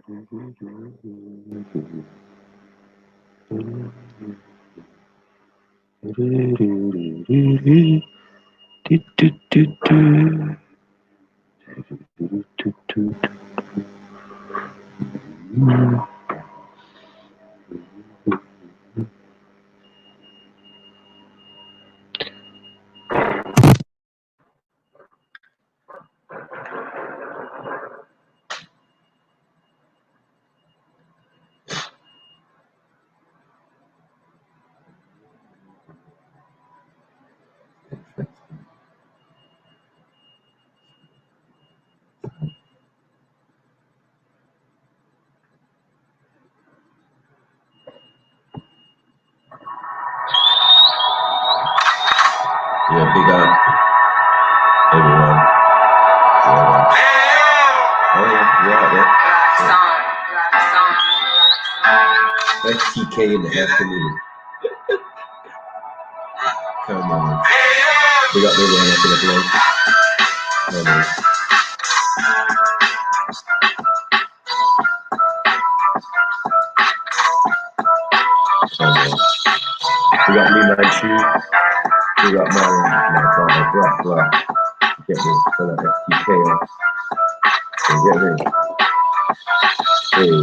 Yeah, big up everyone. Oh yeah, FTK in the afternoon. Come on. Big up everyone after the play. Come on. Come on. We got me, man, Shoe. We got my brother, blah. Get me, for that FTK. Get me. Hey.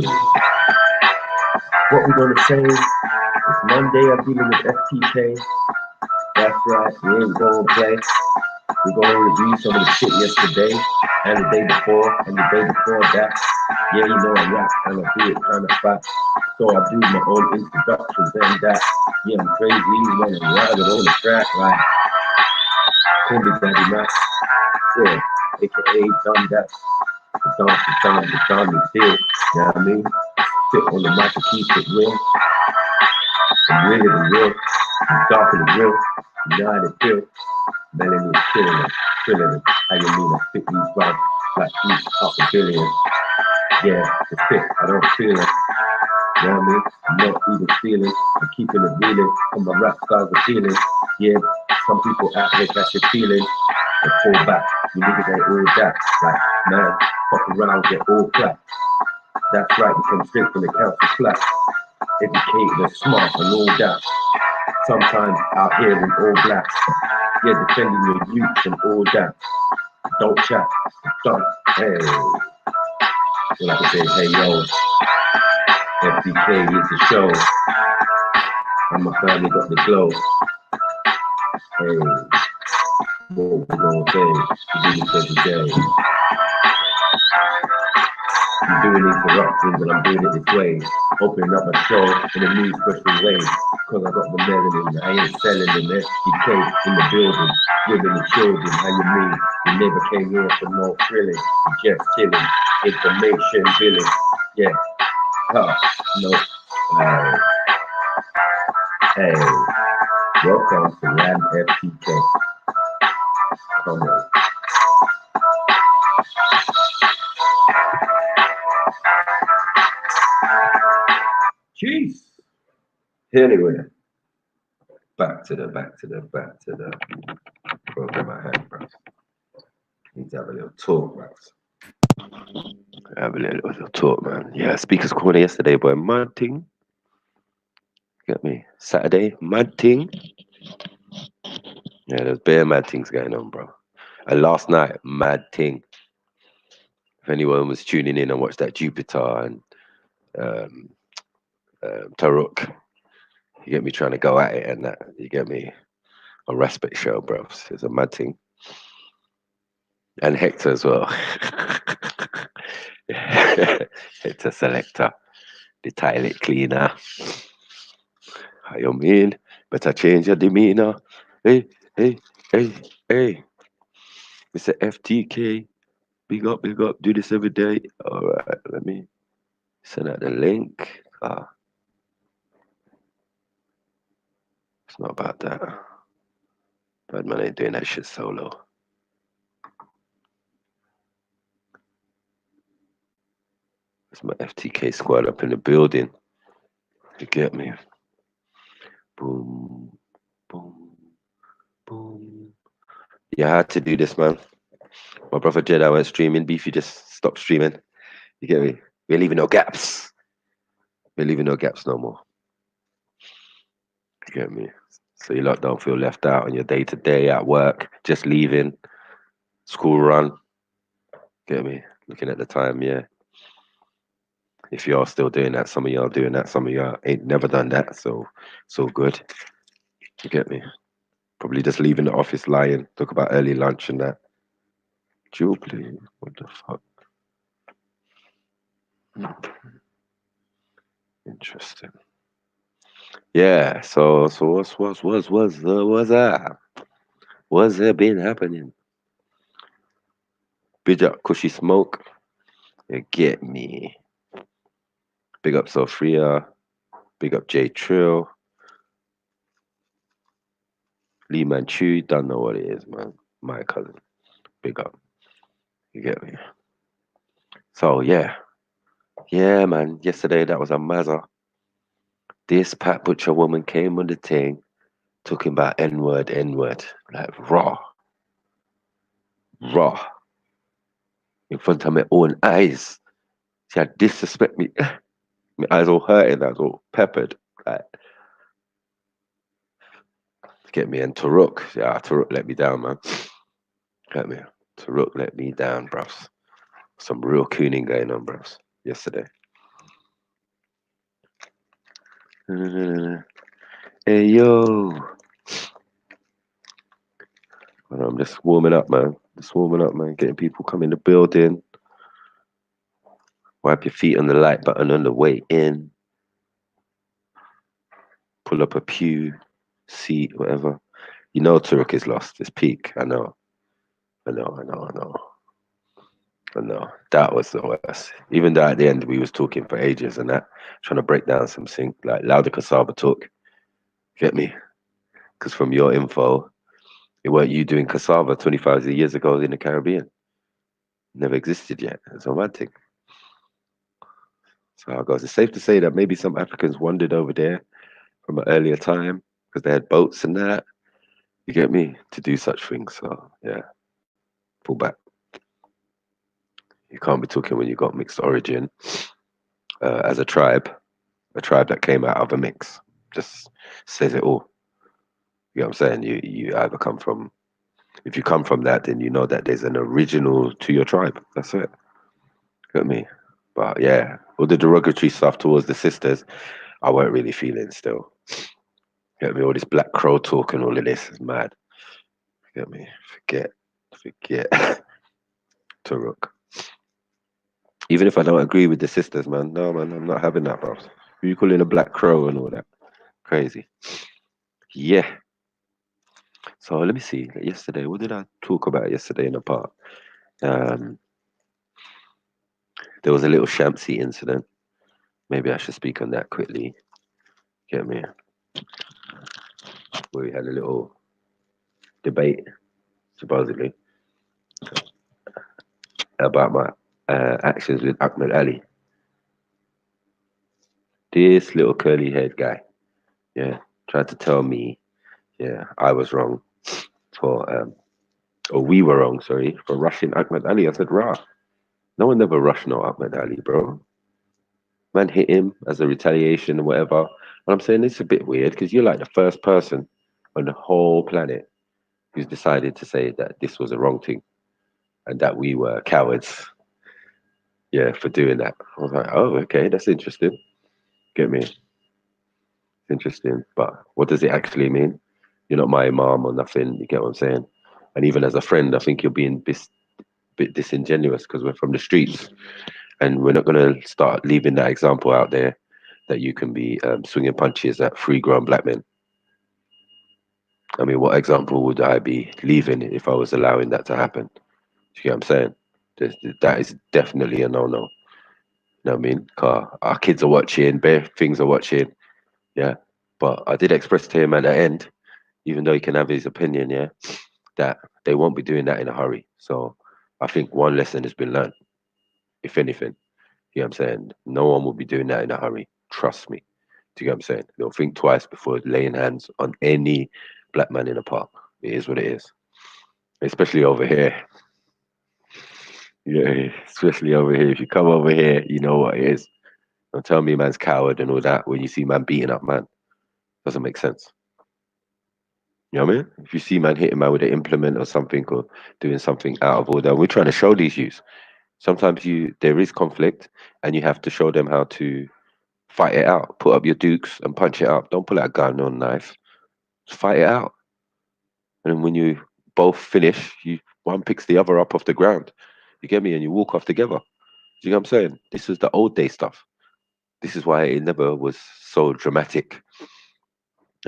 What we gonna say? It's Monday. I'm dealing with FTK. That's right. We ain't gonna play. We're gonna review some of the shit yesterday and the day before and the day before that. Yeah, you know I rap and I do it kind of fast. So I do my own introductions and that. Yeah, I'm crazy when I'm riding on the track like call me Daddy Mac. Yeah, aka done that. The dance is done, the done is still. You know what I mean? Sit on the mic and keep it real. I'm really the real. I'm dark and the real. You know how they feel. Melanie is killing it, trilling it. How you mean I spit these rhymes like each half a billion? Yeah, it's fit, I don't feel it. You know what I mean? I'm not even feeling, I'm keeping it reeling, and my rap style's appealing. Yeah, some people act like that's your feeling. They fall back, you niggas ain't all that. Like, man, fuck around, get all flat. That's right, we come straight from the council flat. Educated and smart and all that. Sometimes out here in all black. Yeah, defending your youth and all that. Don't chat, don't. Hey. Well, I can say, hey, yo, FDK is the show. And my family got the glow. Hey, what we gonna say? We do this every day. I'm doing interruptions and I'm doing it this way. Opening up my show in a new special way. Cause I got the melanin, I ain't selling in FDK in the building. Women and children, how you mean? You never came here for no thrilling. You just chilling, information billing. Yeah, no. Hey, welcome to Land FTK. Come on. Jeez. Anyway, back to the program I had, bro. Need to have a little talk, bro. Have a little talk, man. Yeah, speakers corner yesterday, boy. Mad thing. Get me? Saturday, mad thing. Yeah, there's bare mad things going on, bro. And last night, mad thing. If anyone was tuning in and watched that Jupiter and Taruk, you get me trying to go at it and that. You get me? A respite show, bro. It's a mad thing. And Hector as well. Hector Selector, the toilet cleaner. How you mean? Better change your demeanor. Hey. Mr. FTK, big up, do this every day. All right, let me send out the link. It's not about that. Bad man ain't doing that shit solo. It's my FTK squad up in the building. You get me? Boom, boom, boom. Yeah, I had to do this, man. My brother Jedi went streaming. Beefy just stopped streaming. You get me? We're leaving no gaps. We're leaving no gaps no more. You get me? So you lot don't feel left out on your day to day at work, just leaving, school run. Get me? Looking at the time, yeah. If you're still doing that, some of y'all doing that, some of y'all ain't never done that, so it's all good. You get me? Probably just leaving the office lying, talk about early lunch and that. Jewel, please. What the fuck? Interesting. Yeah, so what's there been happening? Big up Cushy Smoke. You get me. Big up Sophia. Big up J Trill. Lee Manchu. Don't know what it is, man. My cousin. Big up. You get me? So yeah. Yeah, man. Yesterday that was a mazza. This Pat Butcher woman came on the thing talking about N-word, N-word. Like raw. Raw. In front of my own eyes. She had disrespect me. My eyes all hurting, I was all peppered. Like, get me. And Taruk, yeah, Taruk let me down, man. Get me. Taruk let me down, bruv. Some real cooning going on, bruv, yesterday. Hey, yo. I'm just warming up, man. Just warming up, man. Getting people come in the building. Wipe your feet on the like button on the way in. Pull up a pew, seat, whatever. You know Taruk is lost. It's peak. I know. I know. That was the worst. Even though at the end we was talking for ages and that, trying to break down something like louder cassava talk. Get me? Because from your info, it weren't you doing cassava 25 years ago in the Caribbean. Never existed yet. It's a mad thing. So I goes, it's safe to say that maybe some Africans wandered over there from an earlier time because they had boats and that. You get me? To do such things. So yeah, pull back. You can't be talking when you got mixed origin as a tribe that came out of a mix. Just says it all. You know what I'm saying? You either come from, if you come from that, then you know that there's an original to your tribe. That's it. Got me? But yeah, all the derogatory stuff towards the sisters, I weren't really feeling still. Get me? All this Black Crow talk and all of this is mad. Get me? Forget Taruk. Even if I don't agree with the sisters, man, no, man, I'm not having that, bro. Who you calling a Black Crow and all that? Crazy. Yeah. So let me see. Yesterday, what did I talk about yesterday in the park? Um, there was a little Shamsi incident. Maybe I should speak on that quickly. Get me? Where we had a little debate, supposedly, about my actions with Ahmed Ali. This little curly haired guy, yeah, tried to tell me, yeah, I was wrong for, or we were wrong, sorry, for rushing Ahmed Ali. I said, rah, no one never rushed no Ahmed Ali, bro. Man hit him as a retaliation or whatever. But I'm saying it's a bit weird because you're like the first person on the whole planet who's decided to say that this was a wrong thing and that we were cowards, yeah, for doing that. I was like, oh, okay, that's interesting. Get me? Interesting. But what does it actually mean? You're not my mom or nothing. You get what I'm saying? And even as a friend, I think you're being bit disingenuous because we're from the streets and we're not going to start leaving that example out there that you can be swinging punches at free grown black men. I mean, what example would I be leaving if I was allowing that to happen? Do you get what I'm saying? That is definitely a no-no. You know what I mean? 'Cause our kids are watching, bare things are watching, yeah. But I did express to him at the end, even though he can have his opinion, yeah, that they won't be doing that in a hurry. So I think one lesson has been learned, if anything. You know what I'm saying? No one will be doing that in a hurry. Trust me. Do you get what I'm saying? They'll think twice before laying hands on any black man in the park. It is what it is. Especially over here. Yeah, especially over here. If you come over here, you know what it is. Don't tell me man's coward and all that when you see man beating up man. Doesn't make sense. You know what I mean? If you see man hitting man with an implement or something or doing something out of order, we're trying to show these youths. Sometimes there is conflict and you have to show them how to fight it out. Put up your dukes and punch it up. Don't pull out a gun or knife. Just fight it out. And then when you both finish, you one picks the other up off the ground. You get me? And you walk off together. Do you know what I'm saying? This is the old day stuff. This is why it never was so dramatic.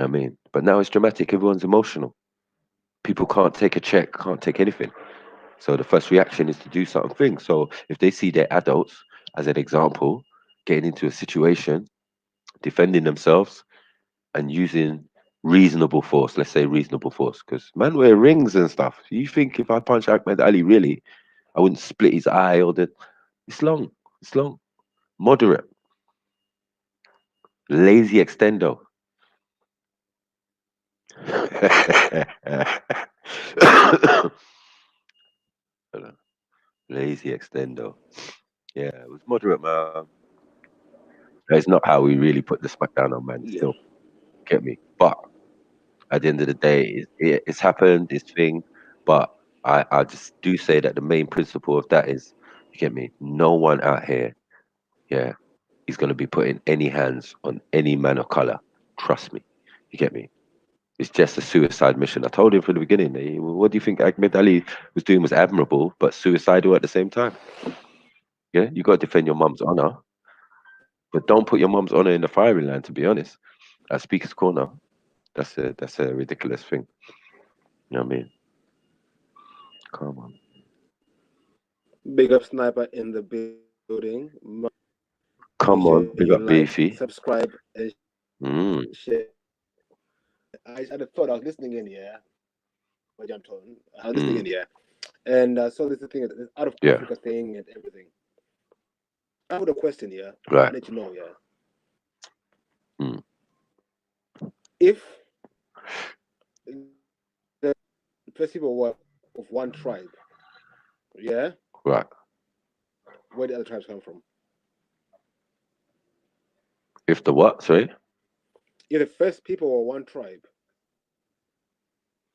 I mean, but now it's dramatic. Everyone's emotional. People can't take a check, can't take anything. So the first reaction is to do something. So if they see their adults, as an example, getting into a situation, defending themselves, and using reasonable force, let's say reasonable force, because man wear rings and stuff. You think if I punch Ahmed Ali, really, I wouldn't split his eye or the. It's long. It's long. Moderate. Lazy extendo. Lazy extendo. Yeah, it was moderate, man. It's not how we really put the smack down on man. Yeah. Still, get me. But at the end of the day, it's happened. This thing, but I just do say that the main principle of that is, you get me. No one out here, yeah, is going to be putting any hands on any man of color. Trust me. You get me. It's just a suicide mission. I told him from the beginning. What do you think Ahmed Ali was doing was admirable, but suicidal at the same time? Yeah, you got to defend your mum's honor, but don't put your mum's honor in the firing line. To be honest, at Speaker's Corner, that's a ridiculous thing. You know what I mean? Come on, Big up Sniper in the building. Make sure come you on, big like, up Beefy. subscribe, and Mm, share. I had a thought. I was listening in, yeah. What I'm talking. I was listening in, mm, yeah. And so there's the thing, out of yeah, Africa thing and everything. I have a question here. I right. need to know, yeah. Mm, If the first people were of one tribe, yeah, right. where the other tribes come from? If the what? Sorry, If the first people were one tribe,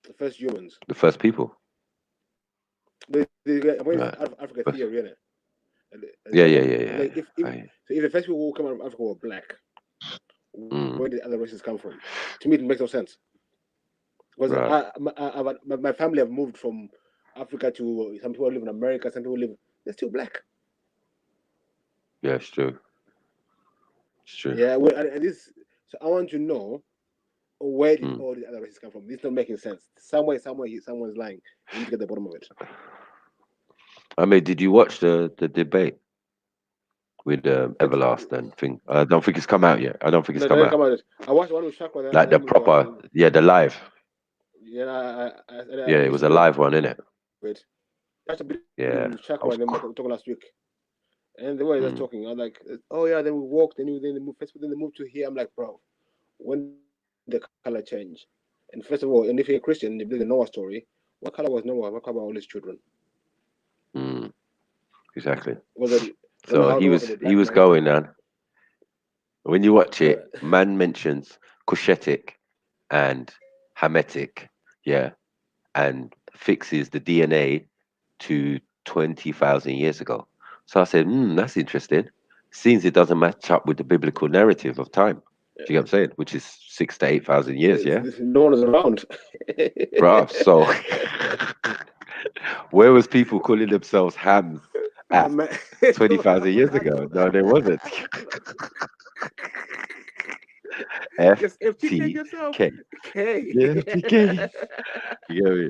the first humans, the first people. I'm going Right. out of Africa First. theory, innit? Yeah, yeah, yeah, It's yeah. like if so if the first people who come out of Africa were black, Mm, where did other races come from? To me, it makes no sense. Because right. my family have moved from Africa to some people live in America, some people live. They're still black. Yeah, it's true. It's true. Yeah, and this. So I want to know where did Mm. all the other races come from? This is not making sense. Somewhere, someone's lying. We need to get the bottom of it. I mean, did you watch the debate with Which Everlast and thing? I don't think it's come out yet. I don't think it's no, come they out. come out. I watched one with Shaq Like the proper, yeah, the live. yeah, Yeah, I it watched was a a bit of live one, innit? it. Watched a bit Yeah, with Shaq I was. and them talking last week. And the way they're Mm, talking, I'm like, oh yeah, then we walked, then they moved, then they moved to here. I'm like, bro, when did the color change? And first of all, and if you're a Christian, you believe the Noah story, what color was Noah? What color were all his children? mm, exactly. Was it? I don't know So how he Noah was could be he black, was man. going on. When you watch Uh, it, man mentions Cushitic and Hametic, yeah, and fixes the DNA to 20,000 years ago. So I said, that's interesting. Seems it doesn't match up with the biblical narrative of time. Do you get what I'm saying? Which is 6 to 8,000 years, yeah? no one was around. Bruh, so where was people calling themselves hams at Man, 20,000 years ago? No, there wasn't. F just FTK T yourself. K. Okay. Yeah, FTK. You get me?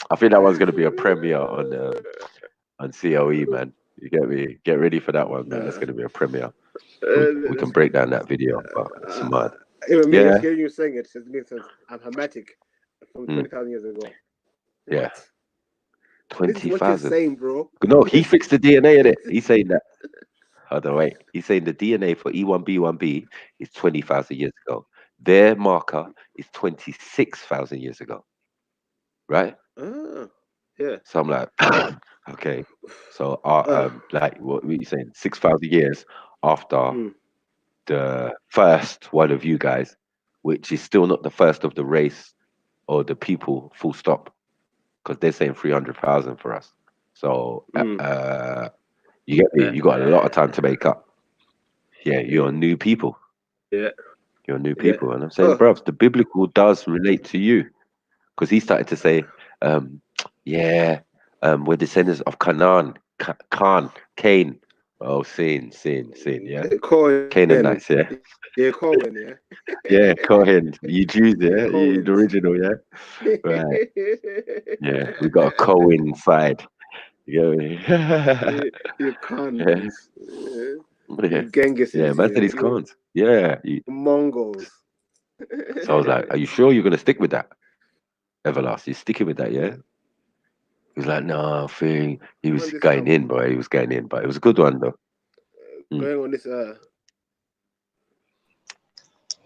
I think that one's going to be a premiere on COE, man. You get me? Get ready for that one, man. That's going to be a premiere. We can That's, break down that video, but it's uh, mad. even me, just Yeah. hearing you saying it makes sense. I'm hermetic from Mm, 20,000 years ago. yeah. What? This is what you're 20,000. saying, bro. No, he This, fixed the DNA in it. He's saying that. Hold on, wait. He's saying the DNA for E1B1B is 20,000 years ago. Their marker is 26,000 years ago, right? ah. Yeah. So I'm like, okay. So Uh, like what were you saying? 6,000 years after mm, the first one of you guys, which is still not the first of the race or the people, full stop, because they're saying 300,000 for us. So mm, you get me? uh, You got a lot of time to uh, make up. Yeah, you're new people. yeah. You're new Yeah. people. And I'm saying, Oh, bruv, the biblical does relate to you. Because he started to say, yeah, we're descendants of Canaan, Cain. Oh, sin, yeah. Cohen. Canaanites, yeah. Yeah, Cohen, yeah. Yeah, Cohen. You Jews, The yeah. You the Cohens. original, yeah. Right. Yeah, we got a Cohen side. You get me? You Yeah, cons. yeah. You Yeah, Gengises, man said he's you cons. Yeah. Mongols. So I was like, are you sure you're going to stick with that? Everlast, you sticking with that, yeah? He was like, no, thing. He On was this going in, bro. He was going in, but it was a good one, though. Mm. going on this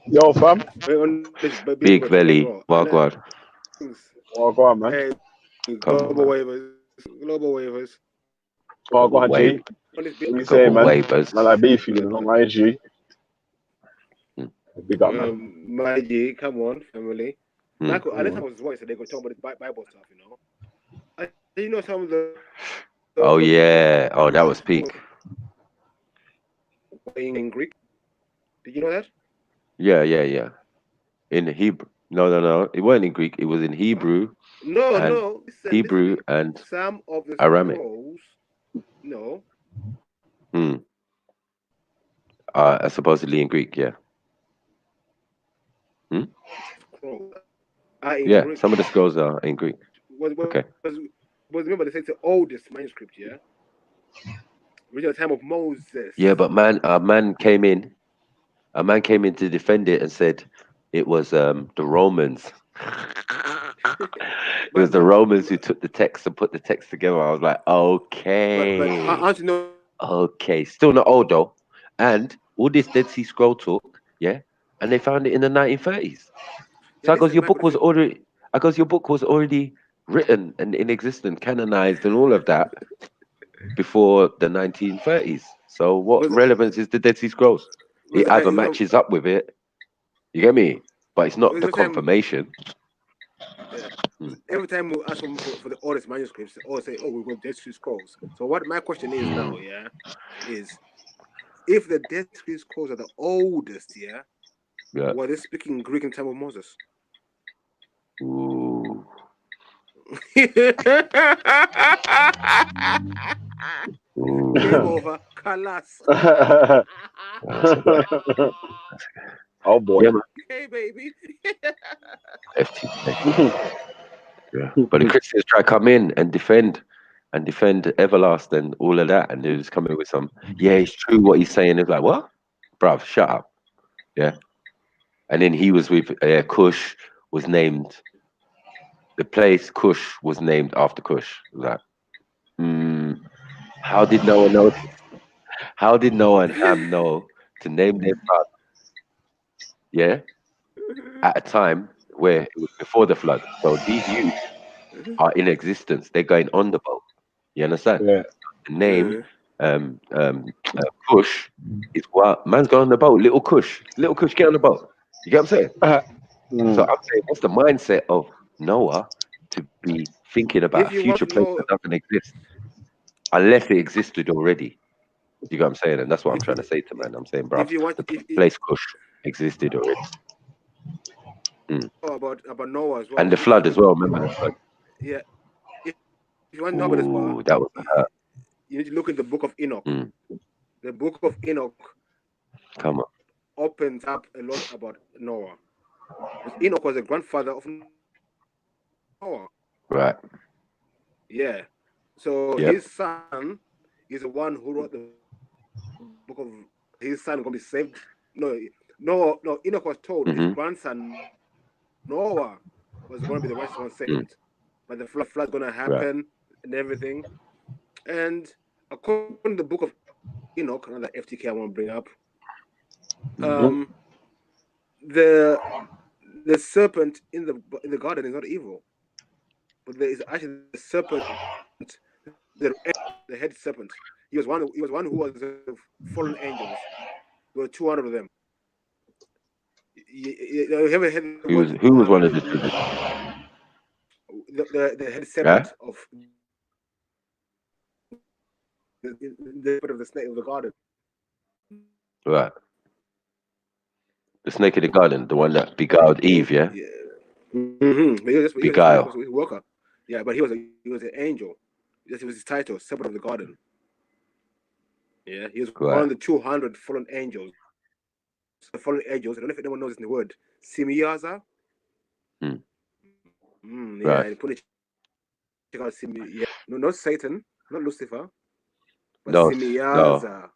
Yo, fam. going on this Big biblical thing as Valley, well. And Wagwan. things, Oh, go on, man. hey, Come on, global man. waivers. Oh, go Global on, G. wave, On this What you say, global man? wavers. Man, I beef you, you know, my G. Mm. Big up, man. my G, come on, family. Mm. Michael, at this time I was voice, so they go talk about this Bible stuff, you know. You know some of Oh, the yeah. Oh, that was peak. in Greek. Did you know that? Yeah. In Hebrew. No. It wasn't in Greek. It was in Huh? Hebrew and No. Hebrew Listen. and Some of the Aramic. scrolls, no, Hmm. Supposedly in Greek, yeah. Hmm? scrolls are in Yeah, Greek. some of the scrolls are in Greek. Was Okay. remember they say it's the oldest manuscript, yeah? Original time of Moses. Yeah, but a man came in. A man came in to defend it and said it was the Romans. It was but the but Romans who took the text and put the text together. I was like, but okay, aren't you know? okay. Still not old though. And all this Dead Sea Scroll talk, yeah, and they found it in the 1930s. Yeah, So I goes, listen, your Michael. book was Listen. already. I goes, your book was already written and in existence, canonized, and all of that before the 1930s. So what Was relevance is the Dead Sea Scrolls? It either matches up with it, you get me, but it's not the every time confirmation. yeah, Hmm. every time we ask for the oldest manuscripts, they always say, "Oh, we've got Dead Sea Scrolls." So what my question is now, Hmm. yeah, is if the Dead Sea Scrolls are the oldest, yeah, Yeah. were they speaking Greek in time of Moses? Ooh. Game Ooh. over. Kalas. That's a good. Oh, boy. Yeah, man. Hey, baby. FTK. Yeah. But the Christians try to come in and defend Everlast and all of that, and they just come in with some, yeah, it's true what he's saying. It's like, what? Bruv, shut up. Yeah. And then he was with Kush was named, the place Kush was named after Kush. Like, mm, how did no one know? How did Noah and Ham know to name their son? Yeah, at a time where it was before the flood. So these youths are in existence. They're going on the boat. You understand? Yeah. The name Kush is what man's going on the boat. Little Kush, get on the boat. You get what I'm saying? So Mm. I'm saying, what's the mindset of Noah to be thinking about If a you want future to place know, that doesn't exist unless it existed already? You get what I'm saying? And that's what I'm if trying to say to man. I'm saying, bruv, if you want, the if place Kush existed already. Mm. about Noah as And well, the you need to flood look as in the well. book Remember of the flood? yeah. If you want to know about this bar, Ooh, that was hurt. you need to look in the book of Enoch. Mm. The book of Enoch Come on. opens up a lot about Noah. Because Enoch was the grandfather of Noah. Right. Yeah. So Yep. his son is the one who wrote the book of his son gonna be saved. No. Enoch was told his Mm-hmm. grandson Noah was going to be the righteous one Mm. saved, but the flood's going to Right. happen and everything. And according to the book of Enoch, another FTK I want to bring up, Mm. um, the serpent in the garden is not evil. but there is actually the serpent, the head serpent. He was one who was fallen angels. There were 200 of them. You ever heard the Who word was one of the two? the head serpent of the of the snake of the garden? Right. The snake in the garden, the one that beguiled Eve, yeah? Yeah. Mm-hmm. He was Beguile. a worker. Yeah, but he was an angel. That was his title, serpent of the garden. Yeah, he was one of the 200 fallen angels. The fallen angels. I don't know if anyone knows the word. Simiyaza. Yeah, Right. Put it. Check out yeah. No, not Satan, not Lucifer, but no, Simiyaza. no.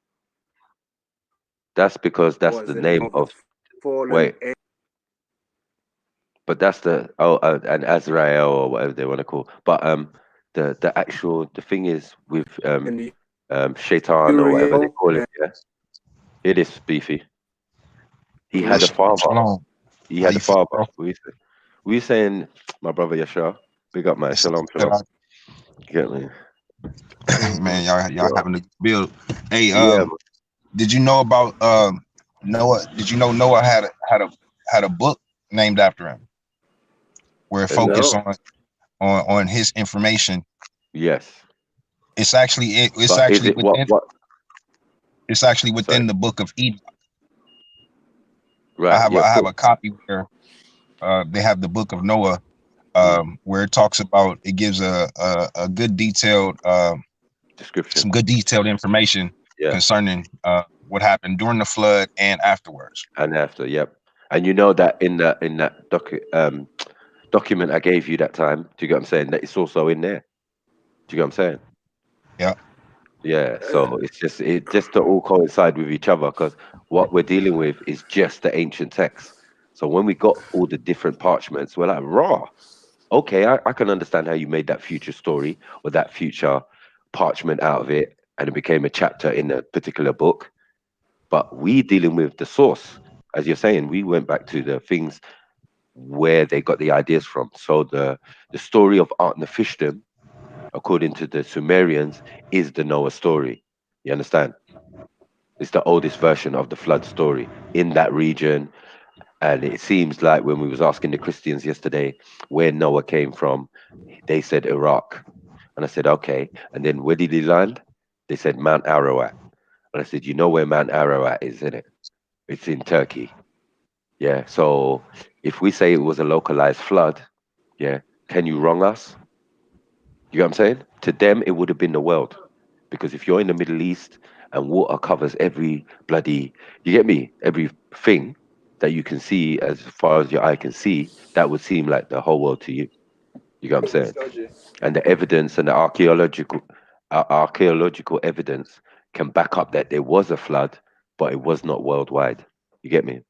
That's because that's the name of fallen. Wait. But that's the and Azrael or whatever they want to call. But the actual the thing is with Shaitan or whatever they call it. Yeah, it is beefy. He had a father. He had a father. We saying, my brother Yashar, big up, man. Shalom, shalom. Get me, man. Y'all having a build. Hey, did you know about Noah? Did you know Noah had a book named after him, where it focused on his information? Yes. It's actually It's actually within the book of Eden. Right. I have a copy where they have the book of Noah, where it talks about, it gives a good detailed description, some good detailed information concerning what happened during the flood and afterwards. And after, yep. And you know that in that document I gave you that time, do you get what I'm saying? That it's also in there. Do you get what I'm saying? Yeah. Yeah. So it's just to all coincide with each other, because what we're dealing with is just the ancient text. So when we got all the different parchments, we're like, raw. Okay, I can understand how you made that future story or that future parchment out of it, and it became a chapter in a particular book. But we dealing with the source, as you're saying, we went back to the things where they got the ideas from. So the story of Utnapishtim, according to the Sumerians, is the Noah story. You understand? It's the oldest version of the flood story in that region. And it seems like when we was asking the Christians yesterday where Noah came from, they said Iraq. And I said, okay. And then where did he land? They said Mount Ararat. And I said, you know where Mount Ararat is, isn't it? It's in Turkey. Yeah. So if we say it was a localized flood, yeah, can you wrong us? You know what I'm saying? To them, it would have been the world. Because if you're in the Middle East and water covers every bloody, you get me? Everything that you can see as far as your eye can see, that would seem like the whole world to you. You know what I'm saying? And the evidence and the archaeological evidence can back up that there was a flood, but it was not worldwide. You get me?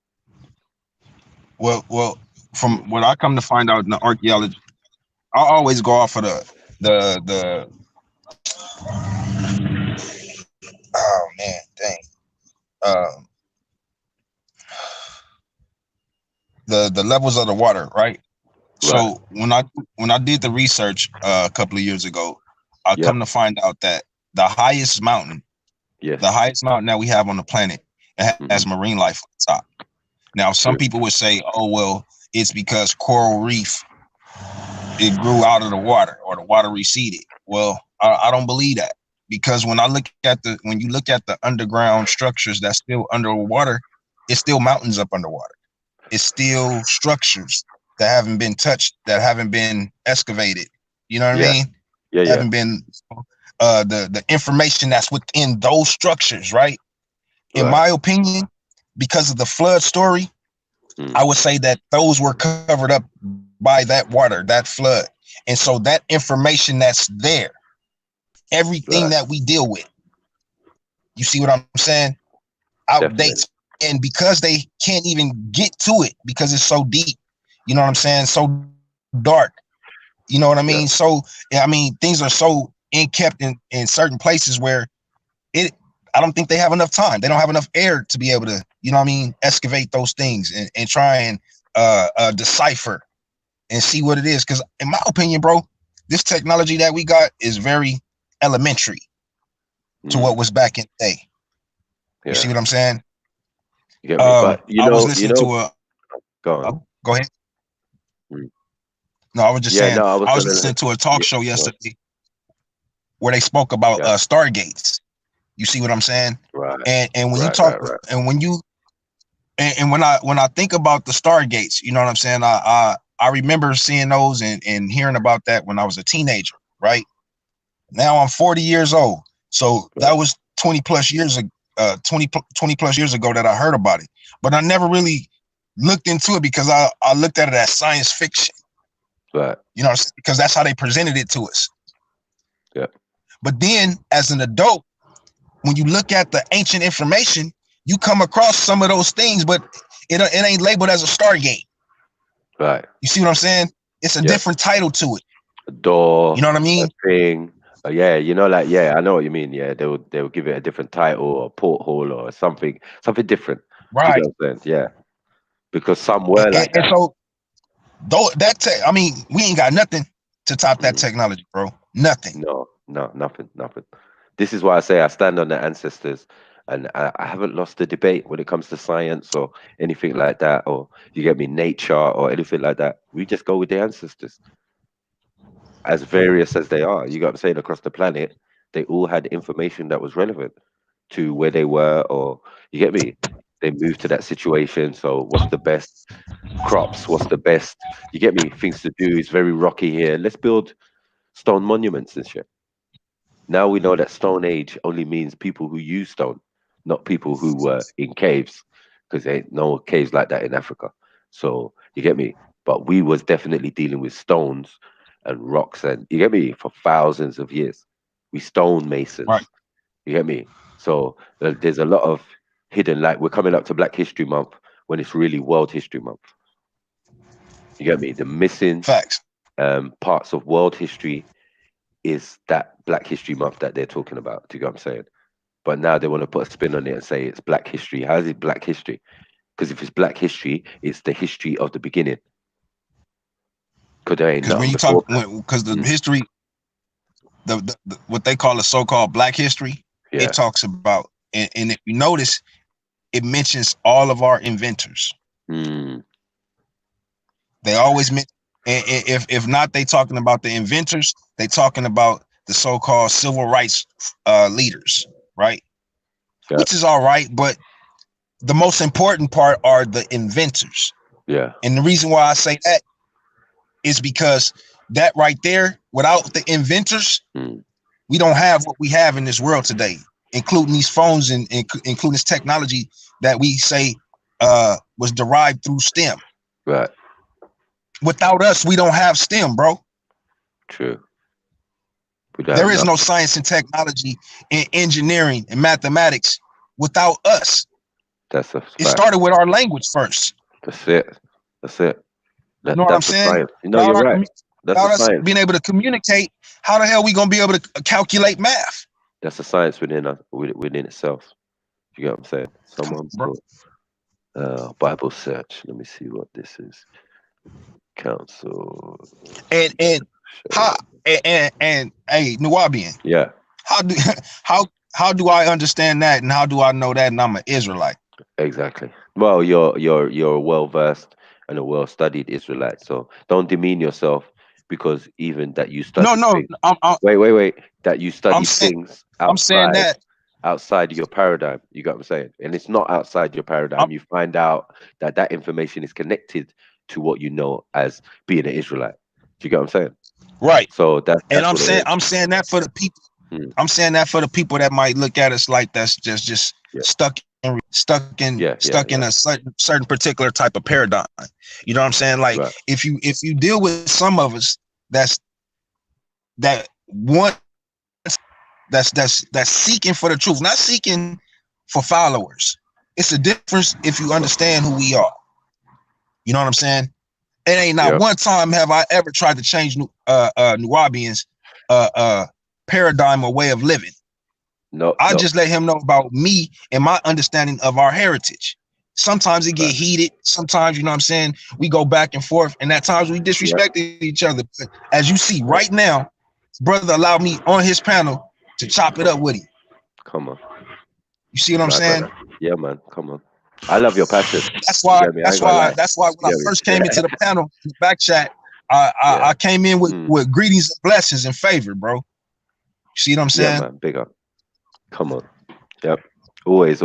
Well, from what I come to find out in the archaeology, I always go off of the oh man, dang. The levels of the water, right? So when I did the research a couple of years ago, I come to find out that the highest mountain that we have on the planet, has marine life on top. Now, some people would say, oh, well, it's because coral reef, it grew out of the water or the water receded. Well, I don't believe that, because when you look at the underground structures that's still underwater, it's still mountains up underwater. It's still structures that haven't been touched, that haven't been excavated. You know what I mean? Haven't been the information that's within those structures, right? In my opinion, because of the flood story, I would say that those were covered up by that water, that flood. And so that information that's there, everything that we deal with, you see what I'm saying? Outdates. And because they can't even get to it because it's so deep, you know what I'm saying? So dark, you know what I mean? Yeah. So, I mean, things are so kept in certain places where I don't think they have enough time. They don't have enough air to be able to, you know what I mean, excavate those things and try and decipher and see what it is. Because in my opinion, bro, this technology that we got is very elementary to what was back in the day. You see what I'm saying? You get me? But I was listening to a. Go on. Go ahead. No, I was just saying. I was listening to a talk show yesterday where they spoke about stargates. You see what I'm saying? Right. And when you talk, and when you, and when I think about the stargates, you know what I'm saying? I remember seeing those and hearing about that when I was a teenager. Right. Now I'm 40 years old, so that was 20 plus years ago. 20 plus years ago that I heard about it, but I never really looked into it because I looked at it as science fiction. Right. You know, because that's how they presented it to us. Yeah. But then as an adult, when you look at the ancient information, you come across some of those things, but it ain't labeled as a Stargate. Right. You see what I'm saying? It's a different title to it. A door. You know what I mean? A thing. Yeah, you know, like, I know what you mean. Yeah, they would give it a different title or porthole or something different. Right. You know what I'm saying? Yeah. Because some were like that. And so, though I mean, we ain't got nothing to top that technology, bro. Nothing. No, nothing. This is why I say I stand on the ancestors, and I haven't lost the debate when it comes to science or anything like that, or you get me, nature or anything like that. We just go with the ancestors. As various as they are, you got what I'm saying, across the planet, they all had information that was relevant to where they were, or you get me, they moved to that situation. So what's the best crops? What's the best, you get me, things to do? It's very rocky here. Let's build stone monuments and shit. Now we know that Stone Age only means people who use stone, not people who were in caves, because there ain't no caves like that in Africa. So you get me? But we was definitely dealing with stones and rocks, and you get me, for thousands of years. We stone masons. Right. You get me? So there's a lot of hidden, like we're coming up to Black History Month when it's really World History Month. You get me? The missing facts parts of world history is that Black History Month that they're talking about. Do you get what I'm saying? But now they want to put a spin on it and say it's Black history. How is it Black history? Because if it's Black history, it's the history of the beginning. Because when you talk, because the history, the what they call the so-called Black history, it talks about, and if you notice, it mentions all of our inventors. They always mention, and if not, they talking about the inventors. They talking about the so-called civil rights leaders, right? Yeah. Which is all right, but the most important part are the inventors. Yeah. And the reason why I say that is because that right there, without the inventors, we don't have what we have in this world today, including these phones and including this technology that we say was derived through STEM. Right. Without us, we don't have STEM, bro. True. There is no science and technology and engineering and mathematics without us. That's a fact. It started with our language first. That's it. You know what I'm saying? Science. You know, you're right. That's without us science. being able to communicate, how the hell are we gonna be able to calculate math? That's a science within itself. You get what I'm saying? Someone put Bible search. Let me see what this is. Council. And hey, Nuwabian. Yeah. How do I understand that, and how do I know that, and I'm an Israelite? Exactly. Well, you're a well-versed and a well-studied Israelite, so don't demean yourself because even that you study. Wait. That you study things outside. I'm saying that outside your paradigm. You got what I'm saying? And it's not outside your paradigm. You find out that information is connected to what you know as being an Israelite. Do you get what I'm saying? Right. So that's I'm saying that for the people. I'm saying that for the people that might look at us like that's just stuck in a certain particular type of paradigm. You know what I'm saying? Like if you deal with some of us that's seeking for the truth, not seeking for followers. It's a difference if you understand who we are. You know what I'm saying? It ain't not one time have I ever tried to change Nuwabians paradigm or way of living. I just let him know about me and my understanding of our heritage. Sometimes it get heated. Sometimes, you know what I'm saying, we go back and forth, and at times we disrespected each other. But as you see right now, brother allowed me on his panel to chop it up with him. Come on. You see what I'm saying? Brother. Yeah, man. Come on. I love your passion. That's why when I first came into the panel, in the back chat, I came in with greetings and blessings and favor, bro. You see what I'm saying? Yeah, man. Big up. Come on. Yep. Always.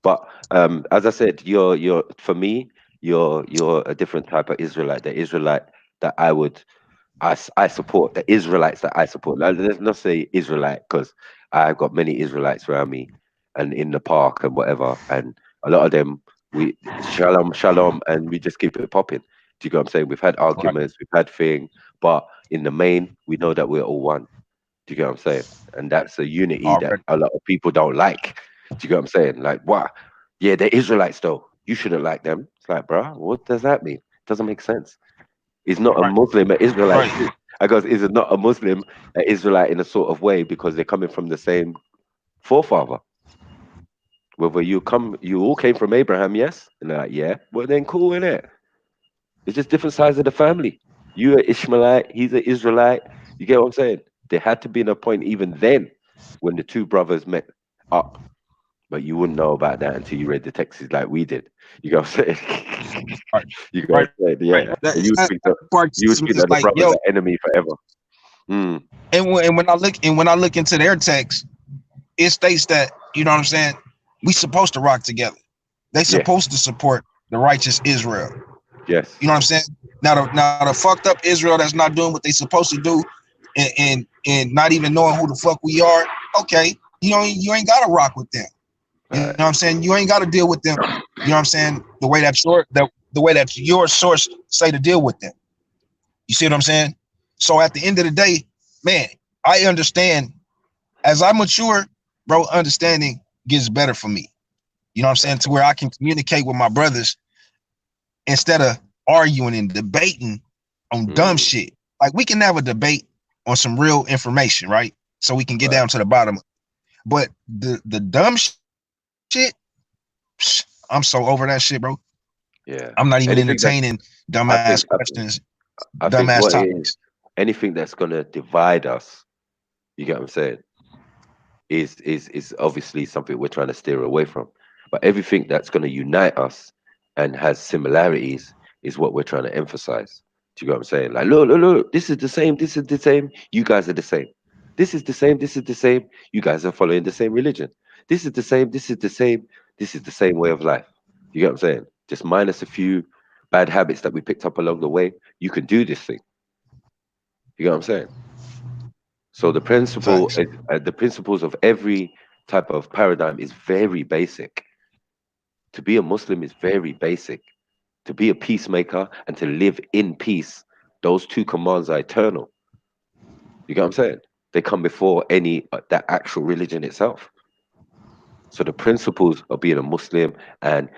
But as I said, you're for me, you're a different type of Israelite. The Israelite that I support, the Israelites that I support. Like, let's not say Israelite, because I've got many Israelites around me and in the park and whatever, and a lot of them we shalom, and we just keep it popping. Do you get what I'm saying? We've had arguments, we've had things, but in the main, we know that we're all one. Do you get what I'm saying? And that's a unity that a lot of people don't like. Do you get what I'm saying? Like, what? Yeah, they're Israelites though. You shouldn't like them. It's like, bro, what does that mean? It doesn't make sense. Is not a Muslim an Israelite? I goes, is it not a Muslim an Israelite in a sort of way because they're coming from the same forefather? Whether you all came from Abraham, yes? And they're like, yeah. Well, then cool, innit? It's just different sides of the family. You are Ishmaelite, he's an Israelite. You get what I'm saying? There had to be a point even then when the two brothers met up. But you wouldn't know about that until you read the texts like we did. You go saying, you go saying, yeah. You would think that the brothers are enemy forever. And when I look into their text, it states that, you know what I'm saying, we supposed to rock together. They supposed to support the righteous Israel. Yes. You know what I'm saying? Now the fucked up Israel that's not doing what they supposed to do and not even knowing who the fuck we are. Okay, you ain't gotta rock with them. You know what I'm saying? You ain't got to deal with them. You know what I'm saying? The way that your source say to deal with them. You see what I'm saying? So at the end of the day, man, I understand. As I mature, bro, understanding gets better for me. You know what I'm saying? To where I can communicate with my brothers instead of arguing and debating on dumb shit. Like, we can have a debate on some real information, right? So we can get down to the bottom. But the dumb shit, I'm so over that shit, bro. Yeah, I'm not even entertaining dumbass questions, dumbass topics. Anything that's gonna divide us, you get what I'm saying, is obviously something we're trying to steer away from. But everything that's gonna unite us and has similarities is what we're trying to emphasize. Do you get what I'm saying? Like, look, this is the same, you guys are the same. This is the same, you guys are following the same religion. This is the same, this is the same way of life. You get what I'm saying? Just minus a few bad habits that we picked up along the way, you can do this thing. You get what I'm saying? So the principles of every type of paradigm is very basic. To be a Muslim is very basic. To be a peacemaker and to live in peace, those two commands are eternal. You get what I'm saying? They come before any that actual religion itself. So the principles of being a Muslim and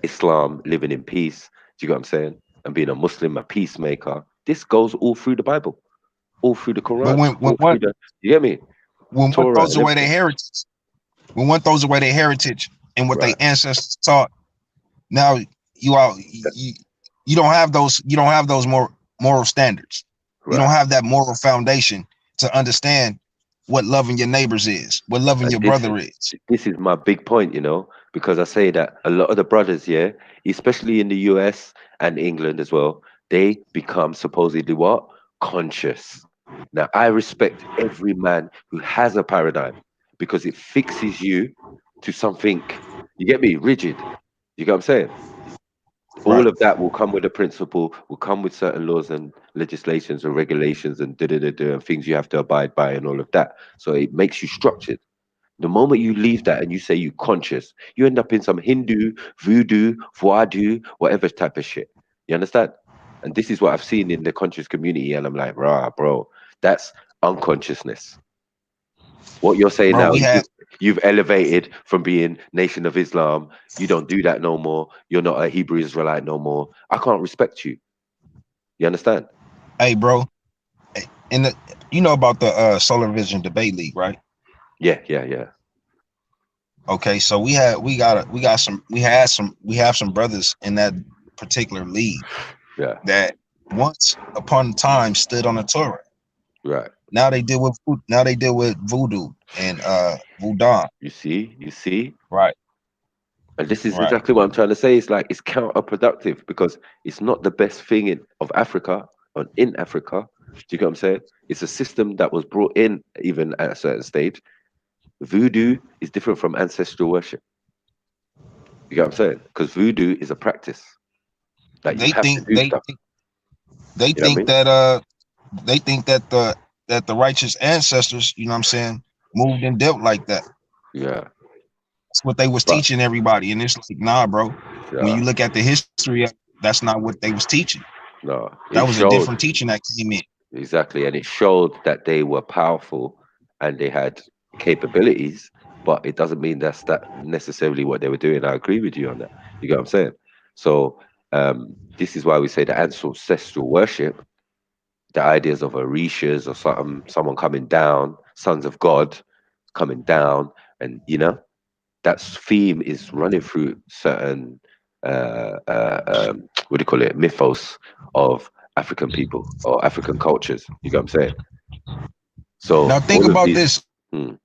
Islam, living in peace, do you get what I'm saying? And being a Muslim, a peacemaker, this goes all through the Bible, all through the Quran. But you get me? When one throws away their heritage, and what their ancestors taught, now you don't have those moral standards. Right. You don't have that moral foundation to understand what loving your neighbors is, what loving your brother is. This is my big point, because I say that a lot of the brothers, especially in the US and England as well, they become supposedly what? Conscious. Now, I respect every man who has a paradigm because it fixes you to something, you get me, rigid. You get what I'm saying? All of that will come with a principle, will come with certain laws and legislations and regulations and and things you have to abide by and all of that. So it makes you structured. The moment you leave that and you say you're conscious, you end up in some Hindu, voodoo, whatever type of shit. You understand? And this is what I've seen in the conscious community, and I'm like, bro, that's unconsciousness. What you're saying now, you've elevated from being Nation of Islam. You don't do that no more. You're not a Hebrew Israelite no more. I can't respect you. You understand? Hey, bro. And you know about the Solar Vision Debate League, right? Yeah. Okay, so we have some brothers in that particular league that once upon a time stood on the Torah. Right. Now they deal with voodoo and voodoo. You see? Right. And this is exactly what I'm trying to say. It's like it's counterproductive because it's not the best thing of Africa or in Africa. Do you get what I'm saying? It's a system that was brought in even at a certain stage. Voodoo is different from ancestral worship. You get what I'm saying? Because voodoo is a practice. Like you have to do stuff. They think that the righteous ancestors, you know what I'm saying, moved and dealt like that. Yeah. That's what they was teaching everybody. And it's like, nah, bro. Yeah. When you look at the history, that's not what they was teaching. No. That was a different teaching that came in. Exactly. And it showed that they were powerful and they had capabilities, but it doesn't mean that's necessarily what they were doing. I agree with you on that. You get what I'm saying? So this is why we say the ancestral worship, the ideas of orishas or someone coming down, sons of God coming down, and that theme is running through certain what do you call it, mythos of African people or African cultures. You get what I'm saying? So now think about this. Think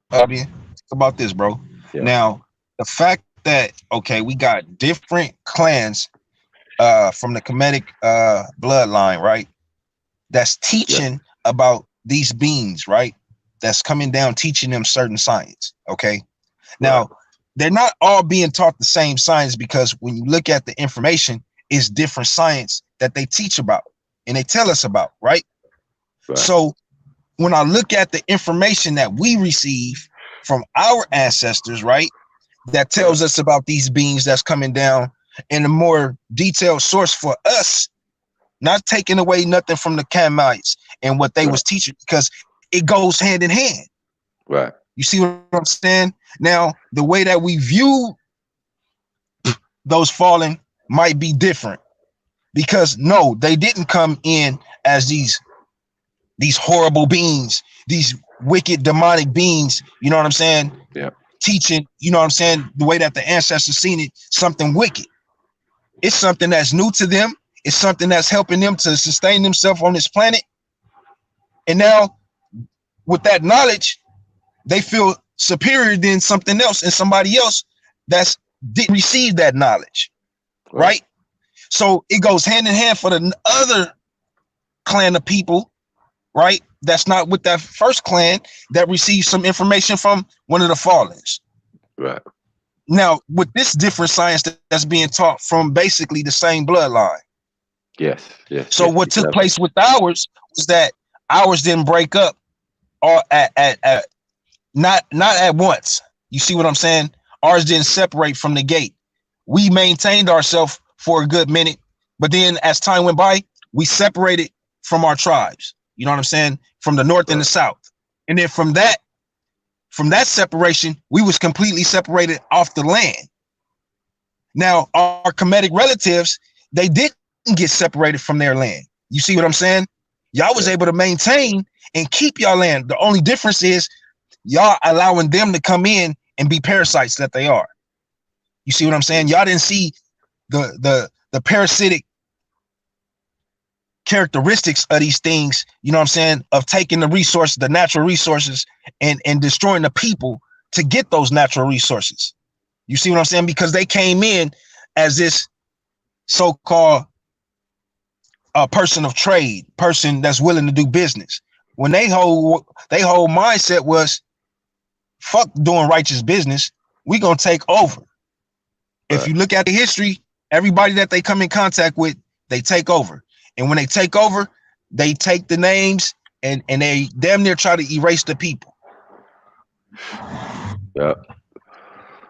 about this, bro. Yeah. Now the fact that we got different clans from the Kemetic bloodline, right? That's teaching about these beings, right? That's coming down, teaching them certain science. Okay. Now they're not all being taught the same science because when you look at the information, it's different science that they teach about and they tell us about, right? So when I look at the information that we receive from our ancestors, right, that tells us about these beings that's coming down in a more detailed source for us, not taking away nothing from the Kamites and what they was teaching, because it goes hand in hand. Right. You see what I'm saying? Now, the way that we view those fallen might be different because no, they didn't come in as these horrible beings, these wicked demonic beings, you know what I'm saying? Yeah. Teaching, you know what I'm saying? The way that the ancestors seen it, something wicked. It's something that's new to them. It's something that's helping them to sustain themselves on this planet. And now with that knowledge, they feel superior than something else and somebody else that's didn't receive that knowledge, right? So it goes hand in hand for the other clan of people, right? That's not with that first clan that received some information from one of the fallens. Right. Now, with this different science that's being taught from basically the same bloodline. Yes. So what took place with ours was that ours didn't break up or not at once. You see what I'm saying? Ours didn't separate from the gate. We maintained ourselves for a good minute, but then as time went by, we separated from our tribes. You know what I'm saying? From the north and the south. And then from that separation, we was completely separated off the land. Now, our Kemetic relatives, they didn't get separated from their land. You see what I'm saying? Y'all was able to maintain and keep y'all land. The only difference is y'all allowing them to come in and be parasites that they are. You see what I'm saying? Y'all didn't see the parasitic characteristics of these things, you know what I'm saying, of taking the resources, the natural resources, and destroying the people to get those natural resources. You see what I'm saying? Because they came in as this so-called person of trade, person that's willing to do business. When they whole mindset was, fuck doing righteous business, we gonna take over. If you look at the history, everybody that they come in contact with, they take over. And when they take over, they take the names and they damn near try to erase the people. Yeah.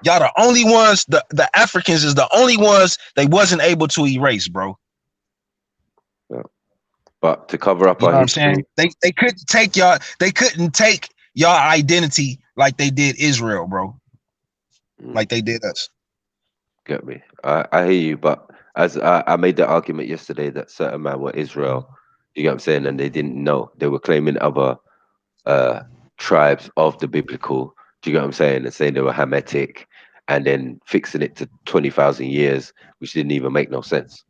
Y'all the only ones, the Africans is the only ones they wasn't able to erase, bro. Yeah. But to cover up our history, they couldn't take y'all identity like they did Israel, bro. Like they did us. Get me? I hear you, but as I made the argument yesterday that certain men were Israel, you get what I'm saying, and they didn't know. They were claiming other tribes of the biblical Do you get what I'm saying? And saying they were Hamitic, and then fixing it to 20,000 years, which didn't even make no sense.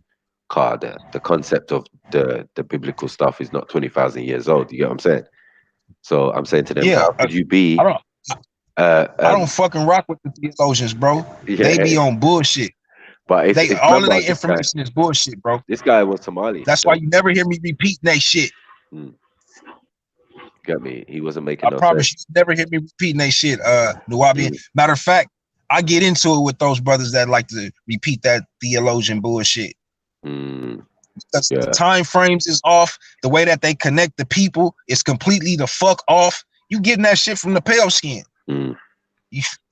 The concept of the biblical stuff is not 20,000 years old. You get what I'm saying? So I'm saying to them, how could you be? I don't fucking rock with the theologians, bro. Yeah. They be on bullshit. But all of their information is bullshit, bro. This guy was Somali. That's why you never hear me repeating that shit. Get me? He wasn't making no sense. I promise you never hear me repeating that shit, Nuwabian. Matter of fact, I get into it with those brothers that like to repeat that theologian bullshit. Because the time frames is off. The way that they connect the people is completely the fuck off. You getting that shit from the pale skin. You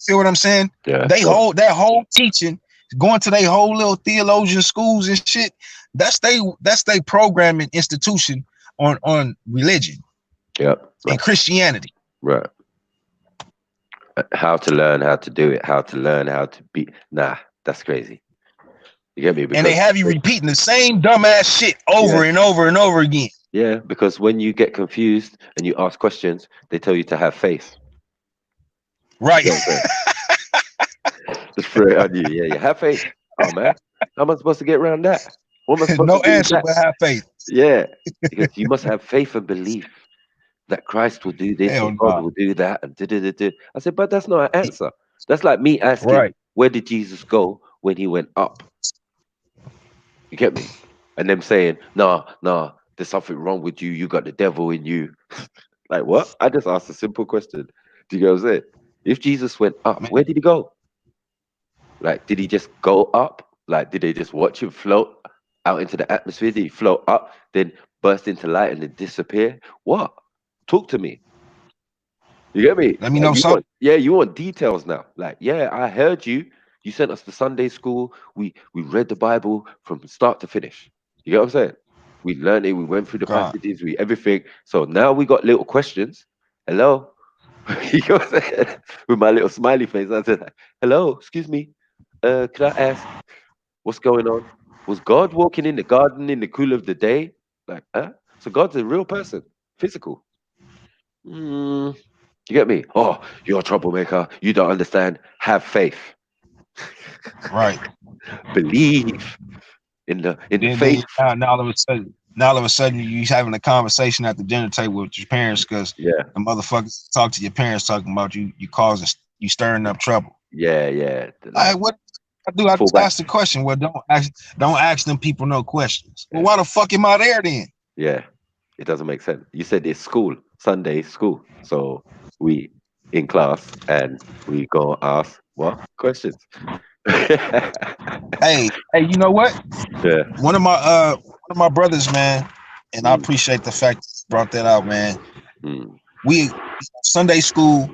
feel what I'm saying? Yeah. They hold that whole teaching, going to their whole little theologian schools and shit. That's they programming institution on religion. Yep. And Christianity. Right. How to learn how to do it, how to learn how to be. Nah, that's crazy. You get me? And they have you repeating the same dumbass shit over and over and over again. Yeah, because when you get confused and you ask questions, they tell you to have faith. Right. You know just throw it on you. Yeah, have faith. Oh man, how am I supposed to get around that? What am I supposed no to do answer, but have faith. Yeah, because you must have faith and belief that Christ will do this and God will do that and da-da-da-da. I said, but that's not an answer. That's like me asking, where did Jesus go when he went up? You get me? And them saying, nah, there's something wrong with you. You got the devil in you. Like what? I just asked a simple question. Do you get what I'm saying? If Jesus went up, where did he go? Like, did he just go up? Like, did they just watch him float out into the atmosphere? Did he float up, then burst into light and then disappear? What? Talk to me. You get me? Let me know something. You want details now. Like, yeah, I heard you. You sent us to Sunday school. We read the Bible from start to finish. You get what I'm saying? We learned it. We went through the passages. Everything. So now we got little questions. Hello? You know what I'm saying? With my little smiley face, I said, hello, excuse me. Could I ask what's going on? Was God walking in the garden in the cool of the day? Like, huh? So God's a real person, physical. You get me? Oh, you're a troublemaker. You don't understand. Have faith. Right. Believe in the faith. Now all of a sudden you having a conversation at the dinner table with your parents because the motherfuckers talk to your parents talking about you causing you stirring up trouble. Yeah. Like, what I do? I just ask the question. Well, don't ask them people no questions. Well, why the fuck am I there then? Yeah, it doesn't make sense. You said it's school, Sunday school. So we in class and we go ask what questions. Hey, you know what? Yeah. One of my brothers, man, and I appreciate the fact that you brought that out, man. We Sunday school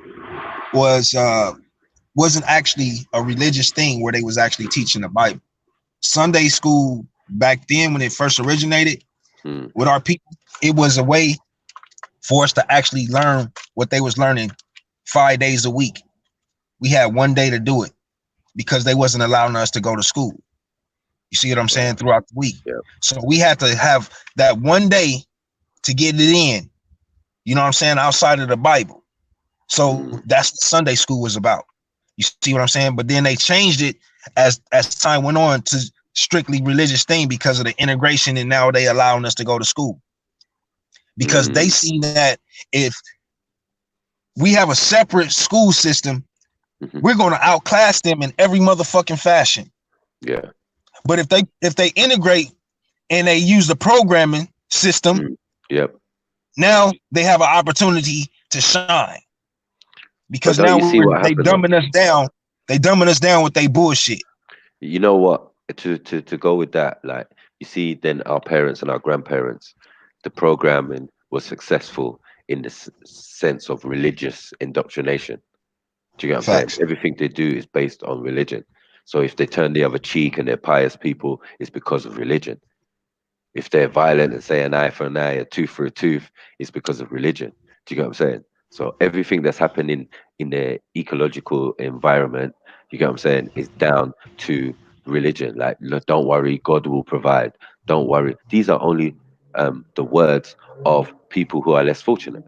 wasn't actually a religious thing where they was actually teaching the Bible. Sunday school back then, when it first originated with our people, it was a way for us to actually learn what they was learning 5 days a week. We had one day to do it because they wasn't allowing us to go to school. You see what I'm saying? Throughout the week. Yeah. So we had to have that one day to get it in, you know what I'm saying, outside of the Bible. So that's what Sunday school was about. You see what I'm saying? But then they changed it as time went on to strictly religious thing because of the integration, and now they allowing us to go to school. Because they see that if we have a separate school system, we're going to outclass them in every motherfucking fashion. Yeah. But if they integrate and they use the programming system, now they have an opportunity to shine. Because now they dumbing us down. They dumbing us down with their bullshit. You know what? To go with that, like, you see, then our parents and our grandparents, the programming was successful in the sense of religious indoctrination. Do you get what I'm saying? Everything they do is based on religion. So if they turn the other cheek and they're pious people, it's because of religion. If they're violent and say an eye for an eye, a tooth for a tooth, it's because of religion. Do you get what I'm saying? So everything that's happening in the ecological environment, you get what I'm saying, is down to religion. Like, look, don't worry, God will provide. Don't worry. These are only the words of people who are less fortunate.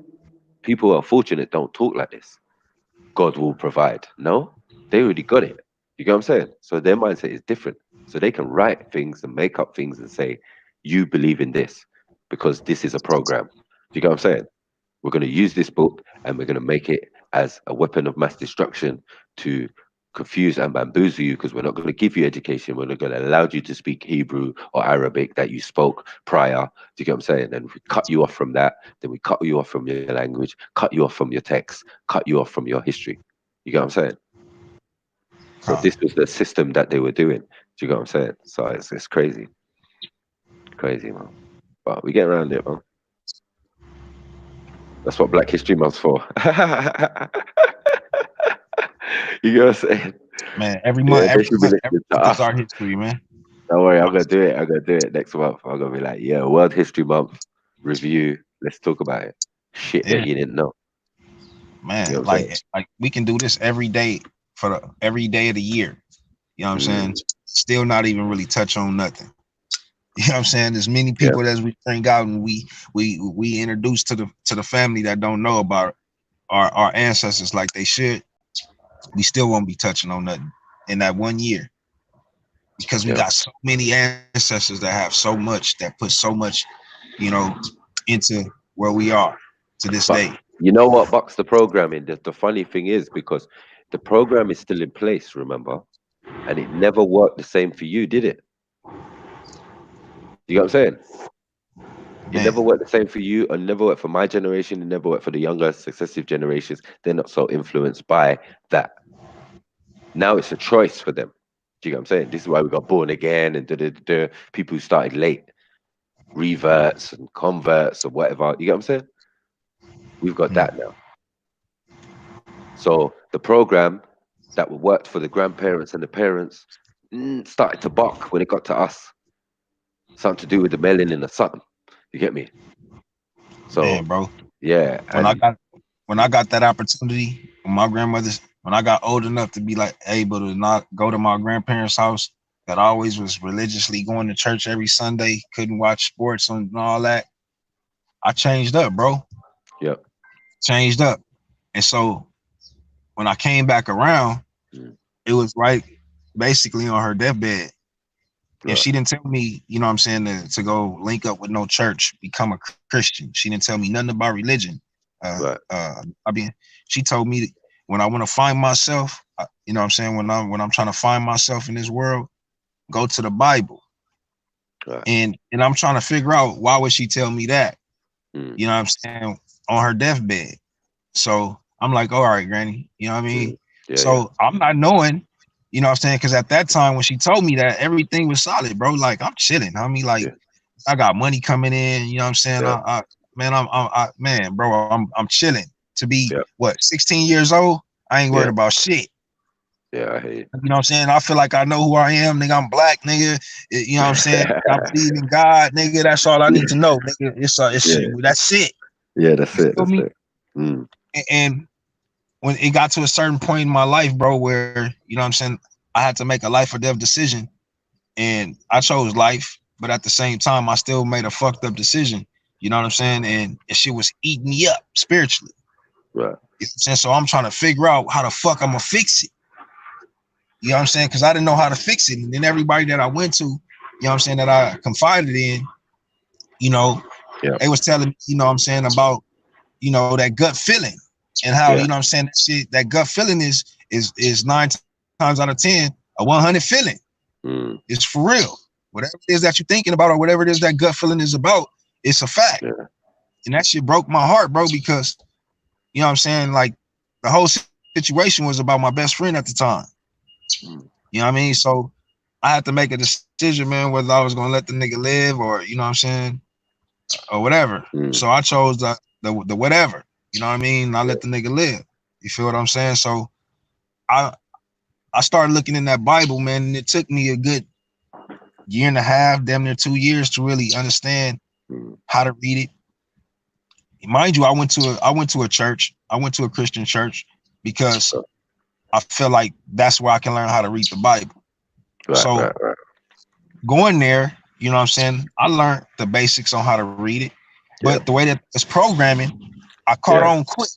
People who are fortunate don't talk like this. God will provide. No, they already got it. You get what I'm saying? So their mindset is different. So they can write things and make up things and say, you believe in this because this is a program. Do you get what I'm saying? We're going to use this book and we're going to make it as a weapon of mass destruction to confuse and bamboozle you, because we're not going to give you education. We're not going to allow you to speak Hebrew or Arabic that you spoke prior. Do you get what I'm saying? And we cut you off from that. Then we cut you off from your language, cut you off from your text, cut you off from your history. You get what I'm saying? So this was the system that they were doing. Do you get what I'm saying? So it's crazy. Crazy, man. But we get around it, man. That's what Black History Month's for. You know what I'm saying? Man, every month, every month is our history, man. Don't worry, I'm gonna do it. I'm gonna do it next month. I'm gonna be like, yeah, World History Month review. Let's talk about it. Shit that you didn't know. Man, you know like we can do this every day for every day of the year. You know what I'm saying? Still not even really touch on nothing. You know what I'm saying? There's many people as we bring out and we introduce to the family that don't know about our ancestors like they should. We still won't be touching on nothing in that 1 year, because we got so many ancestors that have so much, that put so much, you know, into where we are to this day. You know what bucks the programming? The funny thing is, because the program is still in place, remember, and it never worked the same for you, did it? You know what I'm saying? It never worked the same for you, and never worked for my generation, and never worked for the younger successive generations. They're not so influenced by that. Now it's a choice for them. Do you know what I'm saying? This is why we got born again and people who started late, reverts and converts or whatever. You get what I'm saying? We've got that now. So the program that worked for the grandparents and the parents started to buck when it got to us. Something to do with the melanin or something. You get me? So, man, bro. Yeah. When I got that opportunity, my grandmother's, when I got old enough to be like able to not go to my grandparents' house, that always was religiously going to church every Sunday, couldn't watch sports and all that, I changed up, bro. Yep. Changed up. And so when I came back around, it was right basically on her deathbed. If she didn't tell me, you know what I'm saying, to go link up with no church, become a Christian. She didn't tell me nothing about religion. She told me when I want to find myself, you know what I'm saying, when I'm trying to find myself in this world, go to the Bible. And I'm trying to figure out, why would she tell me that? You know what I'm saying, on her deathbed. So I'm like, all right, Granny, you know what I mean? I'm not knowing, you know what I'm saying, because at that time when she told me that, everything was solid, bro. Like, I'm chilling. I mean, like, I got money coming in, you know what I'm saying? Man, bro, I'm chilling. To be what, 16 years old, I ain't worried about shit. Yeah, I hate it. You know what I'm saying? I feel like I know who I am, nigga. I'm black, nigga. You know what I'm saying? I believe in God, nigga. That's all I need to know, nigga. That's it. Yeah, that's it. That's it. And when it got to a certain point in my life, bro, where, you know what I'm saying, I had to make a life or death decision, and I chose life, but at the same time, I still made a fucked up decision. You know what I'm saying? And shit was eating me up spiritually. Right. You know what I'm saying? So I'm trying to figure out how the fuck I'm gonna fix it. You know what I'm saying? Because I didn't know how to fix it. And then everybody that I went to, you know what I'm saying, that I confided in, you know, they was telling me, you know what I'm saying, about, you know, that gut feeling, and how, you know what I'm saying, that gut feeling is 9 times out of 10 a 100 feeling. It's for real. Whatever it is that you're thinking about, or whatever it is that gut feeling is about, it's a fact. And that shit broke my heart, bro, because, you know what I'm saying, like, the whole situation was about my best friend at the time. You know what I mean? So I had to make a decision, man, whether I was gonna let the nigga live, or, you know what I'm saying, or whatever. So I chose the whatever. You know what I mean? I let the nigga live. You feel what I'm saying? So I started looking in that Bible, man, and it took me a good year and a half, damn near 2 years, to really understand how to read it. Mind you, I went to a church. I went to a Christian church because I feel like that's where I can learn how to read the Bible. Going there, you know what I'm saying, I learned the basics on how to read it. But the way that it's programming, I caught on quick.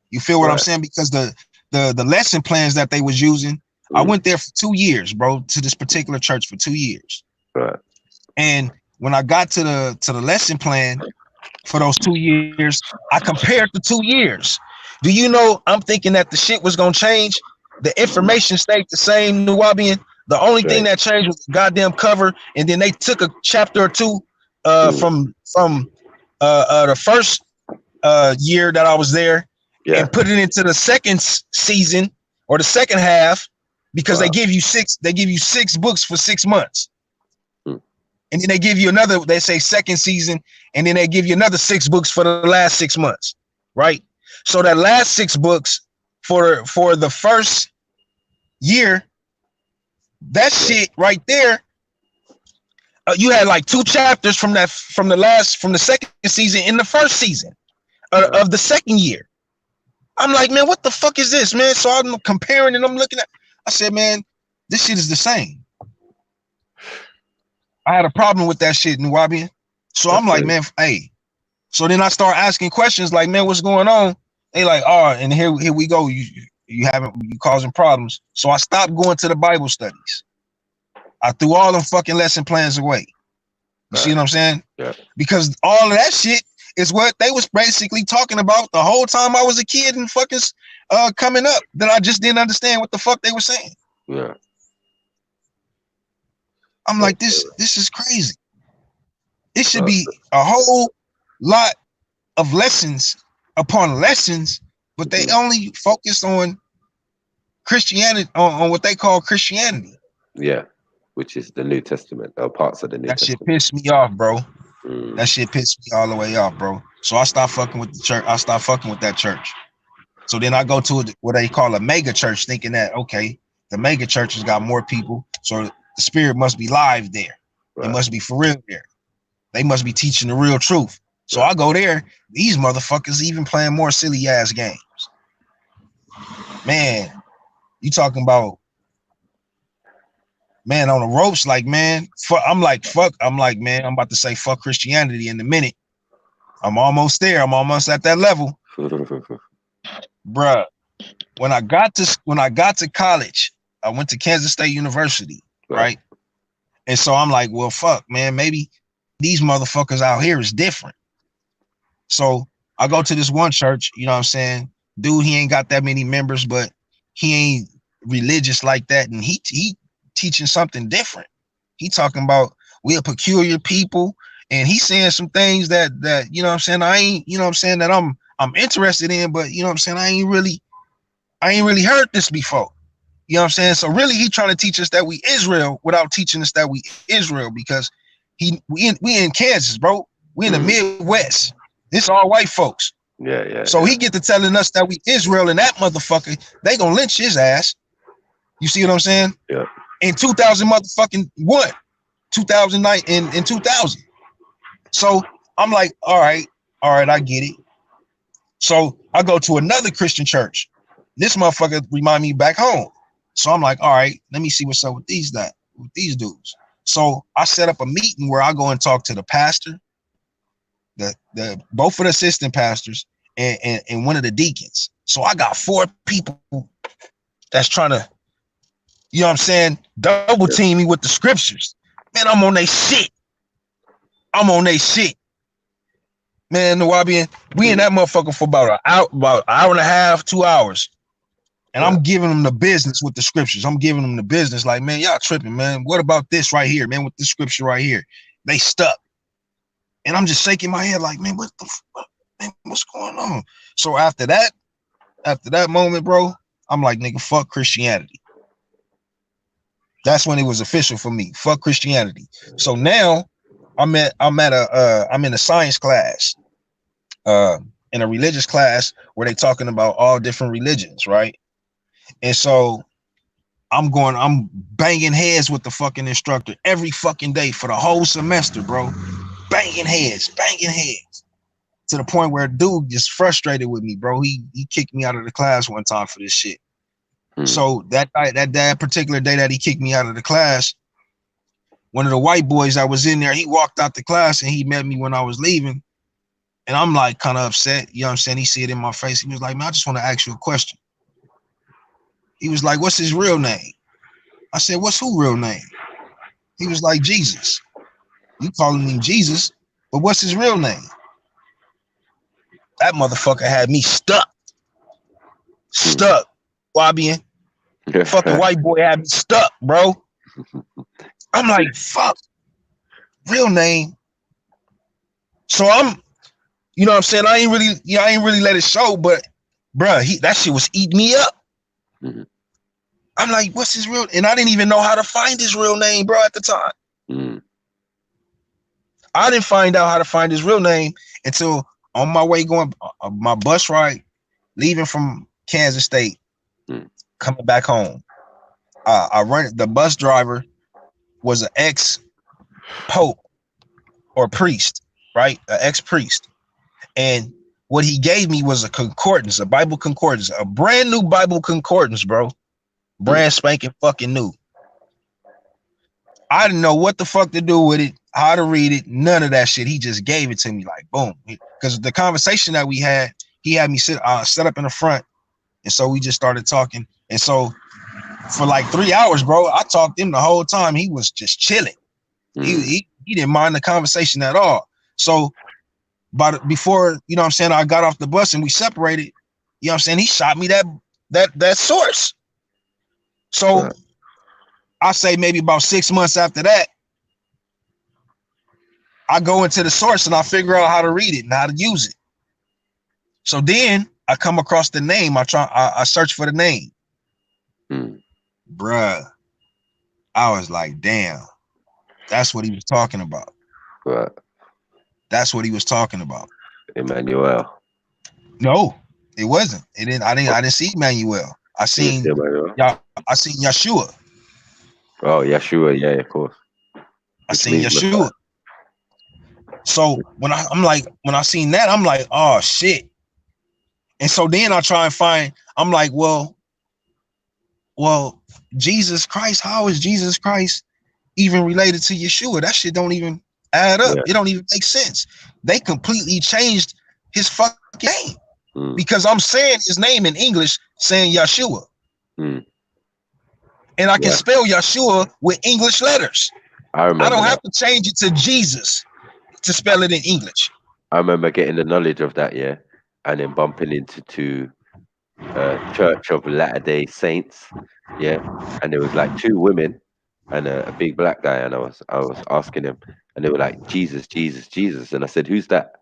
You feel what I'm saying? Because the the lesson plans that they was using. I went there for 2 years, bro, to this particular church for 2 years. Right. And when I got to the lesson plan for those 2 years, I compared the 2 years. Do you know I'm thinking that the shit was gonna change? The information stayed the same, Nuwabian. The only thing that changed was the goddamn cover, and then they took a chapter or two from the first year that I was there and put it into the second season or the second half, because they give you 6 books for 6 months. And then they give you another, they say second season, and then they give you another 6 books for the last 6 months, right? So that last 6 books for the first year, that shit right there, you had like 2 chapters from the second season in the first season of the second year. I'm like, man, what the fuck is this, man? So I'm comparing and I'm looking at, I said, man, this shit is the same. I had a problem with that shit, Nuwabian. So I'm like, man, hey. So then I start asking questions like, man, what's going on? They like, oh, and here we go. You causing problems. So I stopped going to the Bible studies. I threw all them fucking lesson plans away. You see what I'm saying? Yeah. Because all of that shit is what they was basically talking about the whole time I was a kid and fucking coming up, that I just didn't understand what the fuck they were saying. Yeah. I'm like, this is crazy. It should be a whole lot of lessons upon lessons, but they only focus on Christianity, on what they call Christianity. Yeah, which is the New Testament, or parts of the New Testament. That shit pissed me off, bro. That shit pissed me all the way off, bro. So I stopped fucking with the church. I stopped fucking with that church. So then I go to what they call a mega church, thinking that, okay, the mega church has got more people, so the spirit must be live there. Right. It must be for real there. They must be teaching the real truth. So I go there. These motherfuckers even playing more silly ass games. Man, you talking about, man, on the ropes, like, man, I'm like, man, I'm about to say fuck Christianity in a minute. I'm almost there. I'm almost at that level. Bruh, when I got to college, I went to Kansas State University, right? And so I'm like, well, fuck, man, maybe these motherfuckers out here is different. So I go to this one church, you know what I'm saying? Dude, he ain't got that many members, but he ain't religious like that. And he teaching something different. He talking about we a peculiar people, and he's saying some things that you know what I'm saying, I ain't, you know what I'm saying, that I'm interested in, but you know what I'm saying, I ain't really heard this before. You know what I'm saying? So really he trying to teach us that we Israel without teaching us that we Israel, because we in Kansas, bro. We in the Midwest. It's all white folks. Yeah. So he get to telling us that we Israel, and that motherfucker, they gonna lynch his ass. You see what I'm saying? Yeah. In 2009 in 2000. So I'm like, all right, I get it. So I go to another Christian church. This motherfucker remind me back home. So I'm like, all right, let me see what's up with these dudes. So I set up a meeting where I go and talk to the pastor, the both of the assistant pastors, and one of the deacons. So I got 4 people that's trying to, you know what I'm saying, double team me with the scriptures. Man, I'm on they shit. Man, Nuwabian, we in that motherfucker for about an hour and a half, 2 hours. And I'm giving them the business with the scriptures. I'm giving them the business like, man, y'all tripping, man. What about this right here, man, with this scripture right here? They stuck. And I'm just shaking my head like, man, what the fuck? Man, what's going on? So after that moment, bro, I'm like, nigga, fuck Christianity. That's when it was official for me. Fuck Christianity. So now I'm in a science class, in a religious class where they talking about all different religions, right? And so I'm banging heads with the fucking instructor every fucking day for the whole semester, bro. Banging heads to the point where a dude just frustrated with me, bro. He kicked me out of the class one time for this shit. So that particular day that he kicked me out of the class, one of the white boys that was in there, he walked out the class and he met me when I was leaving. And I'm like kind of upset, you know what I'm saying? He see it in my face. He was like, man, I just want to ask you a question. He was like, what's his real name? I said, what's who real name? He was like, Jesus. You calling him Jesus, but what's his real name? That motherfucker had me stuck. Stuck. Wabian. Fucking white boy had me stuck, bro. I'm like, fuck. Real name. So I'm, you know what I'm saying? I ain't really let it show, but bruh, that shit was eating me up. Mm-hmm. I'm like, what's his real? And I didn't even know how to find his real name, bro, at the time. Mm. I didn't find out how to find his real name until on my way going my bus ride, leaving from Kansas State, coming back home. The bus driver was an ex-pope or priest, right? An ex-priest. And what he gave me was a concordance, a Bible concordance, a brand new Bible concordance, bro. Brand spanking fucking new. I didn't know what the fuck to do with it, how to read it, none of that shit. He just gave it to me like boom. Because the conversation that we had, he had me set up in the front. And so we just started talking. And so for like 3 hours, bro, I talked to him the whole time. He was just chilling. He didn't mind the conversation at all. So before, you know what I'm saying, I got off the bus and we separated, you know what I'm saying, he shot me that source. So I say maybe about 6 months after that, I go into the source and I figure out how to read it and how to use it. So then I come across the name. I search for the name. Bruh, I was like, damn, that's what he was talking about. Right. That's what he was talking about. Emmanuel. No, it wasn't. I didn't see Emmanuel. I seen Yeshua. Oh, Yeshua, yeah, of course. I seen Yeshua. So when I seen that, I'm like, oh shit. And so then I try and find, I'm like, well, Jesus Christ, how is Jesus Christ even related to Yeshua? That shit don't even add up. Yeah. It don't even make sense. They completely changed his fucking name because I'm saying his name in English, saying Yeshua. And I can spell Yeshua with English letters. I don't have to change it to Jesus to spell it in English. I remember getting the knowledge of that, yeah, and then bumping into Church of Latter-day Saints, yeah, and there was like 2 women and a big black guy, and I was asking him, and they were like, Jesus, Jesus, Jesus, and I said, who's that?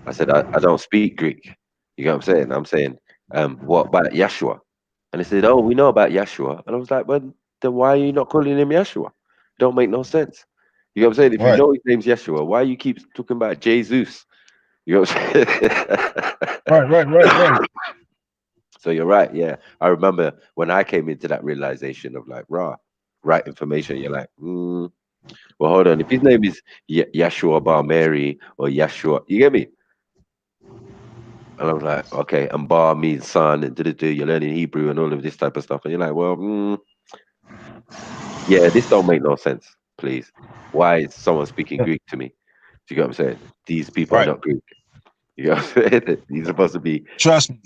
I said, I don't speak Greek. You know what I'm saying? I'm saying, what about Yeshua? And they said, oh, we know about Yeshua. And I was like, well, then why are you not calling him Yeshua? Don't make no sense. You know what I'm saying? If you know his name's Yeshua, why you keep talking about Jesus? You know what I'm saying? Right. So you're right, yeah. I remember when I came into that realization of like, right information, you're like, well, hold on. If his name is Yeshua Bar Mary or Yeshua, you get me? And I was like, okay, and Bar means son, and you're learning Hebrew and all of this type of stuff. And you're like, well, yeah, this don't make no sense, please. Why is someone speaking Greek to me? Do you get what I'm saying? These people are not Greek. You know what I'm saying? These are supposed to be. Trust me,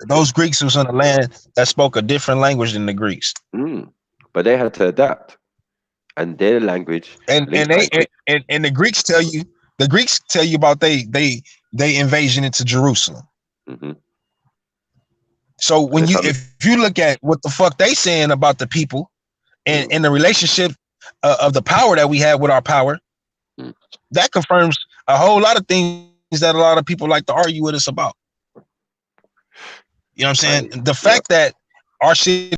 those Greeks was on the land that spoke a different language than the Greeks. But they had to adapt, and their language. And the Greeks tell you about they invasion into Jerusalem. So when if you look at what the fuck they saying about the people and the relationship of the power that we have with our power, that confirms a whole lot of things that a lot of people like to argue with us about. You know what I'm saying? The fact that our shit,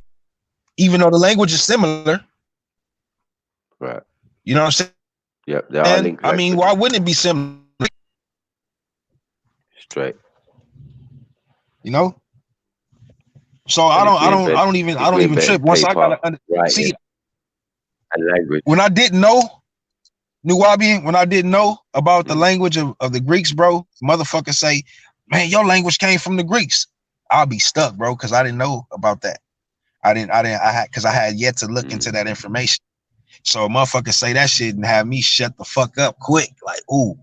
even though the language is similar, right? You know what I'm saying? Yeah, there are links. I mean, why wouldn't it be similar? Straight. You know. So I don't even trip. Once I gotta see and language. When I didn't know, Nuwabian, when I didn't know about the language of the Greeks, bro, motherfuckers say, man, your language came from the Greeks. I'll be stuck, bro, because I didn't know about that. I had yet to look into that information. So motherfuckers say that shit and have me shut the fuck up quick. Like, ooh,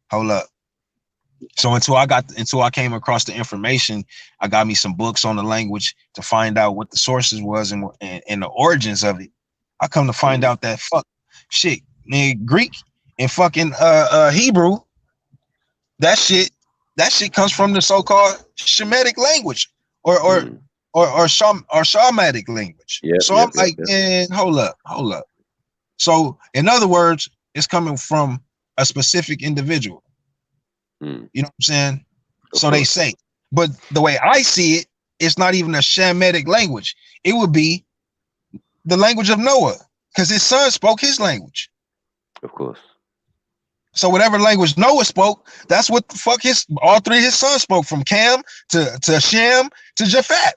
hold up. So until I came across the information, I got me some books on the language to find out what the sources was and the origins of it. I come to find out that man, Greek and fucking Hebrew, that shit comes from the so-called Shemitic language or Shamitic language. So I'm like, man, hold up. So in other words, it's coming from a specific individual. You know what I'm saying? So they say, but the way I see it, it's not even a Shamitic language. It would be the language of Noah, because his son spoke his language. Of course. So whatever language Noah spoke, that's what the fuck all three of his sons spoke, from Cam to Shem to Japhet.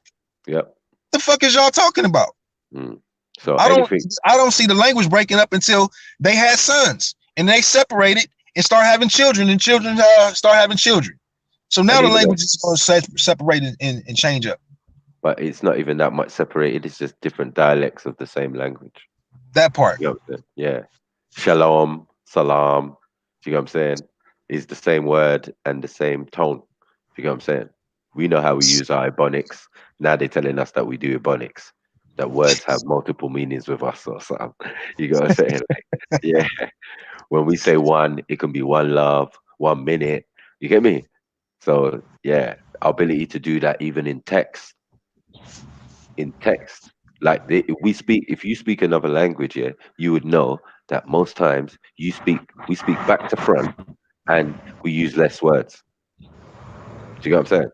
Yep. The fuck is y'all talking about? So I don't see the language breaking up until they had sons and they separated and start having children, and children start having children. So now the language is going to separate and change up. But it's not even that much separated. It's just different dialects of the same language. That part. You know what I'm saying? Yeah. Shalom, salam. Do you know what I'm saying? Is the same word and the same tone. Do you know what I'm saying? We know how we use our Ebonics. Now they're telling us that we do Ebonics. That words have multiple meanings with us or something. You know what I'm saying? Like, yeah. When we say one, it can be one love, 1 minute. You get me? So yeah, our ability to do that even in text. Like if you speak another language, yeah, you would know that most times we speak back to front and we use less words. Do you know what I'm saying?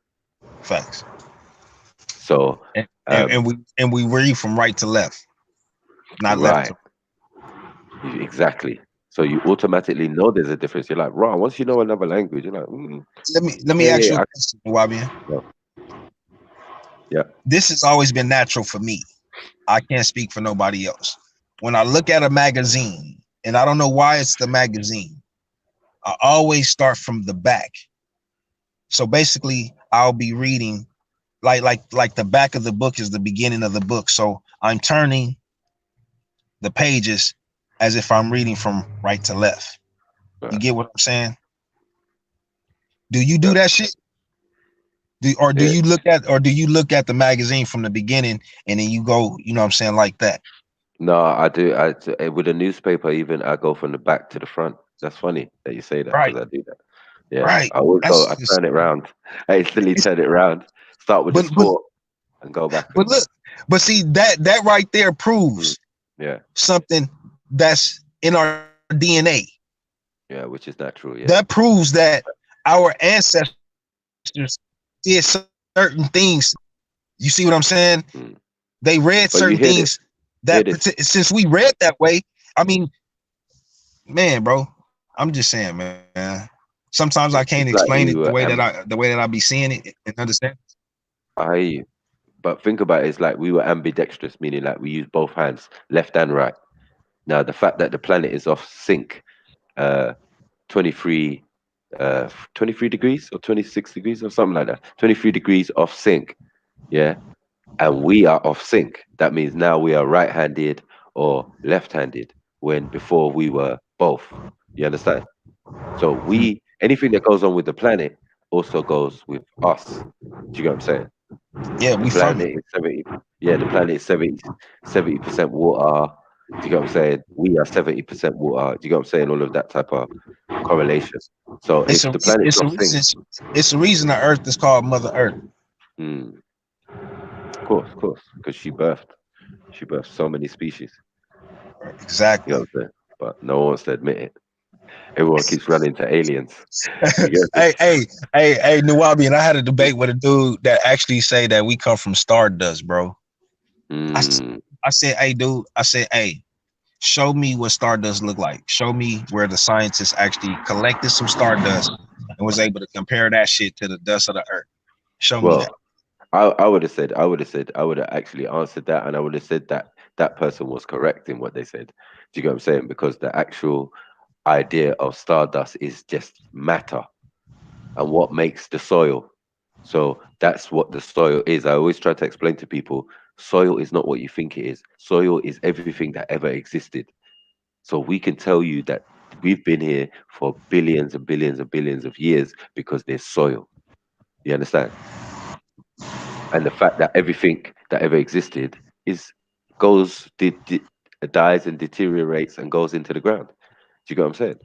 Facts. So and we read from right to left, not left. Exactly. So you automatically know there's a difference. You're like, right, once you know another language, you're like, let me ask you a question, Wabian. Yeah. This has always been natural for me. I can't speak for nobody else. When I look at a magazine, and I don't know why it's the magazine, I always start from the back. So basically, I'll be reading like the back of the book is the beginning of the book. So I'm turning the pages as if I'm reading from right to left. You get what I'm saying? Do you do that shit? Do you look at the magazine from the beginning and then you go, you know what I'm saying, like that? No, I do. With a newspaper, even I go from the back to the front. That's funny that you say that, because I do that. Yeah, right. I always go. I turn it around. I instantly turn it around. Start with the sport and go back. But see that right there proves something that's in our DNA. Yeah, which is natural. Yeah, that proves that our ancestors did certain things. You see what I'm saying? They read certain things since we read that way. I mean, man, bro, I'm just saying, man. Sometimes I can't explain it the way that I be seeing it and understand. I hear you, but think about it. It's like we were ambidextrous, meaning like we use both hands, left and right. Now the fact that the planet is off sync, 23 degrees or 26 degrees or something like that, 23 degrees off sync, yeah, and we are off sync. That means now we are right-handed or left-handed, when before we were both. You understand? So anything that goes on with the planet also goes with us. Do you get what I'm saying? Yeah, the planet is 70. Yeah, the planet is 70% water. Do you get what I'm saying? We are 70% water. Do you get what I'm saying? All of that type of correlation. So if the planet it's the reason the Earth is called Mother Earth. Of course, because she birthed so many species. Exactly. You know what I'm saying? But no one wants to admit it. Everyone keeps running to aliens. hey, Nuwabi, and I had a debate with a dude that actually say that we come from stardust, bro. I said, hey, dude, hey, show me what stardust look like. Show me where the scientists actually collected some stardust and was able to compare that shit to the dust of the earth. Show me that. I would have actually answered that, and I would have said that person was correct in what they said. Do you get what I'm saying? Because the actual idea of stardust is just matter and what makes the soil. So that's what the soil is. I always try to explain to people, soil is not what you think it is. Soil is everything that ever existed. So we can tell you that we've been here for billions and billions and billions of years because there's soil. You understand? And the fact that everything that ever existed is dies and deteriorates and goes into the ground. Do you get what I'm saying?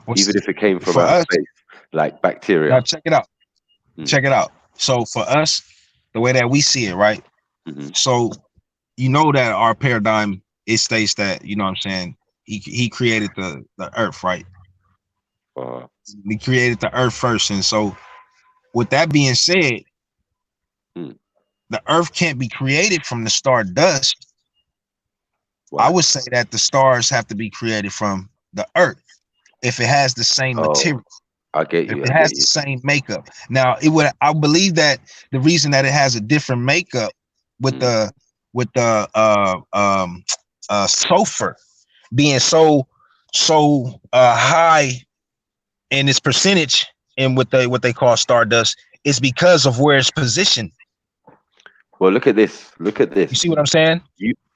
Well, Even if it came from for outer us, space, like bacteria. now check it out. Check it out. So for us, the way that we see it, right? So you know that our paradigm, it states that, you know what I'm saying, he created the earth, right? He created the earth first. And so with that being said, the earth can't be created from the star dust. I would say that the stars have to be created from the earth if it has the same material. I get you. If it has the same makeup. Now, I believe that the reason that it has a different makeup with the sulfur being so high in its percentage and what they call stardust is because of where it's positioned. Well, look at this. Look at this. You see what I'm saying?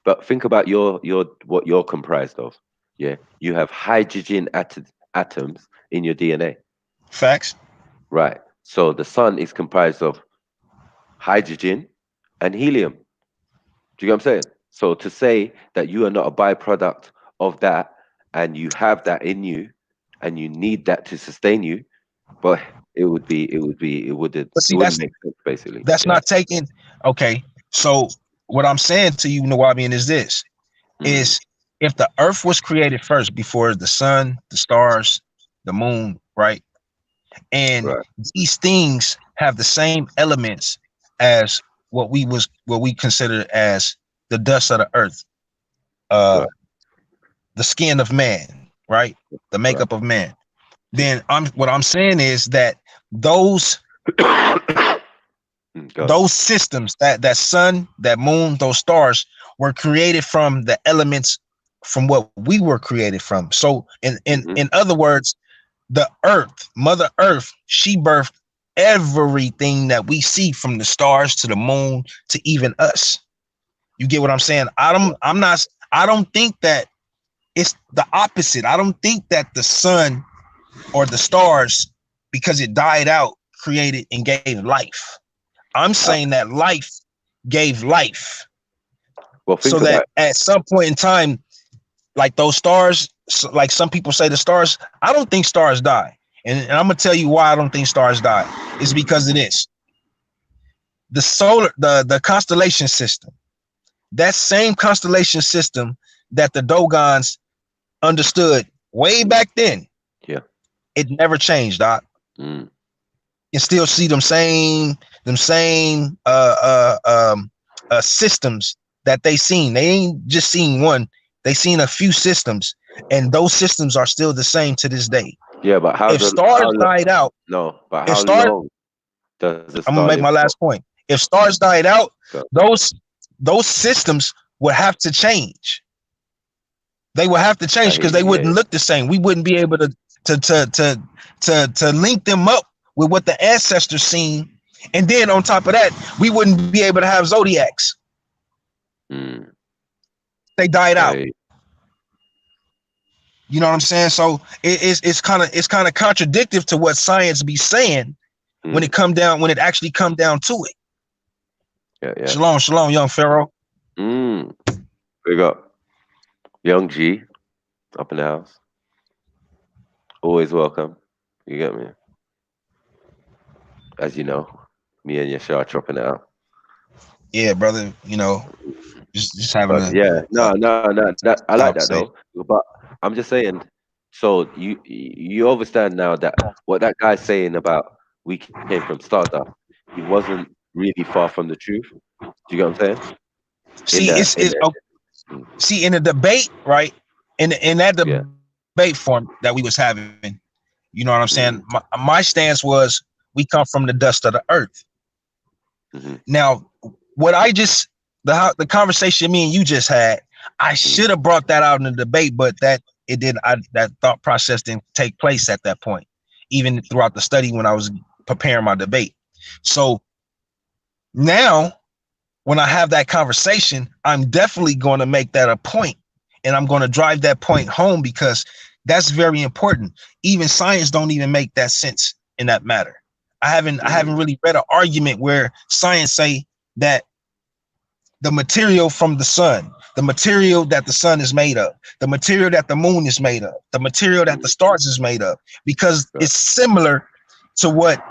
But think about what you're comprised of. Yeah, you have hydrogen atoms in your DNA. Facts. Right. So the sun is comprised of hydrogen and helium. Do you get what I'm saying? So to say that you are not a byproduct of that and you have that in you and you need that to sustain you, but it wouldn't make sense, basically. That's not taking. Okay. So what I'm saying to you, Nawabian, is this: is if the earth was created first before the sun, the stars, the moon, right? And these things have the same elements as what we consider as the dust of the earth, the skin of man, right? The makeup of man. Then what I'm saying is that those systems, that sun, that moon, those stars were created from the elements from what we were created from. So in other words, the earth, Mother Earth, she birthed everything that we see, from the stars to the moon to even us. You get what I'm saying? I don't think that it's the opposite. I don't think that the sun or the stars, because it died out, created and gave life. I'm saying that life gave life. Well, so that at some point in time, like those stars, like some people say the stars, I don't think stars die. And I'm gonna tell you why I don't think stars die. It's because of this. The constellation system, that same constellation system that the Dogons understood way back then. Yeah. It never changed, Doc. You still see them same systems that they seen. They ain't just seen one. They seen a few systems, and those systems are still the same to this day. Yeah, but if stars died out, no, but how long does the star I'm gonna make my last point. If stars died out, those systems would have to change. They would have to change because they wouldn't look the same. We wouldn't be able to link them up with what the ancestors seen, and then on top of that, we wouldn't be able to have zodiacs. They died out. You know what I'm saying? So it's kind of contradictory to what science be saying when it actually come down to it. Yeah. Shalom, young Pharaoh. We got Young G up in the house. Always welcome. You get me? As you know, me and Yashar chopping it out. Yeah, brother. You know, just having I like that though. But I'm just saying. So you understand now that what that guy's saying about we came from Stardust, he wasn't really far from the truth. Do you get what I'm saying? See, in the debate, right? In that debate form that we was having, you know what I'm saying? My stance was we come from the dust of the earth. Now, what the conversation me and you just had, I should have brought that out in the debate, but that thought process didn't take place at that point, even throughout the study when I was preparing my debate. So now, when I have that conversation, I'm definitely going to make that a point, and I'm going to drive that point home, because That's very important. Even science don't even make that sense in that matter. I haven't really read an argument where science say that the material from the sun, the material that the sun is made of, the material that the moon is made of, the material that the stars is made of, because it's similar to what,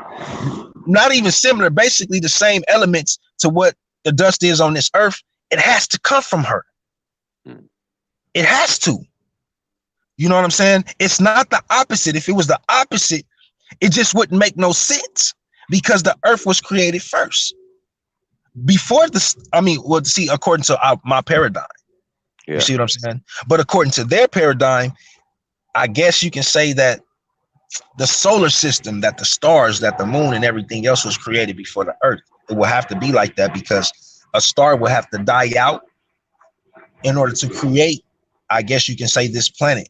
not even similar, basically the same elements to what the dust is on this earth. It has to come from her. It has to. You know what I'm saying? It's not the opposite. If it was the opposite, it just wouldn't make no sense, because the earth was created first. Before this, see, according to my paradigm, you see what I'm saying? But according to their paradigm, I guess you can say that the solar system, that the stars, that the moon and everything else was created before the earth. It will have to be like that, because a star will have to die out in order to create, I guess you can say, this planet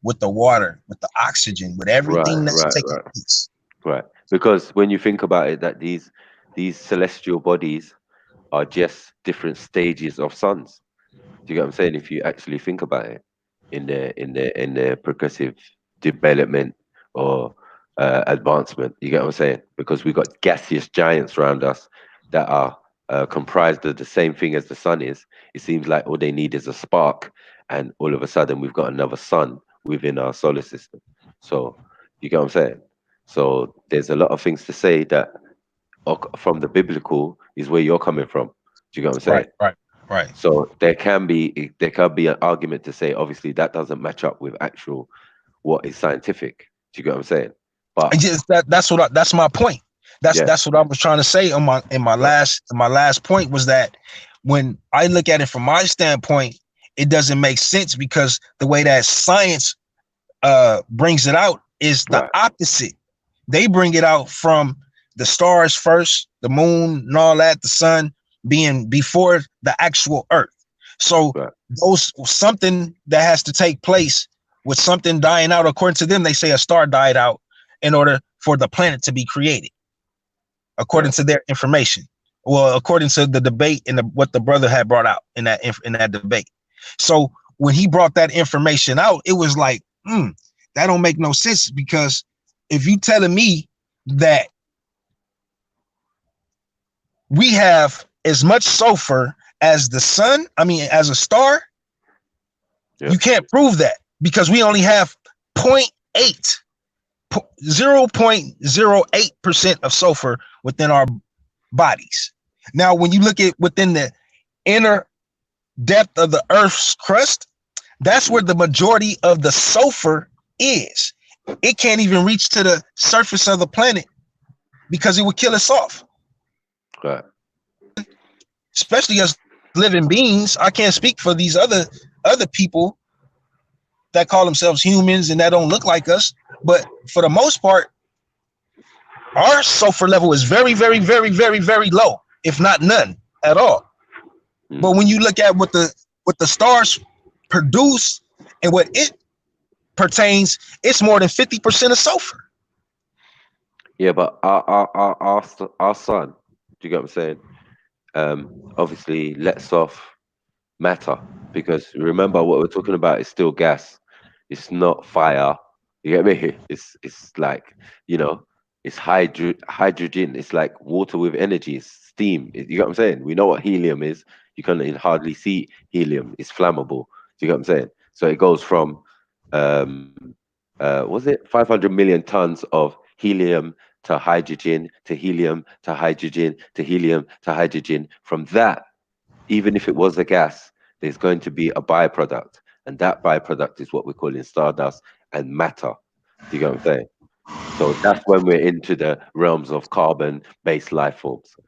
with the water, with the oxygen, with everything that's taking place. Right. Because when you think about it, that these celestial bodies are just different stages of suns. Do you get what I'm saying? If you actually think about it, in their progressive development or advancement, you get what I'm saying? Because we've got gaseous giants around us that are comprised of the same thing as the sun is. It seems like all they need is a spark, and all of a sudden we've got another sun within our solar system. So you get what I'm saying? So there's a lot of things to say that from the biblical is where you're coming from. Do you get what I'm saying? Right. So there can be an argument to say, obviously, that doesn't match up with actual what is scientific. Do you get what I'm saying? But that's my point. That's what I was trying to say in my last point, was that when I look at it from my standpoint, it doesn't make sense, because the way that science brings it out is the opposite. They bring it out from the stars first, the moon and all that, the sun being before the actual earth. So those something that has to take place with something dying out. According to them, they say a star died out in order for the planet to be created, according to their information. Well, according to the debate and what the brother had brought out in that debate. So when he brought that information out, it was like, that don't make no sense, because if you telling me that we have as much sulfur as the sun, as a star, you can't prove that, because we only have 0.08% of sulfur within our bodies. Now, when you look at within the inner depth of the Earth's crust, that's where the majority of the sulfur is. It can't even reach to the surface of the planet, because it would kill us off. Right. Especially as living beings. I can't speak for these other people that call themselves humans and that don't look like us, but for the most part, our sulfur level is very, very, very, very, very low, if not none at all. But when you look at what the stars produce and what it pertains, it's more than 50% of sulfur. Yeah, but our sun, do you get what I'm saying? Obviously lets off matter, because remember what we're talking about is still gas. It's not fire. You get me? It's like, it's hydrogen. It's like water with energy. It's steam. You get what I'm saying? We know what helium is. You can hardly see helium. It's flammable. Do you get what I'm saying? So it goes from was it 500 million tons of helium to hydrogen to helium to hydrogen to helium to hydrogen. From that, even if it was a gas, there's going to be a byproduct, and that byproduct is what we're calling stardust and matter. Do you get what I'm saying? So that's when we're into the realms of carbon-based life forms. Do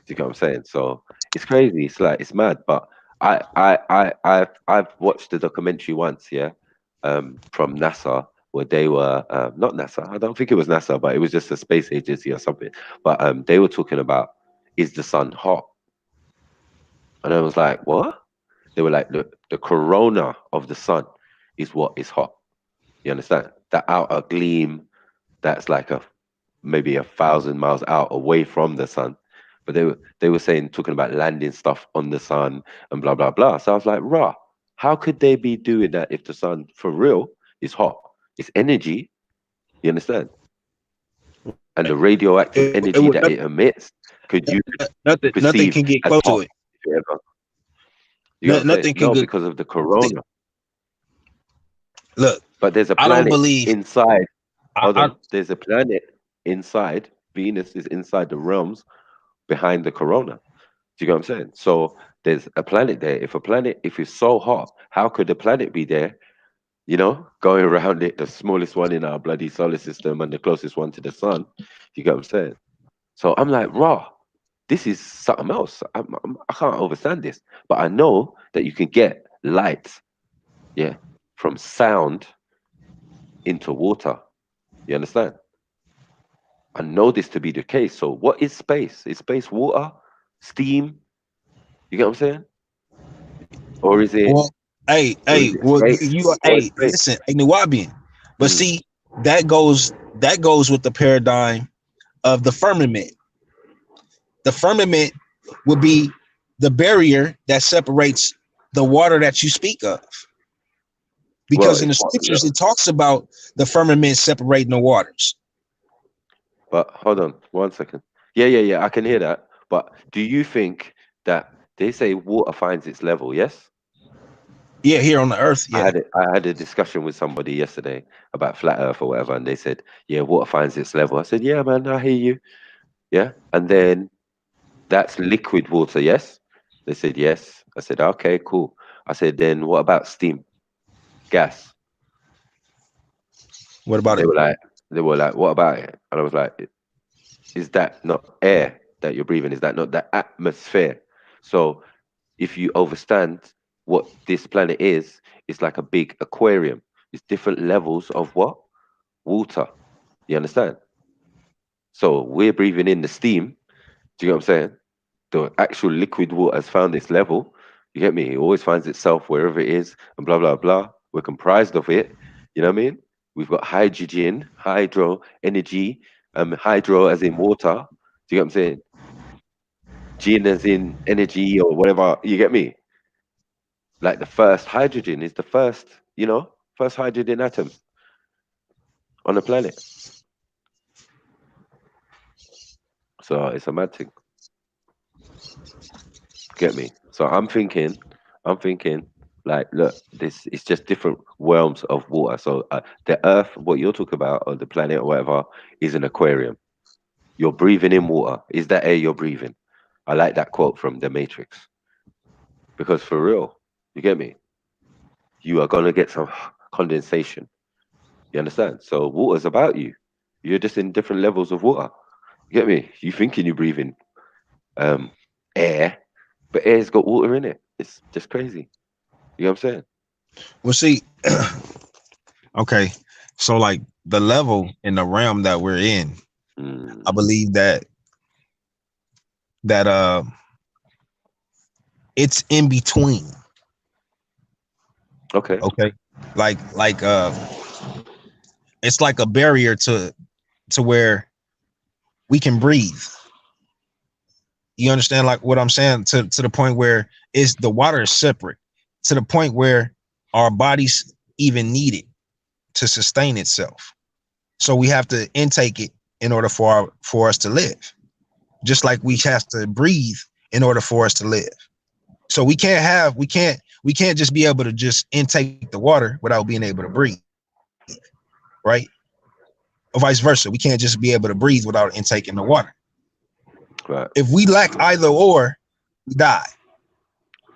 you get what I'm saying? So it's crazy. It's like, it's mad. But I've watched the documentary once, from NASA, where they were not NASA. I don't think it was NASA, but it was just a space agency or something. But they were talking about, is the sun hot? And I was like, what? They were like, the corona of the sun is what is hot. You understand? The outer gleam that's like maybe 1,000 miles out away from the sun. But they were talking about landing stuff on the sun and blah, blah, blah. So I was like, how could they be doing that if the sun, for real, is hot. It's energy. You understand? And the radioactive energy that it emits, could you nothing perceive can get as close hot? to it. You know what I'm Nothing saying? can No, get. because of the corona. Look, But there's a I don't planet believe. inside. Hold on. There's a planet inside. Venus is inside the realms behind the corona. Do you get what I'm saying? So there's a planet there. If it's so hot, how could the planet be there? You know, going around it, the smallest one in our bloody solar system and the closest one to the sun. You get what I'm saying? So I'm like, raw. This is something else. I can't understand this, but I know that you can get light, yeah, from sound into water. You understand? I know this to be the case. So what is space? Is space water, steam? You get what I'm saying? Or is it? Well, hey, well, you are, listen, a Nubian, but see, that goes with the paradigm of the firmament. The firmament would be the barrier that separates the water that you speak of. Because in the scriptures, it talks about the firmament separating the waters. But hold on 1 second. Yeah. I can hear that. But do you think that they say water finds its level? Yes. Yeah, here on the earth. Yeah. I had a discussion with somebody yesterday about flat Earth or whatever, and they said, "Yeah, water finds its level." I said, "Yeah, man, I hear you." Yeah, and then that's liquid water, yes? They said yes. I said, "Okay, cool." I said, "Then what about steam, gas?" What about it? They were like, "What about it?" And I was like, "Is that not air that you're breathing? Is that not the atmosphere?" So if you understand what this planet is, it's like a big aquarium. It's different levels of what? Water. You understand? So we're breathing in the steam. Do you get what I'm saying? The actual liquid water has found its level. You get me? It always finds itself wherever it is, and blah blah blah. We're comprised of it. You know what I mean? We've got hydrogen, hydro, energy, hydro as in water. Do you get what I'm saying? Gin as in energy or whatever. You get me? Like the first hydrogen is the first, first hydrogen atom on the planet. So it's a mad thing. Get me? So I'm thinking, like, look, this is just different realms of water. So the Earth, what you're talking about, or the planet or whatever, is an aquarium. You're breathing in water. Is that air you're breathing? I like that quote from The Matrix. Because for real, you get me? You are gonna get some condensation. You understand? So water's about you. You're just in different levels of water. You get me? You thinking you're breathing air, but air's got water in it. It's just crazy. You know what I'm saying? Well, see, okay, so like the level in the realm that we're in, I believe that it's in between. Okay. Like it's like a barrier to where we can breathe. You understand like what I'm saying? To the point where the water is separate, to the point where our bodies even need it to sustain itself. So we have to intake it in order for us to live. Just like we have to breathe in order for us to live. So we can't just be able to just intake the water without being able to breathe. Right? Or vice versa. We can't just be able to breathe without intaking the water. Right. If we lack either or, we die.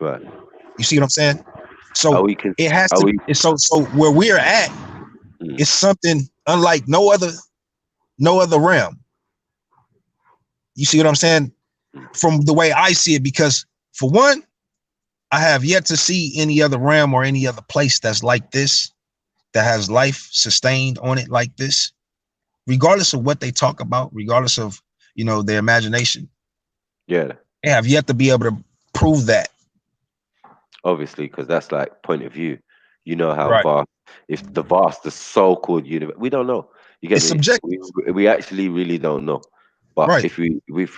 Right. You see what I'm saying? So it has to. So where we're at is something unlike no other realm. You see what I'm saying? From the way I see it, because for one, I have yet to see any other realm or any other place that's like this, that has life sustained on it like this, regardless of what they talk about, regardless of, their imagination. Yeah. They have yet to be able to prove that. Obviously, because that's like point of view. You know how vast, if the so-called universe, we don't know. You get it's subjective. We actually really don't know. But if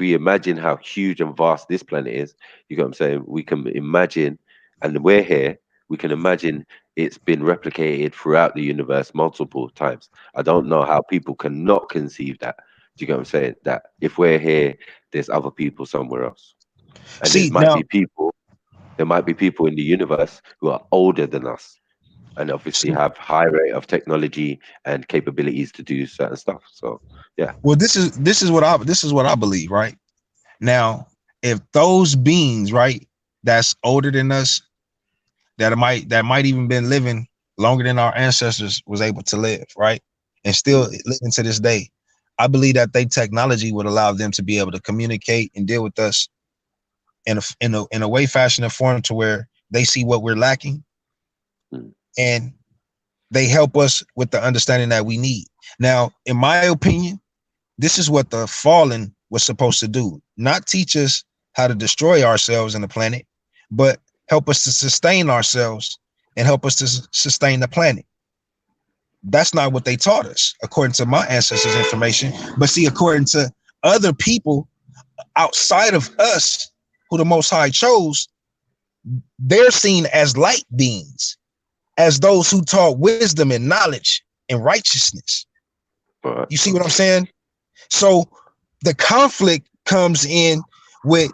we imagine how huge and vast this planet is, you get what I'm saying? We can imagine, and we're here. We can imagine it's been replicated throughout the universe multiple times. I don't know how people cannot conceive that. Do you get what I'm saying? That if we're here, there's other people somewhere else, and See, there might now, be people. There might be people in the universe who are older than us, and obviously see, have high rate of technology and capabilities to do certain stuff. So yeah. well, this is what I believe, right? Now, if those beings, right, that's older than us, that might even been living longer than our ancestors was able to live, right, and still living to this day, I believe that they technology would allow them to be able to communicate and deal with us in a way, fashion, and form to where they see what we're lacking, and they help us with the understanding that we need. Now, in my opinion, this is what the fallen was supposed to do: not teach us how to destroy ourselves and the planet, but help us to sustain ourselves and help us to sustain the planet. That's not what they taught us, according to my ancestors' information. But see, according to other people outside of us, who the Most High chose, they're seen as light beings, as those who taught wisdom and knowledge and righteousness. You see what I'm saying? So the conflict comes in with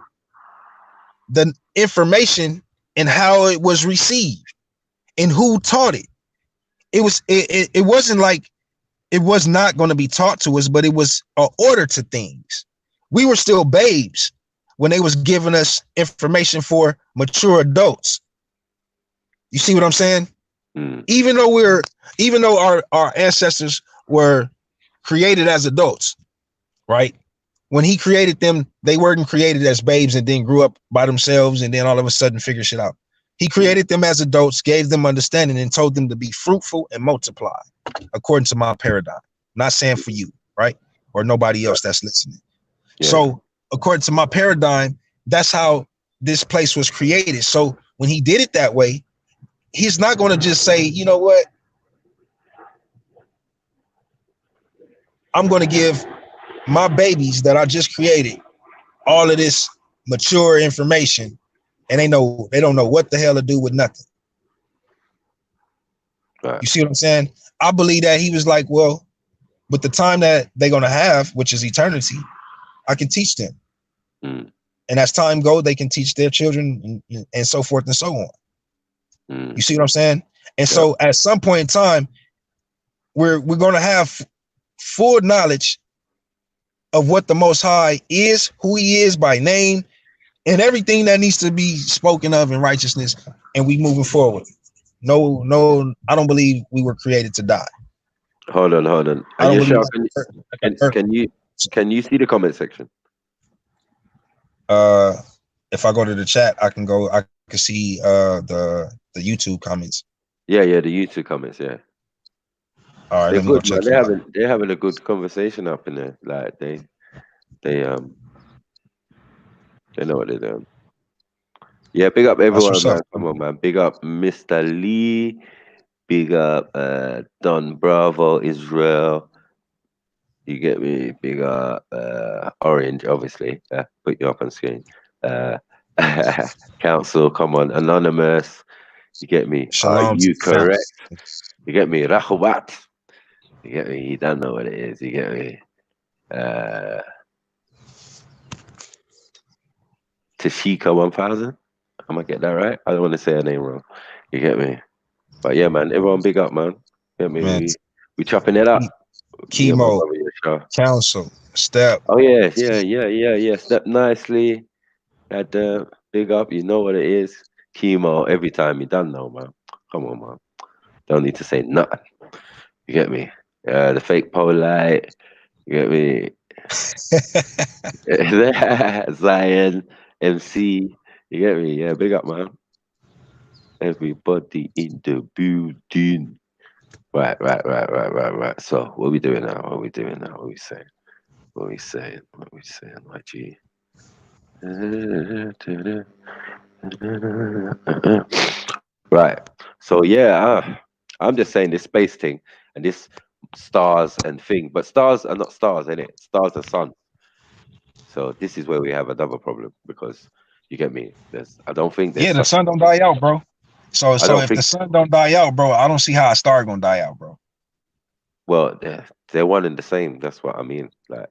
the information and how it was received and who taught it. It wasn't like it was not going to be taught to us, but it was an order to things. We were still babes when they was giving us information for mature adults. You see what I'm saying? Even though our ancestors were created as adults, right? When he created them, they weren't created as babes and then grew up by themselves and then all of a sudden figure shit out. He created them as adults, gave them understanding, and told them to be fruitful and multiply, according to my paradigm. Not saying for you, right? Or nobody else that's listening. Yeah. So according to my paradigm, that's how this place was created. So when he did it that way, he's not going to just say, you know what? I'm going to give my babies that I just created all of this mature information, and they don't know what the hell to do with nothing. Right. You see what I'm saying? I believe that he was like, well, with the time that they're going to have, which is eternity, I can teach them. And as time goes, they can teach their children and so forth and so on. You see what I'm saying? And so at some point in time, we're going to have full knowledge of what the Most High is, who he is by name, and everything that needs to be spoken of in righteousness, and we moving forward. No, I don't believe we were created to die. Hold on. Are you sure? Can you see the comment section? If I go to the chat, I can see the YouTube comments. Yeah, the YouTube comments, yeah. All right, they're good, man. They're having a good conversation up in there. Like they know what they're doing. Yeah, big up everyone, man. Come on, man. Big up Mr. Lee. Big up Don Bravo, Israel. You get me? Big up Orange, obviously. Put you up on screen. Council, come on. Anonymous. You get me? Shalom. Are you correct? You get me? Rahubat. You get me? You don't know what it is. You get me? Tashika 1000. I'm gonna get that right. I don't want to say her name wrong. You get me? But yeah, man. Everyone, big up, man. Get me? Man. We chopping it up. Chemo. Council. Step. Oh yeah. Step nicely. At the big up. You know what it is. Chemo. Every time you done know, man. Come on, man. Don't need to say nothing. You get me? The fake polite. You get me? Zion, MC. You get me? Yeah, big up, man. Everybody in the building. Right. So, what are we doing now? What are we saying? My G? Right. So, yeah, I'm just saying this space thing and this stars and thing, but stars are not stars, innit? Stars are sun. So this is where we have another problem because you get me. I don't think the sun don't die out, bro. So if the sun don't die out, bro, I don't see how a star gonna die out, bro. Well, they're one and the same. That's what I mean. Like,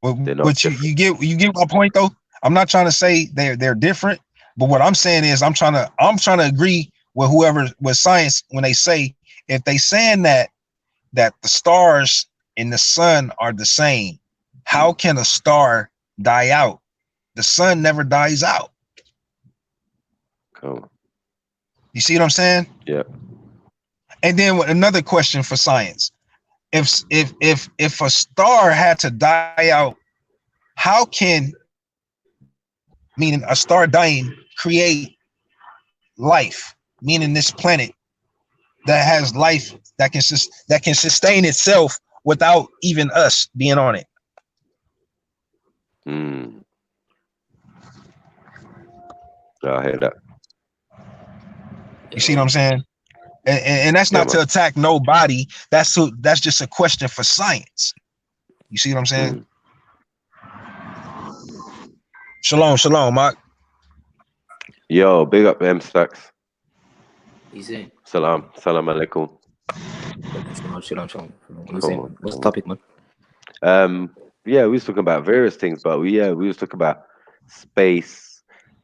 they're not But you get my point though. I'm not trying to say they're different, but what I'm saying is I'm trying to agree with whoever with science when they say if they saying that the stars and the sun are the same, how can a star die out? The sun never dies out. Cool. You see what I'm saying? Yeah. And then another question for science: if a star had to die out, how can, meaning a star dying, create life? Meaning this planet that has life that can sustain itself without even us being on it. I hear that. You see what I'm saying? And that's not to attack nobody. That's just a question for science. You see what I'm saying? Shalom, Mark. Yo, big up M Stacks. Easy. Salam alaikum. Shalom. What's the topic, man? Yeah, we was talking about various things, but we was talking about space,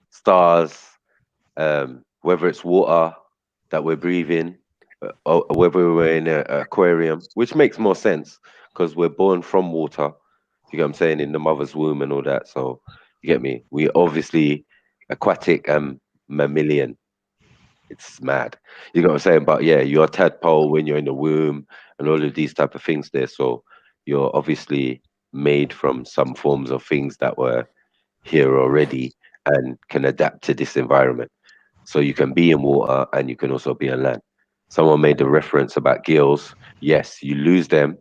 stars, whether it's water that we're breathing, or whether we're in an aquarium, which makes more sense because we're born from water. You get what I'm saying? In the mother's womb and all that. So you get me? We obviously aquatic mammalian. It's mad. You know what I'm saying? But yeah, you're a tadpole when you're in the womb and all of these type of things there. So you're obviously made from some forms of things that were here already and can adapt to this environment. So you can be in water and you can also be on land. Someone made a reference about gills. Yes, you lose them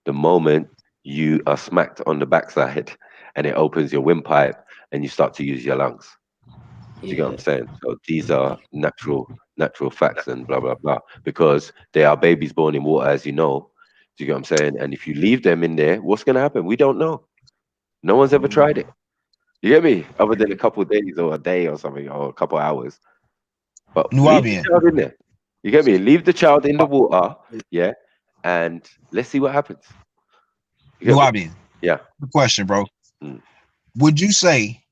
the moment you are smacked on the backside and it opens your windpipe and you start to use your lungs. Do you get what I'm saying? So these are natural facts and blah, blah, blah, because they are babies born in water, as you know. Do you get what I'm saying? And if you leave them in there, what's going to happen? We don't know. No one's ever tried it. You get me? Other than a couple of days or a day or something or a couple of hours. But leave the child in there. You get me? Leave the child in the water, yeah, and let's see what happens. Nuabian. Yeah. Good question, bro. Would you say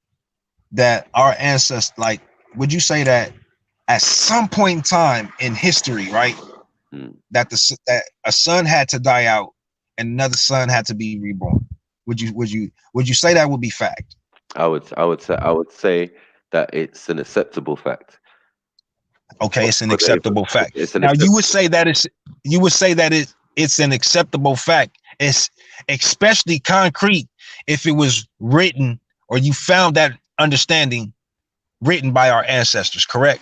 that our ancestors, would you say that at some point in time in history, right, that a son had to die out and another son had to be reborn? Would you say that would be fact? I would say that it's an acceptable fact. Okay, it's an acceptable fact. Now you would say that it's an acceptable fact. It's especially concrete if it was written or you found that understanding written by our ancestors, correct?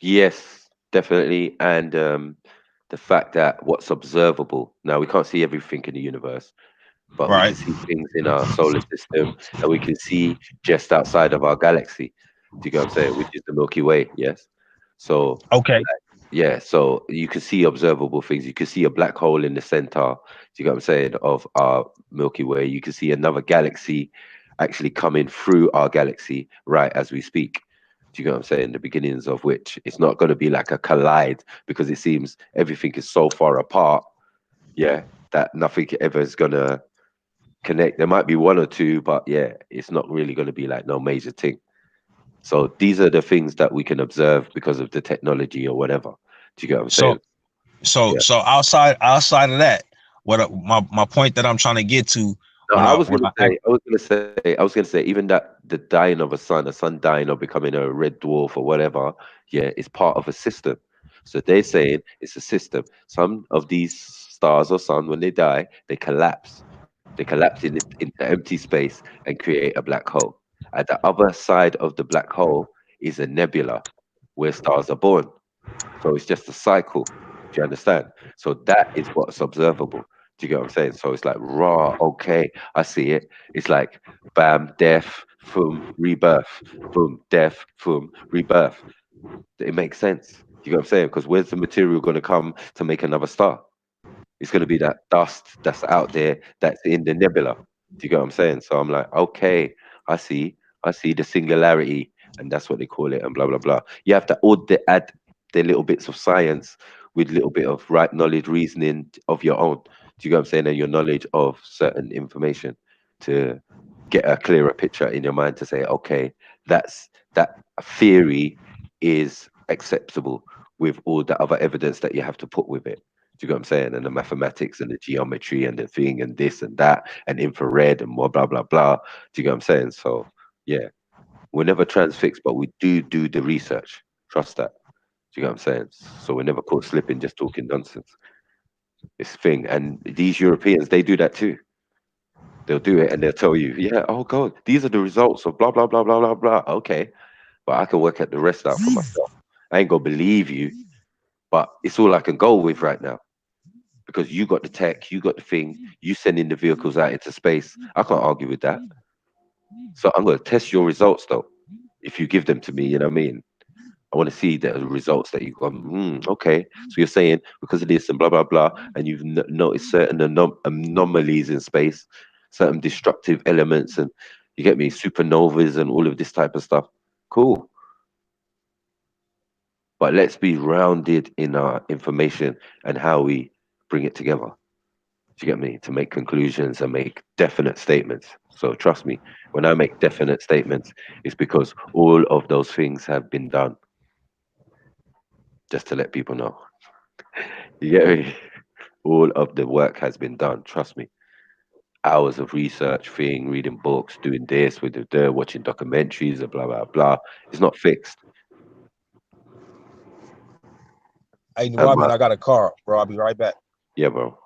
Yes, definitely. And the fact that what's observable, now we can't see everything in the universe, but we can see things in our solar system that we can see just outside of our galaxy. Do you get what I'm saying? Which is the Milky Way, yes. So yeah, so you can see observable things. You can see a black hole in the center. Do you get what I'm saying? Of our Milky Way. You can see another galaxy actually coming through our galaxy right as we speak. Do you get what I'm saying? The beginnings of which it's not going to be like a collide because it seems everything is so far apart, yeah, that nothing ever is going to connect. There might be one or two, but yeah, it's not really going to be like no major thing. So these are the things that we can observe because of the technology or whatever. Do you get what I'm saying? So outside of that, what my point that I'm trying to get to. No, I was gonna say, even that the dying of a sun dying or becoming a red dwarf or whatever, yeah, is part of a system. So they're saying it's a system. Some of these stars or sun, when they die, they collapse. They collapse into empty space and create a black hole. At the other side of the black hole is a nebula where stars are born. So it's just a cycle. Do you understand? So that is what's observable. Do you get what I'm saying? So it's like raw, okay, I see it. It's like bam, death, boom, rebirth, boom, death, boom, rebirth. It makes sense. Do you get what I'm saying? Because where's the material going to come to make another star? It's going to be that dust that's out there that's in the nebula. Do you get what I'm saying? So I'm like, okay, I see the singularity and that's what they call it, and blah blah blah. You have to add the little bits of science with little bit of right knowledge, reasoning of your own. Do you get what I'm saying? And your knowledge of certain information to get a clearer picture in your mind to say, okay, that theory is acceptable with all the other evidence that you have to put with it. Do you get what I'm saying? And the mathematics and the geometry and the thing and this and that and infrared and blah blah blah blah. Do you get what I'm saying? So yeah, we're never transfixed, but we do the research. Trust that. Do you get what I'm saying? So we're never caught slipping just talking nonsense. This thing, and these Europeans, they do that too. They'll do it and they'll tell you, yeah, oh God, these are the results of blah blah blah blah blah blah. Okay, but I can work out the rest out for myself. I ain't gonna believe you, but it's all I can go with right now. Because you got the tech, you got the thing, you sending the vehicles out into space. I can't argue with that. So I'm gonna test your results though. If you give them to me, you know what I mean? I want to see the results that you got. Okay, so you're saying because of this and blah blah blah, and you've noticed certain anomalies in space, certain destructive elements, and you get me, supernovas and all of this type of stuff. Cool, but let's be rounded in our information and how we bring it together. Do you get me? To make conclusions and make definite statements. So trust me, when I make definite statements, it's because all of those things have been done. Just to let people know. You get me? All of the work has been done. Trust me. Hours of research, thing, reading books, doing this, with the watching documentaries, and blah blah blah. It's not fixed. Hey, Robin, I got a car, bro. I'll be right back. Yeah, bro.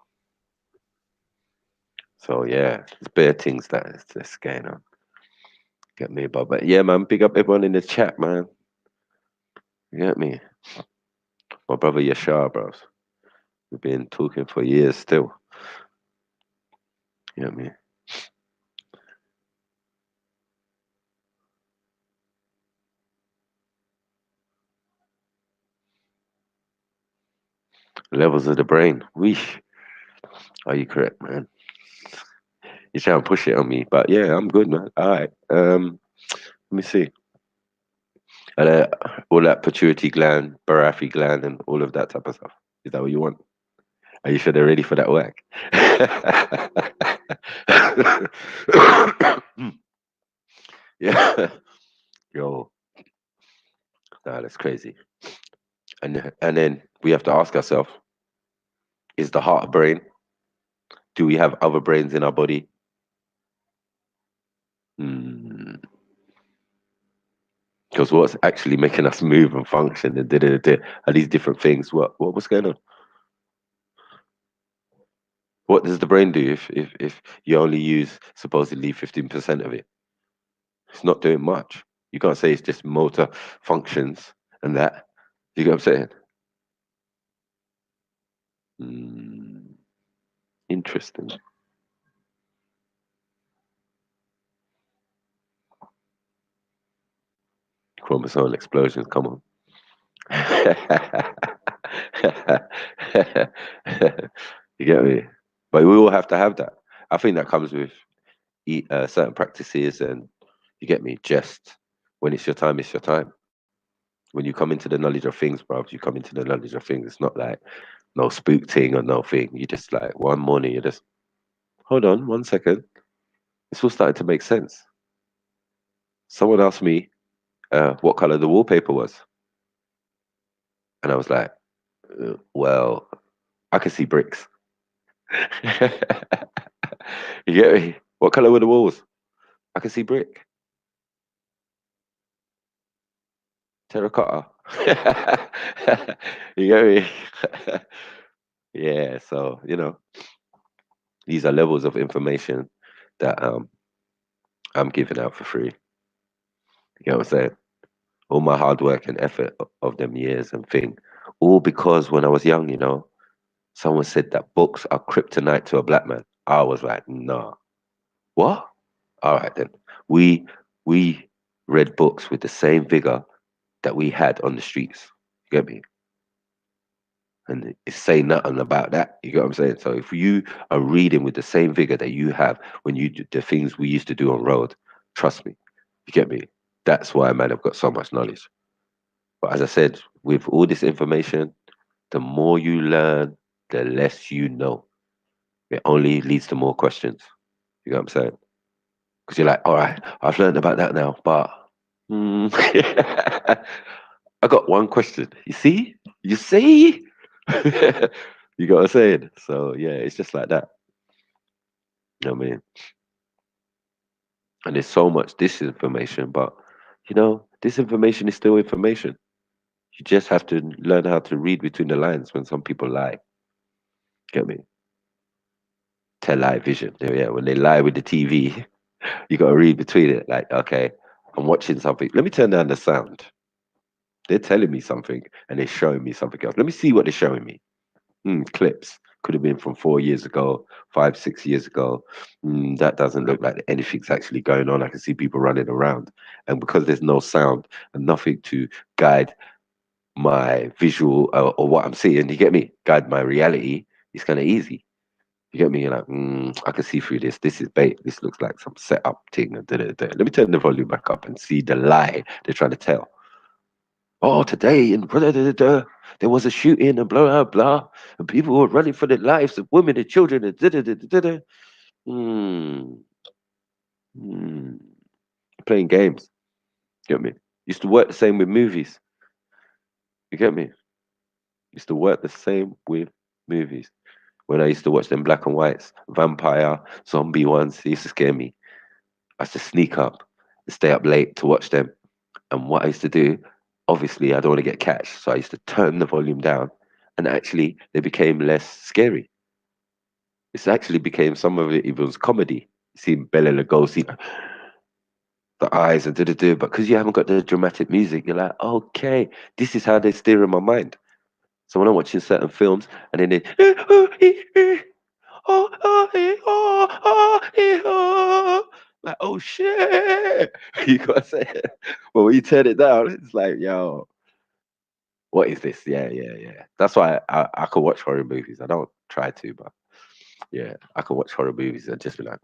So yeah, there's bare things that's going on. Get me, but yeah, man. Big up everyone in the chat, man. You get me? My brother Yashar, bros. We've been talking for years still. You get me? Levels of the brain. Weesh. Are you correct, man? You trying to push it on me, but yeah, I'm good, man. All right. Let me see. And all that pituitary gland, Barafi gland, and all of that type of stuff. Is that what you want? Are you sure they're ready for that work? Yeah. Yo. Nah, that's crazy. And then we have to ask ourselves, is the heart a brain? Do we have other brains in our body? Because what's actually making us move and function and are these different things? What's going on? What does the brain do if you only use supposedly 15% of it? It's not doing much. You can't say it's just motor functions and that. You get what I'm saying? Interesting. Chromosome explosions, come on. You get me? But we all have to have that. I think that comes with certain practices, and you get me, just when it's your time, it's your time. When you come into the knowledge of things, bro, you come into the knowledge of things. It's not like no spook thing or no thing. You just like one morning, you just, hold on 1 second. It's all starting to make sense. Someone asked me what color the wallpaper was. And I was like, well, I can see bricks. You get me? What color were the walls? I can see brick. Terracotta. You get me? Yeah, so, these are levels of information that I'm giving out for free. You know what I'm saying? All my hard work and effort of them years and thing. All because when I was young, someone said that books are kryptonite to a black man. I was like, nah. What? All right then. We read books with the same vigor that we had on the streets. You get me? And it's saying nothing about that. You get what I'm saying? So if you are reading with the same vigor that you have when you do the things we used to do on road, trust me, you get me? That's why man have got so much knowledge. But as I said, with all this information, the more you learn, the less you know. It only leads to more questions. You know what I'm saying? Because you're like, all right, I've learned about that now, but I got one question. You see? You see? You got what I'm saying? So yeah, it's just like that. You know what I mean? And there's so much disinformation, but you know, disinformation is still information. You just have to learn how to read between the lines when some people lie. Get me? Tell lie vision. Yeah, when they lie with the TV, you got to read between it. Like, okay, I'm watching something. Let me turn down the sound. They're telling me something and they're showing me something else. Let me see what they're showing me. Clips. Could have been from 4 years ago, 5, 6 years ago. That doesn't look like anything's actually going on. I can see people running around. And because there's no sound and nothing to guide my visual or what I'm seeing, you get me? Guide my reality, it's kind of easy. You get me? You're like, I can see through this. This is bait. This looks like some setup thing. Let me turn the volume back up and see the lie they're trying to tell. Oh, today in there was a shooting and blah blah blah, and people were running for their lives, and women and children and da da da da da. Hmm. Hmm. Playing games. Get me? Used to work the same with movies. You get me? Used to work the same with movies. When I used to watch them black and whites, vampire, zombie ones, it used to scare me. I used to sneak up and stay up late to watch them. And what I used to do, obviously, I don't want to get catched, so I used to turn the volume down. And actually, they became less scary. It's actually became some of it was comedy. You see Bela Lugosi, the eyes and do, but because you haven't got the dramatic music, you're like, okay, this is how they steer in my mind. So when I'm watching certain films, and then they like, oh shit, you gotta say it. But when you turn it down, it's like, yo, what is this? Yeah, yeah, yeah. That's why I could watch horror movies. I don't try to, but yeah, I could watch horror movies and just be like,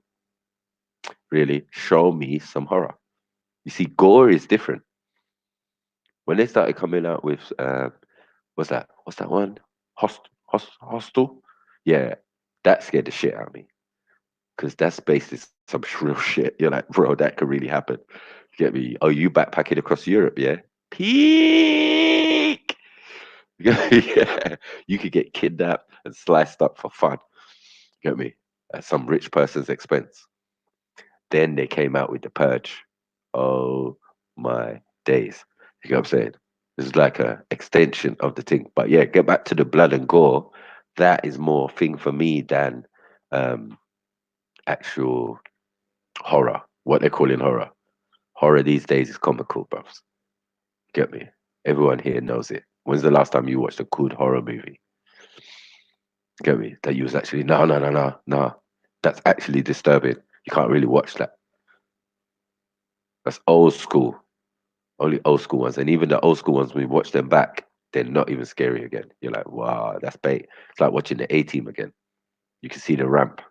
really, show me some horror. You see, gore is different. When they started coming out with, what's that one? Hostel? Yeah, that scared the shit out of me. Because that's based in some real shit. You're like, bro, that could really happen. Get me? Oh, you backpacking across Europe, yeah? Peak! Yeah, you could get kidnapped and sliced up for fun. Get me? At some rich person's expense. Then they came out with the purge. Oh my days. You know what I'm saying? It's like a extension of the thing. But yeah, get back to the blood and gore. That is more thing for me than actual horror. What they're calling horror. Horror these days is comical, bruv. Get me? Everyone here knows it. When's the last time you watched a good horror movie? Get me? That you was actually no. That's actually disturbing. You can't really watch that. That's old school. Only old school ones. And even the old school ones, when you watch them back, they're not even scary again. You're like, wow, that's bait. It's like watching the A-Team again. You can see the ramp.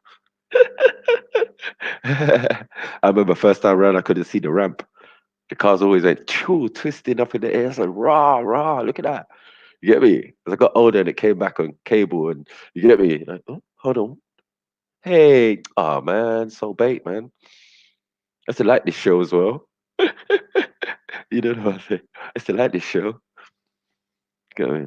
I remember first time around, I couldn't see the ramp. The cars always went twisting up in the air. It's like, rah, look at that. You get me? As I got older and it came back on cable, and you get me? Like, oh, hold on. Hey, oh man, so bait, man. I still like this show as well. You know what I'm saying? I still like this show. Get me?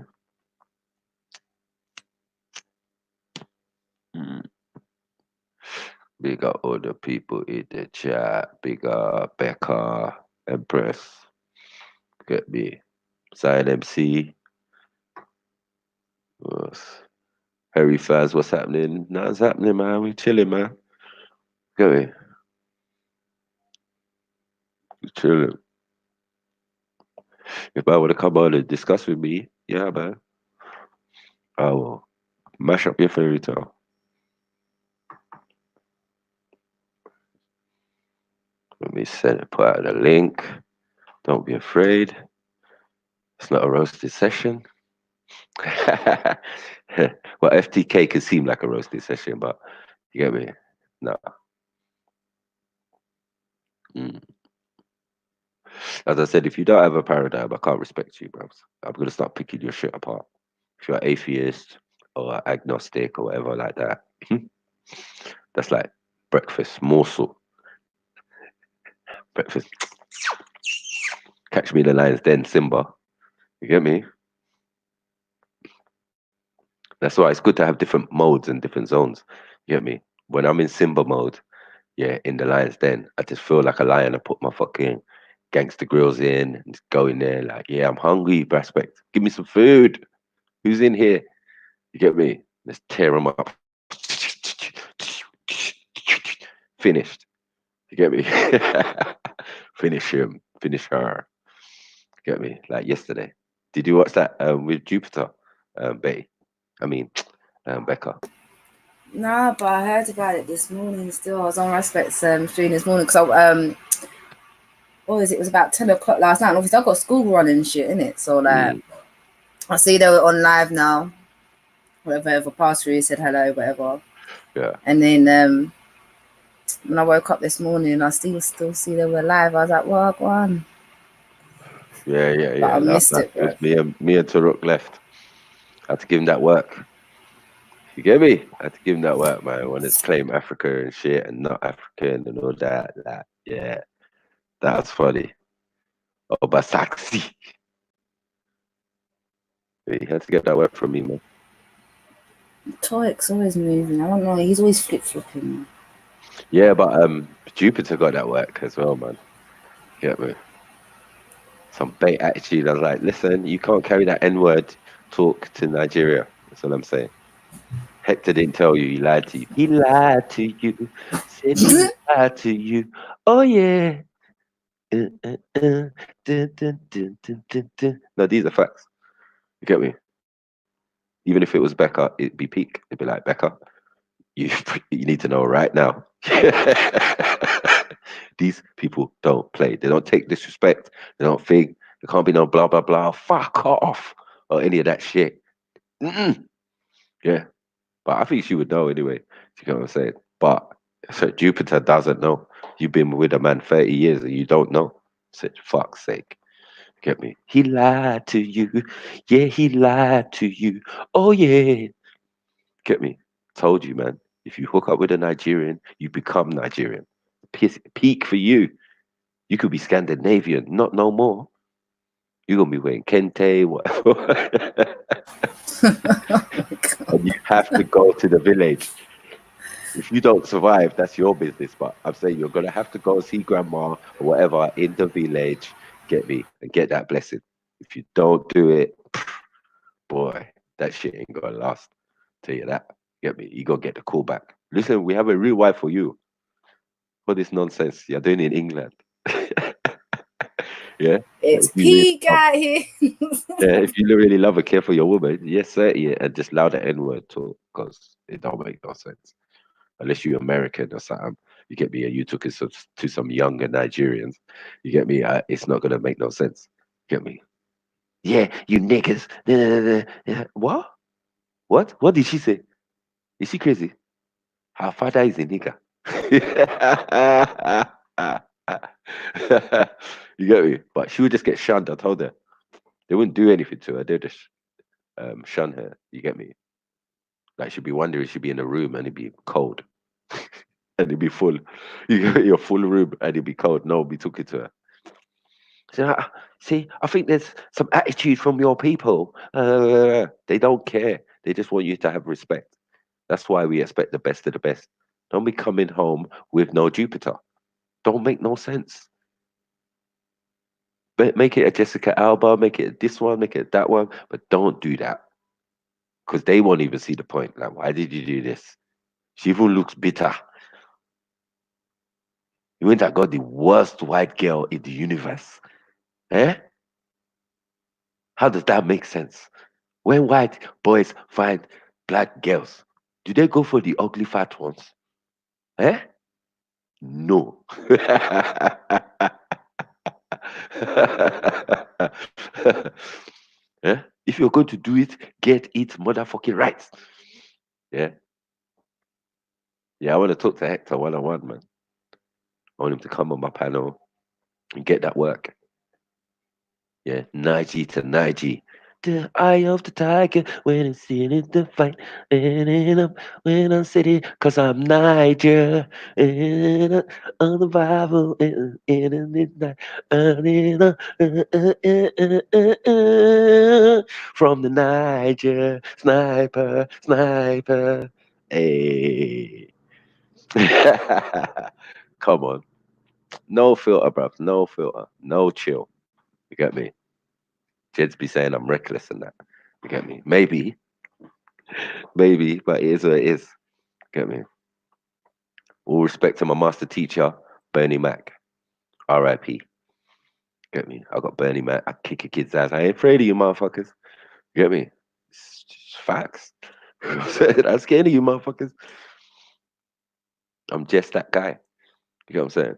Big up all the people in the chat. Big up Becca, Empress. Get me? Zion MC. Harry Faz, what's happening? Nothing's happening, man. We chilling, man. Get me? We chilling. If I were to come on and discuss with me, yeah, man, I will mash up your fairy tale. Let me send it, put out the link. Don't be afraid. It's not a roasted session. Well, FTK can seem like a roasted session, but you get me? No. As I said, if you don't have a paradigm, I can't respect you, bro. I'm gonna start picking your shit apart. If you're atheist or agnostic or whatever like that, that's like breakfast morsel. Breakfast. Catch me in the lion's den, Simba. You get me? That's why it's good to have different modes and different zones. You get me? When I'm in Simba mode, yeah, in the lion's den, I just feel like a lion. I put my fucking gangster grills in and just go in there like, yeah, I'm hungry, prospect. Give me some food. Who's in here? You get me? Let's tear them up. Finished. You get me? Finish him. Finish her. You get me? Like yesterday. Did you watch that with Jupiter, Betty? I mean, Becca. Nah, but I heard about it this morning. Still, I was on Respect's stream this morning because I what was it? It was about 10 o'clock last night. And obviously, I've got school running and shit in it, so like, I see they were on live now. Whatever passed through, said hello, whatever. Yeah. And then when I woke up this morning, I still see they were live. I was like, "What, go on?" Yeah. But I missed it. It was me and Taruk left. I had to give him that work. You get me? I had to give him that work, man. When it's claim Africa and shit and not African and all that. Yeah. That's funny. Oh, but sexy. He had to get that work from me, man. Toyk's always moving. I don't know. He's always flip-flopping. Yeah, but Jupiter got that work as well, man. Get me? Some bait attitude. I was like, listen, you can't carry that N-word talk to Nigeria. That's all I'm saying. Hector didn't tell you. He lied to you. He lied to you. Said he lied to you. Oh, yeah. Dun, dun, dun. No, these are facts. You get me? Even if it was Becca, it'd be peak. It'd be like, Becca, you need to know right now. These people don't play. They don't take disrespect. They don't think. There can't be no blah, blah, blah. Fuck off. Or any of that shit. Yeah. But I think she would know anyway. You get what I'm saying? But so Jupiter doesn't know. You've been with a man 30 years and you don't know. Said, fuck's sake. Get me? He lied to you. Yeah, he lied to you. Oh, yeah. Get me? Told you, man. If you hook up with a Nigerian, you become Nigerian. Peak for you. You could be Scandinavian, not no more. You're going to be wearing kente, whatever. And you have to go to the village. If you don't survive, that's your business. But I'm saying you're going to have to go see grandma or whatever in the village, get me, and get that blessing. If you don't do it, boy, that shit ain't going to last. Tell you that. Get me? You got to get the call back. Listen, we have a real wife for you. For this nonsense you're doing in England. Yeah? It's peak out here. Yeah, if you really love and care for your woman, yes, say it and just allow the N-word talk because it don't make no sense. Unless you're American or something, you get me, and you took it to some younger Nigerians, you get me, it's not going to make no sense. Get me? Yeah, you niggas. What? What did she say? Is she crazy? Her father is a nigger. You get me? But she would just get shunned. I told her. They wouldn't do anything to her. They'd just shun her. You get me? Like she'd be wondering, she'd be in a room and it'd be cold. And it'd be full. You get your full room and it'd be cold. Nobody took it to her. So, see, I think there's some attitude from your people. They don't care. They just want you to have respect. That's why we expect the best of the best. Don't be coming home with no Jupiter. Don't make no sense. But make it a Jessica Alba, make it this one, make it that one, but don't do that. Because they won't even see the point. Like, why did you do this? She even looks bitter. You went and got the worst white girl in the universe. Eh? How does that make sense? When white boys find black girls, do they go for the ugly fat ones? Eh? No. Yeah? If you're going to do it, get it motherfucking right. Yeah. Yeah, I want to talk to Hector one-on-one, man. I want him to come on my panel and get that work. Yeah, Nige to Nige. The eye of the tiger when it's in it the fight. And up when I'm sitting, cause I'm Niger. And on the Bible in the midnight. From the Niger, sniper, sniper. Hey. Come on. No filter, bruv. No filter. No chill. You get me? Kids be saying I'm reckless and that. You get me? Maybe, but it is what it is. Get me? All respect to my master teacher, Bernie Mac. R.I.P. Get me? I got Bernie Mac. I kick a kid's ass. I ain't afraid of you, motherfuckers. Get me? It's just facts. I'm scared of you, motherfuckers. I'm just that guy. You get what I'm saying?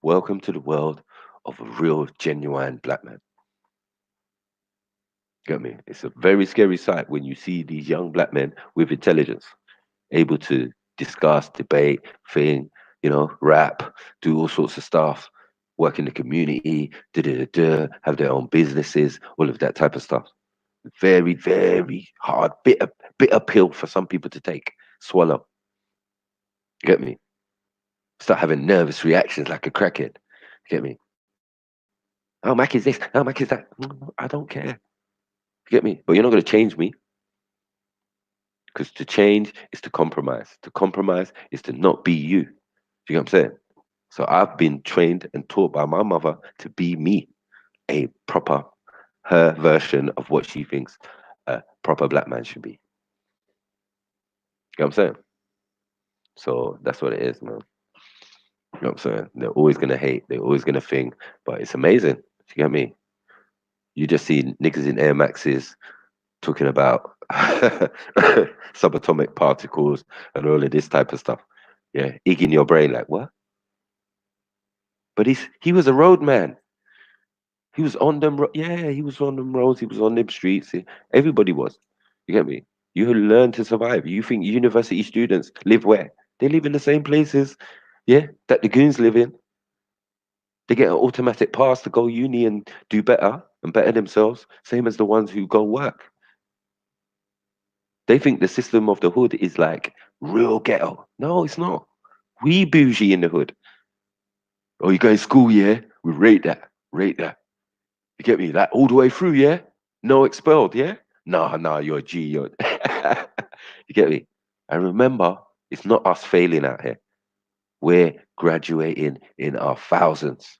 Welcome to the world of a real, genuine black man. Get me? It's a very scary sight when you see these young black men with intelligence able to discuss, debate, think, rap, do all sorts of stuff, work in the community, have their own businesses, all of that type of stuff. Very, very hard, bitter pill for some people to take, swallow. Get me? Start having nervous reactions like a crackhead. Get me? Oh, Mac is this. Oh, Mac is that. I don't care. Get me? But you're not going to change me. Because to change is to compromise. To compromise is to not be you. Do you get what I'm saying? So I've been trained and taught by my mother to be me, a proper, her version of what she thinks a proper black man should be. You know what I'm saying? So that's what it is, man. You know what I'm saying? They're always going to hate. They're always going to think. But it's amazing. You get me? You just see niggas in Air Maxes talking about subatomic particles and all of this type of stuff. Yeah, egging your brain like, what? But he was a roadman. He was on them. He was on them roads. He was on them streets. Everybody was. You get me? You learn to survive. You think university students live where? They live in the same places, that the goons live in. They get an automatic pass to go uni and do better and better themselves, same as the ones who go work. They think the system of the hood is like real ghetto. No, it's not. We bougie in the hood. Oh, you go to school, yeah? We rate that. Rate that. You get me? Like all the way through, yeah? No expelled, yeah? Nah, you're a G. You get me? And remember, it's not us failing out here. We're graduating in our thousands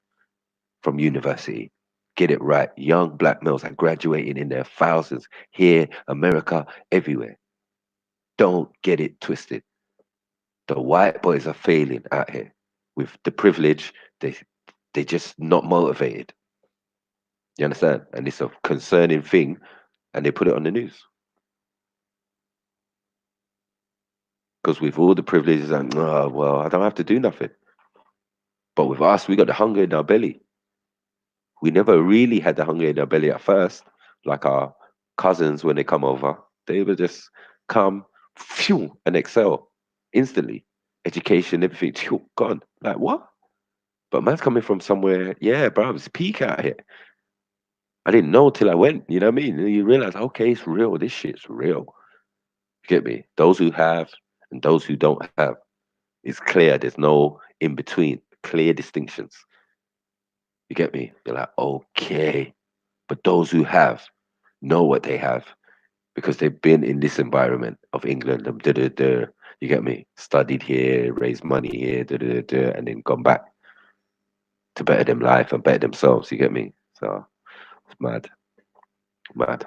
from university. Get it right. Young black males are graduating in their thousands here, America, everywhere. Don't get it twisted. The white boys are failing out here. With the privilege, they just not motivated. You understand? And it's a concerning thing, and they put it on the news. Because with all the privileges, and I don't have to do nothing. But with us, we got the hunger in our belly. We never really had the hunger in our belly at first, like our cousins when they come over. They would just come, phew, and excel instantly. Education, everything, phew, gone. Like, what? But man's coming from somewhere, bro, it's peak out here. I didn't know till I went, you know what I mean? And you realize, okay, it's real. This shit's real. You get me? Those who have and those who don't have. It's clear. There's no in between. Clear distinctions. You get me? You're like, okay. But those who have know what they have because they've been in this environment of England. You get me? Studied here, raised money here, and then gone back to better them life and better themselves. You get me? So it's mad. Mad.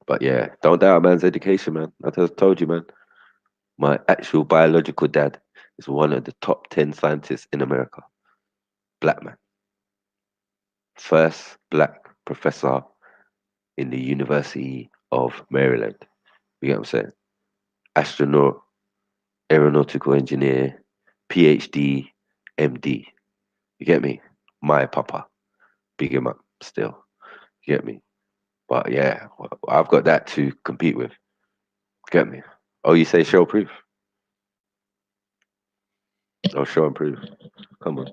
But yeah, don't doubt a man's education, man. I just told you, man. My actual biological dad is one of the top 10 scientists in America. Black man. First black professor in the University of Maryland. You get what I'm saying? Astronaut, aeronautical engineer, PhD, MD. You get me? My papa. Big him up still. You get me? But yeah, I've got that to compete with. Get me? Oh, you say show proof? Oh, show and proof. Come on.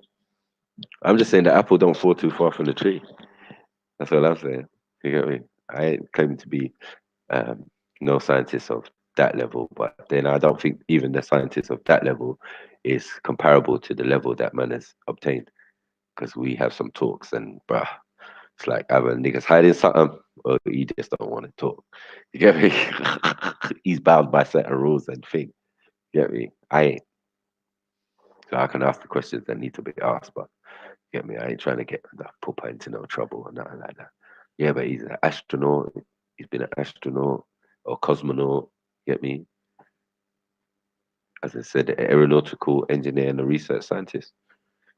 I'm just saying the apple don't fall too far from the tree. That's all I'm saying. You get me? I ain't claiming to be no scientist of that level, but then I don't think even the scientist of that level is comparable to the level that man has obtained. Because we have some talks and bruh, it's like either niggas hiding something or he just don't want to talk. You get me? He's bound by certain rules and things. You get me? I ain't. So I can ask the questions that need to be asked, but you get me? I ain't trying to get the pooper into no trouble or nothing like that. Yeah, but he's an astronaut. He's been an astronaut or cosmonaut. Get me? As I said, an aeronautical engineer and a research scientist.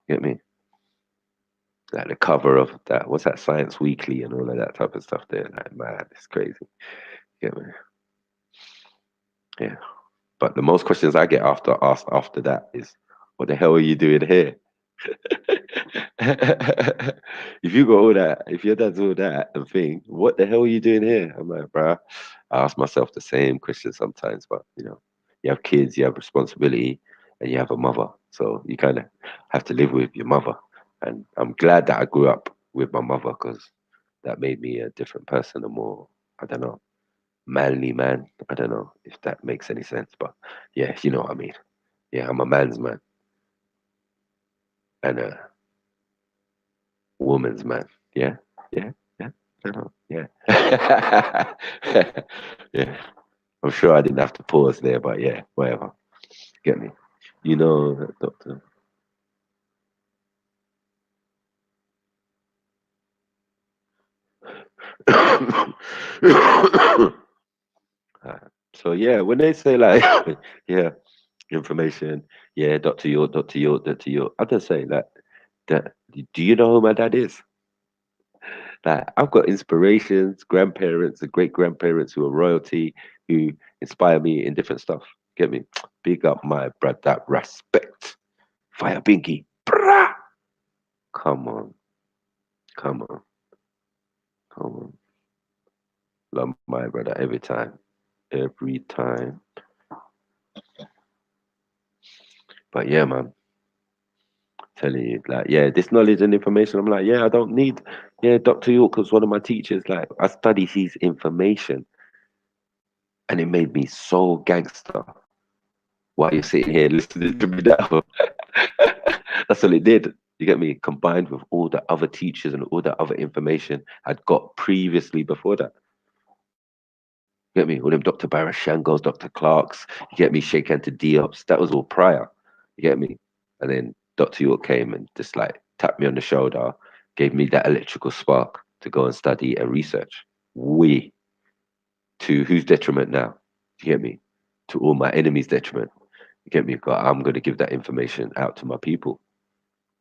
Get me? Like the cover of that, what's that, Science Weekly and all of that type of stuff there. Like, man, it's crazy. Get me? Yeah. But the most questions I get asked after that is, what the hell are you doing here? If you got all that, if your dad's all that and thing, what the hell are you doing here? I'm like, bruh, I ask myself the same question sometimes, but you know, you have kids, you have responsibility, and you have a mother. So you kind of have to live with your mother. And I'm glad that I grew up with my mother because that made me a different person, a more, I don't know, manly man. I don't know if that makes any sense, but yeah, you know what I mean. Yeah, I'm a man's man and a woman's man. Yeah, yeah, yeah. I don't know. Yeah, yeah. I'm sure I didn't have to pause there, but yeah, whatever. Get me? You know, doctor. So yeah, when they say like, yeah, information, yeah, Dr. York, Dr. York, Dr. York, I just say like, that. Do you know who my dad is? Like, I've got inspirations, grandparents and great grandparents who are royalty, who inspire me in different stuff. Get me? Big up my brother, respect. Fire Binky. Brah! Come on. Come on. Come on. Love my brother every time. Every time. But yeah, man. Telling you, like, yeah, this knowledge and information. I'm like, yeah, I don't need, yeah, Dr. York was one of my teachers. Like, I studied his information and it made me so gangster while you're sitting here listening to me now. That's all it did. You get me? Combined with all the other teachers and all the other information I'd got previously before that. You get me? All them Dr. Barashangos, Dr. Clarks, you get me? Shake hand to Diops. That was all prior. You get me? And then Dr. York came and just like tapped me on the shoulder, gave me that electrical spark to go and study and research. To whose detriment now? You get me? To all my enemies' detriment. You get me? I'm going to give that information out to my people.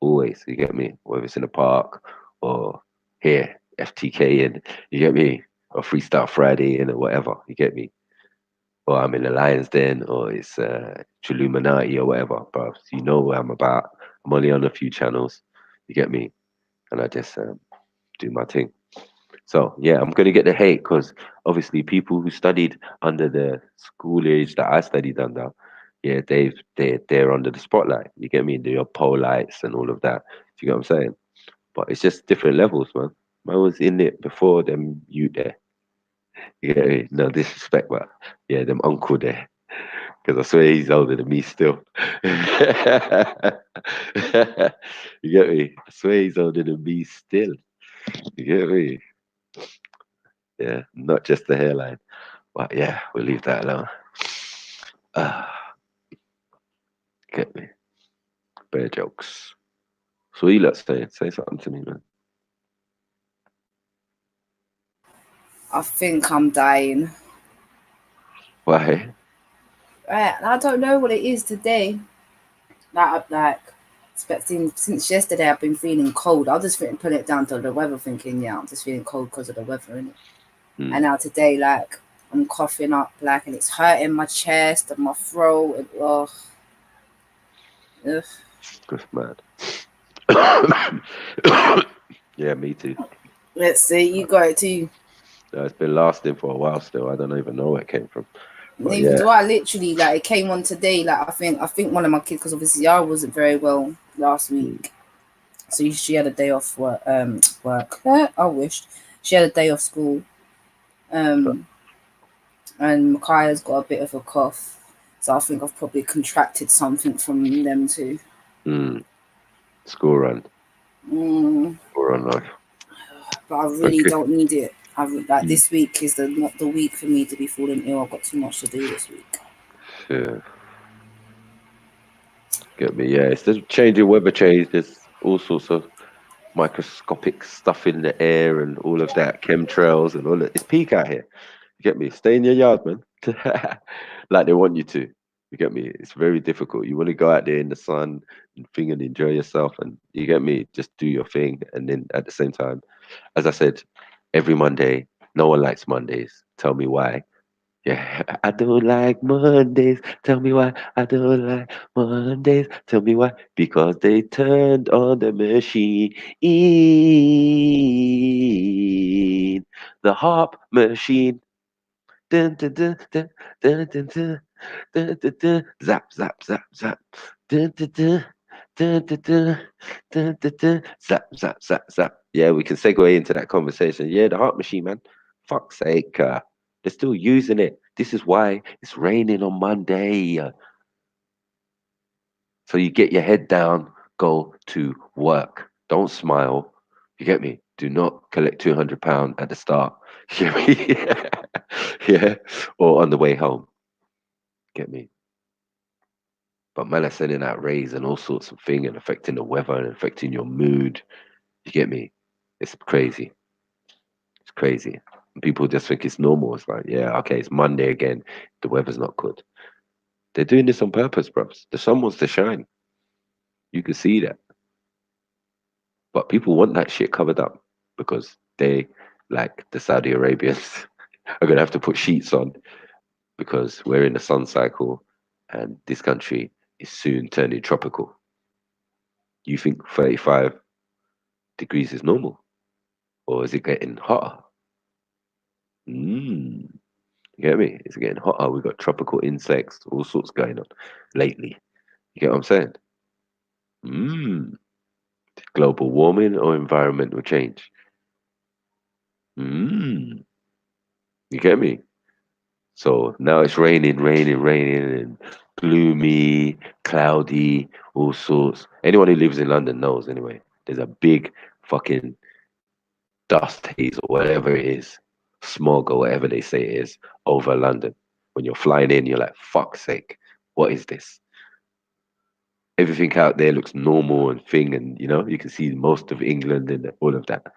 Always. You get me? Whether it's in the park or here, FTK, and you get me? Or Freestyle Friday and whatever. You get me? Or I'm in the Lions Den, or it's Chilluminati or whatever. But you know what I'm about. I'm only on a few channels. You get me? And I just do my thing. So yeah, I'm gonna get the hate because obviously people who studied under the school age that I studied under, yeah, they're under the spotlight. You get me? They're polites and all of that. Do you get what I'm saying? But it's just different levels, man. I was in it before them you there. You get me? No disrespect, but yeah, them uncle there. Because I swear he's older than me still. You get me? I swear he's older than me still. You get me? Yeah, not just the hairline. But yeah, we'll leave that alone. Get me? Bear jokes. So what you lot say? Say something to me, man. I think I'm dying. Why? Right, I don't know what it is today. Expecting since yesterday I've been feeling cold. I'll just put it down to the weather, thinking, yeah, I'm just feeling cold because of the weather, innit? And now today, like, I'm coughing up, like, and it's hurting my chest and my throat. And, ugh. That's mad. Yeah, me too. Let's see, you got it too. It's been lasting for a while still. I don't even know where it came from. Neither do I. Literally, like, it came on today. Like, I think one of my kids, because obviously I wasn't very well last week, So she had a day off work. I wished she had a day off school. And Makaya's got a bit of a cough, so I think I've probably contracted something from them too. School run. School run life. But I really don't need it. This week is not the week for me to be falling ill. I've got too much to do this week. Yeah. Get me? Yeah, it's the changing weather change. There's all sorts of microscopic stuff in the air and all of that, chemtrails and all that. It's peak out here. You get me? Stay in your yard, man. Like they want you to. You get me? It's very difficult. You want to go out there in the sun and enjoy yourself, and you get me? Just do your thing. And then at the same time, as I said, every Monday, no one likes Mondays. Tell me why. Yeah, I don't like Mondays. Tell me why. I don't like Mondays. Tell me why. Because they turned on the machine. The harp machine. Dun, dun, dun, dun, dun, dun, dun, dun, dun, dun. Zap, zap, zap, zap. Dun, dun, dun. Dun, dun, dun, dun, dun, dun. Zap, zap, zap, zap. Yeah, we can segue into that conversation. Yeah, the harp machine, man. Fuck's sake. They're still using it. This is why it's raining on Monday. So you get your head down, go to work. Don't smile. You get me? Do not collect £200 at the start. You get me? Yeah. Or on the way home. Get me? But man are sending out rays and all sorts of things and affecting the weather and affecting your mood. You get me? It's crazy. It's crazy. People just think it's normal. It's like, yeah, okay, it's Monday again. The weather's not good. They're doing this on purpose, bruv. The sun wants to shine. You can see that. But people want that shit covered up because they, like the Saudi Arabians, are going to have to put sheets on because we're in a sun cycle and this country is soon turning tropical. You think 35 degrees is normal? Or is it getting hotter? You get me? It's getting hotter. We've got tropical insects, all sorts going on lately. You get what I'm saying? Global warming or environmental change? You get me? So now it's raining, and gloomy, cloudy, all sorts. Anyone who lives in London knows anyway. There's a big fucking dust haze or whatever it is, smog or whatever they say it is, over London. When you're flying in, you're like, fuck's sake, what is this? Everything out there looks normal and thing, and you can see most of England and all of that.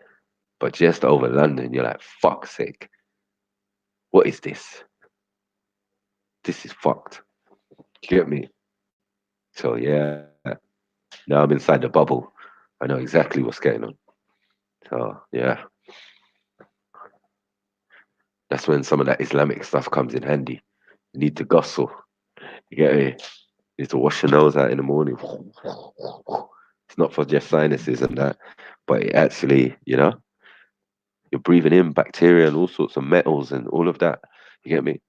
But just over London, you're like, fuck's sake, what is this? This is fucked. You get me? So yeah, now I'm inside the bubble. I know exactly what's going on. So yeah, that's when some of that Islamic stuff comes in handy. You need to ghusl. You get me? You need to wash your nose out in the morning. It's not for just sinuses and that, but it actually, you're breathing in bacteria and all sorts of metals and all of that. You get me?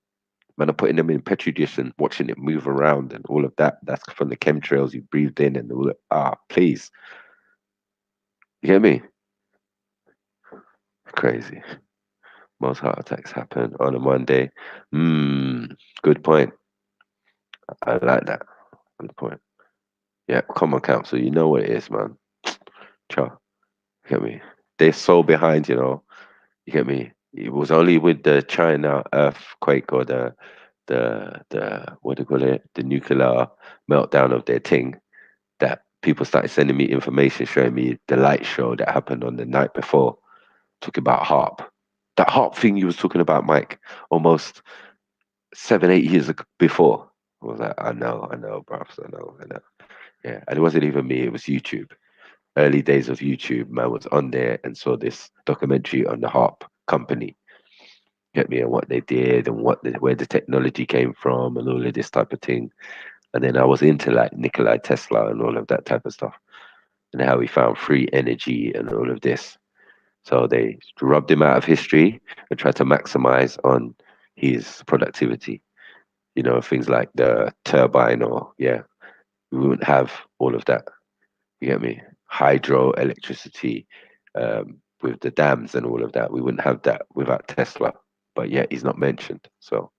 Man, I'm putting them in petri dish and watching it move around and all of that. That's from the chemtrails you breathed in and all that. Please. You get me? Crazy. Most heart attacks happen on a Monday. Good point. I like that. Good point. Yeah, common council. You know what it is, man. Cha. You get me? They're so behind, You get me? It was only with the China earthquake or the what do you call it? The nuclear meltdown of their thing that people started sending me information showing me the light show that happened on the night before, talking about harp. That harp thing you was talking about, Mike, almost 7-8 years before. I was like, I know, bruv, I know. Yeah, and it wasn't even me, it was YouTube. Early days of YouTube, man was on there and saw this documentary on the harp company. Get me, and what they did and where the technology came from and all of this type of thing. And then I was into like Nikola Tesla and all of that type of stuff and how he found free energy and all of this. So they rubbed him out of history and tried to maximize on his productivity. Things like the turbine we wouldn't have all of that. You get me? hydroelectricity, with the dams and all of that. We wouldn't have that without Tesla, but yet he's not mentioned. So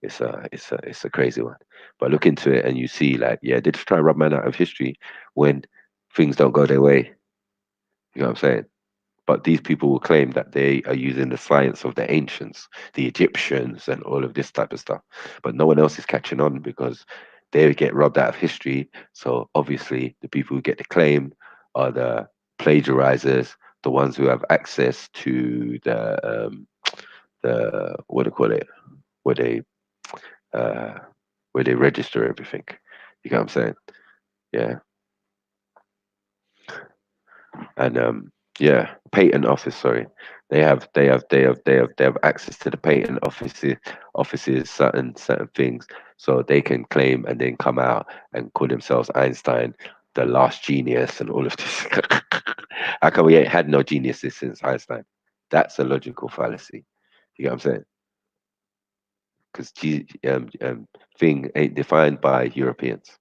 it's a crazy one. But look into it and you see, like, yeah, they just try to rub man out of history when things don't go their way. You know what I'm saying? But these people will claim that they are using the science of the ancients, the Egyptians, and all of this type of stuff. But no one else is catching on because they get robbed out of history. So obviously, the people who get the claim are the plagiarizers, the ones who have access to the what do you call it, where they uh, where they register everything. You get what I'm saying? Yeah. And yeah, patent office. Sorry, they have access to the patent offices, certain things, so they can claim and then come out and call themselves Einstein, the last genius, and all of this. How come we ain't had no geniuses since Einstein? That's a logical fallacy. You get what I'm saying? Because thing ain't defined by Europeans.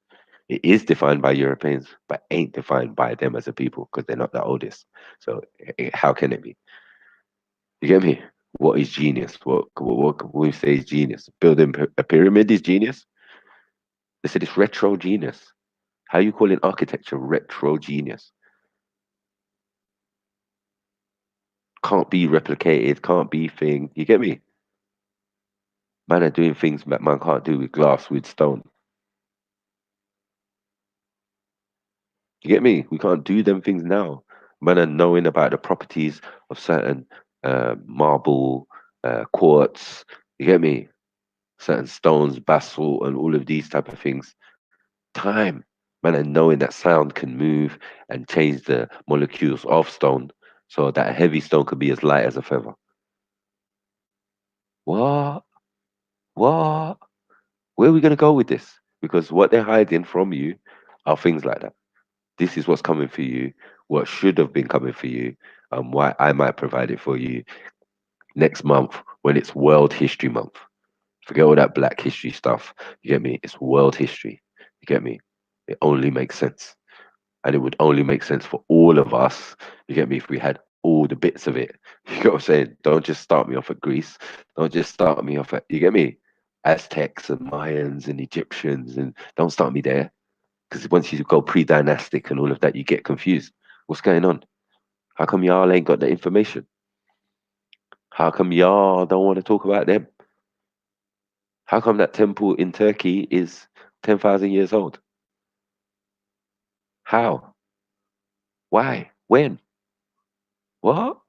It is defined by Europeans, but ain't defined by them as a people because they're not the oldest. So how can it be? You get me? What is genius? What can we say is genius? Building a pyramid is genius. They said it's retro genius. How you calling architecture retro genius? Can't be replicated. Can't be thing. You get me? Man are doing things that man can't do with glass, with stone. You get me? We can't do them things now. Man are knowing about the properties of certain marble, quartz. You get me? Certain stones, basalt, and all of these type of things. Time. Man are knowing that sound can move and change the molecules of stone so that a heavy stone could be as light as a feather. What? What? Where are we going to go with this? Because what they're hiding from you are things like that. This is what's coming for you, what should have been coming for you, and why I might provide it for you next month when it's World History Month. Forget all that Black history stuff. You get me? It's world history. You get me? It only makes sense. And it would only make sense for all of us, you get me, if we had all the bits of it. You get what I'm saying? Don't just start me off at Greece. Don't just start me off at, you get me? Aztecs and Mayans and Egyptians, and don't start me there. Because once you go pre-dynastic and all of that, you get confused. What's going on? How come y'all ain't got the information? How come y'all don't want to talk about them? How come that temple in Turkey is 10,000 years old? How? Why? When? What?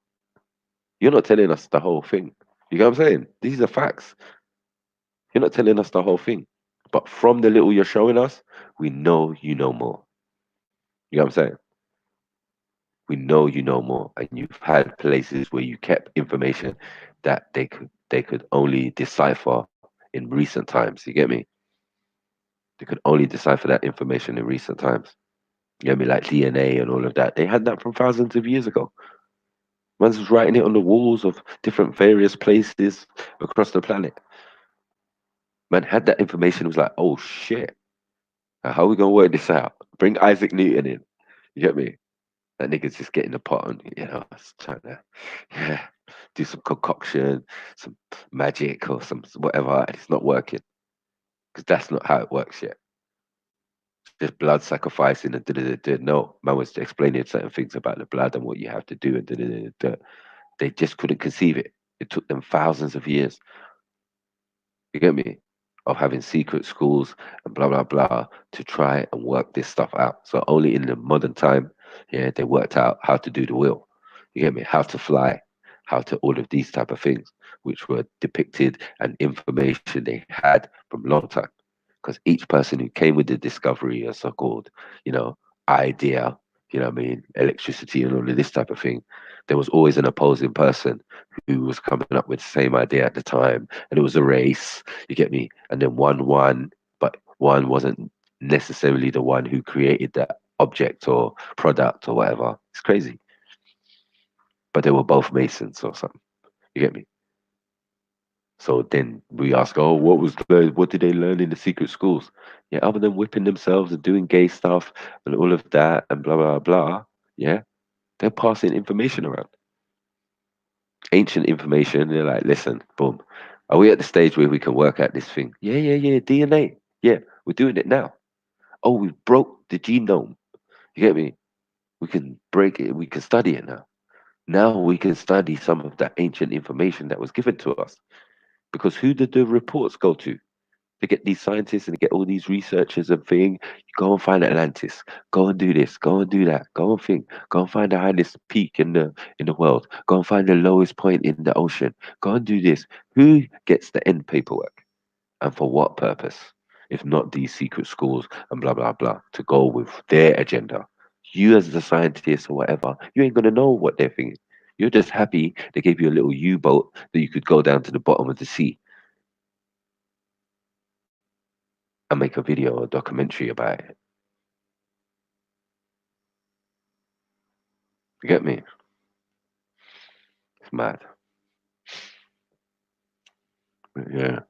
You're not telling us the whole thing. You get what I'm saying? These are facts. You're not telling us the whole thing. But from the little you're showing us, we know you know more. You know what I'm saying? We know you know more, and you've had places where you kept information that they could only decipher in recent times. You get me? They could only decipher that information in recent times. You get me? Like DNA and all of that. They had that from thousands of years ago. Man's was writing it on the walls of different various places across the planet. Man had that information. It was like, oh shit, how are we gonna work this out? Bring Isaac Newton in. You get me? That nigga's just getting the pot on, trying to, yeah, do some concoction, some magic or some whatever, and it's not working because that's not how it works yet. Just blood sacrificing and da-da-da-da. No, man was explaining certain things about the blood and what you have to do and da-da-da-da. They just couldn't conceive it. It took them thousands of years. You get me? Of having secret schools and blah blah blah to try and work this stuff out. So only in the modern time, yeah, they worked out how to do the will. You get me? How to fly, how to all of these type of things, which were depicted and information they had from long time. Because each person who came with the discovery, a so-called, idea, what I mean, electricity and all of this type of thing, there was always an opposing person who was coming up with the same idea at the time, and it was a race. You get me? And then one won, but one wasn't necessarily the one who created that object or product or whatever. It's crazy. But they were both Masons or something. You get me? So then we ask, oh, what did they learn in the secret schools? Yeah, other than whipping themselves and doing gay stuff and all of that and blah blah blah. Yeah, they're passing information around, ancient information. They're like, listen, boom. Are we at the stage where we can work out this thing? Yeah. DNA. Yeah, we're doing it now. Oh, we broke the genome. You get me? We can break it. We can study it now. Now we can study some of that ancient information that was given to us. Because who did the reports go to? To get these scientists and get all these researchers and thing. You go and find Atlantis. Go and do this. Go and do that. Go and think. Go and find the highest peak in the world. Go and find the lowest point in the ocean. Go and do this. Who gets the end paperwork? And for what purpose? If not these secret schools and blah blah blah to go with their agenda. You as the scientist or whatever, you ain't gonna know what they're thinking. You're just happy they gave you a little U-boat that you could go down to the bottom of the sea and make a video or documentary about it. You get me? It's mad. Yeah.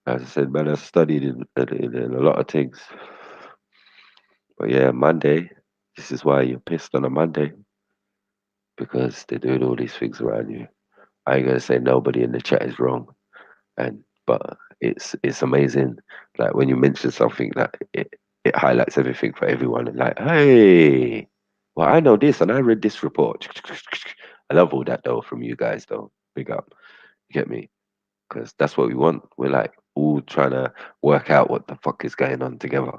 As I said, man, I studied in a lot of things. But yeah, Monday, this is why you're pissed on a Monday. Because they're doing all these things around you. I ain't gonna say nobody in the chat is wrong. But it's amazing. Like when you mention something that it highlights everything for everyone and like, hey, well I know this and I read this report. I love all that though from you guys though. Big up. You get me? Because that's what we want. We're like all trying to work out what the fuck is going on together.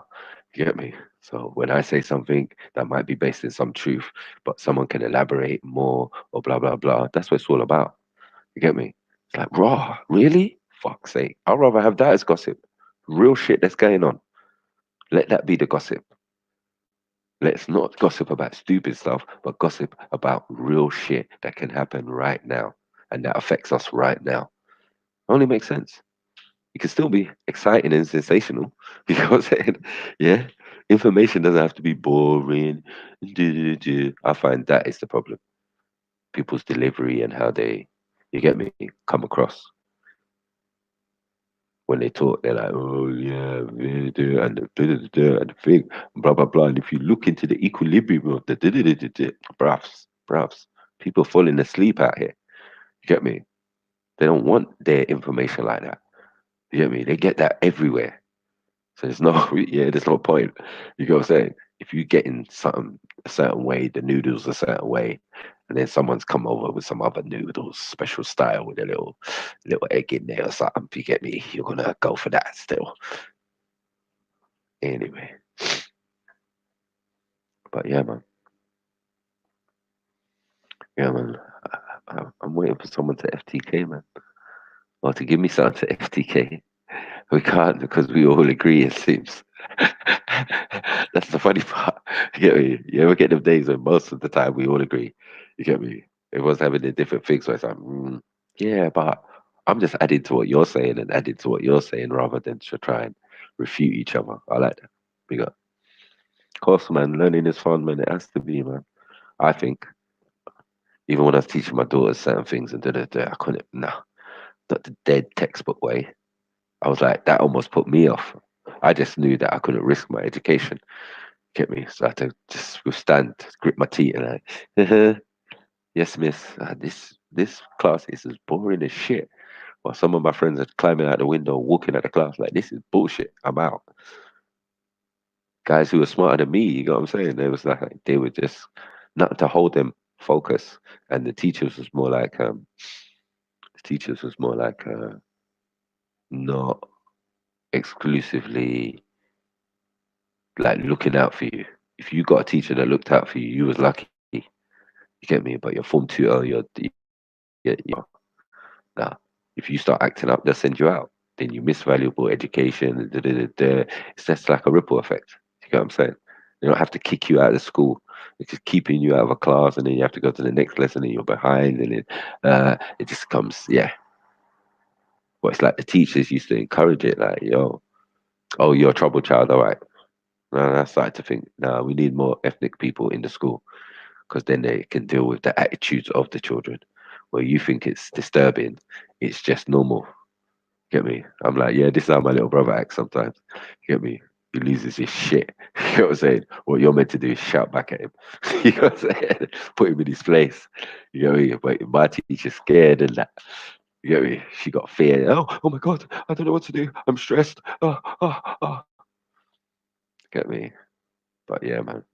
You get me? So when I say something that might be based in some truth, but someone can elaborate more or blah blah blah, that's what it's all about. You get me? It's like, raw, really? Fuck's sake. I'd rather have that as gossip. Real shit that's going on. Let that be the gossip. Let's not gossip about stupid stuff, but gossip about real shit that can happen right now and that affects us right now. Only makes sense. It can still be exciting and sensational. You know what I'm saying? Yeah. Information doesn't have to be boring. I find that is the problem. People's delivery and how they, you get me, come across. When they talk, they're like, oh yeah, and the thing, blah blah blah. And if you look into the equilibrium of the bruvs, people falling asleep out here. You get me? They don't want their information like that. You get me? They get that everywhere. So there's no, yeah, there's no point. You get what I'm saying? If you get in something a certain way, the noodles a certain way, and then someone's come over with some other noodles, special style with a little egg in there or something, you get me? You're gonna go for that still. Anyway. But yeah, man. Yeah, man. I'm waiting for someone to FTK, man. Or to give me something to FTK. We can't because we all agree, it seems. That's the funny part. You get me? You ever get them days when most of the time we all agree? You get me? Everyone's having their different things where it's like, yeah, but I'm just adding to what you're saying and adding to what you're saying rather than to try and refute each other. I like that. Big up. Of course, man, learning is fun, man. It has to be, man. I think. Even when I was teaching my daughters certain things and I couldn't, not the dead textbook way. I was like, that almost put me off. I just knew that I couldn't risk my education. Get me? So I had to just withstand, grip my teeth, and like, yes, miss. This class is as boring as shit. While some of my friends are climbing out the window, walking out the class, like this is bullshit. I'm out. Guys who were smarter than me, you know what I'm saying? They was like they were just nothing to hold them focus, and the teachers was more like not exclusively like looking out for you. If you got a teacher that looked out for you, you was lucky. You get me? But your form tutor, nah. If you start acting up, they'll send you out. Then you miss valuable education. It's just like a ripple effect. You get what I'm saying? They don't have to kick you out of school. It's just keeping you out of a class, and then you have to go to the next lesson, and you're behind, and then it just comes, yeah. But it's like the teachers used to encourage it, like, yo, oh, you're a troubled child, all right. And I started to think, no, we need more ethnic people in the school because then they can deal with the attitudes of the children. Where you think it's disturbing, it's just normal. Get me? I'm like, yeah, this is how my little brother acts sometimes. Get me? he loses his shit. You know what I'm saying? What you're meant to do is shout back at him. You know what I'm saying? Put him in his place. You know what I mean? But my teacher's scared and that. You know what I mean? She got fear. Oh my God, I don't know what to do. I'm stressed. Oh. Get me? But yeah, man.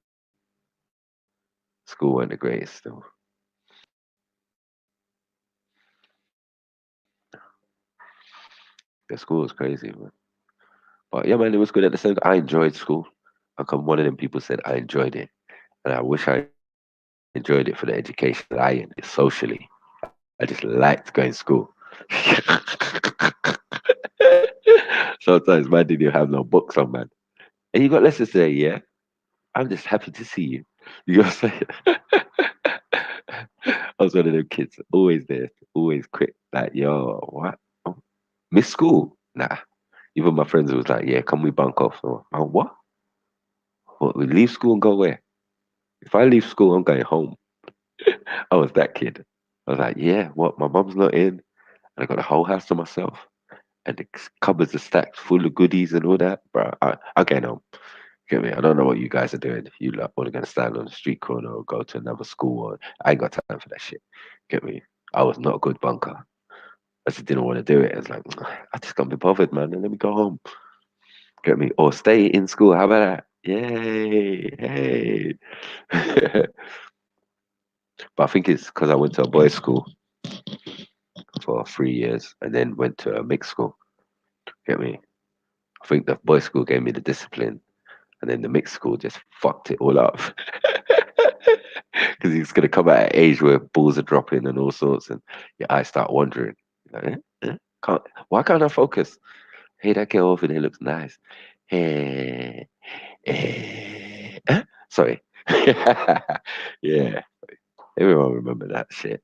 School weren't the greatest still. The school was crazy, man. But yeah, man, it was good at the same time. I enjoyed school. How come one of them people said I enjoyed it? And I wish I enjoyed it for the education that I enjoyed socially. I just liked going to school. Sometimes man didn't even have no books on, man. And you got lessons today, yeah? I'm just happy to see you. You know what I'm saying? I was one of them kids, always there, always quick. Like, yo, what? Oh, miss school? Nah. Even my friends was like, yeah, can we bunk off? So, oh, what? What? We leave school and go where? If I leave school, I'm going home. I was that kid. I was like, yeah, what? My mum's not in, and I got the whole house to myself, and the cupboards are stacked full of goodies and all that, bro. I'm going home. Get me? I don't know what you guys are doing. You like only gonna stand on the street corner or go to another school. Or I ain't got time for that shit. Get me? I was not a good bunker. I just didn't want to do it. It's like I just can't be bothered, man. And let me go home. Get me? Or stay in school. How about that? Yay! Hey. But I think it's because I went to a boys' school for 3 years and then went to a mixed school. Get me? I think the boys' school gave me the discipline, and then the mixed school just fucked it all up. Because he's going to come at an age where balls are dropping and all sorts, and your eyes start wandering. Like, why can't I focus? Hey, that girl over there looks nice. Hey, sorry. Yeah, everyone remember that shit.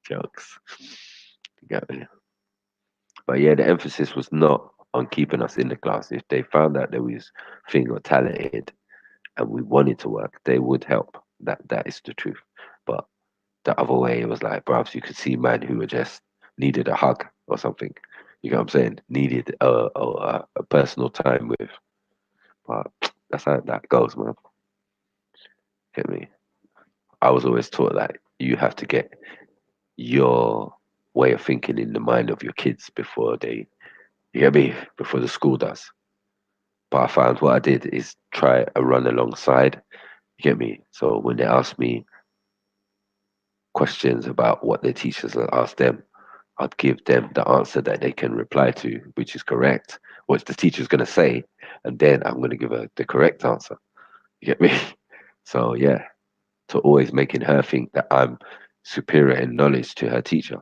Jokes. You got me. But yeah, the emphasis was not on keeping us in the class. If they found out that we was thing or talented and we wanted to work, they would help. That is the truth. But the other way, it was like, perhaps you could see men who were just needed a hug or something. You know what I'm saying? Needed a personal time with. But that's how that goes, man. Get me? I was always taught that you have to get your way of thinking in the mind of your kids before they, you get me? Before the school does. But I found what I did is try a run alongside. You get me? So when they ask me questions about what their teachers asked them, I'd give them the answer that they can reply to, which is correct. What the teacher's going to say, and then I'm going to give her the correct answer. You get me? So yeah, to always making her think that I'm superior in knowledge to her teacher.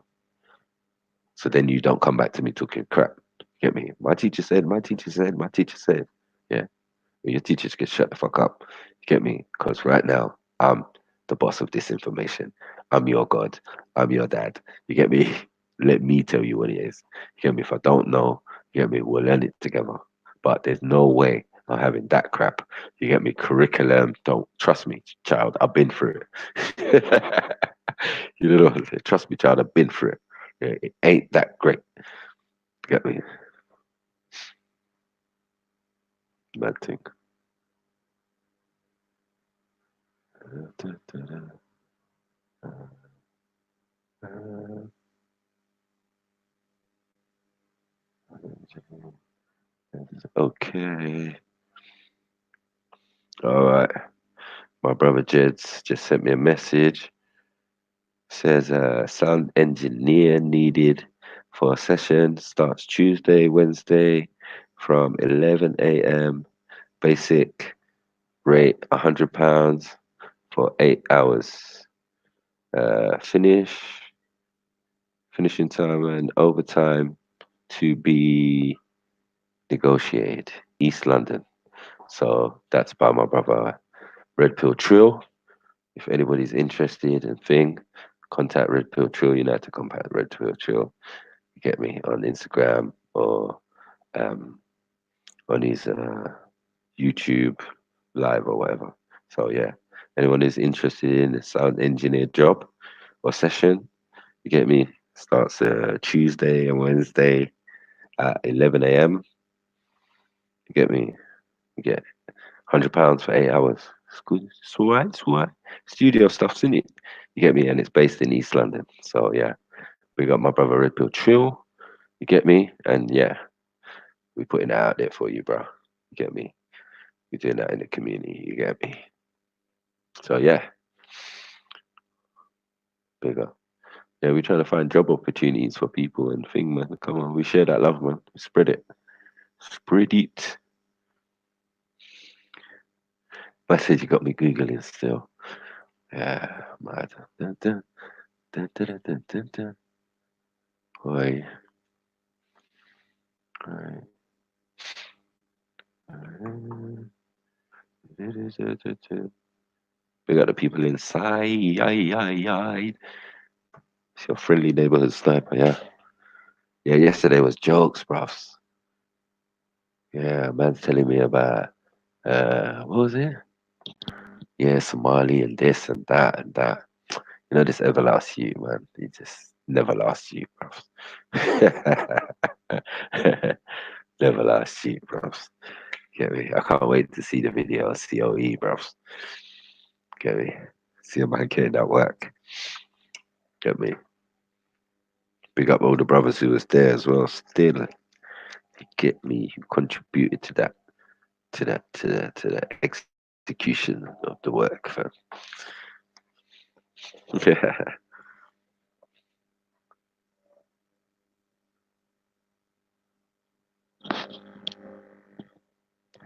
So then you don't come back to me talking crap. You get me? My teacher said, my teacher said, my teacher said. Yeah. Well, your teachers can shut the fuck up. You get me? Because right now, I'm the boss of this information. I'm your God. I'm your dad. You get me? Let me tell you what it is. You get me? If I don't know, you get me? We'll learn it together. But there's no way I'm having that crap. You get me? Curriculum. Don't trust me, child. I've been through it. You know what I'm saying? Trust me, child. I've been through it. Yeah, it ain't that great. You get me? Bad thing. Okay. All right. My brother Jed's just sent me a message. Says sound engineer needed for a session. Starts Tuesday, Wednesday from 11 a.m. Basic rate £100 for 8 hours. Finishing time and overtime to be negotiated. East London. So that's by my brother Red Pill Trill. If anybody's interested in thing, contact Red Pill Trill. You know how to contact Red Pill Trill. You get me on Instagram or on his YouTube live or whatever. So yeah, anyone who's interested in a sound engineer job or session, you get me, starts Tuesday and Wednesday at 11 a.m. You get me? You get £100 for 8 hours. It's good. It's all right. It's all right. Studio stuff's in it. You get me? And it's based in East London. So yeah, we got my brother Red Pill Chill. You get me? And yeah, we putting it out there for you, bro. You get me? We're doing that in the community. You get me? So yeah, big up. Yeah, we're trying to find job opportunities for people and thing, man. Come on, we share that love, man. Spread it. Spread it. Message, you got me Googling still. Yeah, mad. Dun, dun, dun, dun, dun, dun, dun. Boy. Alright. We got the people inside. It's your friendly neighborhood sniper, yeah. Yeah, yesterday was jokes, bruv. Yeah, man's telling me about what was it? Yeah, Somali and this and that and that. You know, this everlasts you, man. It just never lasts you, bruv. Never lasts you, bruv. Get me? I can't wait to see the video of COE, bruv. Get me? See a man getting that work. Get me? Big up all the brothers who was there as well. Still, get me? Who contributed to that, to the execution of the work, fam.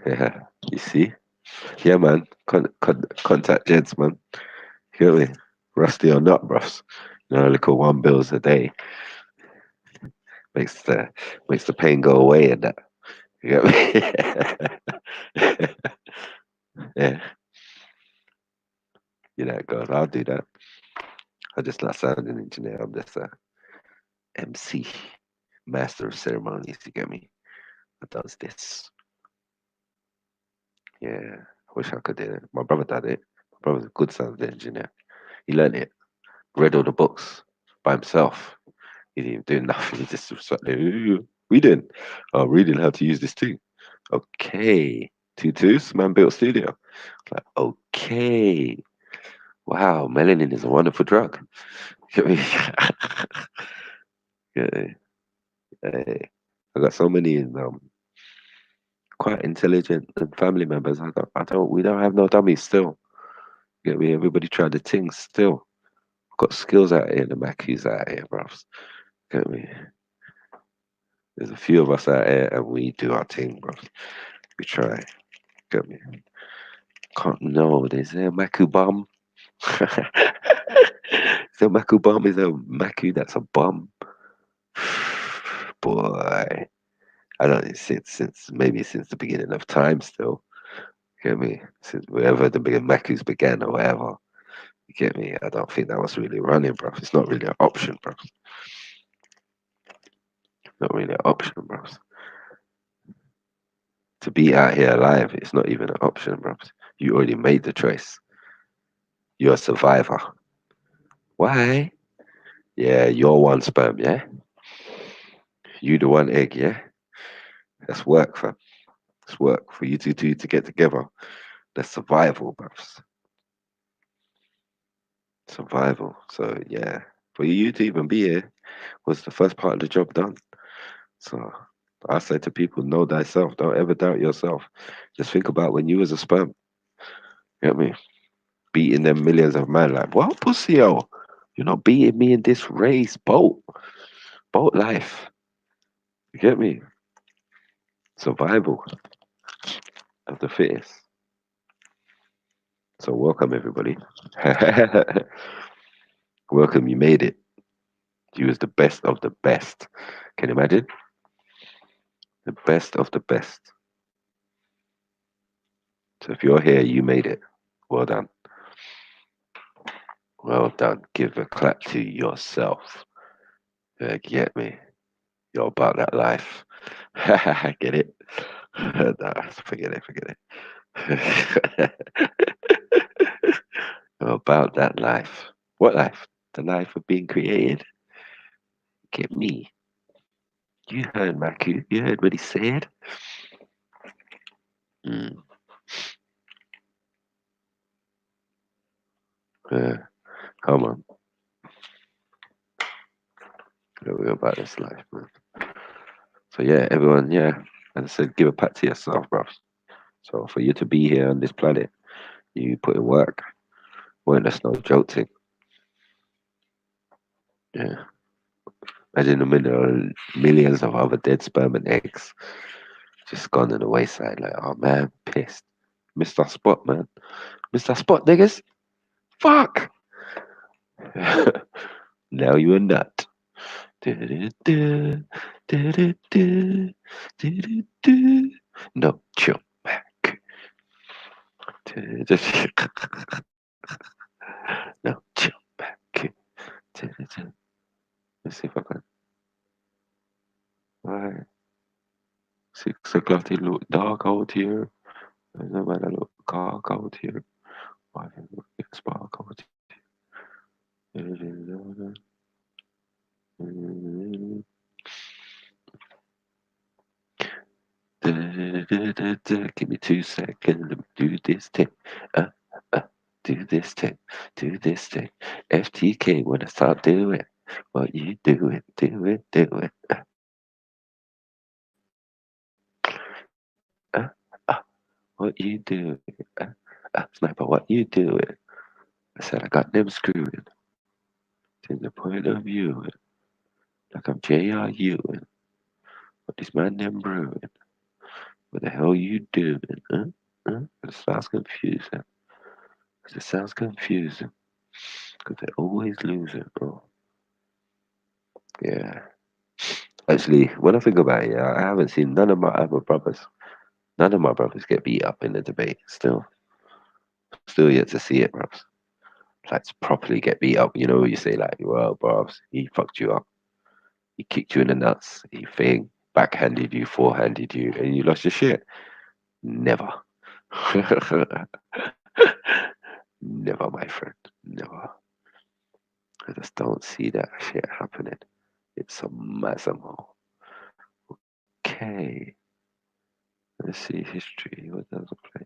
Yeah, you see? Yeah, man. Contact gents, man. You get me? Rusty or not, bros. You know, little $1 a day makes the pain go away and that. You get me? Yeah. You know, it goes. I'll do that. I'm just not sounding engineer. I'm just a MC, master of ceremonies. You get me? That does this. Yeah. I wish I could do it. My brother did it. My brother's a good sound engineer. He learned it. Read all the books by himself. He didn't even do nothing. He just was like, reading. Oh, reading how to use this thing. Okay. 2 man built studio. Like, okay. Wow, melanin is a wonderful drug. Get me? Yeah. Hey. I got so many quite intelligent and family members. We don't have no dummies still. Get me? Everybody tried the things still. Got skills out here, the Mackies out here, bruv. Get me? There's a few of us out here and we do our thing, bruv. We try. Get me? Can't know. Is there a Maku bomb? Is there a Maku bomb? Is there a Maku that's a bomb? Boy. I don't know, since the beginning of time still. Get me? Since wherever the big Makus began or whatever. You get me? I don't think that was really running, bro. It's not really an option, bro. Not really an option, bro. To be out here alive, it's not even an option, bro. You already made the choice. You're a survivor. Why? Yeah, you're one sperm, yeah? You the one egg, yeah? That's work, fam. It's work for you two to get together. That's survival, bro. Survival. So yeah, for you to even be here was the first part of the job done. So I say to people, know thyself. Don't ever doubt yourself. Just think about when you was a sperm. You get me? Beating them millions of men. Like, what pussy, yo? You're not beating me in this race. Boat life. You get me? Survival of the fittest. So welcome everybody. Welcome, you made it. You was the best of the best. Can you imagine? The best of the best. So if you're here, you made it. Well done. Well done. Give a clap to yourself. Get me? You're about that life. Get it? Nah, forget it. You're about that life. What life? The life of being created. Get me? You heard Maku. You heard what he said? Yeah, come on. We're about this life, man. So yeah, everyone, yeah, as I said, give a pat to yourself, bro. So for you to be here on this planet, you put in work. Weren't that's no joke thing. Yeah. Imagine millions of other dead sperm and eggs just gone to the wayside. Like, oh man, pissed. Missed our spot, man. Missed our spot, niggas. Fuck. Now you a nut. No, chill back. Just no, chill back. Let's see if I can. Alright. 6 o'clock, it look dark out here. No matter look dark out here. Why it's spark out here. Give me 2 seconds. Let me do this thing. Do this thing. Do this thing. FTK when I start doing what you doing. Do it. Do it. What you doing? Sniper, what you doing? I said I got them screwing. To the point of view. Like I'm JRU. What this man them brewing. What the hell you doing? It sounds confusing. Cause it sounds confusing. Cause they're always losing, bro. Yeah. Actually, when I think about it, I haven't seen none of my other brothers. None of my brothers get beat up in the debate. Still yet to see it, bros. Like to properly get beat up. You know, you say like, well, bros, he fucked you up. He kicked you in the nuts. He backhanded you, forehanded you, and you lost your shit. Never. Never, my friend. Never. I just don't see that shit happening. It's a massimal. Okay. Let's see history. What does it play?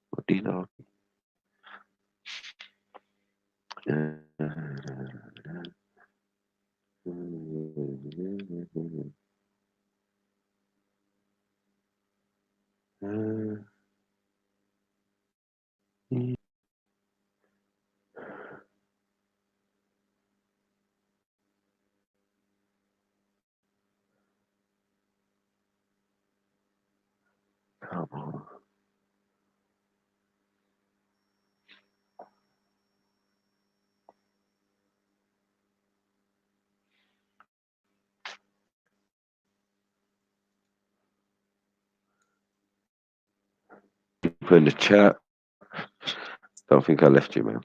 What do you know? Come on. Put in the chat. Don't think I left you, man.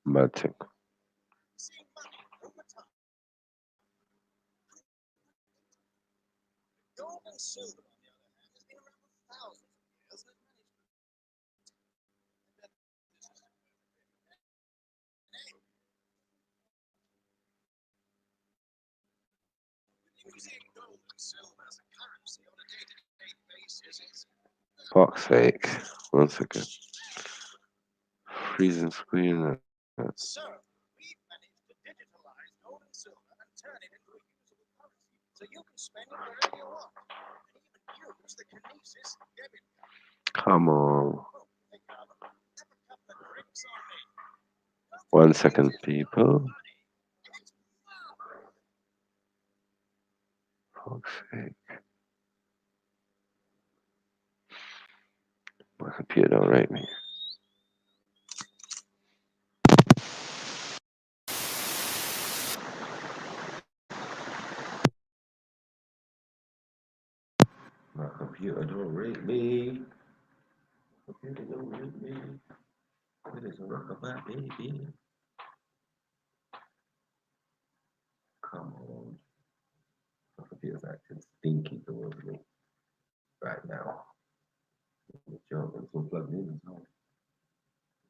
Mad thing. Fuck's sake. 1 second. Freezing screen. Come on. 1 second, people. Fuck's sake. My computer don't rate me. My computer don't rate me. Computer don't rate me. It is a rockabye, baby. Come on. Feels acting stinky towards me right now. The job is so plugged in as well.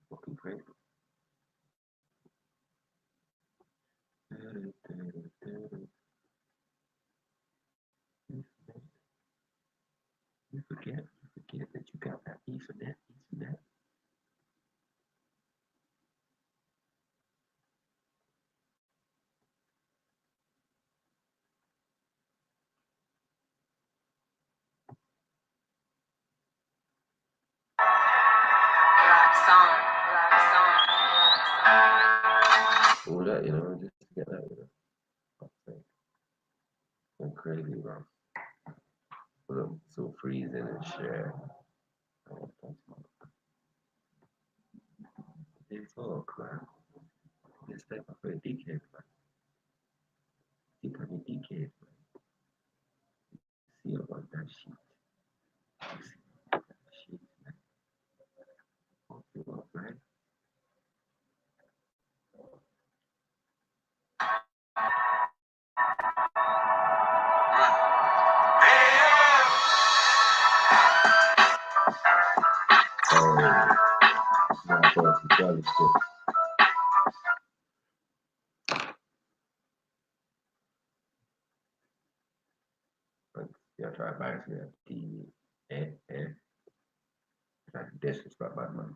Fucking crazy. You forget that you got that Ethernet. All that, you know, just to get that, you know. I'm crazy, bro. But I'm so freezing and shit. It's all crap. This type of a DK, man. Think I'm a DK, man. See about that shit. See that shit, man. Fuck you up, man. Yeah, try to buy me a TV. Try to disrespect my money.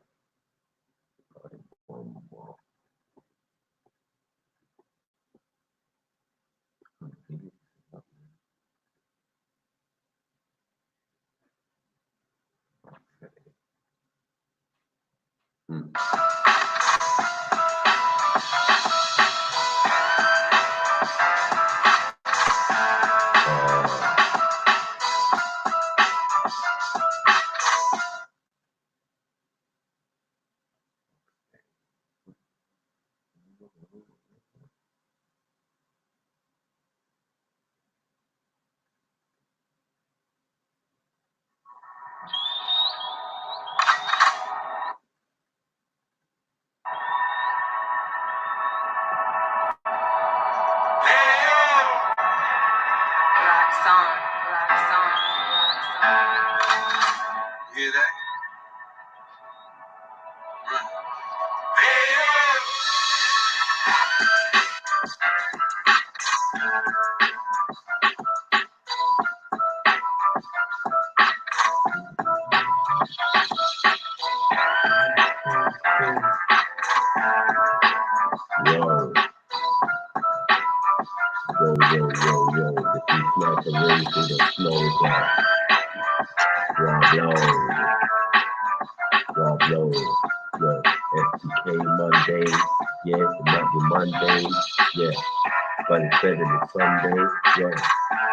But it's better than Sunday, yeah.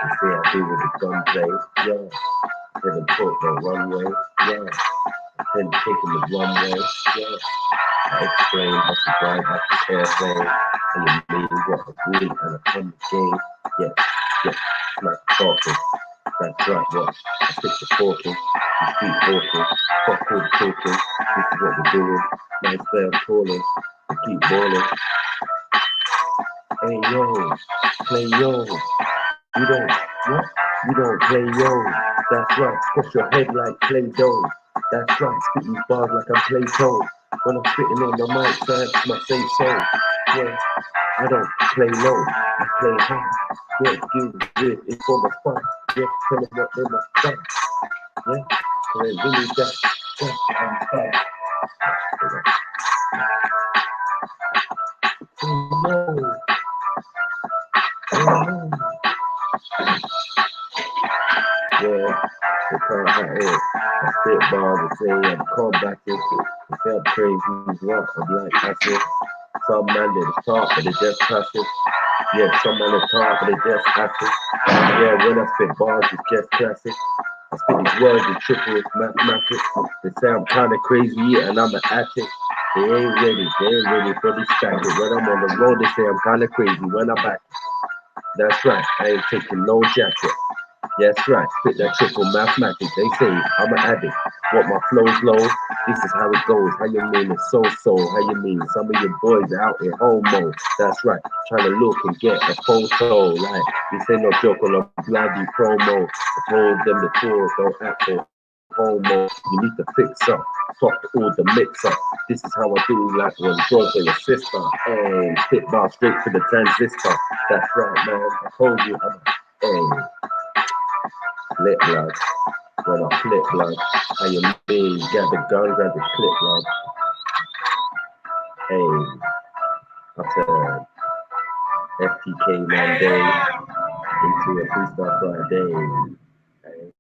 They say I do with the gunplay, yeah. They done put the runway, yeah. Then taking the runway, yeah. I explain how to drive like an airplane. And you mean what a green and a fun game, yeah. Like talking, that's right, what? I stick to talking, you keep walking, fuck all the talking. This is what we're doing, nice day I'm calling, we keep balling. Hey yo, play yo, you don't, what? You don't play yo, that's right, squash your head like Play-Doh. That's right, spit these bars like I'm Plato. When I'm spitting on the mic, that's my say so. Yeah, I don't play low, I play high. Yeah, dude, it's for my spot. Yeah, tell them what they must say. Yeah, so they really I'm fast. Yeah, they can't have it. I spit bars and say I'm combative. They say I'm crazy, rock, I'm like acid. Some man they talk, but they just passive. Yeah, some man they talk, but they just passive. Yeah, when I spit bars, it's just classic. I spit these words in triple mathematics. They say I'm kinda crazy, yeah, and I'm an addict. They ain't ready for this static. When I'm on the road, they say I'm kinda crazy when I'm back. That's right, I ain't taking no jacket. That's right, spit that triple mathematics. They say I'm an addict. What my flow's low, This is how it goes. How you mean it's so? How you mean some of your boys are out here homo? That's right, trying to look and get a photo. Like this ain't no joke on a bloody promo. I told them before, don't act for homo. You need to fix up. Fuck all the mix up. This is how I do like when drugs are your sister. And spit bar straight to the transistor. That's right, man. I told you I'm lit blood. When I flip blood. How you mean? Grab the gun, grab the clip blood. Hey, I said FTK Monday into a freestyle Friday. Hey,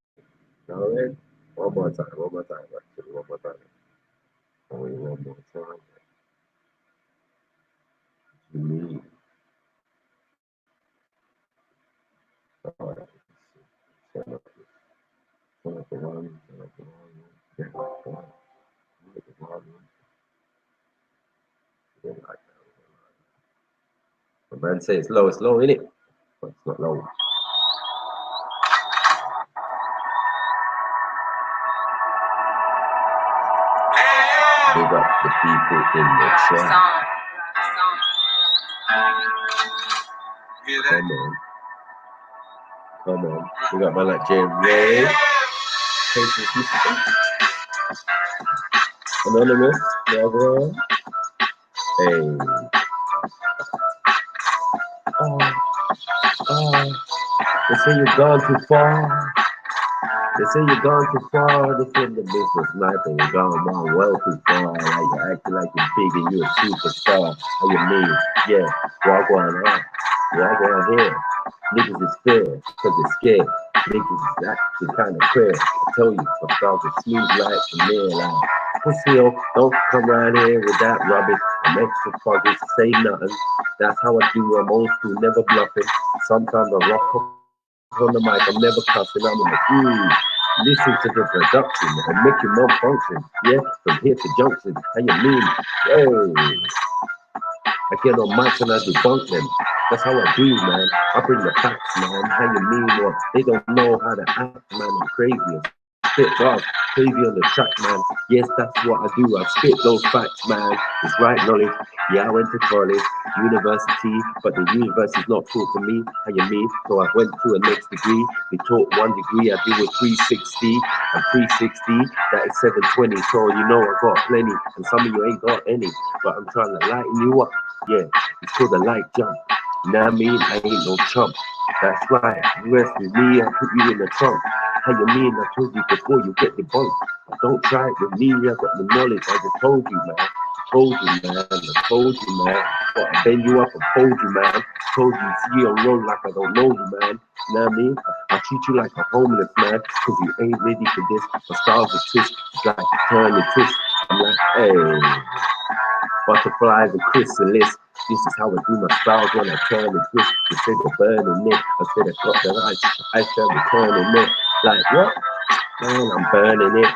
all right. One more time, actually, one more time. Only one more time. You need. All right. Turn up the volume, turn up the volume. Yeah, turn up the volume. Yeah, like that. The man say it's low, innit? But it's not low. Big up the people in the chat. Come on. We got man like Jay Ray. Anonymous, Bravo. Hey. They say you've gone too far. They say you've gone too far. They say the business sniper, you've gone well too far. Like you're acting like you're big and you're a superstar. How you mean? Yeah, walk on out. Walk on here. Niggas is fair, cause they're scared. Niggas is acting kinda queer. I tell you, my stars are smooth like the mirror like. Pussy, don't come around here with that rubbish. I'm extra fuzzy, say nothing. That's how I do, I'm old school, never bluffing. Sometimes I rock on the mic, I'm never cussing. I'm like, listen to the production and make your mom function. Yeah, from here to junction. How you mean? Hey. I get on mics and I debunk them. That's how I do, man. I bring the facts, man. How you mean what? They don't know how to act, man. I'm crazy. Spit bars, crazy on the track, man. Yes, that's what I do. I spit those facts, man. It's right knowledge. Yeah, I went to college, university, but the university's not taught to me. How you mean? So I went to a next degree. They taught 1 degree. I did with 360 and 360. That is 720. So you know I got plenty, and some of you ain't got any. But I'm trying to lighten you up. Yeah, it's called a light jump. You know what I mean? I ain't no chump. That's right. You rest with me, I put you in the trunk. How you mean? I told you before you get the bunk. Don't try it with me, I got the knowledge. I just told you, man. I told you, man. What, I bend you up and fold you, man. Told you, see you on road like I don't know you, man. You know what I mean? I treat you like a homeless man, cause you ain't ready for this. My style's a twist, it's like turn and twist. I'm like, hey. Butterflies and chrysalis. This is how I do my styles when I turn and twist. Instead of burning it, I said I got that I shall be turning it. Like what? Man, I'm burning it.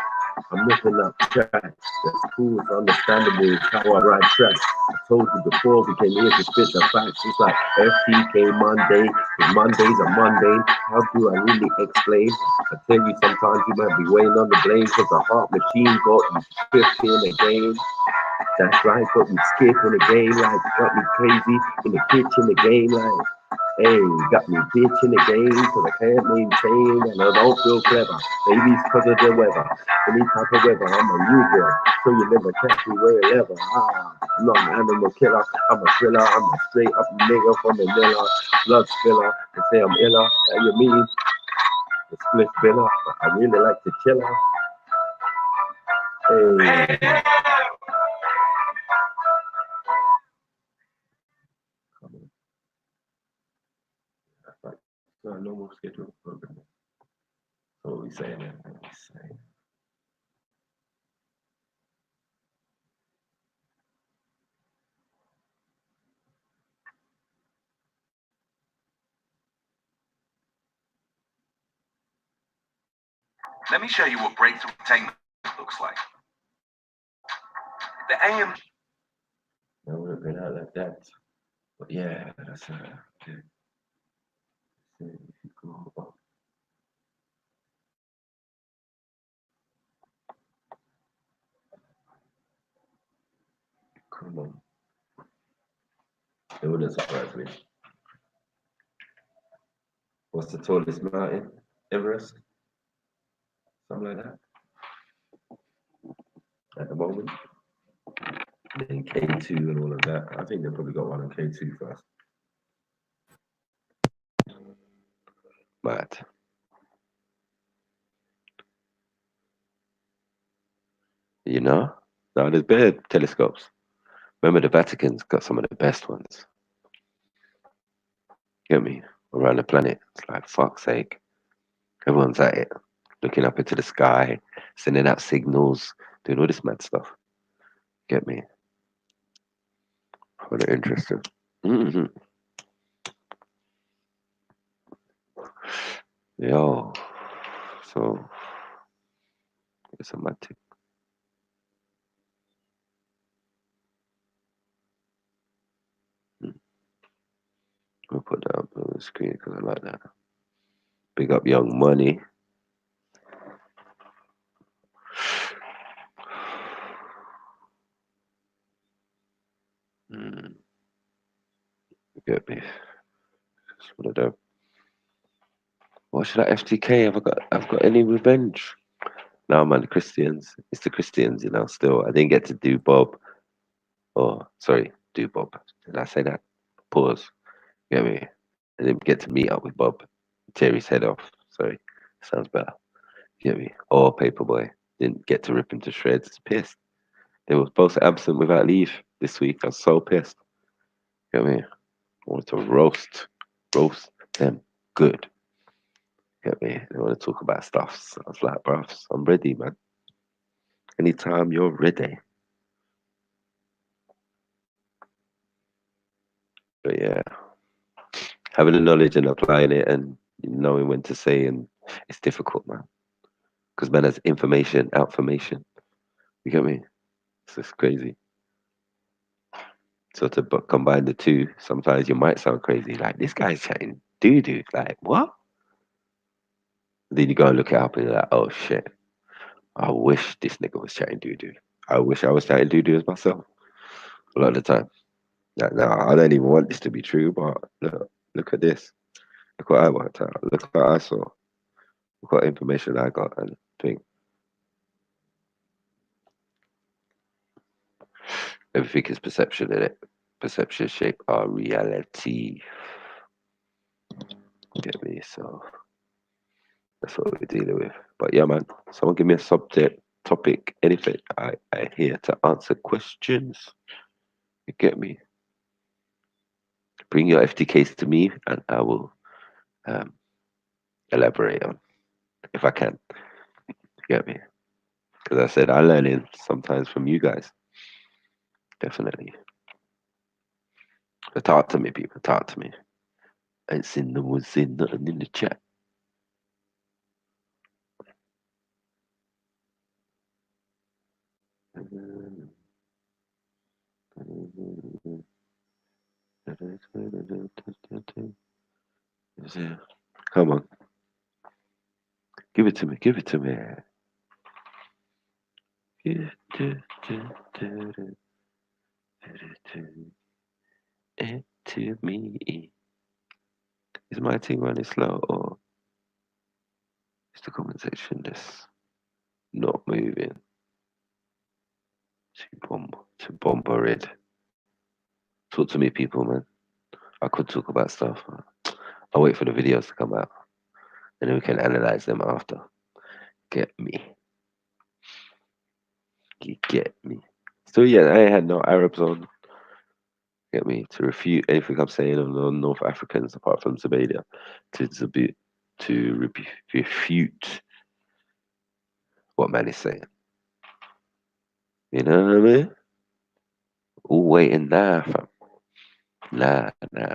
I'm ripping up tracks. That's cool, it's understandable, it's how I ride tracks. I told you before we came here to spit the facts. It's like FTK Monday, because Mondays are mundane. How do I really explain? I tell you sometimes you might be weighing on the blame, because the heart machine got you tripping again. That's right, got me skipping the game, like got me crazy in the kitchen again, like hey, got me bitch in the game cause I can't maintain and I don't feel clever. Maybe it's cause of the weather. Any type of weather, I'm a new boy, so you never catch me wherever. I'm not an animal killer, I'm a thriller, I'm a straight up nigga from Manila, blood spiller. They say I'm iller, how you mean? The split spiller, but I really like to chill out. Hey. No normal scheduled program. So what we saying there? What we saying? Let me show you what breakthrough entertainment looks like. The AM. I would have been out like that. But yeah, that's okay. So if you go up. Come on. It wouldn't surprise me. What's the tallest mountain? Everest? Something like that. At the moment. And then K2 and all of that. I think they probably got one on K2 first. Mad. You know? Now there's better telescopes. Remember, the Vatican's got some of the best ones. Get me? Around the planet. It's like, fuck's sake. Everyone's at it. Looking up into the sky, sending out signals, doing all this mad stuff. Get me? What interesting. Mm-hmm. Yo. So, it's a mad thing. We'll put that up on the screen because I like that. Big up Young Money. Get me? It's one of them. What should I FTK? I've got any revenge? No, man, the Christians. It's the Christians, you know, still. I didn't get to do Bob. Oh, sorry, do Bob. Did I say that? Pause. Get me? I didn't get to meet up with Bob. Tear his head off. Sorry. Sounds better. Get me? Or Paperboy. Didn't get to rip him to shreds. Pissed. They were both absent without leave this week. I was so pissed. Get me? I wanted to roast them good. Get me? They want to talk about stuff. So I was like, bro, I'm ready, man. Anytime you're ready. But yeah, having the knowledge and applying it and knowing when to say, and it's difficult, man. Because man has information, outformation. You get me? It's just crazy. So to combine the two, sometimes you might sound crazy. Like, this guy's chatting doo-doo. Like, what? Then you go and look it up and you're like, oh shit. I wish this nigga was chatting doo-doo. I wish I was chatting doo-doo as myself. A lot of the time. Now, I don't even want this to be true, but look at this. Look what I worked out. Look what I saw. Look what information I got and think. Everything is perception in it. Perception shape our reality. Get me? So that's what we're dealing with. But yeah, man. Someone give me a subject, topic, anything. I'm here to answer questions. You get me? Bring your FTKs to me and I will elaborate on if I can. You get me? Because I said I'm learning sometimes from you guys. Definitely. But talk to me, people. Talk to me. I ain't seen no one saying nothing in the chat. Come on. Give it to me. Give it to me. It to me. Is my thing running slow or is the conversation just not moving? To bombard. Talk to me, people, man. I could talk about stuff. I'll wait for the videos to come out and then we can analyze them after. Get me. You get me. So yeah, I had no Arabs on. Get me? To refute anything I'm saying on the North Africans apart from Zubaydah. To refute what man is saying. You know what I mean? All waiting now, fam. Nah,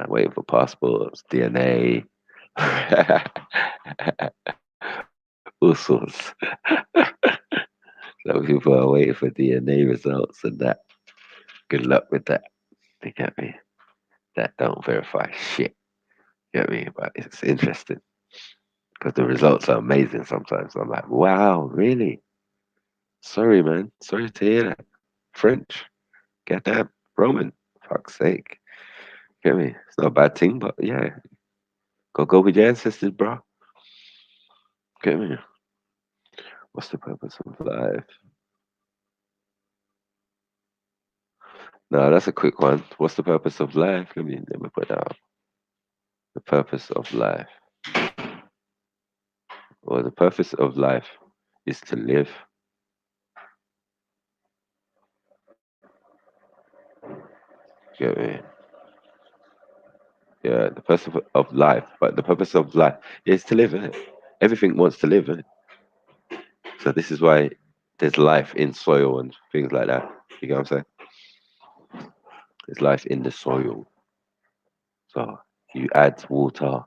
waiting for passports, DNA, all sorts. Some people are waiting for DNA results and that. Good luck with that. You get me? That don't verify shit. You get me? But it's interesting because the results are amazing sometimes. I'm like, wow, really? Sorry, man. Sorry to hear that. French. Goddamn. Roman. Fuck's sake. Get me? It's not a bad thing, but yeah. Go with your ancestors, bro. Get me? What's the purpose of life? No, that's a quick one. What's the purpose of life? Let me put that up. The purpose of life. Well, the purpose of life is to live. Get me? Yeah, the purpose of life, but the purpose of life is to live, isn't it? Everything wants to live, isn't it? So this is why there's life in soil and things like that. You get what I'm saying? There's life in the soil. So you add water,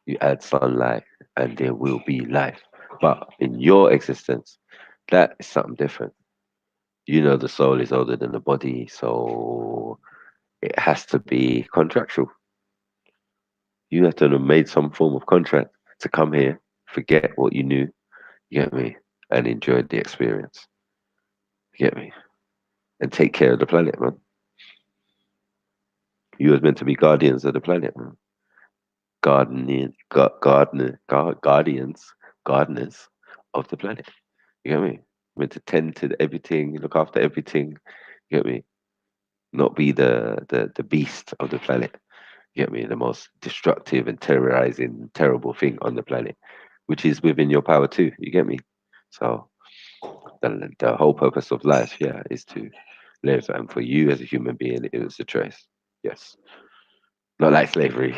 you add sunlight, and there will be life. But in your existence, that is something different. You know the soul is older than the body, so it has to be contractual. You have to have made some form of contract to come here, forget what you knew, you get me, and enjoy the experience. You get me? And take care of the planet, man. You was meant to be guardians of the planet, man. Gardeners of the planet. You get me? Meant to tend to everything, look after everything. You get me? Not be the beast of the planet. You get me? The most destructive and terrorizing, terrible thing on the planet, which is within your power too. You get me? So the whole purpose of life, yeah, is to live, and for you as a human being, it was a choice. Yes, not like slavery.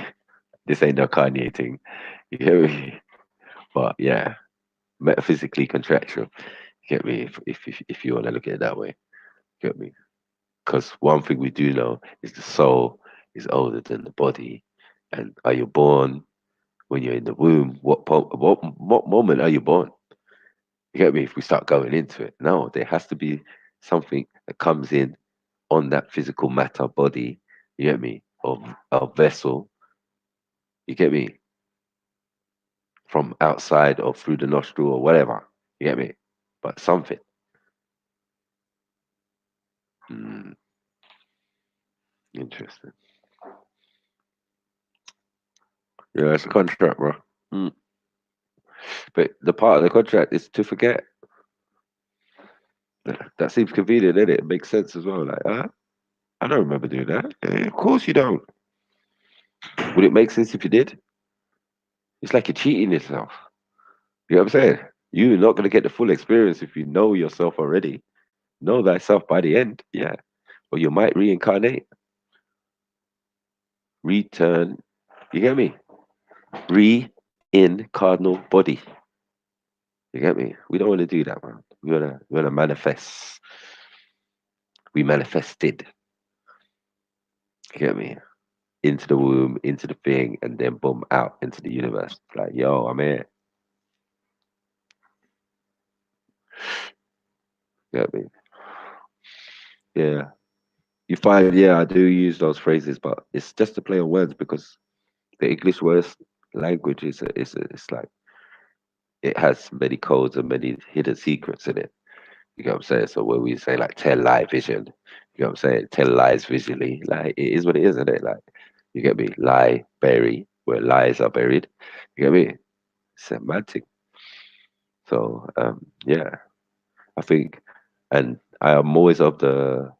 This ain't no Kanye thing. You get me? But yeah, metaphysically contractual. You get me? If you want to look at it that way, you get me? Because one thing we do know is the soul is older than the body. And are you born when you're in the womb? What moment are you born? You get me? If we start going into it, no, there has to be something that comes in on that physical matter body. You get me? Of a vessel. You get me? From outside or through the nostril or whatever. You get me? But something. Interesting. Yeah, it's a contract, bro. But the part of the contract is to forget. That seems convenient, doesn't it? It makes sense as well. Like, I don't remember doing that. Of course you don't. Would it make sense if you did? It's like you're cheating yourself. You know what I'm saying? You're not going to get the full experience if you know yourself already. Know thyself by the end, yeah. Or you might reincarnate. Return. You get me? In cardinal body. You get me? We don't want to do that, man. We wanna manifest. We manifested. You get me? Into the womb, into the thing, and then boom, out into the universe. Like, yo, I'm here. You get me? Yeah. You find, yeah, I do use those phrases, but it's just a play on words because the English words language it's like it has many codes and many hidden secrets in it. You know what I'm saying? So when we say like tell lie vision, you know what I'm saying? Tell lies visually, like it is what it is, isn't it? Like you get me? Lie, bury, where lies are buried. You get me? Semantic. So yeah, I think, and I am always of the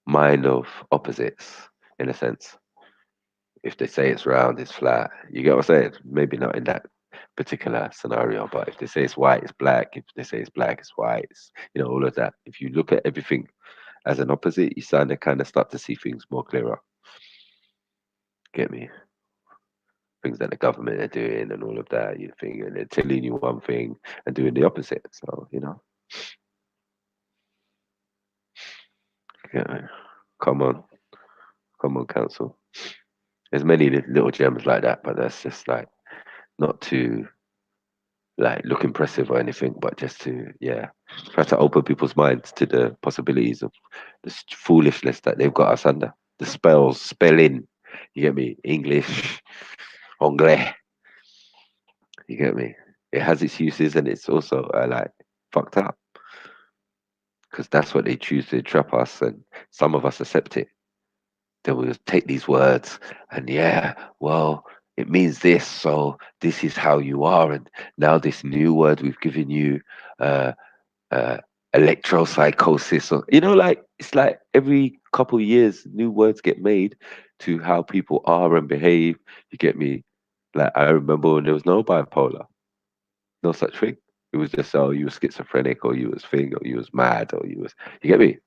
mind of opposites in a sense. If they say it's round, it's flat. You get what I'm saying? Maybe not in that particular scenario, but if they say it's white, it's black. If they say it's black, it's white. It's, all of that. If you look at everything as an opposite, you kind of start to see things more clearer. Get me? Things that the government are doing and all of that, you think, and they're telling you one thing and doing the opposite. So, yeah, come on, council. There's many little gems like that, but that's just like not to like look impressive or anything, but just to try to open people's minds to the possibilities of this foolishness that they've got us under. The spelling, you get me? English, anglais, you get me? It has its uses and it's also like fucked up. because that's what they choose to trap us, and some of us accept it. Then we'll take these words and yeah, well, it means this, so this is how you are, and now this new word we've given you, uh, uh, electropsychosis, or like it's like every couple of years new words get made to how people are and behave. You get me? Like I remember when there was no bipolar, no such thing. It was just you were schizophrenic, or you was thing, or you was mad, or you was. You get me?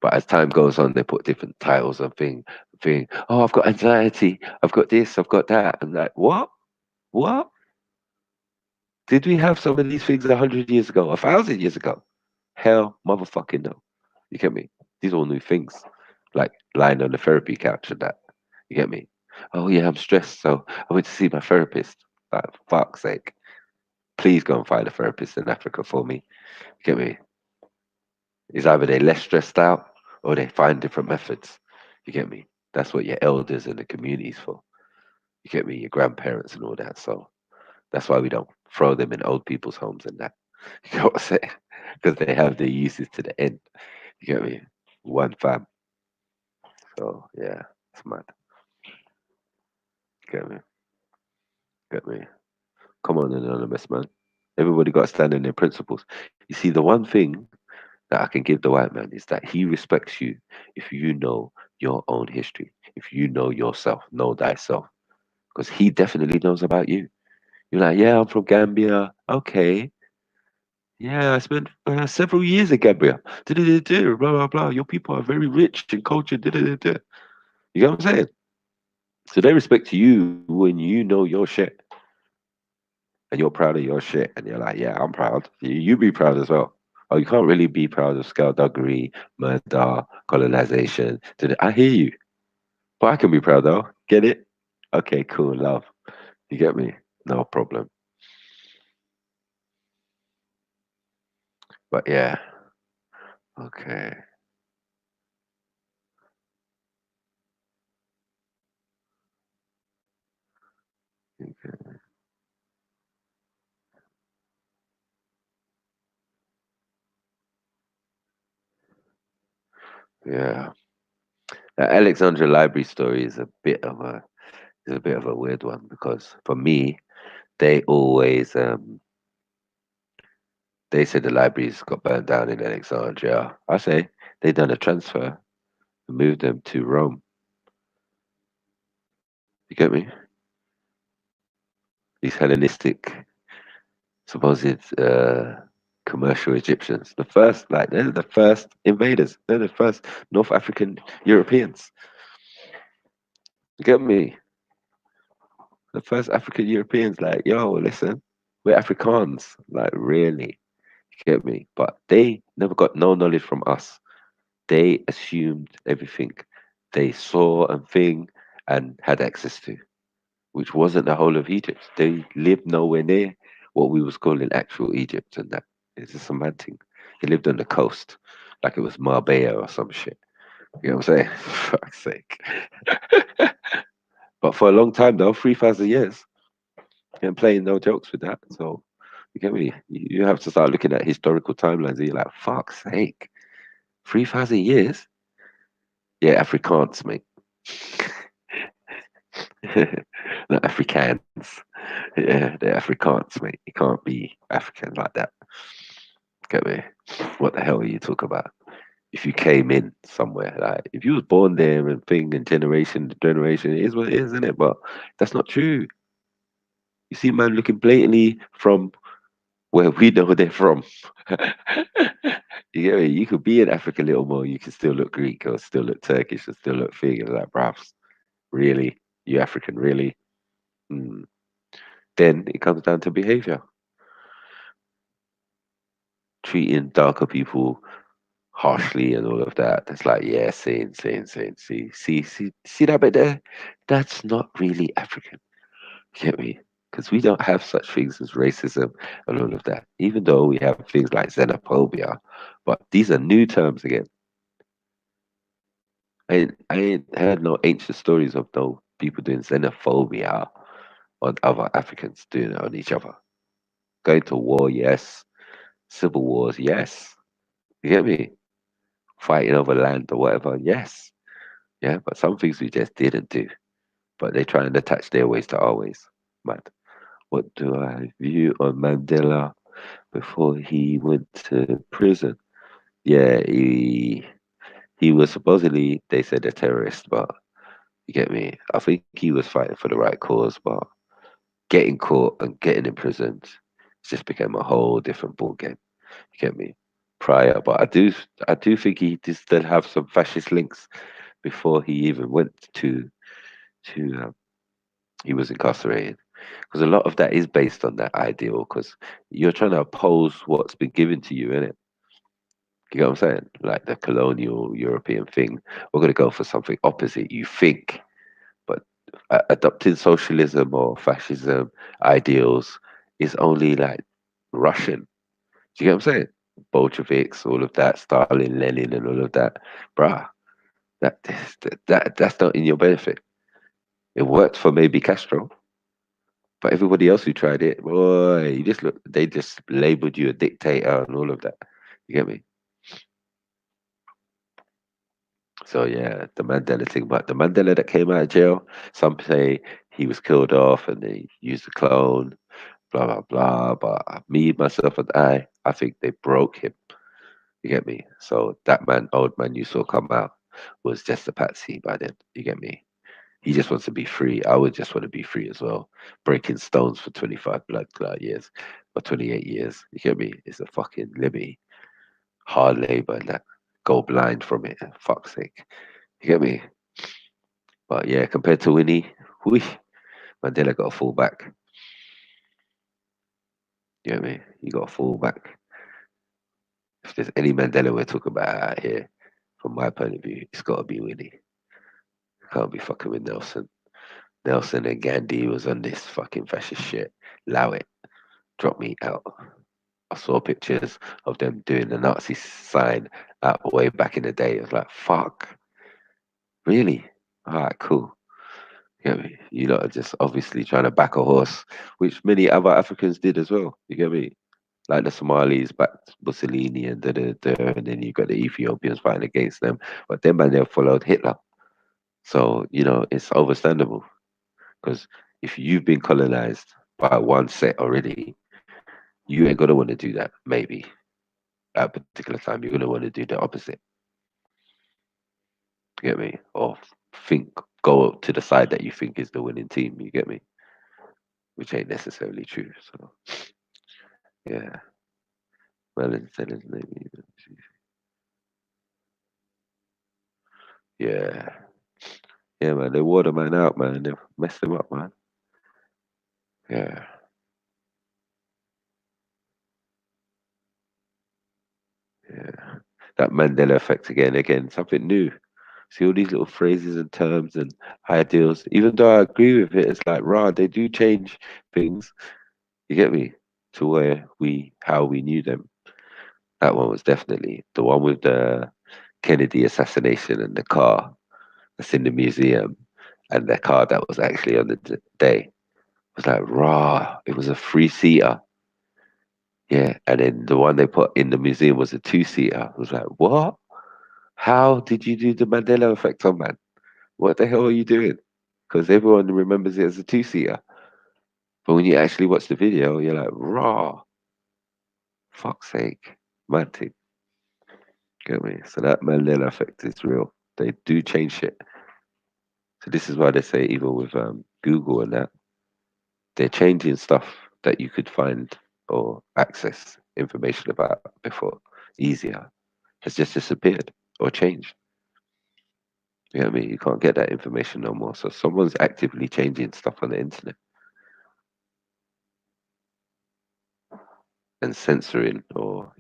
But as time goes on, they put different titles and thing. Oh, I've got anxiety. I've got this. I've got that. And like, what? What? Did we have some of these things 100 years ago, 1,000 years ago? Hell, motherfucking no. You get me? These are all new things, like lying on the therapy couch and that. You get me? Oh yeah, I'm stressed, so I went to see my therapist. Like, fuck's sake. Please go and find a therapist in Africa for me. You get me? Is either they less stressed out or they find different methods. You get me? That's what your elders and the community's for. You get me? Your grandparents and all that. So that's why we don't throw them in old people's homes and that. You know what I'm saying? Because they have their uses to the end. You get me? One fam. So yeah, it's mad. Get me? Get me? Come on, anonymous man. Everybody got to stand in their principles. You see, the one thing that I can give the white man is that he respects you if you know your own history, if you know yourself, know thyself, because he definitely knows about you. You're like, yeah, I'm from Gambia. Okay. Yeah, I spent several years in Gambia. Blah, blah, blah. Your people are very rich in culture. You know what I'm saying? So they respect you when you know your shit and you're proud of your shit. And you're like, yeah, I'm proud. You be proud as well. Oh, you can't really be proud of skullduggery, murder, colonization. I hear you. But I can be proud though. Get it? Okay, cool, love. You get me? No problem. But yeah. Okay. Yeah. The Alexandria Library story is a bit of a weird one because for me, they always they said the libraries got burned down in Alexandria. I say they done a transfer and moved them to Rome. You get me? These Hellenistic supposed commercial Egyptians. They're the first invaders. They're the first North African Europeans. You get me? The first African Europeans, like, yo, listen, we're Afrikaans. Like, really? You get me? But they never got no knowledge from us. They assumed everything they saw and thing and had access to, which wasn't the whole of Egypt. They lived nowhere near what we was calling actual Egypt, and that is just some mad thing. They lived on the coast, like it was Marbella or some shit. You know what I'm saying? Fuck's sake. But for a long time though, 3,000 years, and playing no jokes with that. So you get me? You have to start looking at historical timelines and you're like, fuck's sake. 3,000 years? Yeah, Afrikaans, mate. Not Afrikaans. Yeah, they're Afrikaans, mate. You can't be African like that. Get me? What the hell are you talking about? If you came in somewhere, like if you was born there and thing and generation to generation, it is what it is, isn't it? But that's not true. You see, man, looking blatantly from where we know they're from. You get me? You could be in Africa a little more. You can still look Greek or still look Turkish or still look thing. It's like, bruv, really? You African, really? Hmm. Then it comes down to behavior. Treating darker people harshly and all of that. That's like, yeah, saying. See that bit there? That's not really African. You get me? Because we don't have such things as racism and all of that. Even though we have things like xenophobia, but these are new terms again. I ain't heard no ancient stories of no people doing xenophobia on other Africans doing it on each other. Going to war, yes. Civil wars, yes. You get me? fighting over land or whatever. Yes, yeah, but some things we just didn't do. But they try and attach their ways to our ways. Mad. What do I view on Mandela before he went to prison? Yeah, he was supposedly, they said, a terrorist, but you get me. I think he was fighting for the right cause, but getting caught and getting imprisoned just became a whole different ball game. You get me? Prior, but I do think he did still have some fascist links before he even went to he was incarcerated. Because a lot of that is based on that ideal. Because you're trying to oppose what's been given to you, innit? You know what I'm saying? Like the colonial European thing. We're going to go for something opposite. You think, but adopting socialism or fascism ideals is only like Russian. Do you get what I'm saying? Bolsheviks, all of that, Stalin, Lenin, and all of that, bruh. That that's not in your benefit. It worked for maybe Castro, but everybody else who tried it, boy, you just look. They just labeled you a dictator and all of that. You get me? So yeah, the Mandela thing. But the Mandela that came out of jail, some say he was killed off and they used a clone. Blah blah blah. But me, myself, and I think they broke him. You get me? So that man, old man you saw come out was just a patsy by then. You get me? He just wants to be free. I would just want to be free as well. Breaking stones for 25 blood clot years or 28 years. You get me? It's a fucking liberty. Hard labor and that. Go blind from it. Fuck's sake. You get me? But yeah, compared to Winnie, whoosh, Mandela got a fall back. You get me? He got a fall back. If there's any Mandela we're talking about out here, from my point of view, it's got to be Winnie. Can't be fucking with Nelson. Nelson and Gandhi was on this fucking fascist shit. Allow it. Drop me out. I saw pictures of them doing the Nazi sign way back in the day. It was like, fuck. Really? All right, cool. You get me? You lot are just obviously trying to back a horse, which many other Africans did as well. You get me? Like the Somalis backed Mussolini and and then you got the Ethiopians fighting against them. But then man, they followed Hitler. So, it's understandable. Because if you've been colonized by one set already, you ain't gonna want to do that, maybe. At a particular time, you're gonna want to do the opposite. You get me? Or think go to the side that you think is the winning team, you get me? Which ain't necessarily true. So yeah. Yeah. Yeah, man, they wore the man out, man. They messed him up, man. Yeah. Yeah. That Mandela effect again, something new. See all these little phrases and terms and ideals. Even though I agree with it, it's like, rah, they do change things. You get me? To how we knew them. That one was definitely the one with the Kennedy assassination and the car that's in the museum and the car that was actually on the day. It was like, rah, it was a 3-seater. Yeah, and then the one they put in the museum was a 2-seater. I was like, what? How did you do the Mandela effect on man? What the hell are you doing? Because everyone remembers it as a 2-seater. But when you actually watch the video, you're like, raw. Fuck's sake. Mad thing. Get me? So that Mandela effect is real. They do change shit. So this is why they say even with Google and that, they're changing stuff that you could find or access information about before easier. Has just disappeared or changed. You know what I mean? You can't get that information no more. So someone's actively changing stuff on the internet and censoring or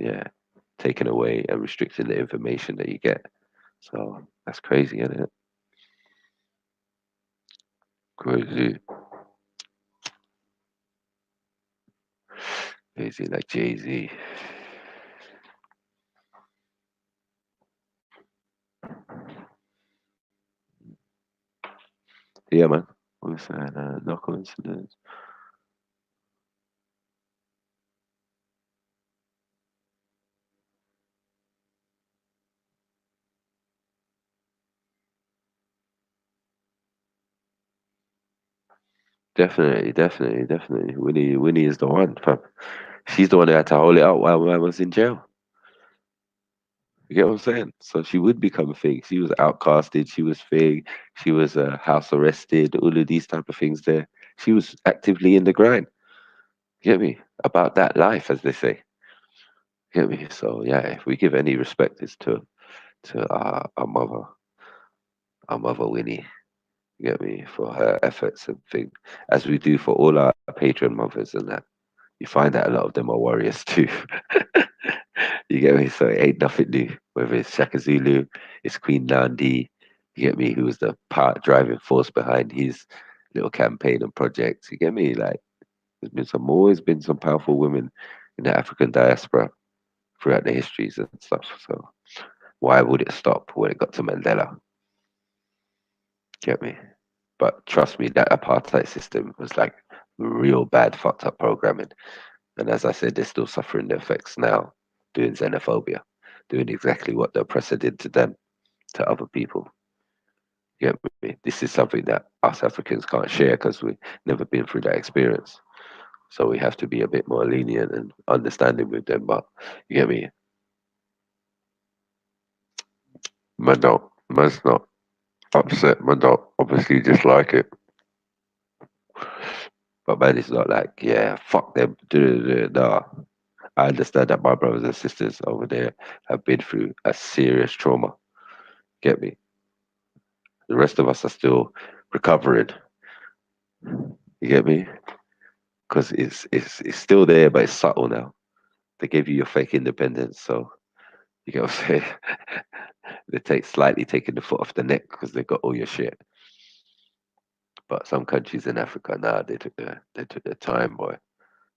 taking away and restricting the information that you get. So that's crazy, isn't it? Crazy. Crazy like Jay-Z. Yeah, man. What was saying? No coincidence. Definitely. Winnie is the one, fam. She's the one who had to hold it up while I was in jail. You get what I'm saying? So she would become a thing. She was outcasted. She was thing. She was house arrested. All of these type of things. There, she was actively in the grind. You get me? About that life, as they say. You get me? So yeah, if we give any respect, it's to our mother Winnie. You get me? For her efforts and thing, as we do for all our patron mothers and that. You find that a lot of them are warriors too. You get me? So it ain't nothing new. Whether it's Shaka Zulu, it's Queen Nandi, you get me, who was the part driving force behind his little campaign and projects. You get me? Like there's been some always been some powerful women in the African diaspora throughout the histories and stuff. So why would it stop when it got to Mandela? Get me? But trust me, that apartheid system was like real bad, fucked up programming. And as I said, they're still suffering the effects now, doing xenophobia, doing exactly what the oppressor did to them, to other people. You get me? This is something that us Africans can't share because we've never been through that experience. So we have to be a bit more lenient and understanding with them. But you get me? Man's not upset. Man don't obviously dislike it. But man, it's not like, yeah, fuck them. Nah. I understand that my brothers and sisters over there have been through a serious trauma. Get me? The rest of us are still recovering. You get me? Because it's still there, but it's subtle now. They gave you your fake independence, so you get what I'm saying. They slightly taking the foot off the neck because they got all your shit. But some countries in Africa now they took their time, boy.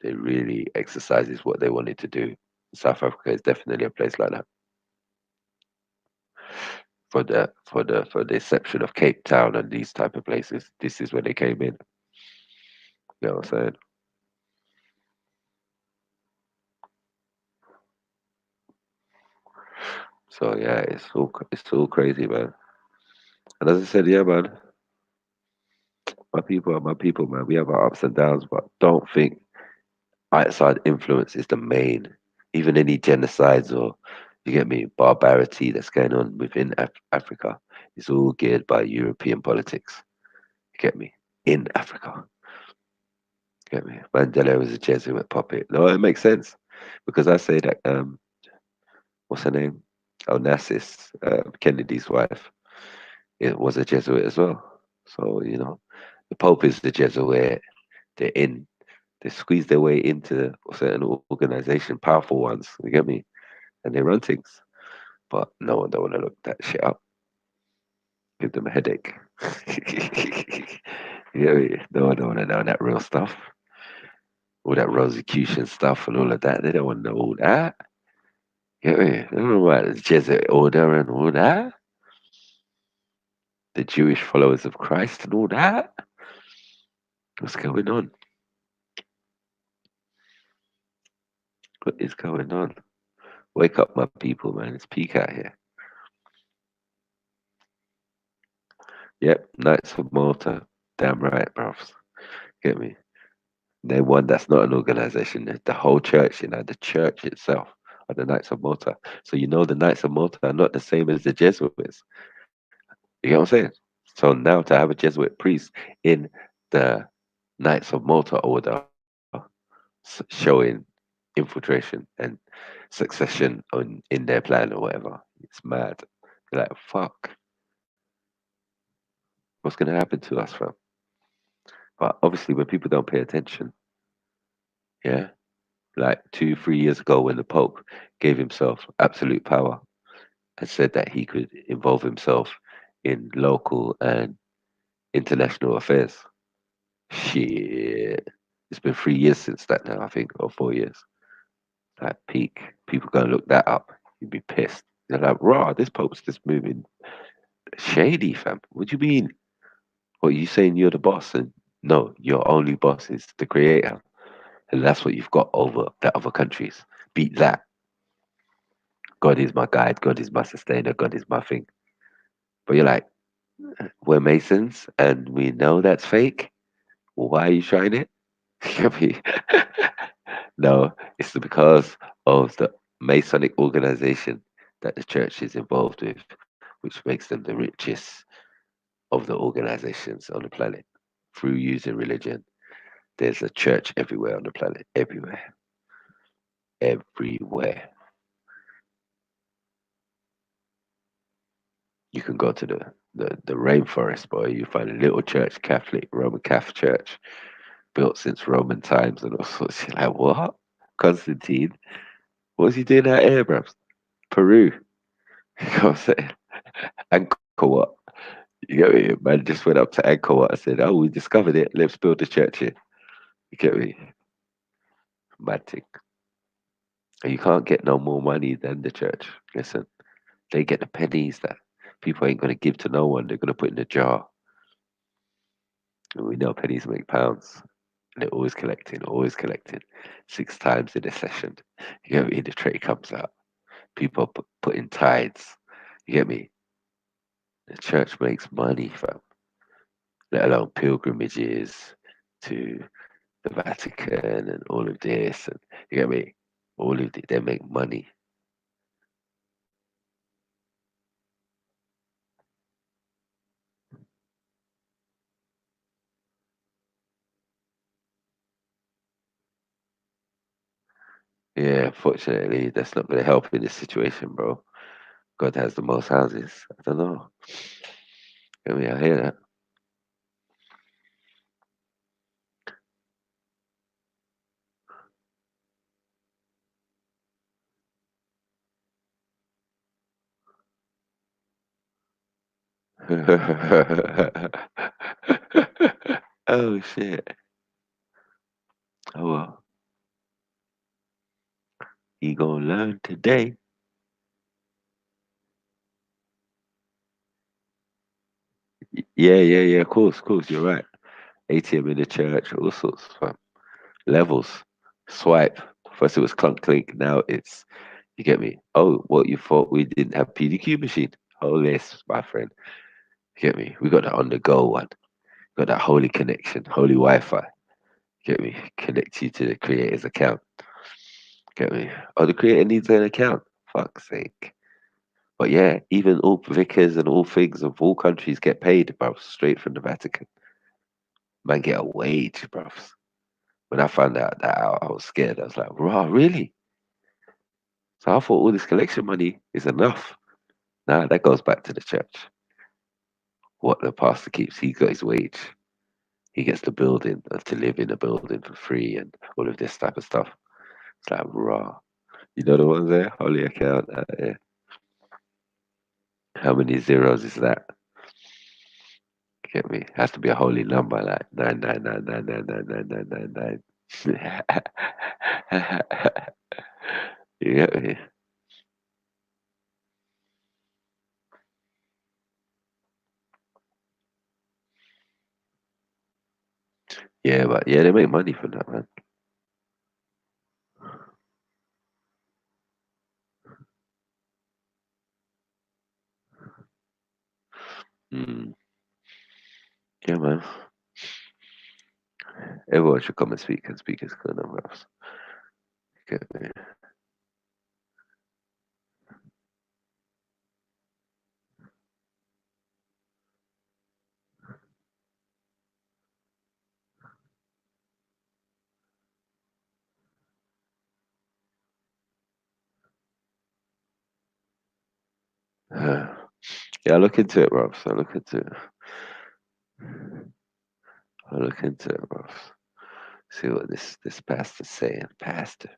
They really exercises what they wanted to do. South Africa is definitely a place like that. For the exception of Cape Town and these type of places, this is where they came in. You know what I'm saying? So yeah, it's all crazy, man. And as I said, yeah, man, my people are my people, man. We have our ups and downs, but don't think outside influence is the main. Even any genocides or you get me barbarity that's going on within Africa is all geared by European politics. You get me in Africa. You get me? Mandela was a Jesuit puppet. No, it makes sense because I say that what's her name? Onassis, Kennedy's wife, it was a Jesuit as well. So the Pope is the Jesuit. They're in. They squeeze their way into certain organization, powerful ones. You get me? And they run things, but no one don't want to look that shit up. Give them a headache. You get me? No one don't want to know that real stuff, all that Rosicrucian stuff and all of that. They don't want to know all that. You get me? They don't know about the Jesuit order and all that. The Jewish followers of Christ and all that. What's going on? What is going on? Wake up, my people, man. It's peak out here. Yep, Knights of Malta. Damn right, bruv. Get me? They're one that's not an organization. The whole church, the church itself are the Knights of Malta. So the Knights of Malta are not the same as the Jesuits. You get what I'm saying? So now to have a Jesuit priest in the Knights of Malta order showing infiltration and succession in their plan or whatever. It's mad. You're like, fuck. What's going to happen to us, fam? But obviously, when people don't pay attention, yeah, like 2-3 years ago when the Pope gave himself absolute power and said that he could involve himself in local and international affairs. Shit. It's been 3 years since that now, I think, or 4 years. Like peak. People gonna look that up. You'd be pissed. They're like, raw, this Pope's just moving shady, fam. What do you mean? What, you saying you're the boss? And no, your only boss is the creator. And that's what you've got over the other countries. Beat that. God is my guide. God is my sustainer. God is my thing. But you're like, we're Masons and we know that's fake. Well, why are you trying it? No, it's because of the Masonic organization that the church is involved with, which makes them the richest of the organizations on the planet. Through using religion, there's a church everywhere on the planet, everywhere, everywhere. You can go to the rainforest, boy. You find a little church, Catholic, Roman Catholic church, built since Roman times and all sorts. You're like, what? Constantine? What's he doing out here, bruv? Peru. You know what I'm saying? Angkor Wat. You get me? Man just went up to Angkor Wat and said, oh, we discovered it. Let's build a church here. You get me? Mad thing. And you can't get no more money than the church. Listen, they get the pennies that people ain't going to give to no one. They're going to put in the jar. And we know pennies make pounds. And they're always collecting. 6 times in a session. You get me? The trade comes out. People put in tithes. You get me? The church makes money, fam. Let alone pilgrimages to the Vatican and all of this. And you get me? All of it, they make money. Yeah, fortunately, that's not going to help in this situation, bro. God has the most houses. I don't know. I mean, I hear that. Oh, shit. Oh, well. He gonna learn today. Yeah. Of course. You're right. ATM in the church, all sorts, fam. Levels. Swipe. First it was clunk clink. Now it's, you get me? Oh, what you thought we didn't have PDQ machine? Oh, yes, my friend. You get me? We got that on the go one. Got that holy connection, holy Wi-Fi. Get me? Connect you to the creator's account. Get me? Oh, the creator needs an account. Fuck's sake. But yeah, even all vicars and all things of all countries get paid, bro, straight from the Vatican. Man, get a wage, bro. When I found out that, I was scared. I was like, raw, really? So I thought all this collection money is enough. Nah, that goes back to the church. What the pastor keeps, he got his wage. He gets the building to live in the building for free and all of this type of stuff. It's like, raw. You know the ones there? Holy account. Yeah. How many zeros is that? Get me? Has to be a holy number, like 999999999. You get me? Yeah, but yeah, they make money from that, man. Mm. Yeah, man. Everyone should come and speak as good numbers. Get me? Yeah, I look into it, bro. I look into it. Bro. See what this pastor's saying. Pastor.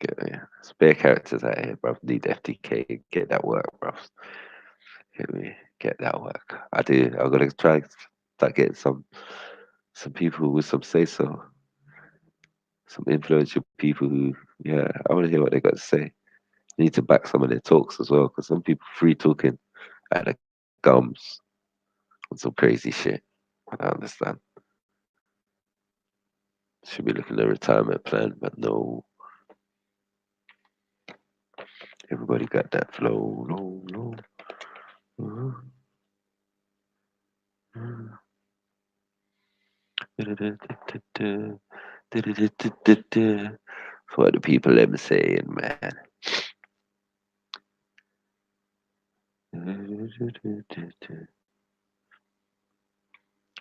Get me? Spare characters out here, bro. Need FTK. Get that work, bro. Get me? Get that work. I do. I'm gonna try start getting some people with some say so. Some influential people who, yeah, I want to hear what they got to say. Need to back some of their talks as well, because some people free talking at the gums on some crazy shit. I don't understand. Should be looking at a retirement plan, but no. Everybody got that flow, low. What the people them saying, man.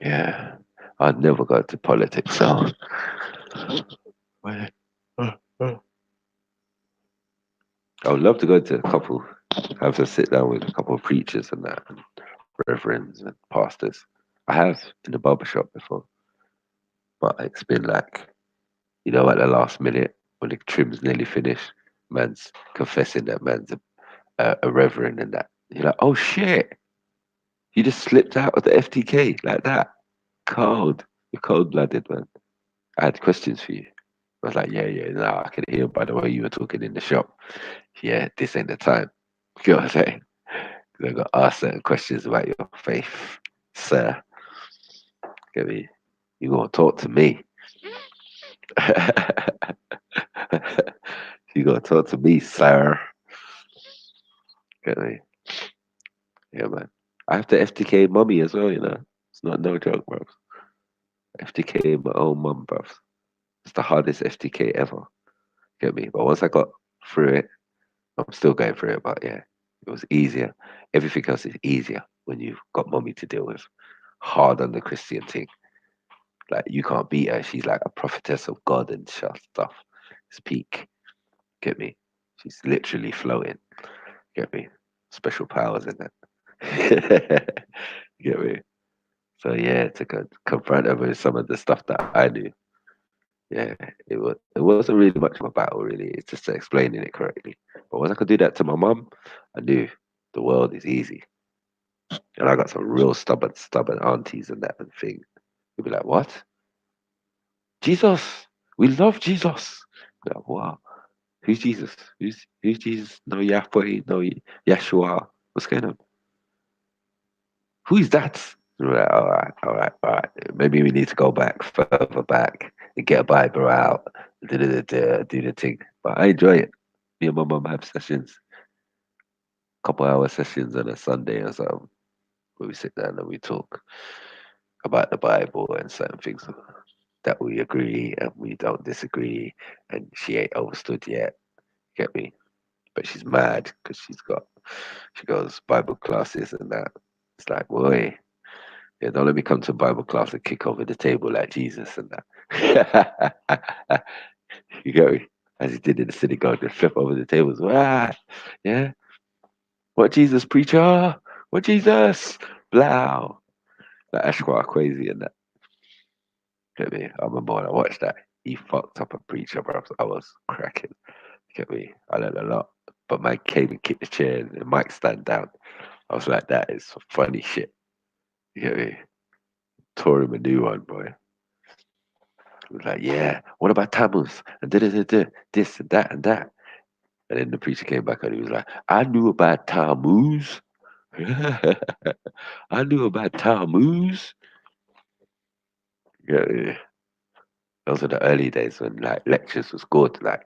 Yeah, I'd never go to politics, so I would love to go to a couple, have to sit down with a couple of preachers and that, and reverends and pastors. I have in the barbershop before, but it's been like, at the last minute when the trim's nearly finished, man's confessing that man's a reverend and that. You're like, oh shit, you just slipped out of the FTK like that. Cold. You're cold blooded, man. I had questions for you. I was like, yeah, no, I can hear by the way you were talking in the shop. Yeah, this ain't the time. You know what I'm saying? 'Cause I got asked certain questions about your faith, sir. Get me? You gonna talk to me? You gonna talk to me, sir? Get me? Yeah, man. I have to FTK mummy as well. It's not no joke, bro. FTK my own mum, bro. It's the hardest FTK ever. Get me? But once I got through it, I'm still going through it. But yeah, it was easier. Everything else is easier when you've got mummy to deal with. Hard on the Christian thing. Like you can't beat her. She's like a prophetess of God and stuff. It's peak. Get me? She's literally floating. Get me? Special powers in that. Get me? So yeah, to confront her with some of the stuff that I knew. Yeah, it wasn't really much of a battle really. It's just explaining it correctly. But once I could do that to my mum, I knew the world is easy. And I got some real stubborn aunties and that and thing. You'll be like, what? Jesus. We love Jesus. Like, wow. Who's Jesus? Who's Jesus? No Yahweh, no Yeshua. What's going on? Who is that? Right, all right. Maybe we need to go back further back and get a Bible out, do the thing. But I enjoy it. Me and my mum have sessions, couple hour sessions on a Sunday or something, where we sit down and we talk about the Bible and certain things that we agree and we don't disagree. And she ain't overstood yet. Get me? But she's mad because she goes Bible classes and that. It's like, boy. Yeah, don't let me come to Bible class and kick over the table like Jesus and that. You get me? As he did in the synagogue, and flip over the tables. Ah, yeah. What Jesus, preacher? What Jesus? Blow. Like Ashqua crazy and that. Get me? I remember when I watched that, he fucked up a preacher, bro. I was cracking. Get me? I learned a lot. But man came and kicked the chair and the mic stand down. I was like, that is some funny shit. You get me? Tore him a new one, boy. He was like, yeah, what about Tammuz? And this and that and that. And then the preacher came back and he was like, I knew about Tammuz. I knew about Tammuz. Yeah. Those are the early days when like lectures was good. Like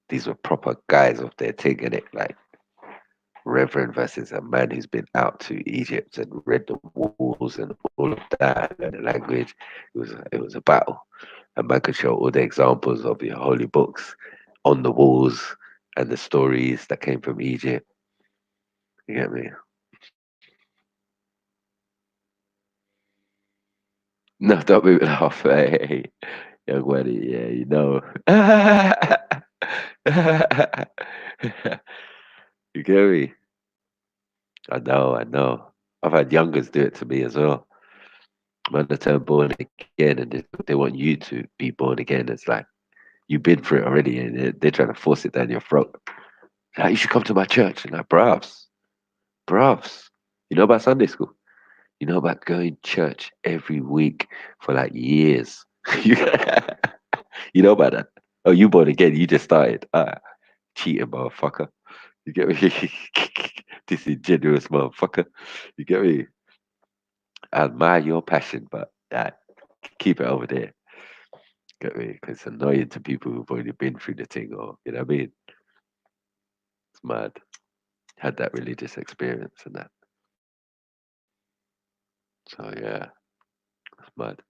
these were proper guys of their thing in it. Like Reverend versus a man who's been out to Egypt and read the walls and all of that and the language. It was a battle. And man could show all the examples of the holy books on the walls and the stories that came from Egypt. You get me? No, don't make me laugh. Hey, young Wendy, yeah, you know. You get me? I know. I've had youngers do it to me as well. When they turn born again and they want you to be born again, it's like, you've been through it already and they're trying to force it down your throat. Like, you should come to my church. And like, bruvs, you know about Sunday school? You know about going to church every week for like years? You know about that? Oh, you born again, you just started. Cheating motherfucker. You get me? Disingenuous motherfucker. You get me? I admire your passion, but keep it over there. Get me? 'Cause it's annoying to people who've already been through the thing, or you know what I mean? It's mad. Had that religious experience and that. So yeah, it's mad.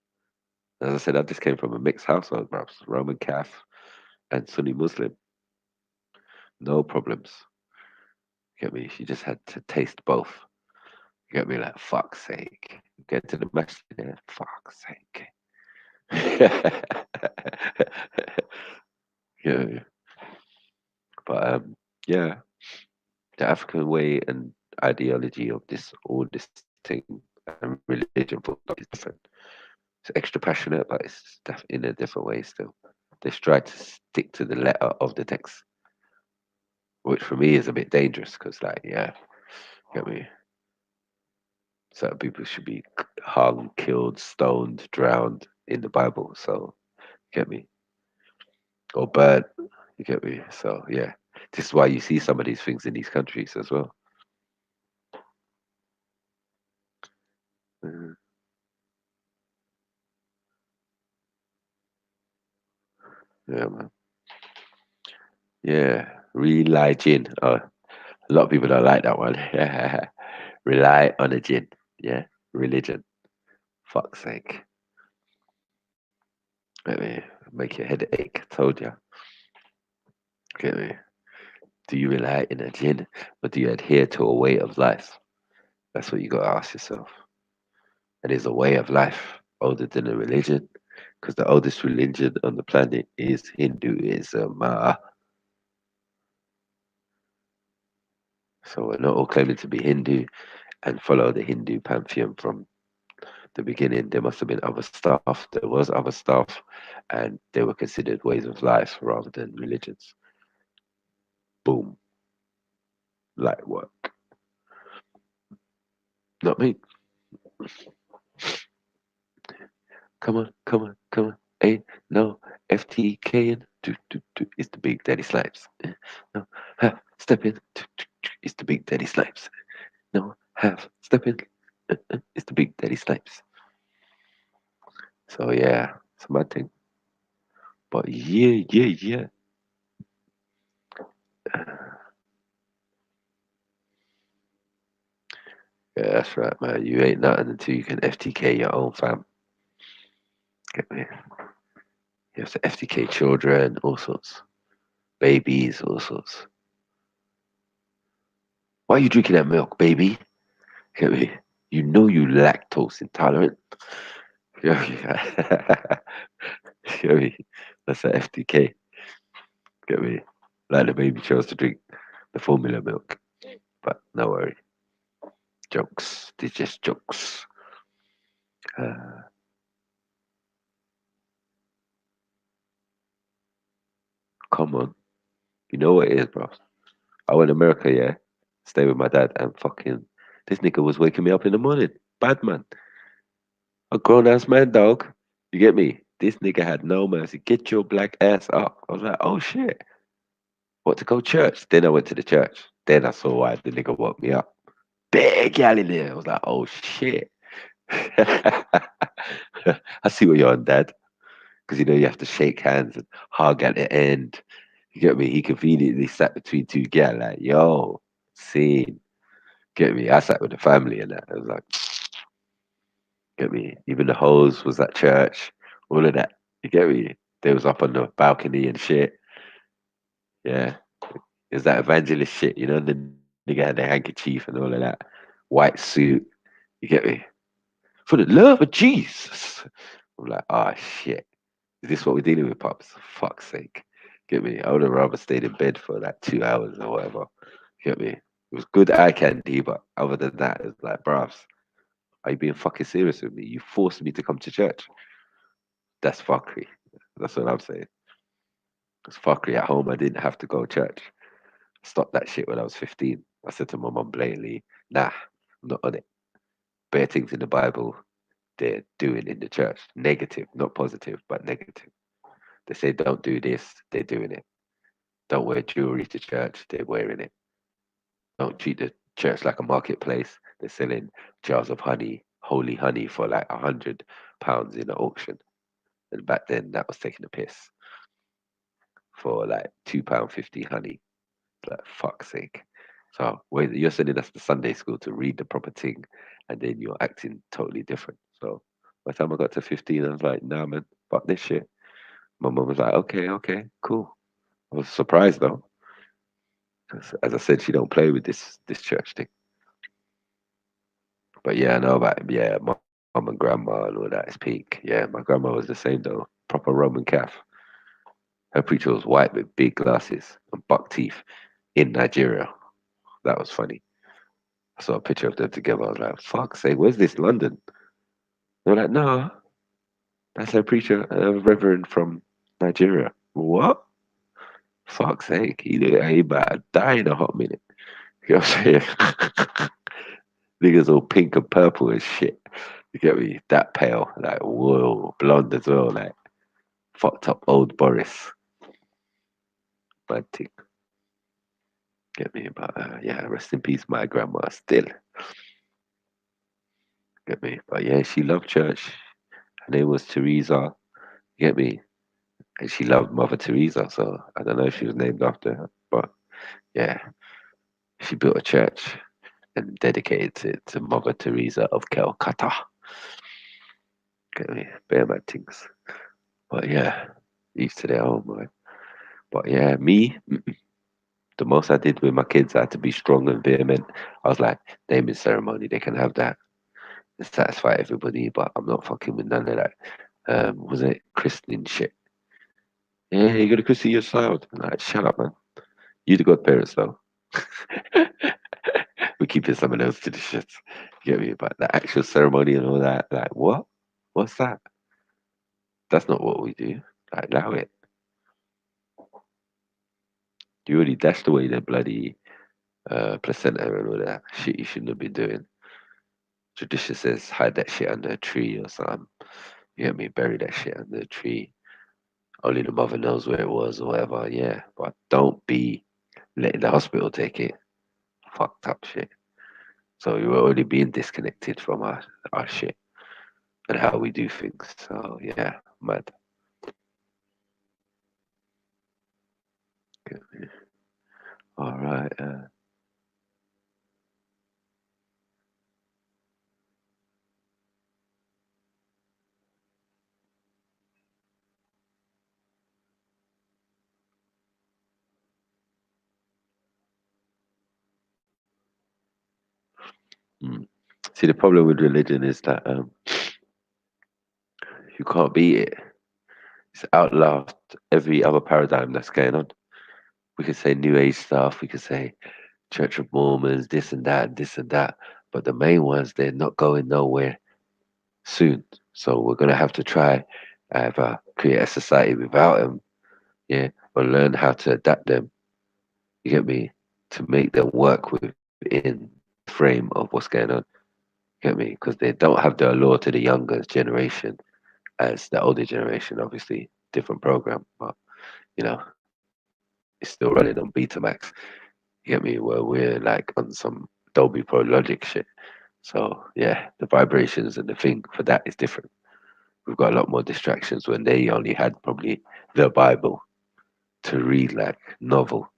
As I said, I just came from a mixed household, bro. Roman Catholic and Sunni Muslim. No problems. Get me? She just had to taste both. Get me? Like, fuck's sake. Get to the masjid there. Fuck's sake. Yeah. But yeah, the African way and ideology of all this thing and religion is different. It's extra passionate, but it's in a different way still. They try to stick to the letter of the text, which for me is a bit dangerous because, like, yeah, get me? Certain people should be hung, killed, stoned, drowned in the Bible. So, get me? Or burnt. You get me? So, yeah, this is why you see some of these things in these countries as well. Mm. Yeah, man. Yeah, religion. A lot of people don't like that one. Rely on a gin. Yeah, religion. Fuck's sake. Let me make your head ache. Told ya. Get me? Do you rely in a gin, or do you adhere to a way of life? That's what you got to ask yourself. And is a way of life older than a religion? Because the oldest religion on the planet is Hinduism. So we're not all claiming to be Hindu and follow the Hindu pantheon from the beginning. There must have been other stuff. There was other stuff, and they were considered ways of life rather than religions. Boom. Light work. Not me. Come on, come on, come on. Ain't no FTK in. It's the Big Daddy Snipes. No, half step in. It's the Big Daddy Snipes. No, half step in. It's the Big Daddy Snipes. So yeah, it's my thing. But yeah. Yeah, that's right, man. You ain't nothing until you can FTK your own fam. Get me? You have to FTK children, all sorts. Babies, all sorts. Why are you drinking that milk, baby? Get me? You know you lactose intolerant. Get me? That's an FTK. Get me? Like the baby chose to drink the formula milk. But no worry. Jokes. They're just jokes. Come on. You know what it is, bro. I went to America, yeah. Stay with my dad and fucking this nigga was waking me up in the morning. Bad man. A grown ass man, dog. You get me? This nigga had no mercy. Get your black ass up. I was like, oh shit. What, to go church? Then I went to the church. Then I saw why the nigga woke me up. Big gal in there. I was like, oh shit. I see what you're on, dad. Because you know you have to shake hands and hug at the end. You get me? He conveniently sat between two gal, like, yo, scene. Get me? I sat with the family and that. I was like, get me? Even the hose was at church, all of that. You get me? They was up on the balcony and shit. Yeah. It was that evangelist shit, you know, the nigga had the handkerchief and all of that. White suit. You get me? For the love of Jesus. I'm like, ah, shit. Is this what we're dealing with, Pops? For fuck's sake. Get me? I would have rather stayed in bed for like 2 hours or whatever. Get me? It was good eye candy, but other than that, it was like, bruv, are you being fucking serious with me? You forced me to come to church. That's fuckery. That's what I'm saying. It's fuckery at home. I didn't have to go to church. I stopped that shit when I was 15. I said to my mum blatantly, nah, I'm not on it. Bare things in the Bible, they're doing in the church. Negative, not positive, but negative. They say don't do this, they're doing it. Don't wear jewelry to church, they're wearing it. Don't treat the church like a marketplace. They're selling jars of honey, holy honey, for like £100 in an auction. And back then, that was taking a piss for like £2.50 honey. Like, fuck's sake. So wait, you're sending us to Sunday school to read the proper thing, and then you're acting totally different. So By the time I got to 15, I was like, nah, man, fuck this shit. My mum was like, okay, cool. I was surprised though. As I said, she don't play with this church thing. But yeah, I know about my mum and grandma and all that is peak. Yeah, my grandma was the same though, proper Roman Catholic. Her preacher was white with big glasses and buck teeth in Nigeria. That was funny. I saw a picture of them together. I was like, fuck's sake, where's this, London? They're like, no, that's her preacher, a reverend from Nigeria. What? Fuck's sake, he about to die in a hot minute. You know what I'm saying? Niggas all pink and purple and shit. You get me? That pale, like, whoa, blonde as well, like, fucked up old Boris. Bad thing. Get me? But yeah, rest in peace, my grandma still. Get me? But yeah, she loved church. Her name was Teresa. Get me? And she loved Mother Teresa, so I don't know if she was named after her, but yeah, she built a church and dedicated it to Mother Teresa of Calcutta. Get me? Bare mad things. But yeah, each to their own, man. But yeah, me, the most I did with my kids, I had to be strong and vehement. I was like, naming ceremony, they can have that and satisfy everybody, but I'm not fucking with none of that. Was it christening shit? Yeah, you're gonna christen your child. I'm like, shut up, man. You the godparents, though. We're keeping someone else to the shit. You get me? But the actual ceremony and all that, like, what? What's that? That's not what we do. Like, allow it. You already dashed away the bloody placenta and all that shit you shouldn't have been doing. Tradition says hide that shit under a tree or something. You get me? Bury that shit under a tree. Only the mother knows where it was or whatever. Yeah, but don't be letting the hospital take it. Fucked up shit. So you're already being disconnected from our shit and how we do things. So yeah, mad. All right. See, the problem with religion is that you can't beat it. It's outlast every other paradigm that's going on. We could say New Age stuff. We could say Church of Mormons, this and that, and this and that. But the main ones, they're not going nowhere soon. So we're gonna have to try either create a society without them, yeah, or learn how to adapt them. You get me? To make them work within the frame of what's going on. You get me? Because they don't have the allure to the younger generation as the older generation. Obviously, different program, but you know, it's still running on Betamax. You get me? Where we're like on some Dolby Pro Logic shit. So yeah, the vibrations and the thing for that is different. We've got a lot more distractions when they only had probably the Bible to read, like novel.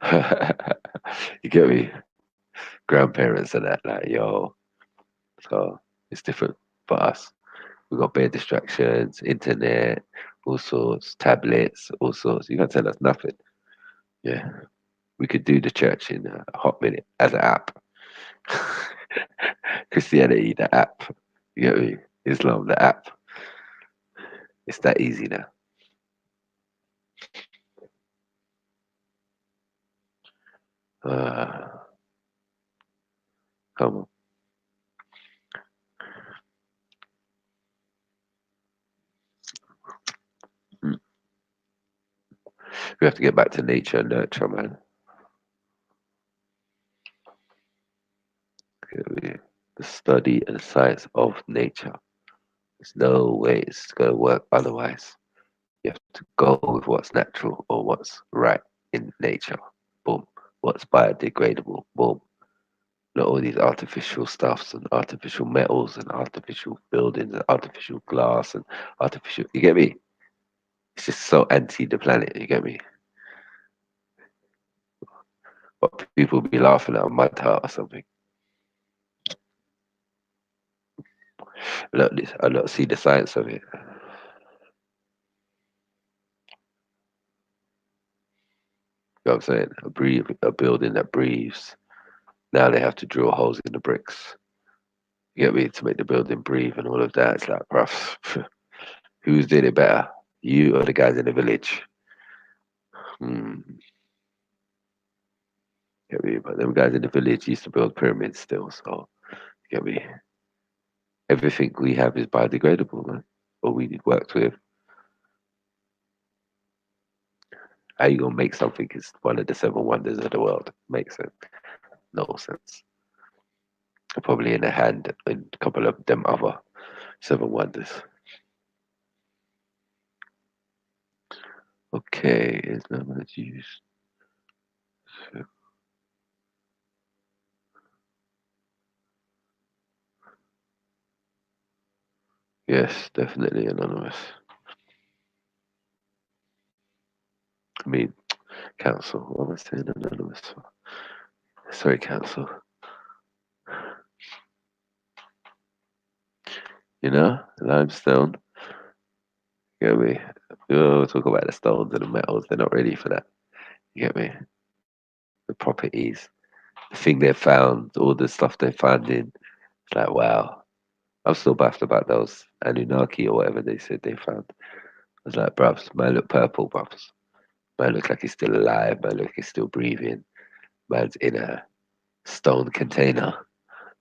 You get me? Grandparents and that, like, yo. So it's different for us. We've got bare distractions, internet, all sorts, tablets, all sorts. You can't tell us nothing. Yeah. We could do the church in a hot minute as an app. Christianity, the app. You get me? Islam, the app. It's that easy now. Come on. We have to get back to nature and nurture, man. The study and science of nature. There's no way it's going to work otherwise. You have to go with what's natural or what's right in nature. Boom. What's biodegradable. Boom. Not all these artificial stuffs and artificial metals and artificial buildings and artificial glass and artificial. You get me? It's just so anti the planet. You get me? But people be laughing at a mud hut or something. I don't see the science of it. You know what I'm saying? A building that breathes. Now they have to drill holes in the bricks. You get me? To make the building breathe and all of that. It's like, bruv, who's doing it better? You or the guys in the village? Get me? But them guys in the village used to build pyramids still, so get me? Everything we have is biodegradable, man. What we worked with. How you gonna make something is one of the seven wonders of the world? Makes sense. No sense. Probably in a hand in a couple of them other seven wonders. Okay, is not much use. Yes, definitely anonymous. I mean, council. What am I saying? Anonymous. Sorry, council. You know, limestone. You get me? We'll talk about the stones and the metals. They're not ready for that. You get me? The properties, the thing they found, all the stuff they found in. It's like, wow. I'm still baffled about those Anunnaki or whatever they said they found. I was like, bruvs, man look purple, bruvs. Man look like he's still alive. Man look like he's still breathing. Man's in a stone container.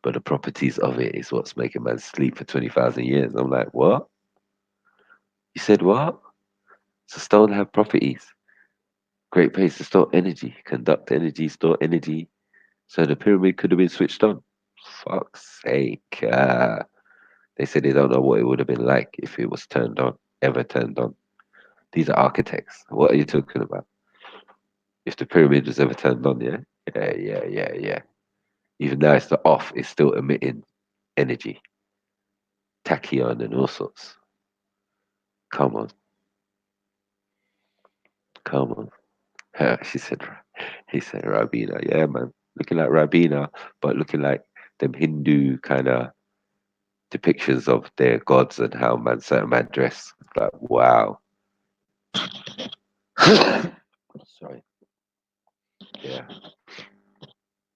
But the properties of it is what's making man sleep for 20,000 years. I'm like, what? You said what? So stone have properties. Great place to store energy, conduct energy, store energy. So the pyramid could have been switched on. Fuck's sake. They said they don't know what it would have been like if it was turned on, ever turned on. These are architects. What are you talking about? If the pyramid was ever turned on, yeah? Yeah. Even now it's off, it's still emitting energy. Tachyon and all sorts. Come on. He said Rabina. Yeah, man. Looking like Rabina, but looking like them Hindu kind of depictions of their gods and how certain man dress. Like, wow. Sorry. Yeah.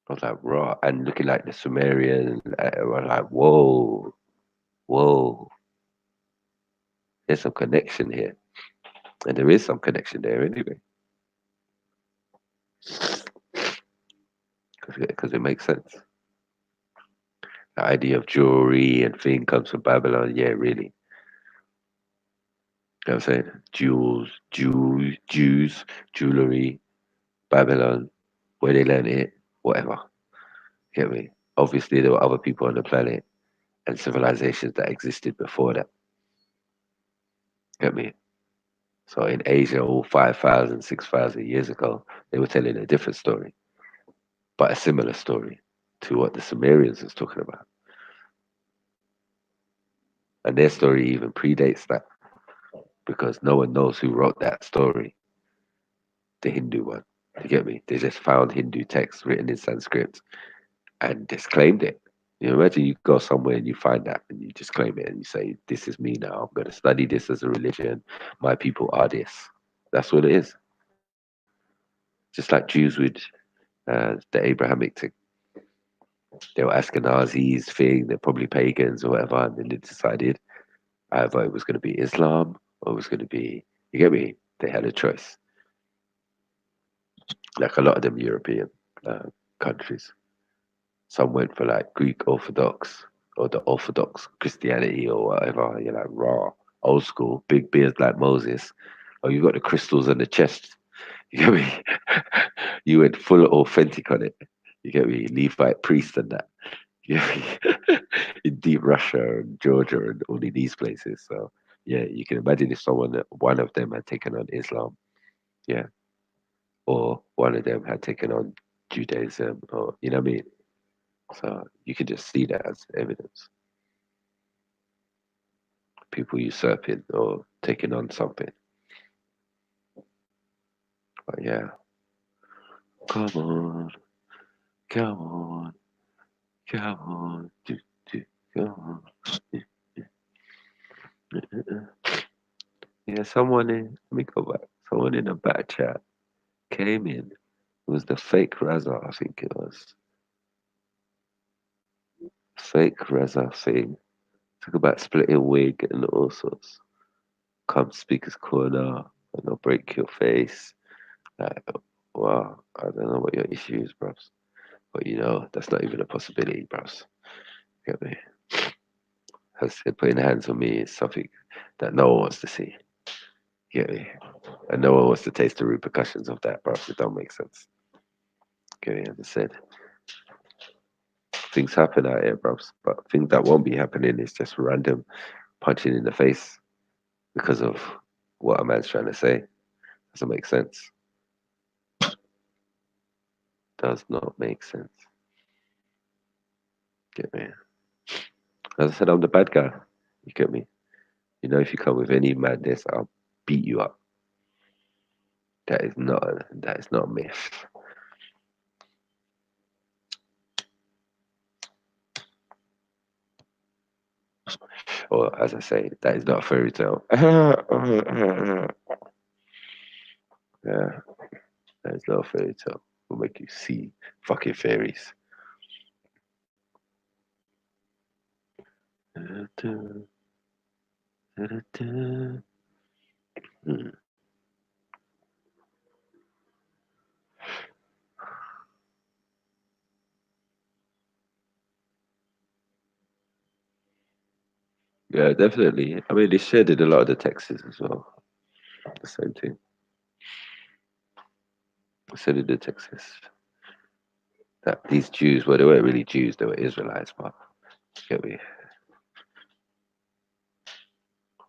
I was like, raw. And looking like the Sumerian. I was like, whoa. There's some connection here. And there is some connection there anyway. Because it makes sense. The idea of jewelry and thing comes from Babylon. Yeah, really. You know what I'm saying? Jews, jewelry, Babylon, where they learn it, whatever. Get me? Obviously, there were other people on the planet and civilizations that existed before that. Get me? So in Asia, all 5,000, 6,000 years ago, they were telling a different story, but a similar story to what the Sumerians was talking about. And their story even predates that because no one knows who wrote that story, the Hindu one. You get me? They just found Hindu texts written in Sanskrit and just claimed it. You know, imagine you go somewhere and you find that and you just claim it and you say, this is me now. I'm going to study this as a religion. My people are this. That's what it is. Just like Jews with the Abrahamic thing. They were Ashkenazis thing. They're probably pagans or whatever. And then they decided either it was going to be Islam or it was going to be, you get me? They had a choice. Like a lot of them European countries. Some went for like Greek Orthodox or the Orthodox Christianity or whatever. You're like raw, old school, big beards like Moses. Oh, you got the crystals on the chest. You get me? You went full authentic on it. You get me? Levite priest and that. You get me? In deep Russia and Georgia and all of these places. So yeah, you can imagine if one of them had taken on Islam, yeah, or one of them had taken on Judaism, or you know what I mean. So you can just see that as evidence. People usurping or taking on something. But yeah. Come on. Come on. Come on. Come on. Yeah, someone in, let me go back. Someone in the back chat came in. It was the fake Reza, I think it was. Fake Reza thing. Talk about splitting wig and all sorts. Come speaker's corner and I'll break your face. Like, wow, I don't know what your issue is, bros. But you know, that's not even a possibility, bros. Get me? I said, putting hands on me is something that no one wants to see. Get me? And no one wants to taste the repercussions of that, bros. It don't make sense. Get me? As I said, things happen out here, bros. But things that won't be happening is just random punching in the face because of what a man's trying to say. Doesn't make sense. Does not make sense. Get me? As I said, I'm the bad guy. You get me? You know, if you come with any madness, I'll beat you up. That is not a myth. Or as I say, that is not a fairy tale. Yeah, that is not a fairy tale. Will make you see fucking fairies. Hmm. Yeah, definitely. I mean, they shared it a lot of the texts as well. The same thing. I said in the Texas that these Jews, well, they weren't really Jews, they were Israelites, but get me?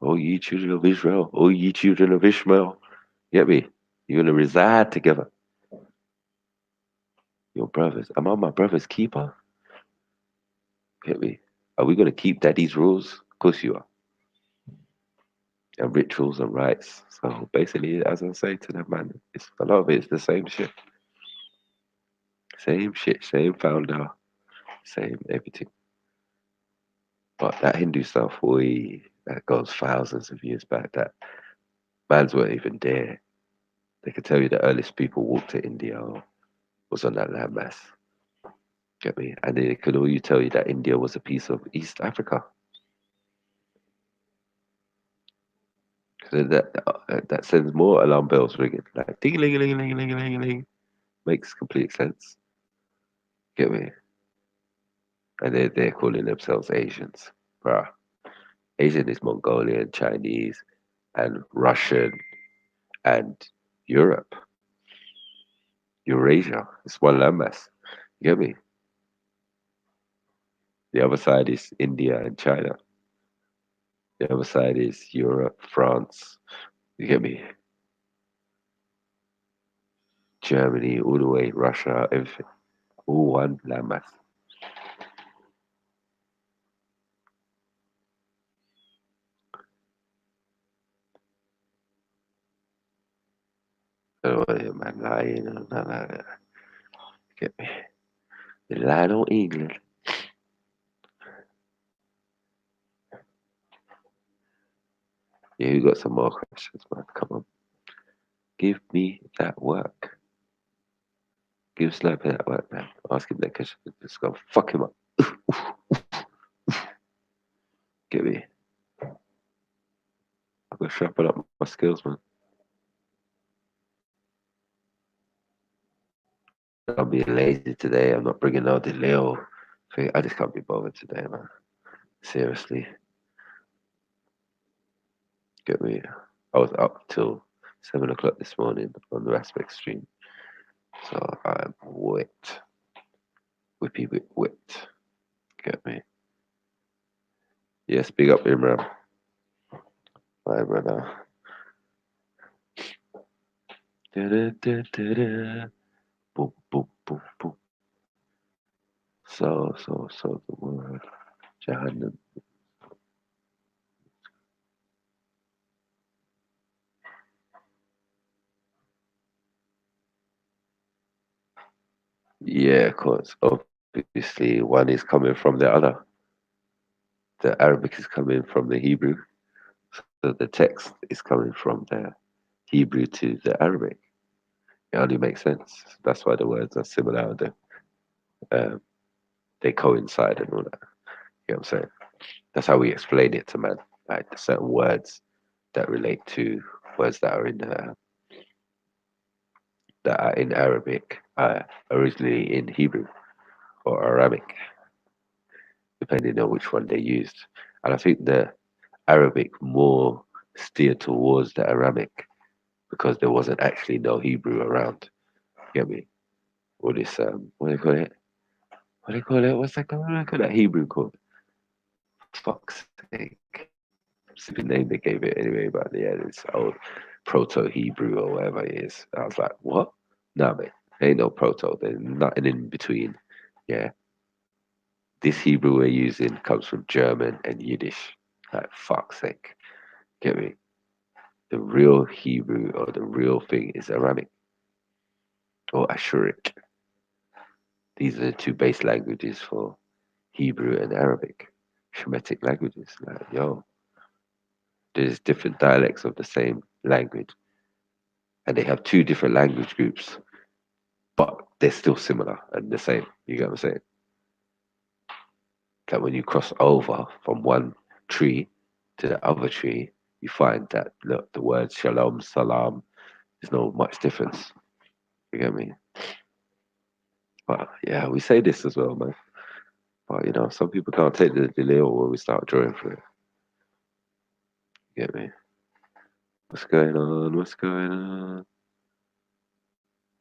Oh, ye children of Israel, oh, ye children of Ishmael, get me? You're gonna reside together. Your brothers. Am I my brother's keeper? Get me? Are we gonna keep daddy's rules? Of course you are. And rituals and rites. So basically, as I say to them, man, it's a lot of it's the same shit. Same shit, same founder, same everything. But that Hindu stuff, that goes thousands of years back. That mans weren't even there. They could tell you the earliest people walked to India was on that landmass. Get me? And they could all tell you that India was a piece of East Africa. So that sends more alarm bells ringing. Like ding ling ling ling ling ling ling. Makes complete sense. Get me? And they're calling themselves Asians. Bruh. Asian is Mongolian, Chinese, and Russian, and Europe. Eurasia. It's one landmass. You get me? The other side is India and China. The other side is Europe, France. You get me? Germany, all the way, Russia, everything. All one landmass. Oh, man, lying. Get me? They lied on England. Yeah, you got some more questions, man. Come on. Give me that work. Give Sniper that work, man. Ask him that question. Just go fuck him up. Get me? I've got to sharpen up my skills, man. I'm being lazy today. I'm not bringing out the Leo thing. I just can't be bothered today, man. Seriously. Get me? I was up till 7 o'clock this morning on the aspect stream. So I'm whipped. Whippy whipped. Get me? Yes, big up Imran. Bye, brother. Boom, boom, boom, boom. So the word Jahannam. Yeah, of course. Obviously, one is coming from the other. The Arabic is coming from the Hebrew. So the text is coming from the Hebrew to the Arabic. It only makes sense. That's why the words are similar. They coincide and all that. You know what I'm saying? That's how we explain it to man. Like certain words that relate to words that are in Arabic, originally in Hebrew or Arabic, depending on which one they used. And I think the Arabic more steered towards the Arabic because there wasn't actually no Hebrew around. You get me? All this what do you call it? What do you call it? What's that called? What do you call that Hebrew called? Fuck's sake. Stupid name they gave it anyway, but yeah, it's old Proto Hebrew or whatever it is. I was like, what? No, man, ain't no Proto. There's nothing in between. Yeah, this Hebrew we're using comes from German and Yiddish. Like, fuck's sake. Get me? The real Hebrew or the real thing is Aramaic or Ashuric. These are the two base languages for Hebrew and Arabic, Shemitic languages. Like, yo, there's different dialects of the same language, and they have two different language groups, but they're still similar and the same. You get what I'm saying? That when you cross over from one tree to the other tree, you find that look, the words shalom, salam, there's no much difference. You get me? But yeah, we say this as well, man. But you know, some people can't take the delay when we start drawing for it. You get me? What's going on? What's going on?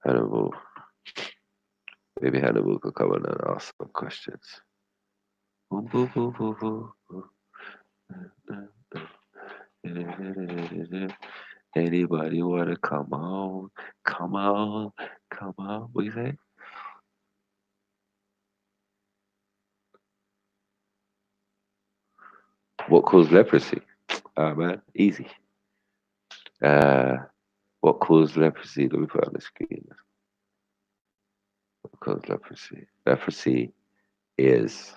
Hannibal. Maybe Hannibal could come on and ask some questions. Anybody wanna come on? Come on, come on. What you say? What caused leprosy? Man, easy. What caused leprosy? Let me put it on the screen. What caused leprosy? Leprosy is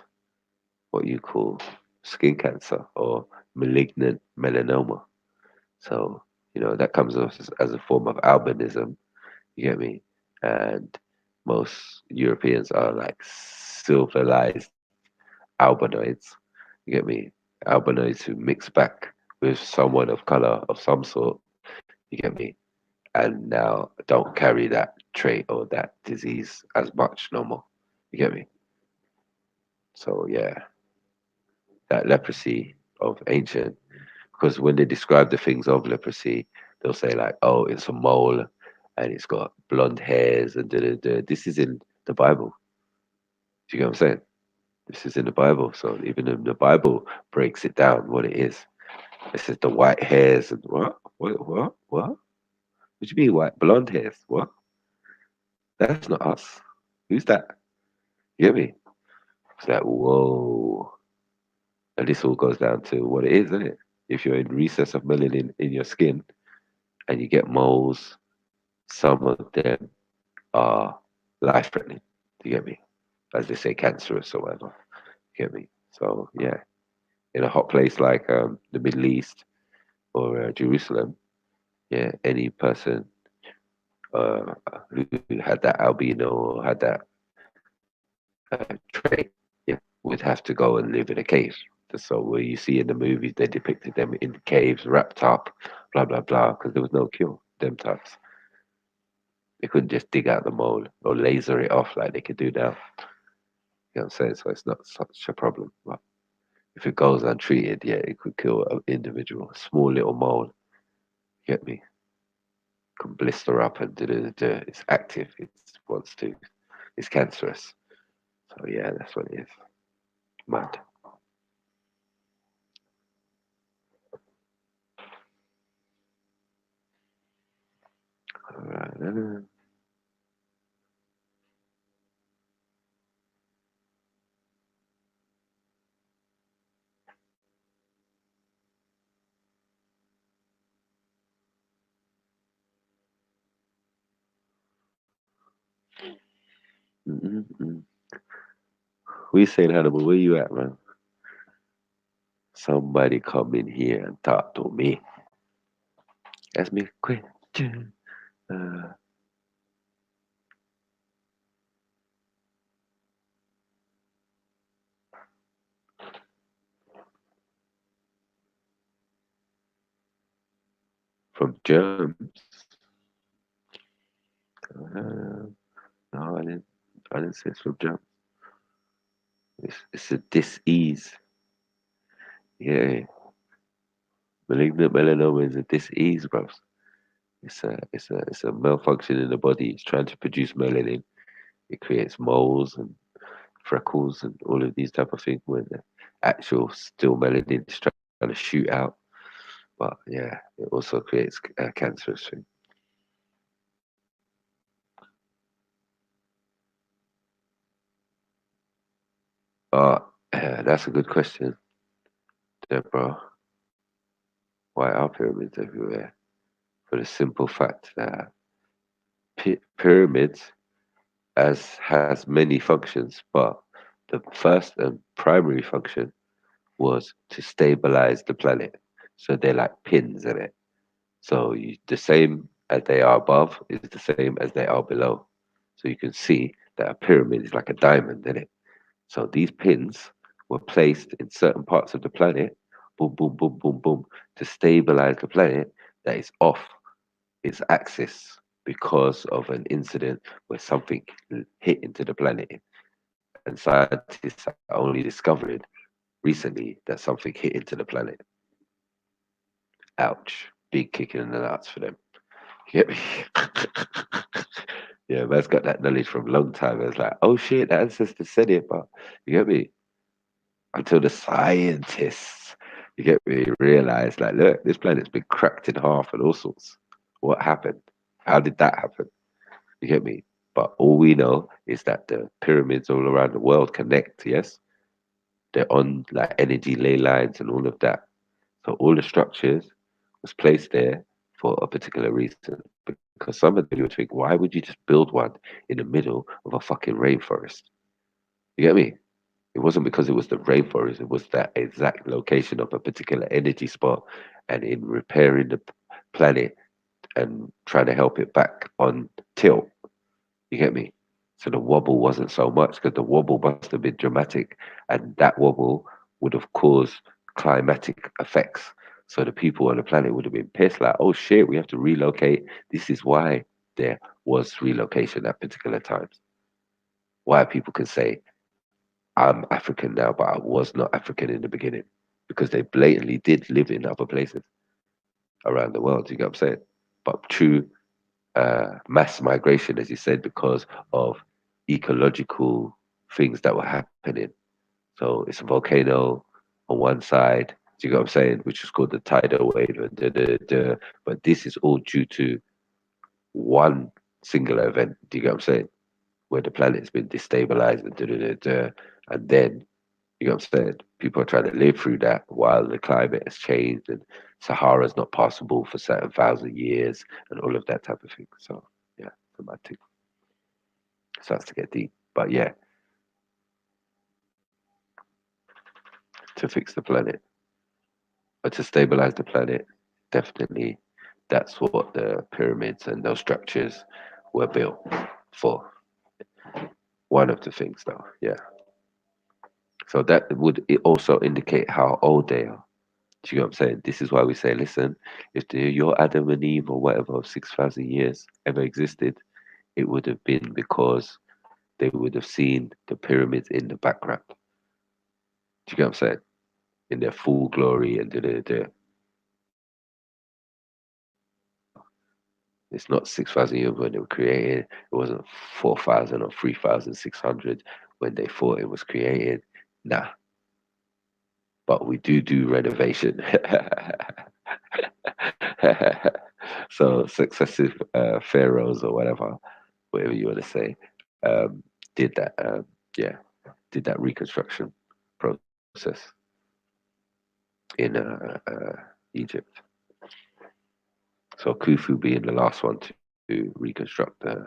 what you call skin cancer or malignant melanoma. So, you know, that comes off as a form of albinism. You get me? And most Europeans are like silverized albinoids. You get me? Albinoids who mix back with someone of color of some sort. You get me? And now don't carry that trait or that disease as much no more. You get me? So yeah, that leprosy of ancient, because when they describe the things of leprosy, they'll say like, oh, it's a mole and it's got blonde hairs and da da da. This is in the Bible. Do you get what I'm saying? This is in the Bible. So even in the Bible breaks it down what it is. It says the white hairs and what? What do you mean white blonde hairs? What? That's not us. Who's that? You get me? It's like, whoa. And this all goes down to what it is, isn't it? If you're in recess of melanin in your skin and you get moles, some of them are life threatening. You get me? As they say, cancerous or whatever. You get me? So, yeah. In a hot place like the Middle East or Jerusalem, yeah, any person who had that albino or had that trait, yeah, would have to go and live in a cave. So where you see in the movies, they depicted them in caves, wrapped up, blah blah blah, because there was no cure. Them types, they couldn't just dig out the mole or laser it off like they could do now. You know what I'm saying? So it's not such a problem. But if it goes untreated, yeah, it could kill an individual. A small little mole, get me? Can blister up and it's active. It wants to. It's cancerous. So yeah, that's what it is. Mad. All right. Mm-mm-mm. We saying Hannibal, where you at, man? Somebody come in here and talk to me. Ask me a question. From germs. No, I didn't say it's from germs. It's a dis-ease. Yeah. Malignant melanoma is a dis-ease, bro. It's a malfunction in the body. It's trying to produce melanin. It creates moles and freckles and all of these type of things where the actual still melanin is trying to shoot out. But yeah, it also creates a cancerous thing. That's a good question, Deborah. Why are pyramids everywhere? For the simple fact that pyramids has many functions, but the first and primary function was to stabilize the planet. So they're like pins in it. So the same as they are above is the same as they are below. So you can see that a pyramid is like a diamond in it. So these pins were placed in certain parts of the planet, boom, boom, boom, boom, boom, to stabilize the planet that is off its axis because of an incident where something hit into the planet. And scientists only discovered recently that something hit into the planet. Ouch. Big kick in the nuts for them. You get me? Yeah, man's got that knowledge from a long time. It's like, oh shit, the ancestors said it, but you get me? Until the scientists, you get me, realize like, look, this planet's been cracked in half and all sorts. What happened? How did that happen? You get me? But all we know is that the pyramids all around the world connect, yes? They're on like energy ley lines and all of that. So all the structures was placed there for a particular reason. Because somebody would think, why would you just build one in the middle of a fucking rainforest? You get me? It wasn't because it was the rainforest, it was that exact location of a particular energy spot. And in repairing the planet and trying to help it back on tilt, you get me? So the wobble wasn't so much because the wobble must have been dramatic, and that wobble would have caused climatic effects. So the people on the planet would have been pissed, like, oh shit, we have to relocate. This is why there was relocation at particular times. Why people can say, I'm African now, but I was not African in the beginning. Because they blatantly did live in other places around the world, you get what I'm saying? But true mass migration, as you said, because of ecological things that were happening. So it's a volcano on one side, do you get what I'm saying, which is called the tidal wave, but this is all due to one singular event, do you get what I'm saying, where the planet's been destabilized and then, you know what I'm saying, people are trying to live through that while the climate has changed and Sahara's not passable for certain thousand years and all of that type of thing. So yeah, it's a mad thing. It starts to get deep. But yeah, to fix the planet, but to stabilize the planet, definitely that's what the pyramids and those structures were built for. One of the things though, yeah. So that would also indicate how old they are. Do you know what I'm saying? This is why we say, listen, if your Adam and Eve or whatever of 6,000 years ever existed, it would have been because they would have seen the pyramids in the background. Do you get what I'm saying? In their full glory and it's not 6,000 years when they were created. It wasn't 4,000 or 3,600 when they thought it was created. Nah. But we do renovation. So successive pharaohs or whatever you want to say, did that. Did that reconstruction process in Egypt. So Khufu being the last one to reconstruct the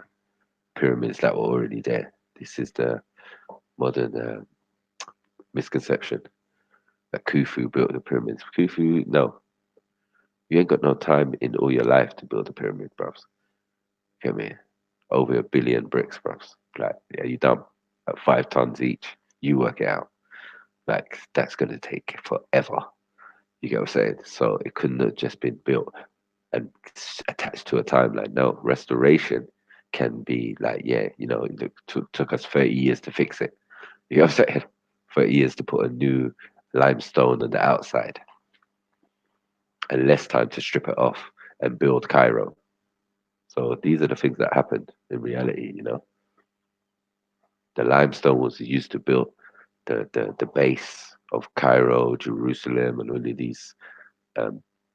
pyramids that were already there. This is the modern misconception that Khufu built the pyramids. Khufu, no. You ain't got no time in all your life to build a pyramid, bruv. Get me? Over 1 billion bricks, bruv. Like, yeah, you dumb. At 5 tons each. You work it out. Like, that's gonna take forever. You get what I'm saying? So it couldn't have just been built and attached to a timeline. No, restoration can be like, yeah, you know, it took us 30 years to fix it. You know what I'm saying? 30 years to put a new limestone on the outside, and less time to strip it off and build Cairo. So these are the things that happened in reality, you know. The limestone was used to build the base of Cairo, Jerusalem, and all of these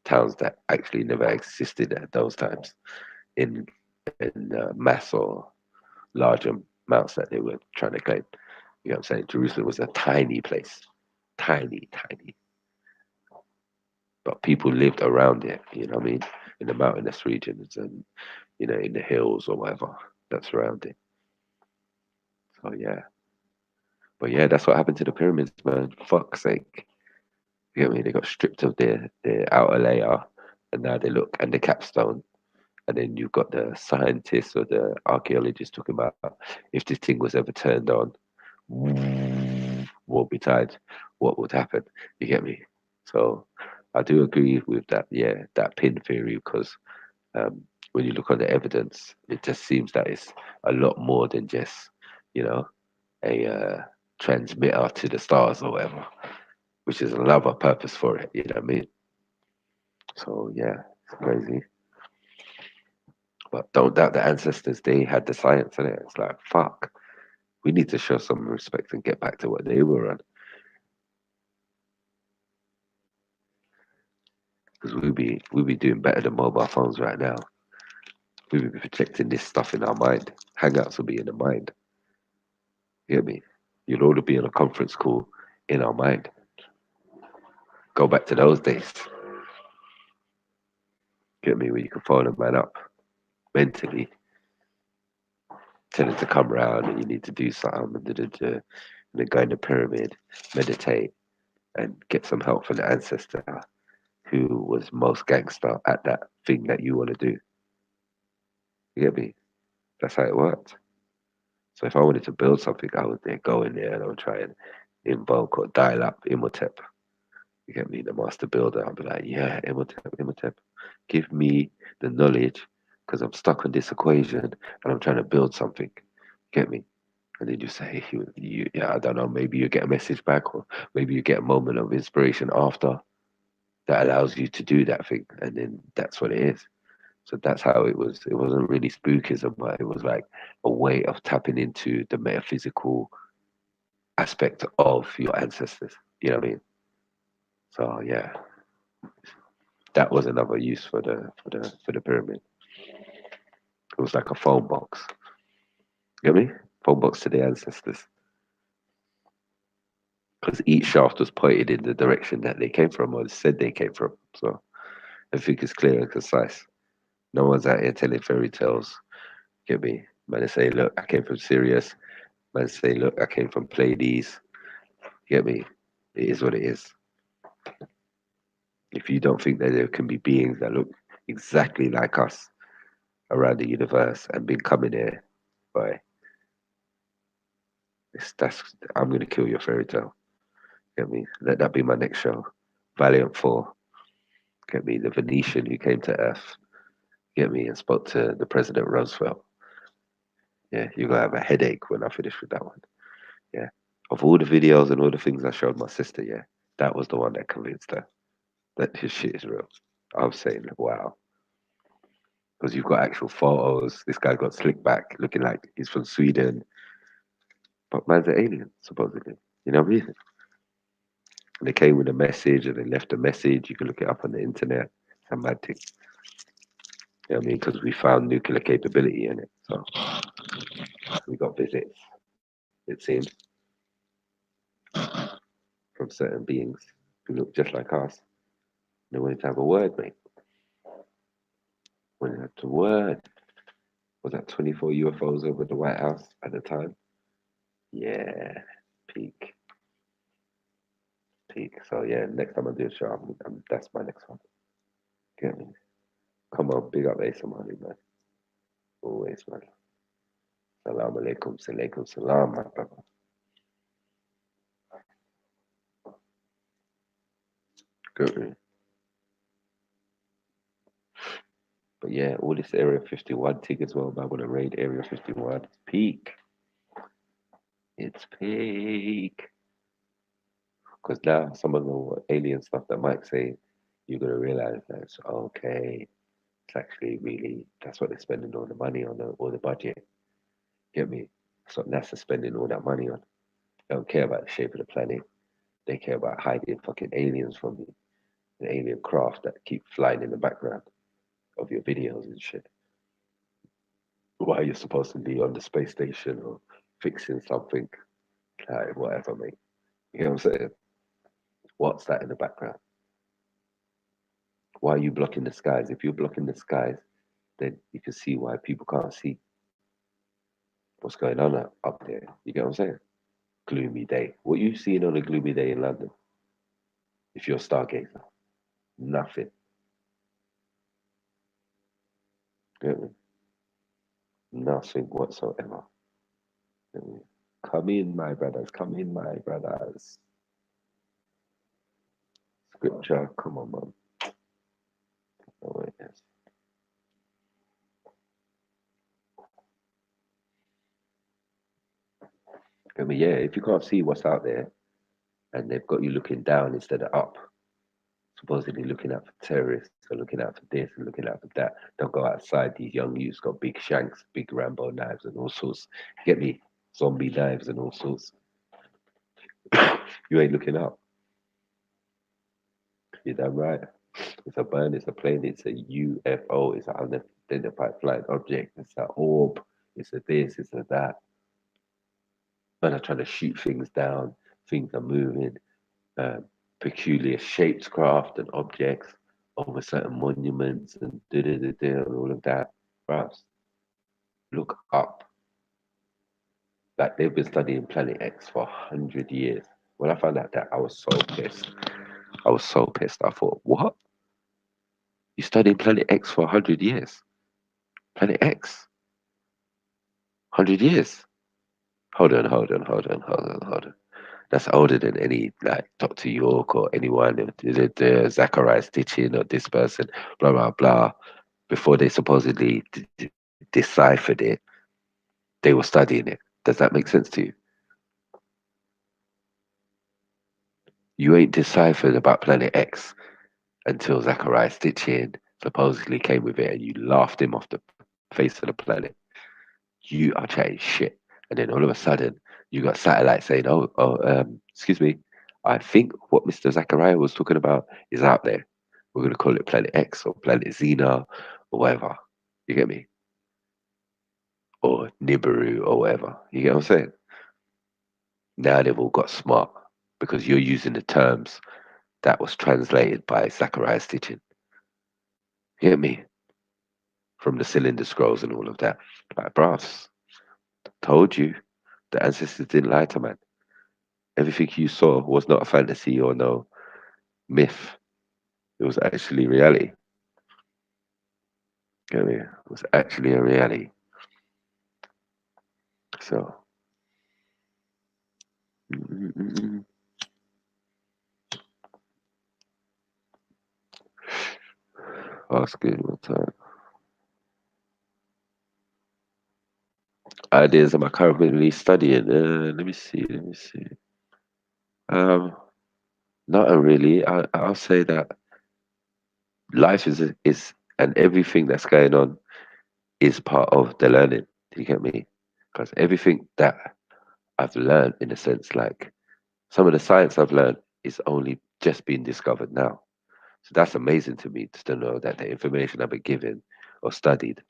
towns that actually never existed at those times in mass or large amounts that they were trying to claim. You know what I'm saying? Jerusalem was a tiny place, tiny, tiny. But people lived around it, you know what I mean? In the mountainous regions and, you know, in the hills or whatever that's around it. So, yeah. But yeah, that's what happened to the pyramids, man. Fuck's sake. You know what I mean? They got stripped of their outer layer, and now they look, and the capstone. And then you've got the scientists or the archaeologists talking about if this thing was ever turned on, what besides what would happen? You get me? So I do agree with that. Yeah, that pin theory, because when you look on the evidence, it just seems that it's a lot more than just, you know, a transmitter to the stars or whatever, which is another purpose for it. You know what I mean? So yeah, it's crazy. But don't doubt the ancestors, they had the science in it. It's like, fuck, we need to show some respect and get back to what they were on. Because we'd be doing better than mobile phones right now. We'd be projecting this stuff in our mind. Hangouts will be in the mind. You get me? You'll all be on a conference call in our mind. Go back to those days. Get me? Where you can phone a man up mentally, tell him to come round and you need to do something, and then go in the pyramid, meditate, and get some help from the ancestor who was most gangster at that thing that you want to do. You get me? That's how it worked. So if I wanted to build something, I would go in there and I would try and invoke or dial up Imhotep. You get me? The master builder. I'll be like, yeah, Imhotep, give me the knowledge because I'm stuck on this equation and I'm trying to build something. Get me? And then you say, yeah, I don't know, maybe you get a message back or maybe you get a moment of inspiration after that allows you to do that thing. And then that's what it is. So that's how it was. It wasn't really spookism, but it was like a way of tapping into the metaphysical aspect of your ancestors. You know what I mean? So yeah, that was another use for the pyramid. It was like a phone box. You get me? Phone box to the ancestors. Because each shaft was pointed in the direction that they came from or said they came from. So everything is clear and concise. No one's out here telling fairy tales. Get me? Man, say, look, I came from Sirius. Man, say, look, I came from Pleiades. Get me? It is what it is. If you don't think that there can be beings that look exactly like us around the universe and been coming here, boy, I'm gonna kill your fairy tale. Get me? Let that be my next show. Valiant 4. Get me? The Venetian who came to Earth. Get me? And spoke to the President Roosevelt. Yeah, you're gonna have a headache when I finish with that one. Yeah. Of all the videos and all the things I showed my sister, yeah, that was the one that convinced her that his shit is real. I was saying, wow. Because you've got actual photos. This guy got slicked back, looking like he's from Sweden. But man's an alien, supposedly. You know what I mean? And they came with a message and they left a message. You can look it up on the internet. It's a mad thing. You know what I mean? Because we found nuclear capability in it. So we got visits, it seemed, from certain beings who look just like us. They wanted to have a word, mate. Wanted to have a word. Was that 24 UFOs over the White House at the time? Yeah, peak. Peak. So yeah, next time I do a show, that's my next one. Get me? Come on, big up Ace Money, man. Always, man. Salam alaikum, salam, my brother. Good. But yeah, all this Area 51 thing as well. I'm gonna raid Area 51. It's peak. It's peak. Because now some of the alien stuff that Mike say, you're gonna realize that it's okay. It's actually really that's what they're spending all the money on, all the budget. Get me? That's what NASA's spending all that money on. They don't care about the shape of the planet. They care about hiding fucking aliens from you. The alien craft that keep flying in the background of your videos and shit. While you're supposed to be on the space station or fixing something, like whatever, mate. You know what I'm saying? What's that in the background? Why are you blocking the skies? If you're blocking the skies, then you can see why people can't see what's going on up there. You get what I'm saying? Gloomy day. What are you seeing on a gloomy day in London? If you're a stargazer, nothing. Get me? Nothing whatsoever. Get me? Come in, my brothers. Come in, my brothers. Scripture, come on, man. Oh, yes. I mean, yeah, if you can't see what's out there and they've got you looking down instead of up, supposedly looking out for terrorists or looking out for this and looking out for that, don't go outside. These young youths got big shanks, big Rambo knives and all sorts. Get me? Zombie knives and all sorts. You ain't looking up. You're damn right. It's a bird, it's a plane, it's a UFO, it's an unidentified flying object, it's an orb, it's a this, it's a that. Men are trying to shoot things down, things are moving, peculiar shaped craft and objects over certain monuments and and all of that. Perhaps look up. Like they've been studying Planet X for 100 years. When I found out that, I was so pissed. I was so pissed. I thought, what? You studied Planet X for 100 years? Planet X? 100 years? Hold on. That's older than any like Dr. York or anyone, the Zachariah Stitching or this person, blah blah blah. Before they supposedly deciphered it, they were studying it. Does that make sense to you? You ain't deciphered about Planet X until Zachariah Stitching supposedly came with it, and you laughed him off the face of the planet. You are chatting shit, and then all of a sudden you got satellites saying, excuse me, I think what Mr. Zachariah was talking about is out there. We're going to call it Planet X or Planet Xena or whatever. You get me? Or Nibiru or whatever. You get what I'm saying? Now they've all got smart because you're using the terms that was translated by Zachariah Stitching. You get me? From the Cylinder Scrolls and all of that. Like, brass, told you the ancestors didn't lie to man. Everything you saw was not a fantasy or no myth. It was actually reality. Get me? It was actually a reality. So, ask it what time. Ideas am I currently studying? Let me see. Not really. I'll say that life is and everything that's going on is part of the learning. Do you get me? Because everything that I've learned, in a sense, like some of the science I've learned is only just being discovered now. So that's amazing to me to know that the information I've been given or studied,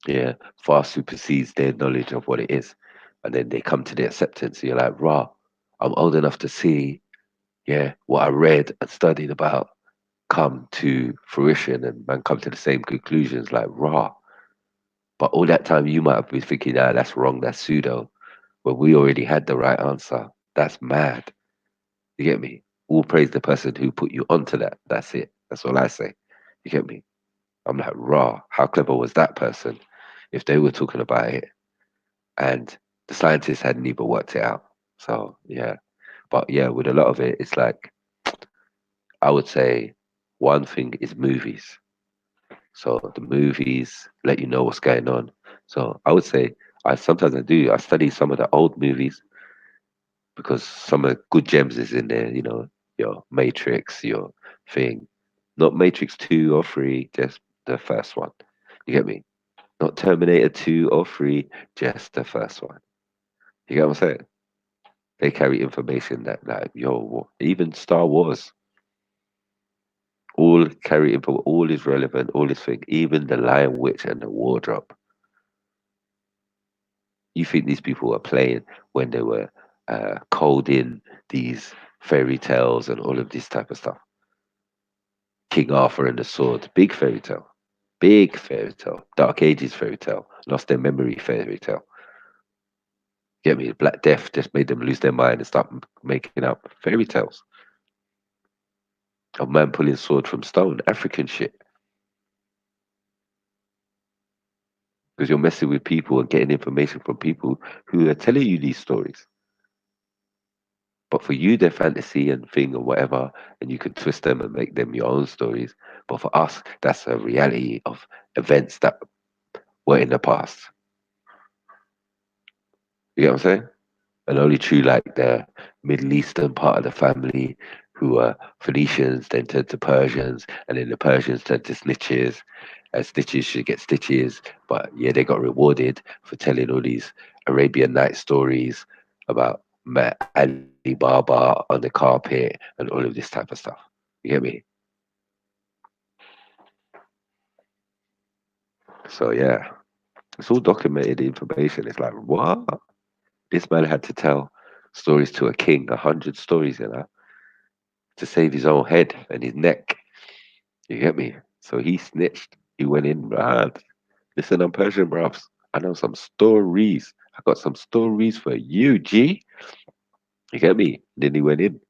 yeah, far supersedes their knowledge of what it is. And then they come to the acceptance. You're like, rah, I'm old enough to see, yeah, what I read and studied about come to fruition and man come to the same conclusions, like, rah. But all that time you might have been thinking, that's wrong, that's pseudo. But we already had the right answer. That's mad. You get me? all praise the person who put you onto that. That's it. That's all I say. You get me? I'm like, raw. How clever was that person if they were talking about it and the scientists hadn't even worked it out? So yeah, but yeah, with a lot of it, it's like I would say one thing is movies. So the movies let you know what's going on. So I would say I study some of the old movies because some of the good gems is in there, your Matrix, your thing. Not Matrix 2 or 3, just the first one. You get me? Not Terminator 2 or 3, just the first one. You get what I'm saying? They carry information that, like, even Star Wars, all carry info, all is relevant, all is thing, even the Lion Witch and the Wardrobe. You think these people were playing when they were coding these fairy tales and all of this type of stuff? King Arthur and the Sword, big fairy tale. Big fairy tale. Dark Ages fairy tale. Lost their memory fairy tale. Get me? Black Death just made them lose their mind and start making up fairy tales. A man pulling sword from stone. African shit. Because you're messing with people and getting information from people who are telling you these stories. But for you, they're fantasy and thing or whatever, and you can twist them and make them your own stories. But for us, that's a reality of events that were in the past. You get what I'm saying? And only through like the Middle Eastern part of the family who are Phoenicians then turned to Persians, and then the Persians turned to snitches, and snitches should get stitches. But yeah, they got rewarded for telling all these Arabian Night stories about Ali Baba on the carpet and all of this type of stuff. You get me? So yeah, it's all documented information. It's like, what? This man had to tell stories to a king, 100 stories, to save his own head and his neck. You get me? So he snitched. He went in, listen, I'm Persian, bruv. I know some stories. I got some stories for you, G. You get me? Then he went in.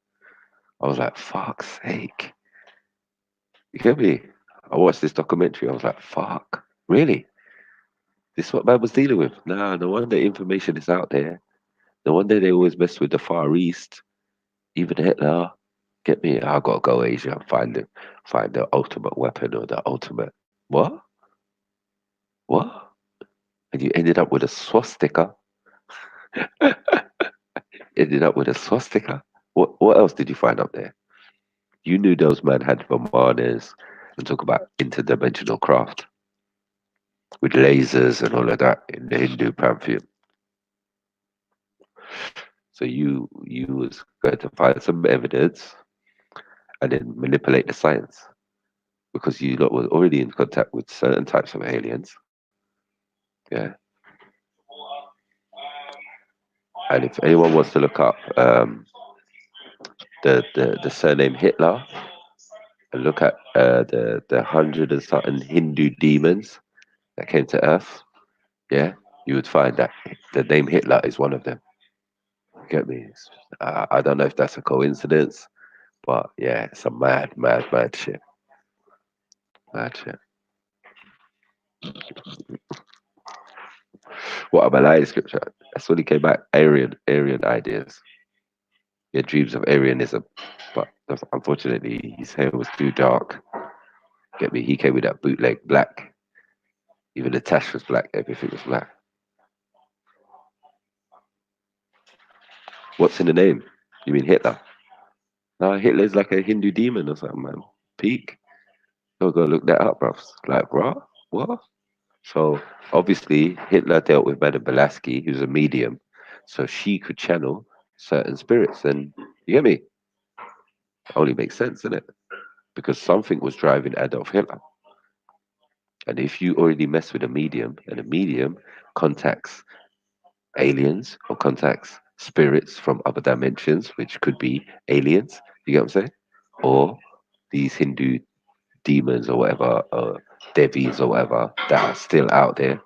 I was like, fuck's sake. You get me? I watched this documentary. I was like, fuck. Really? This is what man was dealing with? Nah, no wonder information is out there. No wonder they always mess with the Far East. Even Hitler. Get me? I gotta go Asia and find the ultimate weapon or the ultimate what? What? And you ended up with a swastika. Ended up with a swastika. What else did you find up there? You knew those men had Vimanas and talk about interdimensional craft with lasers and all of that in the Hindu pantheon. So you was going to find some evidence and then manipulate the science because you lot was already in contact with certain types of aliens. Yeah. And if anyone wants to look up the surname Hitler and look at the 100 and something Hindu demons that came to Earth, yeah, you would find that the name Hitler is one of them. Get me? I don't know if that's a coincidence, but yeah, it's a mad shit. Mad shit. What about light scripture? That's when he came back. Aryan ideas. He had dreams of Aryanism, but unfortunately his hair was too dark. Get me? He came with that bootleg black. Even the tash was black. Everything was black. What's in the name? You mean Hitler? No, Hitler's like a Hindu demon or something, man. Peak. Go look that up, bruv. Like, bro, what? So obviously Hitler dealt with Madame Blavatsky, who's a medium, so she could channel certain spirits. And you get me? It only makes sense, doesn't it? Because something was driving Adolf Hitler. And if you already mess with a medium, and a medium contacts aliens or contacts spirits from other dimensions, which could be aliens, you get what I'm saying? Or these Hindu demons or whatever, or devis or whatever that are still out there,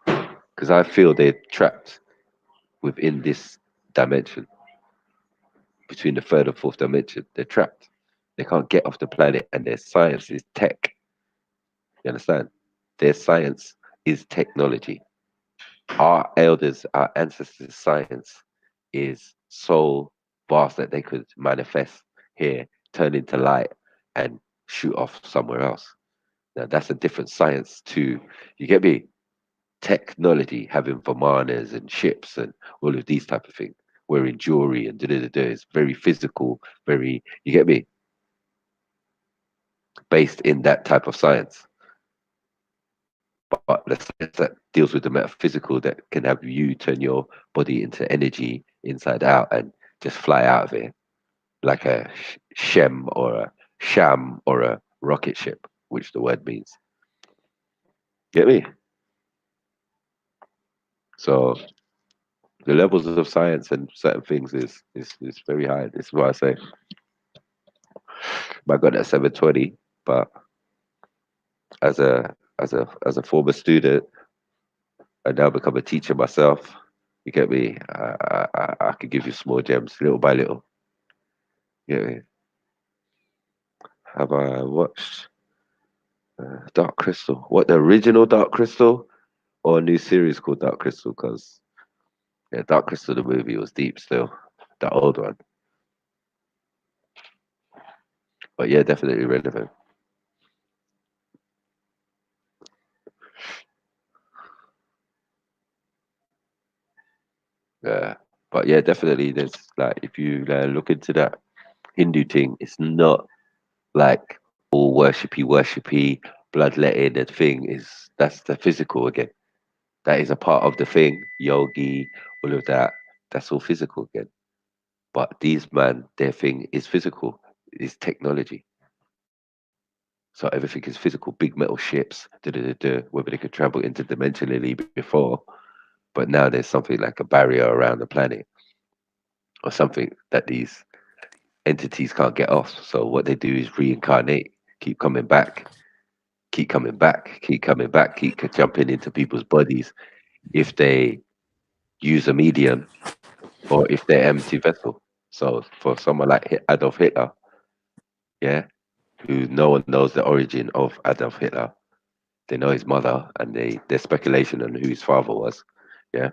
because I feel they're trapped within this dimension, between the third and fourth dimension. They're trapped. They can't get off the planet, and their science is tech. You understand? Their science is technology. Our elders, our ancestors' science is so vast that they could manifest here, turn into light, and shoot off somewhere else. Now that's a different science to, you get me? Technology, having Vimanas and ships and all of these type of things, wearing jewelry and it's very physical, very, you get me? Based in that type of science. But the science that deals with the metaphysical, that can have you turn your body into energy inside out and just fly out of it like a shem or a sham or a rocket ship, which the word means. Get me? So the levels of science and certain things is very high. This is why I say I got that 720, but as a former student, I now become a teacher myself. You get me? I could give you small gems, little by little. You get me? Have I watched Dark Crystal? What, the original Dark Crystal, or a new series called Dark Crystal? Because Dark Crystal, the movie, was deep still, the old one. But yeah, definitely relevant. Yeah, but yeah, definitely. There's like, if you look into that Hindu thing, it's not like all worshipy, bloodletting and thing. That's the physical again. That is a part of the thing. Yogi, all of that. That's all physical again. But these man, their thing is physical. It's technology. So everything is physical. Big metal ships, whether they could travel interdimensionally before, but now there's something like a barrier around the planet, or something that these entities can't get off. So what they do is reincarnate, keep coming back, keep coming back, keep coming back, keep jumping into people's bodies if they use a medium or if they're empty vessel. So for someone like Adolf Hitler, yeah, who no one knows the origin of Adolf Hitler. They know his mother, and there's speculation on who his father was. Yeah,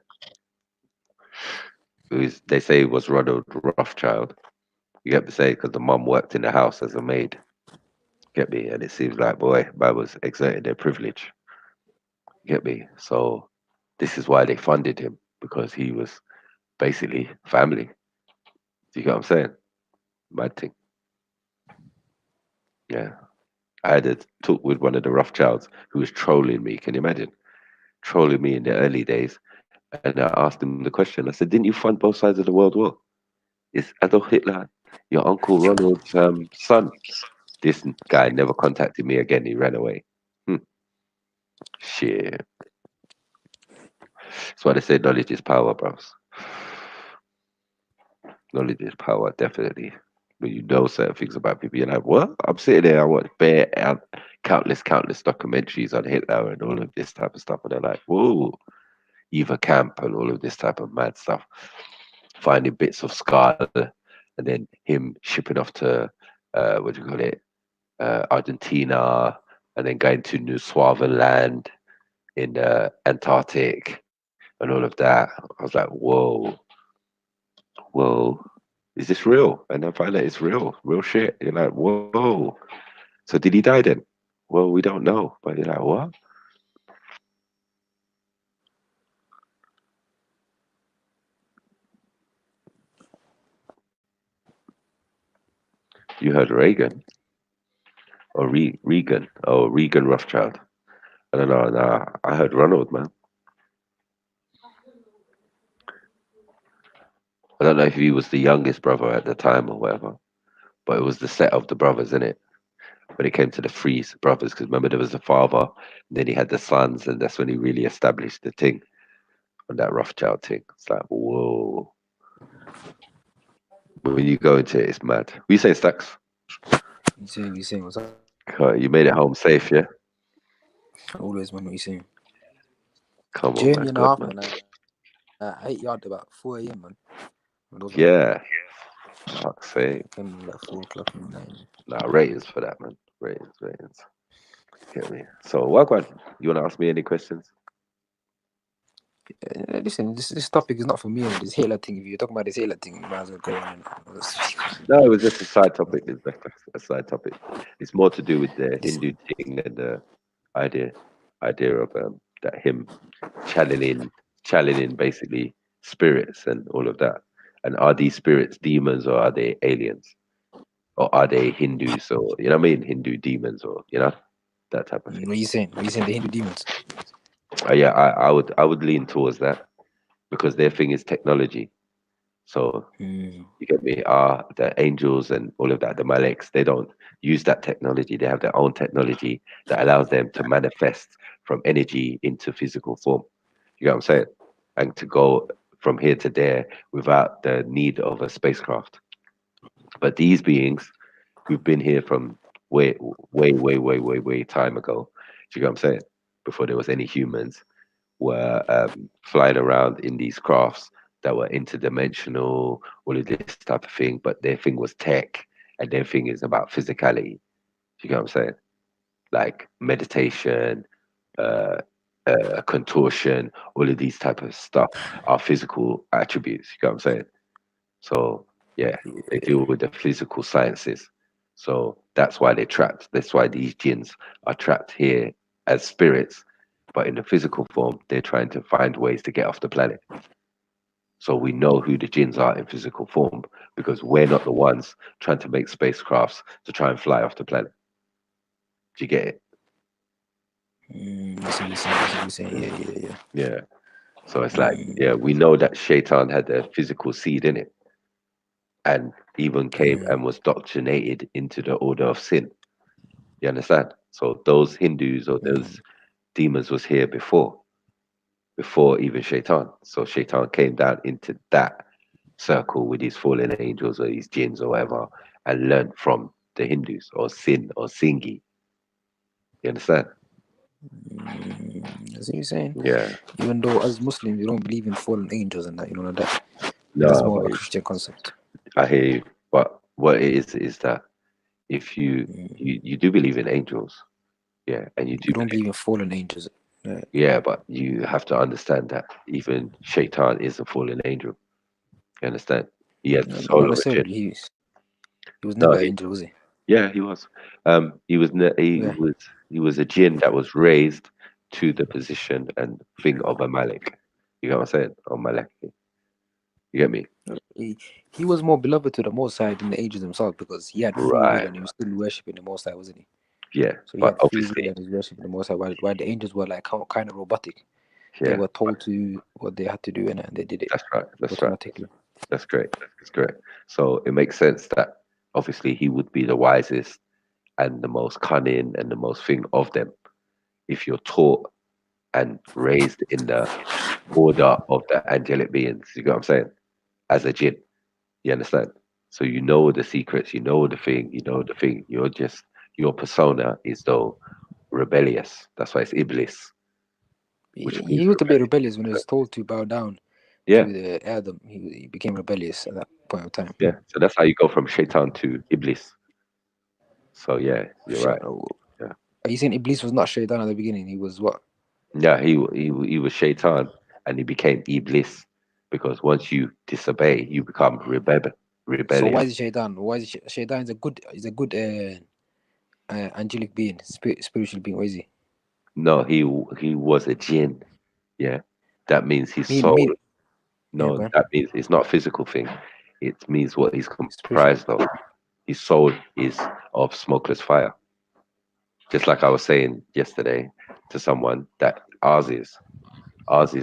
they say it was Ronald Rothschild. You get to say, because the mum worked in the house as a maid. Get me? And it seems like, boy, man was exerting their privilege. Get me? So this is why they funded him, because he was basically family. Do you get what I'm saying? Mad thing. Yeah. I had a talk with one of the Rothschilds who was trolling me. Can you imagine? Trolling me in the early days. And I asked him the question. I said, didn't you fund both sides of the World War? Is Adolf Hitler your Uncle Ronald's son? This guy never contacted me again. He ran away. Shit. That's why they say knowledge is power, bros. Knowledge is power, definitely. When you know certain things about people, you're like, what? I'm sitting there, I watch countless documentaries on Hitler and all of this type of stuff. And they're like, whoa, Eva Camp and all of this type of mad stuff. Finding bits of skull, and then him shipping off to, what do you call it, Argentina, and then going to New Swaziland in the Antarctic and all of that. I was like, whoa, is this real? And I find that it's real shit. You're like, whoa. So did he die then? Well, we don't know. But you're like, what? You heard Reagan? Or Regan? Oh, Regan Rothschild. I don't know. Nah, I heard Ronald, man. I don't know if he was the youngest brother at the time or whatever, but it was the set of the brothers, isn't it? When it came to the three brothers, because remember there was the father, and then he had the sons, and that's when he really established the thing on that Rothschild thing. It's like, whoa. When you go into it, it's mad. What you saying, Stacks? You saying what's up? You made it home safe, yeah? Always, man, what you saying? Come on, Journey man. and a God, half, man. man. 8 yard about 4 a.m., man. Yeah. Fuck's sake. Like 4 o'clock in the night. Nah, ratings for that, man. Ratings. Get me. So, Wagwan, you want to ask me any questions? Listen, this topic is not for me. This Hitler thing. If you're talking about this Hitler thing, you might as well go on and speak. No, it was just a side topic. It's just a side topic. It's more to do with the Hindu thing and the idea of that him channeling basically spirits and all of that. And are these spirits demons or are they aliens? Or are they Hindus or you know what I mean? Hindu demons or that type of thing. What are you saying? What are you saying? The Hindu demons? Yeah, I would lean towards that because their thing is technology. So you get me? The angels and all of that, the Maleks, they don't use that technology. They have their own technology that allows them to manifest from energy into physical form. You get what I'm saying? And to go from here to there without the need of a spacecraft. But these beings who've been here from way time ago, do you get what I'm saying? Before there was any humans, were flying around in these crafts that were interdimensional, all of this type of thing. But their thing was tech, and their thing is about physicality. Do you get what I'm saying? Like meditation, uh, contortion, all of these type of stuff are physical attributes. You get what I'm saying? So yeah, they deal with the physical sciences. So that's why they're trapped. That's why these jinns are trapped here as spirits, but in the physical form, they're trying to find ways to get off the planet. So we know who the jinns are in physical form because we're not the ones trying to make spacecrafts to try and fly off the planet. Do you get it? I see what you're saying. Yeah. So it's like, we know that Shaitan had a physical seed in it and even came and was doctrinated into the order of sin. You understand? So those Hindus or those demons was here before even Shaitan. So Shaitan came down into that circle with his fallen angels or his jinns or whatever and learned from the Hindus or Sin or Singi. You understand? I see what you're saying. Yeah. Even though as Muslims we don't believe in fallen angels and that, like that. No, that's more of a Christian concept. I hear you. But what it is that if you do believe in angels, yeah, and you don't believe in fallen angels. Yeah, but you have to understand that even Shaitan is a fallen angel. You understand? He has the soul of a jinn. He was never an angel, was he? Yeah, he was. He was a jinn that was raised to the position and thing of a Malik. You get what I'm saying? Or Malek. You get me? He was more beloved to the Most High than the angels themselves because he had free will and he was still worshipping the Most High, wasn't he? Yeah. So he had free will and he was worshipping the Most High. While the angels were like kind of robotic. Yeah. They were told to what they had to do and they did it. That's right. Automatically. That's great. That's great. So it makes sense that obviously he would be the wisest and the most cunning and the most thing of them if you're taught and raised in the order of the angelic beings. You get what I'm saying? As a jinn. You understand? So you know the secrets, you know the thing. Your persona is though rebellious. That's why it's Iblis. He was a bit rebellious when he was told to bow down to the Adam. He became rebellious at that point of time. Yeah, so that's how you go from Shaitan to Iblis. So yeah, you're right. Yeah. Are you saying Iblis was not Shaitan at the beginning? He was what? Yeah, he was Shaitan and he became Iblis because once you disobey, you become rebellious. So why is he Shaitan? Why is Shaitan is a good angelic being, spiritual being? Why is he? No, he was a jinn. Yeah, that means his soul. That means it's not a physical thing. It means what he's comprised of. His soul is of smokeless fire. Just like I was saying yesterday to someone that ours is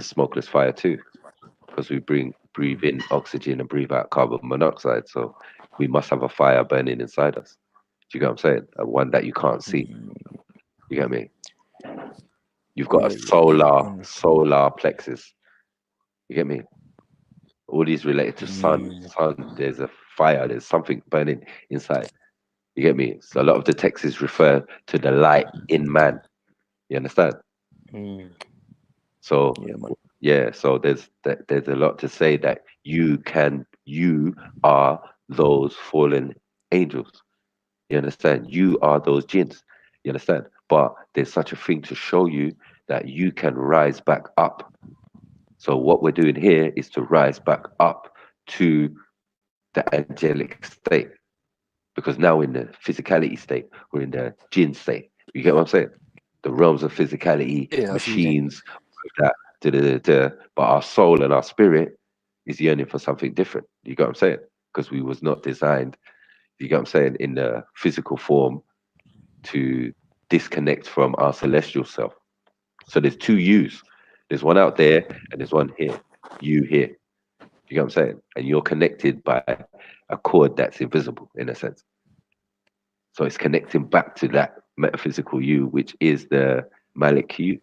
smokeless fire too, because we breathe in oxygen and breathe out carbon monoxide. So we must have a fire burning inside us. Do you get what I'm saying? One that you can't see. You get me? You've got a solar plexus. You get me? All these related to sun. There's a fire. There's something burning inside. You get me? So a lot of the texts refer to the light in man. You understand? So so there's a lot to say that you are those fallen angels. You understand? You are those jinns. You understand? But there's such a thing to show you that you can rise back up. So what we're doing here is to rise back up to the angelic state. Because now in the physicality state, we're in the jinn state. You get what I'm saying? The realms of physicality, Yeah, I see what you're saying. machines, that, da, da, da, da. But our soul and our spirit is yearning for something different. You get what I'm saying? Because we was not designed, you get what I'm saying, in the physical form to disconnect from our celestial self. So there's two yous. There's one out there and there's one here. You here. You get what I'm saying? And you're connected by a cord that's invisible in a sense. So it's connecting back to that metaphysical you, which is the Malik you.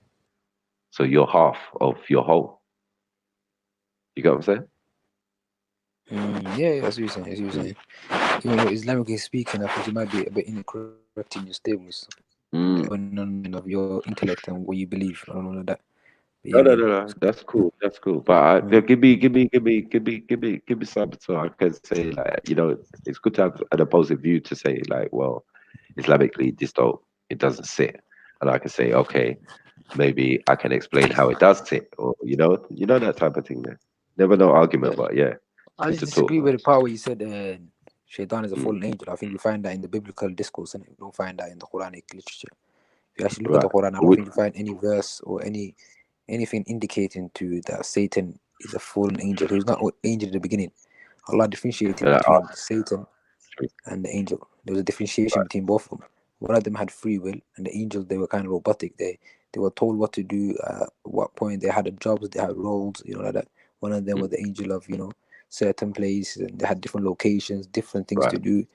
So you're half of your whole. You get what I'm saying? Yeah, I see what you're saying. I see what you're saying. Even though Islamically speaking, I think you might be a bit incorrect in your statements. Depending on your intellect and what you believe. I don't know that. But No, yeah, no, man. no, no. That's cool. That's cool. But give me something so I can say like, it's good to have an opposing view to say like, well, Islamically, it doesn't sit, and I can say, okay, maybe I can explain how it does sit, or that type of thing. There, never no argument, Yeah. but yeah, I good just to talk, disagree man. with the part where you said Shaitan is a Mm, fallen angel. I think you find that in the biblical discourse, and you don't find that in the Quranic literature. If you actually look at right. the Quran, I But don't think you find any verse or anything indicating to that Satan is a fallen angel. He was not an angel at the beginning. Allah differentiated between Satan and the angel. There was a differentiation between both of them. One of them had free will, and the angels, they were kind of robotic. They were told what to do, at what point. They had jobs, they had roles, like that. One of them was the angel of certain places, and they had different locations, different things to do.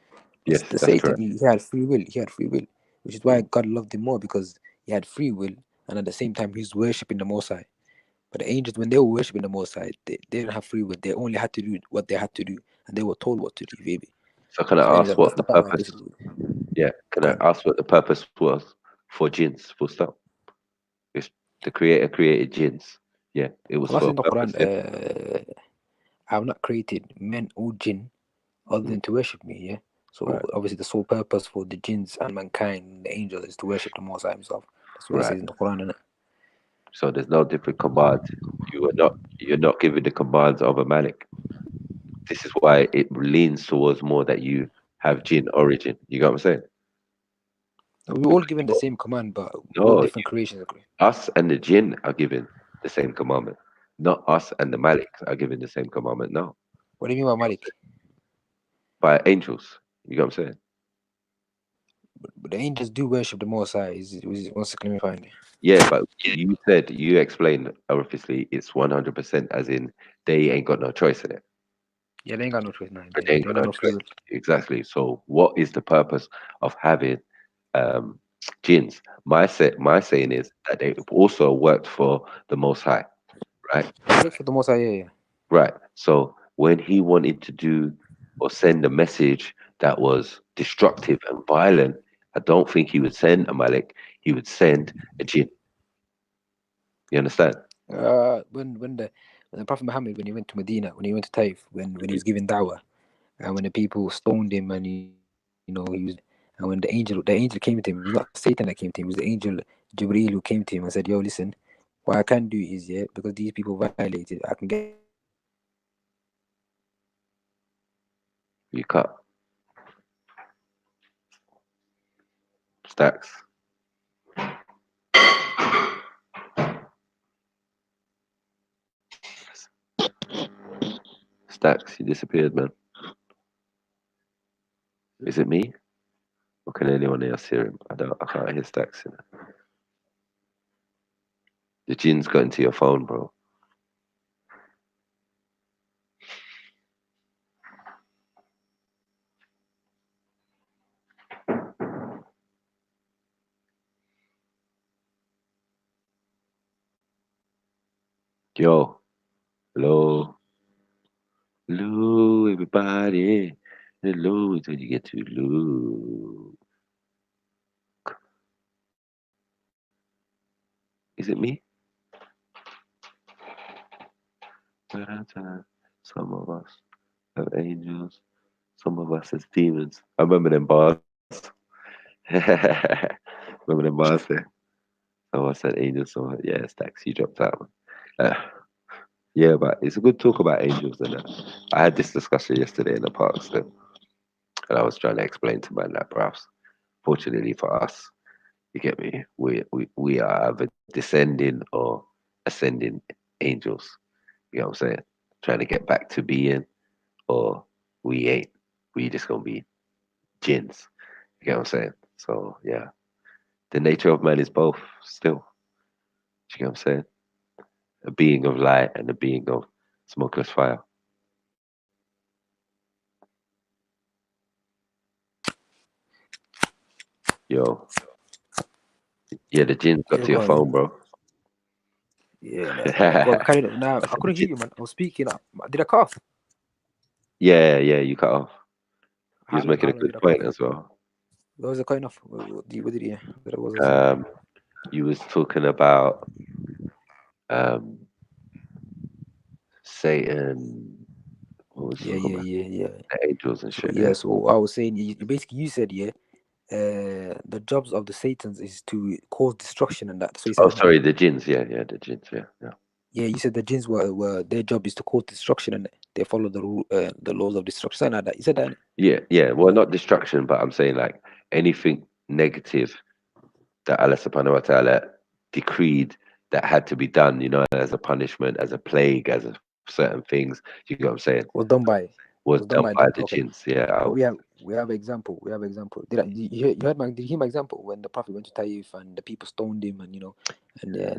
yes, The that's Satan, correct. he had free will. He had free will, which is why God loved him more, because he had free will, and at the same time he was worshiping the Most High. But the angels, when they were worshiping the Most High, they didn't have free will. They only had to do what they had to do, and they were told what to do, baby. So can I So ask anyway, what that's the the part where I purpose? disagree. Yeah, can Go I on. ask what the purpose was for jinns? Full stop. It's the creator created jinns. Yeah, it was Allah for says a in the purpose. Yeah. Quran, I have not created men or jinn other than to worship me, yeah? So Right. obviously the sole purpose for the jinns and mankind and the angels is to worship the Most High himself. That's what it Right. says in the Quran, innit? So there's no different command. You're not given the commands of a Malik. This is why it leans towards more that you have jinn origin. You got what I'm saying? We're all given the same command, but we're No, different creations. us and the jinn are given the same commandment. Not us and the Maliks are given the same commandment. No, What do you mean by Malik? by angels. You got what I'm saying? But the angels do worship the Most High. One second, let me find it. Yeah, but you explained obviously it's 100% as in they ain't got no choice in it. Yeah, they ain't got no choice now. They They ain't don't got got no no free choice. will. Exactly. So what is the purpose of having um jinns? My saying is that they also worked for the Most High, right? Look for the Most High, yeah. Right. So when he wanted to do or send a message that was destructive and violent, I don't think he would send a Malik. He would send a jinn. You understand? When the Prophet Muhammad, when he went to Medina, when he went to Taif, when he was giving dawah, and when the people stoned him, and he was, and when the angel came to him, it was not Satan that came to him, it was the angel Jibreel who came to him and said, "Yo, listen, what I can do is, yeah, because these people violated, I can get." You cut stacks. Stacks, you disappeared, man. Is it me? Or can anyone else hear him? I can't hear Stacks. The jinn's got into your phone, bro. Yo, hello. Hello, everybody. Hello, until you get to Luke. Is it me? Some of us have angels, Some of us as demons. I remember them bars. Remember them bars there? Oh, I said angels. So yeah, Stacks, you dropped out. Yeah, but it's a good talk about angels and that. I had this discussion yesterday in the park still, and I was trying to explain to man that perhaps, fortunately for us, you get me, we are either descending or ascending angels. You know what I'm saying? Trying to get back to being, or we ain't. We just gonna be jinns. You get what I'm saying? So yeah, the nature of man is both still. You get what I'm saying? A being of light and a being of smokeless fire. Yo, yeah, the jinns got Yeah, to your go on. phone, bro. Yeah, man. Go on, carry on. Nah, I couldn't hear you, man. I was speaking. Did I cough? Yeah, you cut off. You was making a did good I point cough? as well. What was it kind of? What did you hear? That I was You was talking about Satan. What was yeah, talking about? yeah. The angels and So shit. yeah, so I was saying, you said, yeah, the jobs of the Satans is to cause destruction and that. So you said, Oh, sorry, the jinns. Yeah, the jinns. Yeah. Yeah, you said the jinns were their job is to cause destruction and they follow the laws of destruction. Something like that. You said that. Yeah. Well, not destruction, but I'm saying like anything negative that Allah subhanahu wa ta'ala decreed that had to be done, as a punishment, as a plague, as a certain things. You get what I'm saying? Was done by by them. the Okay. jinns. Yeah. But we have example. You heard did you hear my example when the prophet went to Taif and the people stoned him and the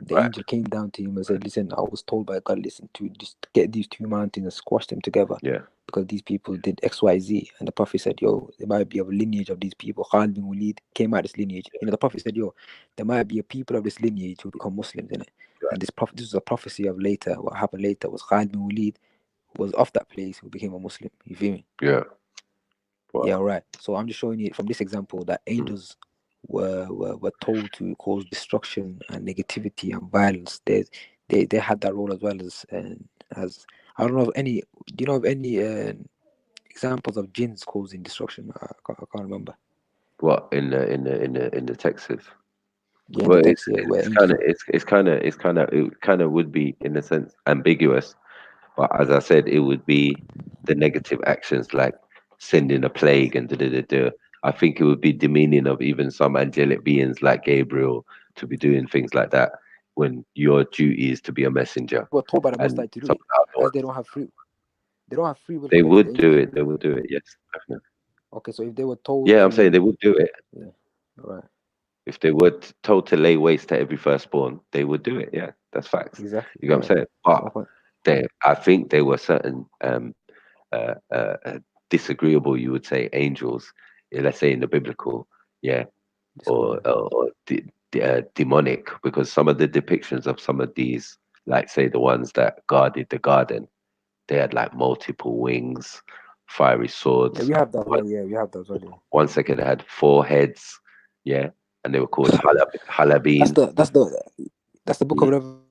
Right. angel came down to him and said, "Listen, I was told by God, listen, to just get these two mountains and squash them together." Yeah. Because these people did X, Y, Z, and the prophet said, "Yo, there might be a lineage of these people. Khalid bin Walid came out of this lineage." The prophet said, "Yo, there might be a people of this lineage who become Muslims, innit?" Right. And this is a prophecy of later. What happened later was Khalid bin Walid was off that place who became a Muslim. You feel me? Yeah. Wow. Yeah, right. So I'm just showing you from this example that angels were told to cause destruction and negativity and violence. They had that role as well as I don't know of any. Do you know of any examples of jinns causing destruction? I can't remember. What in the Texas? Yeah, Well, in the text, it kind of would be in a sense ambiguous, but as I said, it would be the negative actions like sending a plague and da. I think it would be demeaning of even some angelic beings like Gabriel to be doing things like that when your duty is to be a messenger. Were told by the Most And High to do some it, other as ones, they don't have free will. they Compared to the would do angels. it. They would do it. Yes, definitely. Okay, so if they were told Yeah, to, I'm saying they would do it. yeah, right, If they were told to lay waste to every firstborn, they would do it. Yeah, that's facts. exactly. You know what I'm saying? But I think there were certain disagreeable, you would say, angels. Let's say in the biblical, yeah, or demonic, because some of the depictions of some of these, like say the ones that guarded the garden, they had like multiple wings, fiery swords. Yeah, we have that. Yeah, we have those. Yeah. One second, they had 4 heads, yeah, and they were called halabin. That's the book of Revelation.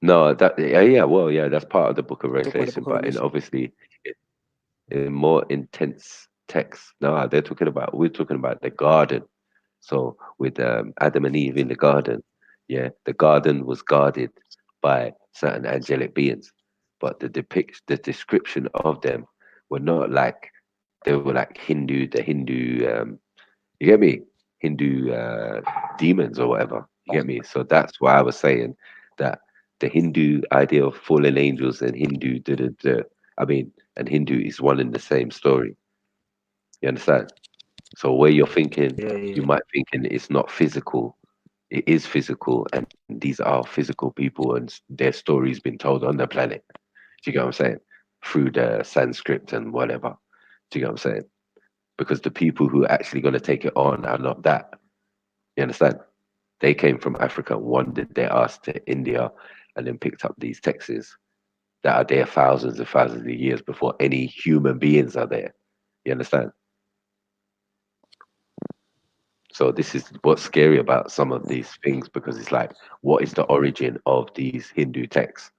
No, that's part of the book of Revelation, but obviously in more intense text. No, we're talking about the garden. So with Adam and Eve in the garden, yeah, the garden was guarded by certain angelic beings, but the description of them were not like they were like the Hindu, you get me, Hindu demons or whatever. You get me. So that's why I was saying that the Hindu idea of fallen angels and Hindu and Hindu is one in the same story. You understand? So where you're thinking, you might thinking it's not physical. It is physical, and these are physical people, and their story's been told on the planet. Do you get what I'm saying? Through the Sanskrit and whatever. Do you get what I'm saying? Because the people who are actually going to take it on are not that. You understand? They came from Africa, wandered their ass to India, and then picked up these texts that are there thousands and thousands of years before any human beings are there. You understand? So this is what's scary about some of these things, because it's like, what is the origin of these Hindu texts?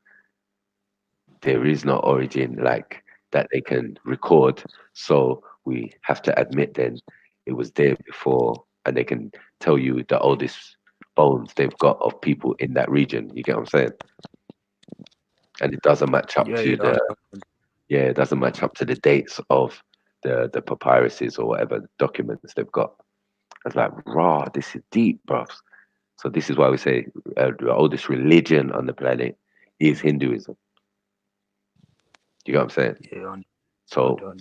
There is no origin like that they can record. So we have to admit then it was there before, and they can tell you the oldest bones they've got of people in that region. You get what I'm saying? And it doesn't match up Yeah, to yeah. it doesn't match up to the dates of the papyruses or whatever documents they've got. It's like, raw, this is deep, bro. So this is why we say the oldest religion on the planet is Hinduism. You know what I'm saying? Yeah, So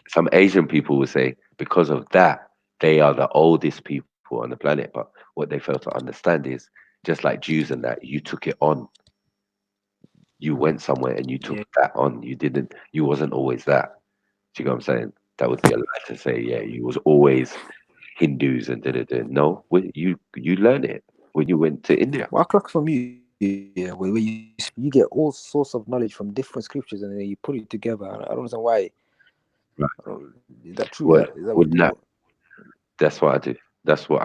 some Asian people will say because of that they are the oldest people on the planet. But what they fail to understand is just like Jews and that, you took it on. You went somewhere and you took that on. You wasn't always that. Do you know what I'm saying? That would be a lie to say, yeah, you was always Hindus and da-da-da. No, you learn it when you went to India. Well, clock from you, yeah, where you get all sorts of knowledge from different scriptures and then you put it together. I don't understand why. Right. Is that true? Well, Is that what people... That's what I do. That's what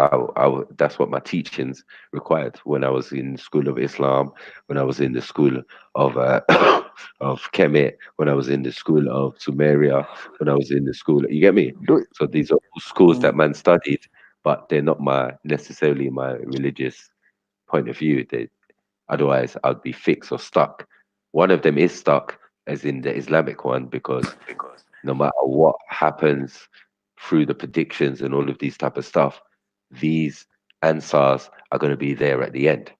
that's what my teachings required when I was in the school of Islam, when I was in the school of of Kemet, when I was in the school of Sumeria, when I was in the school. You get me? So these are all schools that man studied, but they're not necessarily my religious point of view. Otherwise I'd be fixed or stuck. One of them is stuck, as in the Islamic one, because no matter what happens through the predictions and all of these type of stuff, these answers are going to be there at the end.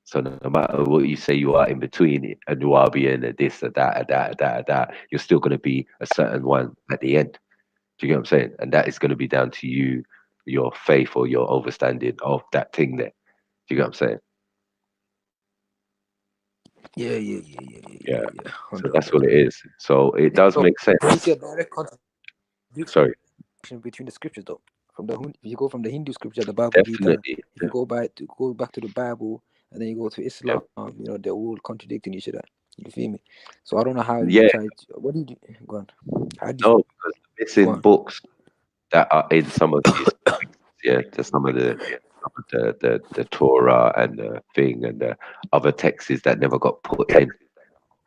So no matter what you say you are in between a Nubian, a this, a that, a that, a that, a that, you're still going to be a certain one at the end. Do you get what I'm saying? And that is going to be down to you, your faith or your understanding of that thing there. Do you get what I'm saying? Yeah. So that's what it is. So it does make sense. Sorry. Between the scriptures, though, if you go from the Hindu scripture, the Bible, Definitely. Gita, if you go back to the Bible, and then you go to Islam, they're all contradicting each other. You feel me? So I don't know how you try. What do you do? Go on. No, because the missing books that are in some of these, to some of the Torah and the thing and the other texts that never got put in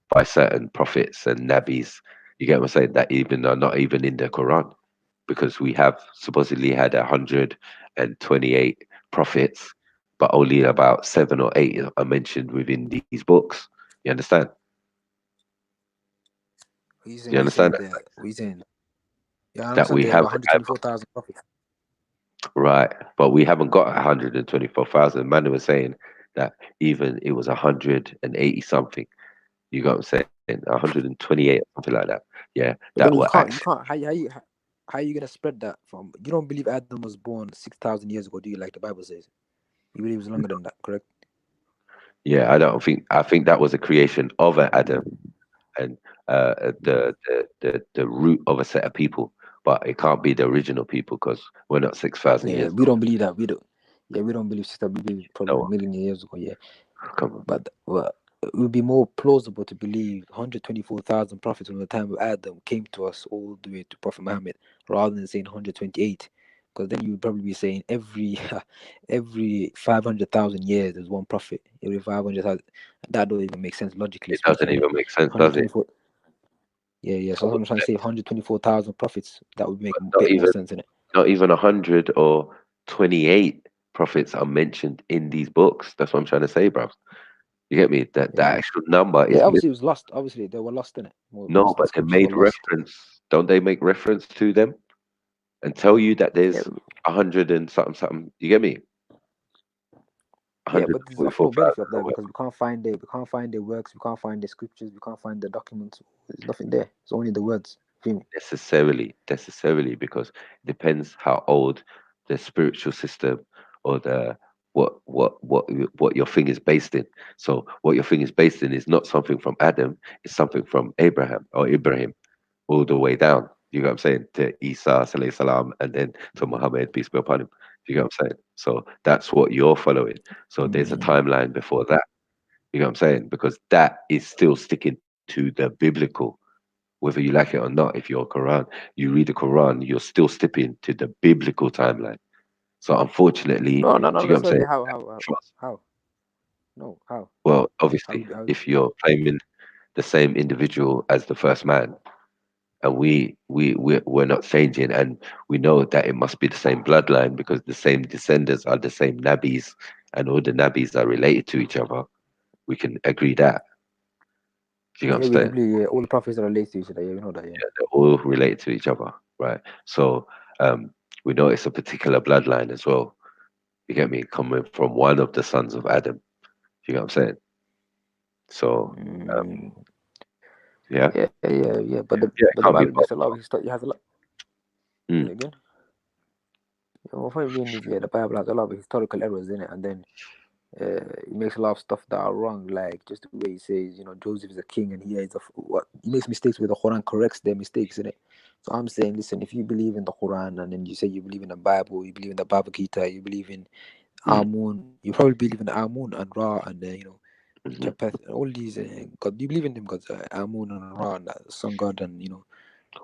by certain prophets and nabis. You get what I'm saying? That even are not even in the Quran, because we have supposedly had 128 prophets, but only about 7 or 8 are mentioned within these books. You understand? Do you understand that? What are you saying? Yeah, I understand that we have 124,000 prophets. Right, but we haven't got 124,000. Man was saying that even it was 180 something. You got what I'm saying? 128, something like that. Yeah, but that you were can't. actually. How are you gonna spread that from? You don't believe Adam was born 6,000 years ago, do you? Like the Bible says, you believe it was longer than that, correct? Yeah, I don't think. I think that was a creation of Adam, and the root of a set of people. But it can't be the original people because we're not 6,000 years. We don't believe that. We don't. Yeah, we don't believe 6,000. We believe probably a million years ago. Yeah, come on. But it would be more plausible to believe 124,000 prophets from the time of Adam came to us all the way to Prophet Muhammad, rather than saying 128, because then you would probably be saying every 500,000 years there's one prophet. Every 500,000, that don't even make sense logically. It doesn't even make sense, does it? Yeah. So I'm trying to say 124,000 prophets, that would make a bit more sense in it. Not even 100 or 28 prophets are mentioned in these books. That's what I'm trying to say, bro. You get me? That the actual number is. Obviously it was lost. Obviously they were lost in it. No, but they made reference. Don't they make reference to them and tell you that there's 100 and something? You get me? Yeah, but there's a full benefit of that because we can't find their works, we can't find their scriptures, we can't find the documents. There's nothing there. It's only the words. Necessarily, because it depends how old the spiritual system or the what your thing is based in. So what your thing is based in is not something from Adam, it's something from Abraham or Ibrahim all the way down. You know what I'm saying? To Isa alayhi salam and then to Muhammad, peace be upon him. You know what I'm saying? So that's what you're following. So there's a timeline before that. You know what I'm saying? Because that is still sticking to the biblical, whether you like it or not. If you're Quran, you read the Quran, you're still sticking to the biblical timeline. So unfortunately, no, do you know what I'm saying? How? No, how? Well, obviously, if you're claiming the same individual as the first man, and we're not changing, and we know that it must be the same bloodline because the same descendants are the same nabis, and all the nabis are related to each other. We can agree that. Do you Yeah, we understand? believe all the prophets are related to each other. Yeah, we know that. Yeah. Yeah, they're all related to each other, right? So we know it's a particular bloodline as well. You get me? Coming from one of the sons of Adam. You know what I'm saying? So Mm, yeah, yeah. But the yeah, it can't be Bible makes a possible. lot of history. It has a lot. Mm. Again, my point being is, the Bible has a lot of historical errors in it, and then he makes a lot of stuff that are wrong, like just the way he says, Joseph is a king, and what he makes mistakes with the Quran corrects their mistakes in it. So I'm saying, listen, if you believe in the Quran and then you say you believe in the Bible, you believe in the Baba Gita, you believe in Amun, you probably believe in Amun and Ra and Japheth, all these God. You believe in them gods, Amun and Ra and the sun god, and you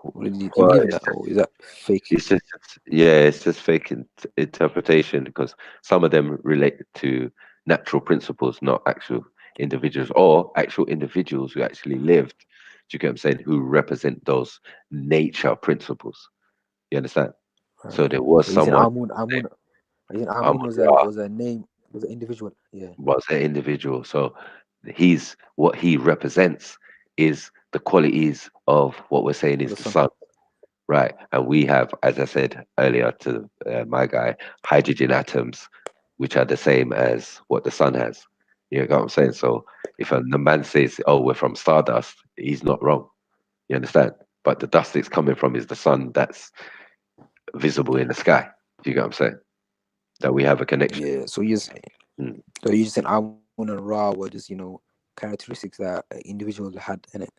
Well, believe in that, or is that fake? it's just it's just fake interpretation because some of them relate to natural principles, not actual individuals, or actual individuals who actually lived. Do you get what I'm saying? Who represent those nature principles? You understand? So there was So he's in someone. Amun Amun was Ra a name, was an individual. Yeah. was an individual. So what he represents is the qualities of what we're saying For is the the sun. sun. Right. And we have, as I said earlier to my guy, hydrogen atoms, which are the same as what the sun has. You know what I'm saying? So if the man says, oh, we're from stardust, he's not wrong. You understand? But the dust it's coming from is the sun that's visible in the sky. Do you get what I'm saying? That we have a connection. Yeah. So Mm. you just said Amun and Ra were just characteristics that individuals had in it,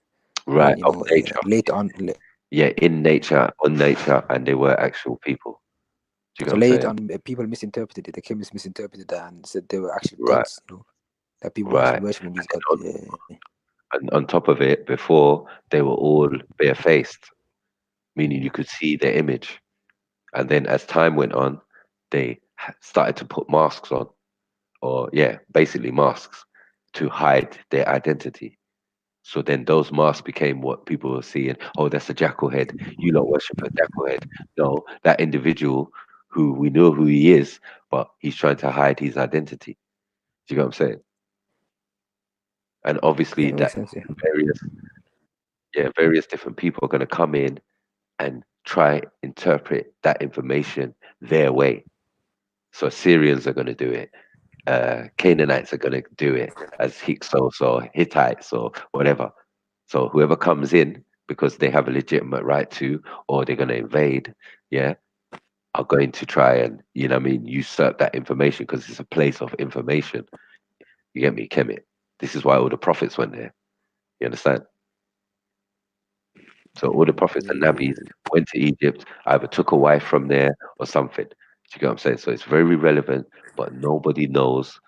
Right. and Of nature. later on, Yeah. In nature, on nature, and they were actual people. Do you get so what I'm later saying? on, people misinterpreted it. The chemists misinterpreted that and said they were actually Right. gods. That people were actually Right. worshiping these gods. And Yeah. on top of it, before they were all barefaced, meaning you could see their image. And then as time went on, they started to put masks on, or basically masks to hide their identity. So then those masks became what people were seeing. Oh, that's a jackal head. You don't worship a jackal head. No, that individual who we know who he is, but he's trying to hide his identity. Do you get what I'm saying? And Yeah, obviously it that makes sense. Yeah. various different people are going to come in and try interpret that information their way. So Syrians are going to do it. Canaanites are going to do it as Hyksos or Hittites or whatever. So whoever comes in because they have a legitimate right to, or they're going to invade, are going to try and usurp that information because it's a place of information. You get me, Kemet? This is why all the prophets went there. You understand? So all the prophets and nabis went to Egypt, either took a wife from there or something. Do you get what I'm saying? So it's very relevant, but nobody knows,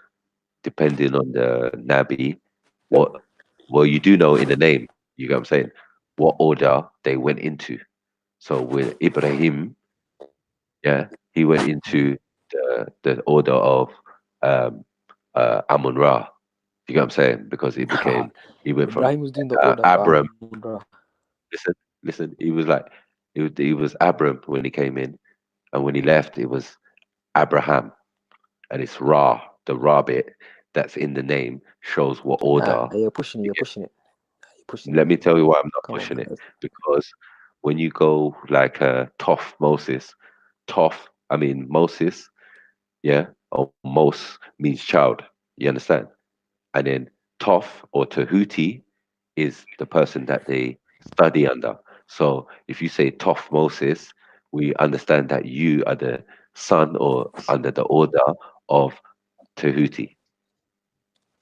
depending on the nabi, what well you do know in the name, you get what I'm saying, what order they went into. So with Ibrahim, he went into the order of Amun Ra. You get what I'm saying? Because he went from Ibrahim was doing the order of Abram. Amun Ra. Listen. He was like, he was Abram when he came in, and when he left, it was Abraham, and it's Ra. The Ra bit that's in the name shows what order. You're pushing it. You're pushing it. Let me tell you why I'm not Come on, pushing man. it, because when you go like Toph Moses, I mean Moses, or Mos means child. You understand? And then Toph or Tahuti is the person that they study under. So if you say Toph Moses, we understand that you are the son or under the order of Tahuti,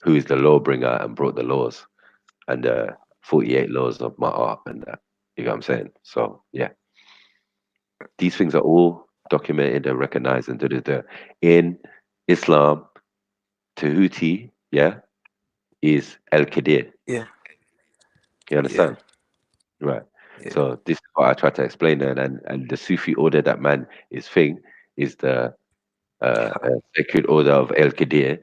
who is the lawbringer and brought the laws and the 48 laws of Ma'at and that. You know what I'm saying? So these things are all documented and recognized and in Islam. Tahuti, is El Qadir. Yeah. You understand? Right. Yeah. So this is what I try to explain, and the Sufi order that man is the sacred order of El Qadir,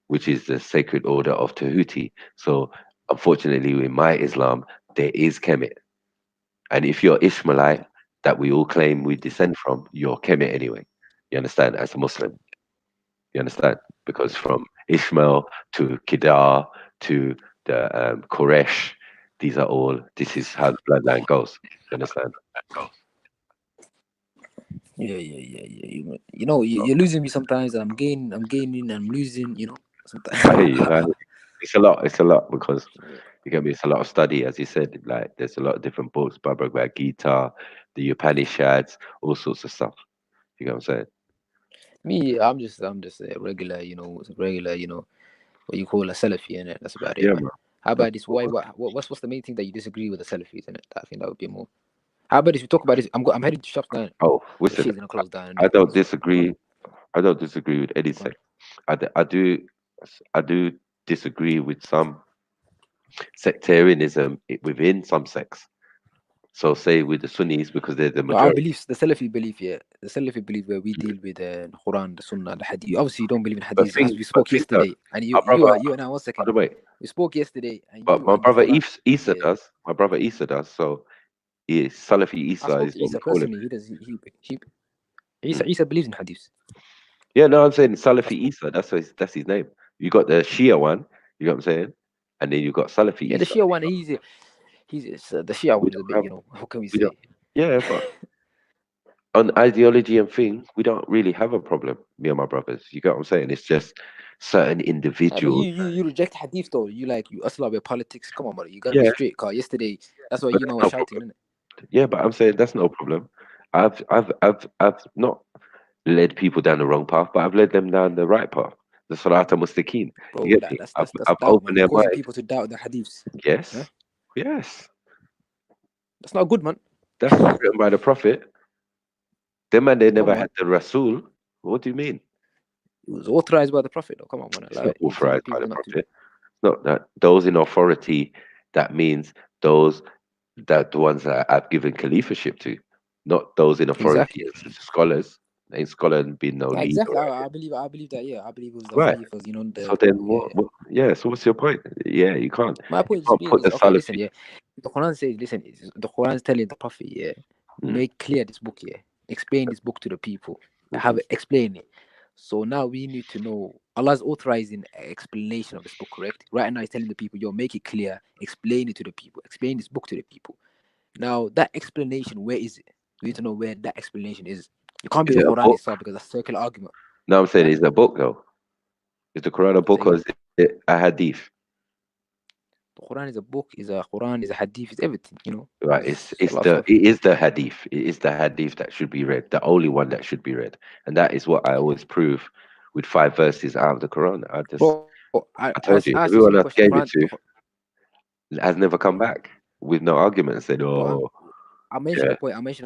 which is the sacred order of Tahuti. So unfortunately, in my Islam, there is Kemet, And if you're Ishmaelite, that we all claim we descend from, you're Kemet anyway. You understand? As a Muslim, you understand? Because from Ishmael to Kedar to the Quraysh, these are all. This is how the bloodline goes. You understand? Yeah. You're losing me sometimes. I'm gaining. I'm losing. Sometimes. It's a lot. It's a lot because you get me. It's a lot of study, as you said. Like there's a lot of different books, Bhagavad Gita, the Upanishads, all sorts of stuff. You get what I'm saying? Me, I'm just a regular. What you call a Salafi, innit? That's about it, man. How about this? What's the main thing that you disagree with the Salafis, innit? I think that would be more. How about this? We talk about this. I'm heading to shops now. Oh, listen, shit's gonna close down. I don't disagree. I don't disagree with any sect. I do disagree with some sectarianism within some sects. So say with the Sunnis because they're the majority. Our beliefs, the Salafi belief, the Salafi belief where we deal with the Quran, the Sunnah, the Hadith. Obviously, you don't believe in Hadith as we spoke yesterday, and you and I 1 second. By the way, we spoke yesterday, and but my brother Isa does. My brother Isa does. So he is Salafi Isa. I spoke to Isa personally. He does. Isa believes in Hadith. Yeah, no, I'm saying Salafi Isa. That's his name. You got the Shia one. You know what I'm saying? And then you got Salafi Isa. The Shia one. He's the Shia one is a bit. How can we say? Yeah, but on ideology and thing, we don't really have a problem. Me and my brothers. You get what I'm saying? It's just certain individuals. You reject Hadith though. You Asla with politics. Come on, buddy. You gotta be straight. Cause yesterday, that's why I was shouting, isn't it? Yeah, but I'm saying that's no problem. I've not led people down the wrong path, but I've led them down the right path. The Salata Mustaqim. Bro, that's I've opened their causing mind. people to doubt the Hadiths. Yes. Huh? Yes. That's not good, man. That's not written by the Prophet. Them man, they never had the Rasul. What do you mean? It was authorized by the Prophet. Oh, come on, man. It's not authorized by the Prophet. It's not that those in authority. That means those the ones that I've given caliphship to, not those in authority as scholars. Ain't scholar been no leader. Exactly. I believe that. Yeah, I believe it was the Khalifas. So then what? Yeah. So what's your point? Yeah, you can't. My point is, listen. Yeah, the Quran says, listen. The Quran is telling the Prophet, make clear this book. Explain this book to the people. Have it explain it. So now we need to know. Allah is authorizing an explanation of this book, correct? Right now, He's telling the people, make it clear. Explain it to the people. Explain this book to the people. Now that explanation, where is it? We need to know where that explanation is. You can't be the Quran itself because that's a circular argument. No, I'm saying, is the book though? Is the Quran a book or is it a hadith? The Quran is a book, is a hadith, is everything, Right, it is the hadith. It is the hadith that should be read, the only one that should be read. And that is what I always prove with 5 verses out of the Quran. I told you, everyone else gave it to has never come back with no argument and said, I mentioned a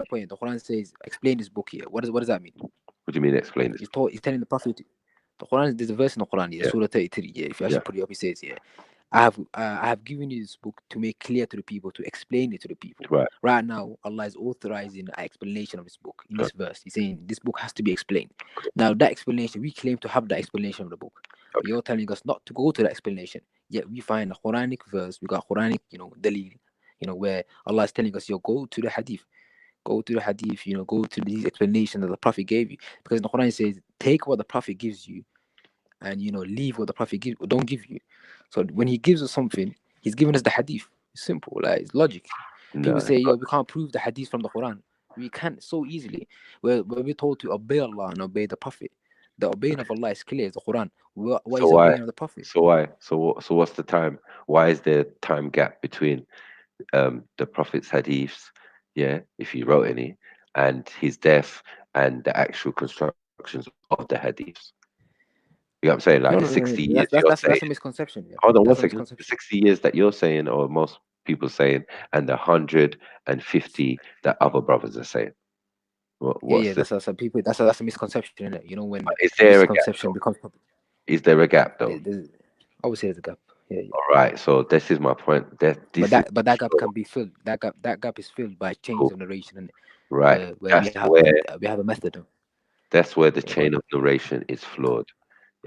point. The Quran says, explain this book here. What does that mean? What do you mean explain this? He's telling the Prophet. The Quran, there's a verse in the Quran, Surah 33. If you actually put it up, it says, I have given you this book to make clear to the people, to explain it to the people. Right now, Allah is authorizing an explanation of this book in this verse. He's saying this book has to be explained. Now, that explanation, we claim to have the explanation of the book. But you're telling us not to go to that explanation. Yet we find a Quranic verse, we got Quranic, dalil, where Allah is telling us, go to the hadith. Go to the hadith, go to these explanations that the Prophet gave you. Because the Quran says, take what the Prophet gives you and, leave what the Prophet don't give you. So when he gives us something, he's giving us the hadith. It's simple, it's logic. People say, we can't prove the hadith from the Quran. We can so easily. We're told to obey Allah and obey the Prophet. The obeying of Allah is clear, it's the Quran. Why is obeying of the Prophet? So why? So what's the time? Why is there time gap between the Prophet's hadiths, if he wrote any, and his death and the actual constructions of the hadiths? You know what I'm saying? Like the 60 years. That's a misconception. Yeah. Hold on 1 second. The 60 years that you're saying, or most people saying, and the 150 that other brothers are saying. That's a misconception, isn't it? When is there misconception becomes public. Is there a gap though? I would say there's a gap. Yeah. All right. So this is my point. But that gap can be filled. That gap is filled by chains of narration, and right. Where we have a method. That's where the chain of narration is flawed,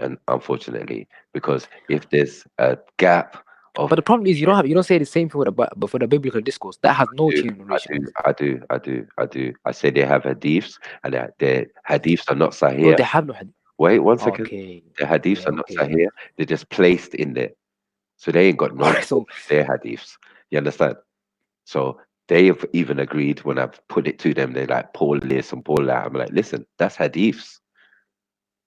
and unfortunately, because if there's a gap of. But the problem is you don't say the same thing but for the biblical discourse that has no chain of narration. I do. I say they have hadiths, and their hadiths are not No, sahih. they have no hadith. Wait 1 second. Okay. The hadiths are not Okay. sahih. They're just placed in there, so they ain't got no Alright, so their hadiths. You understand? So they've even agreed when I've put it to them. They're like, Paul this and Paul that. I'm like, listen, that's hadiths.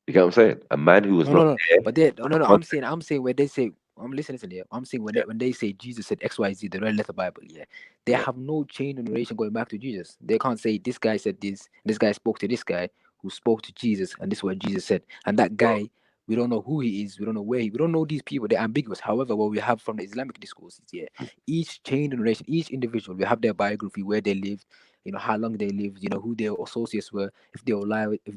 You get what I'm saying? A man who was not no. there. But they no. the I'm context. saying where they say listen here. I'm saying when they say Jesus said XYZ, they don't let the Bible. Yeah, they have no chain of narration going back to Jesus. They can't say this guy said this guy spoke to this guy who spoke to Jesus, and this is what Jesus said. And that guy, we don't know who he is, we don't know where we don't know these people. They're ambiguous. However, what we have from the Islamic discourses, each chain of narration, each individual, we have their biography, where they lived, how long they lived, who their associates were, if they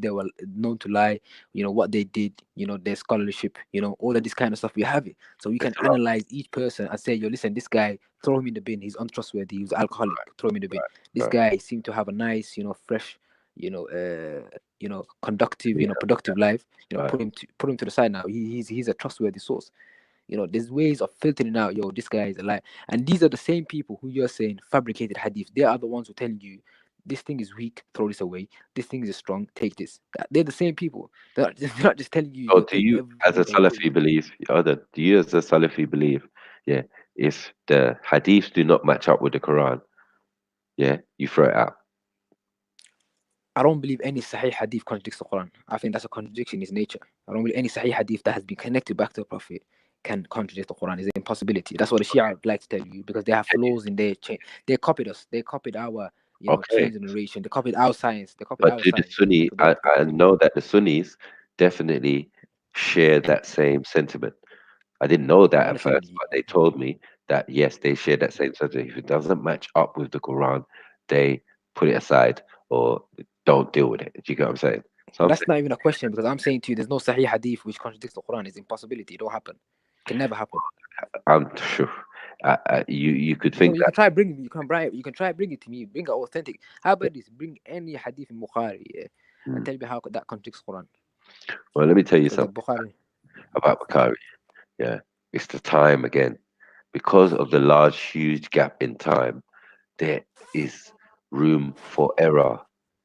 were known to lie, what they did, their scholarship, all of this kind of stuff. We have it, so we can analyze each person and say, yo, listen, this guy, throw him in the bin. He's untrustworthy. He was alcoholic. Throw him in the bin. This guy seemed to have a nice, fresh, conductive, productive life. Put him to the side now. He's a trustworthy source. There's ways of filtering out, yo, this guy is a lie. And these are the same people who you're saying fabricated hadith. They are the ones who are telling you this thing is weak, throw this away. This thing is strong, take this. They're the same people. They're not just telling you. So do you, as a Salafi, believe? Do you, as a Salafi, believe? Yeah, if the hadiths do not match up with the Quran, you throw it out. I don't believe any Sahih hadith contradicts the Quran. I think that's a contradiction in its nature. I don't believe any Sahih hadith that has been connected back to the Prophet can contradict the Quran. It's an impossibility. That's what the Shia would like to tell you, because they have flaws in their chain. They copied us. They copied our chains of narration. They copied our science. They copied our the science. Sunni, I know that the Sunnis definitely share that same sentiment. I didn't know that at first, but they told me that yes, they share that same sentiment. If it doesn't match up with the Quran, they put it aside or don't deal with it. Do you get what I'm saying? So that's not even a question, because I'm saying to you, there's no Sahih hadith which contradicts the Quran. It's an impossibility. It don't happen. It can never happen. I'm sure. You could think you that. Can try bringing. You can try bring it to me. Bring it authentic. How about this? Bring any hadith in Bukhari and tell me how that contradicts Quran. Well, let me tell you something about Bukhari. Yeah, it's the time again. Because of the large, huge gap in time, there is room for error.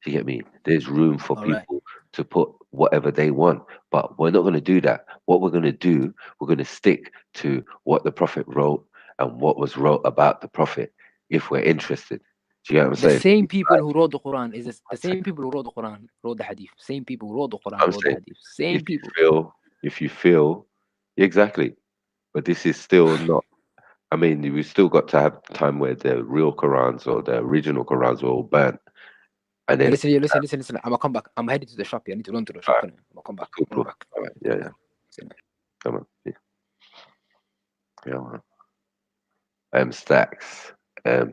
Do you get me? There's room for people to put whatever they want. But we're not going to do that. What we're going to do, we're going to stick to what the Prophet wrote and what was wrote about the Prophet, if we're interested. Do you get what I'm saying? The same people who wrote the Quran the same people who wrote the Quran wrote the Hadith. Same people who wrote the Quran wrote the Hadith. Same people. If you feel, exactly. But this is still not. I mean, we still got to have time where the real Qurans or the original Qurans were all burnt. And then listen. I'm gonna come back. I'm headed to the shop. I need to run to the shop. I'm gonna come back. Cool. Back. All right. Yeah. Come on. Yeah, man. Stacks. Yeah,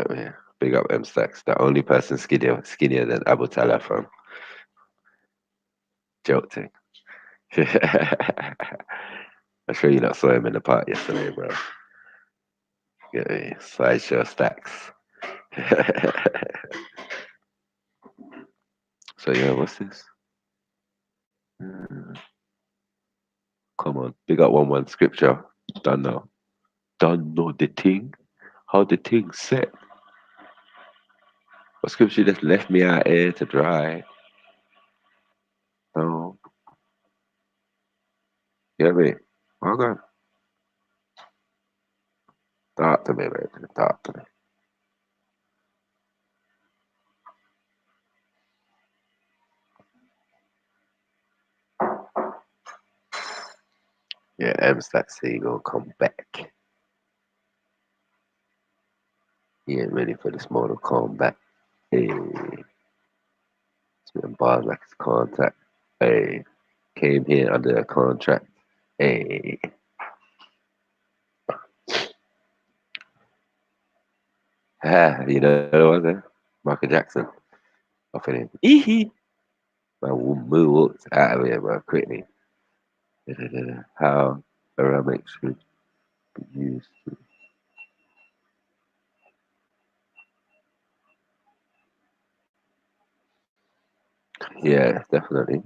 man. Big up Stacks. The only person skinnier than Abu Talha from Joke thing. I'm sure you not saw him in the park yesterday, bro. Yeah, Sideshow Stacks. So yeah, what's this? Come on, big up 1-1 scripture. Don't know the thing. How the thing set. What scripture just left me out here to dry? No. You get me? Okay. Talk to me, baby. Talk to me. Yeah, Stacks say he gonna come back. He ain't ready for this Mortal Kombat. Hey. Spitting bars like his contact. Hey. Came here under a contract. Hey. You know what I'm Michael Jackson. Off of him. Eehee. My moonwalked out of here, bro, quickly. How ceramics should be used to. Yeah, definitely.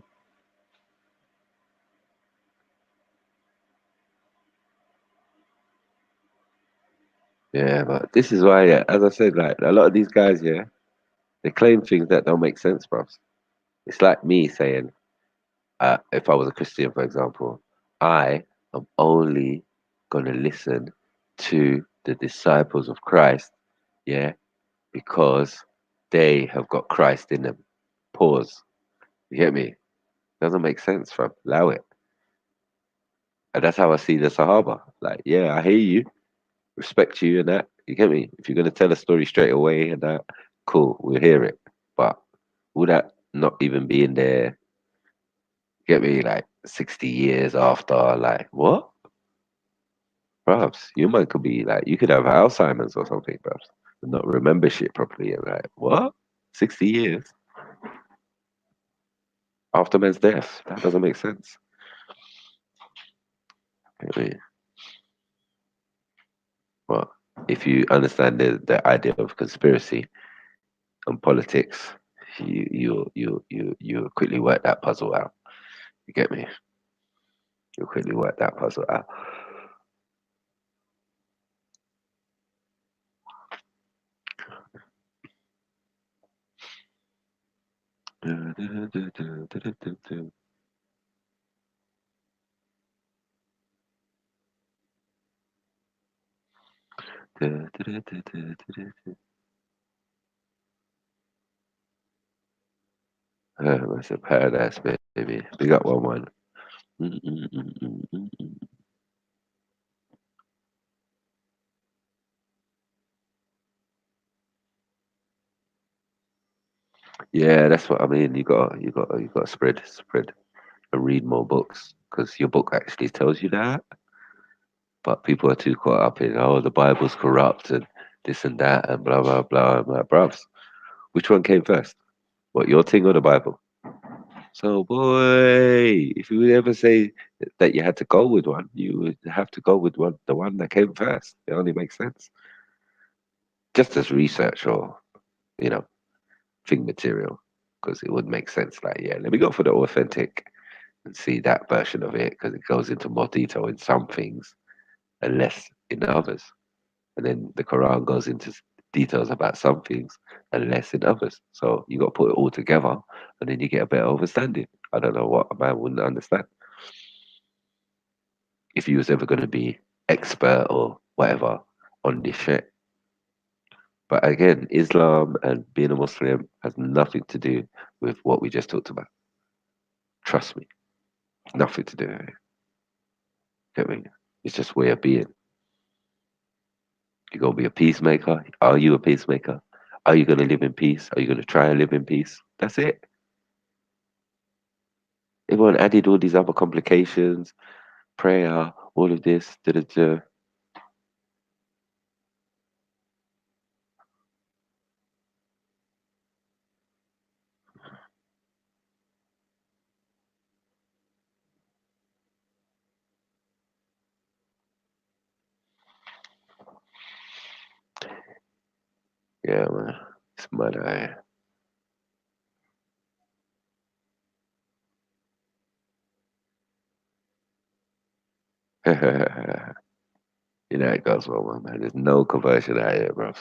Yeah, but this is why, yeah, as I said, like a lot of these guys, yeah, they claim things that don't make sense, bro. It's like me saying, if I was a Christian, for example, I am only gonna listen to the disciples of Christ, yeah, because they have got Christ in them. Pause. You get me? Doesn't make sense, fam. Allow it. And that's how I see the Sahaba. Like, yeah, I hear you, respect you and that. You get me? If you're gonna tell a story straight away and that, cool, we'll hear it. But would that not even be in there? Get me? Like 60 years after, like, what? Perhaps you might could be like, you could have Alzheimer's or something, perhaps, and not remember shit properly. And like, what? 60 years after man's death? That doesn't make sense. Get me? But if you understand the idea of conspiracy and politics, you quickly work that puzzle out. You get me? You quickly work that puzzle out. That's a paradise, baby. We got one. Mm. Yeah, that's what I mean. You got to spread, and read more books because your book actually tells you that. But people are too caught up in, oh, the Bible's corrupt and this and that and blah blah blah. I'm like, bruvs, which one came first? What, your thing or the Bible? So, boy, if you would ever say that you had to go with one, you would have to go with the one that came first. It only makes sense. Just as research or, you know, thing material, because it would make sense. Like, yeah, let me go for the authentic and see that version of it because it goes into more detail in some things and less in others. And then the Quran goes into details about some things and less in others. So you got to put it all together, and then you get a better understanding. I don't know what a man wouldn't understand if he was ever going to be expert or whatever on this shit. But again, Islam and being a Muslim has nothing to do with what we just talked about. Trust me, nothing to do with it. Get me? It's just way of being. You're gonna be a peacemaker. Are you a peacemaker? Are you gonna live in peace? Are you gonna try and live in peace? That's it. Everyone added all these other complications, prayer, all of this, da da da. Yeah, man. It's mad. You know it goes well, man. There's no conversion out here, bro.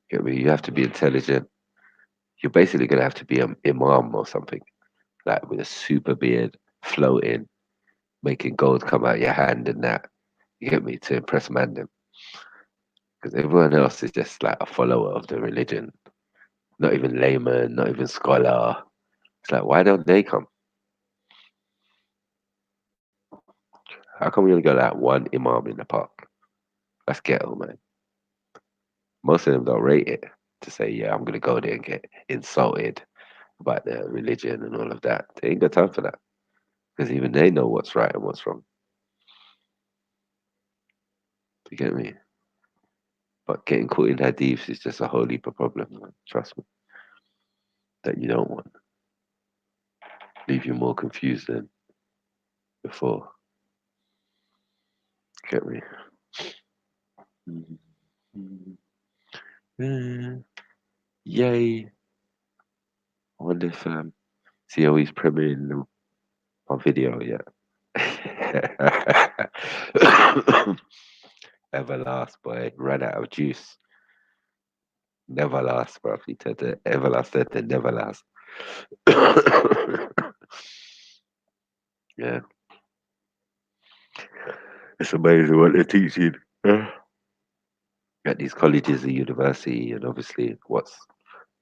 Get me? You have to be intelligent. You're basically gonna have to be an imam or something, like with a super beard, floating, making gold come out your hand and that. You get me? To impress mandem. Because everyone else is just like a follower of the religion. Not even layman, not even scholar. It's like, why don't they come? How come we only got that one imam in the park? That's ghetto, man. Most of them don't rate it to say, yeah, I'm gonna go there and get insulted about their religion and all of that. They ain't got time for that because even they know what's right and what's wrong. You get me? But getting caught in hadiths is just a whole heap of problems, man. Trust me. That you don't want. Leave you more confused than before. Get me? Yay. I wonder if see how he's premiering my video yet. Everlast, boy. Ran out of juice. Never last, bro. He said the Everlast said the never last. Yeah. It's amazing what they're teaching at these colleges and university, and obviously what's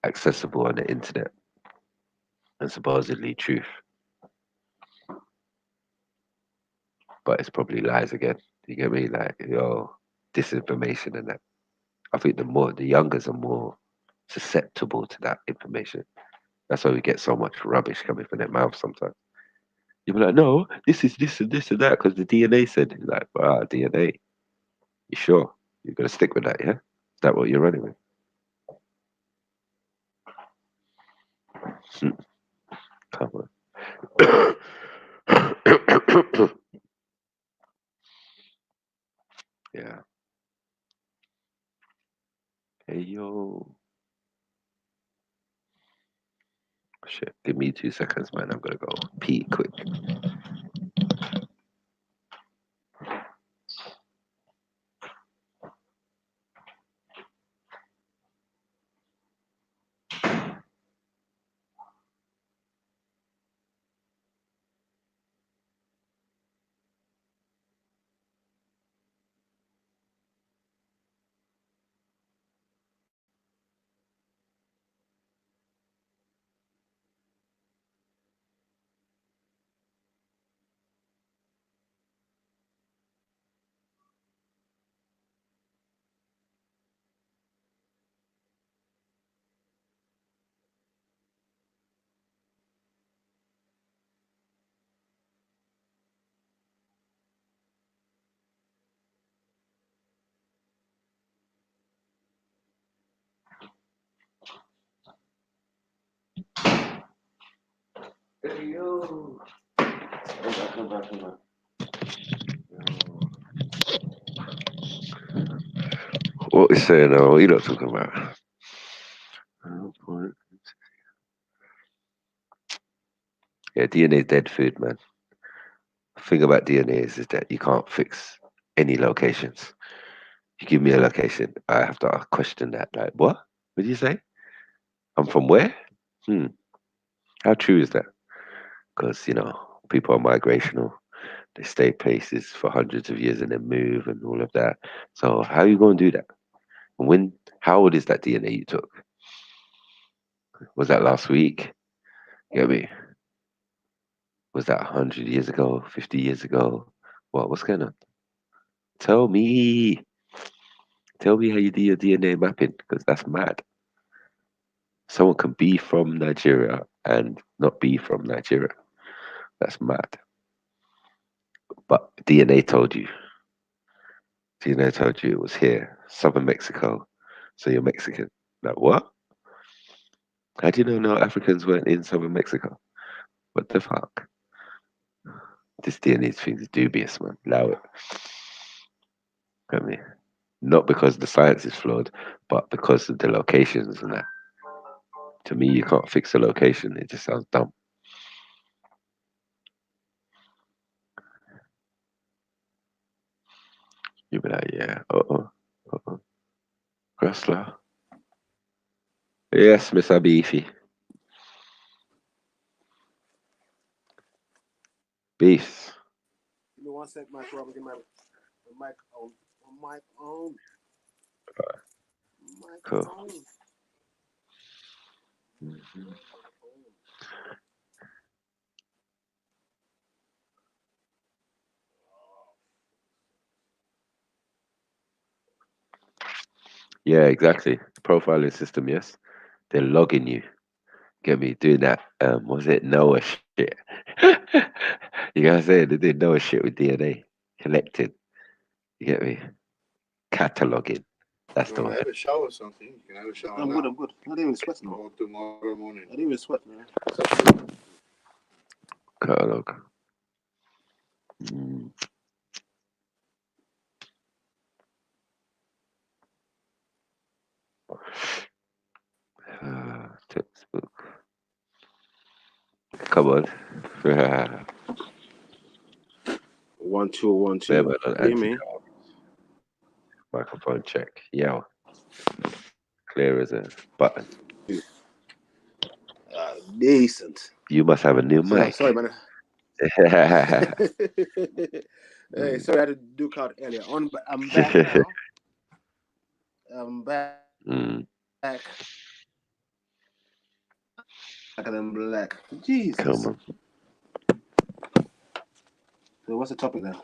accessible on the internet and supposedly truth. But it's probably lies again. You get me? Like, disinformation and that. I think the youngers are more susceptible to that information. That's why we get so much rubbish coming from their mouth sometimes. You'll be like, no, this is this and this and that because the DNA said it. Like, DNA. You sure? You're gonna stick with that, yeah? Is that what you're running with? Come on. Yeah. Hey yo. Shit. Give me 2 seconds, man. I'm gonna go pee quick. Hey yo. Come back. What we saying now? What you not talking about? Yeah, DNA is dead food, man. The thing about DNA is that you can't fix any locations. You give me a location, I have to question that. Like, what? What did you say? I'm from where? How true is that? Because, people are migrational. They stay places for hundreds of years and then move and all of that. So how are you going to do that? And how old is that DNA you took? Was that last week? You get me? Was that 100 years ago, 50 years ago? What's going on? Tell me. Tell me how you do your DNA mapping, because that's mad. Someone can be from Nigeria and not be from Nigeria. That's mad. But DNA told you. DNA told you it was here, southern Mexico. So you're Mexican. Like, what? How do you know no Africans weren't in southern Mexico? What the fuck? This DNA thing is dubious, man. Allow it. I mean, not because the science is flawed, but because of the locations and that. To me, you can't fix a location. It just sounds dumb. You'll be like, yeah, Gressler. Yes, Miss Beefy. Beefs. Give me 1 sec, Mike. I'll get my mic on. Mic on. Mic Cool. on. Mm-hmm. Yeah, exactly. Profiling system, yes. They're logging you. Get me doing that. Was it Noah shit? You gotta say they did Noah shit with DNA. Collecting. You get me? Cataloging. That's the word. Have a shower or something. You can have a shower. I'm good. I didn't even sweat now. Or tomorrow morning. I didn't even sweat, man. Catalog. Mm. Textbook. Come on. 1 2 1 2. Hear me? Microphone check. Yeah. Clear as a button. Decent. You must have a new mic. Sorry, man. Hey, sorry, I had to duke out earlier on, but I'm back now. I'm back. Back. Blacker than black. Jesus. Come on. So what's the topic now?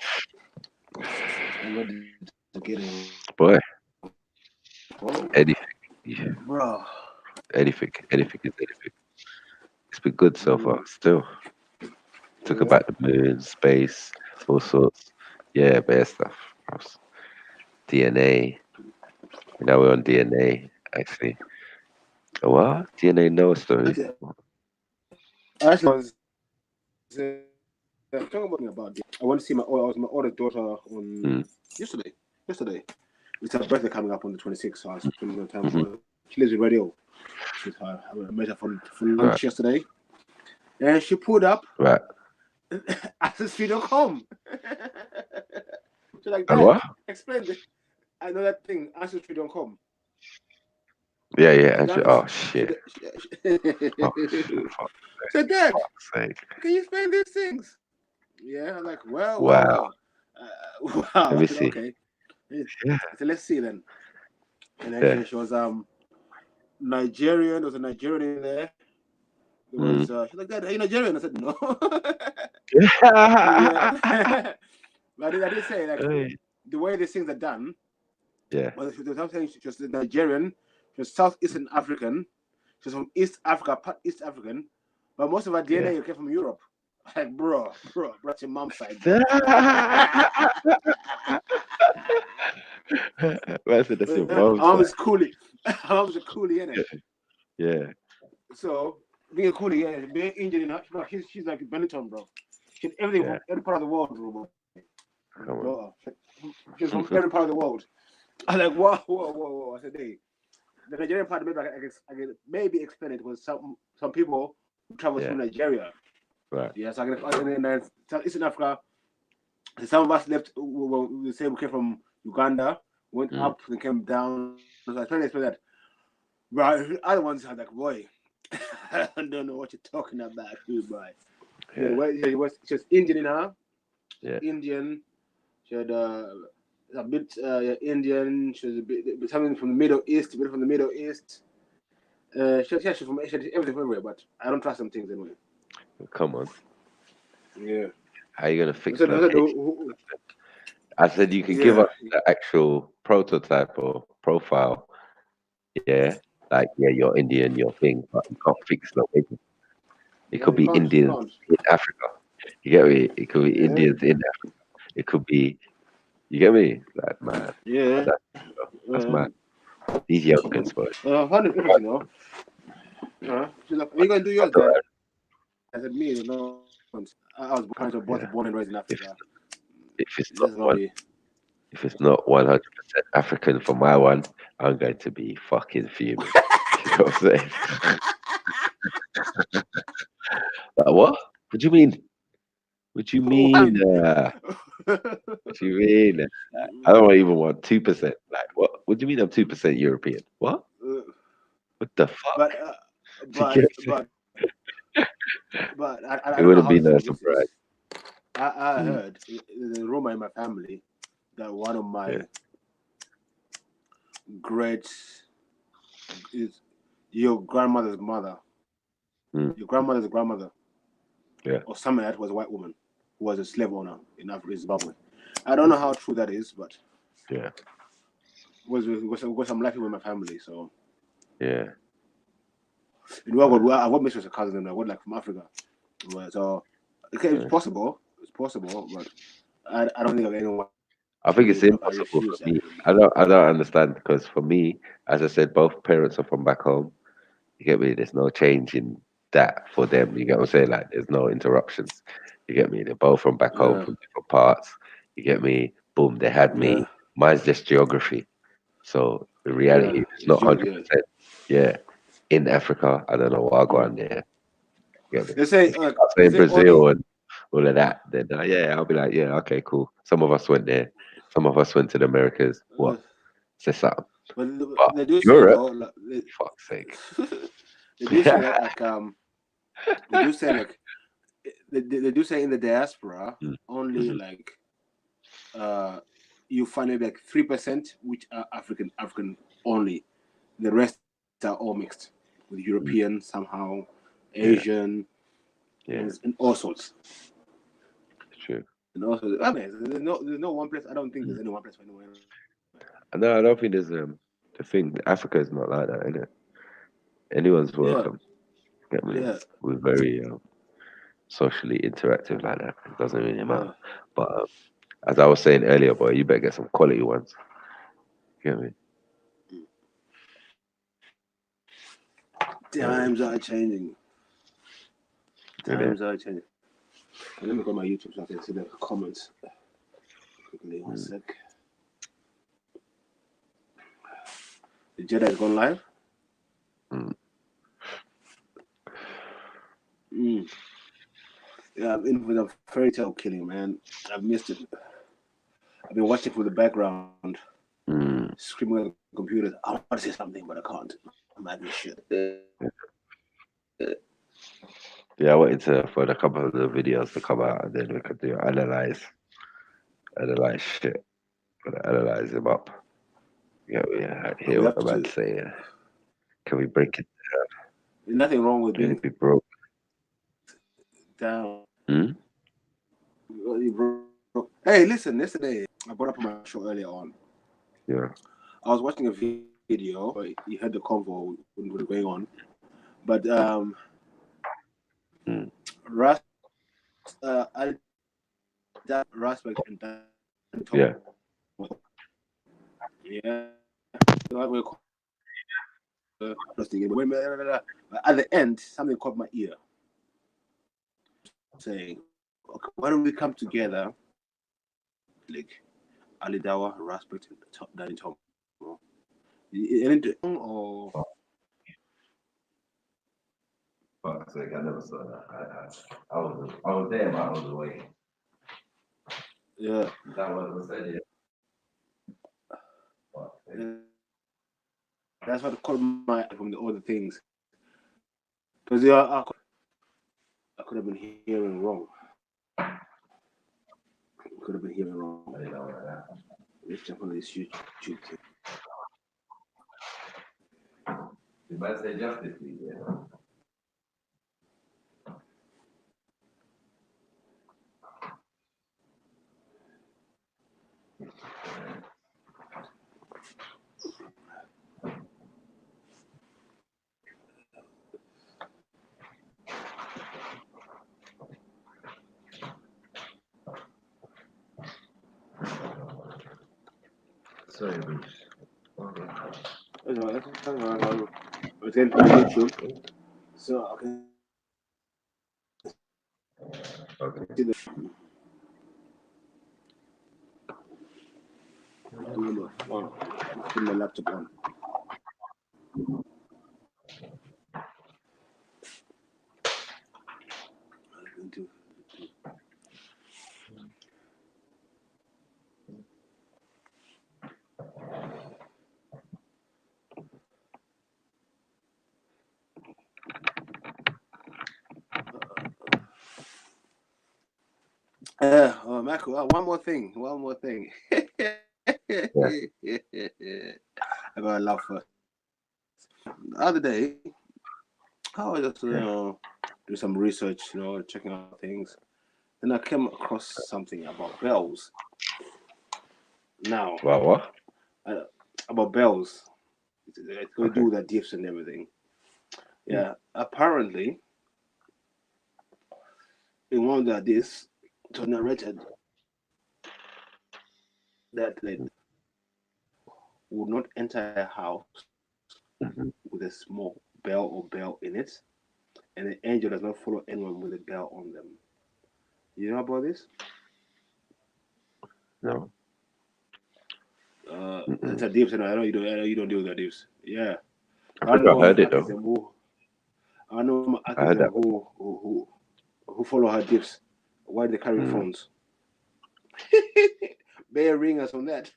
I'm ready to get in. Boy. Oh. Anything. Yeah. Bro. Anything is anything. It's been good so far, still. Talk about the moon, space, all sorts. Yeah, bare stuff. DNA. Now we're on DNA, actually. What? DNA Noah story? Actually, I was talking about this. I went to see my older daughter on yesterday. It's her birthday coming up on the 26th, so I was spending no time for her. She lives in Radio. I met her for lunch yesterday. And she pulled up. Right. Ancestry.com. She's like, And Dad, what? explain this. I know that thing, Ancestry.com. Yeah. Oh, shit. So, Dad, can you explain these things? Yeah, I'm like, well. Wow. Let me see. Okay. Yeah. So let's see then. And then she was Nigerian. There was a Nigerian in there. There was, she's like, Dad, are you Nigerian? I said, no. Yeah. But I did say, like, the way these things are done. Yeah. Well, she was saying she was Nigerian. She was Southeastern African. She was from East Africa, part East African. But most of her DNA came from Europe. Like, bro, that's your mom's side. That's your mom's mom's coolie. Mom's a coolie, innit? Yeah. So, being a coolie, being Indian, she's like Benetton, bro. She's everything from every part of the world, bro. She's from every part of the world. I'm like, whoa. I said, hey, the Nigerian part, maybe I can maybe explain it because some people travel through Nigeria. Right. Yeah, so I can Eastern Africa. Some of us left. We say we came from Uganda, went up, and came down. So I was trying to explain that. But other ones are like, boy, I don't know what you're talking about, boy. Yeah. She was Indian in her. Yeah. Indian. She had a bit Indian. She was a bit something from the Middle East. She's from everything from everywhere. But I don't trust some things anyway. Come on. Yeah. How are you gonna fix that? I said you can give us the actual prototype or profile. Yeah. Like, you're Indian, your thing, but you can't fix location. It could be Indians in Africa. You get me? It could be Indians in Africa. It could be, you get me? Like, man. Yeah. That's mad. These youngins, boy. 100%, she's like, are you gonna do yours, Dad? I said, me, no. I was born and raised in Africa. If it's not 100% African for my one, I'm going to be fucking fuming. You know what I'm saying? Like, what? What do you mean? What do you mean? What do you mean? I don't even want 2%. Like, what? What do you mean I'm 2% European? What? What the fuck? But it wouldn't be no surprise. I heard there's a rumor in my family that one of my great is your grandmother's mother. Your grandmother's grandmother. Yeah. Or something that was a white woman who was a slave owner in Zimbabwe. I don't know how true that is, but was I'm lucky with my family, so yeah. In I've got mixed cousins and I got like from Africa. So it's possible. It's possible, but I don't think of anyone. I think it's impossible for me. I don't understand, because for me, as I said, both parents are from back home. You get me? There's no change in that for them. You get what I'm saying? Like, there's no interruptions. You get me? They're both from back home, from different parts. You get me? Boom, they had me. Mine's just geography. So the reality is not 100%. Yeah. In Africa, I don't know what I go on there. They say, in Brazil and all of that. Then I'll be like, yeah, okay, cool. Some of us went there. Some of us went to the Americas. What? Say something. But they do say Europe? though, like, Fuck's sake. they do say that they do say like they do say in the diaspora only like you find maybe like 3% which are African only. The rest are all mixed with European somehow, Asian, and all sorts. True. And also, I mean, there's no one place. I don't think there's any one place for anyone. No, I don't think there's the thing. Africa is not like that, isn't it? Anyone's welcome. Get me? Yeah. We're very socially interactive like that. It doesn't really matter. But as I was saying earlier, boy, you better get some quality ones. Get me? Times are changing. Times are changing. Let me go on my YouTube so I can see the comments. Quickly, 1 sec. The Jedi has gone live. Yeah, I'm in with a fairy tale killing, man. I've missed it. I've been watching for the background, screaming at the computer. I want to say something, but I can't. I'm mad as shit. Yeah, I wanted for a couple of the videos to come out and then we could do analyze shit. Analyze them up. Yeah, hear what the man's saying. Can we break it down? There's nothing wrong with being broke down. Hey, listen, yesterday I brought up my show earlier on. Yeah. I was watching a video, but you had the convo when we were going on. But Ras and Dan yeah. At the end, something caught my ear, saying, okay, "Why don't we come together, like Ali Dawa, Raspberry, and Danny Tom?" Or Fuck's sake, I never saw that. I was there, but I was away. Yeah. That was said, yeah. That's what caught my eye from the other things. Because I could have been hearing wrong. Could have been hearing wrong. I didn't know that. Let's jump on this YouTube thing. You might say Justice League, yeah. Sorry, bitch. It's going to YouTube. So I can see the put my laptop on. Michael, one more thing. I gotta laugh first. The other day, I was just do some research, checking out things, and I came across something about bells. Now, about what? About bells. It's going to do with the diffs and everything. Yeah, apparently, in one of this, it was narrated that they would not enter a house with a small bell or bell in it, and the angel does not follow anyone with a bell on them. You know about this? No. It's a dips, and I know you don't deal with the dips. Yeah, I heard it though. I know I heard that. who follow her dips. Why they carry phones? Bear ring us on that.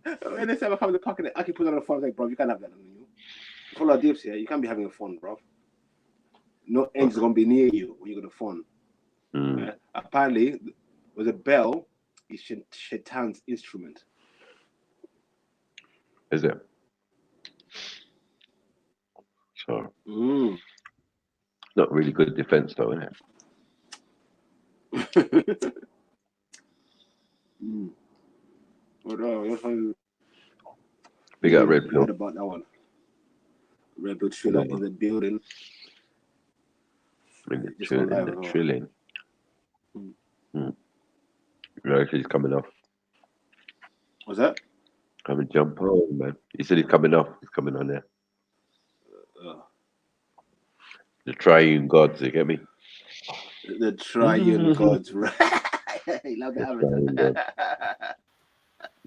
Anytime I come in the pocket, I can put it on the phone. Like, bro, you can't have that on you. Full of dips here. You can't be having a phone, bro. No angel's gonna be near you when you got a phone. Right? Apparently, with a bell is Shaitan's instrument. Is it? So, not really good defense, though, isn't it? Big up Red Pill. About that one. Red Pill Triller in the building. In the trilling. Right, he's coming off. What's that? Come and jump on, man. He said he's coming off. He's coming on there. The triune gods, you get me? The triune gods, right? You love that.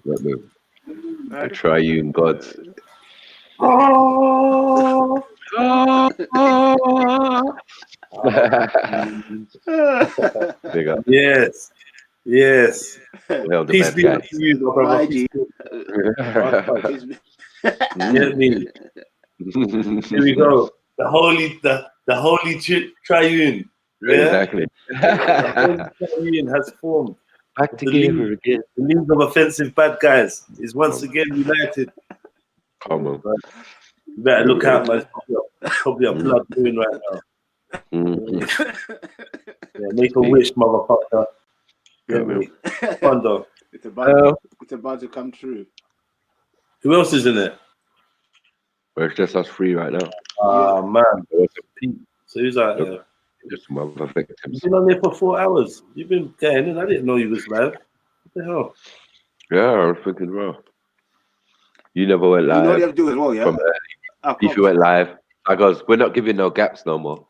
The triune gods. Big up. Yes. Well, peace be with you, my brother. Get me. Here we go. The holy triune. Yeah? Exactly. The holy triune has formed. Back together again. The league of offensive bad guys is once again united. Come on. You better look out, man. Probably a plug doing right now. Yeah, make a wish, motherfucker. Get me. Fun though. It's about to come true. Who else is in it? Well, it's just us three right now. Man. So who's out there? Just some other victims. You've been on there for 4 hours. You've been getting in. I didn't know you was live. What the hell? Yeah, I was thinking, well, you never went live. You know what you have to do as well, yeah? From early. If you went live, I goes, we're not giving no gaps no more.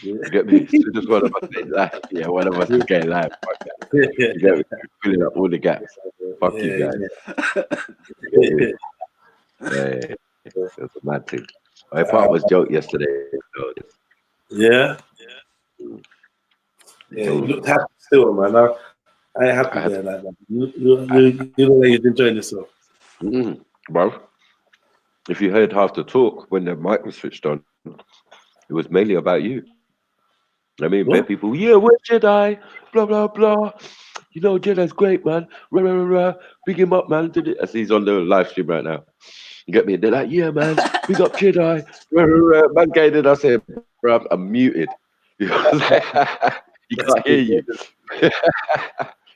Yeah. You get me? So just one of us is live. Yeah, one of us is getting live. You get me? Filling up all the gaps. Fuck you guys. Yeah. That's a mad thing. My part was joke yesterday. So. Yeah, you looked happy still, man. I ain't happy there like that. You know you're enjoying yourself. Bro, if you heard half the talk when the mic was switched on, it was mainly about you. I mean, bare people, yeah, where's Jedi? Blah, blah, blah. You know, Jedi's great, man. Rah, rah, rah, rah. Big him up, man. As he's on the live stream right now. You get me? They're like, yeah, man, big up Jedi. Rah, rah, rah. Man, gated. I said, bro, I'm muted. You can't hear you.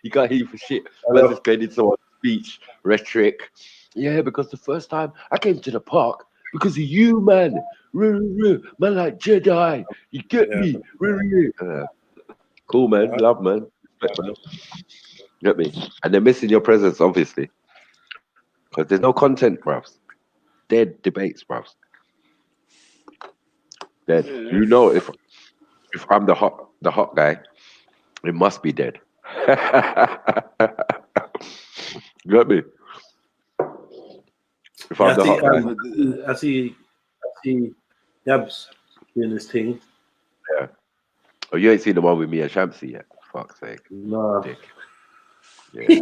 You can't hear you for shit. Man, just getting into some speech, rhetoric. Yeah, because the first time I came to the park, because of you, man. Man, like Jedi. You get me? Cool, man. Love, man. Respect, man. You get me? And they're missing your presence, obviously. Because there's no content, bruv. Dead debates, bruv. Dead. You know, if I'm the hot guy, it must be dead. You get me? If I'm the hot guy. I see Yabs doing this thing. Yeah. Oh, you ain't seen the one with me and Shamsi yet? Fuck's sake. No. Dick. Yeah.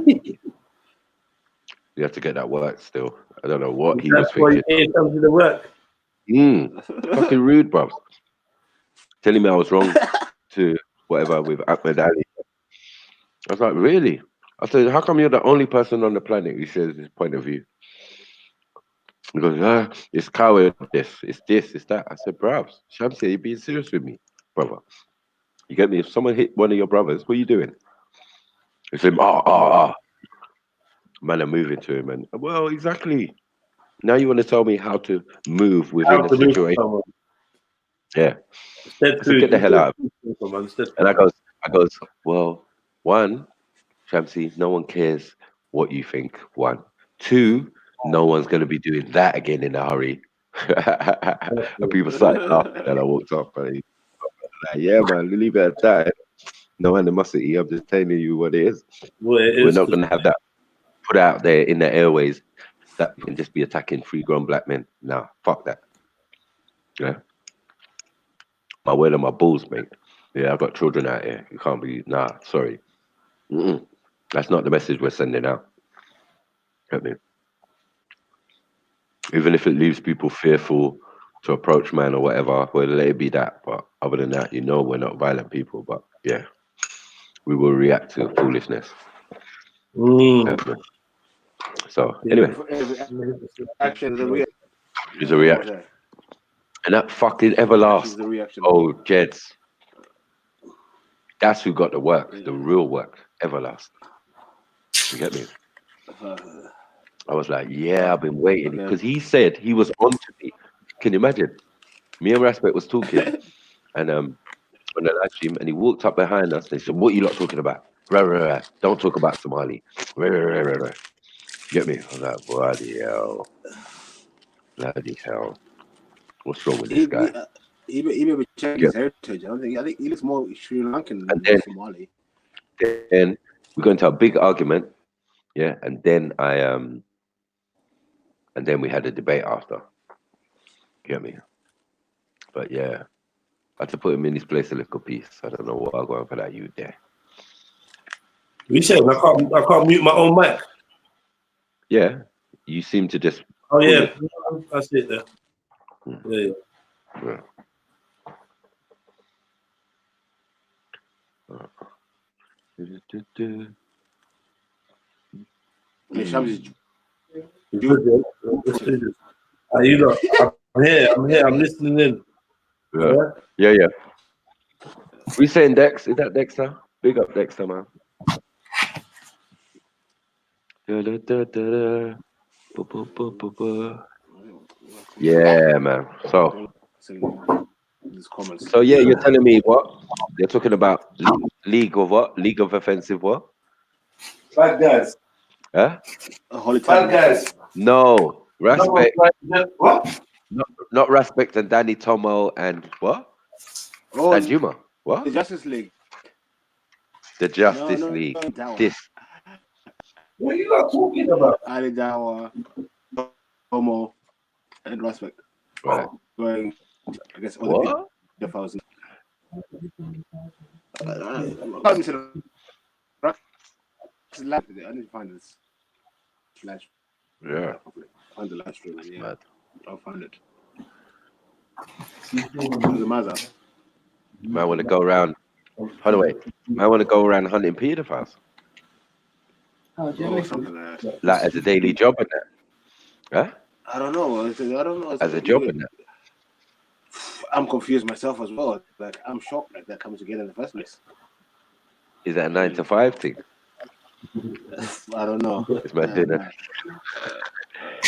You have to get that work still. I don't know what he was thinking. It comes to the work. Fucking rude, bruv. Telling me I was wrong to whatever with Ahmed Ali. I was like, really? I said, how come you're the only person on the planet who shares this point of view? He goes, it's coward, it's this, it's that. I said, bruv, Shamsi, you being serious with me, brother? You get me? If someone hit one of your brothers, what are you doing? He said, Man, I'm moving to him. And, well, exactly. Now you want to tell me how to move within the situation. Yeah. Said, get the hell out of it. And I goes, well, one, Shamsi, no one cares what you think, one. Two, no one's going to be doing that again in a hurry. And people started laughing, and I walked off. And he's like, yeah, man, leave it at that. No animosity. I'm just telling you what it is. We're not going to have that put out there in the airways that we can just be attacking free-grown black men. Nah, fuck that. Yeah. My word on my balls, mate. Yeah, I've got children out here. You can't be, sorry. That's not the message we're sending out. Get me? Even if it leaves people fearful to approach man or whatever, well, let it be that. But other than that, we're not violent people. But yeah, we will react to foolishness. So anyway, Action is a reaction. it's a reaction. And that fucking Everlast. Oh, Jeds. That's who got the work, the real work. Everlast. You get me? I was like, yeah, I've been waiting. Because he said he was on to me. Can you imagine? Me and Raspet was talking and on the live stream, and he walked up behind us and he said, what are you lot talking about? Don't talk about Somali. You get me? I was like, bloody hell. Bloody hell. What's wrong with this guy? He may be checking his heritage. I think he looks more Sri Lankan than Somali. Then we got into a big argument, yeah, and then we had a debate after. Get me? But yeah, I had to put him in his place a little piece. I don't know what I'm going for that you there. You said I can't mute my own mic. Yeah, you seem to just. Oh yeah, I see it there. Yeah. You know, I'm here, I'm listening in. Yeah. We saying Dex? Is that Dexter? Big up Dexter, man. Yeah, man. So yeah, you're telling me what? They're talking about League of what? League of Offensive what? Bad guys. Huh? Bad guys. No. Respect. What? Not Respect and Danny Tomo and what? Oh, Juma. What? The Justice League. The Justice League. This. What are you not talking about? Ali Dawa, Tomo, and Respect. Right. Going, I guess, all what? The thousand. I need to find this flash. Yeah. Find the live stream. Yeah. Mad. I'll find it. The mother. Man want to go around. By the way, man want to go around hunting pedophiles. Something like that. Like as a daily job in that. Huh? I don't know. As a job in that. I'm confused myself as well. Like I'm shocked that comes together in the first place. Is that a 9 to 5 thing? I don't know. It's man doing that.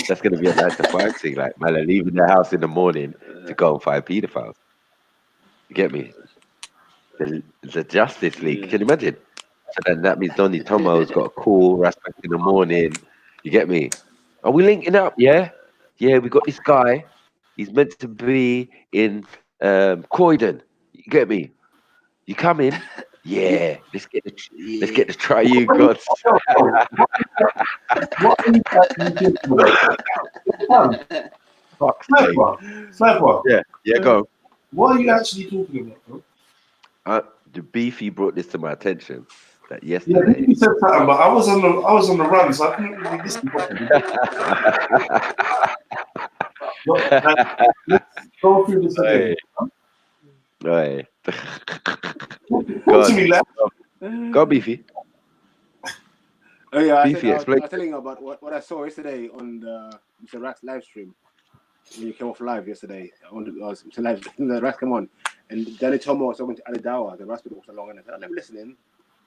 That's gonna be a 9 to 5 thing. Like man are leaving the house in the morning to go and find pedophiles. You get me? The Justice League. Can you imagine? So then that means Donny Tomo's got a call, Respect in the morning. You get me? Are we linking up? Yeah? Yeah, we got this guy. He's meant to be in Croydon. You get me? You coming? Yeah. Let's get the triune gods. Sniper. Yeah, go. What are you actually talking about, bro? The Beefy brought this to my attention that yesterday. Yeah, you said something, but I was on the run, so I couldn't really listen properly. Let's go through this again. Right. Talk to me, lad. Go, Beefy. Oh yeah, Beefy, I was telling you about what I saw yesterday on the Mr. Rax live stream. When you came off live yesterday, the Rax came on, and Danny Tomo was talking to Ali Dawa. The Rax was along, and I said, "I'm listening."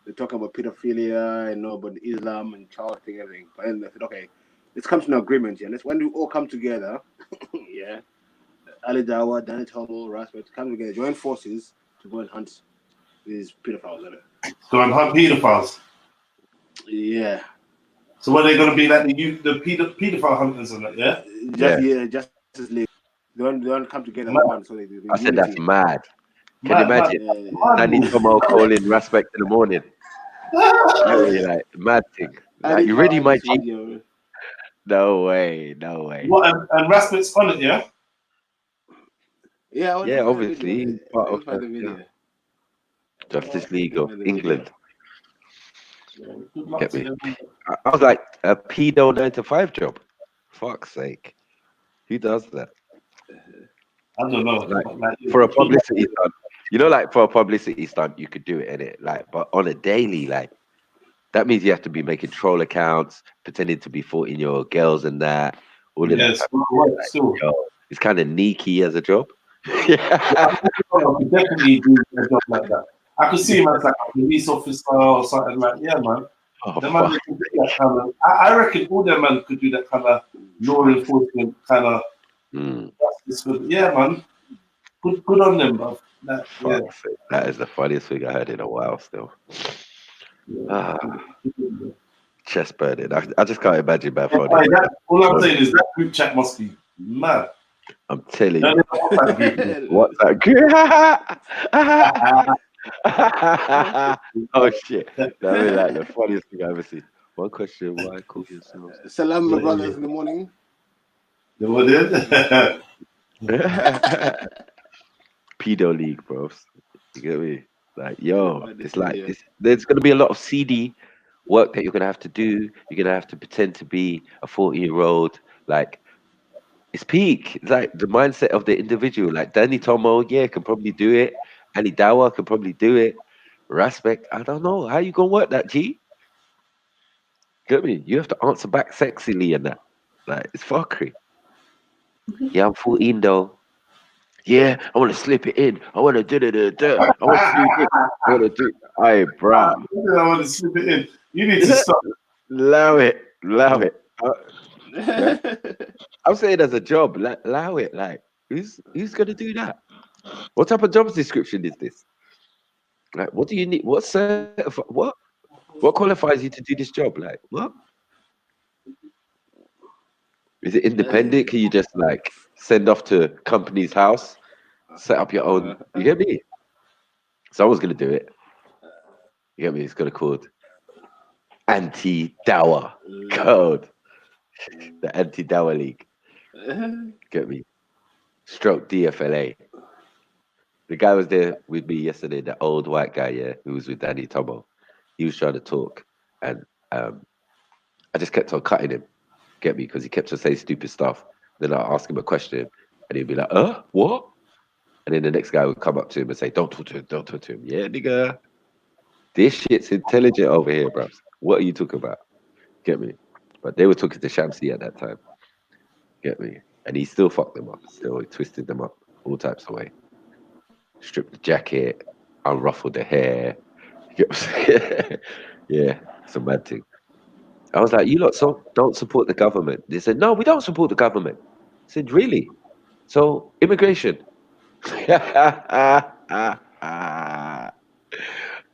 They're talking about pedophilia and about Islam and child thing, everything. But then I said, "Okay, let's come to an agreement here. When we all come together, yeah, Ali Dawa, Danny Tomo, Rax, come together, join forces to go and hunt these pedophiles, isn't it? Go and hunt pedophiles. Yeah. So what are they going to be like the pedophile hunters and that? Yeah. Justice League. They don't come together one. So I said that's mad. Can you imagine? Danny Tomo calling Respect in the morning. Like mad thing. Like, you ready, my G? No way. What and Respect's on it, yeah? Yeah, obviously. Part of the video. Justice League of England. Get me? I was like a pedo 9 to 5 job. Fuck's sake. Who does that? I don't know. Like, for a publicity stunt, like for a publicity stunt, you could do it in it. Like, but on a daily, like, that means you have to be making troll accounts, pretending to be 14-year-old girls and that. All of that. It's kind of sneaky as a job. I could definitely do a job like that. I could see him as like a police officer or something like, yeah, man. Man could do that kind of, I reckon all them man could do that kind of law enforcement kind of justice. Yeah, man. Good on them, bro. That is the funniest thing I heard in a while still. Chest burning. I just can't imagine that funny. All I'm saying is that group chat must be mad. I'm telling you. What's that group? Oh shit. That'd be like the funniest thing I've ever seen. One question, why call yourselves? Salam, my brothers, in the morning. Pedo league, bro. You get me? Like, yo, it's like there's gonna be a lot of CD work that you're gonna have to do. You're gonna have to pretend to be a 40-year-old. Like, it's peak. It's like the mindset of the individual. Like Danny Tomo, can probably do it. Annie Dawa can probably do it. Respect, I don't know. How you gonna work that, G? Get me? You have to answer back sexily and that. Like, it's fuckery. Yeah, I'm 14 though. Yeah, I want to slip it in. I want to do it. I want to do it. I want to do it. Hey, bro. I want to slip it in. You need to stop. Allow it. I'm saying as a job, allow it. Like, who's gonna do that? What type of job description is this? Like, what do you need? What qualifies you to do this job? Like, what? Is it independent? Can you just like send off to company's house, set up your own? You get me? Someone's gonna do it. You get me? It's gonna called anti-dower code, the anti-dower league. Get me? Stroke DFLA. The guy was there with me yesterday, the old white guy, who was with Danny Tomo. He was trying to talk, and I just kept on cutting him. Get me? Because he kept on saying stupid stuff. Then I'll ask him a question, and he'd be like, what? And then the next guy would come up to him and say, don't talk to him. Yeah, nigga. This shit's intelligent over here, bro. What are you talking about? Get me? But they were talking to Shamsi at that time. Get me? And he still fucked them up. Still twisted them up all types of way. Stripped the jacket, unruffled the hair. You get what I'm saying? Yeah, it's a mad thing. I was like, you lot don't support the government. They said, no, we don't support the government. I said, really? So, immigration.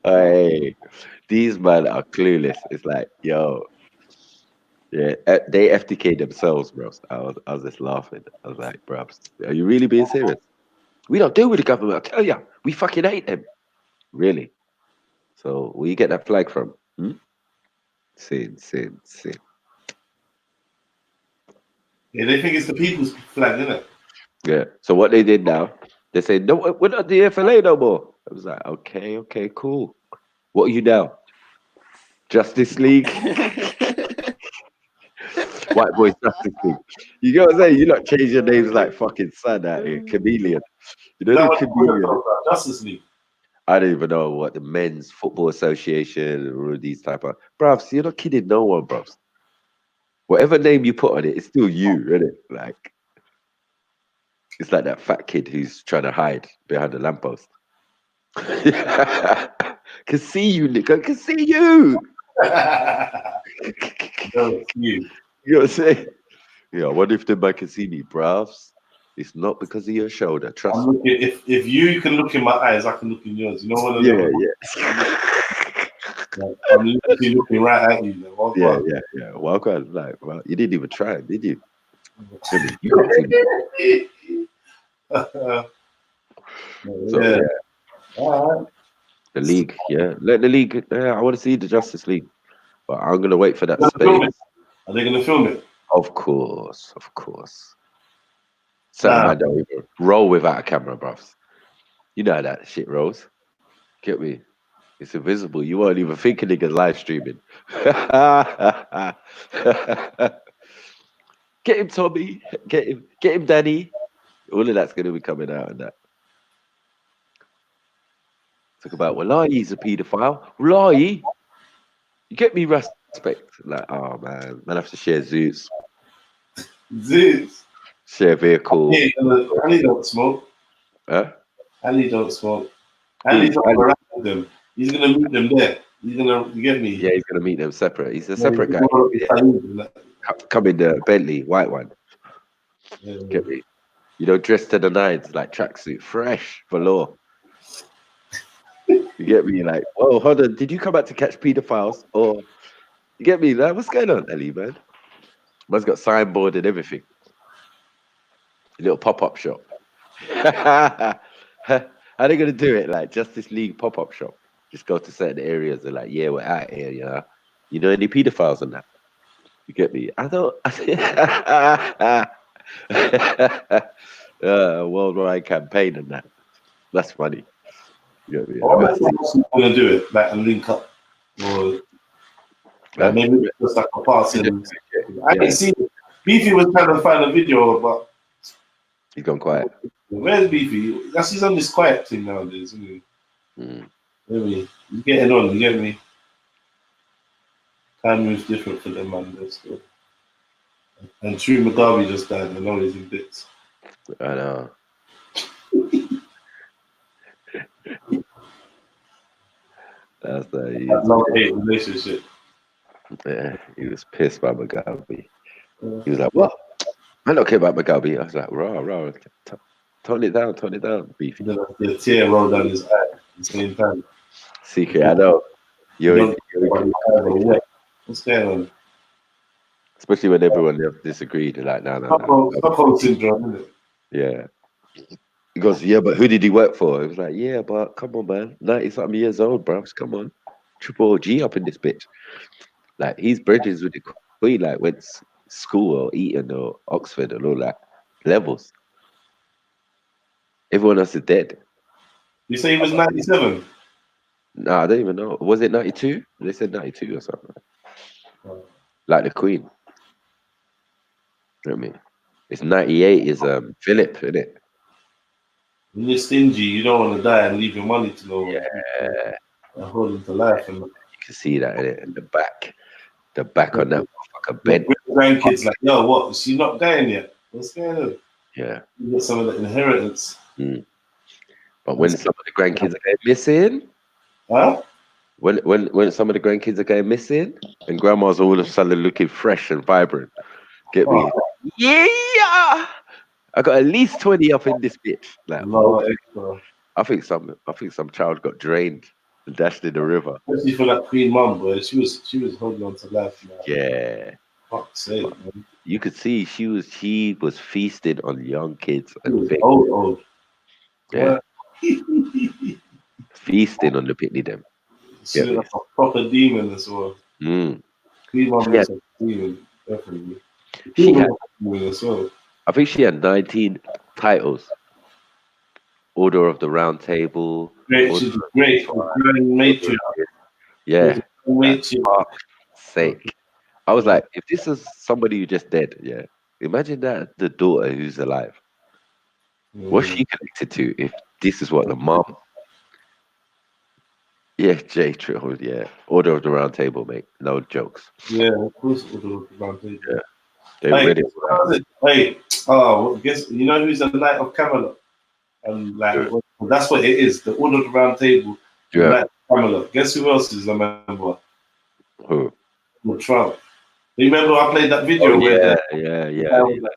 Hey, these men are clueless. It's like, yo, yeah, they FTK themselves, bro. I was just laughing. I was like, bro, are you really being serious? We don't deal with the government. I tell ya, we fucking hate them. Really? So where you get that flag from? Sin. Yeah, they think it's the people's flag, isn't it? Yeah. So what they did now, they say, no, we're not the FLA no more. I was like, okay, cool. What are you now? Justice League? White Boys Justice League. You know what I'm saying? You not change your names like fucking Sun out here. Chameleon. You know the Chameleon? Justice League. I don't even know what the Men's Football Association or these type of... Bruv, you're not kidding no one, bruv. Whatever name you put on it, it's still you, isn't it? Like, it's like that fat kid who's trying to hide behind the lamppost. Can see you, nigga. Can see you. You know what I'm saying? Yeah, I wonder if the man can see me, bravs. It's not because of your shoulder. Trust me. If you can look in my eyes, I can look in yours. You know what I mean? Yeah. I'm looking right at you. Well, yeah. Welcome. Like, well, you didn't even try, did you? You can't see me. So, all right. The league, let the league. I want to see the Justice League, but I'm gonna wait for that space. Are they gonna film it? Of course. So I don't even roll without a camera, bruv. You know how that shit rolls. Get me? It's invisible. You won't even think a nigga's live streaming. Get him, Tommy. Get him, Danny. All of that's going to be coming out in that. Talk about, he's a paedophile. Wallahi, you get me respect. Like, oh man, I have to share Zeus. Zeus. Share vehicle. Yeah, Ali don't smoke. Huh? Ali don't smoke. Ali's not around with them. He's gonna meet them there. You get me? Yeah, he's gonna meet them separate. He's a separate guy. Come in the Bentley, white one. Yeah. Get me? You know, dressed to the nines, like tracksuit, fresh, velour. You get me? Like, oh, hold on, did you come out to catch pedophiles? Or you get me? Like, what's going on, Ellie, man? Man's got signboard and everything. A little pop-up shop. How they gonna do it? Like Justice League pop-up shop. Just go to certain areas and like, yeah, we're out here, you know. You know any pedophiles on that? You get me? I don't. Worldwide campaign and that. That's funny. You get me? I'm gonna do it, like, and link up, or like, maybe just like a passing. I can see Beefy was trying to find a video, but he's gone quiet. Where's Beefy? He's on this quiet thing nowadays, isn't he? Maybe he's getting on. You get me? Time moves different for them, man. So. And True Mugabe just died. I know he's in bits. I know. That's the love-hate relationship. Yeah, he was pissed by Mugabe. He was like, "What? I don't care about Mugabe." I was like, "Raw, tone it down, Beefy." The tear rolled down his eye at the same time. Secret, I know. What's going on? Especially when everyone disagreed. They're like, no. Stockholm syndrome, isn't it? Yeah. He goes, yeah, but who did he work for? It was like, yeah, but come on, man. 90-something years old, bro. Come on. Triple OG up in this bitch. Like, he's bridges with the Queen, like, went to school or Eton or Oxford and all that. Levels. Everyone else is dead. You say he was 97? No, I don't even know. Was it 92? They said 92 or something. Like the Queen. You know what I mean? It's 98 is Philip, isn't it? When you're stingy, you don't want to die and leave your money to no one. Yeah. And hold him to life. And you can see that in it, in the back. The back on that motherfucker bed. Grandkids like, yo, what? Is she not dying yet? What's going on? Yeah. You get some of the inheritance. But when some of the grandkids are going missing, when some of the grandkids are going missing, and grandma's all of a sudden looking fresh and vibrant, get me? Yeah, I got at least 20 up in this bitch. Like, I think some child got drained and dashed in the river. Especially for that Queen mum, boy. She was holding on to life. Man. Yeah. Fuck's sake, man. You could see she was feasting on young kids and old. Yeah. Feasting on the pitney them. She was like a proper demon as well. Queen mum was a demon, definitely. She had, as well. I think she had 19 titles. Order of the Round Table. Great, she's great. Matriarch. Yeah. Matriarch. Sake. I was like, if this is somebody who just dead, yeah. Imagine that the daughter who's alive. What's she connected to if this is what the mom? Yeah, J Trill, yeah. Order of the Round Table, mate. No jokes. Yeah, of course, Order of the Round Table. Yeah. They're ready for that. Guess you know who's the Knight of Camelot? And like that's what it is. The Order of the Round Table. Yeah. Knight of Camelot. Guess who else is a member? Who? Trump. You remember I played that video where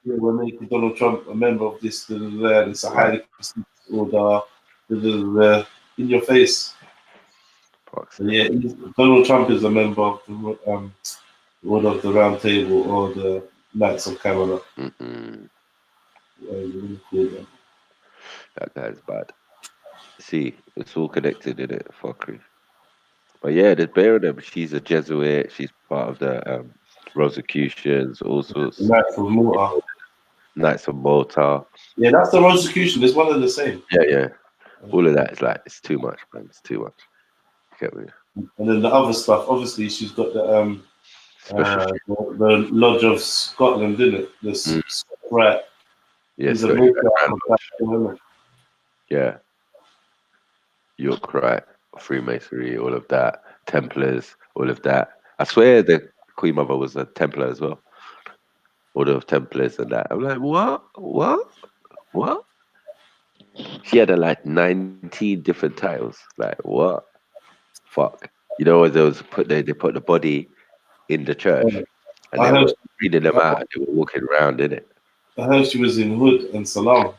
we're making Donald Trump a member of this, it's a highly prestigious order, in your face. Yeah, Donald Trump is a member of the Order of the Round Table or the Knights of Camelot. Really cool, man. That guy's bad. See, it's all connected in it, fuckery. But yeah, there's bare of them. She's a Jesuit. She's part of the Rosicrucians, all sorts. Knights of Malta. Knights of Malta. Yeah, that's the Rosicrucian. It's one of the same. Yeah. All of that is like, it's too much, man. It's too much. Get me? And then the other stuff, obviously, she's got the The Lodge of Scotland, didn't it? Right. Yeah, He's a Scottish maker Rite of Lodge. women. Yeah. York Rite, Freemasonry, all of that. Templars, all of that. I swear the Queen Mother was a Templar as well. Order of Templars and that. I'm like, what? What? She had like 19 different titles. Like, what? Fuck. You know, they put the body in the church and I they were heard, reading them out and they were walking around in it. I heard she was in Hood and Salam.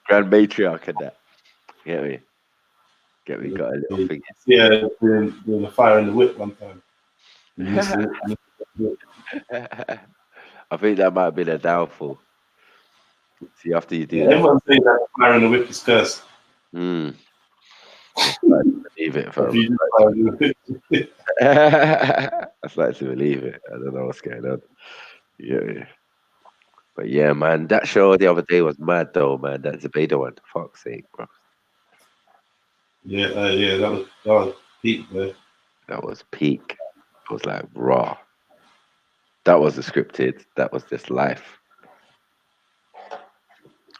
Grand matriarch and that. Get me? Got a little thing. Yeah, doing the fire in the whip one time. I think that might have been a downfall. See, after you do that, everyone's saying that the fire in the whip is cursed. Believe it, fam. I start to believe it. I don't know what's going on. Yeah. But yeah, man, that show the other day was mad though, man. That Zebeda one. Fuck's sake, bro. Yeah, that was peak, man. That was peak. It was like raw. That wasn't scripted. That was just life.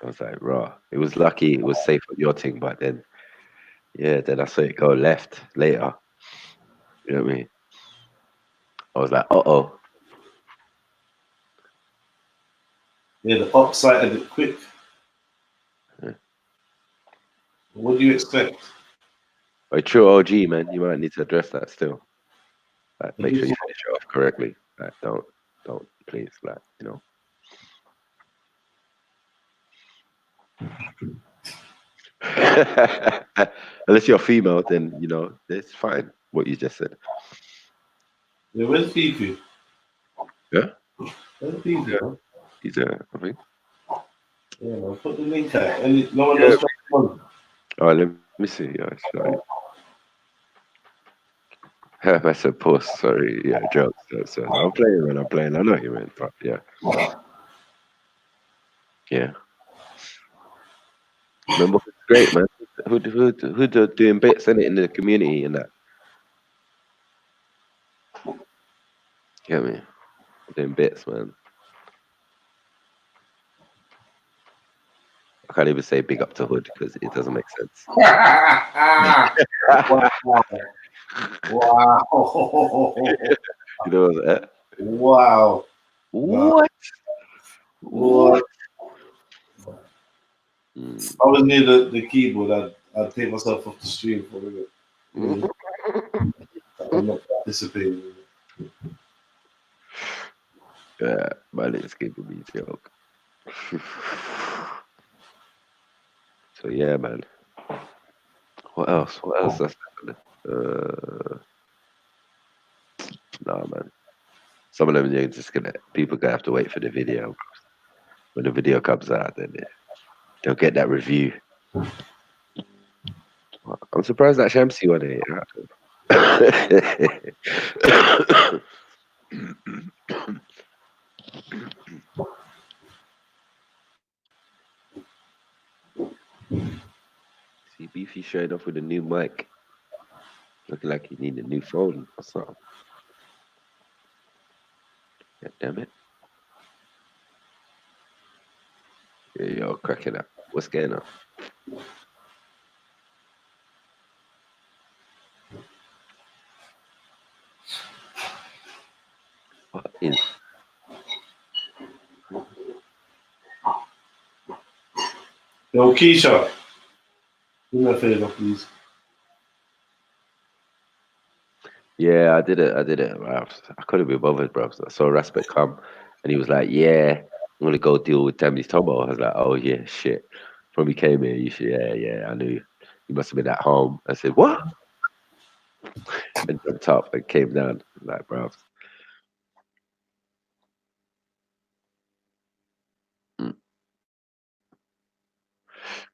I was like raw. It was lucky. It was safe on yachting, but then, yeah, then I saw it go left later. You know what I mean? I was like, uh-oh. Yeah, the upside of it quick. Yeah. What do you expect? A true OG, man, you might need to address that still. Like, make sure you finish it off correctly. Like, don't, please, like, you know. Unless you're female, then you know it's fine. What you just said. Yeah, where's Fifi? Yeah. Where's Fifi? Yeah. He's I think. Yeah, man. Put the link out. And no one else. Oh, let me see. Yeah, sorry. I said post. Sorry. Yeah, jokes. I'm playing when I'm playing. I know what you meant, but yeah. Yeah. Remember, it's great, man. Who doing bits in it in the community and that. Get me? Doing bits, man. I can't even say big up to Hood because it doesn't make sense. Wow. You know that? Wow. What? I was near the keyboard. I'd take myself off the stream for a minute. I'm not participating. Yeah, man, it's giving me a joke. So yeah, man. What else? That's happening? Nah, man. Some of them you're just people gonna have to wait for the video. When the video comes out, then they'll get that review. I'm surprised that Shamsi one ain't. See, Beefy showing off with a new mic. Looking like you need a new phone or something. God damn it. Yeah, you're cracking up. What's going on? What is? Yo, Keisha, do me a favor, please. Yeah, I did it. I couldn't be bothered, bro. So I saw Raspet come, and he was like, "Yeah, I'm gonna go deal with Tammy's Tomo." I was like, "Oh yeah, shit." From he came here, you should. Yeah. I knew he must have been at home. I said, "What?" And jumped up and came down. Like, bro.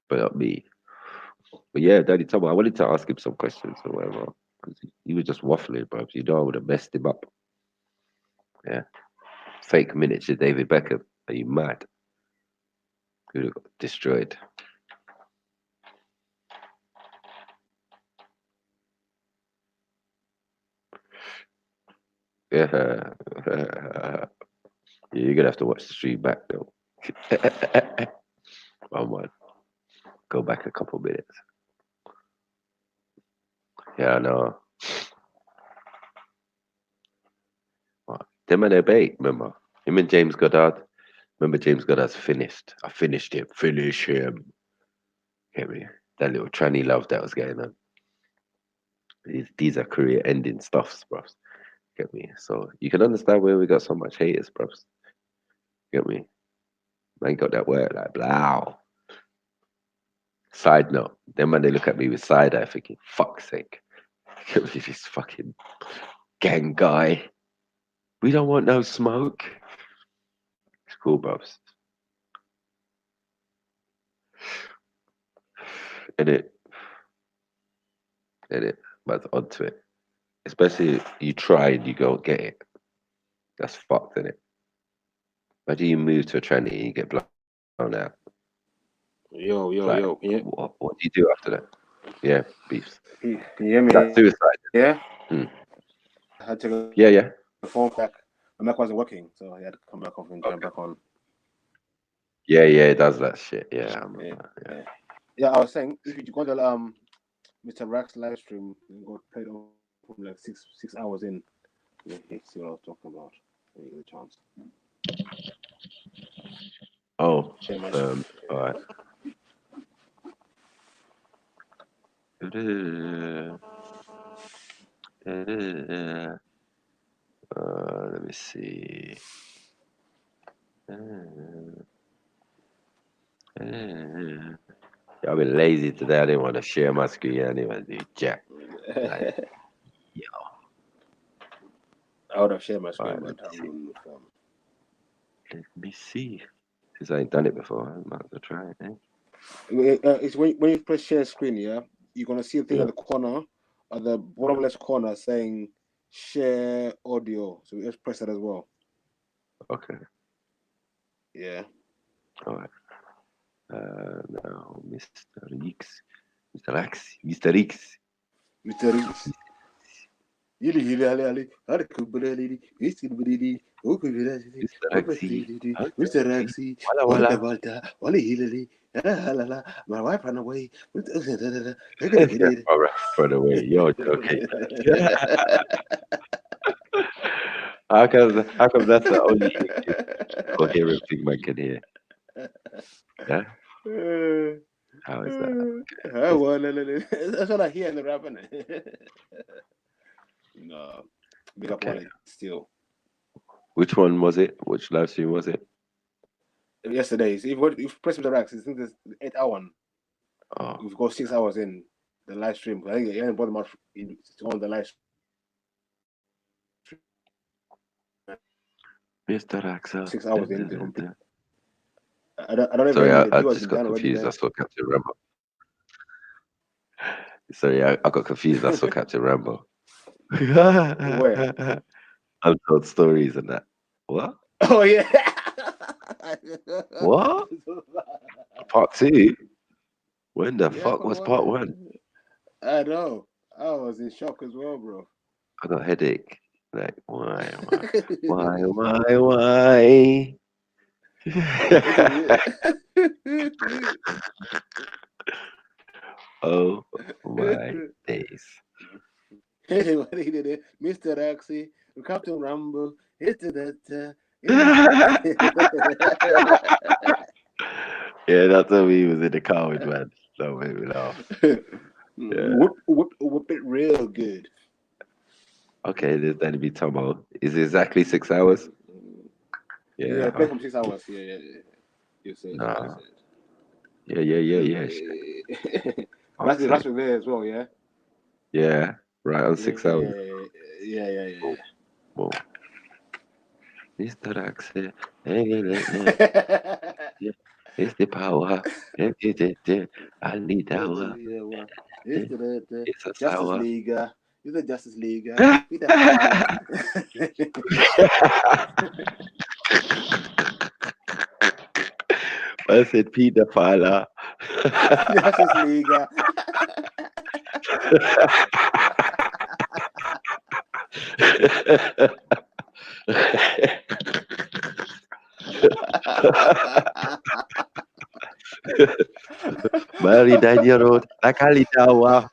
But not me. But yeah, Daddy Tomo, I wanted to ask him some questions or whatever. Because he was just waffling, bro. You know I would have messed him up. Yeah. Fake miniature David Beckham. Are you mad? He would have got destroyed. Yeah. You're gonna have to watch the stream back though. One more. Go back a couple minutes. Yeah, I know. What? Them and their bait, remember? Him and James Goddard. Remember James Goddard's finished. I finished him. Finish him. Get me? That little tranny love that was going on. These are career-ending stuffs, bros. Get me? So you can understand where we got so much haters, bros. Get me? Man got that word like blow. Side note, then when they look at me with side eye thinking, fuck's sake. Get me, this fucking gang guy. We don't want no smoke. It's cool, bros. Edit. But onto it. Especially if you try and you go get it. That's fucked, isn't it? Why do you move to a tranny and you get blown out? Yo. Yeah. What do you do after that? Yeah, beefs. Can you hear me? That's suicide. Yeah? Hmm. I had to go Yeah. the phone back. My Mac wasn't working, so I had to come back off and turn back on. Yeah, it does that shit. Yeah. I was saying, if you go to Mr. Rack's live stream, you go play it from like six hours in. You see what I was talking about. When you get a chance. Oh, all right. Let me see. I've been lazy today. I didn't want to share my screen. I didn't want to do jack. Like, yo. I would have shared my screen, Right, but I wouldn't. Let me see. Since I ain't done it before, I might as well try it. Eh? It's when you press share screen, yeah, you're gonna see a thing at the corner, at the bottom left corner, saying share audio. So just press that as well. Okay. Yeah. All right. Now, Mr. X. Mr. X. My wife ran away. All right, run away. You're joking. How come that's the only coherent thing man can hear? Yeah? How is that? Okay. That's what I hear in the rapping. No. Big up on it still. Which one was it? Which live stream was it? Yesterday. So if you press the racks, I think there's 8 hours. Oh. We've got 6 hours in the live stream. I think it ain't bottom much on the live stream. Mr. Axel. 6 hours in. I don't even Sorry, know I just got confused. I saw Captain Rambo. Sorry, I got confused. I saw Captain Rambo. Where? Untold stories and that. What? Oh yeah. What? Part 2? When the fuck was part 1? I know. I was in shock as well, bro. I got a headache. Like, why? Oh my days. Mr. Axie, Captain Rambo, Yeah, that's what he was in the car with, man. That made me laugh. Yeah. Whip it real good. Okay, there's that to be Tomo. Is it exactly 6 hours? Yeah, play from 6 hours. Yeah. You said. Nah. Yeah. That's there as well, yeah? Yeah, right on 6 hours. Yeah. Whoa. Mr. Axel. It's the power. I need power. It's a Justice sour. League. You're the Justice League. I said Peter Fowler. Justice League. Mary 9-year-old, nakalidawa.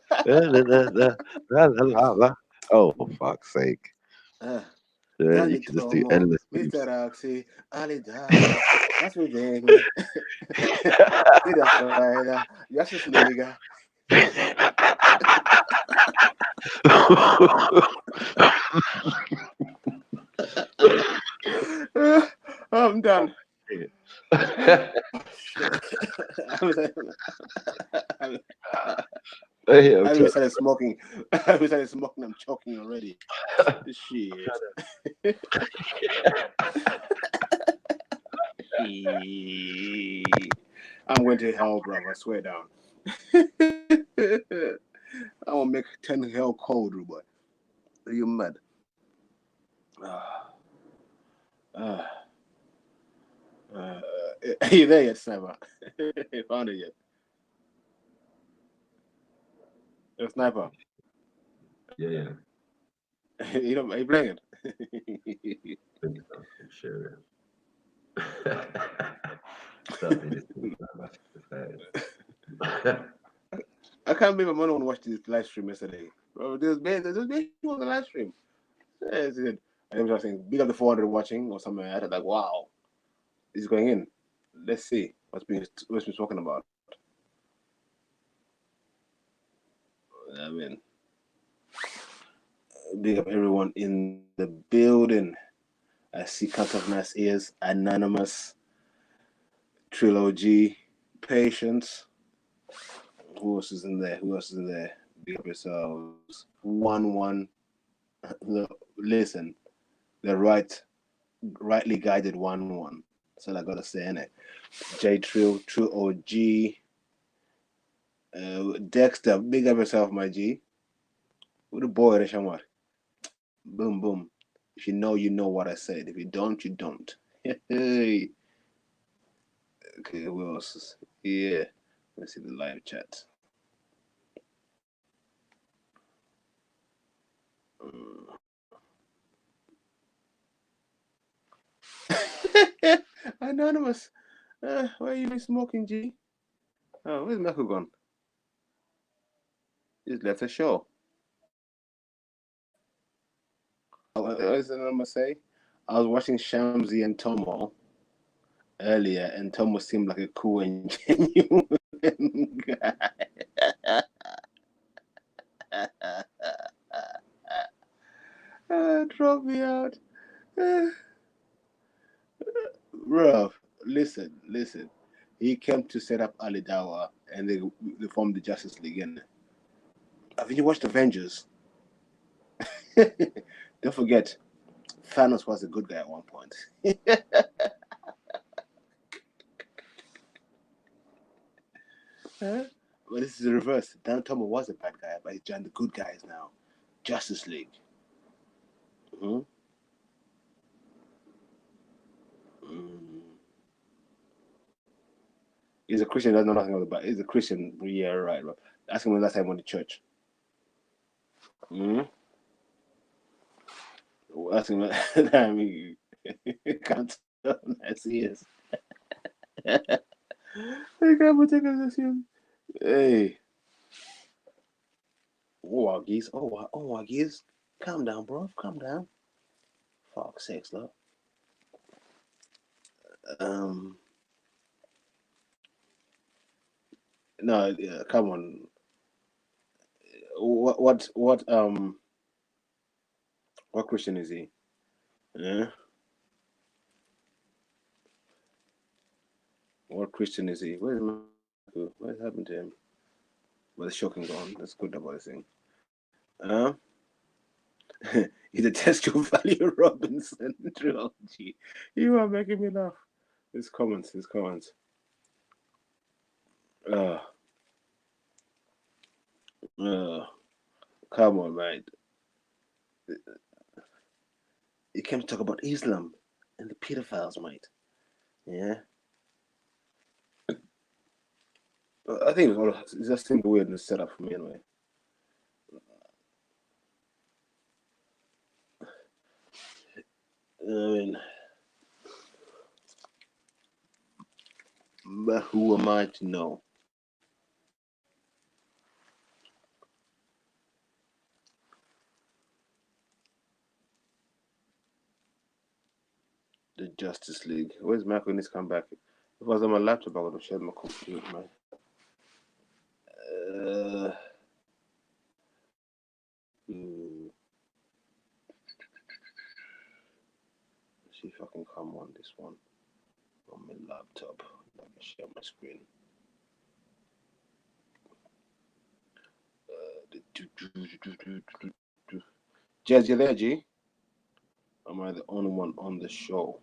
Oh, for fuck's sake. Yeah, you can just do endless loops. Mr. Roxy, Ali Dawa, that's what they Tidak Spider, Justice League. I'm done. I started smoking. I started smoking. I'm choking already. Shit. I'm going to hell, bro. I swear down. I will make 10 hell cold, boy. Are you mad? Are you there yet, Sniper? Found it yet? Sniper. Yeah. You know, are you playing it? I'm sure. I can't believe my mom watched this live stream yesterday. Bro, there's been on the live stream. Yeah, I was saying, big up the 400 watching or something. I was like, wow, it's going in. Let's see what's been talking about. I mean, big up everyone in the building. I see Cut of Nice Ears, Anonymous, Trilogy, Patience. Who else is in there? Big up yourselves. 1-1. Listen, the rightly guided 1-1. That's all I gotta say, innit? J Trill, True OG. Dexter, big up yourself, my G. Who the boy, Reshamar? Boom, boom. If you know, you know what I said. If you don't, you don't. Hey. Okay, who else? Yeah. Let's see the live chat. Anonymous. Why are you smoking, G? Oh, where's Michael gone? He's left the show. What is Anonymous say? I was watching Shamsi and Tomo earlier, and Tomo seemed like a cool and genuine guy. Drop me out. Bro, listen. He came to set up Alidawa, and they formed the Justice League. And have you watched Avengers? Don't forget, Thanos was a good guy at one point. Huh? But this is the reverse. Dan Tomo was a bad guy, but he's joined the good guys now. Justice League. Mm-hmm. He's a Christian, doesn't know nothing about the Bible. He's a Christian, yeah, right. Ask him when last time he went to church. Ask him when I mean, can't tell nice he is. I can't take us this. Hey. Oh, Guyz. Oh, Guyz. Calm down, bro. Calm down. Fuck's sakes, love. No, yeah, come on. What Christian is he? Yeah. What Christian is he? What happened to him? Well, the shocking gone. That's good about this thing. He's a textual value Robinson trilogy. You are making me laugh. His comments. Come on, man. He came to talk about Islam and the pedophiles, mate. Yeah. I think it's just simple weirdness set up for me anyway. but who am I to know? The Justice League. Where's Michael needs to come back? If I was on my laptop, I would have shared my computer, man. Let's see if I can come on this one on my laptop. I can share my screen. Jazz, you there, G? Am I the only one on the show?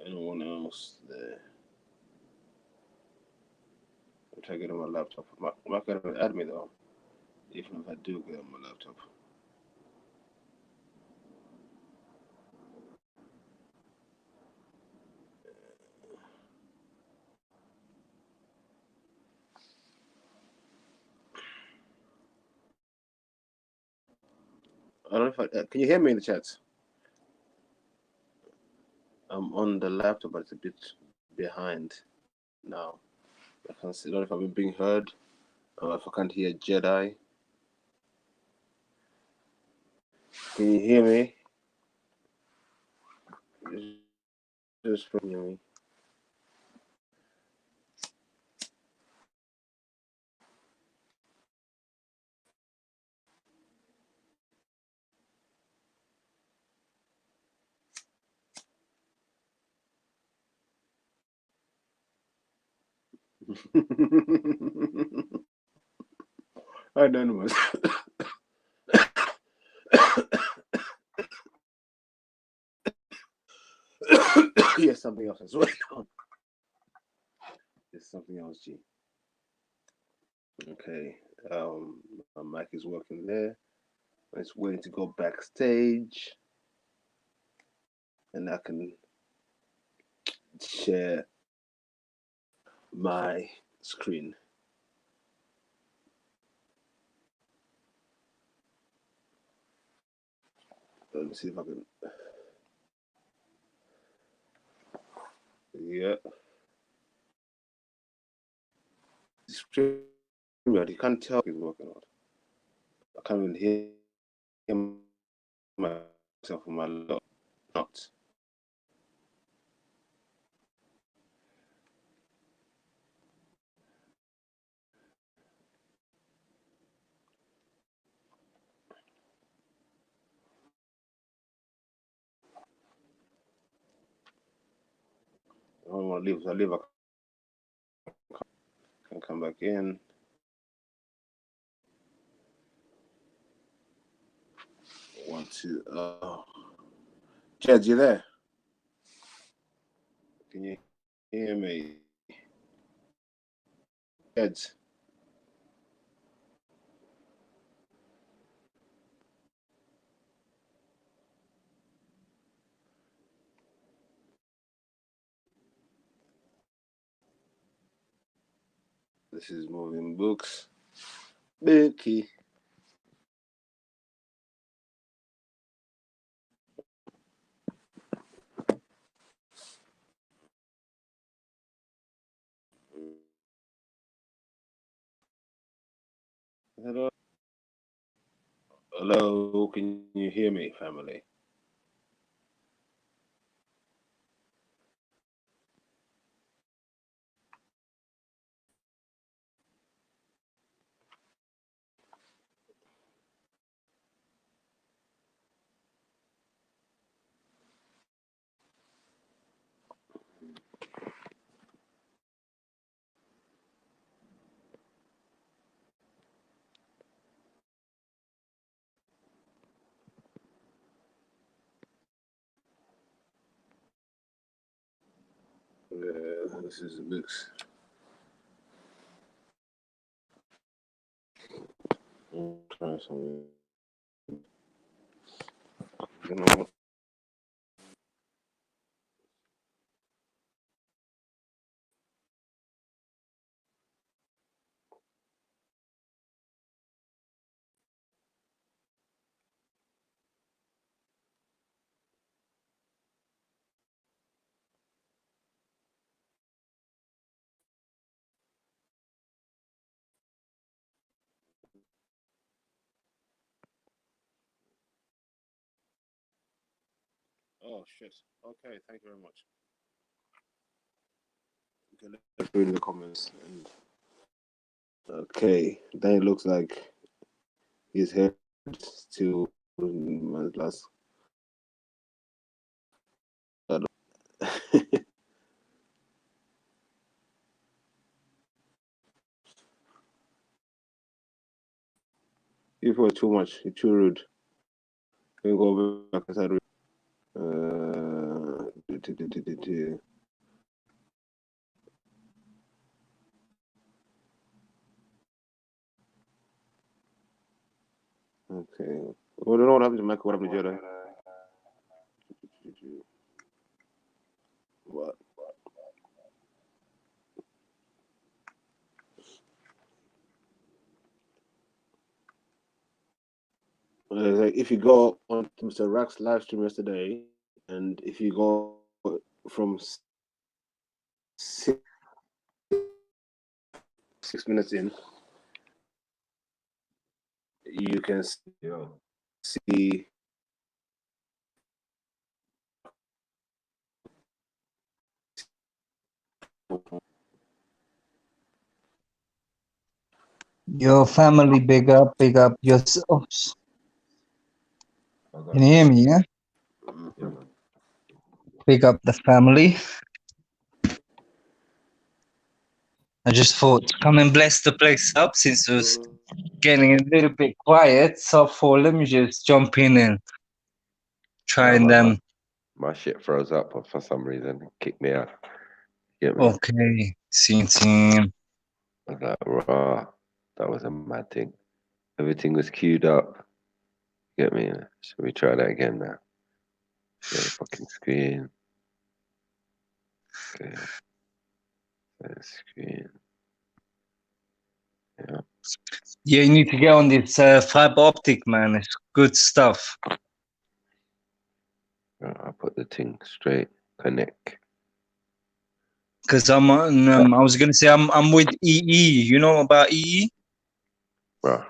Anyone else there? I'm trying to get on my laptop. I'm not going to add me though, even if I do get on my laptop. I don't know if can you hear me in the chats? I'm on the laptop, but it's a bit behind now. I can't see. I don't know if I'm being heard or if I can't hear Jedi. Can you hear me? Just hear me. Anonymous. Yes, something else is going on. There's something else, G. Okay, my mic is working there. It's waiting to go backstage, and I can share my screen. Let me see if I can. Yeah. You can't tell it's working out. I can't even hear myself on my laptop. Not. I don't want to leave. So I leave. I can come back in. Want to. Chad, you there? Can you hear me? Chad. This is Moving Books. Bookie. Hello. Hello. Can you hear me, family? This is the mix. I'm trying something. You know. Oh shit. Okay, thank you very much. Okay, let's read the comments. And okay, then it looks like his head still last. It was too much. It's too rude. Can we go back inside? Okay. We don't know what happened to Michael. What happened to Jedi? What? If you go on Mr. Rack's live stream yesterday, and if you go from 6 minutes in, you can see Your family, big up yourselves. Can you hear me, yeah? Big up the family. I just thought to come and bless the place up since it was getting a little bit quiet. So I thought, let me just jump in and try and my shit froze up for some reason. It kicked me out. Get me? Okay, team. I was like, raw. That was a mad thing. Everything was queued up. Get me? Should we try that again now? Share the fucking screen. Okay. Share the screen. Yeah. Yeah, you need to get on this fiber optic, man. It's good stuff. I'll put the thing straight. Connect. Because I'm on, I was gonna say I'm with EE. You know about EE? Bro.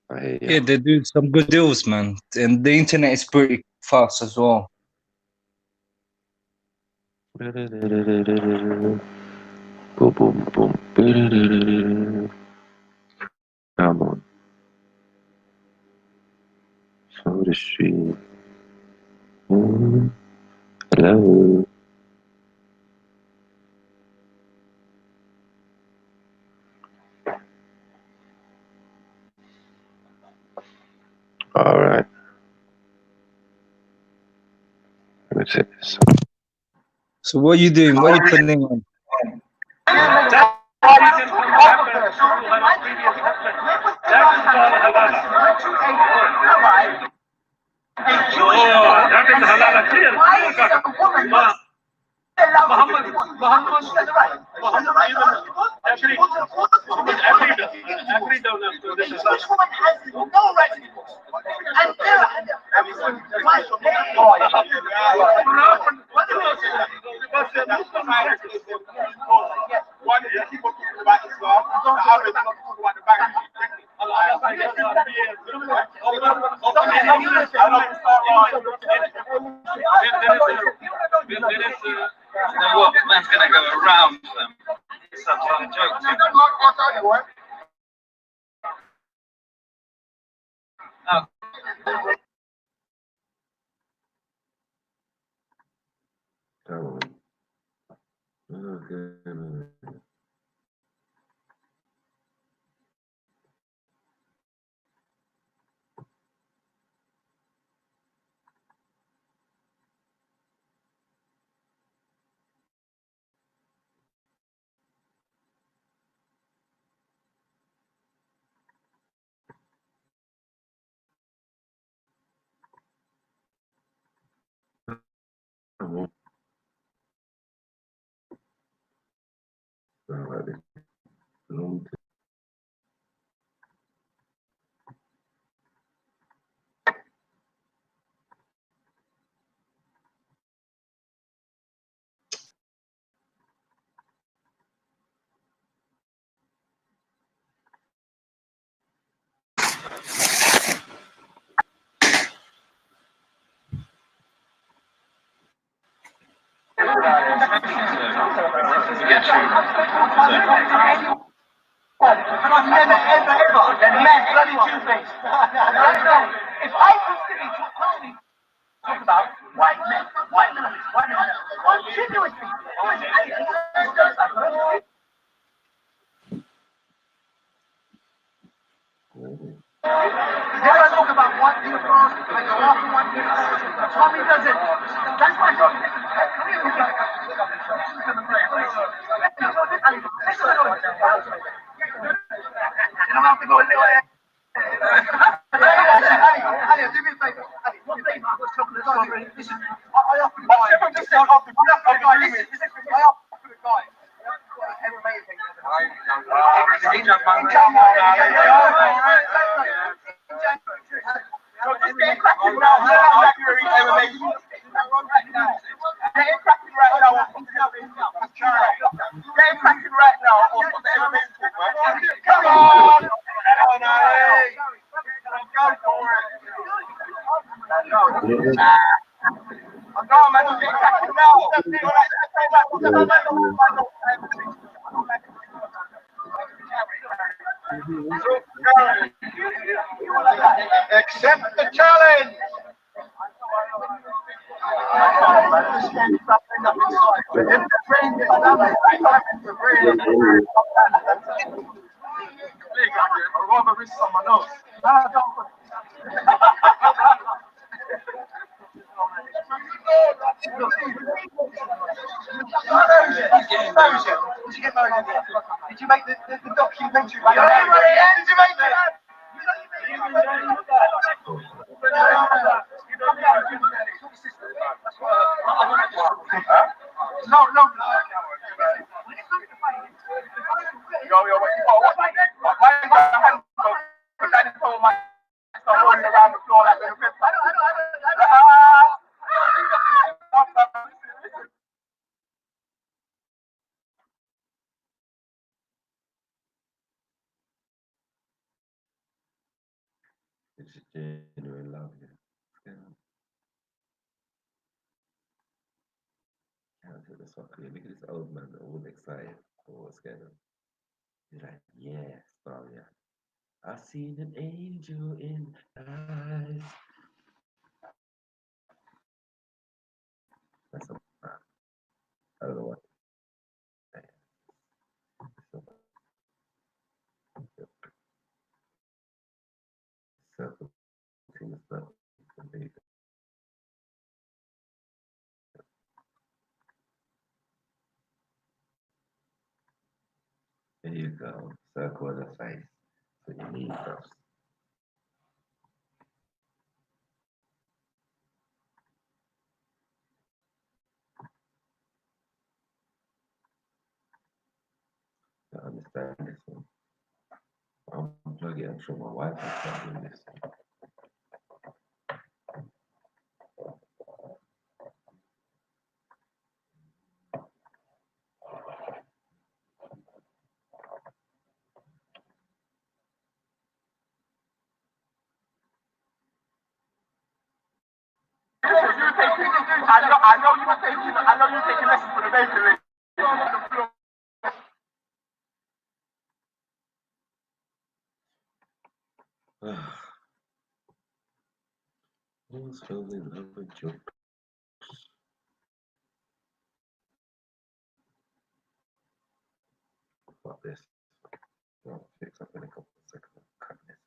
I hear you. Yeah, they do some good deals, man. And the internet is pretty fast as well. Boom, boom, boom. Come on. Show the stream. Hello. All right. Let me take this. So what are you doing? What are you putting on? Man's gonna go around some jokes. I've never, ever, ever met bloody Two-Face. If I constantly talk about white men, what should do with people? Never talk about white people, like half of white people. Tommy does it. That's why Tommy I'm about to go a little Ali, do me a favor. Ali, what flavor? I've got chocolate strawberry. Listen, I offered the guy. Listen, I offered the guy. Ever made things. Accept the challenge. I'd rather risk someone else. Did you make the documentary? Did you make it? No. It's genuine love, yeah. Look at this old man, all excited for what's going on. He's like, yeah, star, yeah. I've seen an angel in eyes. That's a man. I don't know what. Circle thing is not big. There you go. Circle the face. So you need those. I understand this one. I'm plugging it. I'm sure my wife is plugging this. I know you're taking lessons for the bakery. Who's falling in love with jokes? What this? I'll fix up in a couple of seconds. Cut this.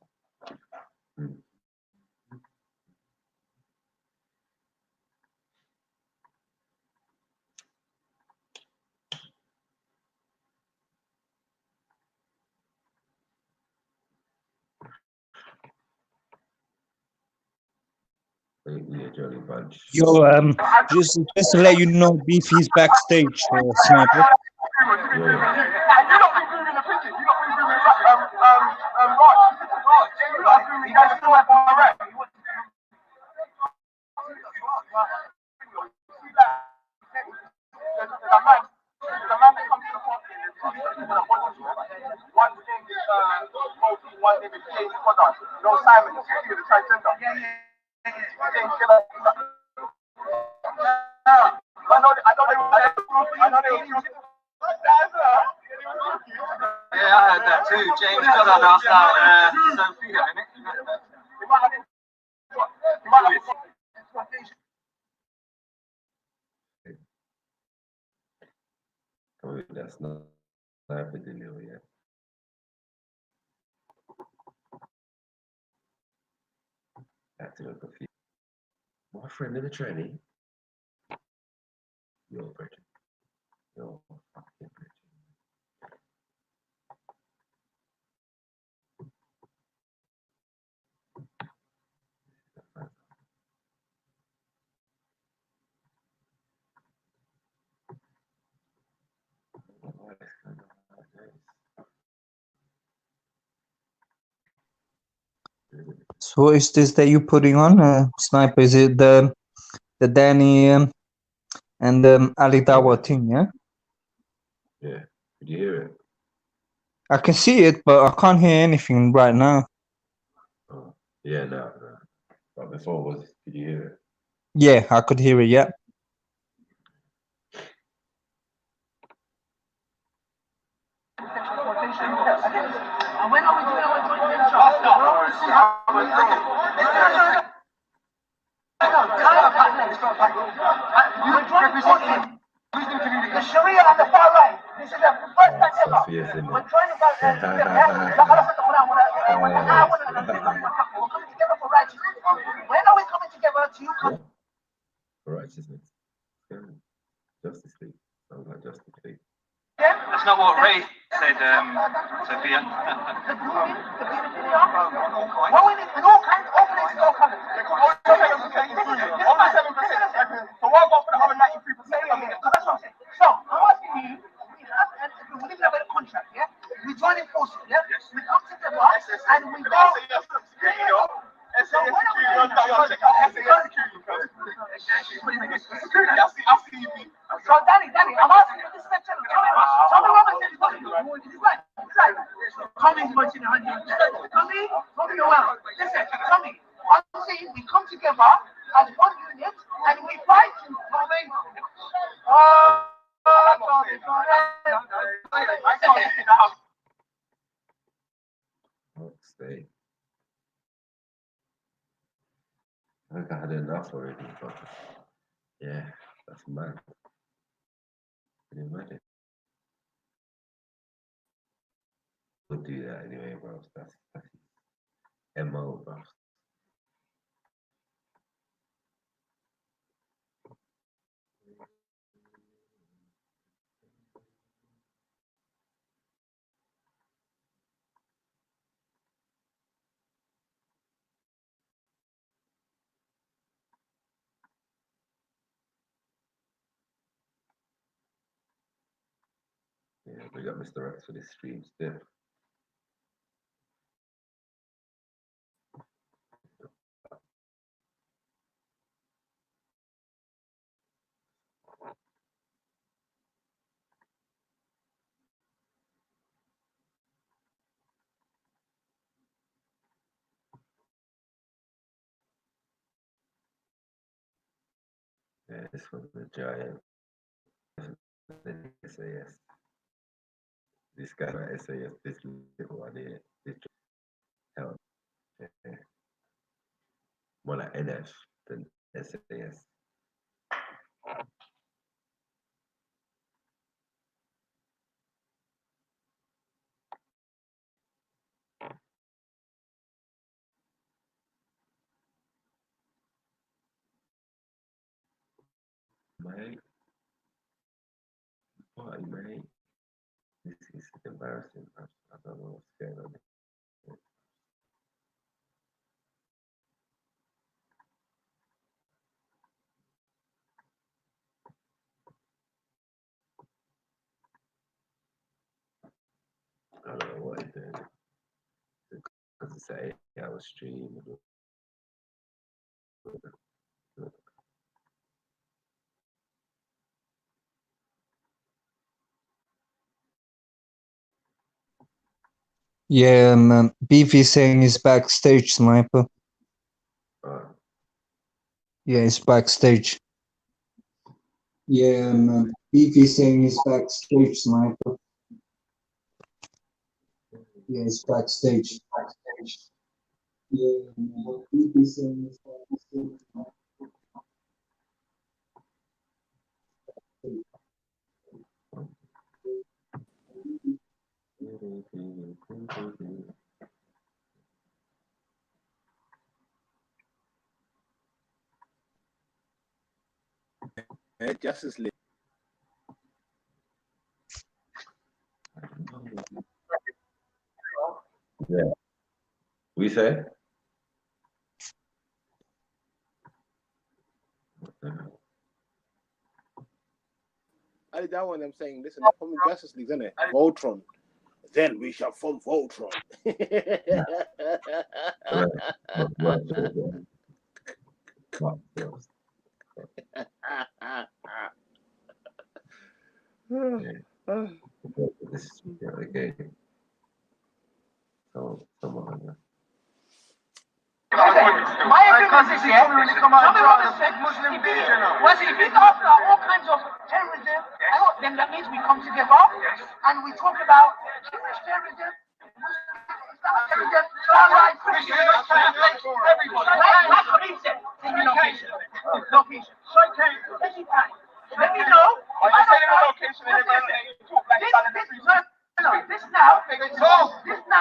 Yo, just to let you know, Beefy's backstage, Sniper. I know Yeah, I heard that too. James Goddard asked out Sophia, Oh, that's not Epidemic yet. Back to the confused. My friend in the tranny. Yo, Bridget. Yo, fucking Bridget. So what is this that you're putting on, Sniper? Is it the Danny and Ali Dawa thing, yeah? Yeah. Did you hear it? I can see it, but I can't hear anything right now. Oh, yeah, no. But before did you hear it? Yeah, I could hear it, yeah. When are we doing our joint venture? The Sharia and the far right. This is the first time ever. We're trying to get we're coming together for righteousness. When are we coming together to you? For righteousness. Justice League. Sounds like Justice League. That's not what Ray said, Sophia. Well, we need all kinds of places, all colors. So we'll go for the other 93%. That's what I'm saying. So I'm asking you, we didn't have a contract, yeah? We join in forces, yeah? We come together and we go. So when are we doing So Danny, I'm asking you this question. Tell me what my is Tommy's watching 100. Tommy, you're well. Listen, Tommy, I'm saying we come together as one unit and we fight you, Tommy. Stay. I think I had enough already, but yeah, that's mad. Can you imagine? We'll do that anyway, bro. That's MO, bro. Yeah, we got Mr. X for this stream still. Yeah, this was the giant. SAS. This guy at SAS, this little one here, this hell, yeah. More like NF than SAS. Mate, what, mate? This is embarrassing. I don't know what's going on. I don't know what he's doing. Because it's an 8-hour stream. Yeah, BV saying he's backstage, Sniper. Yeah, he's backstage. Yeah, BP saying he's backstage, sniper. Yeah, he's backstage. Yeah, BP saying he's backstage. Justice League. Yeah. We say? I did that one. I'm saying, listen, from Justice League, isn't it? Voltron. Then we shall form Voltron. My agreement is here. Somebody said Muslim if it's after all kinds of terrorism, then that means we come together and we talk about Jewish terrorism, Islamic terrorism, Islamic Christian everybody. Like Khadija, location. Let me know. This now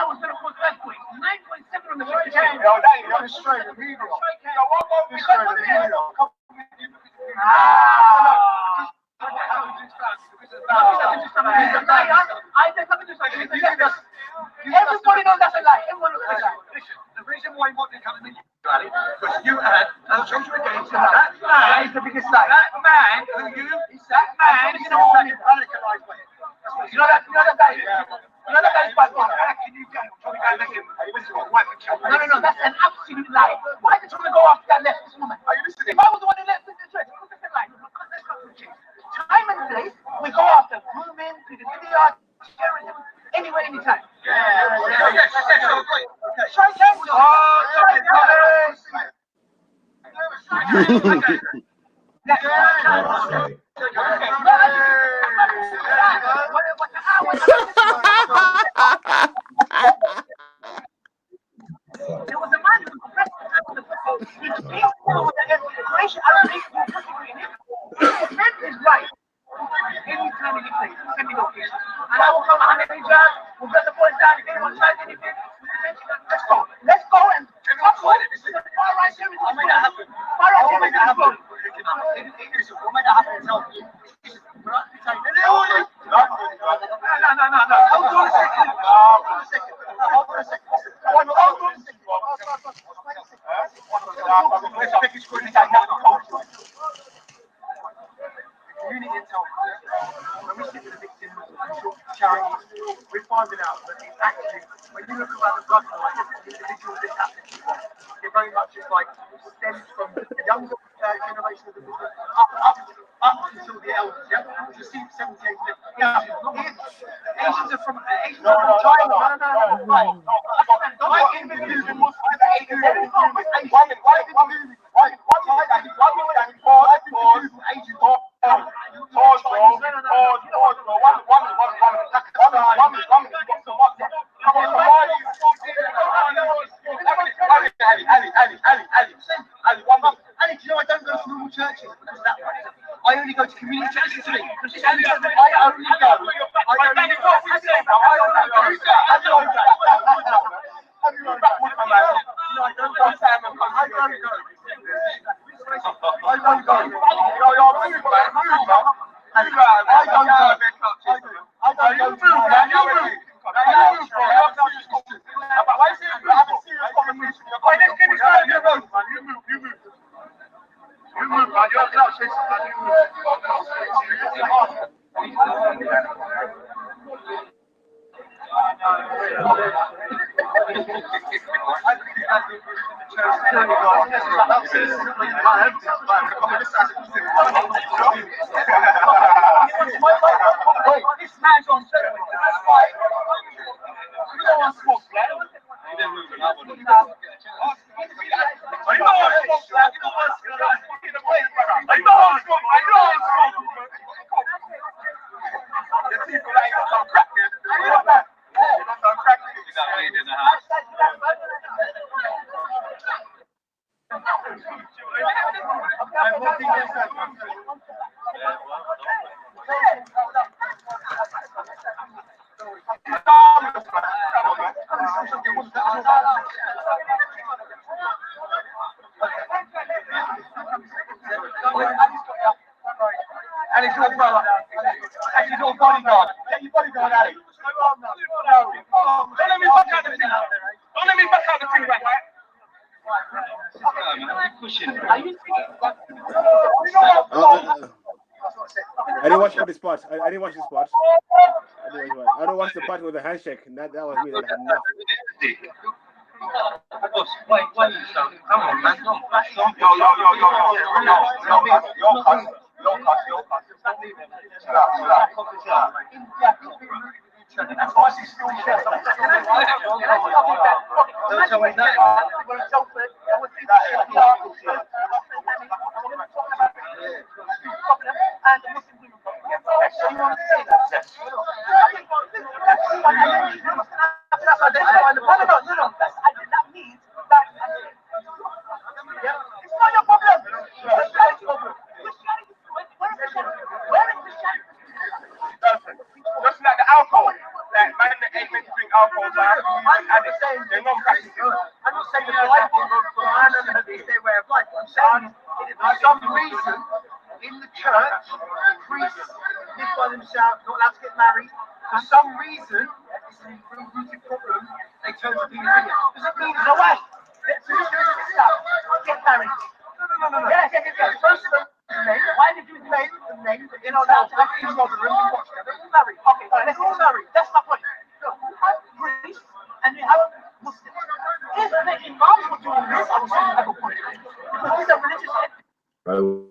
is going to cause earthquake. 9.7 on the Strike chain. Yo, that ain't on the straight. Everybody knows that's a lie. Everyone knows that's a lie. Listen, the reason why what they're coming in because you had against that man is the biggest lie. That man who is that man is radicalized by it. You know that guy? You know that guy's bad one. No, that's an absolute lie. Why did you want to go after that leftist woman? Are you listening? If I was the one who left the church, I would have said like, time and place, we go after grooming, pedophilia, terrorism, anywhere, anytime. Yes. Strike there was a man who was meant his life. Anytime, any place, send me location. And I will come on any job, we'll get the boys down. If anyone tries anything, let's go. Let's go and talk about it. This is a far right series. I'll make that happen. Far right series. We'll make that happen. No. Hold on a second. Community intelligence. When we sit with the victims and talk to charities, we're finding out that it's actually, when you look around the blood line, the individuals that happen, it very much is like stems from the younger generation of the Muslims up until the elders, yeah? You see 78, yeah. Asians are from China. I only go to community churches today. This man's on ceremony. That's why. You don't want smoke, man. You didn't move it. And it's your brother. And he's your bodyguard. Get your bodyguard, Ali. Don't let me back out the thing. Don't let me back out the thing right now. I didn't watch this part. I didn't watch this part. I don't watch the part with the handshake. That was me. That had enough. Wait, come on, man. Yo.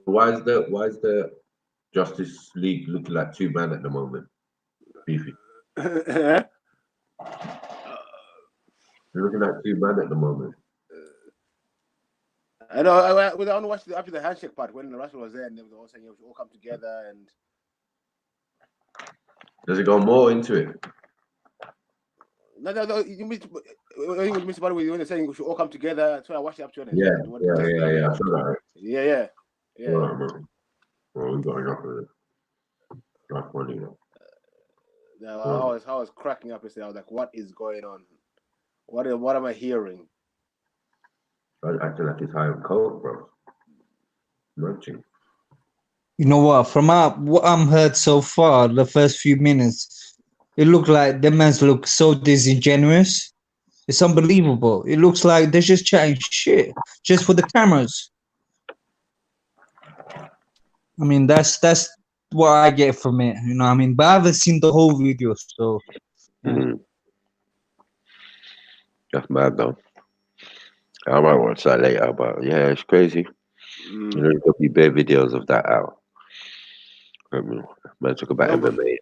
Why is the Justice League looking like two men at the moment? Beefy. They're looking like two men at the moment. I know. I only watched after the handshake part when Russell was there, and they were all saying we should all come together. And does it go more into it? No. You missed about when they're saying we should all come together. So I watched it up to it. Yeah. I saw that. Yeah. Well, we got enough of it. Not funny. I was cracking up yesterday. I was like, "What is going on? What am I hearing?" I feel like it's high on coke, bro. Munching. You know what? From what I'm heard so far, the first few minutes, it looked like the men look so disingenuous. It's unbelievable. It looks like they're just chatting shit just for the cameras. I mean, that's what I get from it. You know what I mean? But I haven't seen the whole video, so. That's mad, though. I might watch that later, but yeah, it's crazy. There's gonna be bare videos of that out. Man, talk about MMA.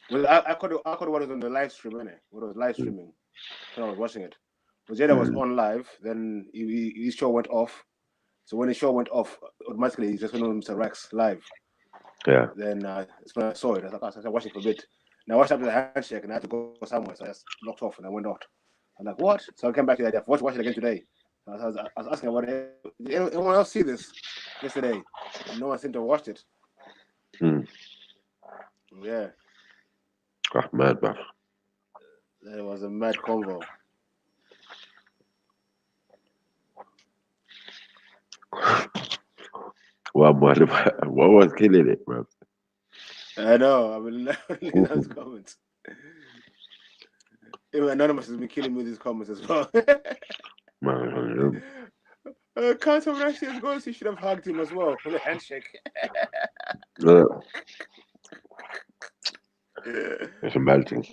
Well, I could what was on the live stream, innit? What was live streaming? So I was watching it. But Jada was on live, then his show went off. So when his show went off, automatically he just went on Mr. Rex live. Yeah. Then it's when I saw it. I was like, I started watching for a bit. And I watched after the handshake, and I had to go somewhere, so I just locked off and I went out. I'm like, what? So I came back to the idea. Watch it again today. I was asking about it. Did anyone else see this yesterday? No one seemed to have watched it. Yeah. Oh, mad, bro. It was a mad convo. What was killing it, bro? I know. I mean, those comments. Even Anonymous has been killing me with his comments as well. Can't have Rashid's goals. He should have hugged him as well for the handshake. It's embarrassing.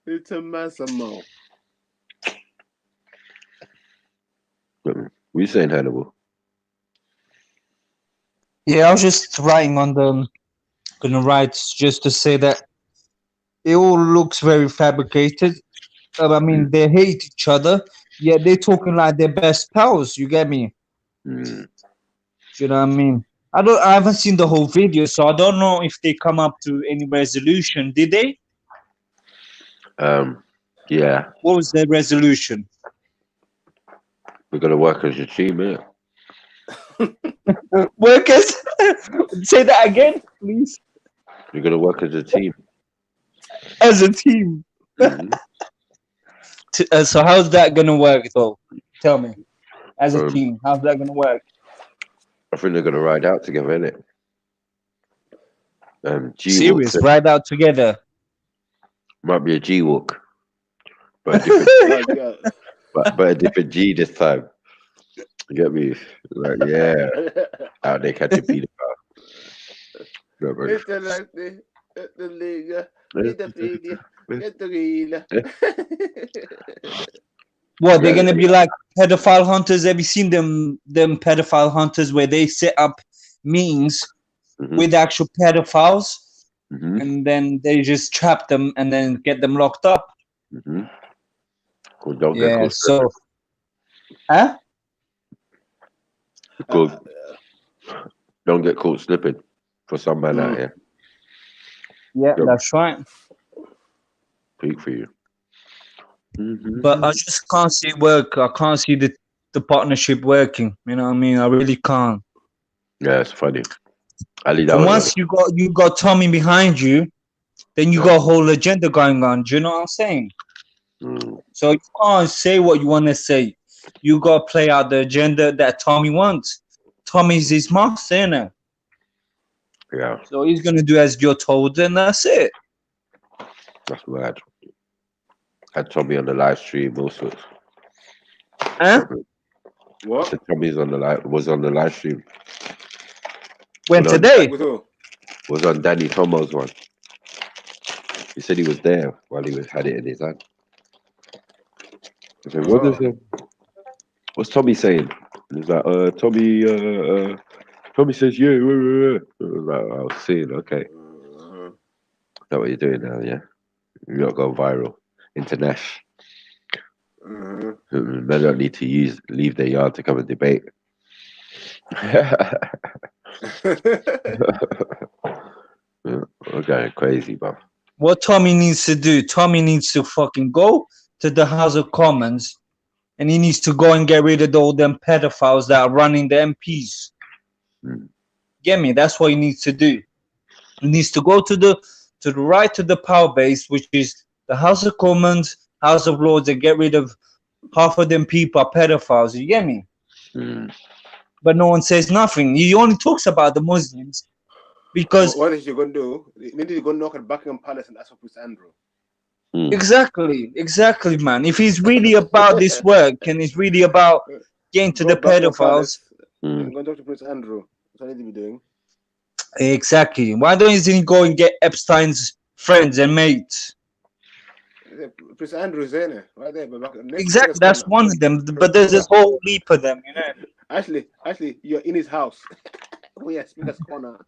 It's a massimo. We saying Hannibal? Yeah, I was just writing on gonna write just to say that it all looks very fabricated. I mean, they hate each other, yet they're talking like they're best pals. You get me? You know what I mean? I haven't seen the whole video, so I don't know if they come up to any resolution. Did they? Yeah. What was their resolution? We're gonna work as a team, yeah. Workers? Say that again, please. We're gonna work as a team. As a team. Mhm. So how's that gonna work though? Tell me. As a team, how's that gonna work? I think they're gonna ride out together, innit? Serious, ride out together. Might be a G walk, but a different, but a different G this time. You get me? Like, yeah, out there catching pedophile. It's the league. Get the real. What, they're gonna be like pedophile hunters? Have you seen them pedophile hunters where they set up meetings with actual pedophiles and then they just trap them and then get them locked up? Well, don't yeah, get caught so huh? Good. Don't get caught slipping for some man out here. Yeah, that's right. Peak for you. But I just can't see it work. I can't see the partnership working. You know what I mean? I really can't. Yeah, it's funny. And once you got Tommy behind you, then you got a whole agenda going on. Do you know what I'm saying? So you can't say what you want to say. You got to play out the agenda that Tommy wants. Tommy's his master, innit? Yeah. So he's gonna do as you're told, and that's it. That's mad. Had Tommy on the live stream, all sorts. Huh? What? So Tommy's on the was on the live stream. When today? Was on Danny Tomo's one. He said he was there while he had it in his hand. I said, what is it? What's Tommy saying? And he's like, Tommy says, yeah. I was like, I was seeing, okay. Is that what you're doing now, yeah? You're not going viral. International. They don't need to leave their yard to come and debate. We're going crazy, bro. What Tommy needs to do, Tommy needs to fucking go to the House of Commons and he needs to go and get rid of all them pedophiles that are running the MPs. Get me? That's what he needs to do. He needs to go to the right to the power base, which is the House of Commons, House of Lords, and get rid of half of them people are pedophiles. You get me? But no one says nothing. He only talks about the Muslims because what is he gonna do? Maybe he's gonna knock at Buckingham Palace and ask for Prince Andrew. Exactly, man. If he's really about this work and he's really about getting to the pedophiles, I'm going to talk to Prince Andrew. That's what I need to be doing. Exactly. Why don't he go and get Epstein's friends and mates? Prince Andrew's there, right there. Exactly, that's one of them. But there's a whole heap of them, you know. Actually, you're in his house. Oh yes, Speaker's corner.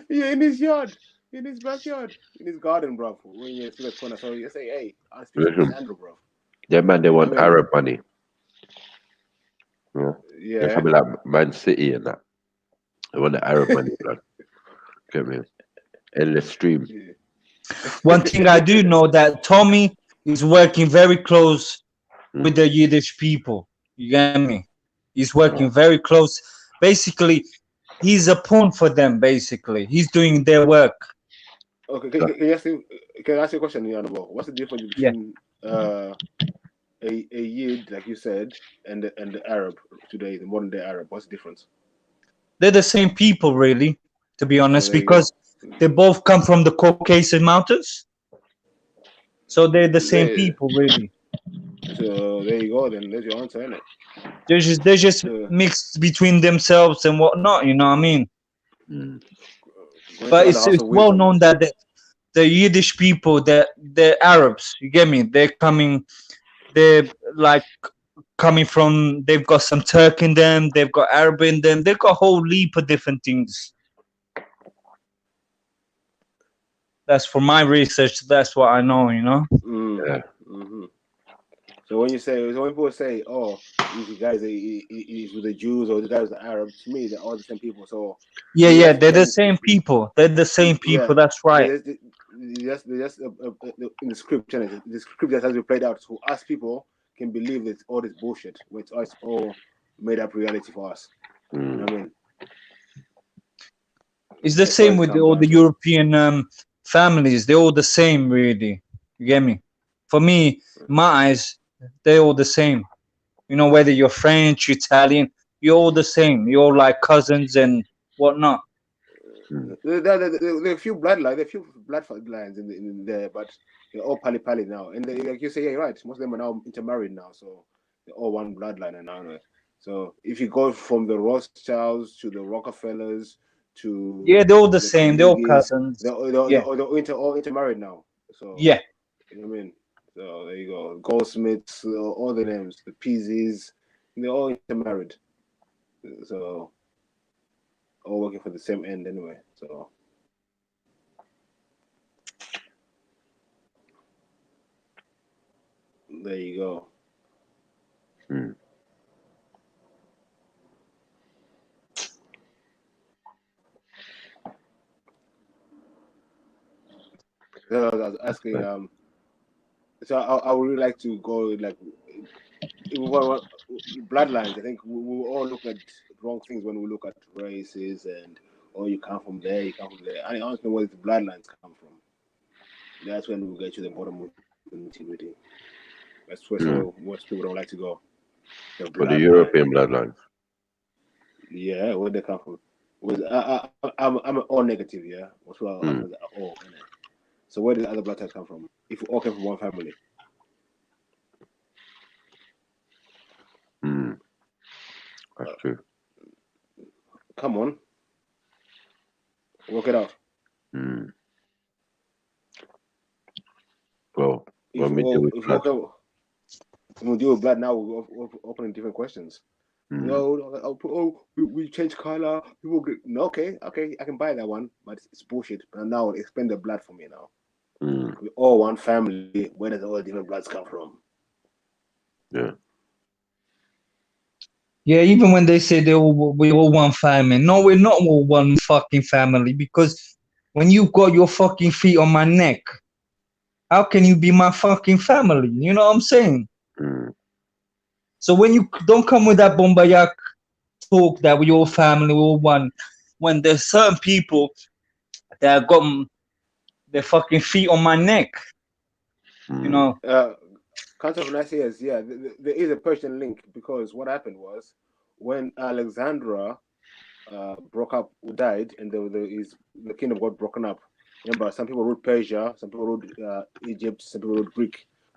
You're in his yard, in his backyard, in his garden, bro. When you're in Speaker's corner, so you say, "Hey, I'll speak to Prince Andrew, bro." Yeah, man, they want Arab money. Yeah, they're coming like Man City and that. They want the Arab money, blood. Get me? Endless stream. One thing I do know that Tommy is working very close with the Yiddish people. You get me? He's working very close. Basically, he's a pawn for them. Basically, he's doing their work. Okay, can I ask you a question, Yanabo? What's the difference between a Yid, like you said, and the Arab today, the modern day Arab? What's the difference? They're the same people, really, to be honest, because they both come from the Caucasus Mountains. So they're the same people, really. So there you go. Then there's your answer, isn't it? They're just mixed between themselves and whatnot. You know what I mean? But it's well known that the Yiddish people, they're Arabs. You get me? They're coming from. They've got some Turk in them. They've got Arab in them. They've got a whole heap of different things. That's for my research. That's what I know. You know. Yeah. So when people say, "Oh, these guys is with the Jews or the guys with the Arabs," to me, they're all the same people. So Yeah, they're the same people. They're the same people. That's right. They just in the script, the script that has been played out, so us people can believe that all this bullshit, when it's all made up reality for us. You know what I mean? It's the same with all the European families. They're all the same, really. You get me? For me, my eyes, they're all the same. You know, whether you're French, Italian, you're all the same. You're all like cousins and whatnot. There are a few bloodlines in there, but they're all pali now. And like you say, yeah, you're right. Most of them are now intermarried now, so they're all one bloodline now. So if you go from the Rothschilds to the Rockefellers to they're all the same. They're all cousins. They're all intermarried now. So yeah, you know what I mean. So there you go. Goldsmiths, all the names, the Peasies, they're all intermarried. So all working for the same end anyway. So there you go. So I was asking, so I would really like to go like bloodlines. I think we all look at wrong things when we look at races and you come from there, you come from there. I don't know where the bloodlines come from. That's when we get to the bottom of the nitty-gritty. That's where most people don't like to go. For the European bloodlines. Yeah, where they come from. I'm all negative, yeah. So where did the other bloodlines come from? If we all came from one family. That's true. Come on. Work it out. Well, when we deal with blood now, we're opening different questions. No, we change color. People get, no, okay, I can buy that one, but it's bullshit. But now explain the blood for me now. We all one family. Where does all the different bloods come from? Yeah. Yeah, even when they say we're all one family. No, we're not all one fucking family, because when you got your fucking feet on my neck, how can you be my fucking family? You know what I'm saying? So when you don't come with that bombayak talk that we're all family, we're all one, when there's certain people that got their fucking feet on my neck, you know. Council of Nicaea, yeah, there is a Persian link, because what happened was when Alexandra died, and the kingdom got broken up. Remember, some people ruled Persia, some people ruled Egypt, some people ruled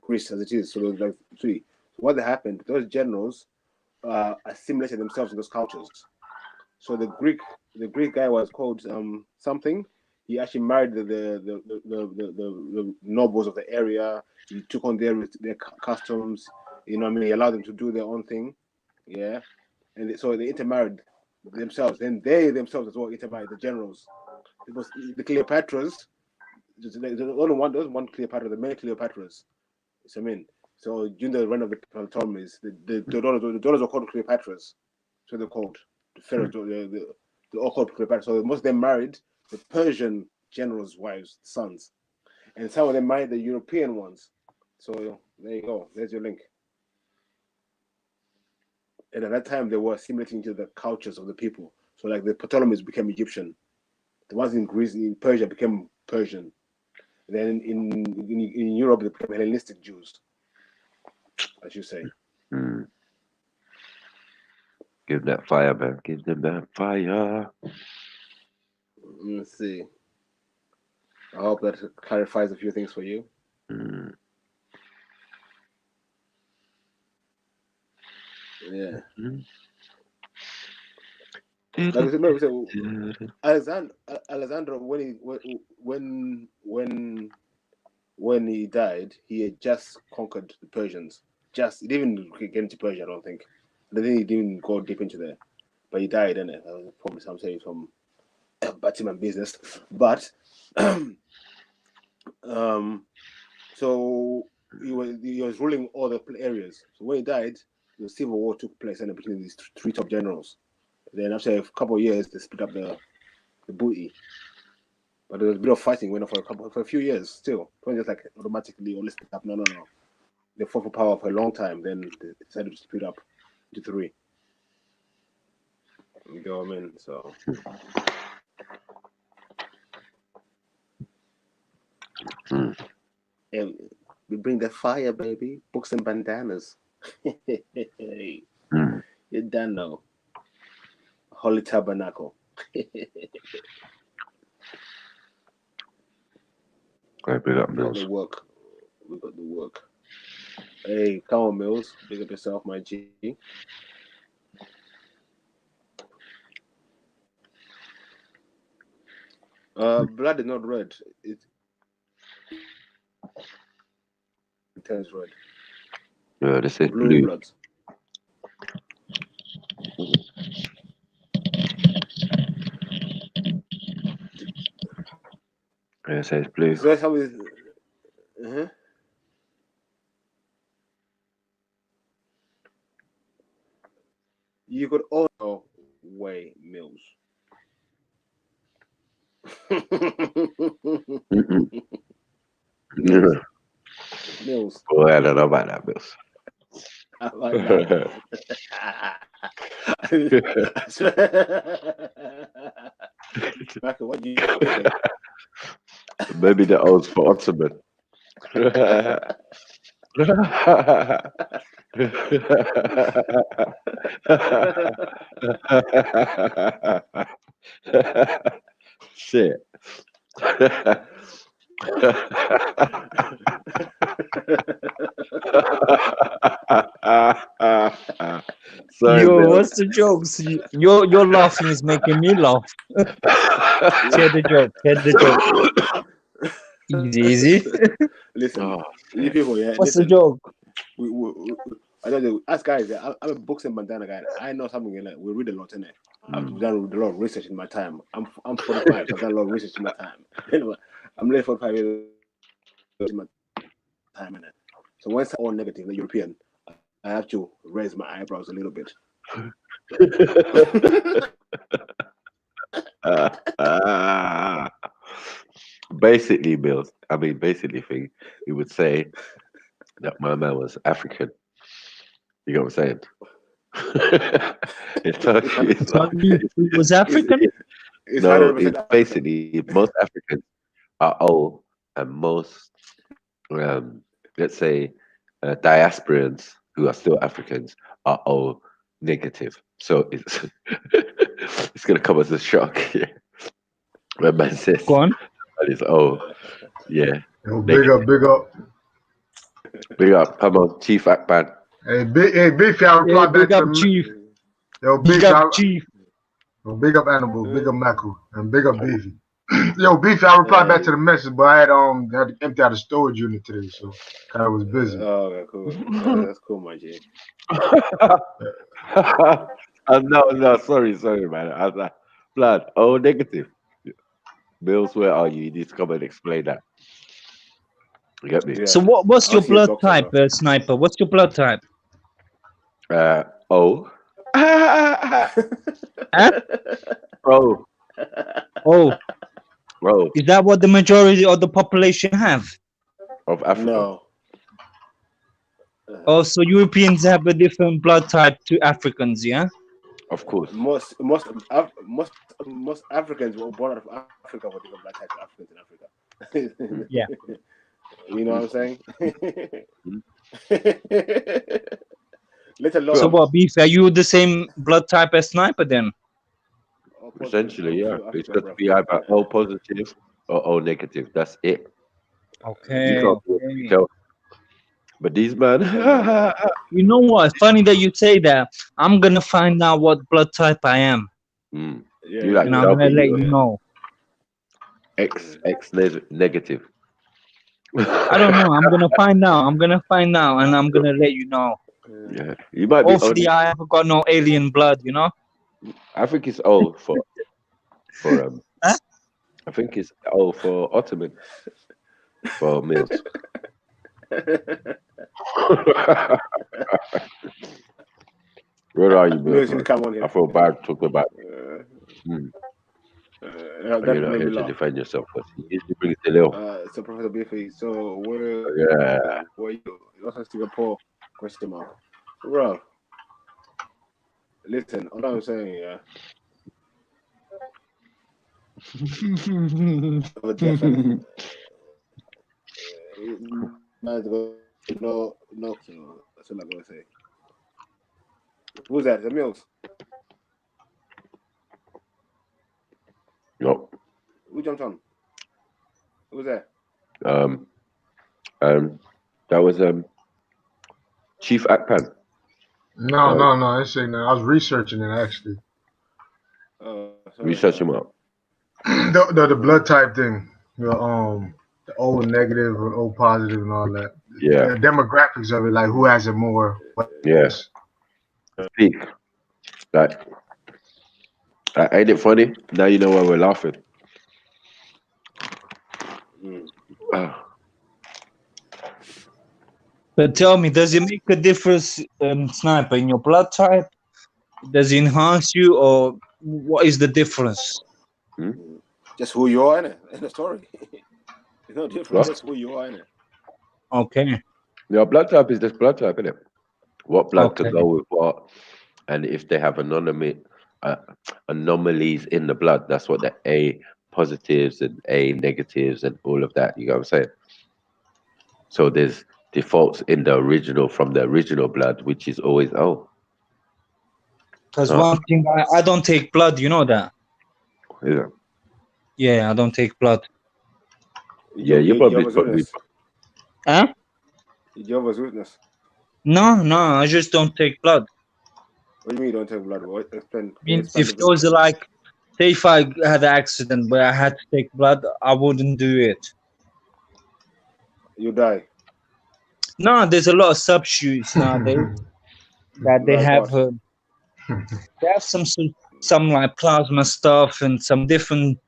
Greece as it is. So there was like three. So what happened? Those generals assimilated themselves in those cultures. So the Greek guy was called something. He actually married the nobles of the area. He took on their customs. You know what I mean? He allowed them to do their own thing. Yeah, and so they intermarried themselves. Then they themselves as well intermarried, the generals. It was the Cleopatras. There's only one. There was one Cleopatra. The many Cleopatras. So I mean, so during the reign of the Ptolemies, the daughters were called Cleopatras. So they're called the pharaohs. They're all called Cleopatra. So most of them married the Persian generals' wives, sons, and some of them married the European ones. So there you go. There's your link. And at that time, they were assimilating to the cultures of the people. So like the Ptolemies became Egyptian. The ones in Greece, in Persia, became Persian. Then in Europe, they became Hellenistic Jews, as you say. Give that fire, man. Give them that fire. Let's see. I hope that clarifies a few things for you. Yeah. Like I said, Alexander, when he died, he had just conquered the Persians. He didn't even get into Persia, I don't think. He didn't go deep into there. But he died, didn't it? That was probably some Batman business. But so he was ruling all the areas. So when he died, the civil war took place and between these three top generals. Then after a couple of years, they split up the booty. But there was a bit of fighting went on for a few years still. It wasn't just like automatically all split up. No. They fought for power for a long time. Then they decided to split up into three. You know what I mean? So. And we bring the fire, baby. Books and bandanas. You done know. Holy Tabernacle. Okay, big up, Mills. We got the work. Hey, come on, Mills. Big up yourself, my G. Blood is not red. It turns red. Yeah, this is blue. Blood. Yeah, it says blue. So that's how we. You could also weigh Mills. Mills. Boy, I don't know about that, Mills. I like that. Michael, what do you think? Maybe the O's for Ottoman. Shit. Sorry, Yo, Bill. what's the jokes? Your laughing is making me laugh. Share the joke. Easy. Listen, you people, yeah. What's listen, the joke? I don't know. Us guys, I'm a books and bandana guy. I know something. Like we read a lot in it. I've done a lot of research in my time. I'm 45. So I've done a lot of research in my time. Anyway, I'm late 45 years in my time in it. So when it's all negative, the European, I have to raise my eyebrows a little bit. Basically, Mills. I mean, thing you would say that my man was African. You know what I'm saying? He was African? No, it's basically most Africans are O, and most, let's say, diasporans who are still Africans are O negative. So it's it's gonna come as a shock. When man says, "Go on," and it's O, yeah. Yo, big up. Come on, Chief Akban. Hey, Beefy, I reply back big to up, the Chief. Yo, Big up, Chief. Yo, big up Animal, big up Macro, and big up Beefy. Yo, Beefy, I replied back to the message, but I had to empty out a storage unit today, so kind of was busy. Oh, okay, cool. Yeah, that's cool, my G. No, sorry, man. I was like, blood, O negative. Mills, where are you? You need to come and explain that. You get me? Yeah. So what's your blood type, Sniper? What's your blood type? O. Huh? Bro. Oh. Bro. Is that what the majority of the population have? Of Africa? No. Oh, so Europeans have a different blood type to Africans, yeah? Of course. Most Africans were born out of Africa, but they got black type Africans in Africa. Yeah. You know what I'm saying? Let alone. So what, Beef? Are you the same blood type as Sniper then? Essentially, yeah. It's got to be either O positive or O negative. That's it. Okay. You can't tell. But these man. You know what? Funny that you say that. I'm gonna find out what blood type I am. Yeah, and I'm gonna let you know. X negative. I don't know. I'm gonna find out. And I'm gonna let you know. Yeah, you might be. Hopefully, I haven't got no alien blood. You know. I think it's O for Huh? I think it's O for Ottoman for Mills. Where are you, Mills, bro? you come on here. I feel bad talking about. That You're not made here me to laugh. defend yourself. You usually bring it to Lil. So Professor Biffy, so where Yeah. were you? That's Singapore? Question mark. Bro, listen, all I'm saying, yeah. Definitely. No kill. That's all I'm gonna say. Who's that? The Mills? Nope. Who jumped on? Who's that? That was Chief Akpan. No, I didn't say no. I was researching it actually. Research him up. The blood type thing. The O negative or O positive and all that. Yeah. The demographics of it, like who has it more. Yes. Speak. Like, ain't it funny? Now you know why we're laughing. But tell me, does it make a difference, Sniper, in your blood type? Does it enhance you, or what is the difference? Just who you are in the story. It's no different. Just who you are in it. Okay. Your blood type is just blood type, isn't it? What blood to go with what, and if they have anomalies in the blood, that's what the A positives and A negatives and all of that. You know what I'm saying? So there's defaults in the original from the original blood, which is always O. Because one thing, I don't take blood, you know that? Yeah. Yeah, I don't take blood. Yeah, you probably. Huh? Jehovah's Witness. No, I just don't take blood. What do you mean you don't take blood? What? Explain. If those are like, say if I had an accident where I had to take blood, I wouldn't do it. You die. No, there's a lot of substitutes nowadays that they have. They have some like plasma stuff and some different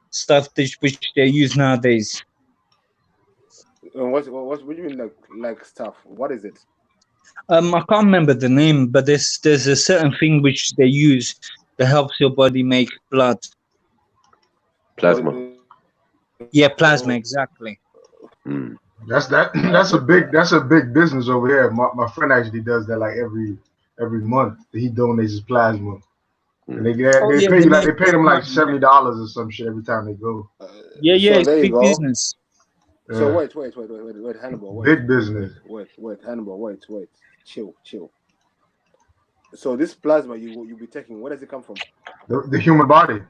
stuff which they use nowadays. What do you mean like stuff? What is it? I can't remember the name, but there's a certain thing which they use that helps your body make blood. Plasma. Yeah, plasma, exactly. That's a big business over here. My friend actually does that like every month. He donates his plasma. And they pay them like $70 or some shit every time they go. Yeah, so it's big business. So wait, Hannibal. Big business. Wait, Hannibal. Wait. Chill. So this plasma you be taking, where does it come from? The human body.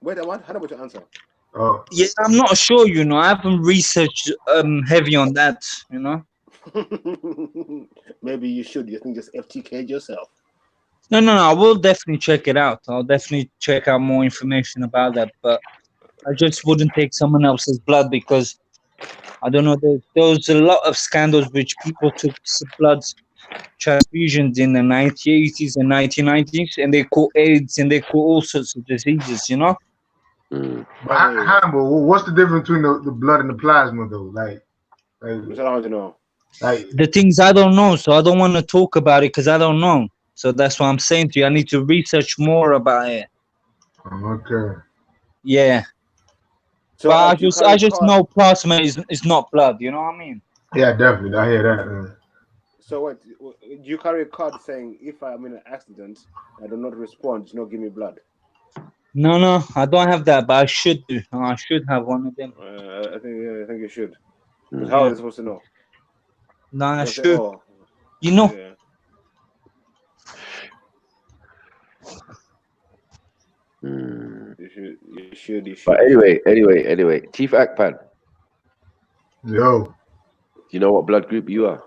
Wait, I want Hannibal to answer. Oh. Yeah, I'm not sure. I haven't researched heavy on that. Maybe you should. You can just FTK yourself. No. I will definitely check it out. I'll definitely check out more information about that. But I just wouldn't take someone else's blood because I don't know. There was a lot of scandals which people took blood transfusions in the 1980s and 1990s, and they caught AIDS and they caught all sorts of diseases. But Hannibal, what's the difference between the blood and the plasma, though? Like it's hard to know. Like the things I don't know, so I don't want to talk about it because I don't know. So that's what I'm saying to you. I need to research more about it. Okay. Yeah. So but I just know plasma is not blood. You know what I mean? Yeah, definitely. I hear that. So what? Do you carry a card saying if I'm in an accident, I do not respond, do not give me blood? No, I don't have that, but I should do. I should have one of them. I think you should. Because how are they supposed to know? No, I should. You know. Yeah. You should. But anyway, Chief Akpan. Yo. You know what blood group you are?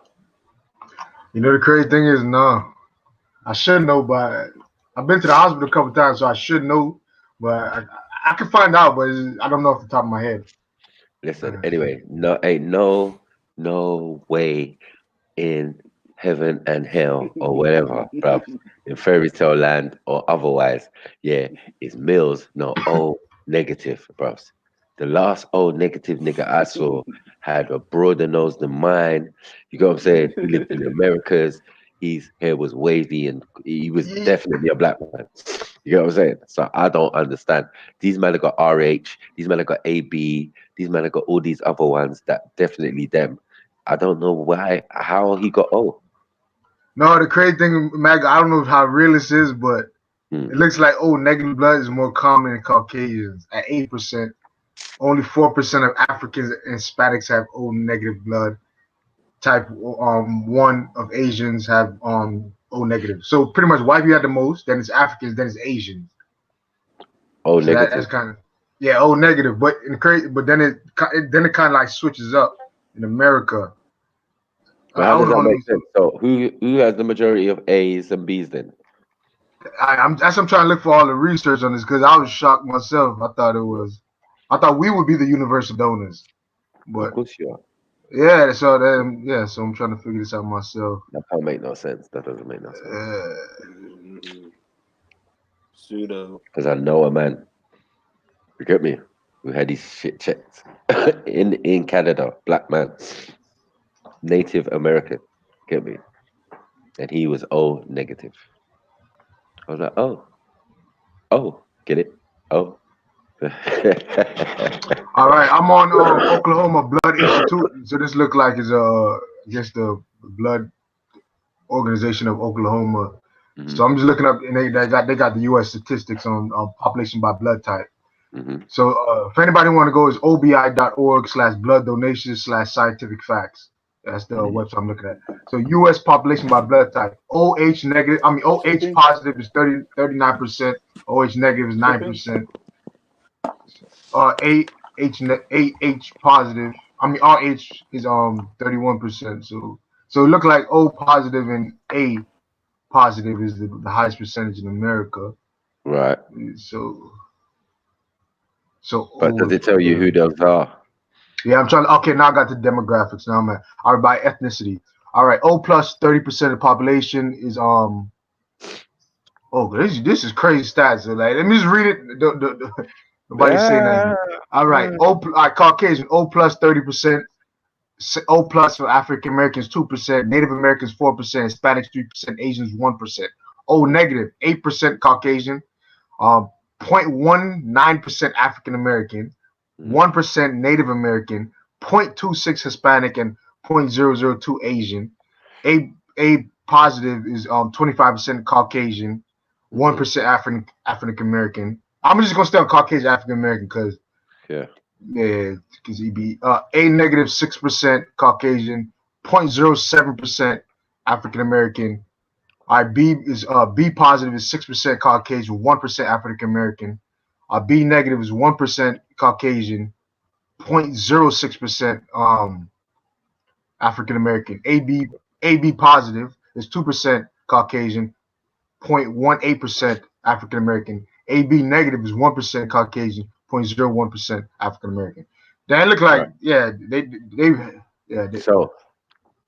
You know the crazy thing is, no. I should know, but I've been to the hospital a couple times, so I should know. But I can find out, but I don't know off the top of my head. Listen, anyway, ain't no way in heaven and hell or whatever, bruv, in fairy tale land or otherwise, it's Mills, no O negative, bruv. The last O negative nigga I saw had a broader nose than mine. You know what I'm saying? He lived in the Americas. His hair was wavy and he was definitely a black man. You know what I'm saying? So I don't understand. These men have got RH, these men have got AB, these men have got all these other ones that definitely them. I don't know how he got O. No, the crazy thing, Mag, I don't know how real this is, but it looks like negative blood is more common in Caucasians at 8%. Only 4% of Africans and Hispanics have O negative blood. Type 1 of Asians have O negative. So pretty much white people have the most, then it's Africans, then it's Asians. O so negative. That's kind of O negative. But then it kind of like switches up in America. But how does that make sense? So who has the majority of A's and B's then? I'm trying to look for all the research on this because I was shocked myself. I thought we would be the universal donors. But of course you are. Yeah, so I'm trying to figure this out myself. That don't make no sense. That doesn't make no sense. Pseudo. Because I know a man. You get me? Who had his shit checked in Canada, black man, Native American. Get me? And he was O negative. I was like, oh, get it? Oh. All right, I'm on Oklahoma Blood Institute. So this look like is just the blood organization of Oklahoma. Mm-hmm. So I'm just looking up, and they got the U.S. statistics on population by blood type. Mm-hmm. So if anybody want to go, is obi.org/blood donations/scientific facts. That's the website I'm looking at. So U.S. population by blood type. OH positive is 39%. OH negative is 9%. AH positive. RH is 31%. So it look like O positive and A positive is the highest percentage in America. Right. So. But does it tell you who those are? Yeah, I'm trying. Okay, now I got the demographics. Now I'm at. All right, by ethnicity. All right, O plus 30% of the population is Oh, this is crazy stats. So like, let me just read it. Nobody's saying that. All right, Caucasian O plus 30%. O plus for African Americans 2%, Native Americans 4%, Hispanics 3%, Asians 1%. O negative 8% Caucasian, 0.19% African American, 1% Native American, 0.26 Hispanic, and 0.002 Asian. A positive is 25% Caucasian, 1% African American. I'm just gonna stay on Caucasian African American because because he be A negative 6% Caucasian, 0.07% African American. B positive is 6% Caucasian, 1% African American. B negative is 1% Caucasian, 0.06% African American. AB positive is 2% Caucasian, 0.18% African American. AB negative is 1% Caucasian, 0.01% African American. They look like they. So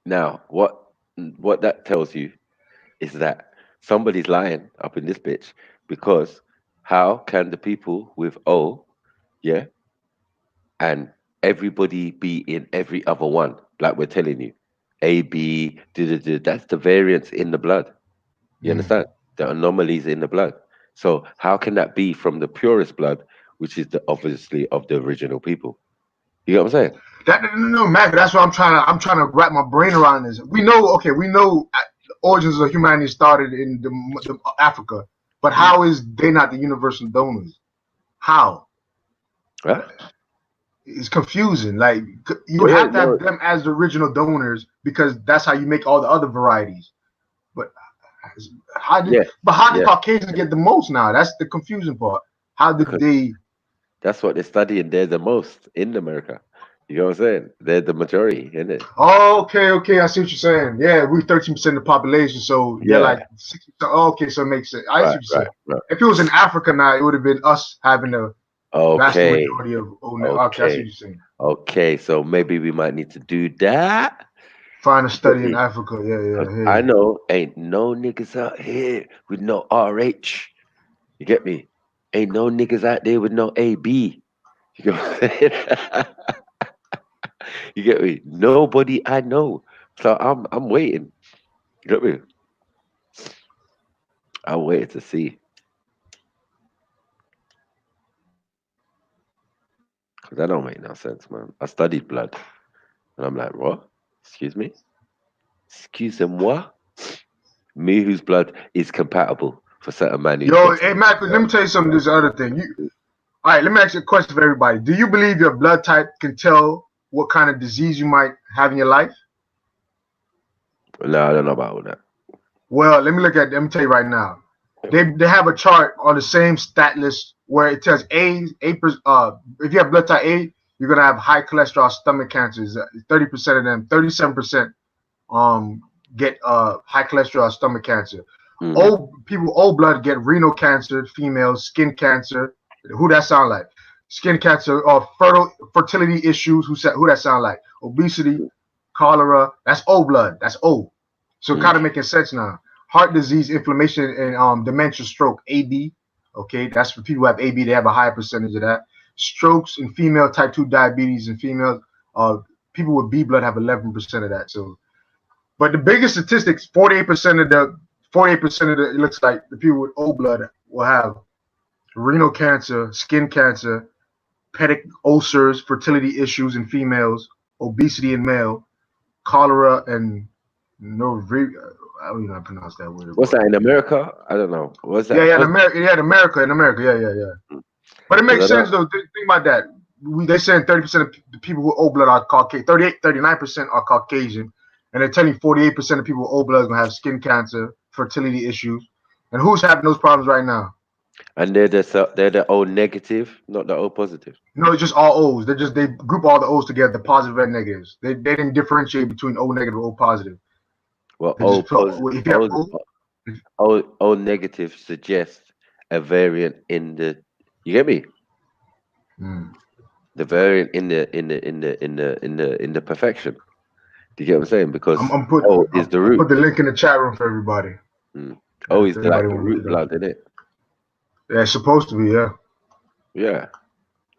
now what that tells you is that somebody's lying up in this bitch, because how can the people with O, and everybody be in every other one, like we're telling you, A, B, that's the variance in the blood. You understand? The anomalies in the blood. So how can that be from the purest blood, which is obviously of the original people? You know what I'm saying? No, Matt, that's what I'm trying to wrap my brain around this. We know the origins of humanity started in the Africa, but how is they not the universal donors? How? Right. It's confusing. Like you have to have them as the original donors because that's how you make all the other varieties. But how did Caucasians get the most now? That's the confusing part. How did they? That's what they're studying. They're the most in America. You know what I'm saying? They're the majority, isn't it? Oh, okay. I see what you're saying. Yeah, we're 13% of the population, so they're like 60%. Okay, so it makes sense. I see what you're saying. Right. If it was in Africa now, it would have been us having the vast majority of. Okay, I see what you're saying. Okay, so maybe we might need to do that. Find a study in Africa. Yeah. I know ain't no niggas out here with no RH. You get me? Ain't no niggas out there with no AB. You get what I'm saying? You get me? Nobody I know. So I'm waiting. You get me? I'm waiting to see. Because that don't make no sense, man. I studied blood. And I'm like, what? Excuse me? Excusez-moi? Me whose blood is compatible for certain man who's Yo, got hey Mac, let me tell you something. This other thing. All right, let me ask you a question for everybody. Do you believe your blood type can tell what kind of disease you might have in your life? No, I don't know about all that. Well, let me tell you right now. They have a chart on the same stat list where it tells if you have blood type A, you're gonna have high cholesterol stomach cancers. 30% of them, 37% get high cholesterol stomach cancer. Old blood get renal cancer, females, skin cancer. Who that sound like? Skin cancer or fertility issues. Who that sound like? Obesity, cholera. That's old blood. That's old. So kind of making sense now. Heart disease, inflammation, and dementia, stroke, AD. Okay, that's for people who have AD. They have a higher percentage of that. Strokes in female, type 2 diabetes in females. People with B blood have 11% of that. So, but the biggest statistics, 48% of the it looks like the people with O blood will have renal cancer, skin cancer, peptic ulcers, fertility issues in females, obesity in male, cholera, and I don't even know how to pronounce that word. What's that in America? I don't know. What's that? Yeah, in America. Yeah. But it makes sense though. Think about that. They saying 30% of the people with O blood are Caucasian, 39% are Caucasian, and they're telling 48% of people with O blood are gonna have skin cancer, fertility issues. And who's having those problems right now? And they're the O negative, not the O positive. No, it's just all O's. They group all the O's together, the positive and negatives. They didn't differentiate between O negative and O positive. Well, O negative suggests a variant in the. You get me? The variant in the perfection. Do you get what I'm saying? Because O is the root. Put the link in the chat room for everybody. O is like the root blood, isn't it? Yeah, it's supposed to be. Yeah. Yeah.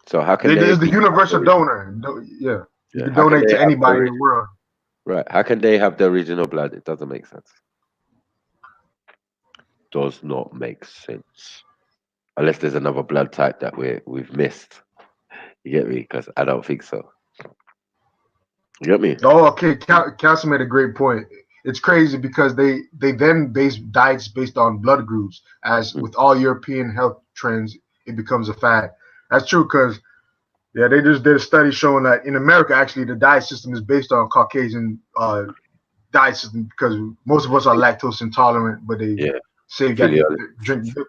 So how can it is the universal donor? Yeah. You can donate to anybody in the world. Right. How can they have the original blood? It doesn't make sense. Does not make sense. Unless there's another blood type that we've missed. You get me? Because I don't think so. You get me? Oh, okay. Cassie made a great point. It's crazy because they then base diets based on blood groups. As with all European health trends, it becomes a fad. That's true because they just did a study showing that in America, actually, the diet system is based on Caucasian diet system because most of us are lactose intolerant, but they say you got to drink milk.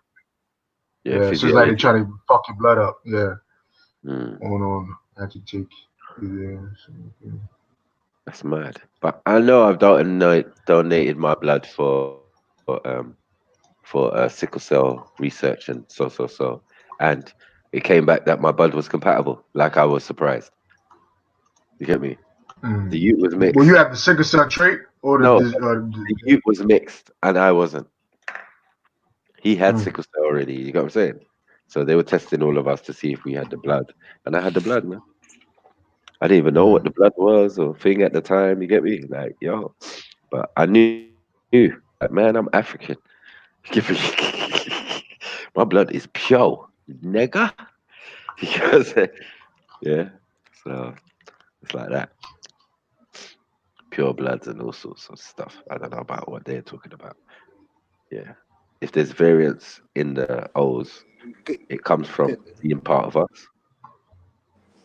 So it's like they try to fuck your blood up. Yeah. Hold on. I have to take. That's mad. But I know I've donated my blood for sickle cell research and so, and it came back that my blood was compatible. Like I was surprised. You get me? The youth was mixed. Well, you have the sickle cell trait, or the youth was mixed, and I wasn't. He had sickle cell already. You got what I'm saying? So they were testing all of us to see if we had the blood, and I had the blood, man. I didn't even know what the blood was or thing at the time. You get me? Like, yo, but I knew, like, man, I'm African. My blood is pure, nigga. Because, yeah, so it's like that. Pure bloods and all sorts of stuff. I don't know about what they're talking about. Yeah. If there's variance in the O's, it comes from being part of us.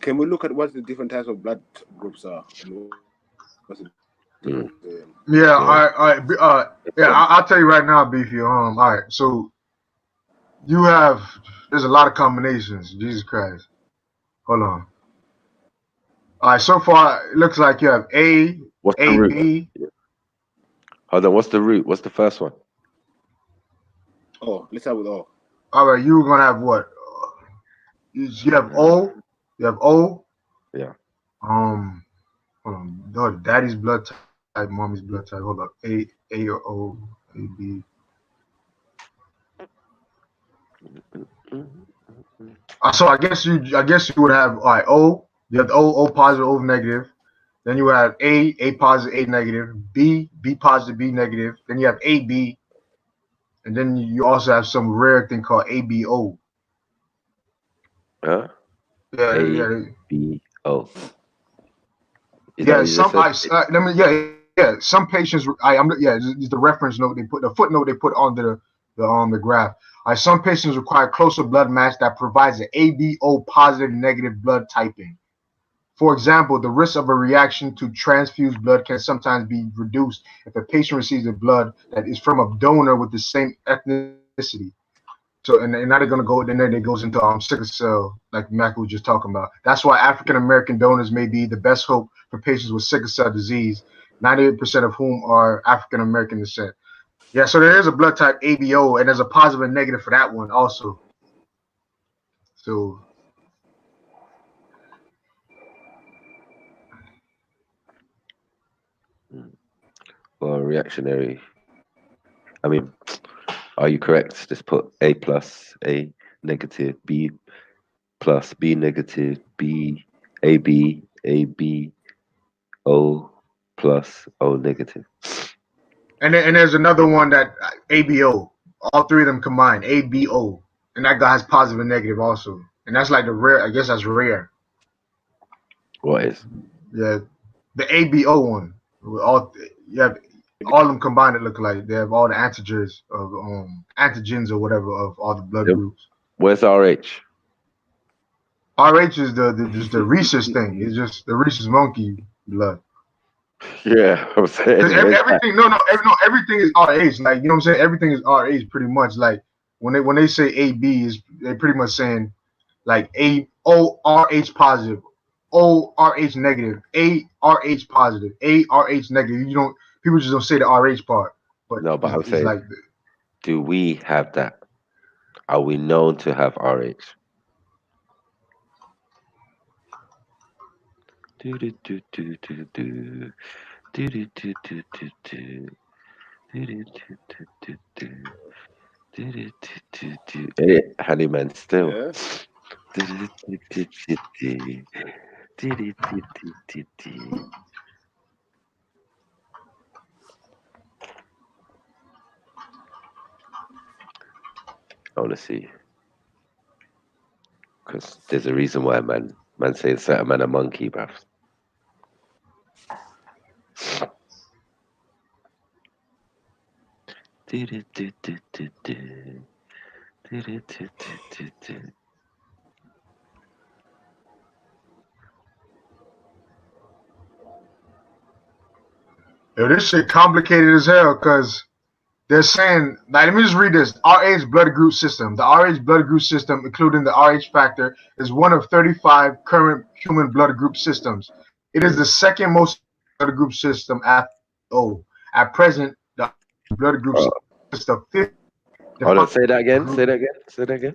Can we look at what the different types of blood groups are? Yeah, I'll tell you right now, Beefy. All right, so there's a lot of combinations. Jesus Christ. Hold on. All right, so far it looks like you have A, B. Hold on, what's the root? What's the first one? Oh, let's start with O. All right, you're gonna have what? You have O. You have O. Yeah. Hold on. No, daddy's blood type, mommy's blood type. Hold up. A or O, A, B. So I guess you would have O. You have O positive, O negative. Then you have A positive, A negative. B positive, B negative. Then you have AB, and then you also have some rare thing called ABO. Huh? Yeah, ABO. Yeah, some some patients. The reference note they put, the footnote they put on the graph. Some patients require closer blood match that provides an ABO positive negative blood typing. For example, the risk of a reaction to transfused blood can sometimes be reduced if a patient receives a blood that is from a donor with the same ethnicity. So, and now they're going to go, then it goes into sickle cell, like Mac was just talking about. That's why African American donors may be the best hope for patients with sickle cell disease, 98% of whom are African American descent. Yeah, so there is a blood type ABO, and there's a positive and negative for that one also. So, well, reactionary. I mean, are you correct? Just put A plus, A negative, B plus, B negative, B, AB, AB, O plus, O negative. And there's another one that ABO. All three of them combined, ABO, and that guy has positive and negative also. And that's like the rare. I guess that's rare. What is? Yeah, the ABO one. You have all of them combined. It look like they have all the antigens or whatever of all the blood groups. Where's RH? RH is just the rhesus thing. It's just the rhesus monkey blood. Yeah, I'm saying everything. Everything is RH. Like, you know what I'm saying? Everything is RH pretty much. Like when they say AB, is they're pretty much saying like RH positive, RH negative, RH positive, RH negative. People just don't say the RH part. But no, but I'm saying, like, do we have that? Are we known to have RH? Hey, Honeyman still. Yeah. I want to see, because there's a reason why man saying certain man a monkey, bruv. Yo, this shit complicated as hell because they're saying, like, let me just read this. RH blood group system. The RH blood group system, including the RH factor, is one of 35 current human blood group systems. It is the second most blood group system after O. At present, the blood group system of 50. Hold on, say that again. Say that again.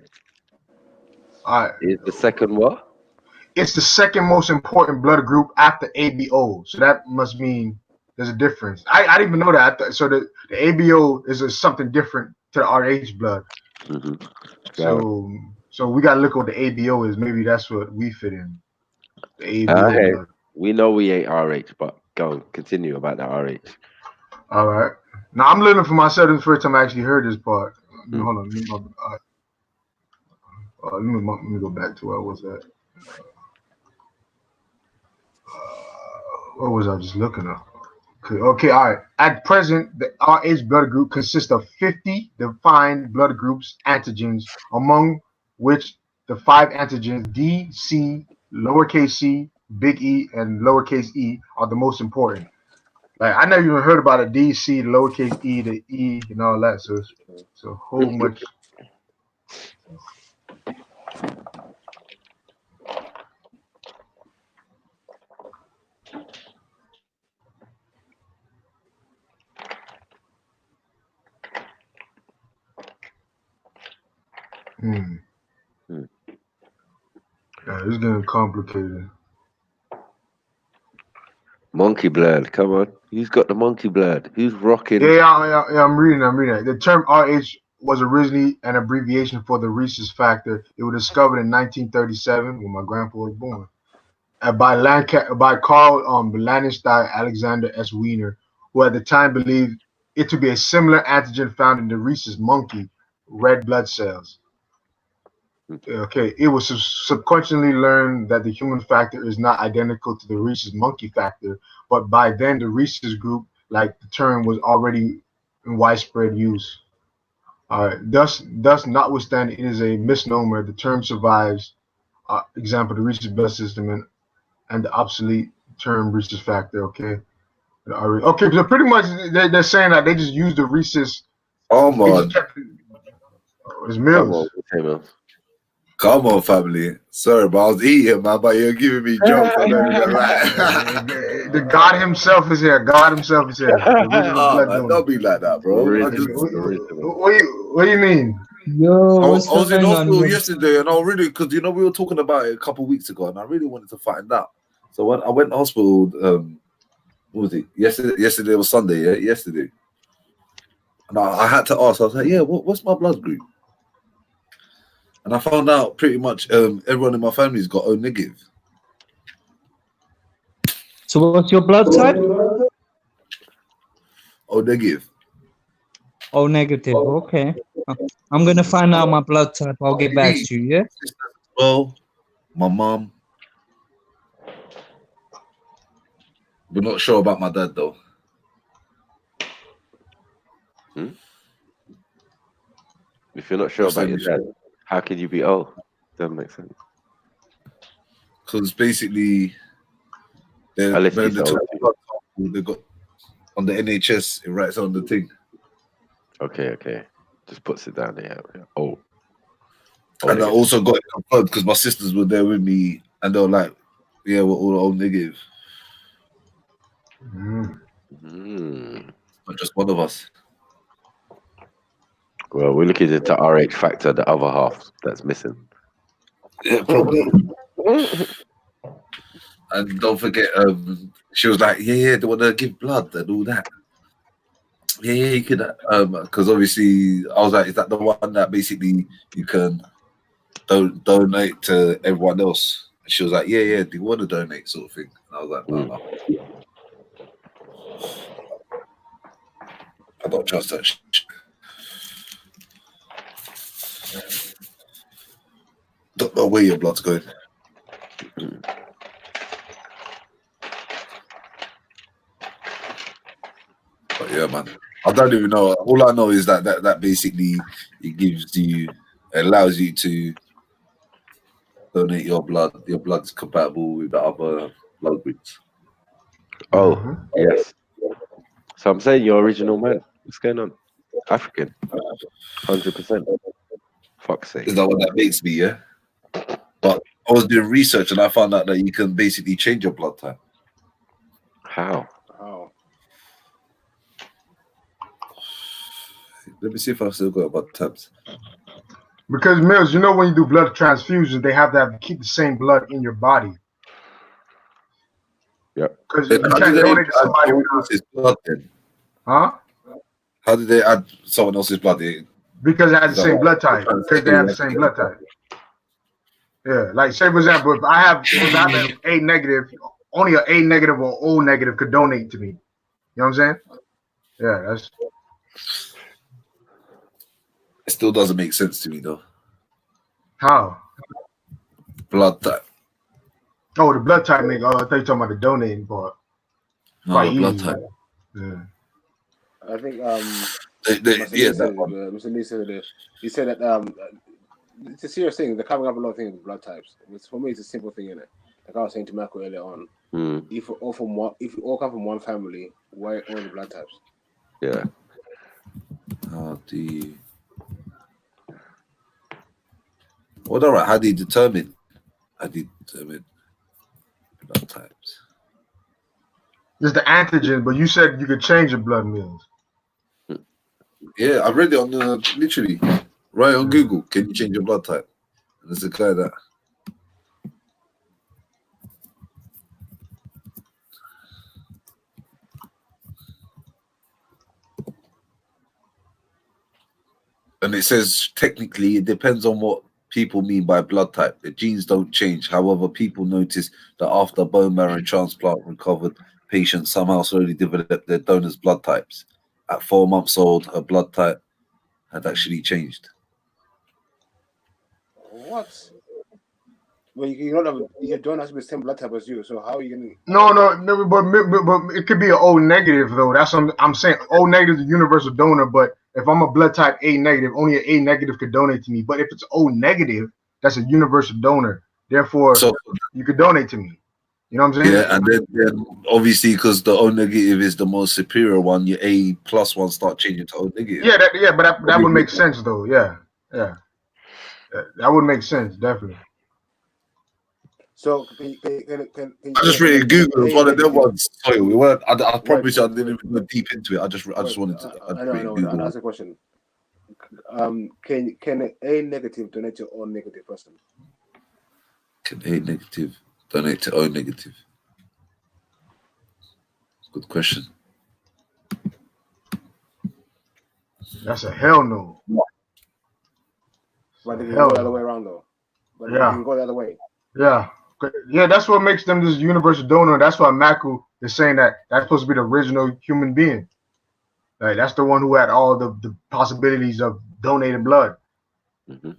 All right. Is the second what? It's the second most important blood group after ABO. So that must mean there's a difference. I didn't even know that. So the ABO is something different to the RH blood. Mm-hmm. So we gotta look at what the ABO is. Maybe that's what we fit in. The ABO blood. We know we ain't RH, but go continue about the RH. All right. Now I'm learning for myself. This is the first time I actually heard this part. Hold on. Let me go back to where I was at. What was I just looking at? Okay, all right. At present, the RH blood group consists of 50 defined blood groups antigens, among which the 5 antigens D, C, lowercase c, big E, and lowercase e are the most important. Like, I never even heard about a D, C, the lowercase e, the E, and all that. So it's a whole much. Yeah, it's getting complicated. Monkey blood, come on. Who's got the monkey blood? Who's rocking? Yeah, I'm reading that. The term RH was originally an abbreviation for the rhesus factor. It was discovered in 1937 when my grandpa was born. By Carl Blanenstein Alexander S. Wiener, who at the time believed it to be a similar antigen found in the rhesus monkey, red blood cells. Okay, it was subsequently learned that the human factor is not identical to the rhesus monkey factor, but by then the rhesus group, like the term, was already in widespread use. Thus, notwithstanding it is a misnomer, the term survives. Example: the rhesus blood system and the obsolete term rhesus factor. Okay. Okay, so pretty much they're saying that they just use the rhesus. Come on. It's Mills. Come on, family. Sorry, but I was eating, man, but you're giving me jokes. I don't even lie. The God himself is here. God himself is here. The original blood man, don't be like that, bro. What do you mean? Yo, I what's was in going hospital on? yesterday, and I really, because we were talking about it a couple of weeks ago, and I really wanted to find out. So when I went to hospital, what was it? Yesterday was Sunday, yeah, yesterday. And I had to ask. I was like, "Yeah, what's my blood group?" And I found out pretty much everyone in my family's got O negative. So what's your blood type? O negative. O negative. Okay. I'm gonna find out my blood type. I'll get back to you. Yeah. Well, my mom. We're not sure about my dad though. If you're not sure about your dad, how can you be O? Doesn't make sense. Because basically, they got on the NHS. It writes on the thing. Okay. Just puts it down there. Oh. And I also got it confirmed because my sisters were there with me, and they were like, "Yeah, we're all O negative." Not just one of us. Well, we're looking into RH factor, the other half that's missing. Yeah, probably. And don't forget, she was like, "Yeah, they want to give blood and all that." Yeah, you could, because obviously, I was like, "Is that the one that basically you can donate to everyone else?" And she was like, "Yeah, do you want to donate?" Sort of thing. And I was like, "No. I don't trust that shit." Don't know where your blood's going. But yeah, man, I don't even know. All I know is that basically it allows you to donate your blood. Your blood's compatible with the other blood groups. Oh, yes. So I'm saying you're original man. What's going on? African. 100%. Fuck's sake. Is that what that makes me, yeah? But I was doing research and I found out that you can basically change your blood type. How? Let me see if I still got blood types. Because Mills, you know when you do blood transfusions, they have to keep the same blood in your body. Yep. Because you can't donate to somebody else's blood then. Huh? How did they add someone else's blood in? Because they have the same blood type. Because they have the same blood type. Yeah, like say for example, if I have an A negative, only an A negative or O negative could donate to me. You know what I'm saying? Yeah, that's. It still doesn't make sense to me though. How? Blood type. Oh, the blood type make. Oh, I thought you were talking about the donating part. No, the blood type. Yeah. I think Mr. Lee said he said that it's a serious thing. They're covering up a lot of things with blood types. For me, it's a simple thing, isn't it? Like I was saying to Michael earlier on, if we all come from one family, why all the blood types? Yeah. All right. How do you determine blood types? It's the antigen, but you said you could change your blood meals. Yeah, I read it on literally right on Google. Can you change your blood type? And there's a guy that. And it says technically it depends on what people mean by blood type. The genes don't change. However, people notice that after bone marrow transplant, recovered patients somehow slowly developed their donor's blood types. At 4 months old, her blood type had actually changed. What? Well, you don't have your donor has to be the same blood type as you. So how are you gonna? No, but it could be an O negative though. That's what I'm saying. O negative is a universal donor, but if I'm a blood type A negative, only an A negative could donate to me. But if it's O negative, that's a universal donor. Therefore, you could donate to me. You know what I'm saying? Yeah, and then obviously because the O negative is the most superior one, your A plus one start changing to O negative. Yeah, but that would make sense though. Yeah, that would make sense definitely. So can I just read it Google. It was one of them ones. Sorry, we weren't. I promise you, I didn't even go deep into it. I just wanted to. I know. I'll ask a question. Can A negative donate to O negative person? Can A negative donate to O negative? Good question. That's a hell no. But they can go the other way around though. But they can go the other way. Yeah, that's what makes them this universal donor. That's why Maku is saying that that's supposed to be the original human being. Like that's the one who had all the possibilities of donating blood. Mm-hmm.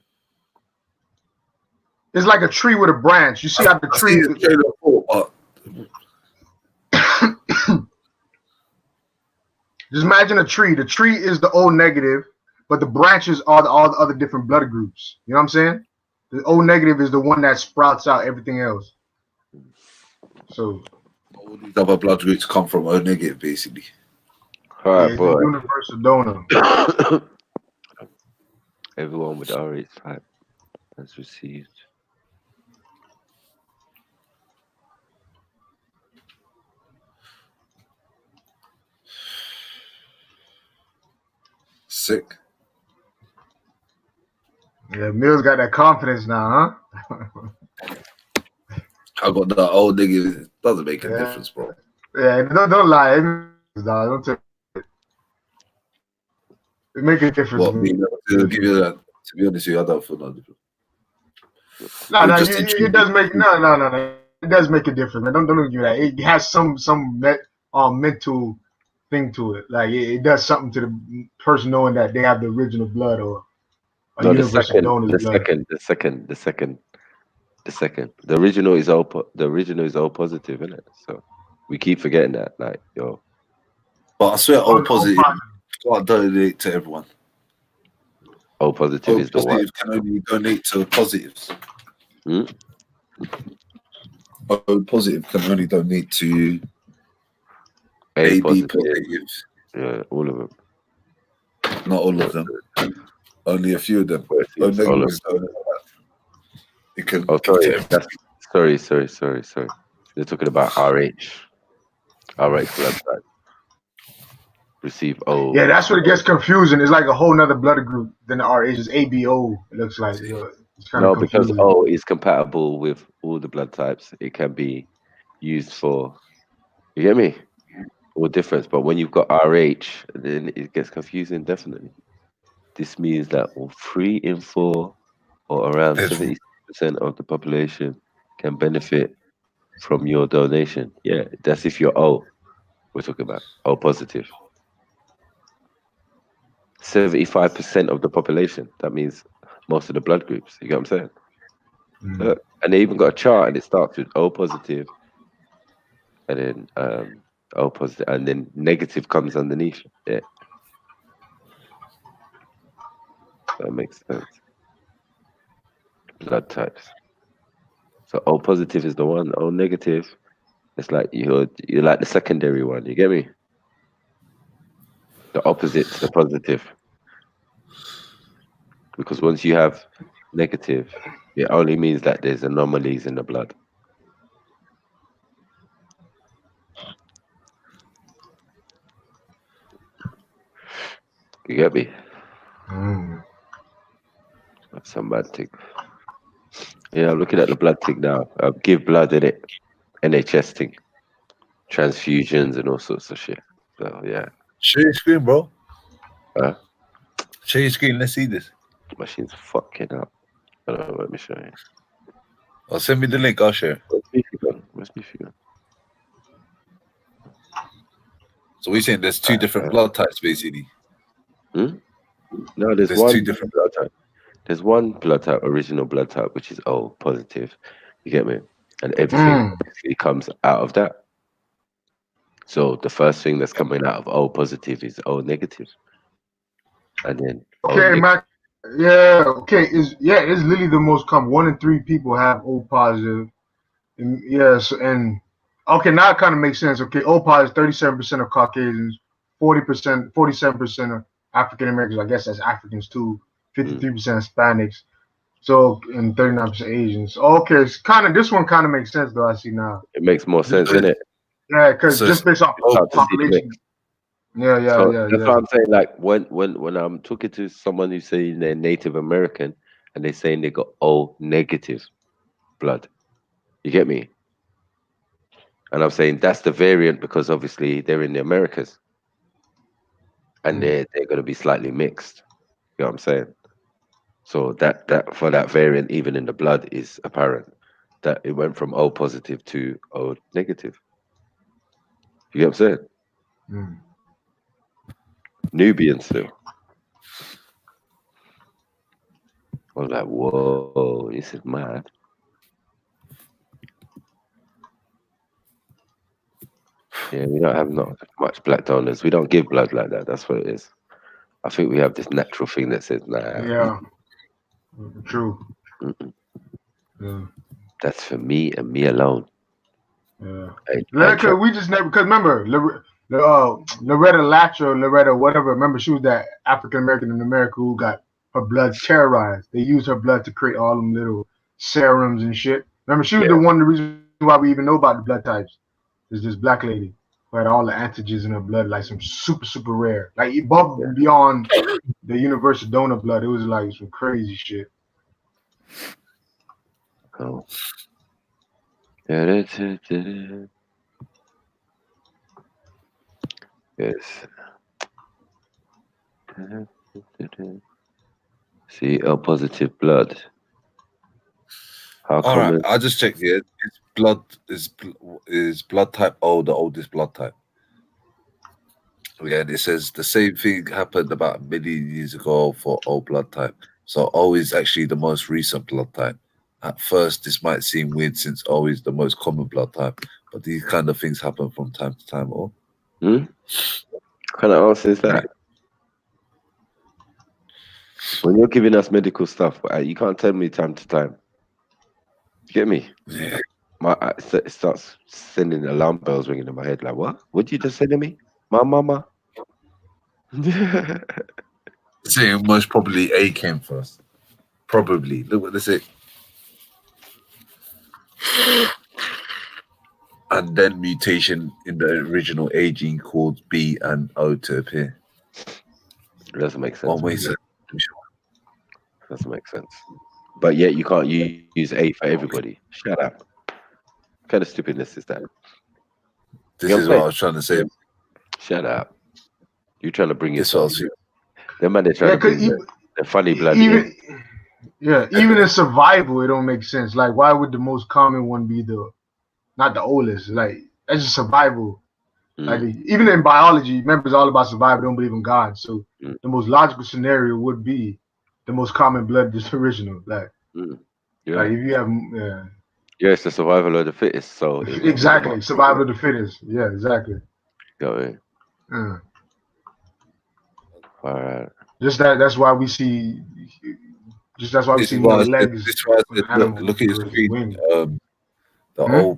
It's like a tree with a branch. You see how the tree. Just imagine a tree. The tree is the O negative, but the branches are all the other different blood groups. You know what I'm saying? The O negative is the one that sprouts out everything else. So all these other blood groups come from O negative, basically. All right, it's boy. a universal donor. Everyone with RH type has received. Sick. Yeah, Mills got that confidence now, huh? I got that old nigga. It doesn't make a difference, bro. Yeah, don't lie. Don't tell it. It make a difference. What, me to give you that? To be honest with you, I don't feel no different. No, it does make no. It does make a difference, man. Don't do that. It has some mental thing to it. Like it does something to the person knowing that they have the original blood or a universal donor's blood. The second. The original is all positive, isn't it? So we keep forgetting that. Like, yo. But I swear, O positive can't donate to everyone. O positive is the one. Can only donate to positives. Hmm? O positive can only donate to A positive. positives. Yeah, all of them. Not all of them. Only a few of them. O negatives don't. It can. Oh, sorry. They're talking about RH. RH blood type. Receive O. Yeah, that's what it gets confusing. It's like a whole nother blood group than the RH. It's ABO. It looks like. It's kind of confusing. Because O is compatible with all the blood types. It can be used for. You get me? All difference. But when you've got RH, then it gets confusing. Definitely. This means that 3 in 4, or around 70% of the population, can benefit from your donation. Yeah, that's if you're O. We're talking about O positive. 75% of the population. That means most of the blood groups. You get what I'm saying? Mm. Look, and they even got a chart, and it starts with O positive, and then O positive, and then negative comes underneath. Yeah, that makes sense. Blood types. So O positive is the one. O negative, it's like you're like the secondary one. You get me? The opposite to the positive. Because once you have negative, it only means that there's anomalies in the blood. You get me? That's some bad thing. Yeah, I'm looking at the blood thing now. Give blood in it. NHS thing. Transfusions and all sorts of shit. So, yeah. Share screen, bro. Share your screen. Let's see this. Machine's fucking up. Let me show you. Oh, send me the link. I'll share. Must be fun. So we're saying there's two different blood types, basically. No, there's one two different blood type. There's one blood type, original blood type, which is O positive. You get me? And everything basically comes out of that. So the first thing that's coming out of O positive is O negative. And then okay, Mac. Yeah, okay. It's literally the most common. 1 in 3 people have O positive. And yes, and okay, now it kind of makes sense. Okay, O positive, 37% of Caucasians, 47% of African Americans. I guess that's Africans too. 53% Hispanics. So and 39% Asians. Okay, it's this one kind of makes sense though. I see now. It makes more sense, doesn't it? Yeah, because just based off population. Yeah. That's what I'm saying. Like when I'm talking to someone who's saying they're Native American and they're saying they got O negative blood, you get me? And I'm saying that's the variant because obviously they're in the Americas, and they're going to be slightly mixed. You know what I'm saying? So that for that variant, even in the blood, is apparent that it went from O positive to O negative. You get what I'm saying? Nubian still. I was like, whoa, this is mad. Yeah, we don't have not much black donors. We don't give blood like that. That's what it is. I think we have this natural thing that says, nah. Yeah. True. Yeah. That's for me and me alone. Yeah. We just never, because remember, Loretta Latra, whatever, remember she was that African American in America who got her blood sterilized. They used her blood to create all them little serums and shit. Remember, she was the reason why we even know about the blood types. Is this black lady who had all the antigens in her blood, like some super, super rare. Like above and beyond the universal donor blood, it was like some crazy shit. Oh. Yes. See, O positive blood. How all right, I just checked here. Is blood type O the oldest blood type? Yeah, it says the same thing happened about 1 million years ago for O blood type. So O is actually the most recent blood type. At first, this might seem weird since O is the most common blood type, but these kind of things happen from time to time. What kind of answer is that? When you're giving us medical stuff, you can't tell me time to time. You get me? Yeah. It starts sending alarm bells ringing in my head. Like, what? What did you just say to me? My mama? Saying most probably A came first. Probably. Look what they say. And then mutation in the original A gene caused B and O to appear. It doesn't make sense. Doesn't make sense. But yet you can't use A for everybody. Shut up. What kind of stupidness is that? This is what I was trying to say. Shut up. You're trying to bring yourself. Them man, they're trying to bring the funny blood. Even in survival, it don't make sense. Like, why would the most common one be not the oldest? Like, that's just survival. Like, even in biology, remember, it's all about survival. Don't believe in God. So the most logical scenario would be the most common blood is original. Like, like if you have, yeah, it's the survival of the fittest. So exactly, survival of the fittest. Yeah, exactly. Got it. All right. Just that's why we see. That's why we see more legs. Look at his screen. The O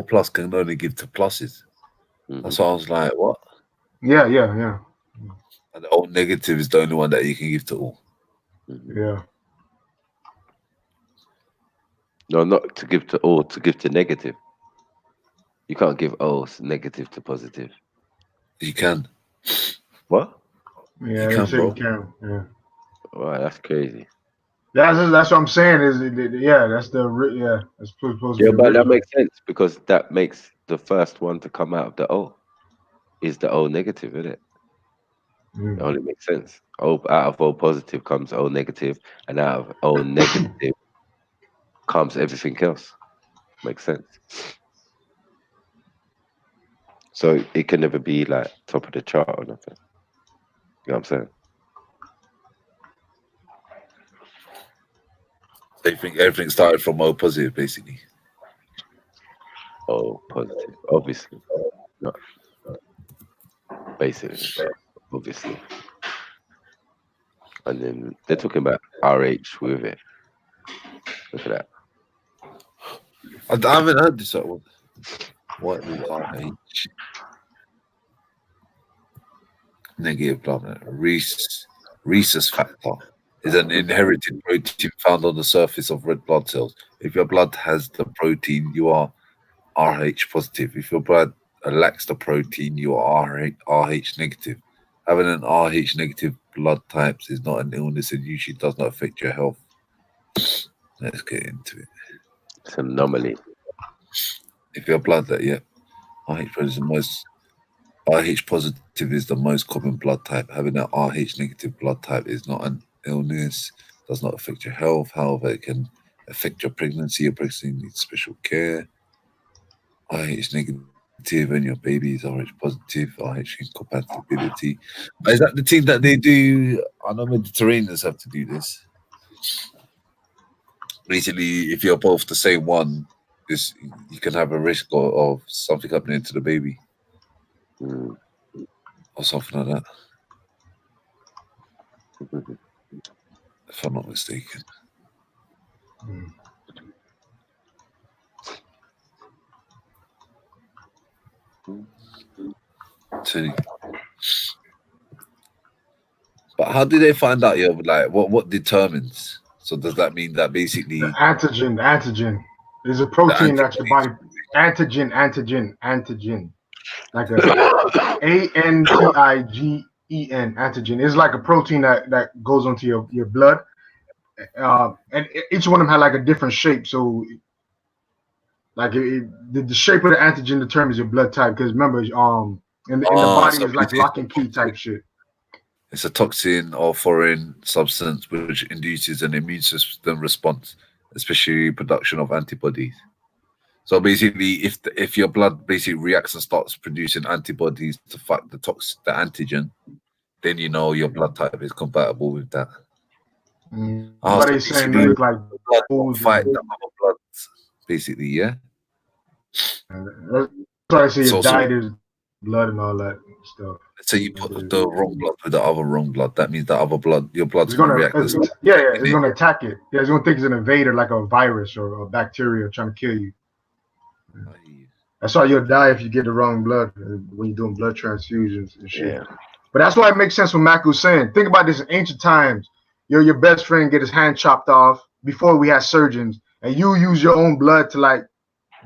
plus can only give to pluses. That's why I was like, what? Yeah. And the O negative is the only one that you can give to all. Yeah. No, not to give to all, to give to negative. You can't give O negative to positive. You can. What? Yeah, you can. Yeah. Wow, that's crazy. That's what I'm saying. That's supposed to be. But that makes sense because that makes the first one to come out of the O is the O negative, isn't it? It only makes sense. out of O positive comes O negative, and out of O negative comes everything else. Makes sense. So it can never be like top of the chart or nothing. You know what I'm saying? So you think everything started from O positive, basically? O positive, obviously. No. Basically, obviously. And then they're talking about RH with it. Look at that. I haven't heard this one. What is RH? Negative blood. Rhesus factor is an inherited protein found on the surface of red blood cells. If your blood has the protein, you are RH positive. If your blood lacks the protein, you are RH negative. Having an RH negative blood types is not an illness and usually does not affect your health. Let's get into it. It's an anomaly. If your blood that RH positive is the most common blood type. Having an RH negative blood type is not an illness, does not affect your health. However, it can affect your pregnancy. Your pregnancy needs special care. RH negative and your baby is RH positive. RH incompatibility. Is that the thing that they do? I know Mediterraneans have to do this. Basically, if you're both the same one, you can have a risk of something happening to the baby. Or something like that. If I'm not mistaken. But how do they find out? Like what determines? So does that mean that basically the antigen? There's a protein that your body antigen, like a ANTIGEN antigen. It's like a protein that goes onto your blood, and each one of them had like a different shape. So, like the shape of the antigen determines your blood type. Because remember, in the body is like lock and key type shit. It's a toxin or foreign substance which induces an immune system response, especially production of antibodies. So basically, if your blood basically reacts and starts producing antibodies to fight the antigen, then you know your blood type is compatible with that. What are you saying? It's like blood fight the other bloods, basically, yeah. That's why I say your diet is blood and all that stuff. So you put the wrong blood with the other wrong blood. That means the other blood, your blood's going to react. it's going to attack it. Yeah, it's going to think it's an invader, like a virus or a bacteria trying to kill you. That's why you'll die if you get the wrong blood when you're doing blood transfusions and shit. Yeah. But that's why it makes sense what Mac was saying. Think about this in ancient times. Your best friend get his hand chopped off before we had surgeons, and you use your own blood to like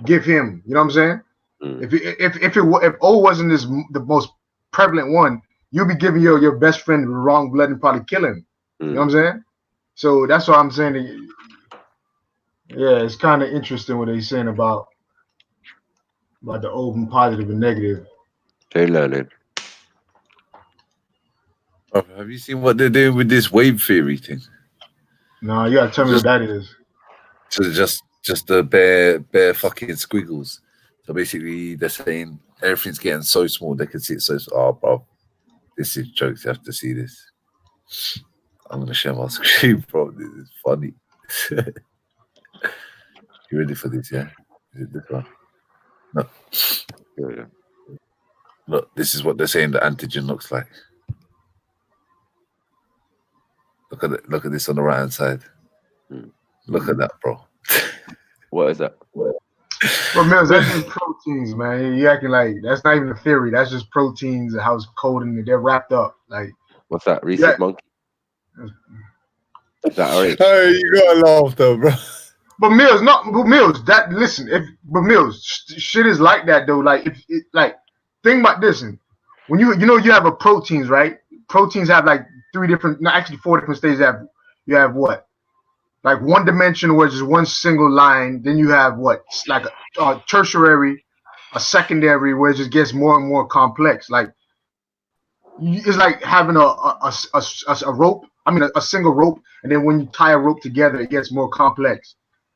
give him. You know what I'm saying? If O wasn't the most prevalent one, you'll be giving your best friend the wrong blood and probably kill him. You know what I'm saying? So that's why I'm saying it's kind of interesting what they're saying about the O positive and negative. They learn it. Have you seen what they're doing with this wave theory thing? No, you gotta tell me what that is. So just the bare fucking squiggles. So basically, they're saying everything's getting so small they can see it so. Oh, bro, this is jokes. You have to see this. I'm gonna share my screen, bro. This is funny. You ready for this? Yeah. Is it this one? No. Yeah. Look, this is what they're saying the antigen looks like. Look at it. Look at this on the right hand side. Look at that, bro. What is that? Well, Mills, that's just proteins, man. You acting like that's not even a theory. That's just proteins and how it's coded. They're wrapped up. Like what's that? Research monkey. Is that alright? Hey, you gotta laugh though, bro. But Mills, that listen. Shit is like that though. Like think about this. And when you have a proteins, right? Proteins have like 4 different stages. You have what? Like one dimension where it's just one single line. Then you have what? Like a tertiary, a secondary where it just gets more and more complex. Like it's like having a rope. I mean, a single rope, and then when you tie a rope together, it gets more complex.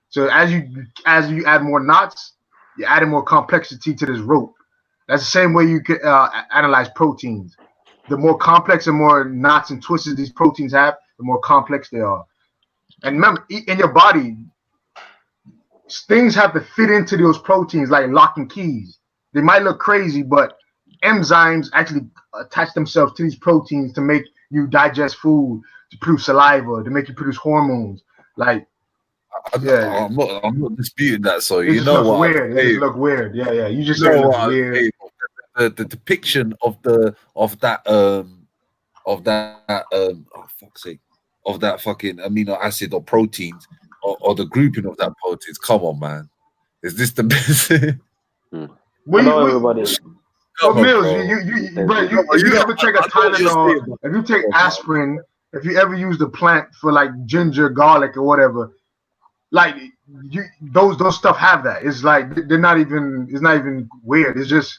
So as you add more knots, you're adding more complexity to this rope. That's the same way you could analyze proteins. The more complex and more knots and twists these proteins have, the more complex they are. And remember, in your body, things have to fit into those proteins like lock and keys. They might look crazy, but enzymes actually attach themselves to these proteins to make you digest food, to produce saliva, to make you produce hormones. Like, I'm not disputing that. So it you just know looks what? weird. It just look weird. Yeah. You just You said it know looks what? weird. The depiction of that oh fuck's sake, of that fucking amino acid or proteins or the grouping of that proteins. Come on, man. Is this the best? Hello, everybody. Well, Mills, bro. if you ever take a Tylenol, if you take aspirin, if you ever use the plant for like ginger, garlic, or whatever, like those stuff have that. It's like they're not even. It's not even weird. It's just.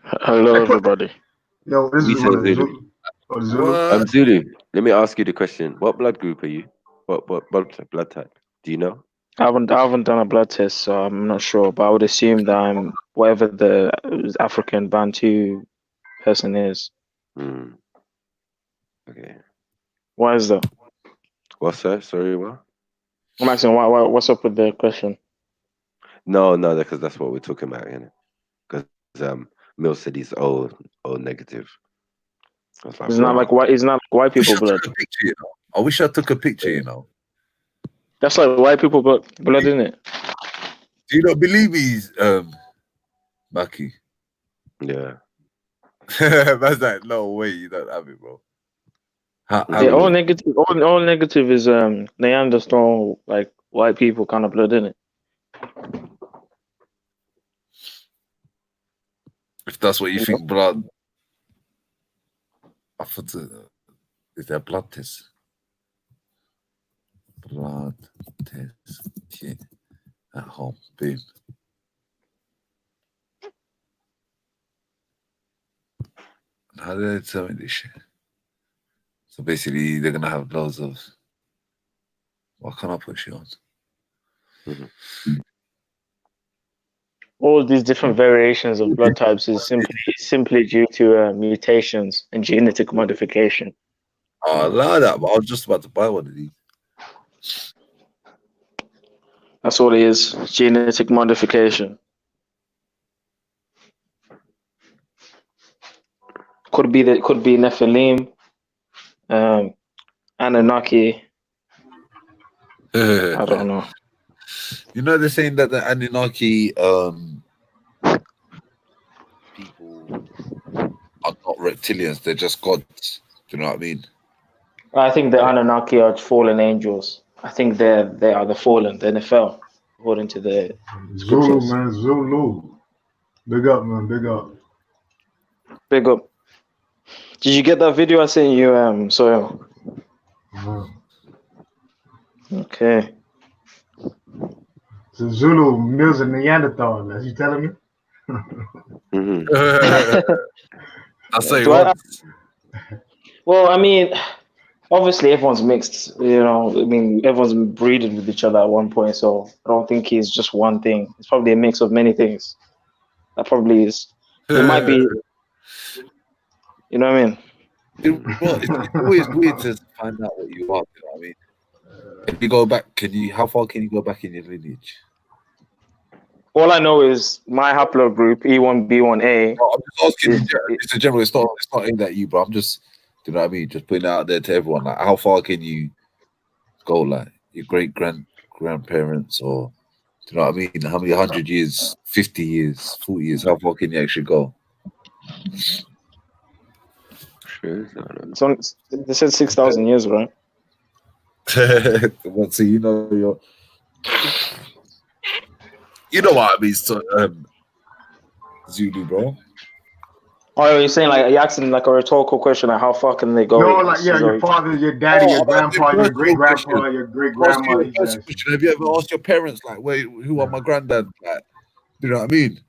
Hello, everybody. Yo, this is Zulu. Zulu. Let me ask you the question. What blood group are you? What blood type? Do you know? I haven't done a blood test, so I'm not sure. But I would assume that I'm whatever the African Bantu person is. Okay. Why is that? What's that? Sorry, what? I'm asking why. What's up with the question? No, because that's what we're talking about, you know. Because Mill said he's O negative. Like, it's not like white people blood. I wish I took a picture, you know. That's like white people blood, isn't it? Do you not believe he's Maki? Yeah. That's like, no way, you don't have it, bro. All negative is Neanderthal, like white people kind of blood, isn't it? If that's what you think, blood. I thought is there a blood test? Blood test kit at home, boom. How do they tell me this shit? So basically, they're gonna have loads of. What can I put shit on? All these different variations of blood types is simply due to mutations and genetic modification. Oh, I like that, but I was just about to buy one of these. That's all it is. Genetic modification. Could be Nephilim, Anunnaki. I don't know. You know, they're saying that the Anunnaki people are not reptilians; they're just gods. Do you know what I mean? I think the Anunnaki are fallen angels. I think they are the fallen, the Nephil, according to the scriptures. Zulu, man, Zulu. Big up, man. Big up. Big up. Did you get that video I sent you, Soil? Okay. So Zulu Mills a Neanderthal. That's you telling me? I'll say what. Well, I mean, obviously everyone's mixed. You know, I mean, everyone's breeded with each other at one point. So I don't think he's just one thing. It's probably a mix of many things. That probably is. It might be. You know what I mean? It's always weird to find out what you are. You know what I mean? If you go back, how far can you go back in your lineage? All I know is my haplogroup E1B1A. I'm just asking it's a general. It's not aimed at you, bro. I'm just, do you know what I mean? Just putting it out there to everyone. Like, how far can you go? Like your great grandparents, or do you know what I mean? How many 100 years, 50 years, 40 years? How far can you actually go? They said 6,000 years, right? Well, see, you know what I mean, so, Zulu, bro. Oh, you're saying like you're asking like a rhetorical question, like how far can they go? No, like your father, your daddy, your grandpa, your great grandpa, your great grandma. Have you ever asked your parents like, "Wait, who are my granddad?" Like, do you know what I mean?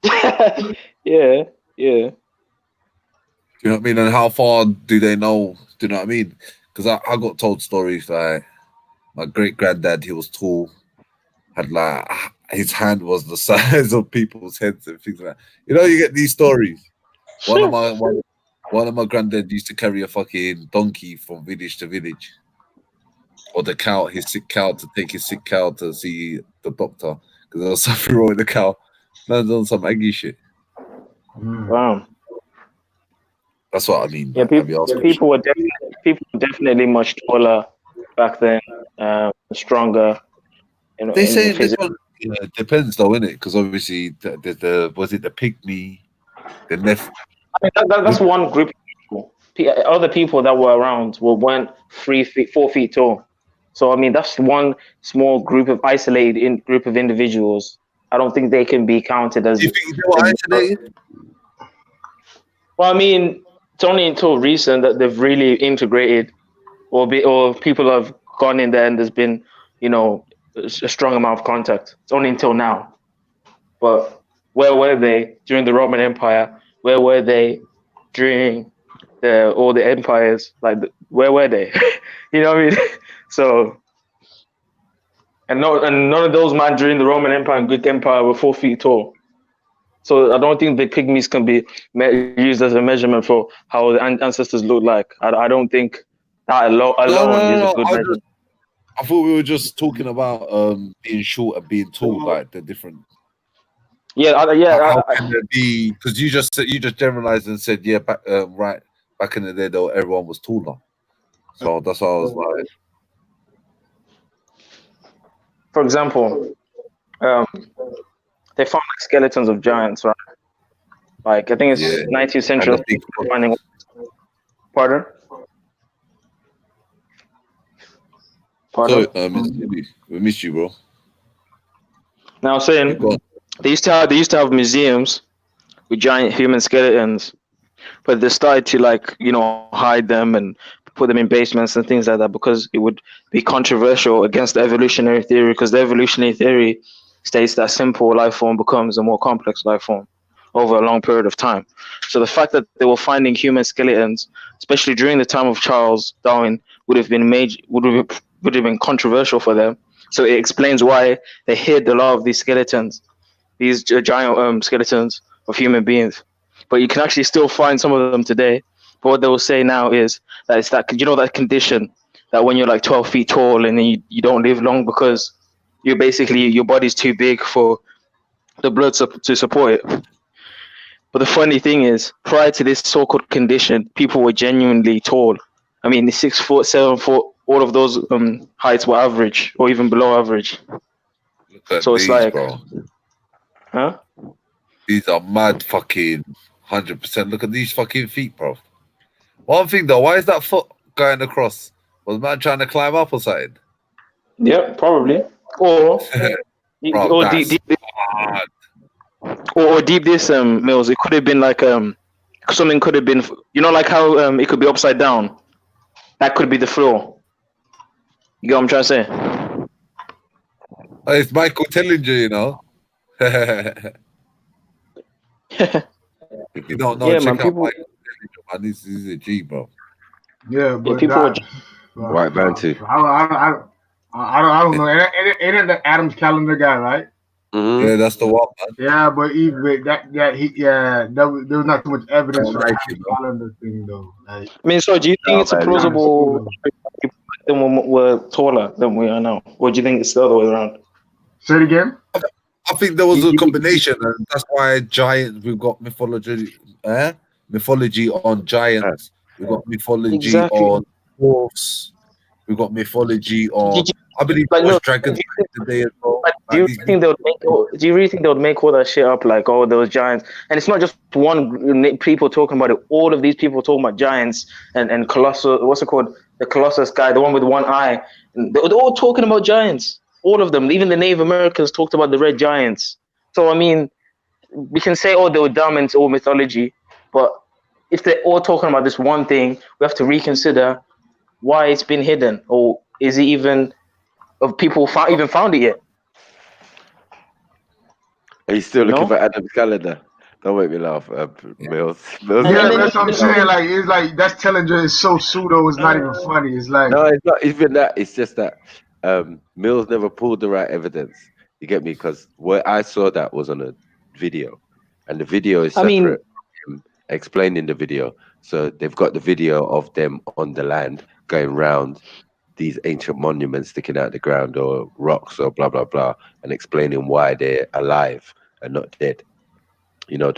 Yeah. you know what I mean? And how far do they know? Do you know what I mean? Because I got told stories like my great granddad, he was tall, had like his hand was the size of people's heads and things like that. You know, you get these stories. One of my granddad used to carry a fucking donkey from village to village, or the cow, his sick cow, to take his sick cow to see the doctor because there was something wrong with the cow. Man's on some Aggie shit. Wow. That's what I mean. Yeah, people were definitely much taller back then, stronger. You know, they say this one depends though, innit? Because obviously was it the pygmy, the nef. I mean, that's one group of people. Other people that were around weren't 4 feet tall. So I mean, that's one small group of isolated group of individuals. I don't think they can be counted as. You think they were isolated? Well, I mean, it's only until recent that they've really integrated, or people have gone in there and there's been, you know, a strong amount of contact. It's only until now. But where were they during the Roman Empire? Where were they during all the empires? Like, where were they? You know what I mean? So, and none of those men during the Roman Empire and Greek Empire were 4 feet tall. So I don't think the pygmies can be used as a measurement for how the ancestors look like. I don't think that alone is a good measurement. I thought we were just talking about being short and being tall, like the different. Yeah, How can there be? Because you just generalized and said, yeah, back in the day, though, everyone was taller. So that's why I was like. For example, they found like skeletons of giants, right? Like I think it's 19th century. Finding. Pardon? Sorry, we missed you, bro. Now, saying they used to have museums with giant human skeletons, but they started to hide them and put them in basements and things like that because it would be controversial against the evolutionary theory, because the evolutionary theory states that simple life form becomes a more complex life form over a long period of time. So the fact that they were finding human skeletons, especially during the time of Charles Darwin, would have been controversial for them. So it explains why they hid a lot of these skeletons, these giant skeletons of human beings. But you can actually still find some of them today. But what they will say now is that it's that, you know, that condition that when you're like 12 feet tall and then you don't live long because you're basically, your body's too big for the blood to support it. But the funny thing is, prior to this so-called condition, people were genuinely tall. I mean, 6 foot, 7 foot, all of those heights were average or even below average. So it's like, bro. Huh? These are mad fucking 100%. Look at these fucking feet, bro. One thing though, why is that foot going across? Was man trying to climb up or something? Yeah, probably. Or bro, or deep this Mills. It could have been like something could have been, you know, like how it could be upside down. That could be the floor. You get what I'm trying to say? Oh, it's Michael Tellinger, you know. If you don't know, check out Michael Tellinger, man. This is a G, bro. Yeah, but White man too. I don't know. It ain't the Adams Calendar guy, right? Mm-hmm. Yeah, that's the one, man. Yeah, but even there was not too much evidence for the calendar thing, though. Like, I mean, so do you think it's a plausible people were taller than we are now, or do you think it's the other way around? Say it again. I think there was a combination, and that's why giants. We've got mythology on giants. We've got mythology on dwarfs. We've got mythology on. I believe dragons today as well. Do you really think they would make all that shit up, like all those giants? And it's not just one people talking about it. All of these people talking about giants and Colossus. What's it called? The Colossus guy, the one with one eye. They're all talking about giants. All of them. Even the Native Americans talked about the red giants. So I mean, we can say, oh, they were dumb and it's all mythology. But if they're all talking about this one thing, we have to reconsider why it's been hidden, or is it even of people found it yet? Are you still looking for Adam's calendar? Don't make me laugh, Mills. Yeah, that's what I'm saying. Like, it's like that's Tellinger is so pseudo. It's not even funny. It's like no, it's not even that. It's just that Mills never pulled the right evidence. You get me? Because where I saw that was on a video, and the video is separate. Explaining the video, so they've got the video of them on the land going round these ancient monuments sticking out the ground or rocks or blah blah blah, and explaining why they're alive and not dead. You know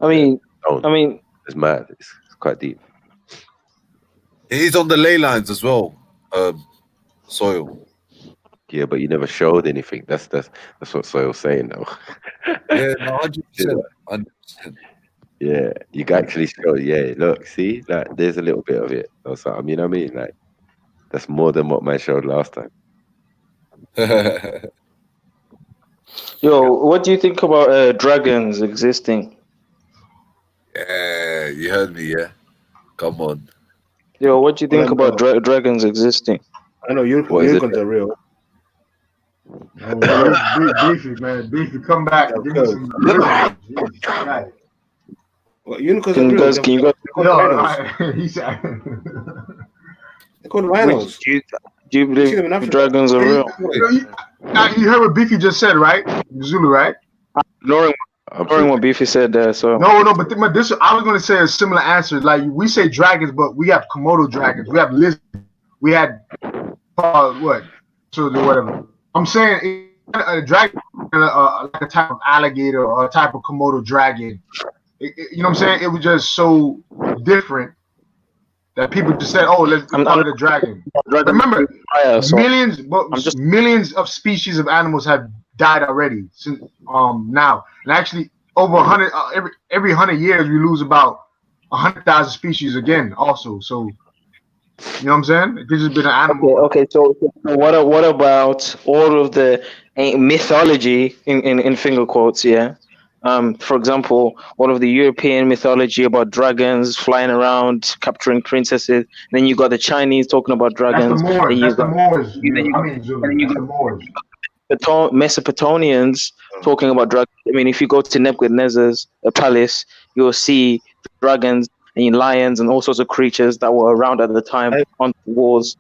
I mean, it's mad. It's quite deep. He's on the ley lines as well. Soil. Yeah, but you never showed anything. That's what Soil's saying though. Yeah, no, 100%. 100%. Yeah, you can actually show. Yeah, look, see, like there's a little bit of it. Or something. You know what I mean? Like that's more than what man showed last time. Yo, what do you think about dragons existing? Yeah, you heard me. Yeah, come on. Yo, what do you think about dragons existing? I know unicorns are real. Beefy, man. Beefy, come back. Give me some. Well, unicorns are real. Can you guys? He said. They're called rhinos. Do you believe dragons are real? You heard what Beefy just said, right? Zulu, right? Ignoring what Beefy said there. So no, but this I was going to say a similar answer. Like we say dragons, but we have Komodo dragons. We have lizards. We had what? So whatever. I'm saying a dragon, like a type of alligator or a type of Komodo dragon. You know what I'm saying? It was just so different that people just said, "Oh, let's call it a dragon." Remember, millions of species of animals have died already since now, and actually over 100 every 100 years we lose about 100,000 species again. Also, so you know what I'm saying? This has been an animal. Okay. So what about all of the mythology in finger quotes? Yeah. For example, all of the European mythology about dragons flying around, capturing princesses. Then you got the Chinese talking about dragons. That's the Moors. Mesopotamians talking about dragons. I mean, if you go to Nebuchadnezzar's palace, you'll see dragons and lions and all sorts of creatures that were around at the time on the walls.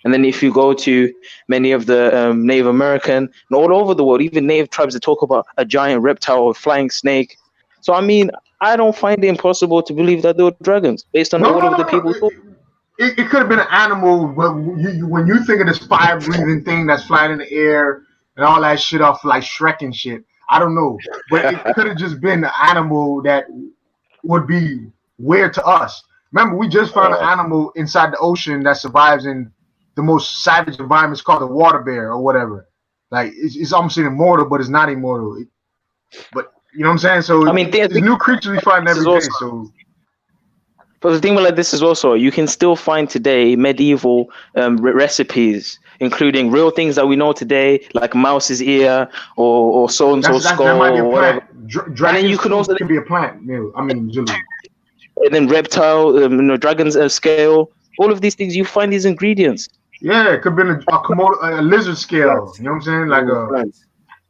And then if you go to many of the Native American and all over the world, even native tribes that talk about a giant reptile or flying snake. So, I mean, I don't find it impossible to believe that there were dragons based on all of the people. It could have been an animal, but when you think of this fire-breathing thing that's flying in the air and all that shit off like Shrek and shit, I don't know. But it could have just been an animal that would be weird to us. Remember, we just found an animal inside the ocean that survives in the most savage environments called the water bear or whatever. Like it's almost immortal, but it's not immortal. But you know what I'm saying? So I mean, there's new creatures we find every day. So, but the thing like this is also you can still find today medieval recipes, including real things that we know today, like mouse's ear or so and so skull. That might be a or plant. whatever. And then you can also be a plant. I mean, Zulu. And then reptile, dragon's scale. All of these things, you find these ingredients. Yeah, it could have been a lizard scale. You know what I'm saying? Like a.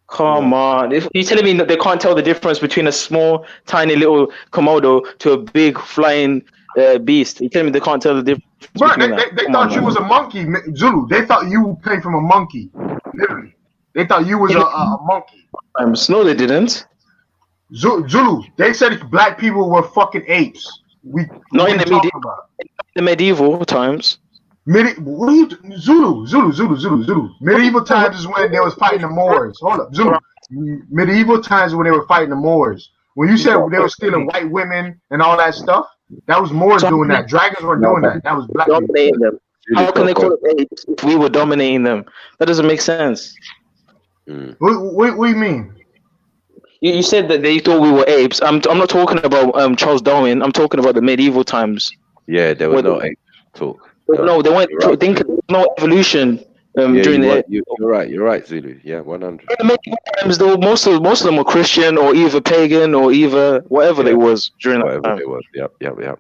Come on. If you're telling me that they can't tell the difference between a small, tiny little Komodo to a big flying beast, you're telling me they can't tell the difference? Bro, they thought you was a monkey, Zulu. They thought you came from a monkey. Literally. They thought you was a monkey. No, they didn't. Zulu, they said black people were fucking apes. Not in the medieval times. Zulu. Medieval times is when they was fighting the Moors. Hold up, Zulu. Medieval times when they were fighting the Moors. When you said they were stealing white women and all that stuff, that was Moors doing that. Dragons weren't doing that. That was black dominating them. How can they call it apes if we were dominating them? That doesn't make sense. What do you mean? You said that they thought we were apes. I'm not talking about Charles Darwin. I'm talking about the medieval times. Yeah, there was no ape talk. No, they weren't. Right. Think no evolution during the. You're right, Zulu. Yeah, 100. In the medieval times, though, most of them were Christian or either pagan or either whatever it was during that time. It was. Yep.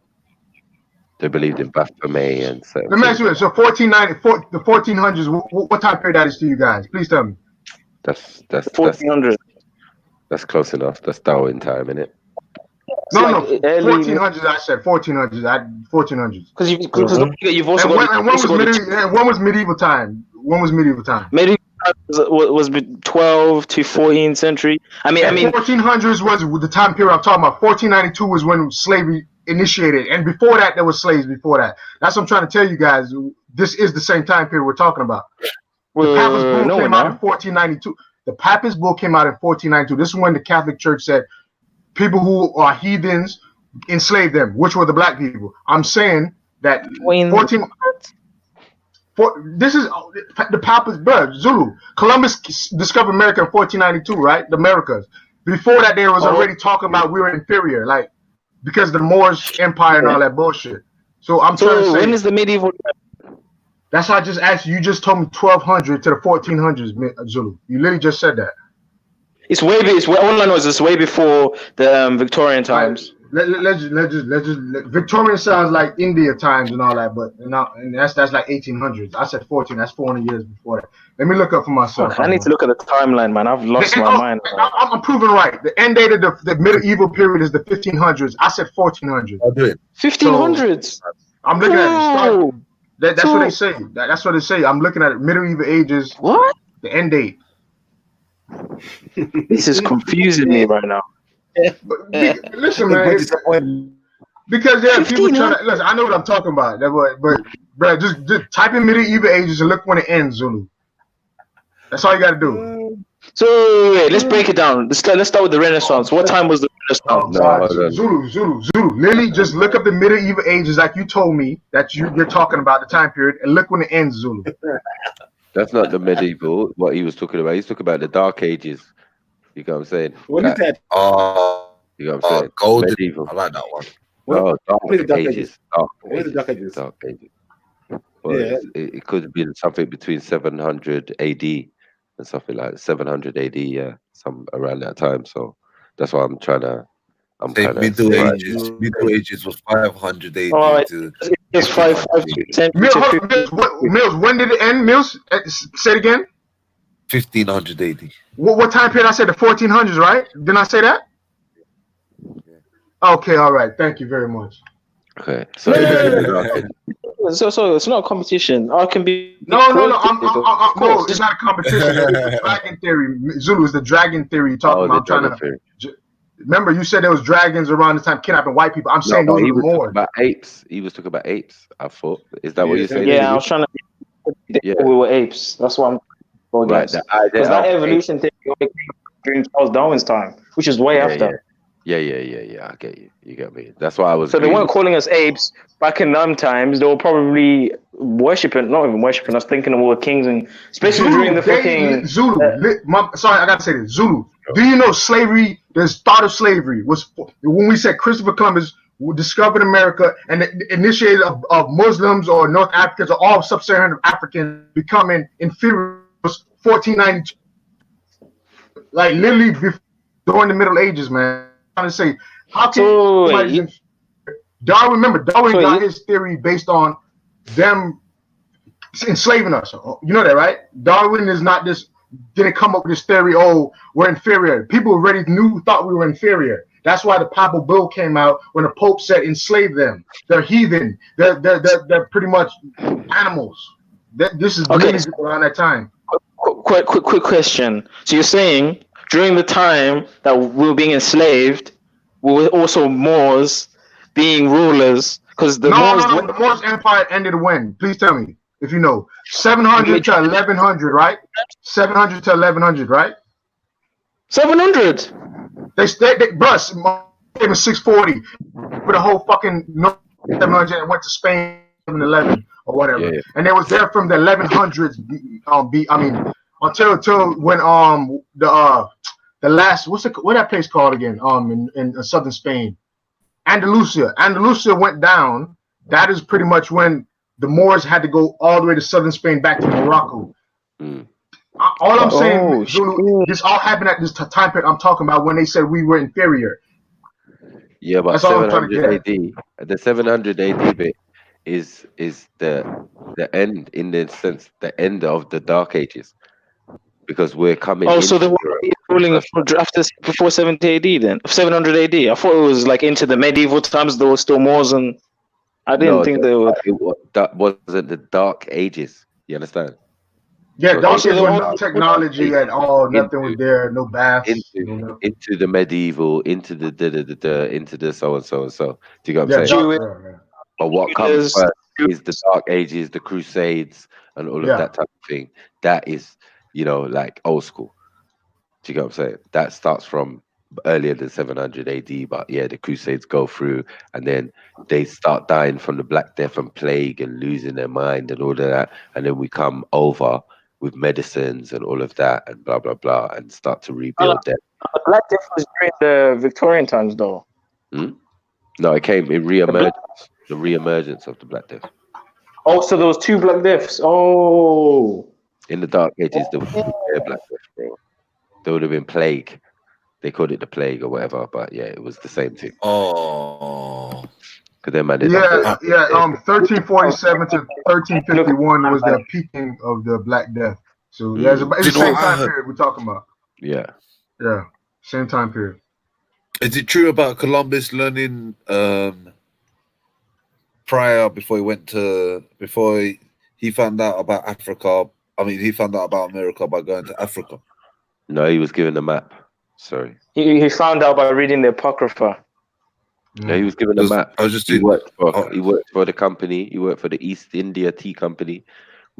They believed in Baphomet and so. Let me ask you this: so 1490, the 1400s. What time period that is to you guys? Please tell me. That's 1400. That's close enough. That's Darwin time, isn't it? No, 1400s. I said 1400s. 1400s. Because you've also got. And one was medieval time. One was medieval time. Medieval time was 12 to 14th century. I mean, 1400s was the time period I'm talking about. 1492 was when slavery initiated, and before that, there was slaves. Before that, that's what I'm trying to tell you guys. This is the same time period we're talking about. The Papist Bull came out in 1492. The Papist Bull came out in 1492. This is when the Catholic Church said people who are heathens enslaved them, which were the black people. I'm saying that this is the Papist, bro, Zulu. Columbus discovered America in 1492, right? The Americas. Before that, they was already talking about we were inferior, like because the Moorish Empire and all that bullshit. So I'm trying to say, when is the medieval? That's how I just asked you. You just told me 1200 to the 1400s, Zulu. You literally just said that. It's way. All I know is it's way before the Victorian times. Let's just Victorian sounds like India times and all that, but and that's like 1800s. I said 14. That's 400 years before that. Let me look up for myself. Okay, I need to look at the timeline, man. I've lost my mind. I'm proving right. The end date of the medieval period is the 1500s. I said 1400s. I'll do it. 1500s. So, I'm looking at it. That's what they say. That's what they say. I'm looking at it. Medieval ages. What? The end date. This is confusing me right now. Listen, man. Because people trying to listen. I know what I'm talking about. But bro, just type in medieval ages and look when it ends, Zulu. That's all you got to do. So wait, let's break it down. Let's start with the Renaissance. What time was the Renaissance? Zulu. Literally, just look up the medieval ages like you told me that you're talking about the time period, and look when it ends, Zulu. That's not the medieval. What he was talking about. He's talking about the Dark Ages. You know what I'm saying? What is that? You know what I'm saying? Golden. Medieval. I like that one. No, Dark Ages. What is the Dark Ages? Dark Ages. Well, it could have been something between 700 AD and something like 700 AD, some around that time. So that's why I'm trying to. Middle Ages was 500 AD. It's 500. Mills, when did it end? Mills, say it again. 1500 AD. What time period? I said the 1400s, right? Didn't I say that? Okay, all right. Thank you very much. Okay, so it's not a competition. I can be no. It's not a competition. It's dragon theory. Zulu is the dragon theory you're talking about. Remember, you said there was dragons around the time kidnapping white people. I'm saying those are more about apes. He was talking about apes. I thought. Is that what you're saying? Yeah, I was trying to. We were apes. That's what I'm. Because that evolution theory during Charles Darwin's time, which is way after. Yeah. I get you. You get me. That's why I was. So they weren't calling us apes back in them times. They were probably not even worshiping us, thinking of all the kings, and especially Zulu, during the fucking Zulu. Sorry, I gotta say this. Zulu. Do you know slavery? The start of slavery was when we said Christopher Columbus discovered America and the initiated of Muslims or North Africans or all sub-Saharan Africans becoming inferior. Was 1492. Like literally during the Middle Ages, man. I'm trying to say, how can Darwin got his theory based on them enslaving us. You know that, right? Darwin is not didn't come up with this theory, we're inferior. People already thought we were inferior. That's why the Papal Bull came out when the Pope said enslave them. They're heathen. They're pretty much animals. This is really around that time. Quick question. So you're saying during the time that we were being enslaved, we were also Moors being rulers? Because the the Moorish Empire ended when? Please tell me if you know. 700 to 1100, right? 700 to 1100, right? 700. They bus came in 640 with a whole fucking 700 and went to Spain in 11 or whatever, and they was there from the 1100s. Until when the last what that place called again? In southern Spain, Andalusia went down. That is pretty much when the Moors had to go all the way to southern Spain back to Morocco. All I'm saying, Zulu, this all happened at this time period I'm talking about when they said we were inferior. Yeah, but 700 AD, the 700 AD bit is the end in the sense the end of the Dark Ages. because we're coming. Oh, so they were ruling after before 70 AD then, 700 AD. I thought it was like into the medieval times. There were still Moors, and I didn't think they were. That wasn't the Dark Ages. You understand? Yeah, So Dark Ages was no technology at all. Nothing was there. No baths. Into the medieval, into the so and so and so. Do you get what I'm saying? But what comes first is the Dark Ages, the Crusades, and all of that type of thing. That is, like old school. Do you get what I'm saying? That starts from earlier than 700 AD, but yeah, the Crusades go through, and then they start dying from the Black Death and plague and losing their mind and all of that, and then we come over with medicines and all of that and blah blah blah and start to rebuild them. The Black Death was during the Victorian times, though. No, it re-emergence, the re-emergence of the Black Death. Oh, so there was two Black Deaths. Oh, in the Dark Ages, there was Black Death, bro. There would have been plague. They called it the plague or whatever, but yeah, it was the same thing. Oh, because then man, 1347 to 1351 was the peaking of the Black Death. So yeah, it's the same time period we're talking about. Yeah, same time period. Is it true about Columbus learning prior before he found out about Africa? I mean, he found out about America by going to Africa. No, he was given a map. Sorry. He found out by reading the Apocrypha. No, he was given a map. He worked for the company. He worked for the East India Tea Company.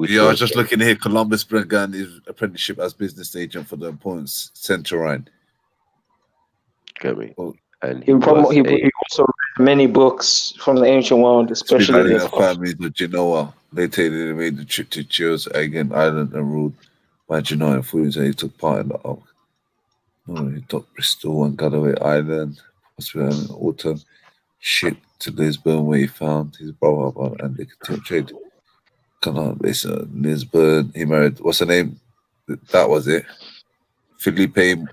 I was just looking here. Columbus began his apprenticeship as business agent for the Ponce Centurion. Get me? And he also read many books from the ancient world, especially the families of Genoa. They made the trip to Chios, Aegean Island, and ruled by Genoa influence, and he took part in the arc. He took Bristol and Galloway Island, in autumn, shipped to Lisbon, where he found his brother and they continued trade. Lisbon. He married. What's her name? That was it. Felipe had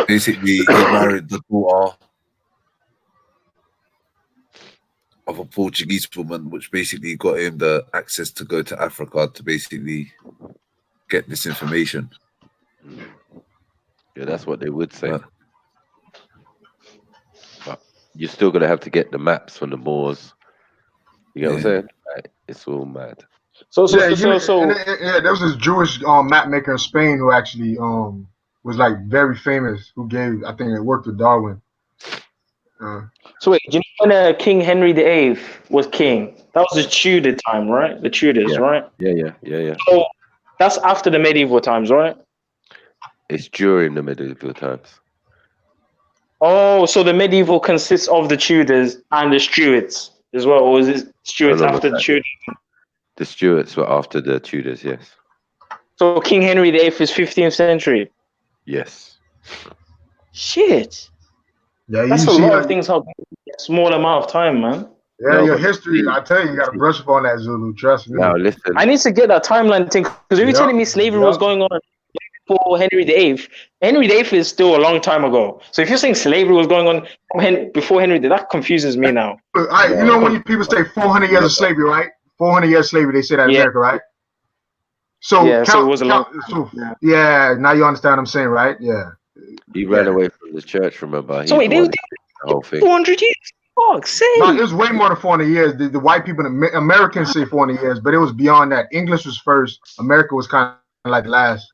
basically he married the daughter of a Portuguese woman, which basically got him the access to go to Africa to basically get this information. Yeah, that's what they would say. But you're still gonna have to get the maps from the Moors. You know what I'm saying? Like, it's all mad. There was this Jewish map maker in Spain who actually was like very famous. Who I think it worked with Darwin. So wait, do you know when King Henry VIII was king? That was the Tudor time, right? The Tudors, right? Yeah. So that's after the medieval times, right? It's during the medieval times. Oh, so the medieval consists of the Tudors and the Stuarts as well, or is it Stuarts after the Tudors? The Stuarts were after the Tudors, yes. So King Henry VIII is 15th century? Yes. Shit. Yeah, that's a lot of things happen in a small amount of time, man. Yeah, your history, I tell you, you got to brush up on that, Zulu. Trust me. Now, listen. I need to get that timeline thing, because you're telling me slavery was going on before Henry VIII. Henry VIII is still a long time ago. So if you're saying slavery was going on before Henry VIII, that confuses me now. You know when people say 400 years of slavery, right? 400 years of slavery, they say that in America, right? So, so it was a long now you understand what I'm saying, right? Yeah. He ran away from the church, remember? So wait, they the whole thing. 400 years? Fuck, say. No, it was way more than 400 years. The white people, Americans say 400 years, but it was beyond that. English was first. America was kind of like last.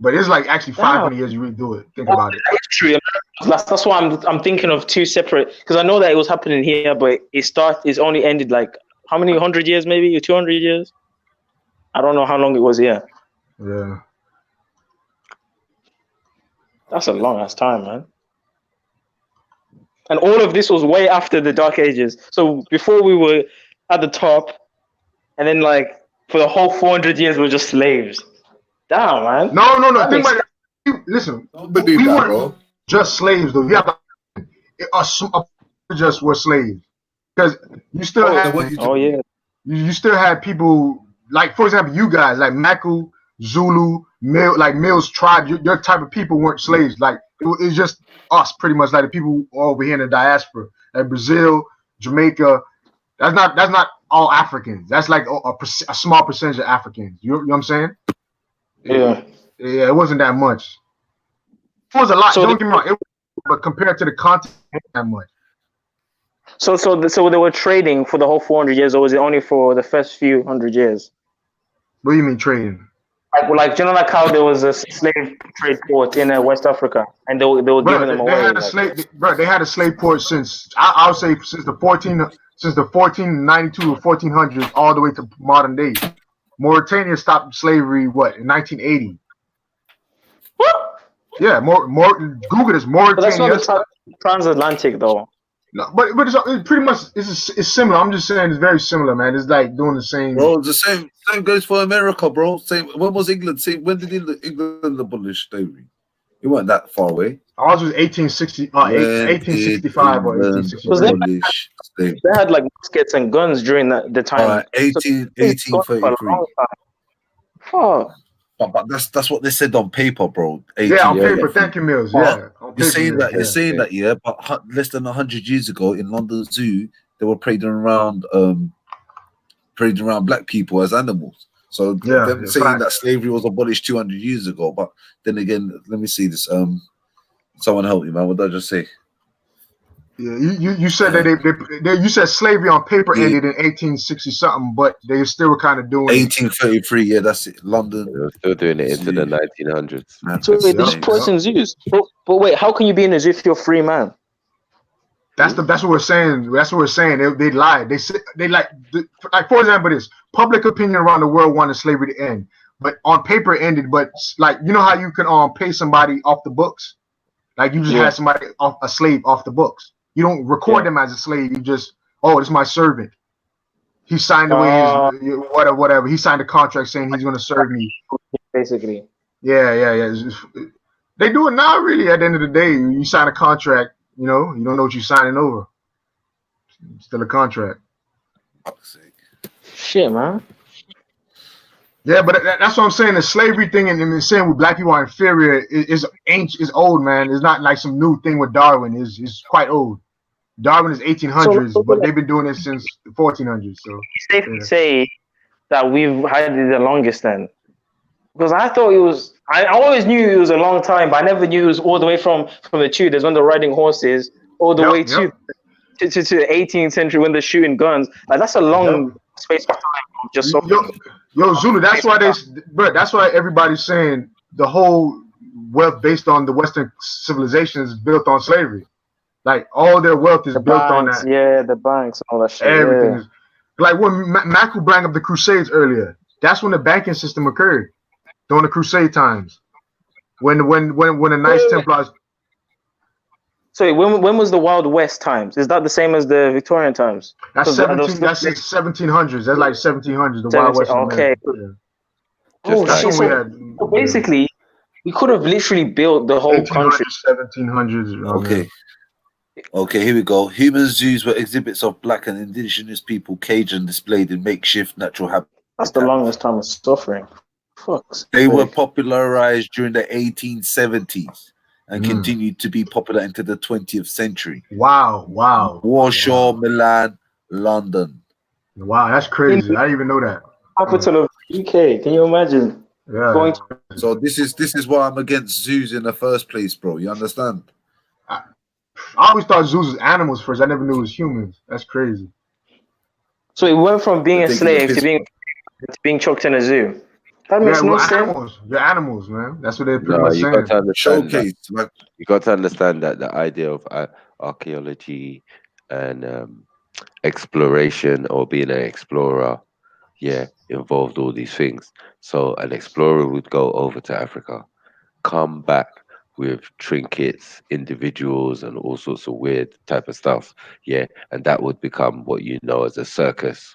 But it's like actually 500 years you redo it. Think about it. History. That's why I'm thinking of two separate, because I know that it was happening here, but it's only ended like how many 100 years, maybe 200 years? I don't know how long it was here. Yeah. That's a long ass time, man. And all of this was way after the Dark Ages. So before we were at the top, and then like for the whole 400 years we're just slaves. Damn, man. No. Think about it. Listen, we weren't just slaves though. Just were slaves, because you still you still had people like, for example, you guys like Maku, Zulu, Mills tribe. Your type of people weren't slaves. Like it's just us, pretty much, like the people over here in the diaspora, like Brazil, Jamaica. That's not all Africans. That's like a small percentage of Africans. You know what I'm saying? Yeah. Yeah, it wasn't that much. It was a lot. Don't get me wrong. But compared to the content, it wasn't that much. So they were trading for the whole 400 years, or was it only for the first few 100 years? What do you mean trading? Like you know, like how there was a slave trade port in West Africa, and they were giving them away. They had a slave port since I would say since the 1492 or 1400s all the way to modern day. Mauritania stopped slavery in 1980. Yeah, Google this Mauritania. But that's not transatlantic though. No, but it's pretty much it's similar. I'm just saying it's very similar, man. It's like doing the same. Bro, the same goes for America, bro. Same. When was England? When did England abolish slavery? It wasn't that far away. Ours was 1860, 1865 or 1866. They had like muskets and guns during the time. 1833. Fuck. But that's what they said on paper, bro. Yeah, on paper. Thank you, Mills. Yeah, you're saying that, yeah. But less than 100 years ago in London Zoo, they were parading around black people as animals. So them saying that slavery was abolished 200 years ago. But then again, let me see this. Someone help me, man. What did I just say? Yeah, you said that you said slavery on paper ended in 1860 something, but they still were kind of doing 1833. Yeah, that's it. London. They were still doing it into the 1900s. So wait, these ports and zoos. But wait, how can you be in a zoo if you're a free man? That's what we're saying. That's what we're saying. They lied. They like for example, this public opinion around the world wanted slavery to end, but on paper it ended. But like you know how you can pay somebody off the books, like you just had somebody a slave off the books. You don't record them as a slave. You just, it's my servant. He signed away his whatever. He signed a contract saying he's going to serve me. Basically. Yeah. They do it now, really. At the end of the day, you sign a contract. You don't know what you're signing over. It's still a contract. Shit, man. Yeah, but that's what I'm saying. The slavery thing and saying with black people are inferior is ancient, is old, man. It's not like some new thing with Darwin. It's quite old. Darwin is 1800s, but they've been doing it since the 1400s. So it's safe to say that we've had it the longest then, because I thought it was. I always knew it was a long time, but I never knew it was all the way from the Tudors when they're riding horses all the way to the 18th century when they're shooting guns. Like that's a long space of time. Just Yo, Zulu. That's why everybody's saying the whole wealth based on the Western civilization is built on slavery. Like all their wealth is built on that. Yeah, the banks, all that shit. Everything is like when Mac brought up the Crusades earlier. That's when the banking system occurred during the Crusade times. When the Knights Templars. So when was the Wild West times? Is that the same as the Victorian times? That's 1700s. That's like 1700s. The Wild West. Okay. So basically, we could have literally built the whole country. 1700s. Okay, here we go. Human zoos were exhibits of black and indigenous people caged and displayed in makeshift natural habitats. That's the longest time of suffering. They were popularized during the 1870s and continued to be popular into the 20th century. Wow. Warsaw, Milan, London. Wow, that's crazy. I didn't even know that. Capital of UK. Can you imagine? Yeah. So this is why I'm against zoos in the first place, bro. You understand? I always thought zoos was animals first. I never knew it was humans. That's crazy. So it went from being a slave to being chucked in a zoo. That makes no sense. Animals. You're animals, man. That's what they're pretty much saying. You got to understand that the idea of archaeology and exploration or being an explorer, involved all these things. So an explorer would go over to Africa, come back with trinkets, individuals, and all sorts of weird type of stuff. And that would become what you know as a circus.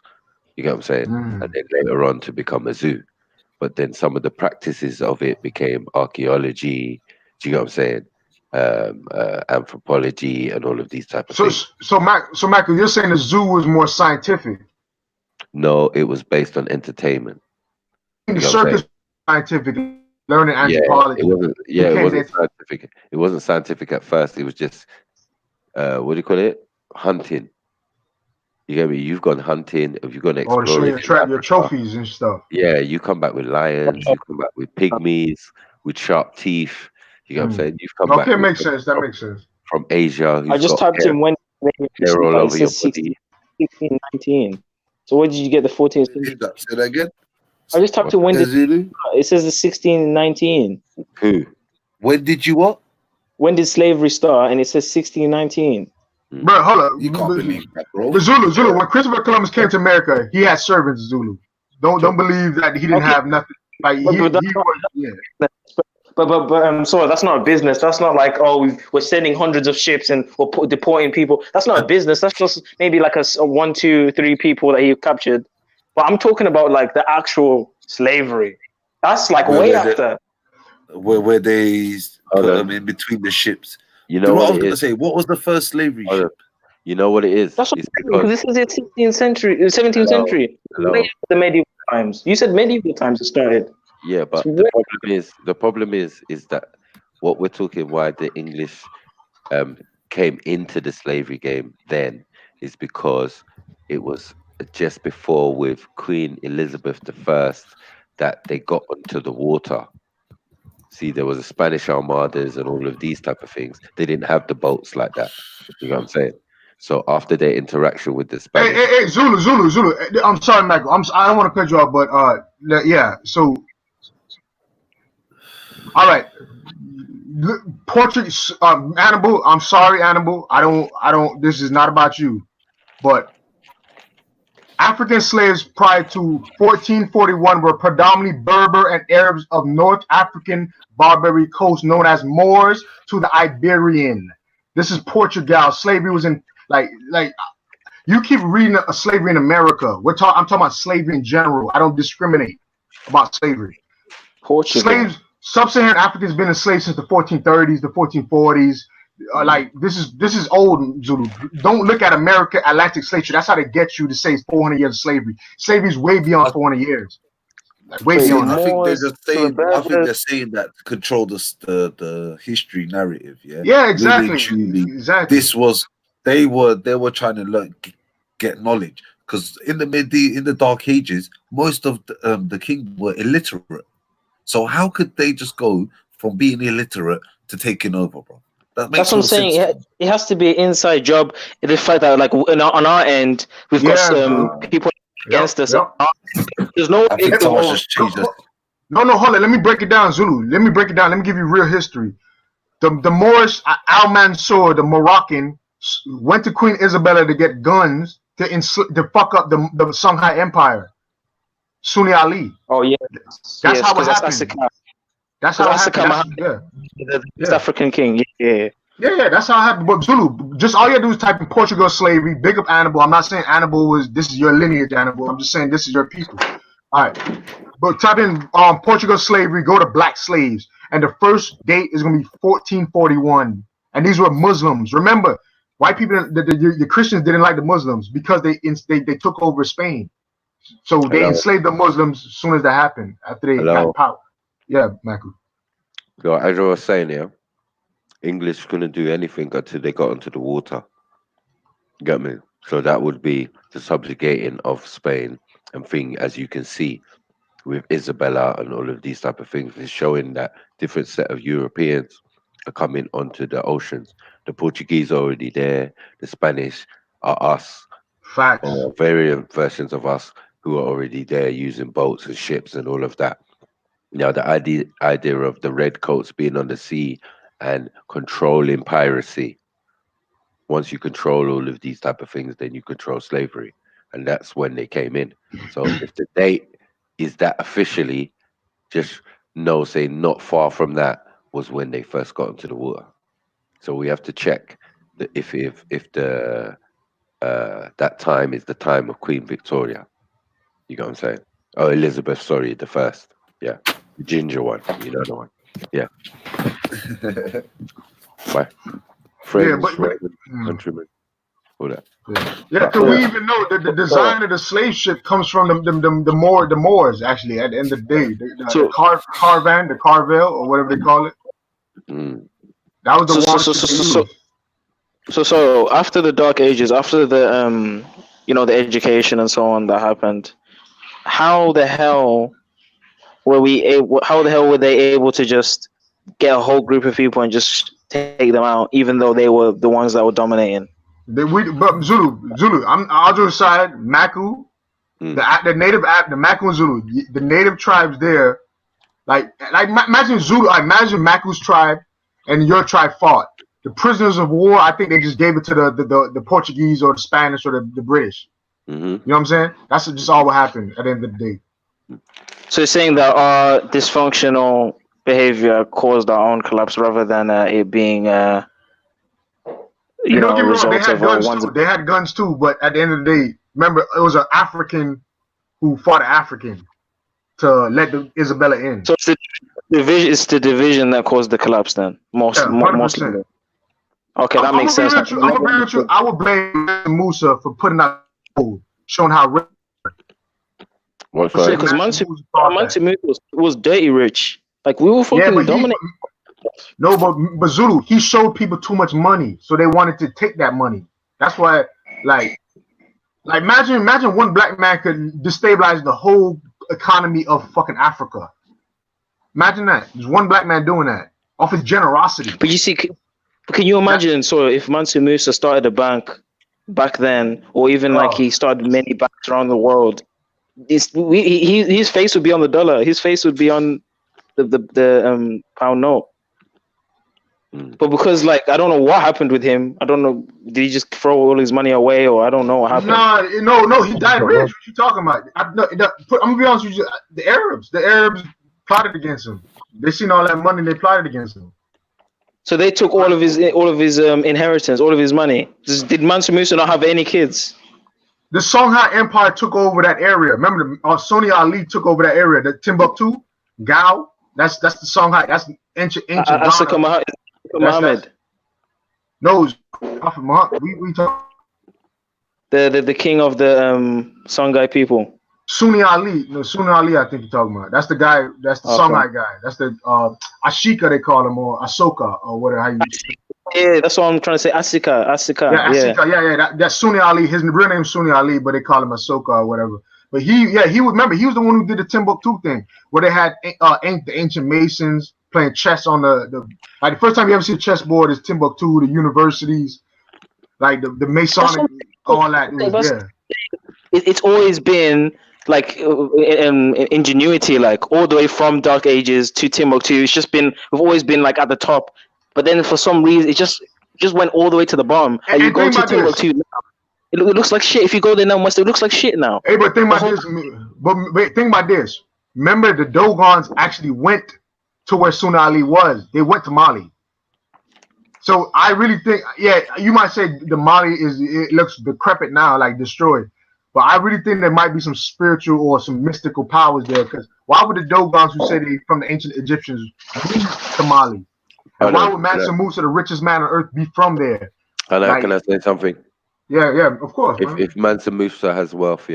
You get what I'm saying? And then later on to become a zoo. But then some of the practices of it became archaeology. Do you get what I'm saying? Anthropology and all of these type of things. So Michael, you're saying the zoo was more scientific? No, it was based on entertainment. The circus scientific. Learning anthropology. It wasn't scientific. It wasn't scientific at first. It was just what do you call it? Hunting. You get me? You've gone hunting. If you've gone exploring, your trophies and stuff. Yeah, you come back with lions. You come back with pygmies. with sharp teeth. You know what I'm saying? You've come back. Okay, makes sense. That makes sense. From Asia, I who's just got typed in when hair all it over your says body. 1619. So where did you get the 14th century? Say that again. I just typed in when did Zulu? it says the 1619. Who? When did you what? When did slavery start? And it says 1619. Bro, hold up. You can't believe that, bro. But Zulu, when Christopher Columbus came to America, he had servants, Zulu. Don't believe that he didn't have nothing. Like he was, yeah. But sorry, that's not a business. That's not like, oh, we're sending hundreds of ships and we're deporting people. That's not a business. That's just maybe like a 1, 2, 3 people that he captured. But I'm talking about like the actual slavery. That's like way after. Where they put them in between the ships. You know what I was going to is? say? What was the first slavery ship? You know what it is? That's it's because this is the 16th century, 17th century. Way after the medieval times. You said medieval times it started. Yeah, but the problem is that what we're talking, why the English came into the slavery game then, is because it was just before with Queen Elizabeth I that they got onto the water. See, there was a Spanish armadas and all of these type of things. They didn't have the boats like that. You know what I'm saying? So after their interaction with the Spanish, Hey, Zulu. I'm sorry, Michael. I don't want to cut you off, but yeah. So, all right. Portuguese, Annabelle. I'm sorry, Annabelle. I don't. This is not about you, but African slaves prior to 1441 were predominantly Berber and Arabs of North African Barbary coast, known as Moors, to the Iberian. This is Portugal. Slavery was in like you keep reading slavery in America. I'm talking about slavery in general. I don't discriminate about slavery. Portugal. Slaves, sub-Saharan Africans been enslaved since the 1430s, the 1440s. Like this is old, Zulu. Don't look at America Atlantic slave trade. That's how they get you to say it's 400 years of slavery. Slavery is way beyond 400 years. Like, way beyond. I think they're just saying. I think they're saying that to control the history narrative. Yeah. Yeah, exactly. Really, truly, exactly. This was they were trying to learn, get knowledge, because in the Dark Ages, most of the kingdom were illiterate. So how could they just go from being illiterate to taking over, bro? That's what I'm saying. It has to be an inside job. The fact that, like, on our end, we've got people against us. There's no. I think someone just changed us. No, hold on. Let me break it down, Zulu. Let me break it down. Let me give you real history. The Moorish Al Mansour, the Moroccan, went to Queen Isabella to get guns to fuck up the Shanghai Empire. Sunni Ali. Oh yeah, that's how it happened. That's how it happened. The East African king. Yeah. That's how it happened. But Zulu, just all you gotta do is type in Portugal slavery. Big up Annabelle. I'm not saying Annabelle this is your lineage, Annabelle. I'm just saying this is your people. All right. But type in Portugal slavery. Go to black slaves, and the first date is gonna be 1441. And these were Muslims. Remember, white people, the Christians didn't like the Muslims because they took over Spain. So they enslaved the Muslims as soon as that happened, after they got power. Yeah, Michael. So as I was saying here, English couldn't do anything until they got into the water. You get me? So that would be the subjugating of Spain and thing, as you can see with Isabella and all of these type of things, is showing that different set of Europeans are coming onto the oceans. The Portuguese are already there. The Spanish are us. Facts. Or variant versions of us who are already there using boats and ships and all of that. Now, the idea of the redcoats being on the sea and controlling piracy. Once you control all of these type of things, then you control slavery. And that's when they came in. So if the date is that officially, just know, say not far from that was when they first got into the water. So we have to check that if the that time is the time of Queen Victoria. You know what I'm saying? Oh, Elizabeth, sorry, the first. Yeah. The ginger one. You know the one. Yeah. My friends, countrymen, all that. Yeah, because we even know that the design of the slave ship comes from the Moors, actually, at the end of the day. The Carvel, or whatever they call it. That was the one. So after the Dark Ages, after the the education and so on that happened, how the hell how the hell were they able to just get a whole group of people and just take them out, even though they were the ones that were dominating? But Zulu. I'll do aside. Maku, the Maku and Zulu, the native tribes there. Like imagine Zulu. Imagine Maku's tribe and your tribe fought. The prisoners of war, I think they just gave it to the Portuguese or the Spanish or the British. You know what I'm saying? That's just all what happened at the end of the day. So you're saying that our dysfunctional behavior caused our own collapse rather than it being a result of one's... They had guns too, but at the end of the day, remember, it was an African who fought an African to let the Isabella in. So it's the division that caused the collapse then, mostly. Okay, that makes sense. I'm gonna agree with you. I would blame Musa for putting out gold, showing how rich. Because Mansu was dirty rich. Like, we were fucking dominating. No, but Zulu, he showed people too much money, so they wanted to take that money. That's why, like imagine one black man could destabilize the whole economy of fucking Africa. Imagine that. There's one black man doing that off his generosity. But you see, can you imagine? So if Mansu Musa started a bank back then, or even like he started many banks around the world, his face would be on the dollar. His face would be on the pound note. But because, like, I don't know what happened with him. I don't know. Did he just throw all his money away, or I don't know what happened? No. He died rich. What you talking about? I'm gonna be honest with you. The Arabs plotted against him. They seen all that money. They plotted against him. So they took all of his inheritance, all of his money. Did Mansa Musa not have any kids? The Songhai Empire took over that area. Remember, Sony Ali took over that area. The Timbuktu, Gao. That's the Songhai. That's ancient Ghana. Muhammad. No, Prophet Muhammad. We talk. The king of the Songhai people. Sunni Ali. No, Sunni Ali, I think you're talking about. That's the guy. That's the Songhai guy. That's the Ashika, they call him, or Ahsoka, or whatever. Yeah, that's what I'm trying to say. Asika. Yeah, Asika. Yeah. That's Sunni Ali. His real name is Sunni Ali, but they call him Ahsoka or whatever. But he would remember. He was the one who did the Timbuktu thing, where they had the ancient Masons playing chess on the first time you ever see a chessboard is Timbuktu, the universities, like the Masonic, all that. It's always been like ingenuity, like all the way from Dark Ages to Timbuktu. It's just been, we've always been like at the top, but then for some reason it just went all the way to the bottom. Like, you go to Timbuktu now, it looks like shit. If you go there now, it looks like shit now. Hey, but think about this. But think about this. Remember, the Dogons actually went to where Sunni Ali was. They went to Mali. So I really think, you might say the Mali it looks decrepit now, like destroyed. But I really think there might be some spiritual or some mystical powers there. Because why would the Dogons, who say they from the ancient Egyptians, move to Mali? And why would Mansa Musa, the richest man on earth, be from there? Can I say something? Yeah, of course. If Mansa Musa has wealth,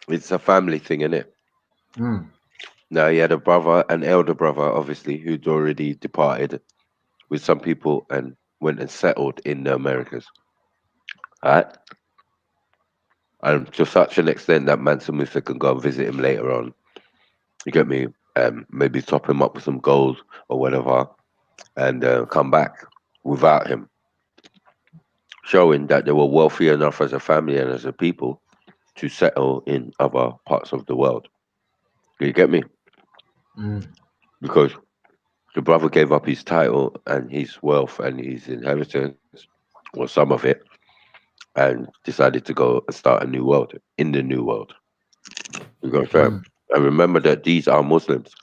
it's a family thing, isn't it? Now, he had a brother, an elder brother, obviously, who'd already departed with some people and went and settled in the Americas. All right? And to such an extent that Mansa Musa can go and visit him later on. You get me? Maybe top him up with some gold or whatever and come back without him. Showing that they were wealthy enough as a family and as a people to settle in other parts of the world. Do you get me? Because the brother gave up his title and his wealth and his inheritance, or some of it, and decided to go and start a new world, in the new world. Because, and remember that these are Muslims.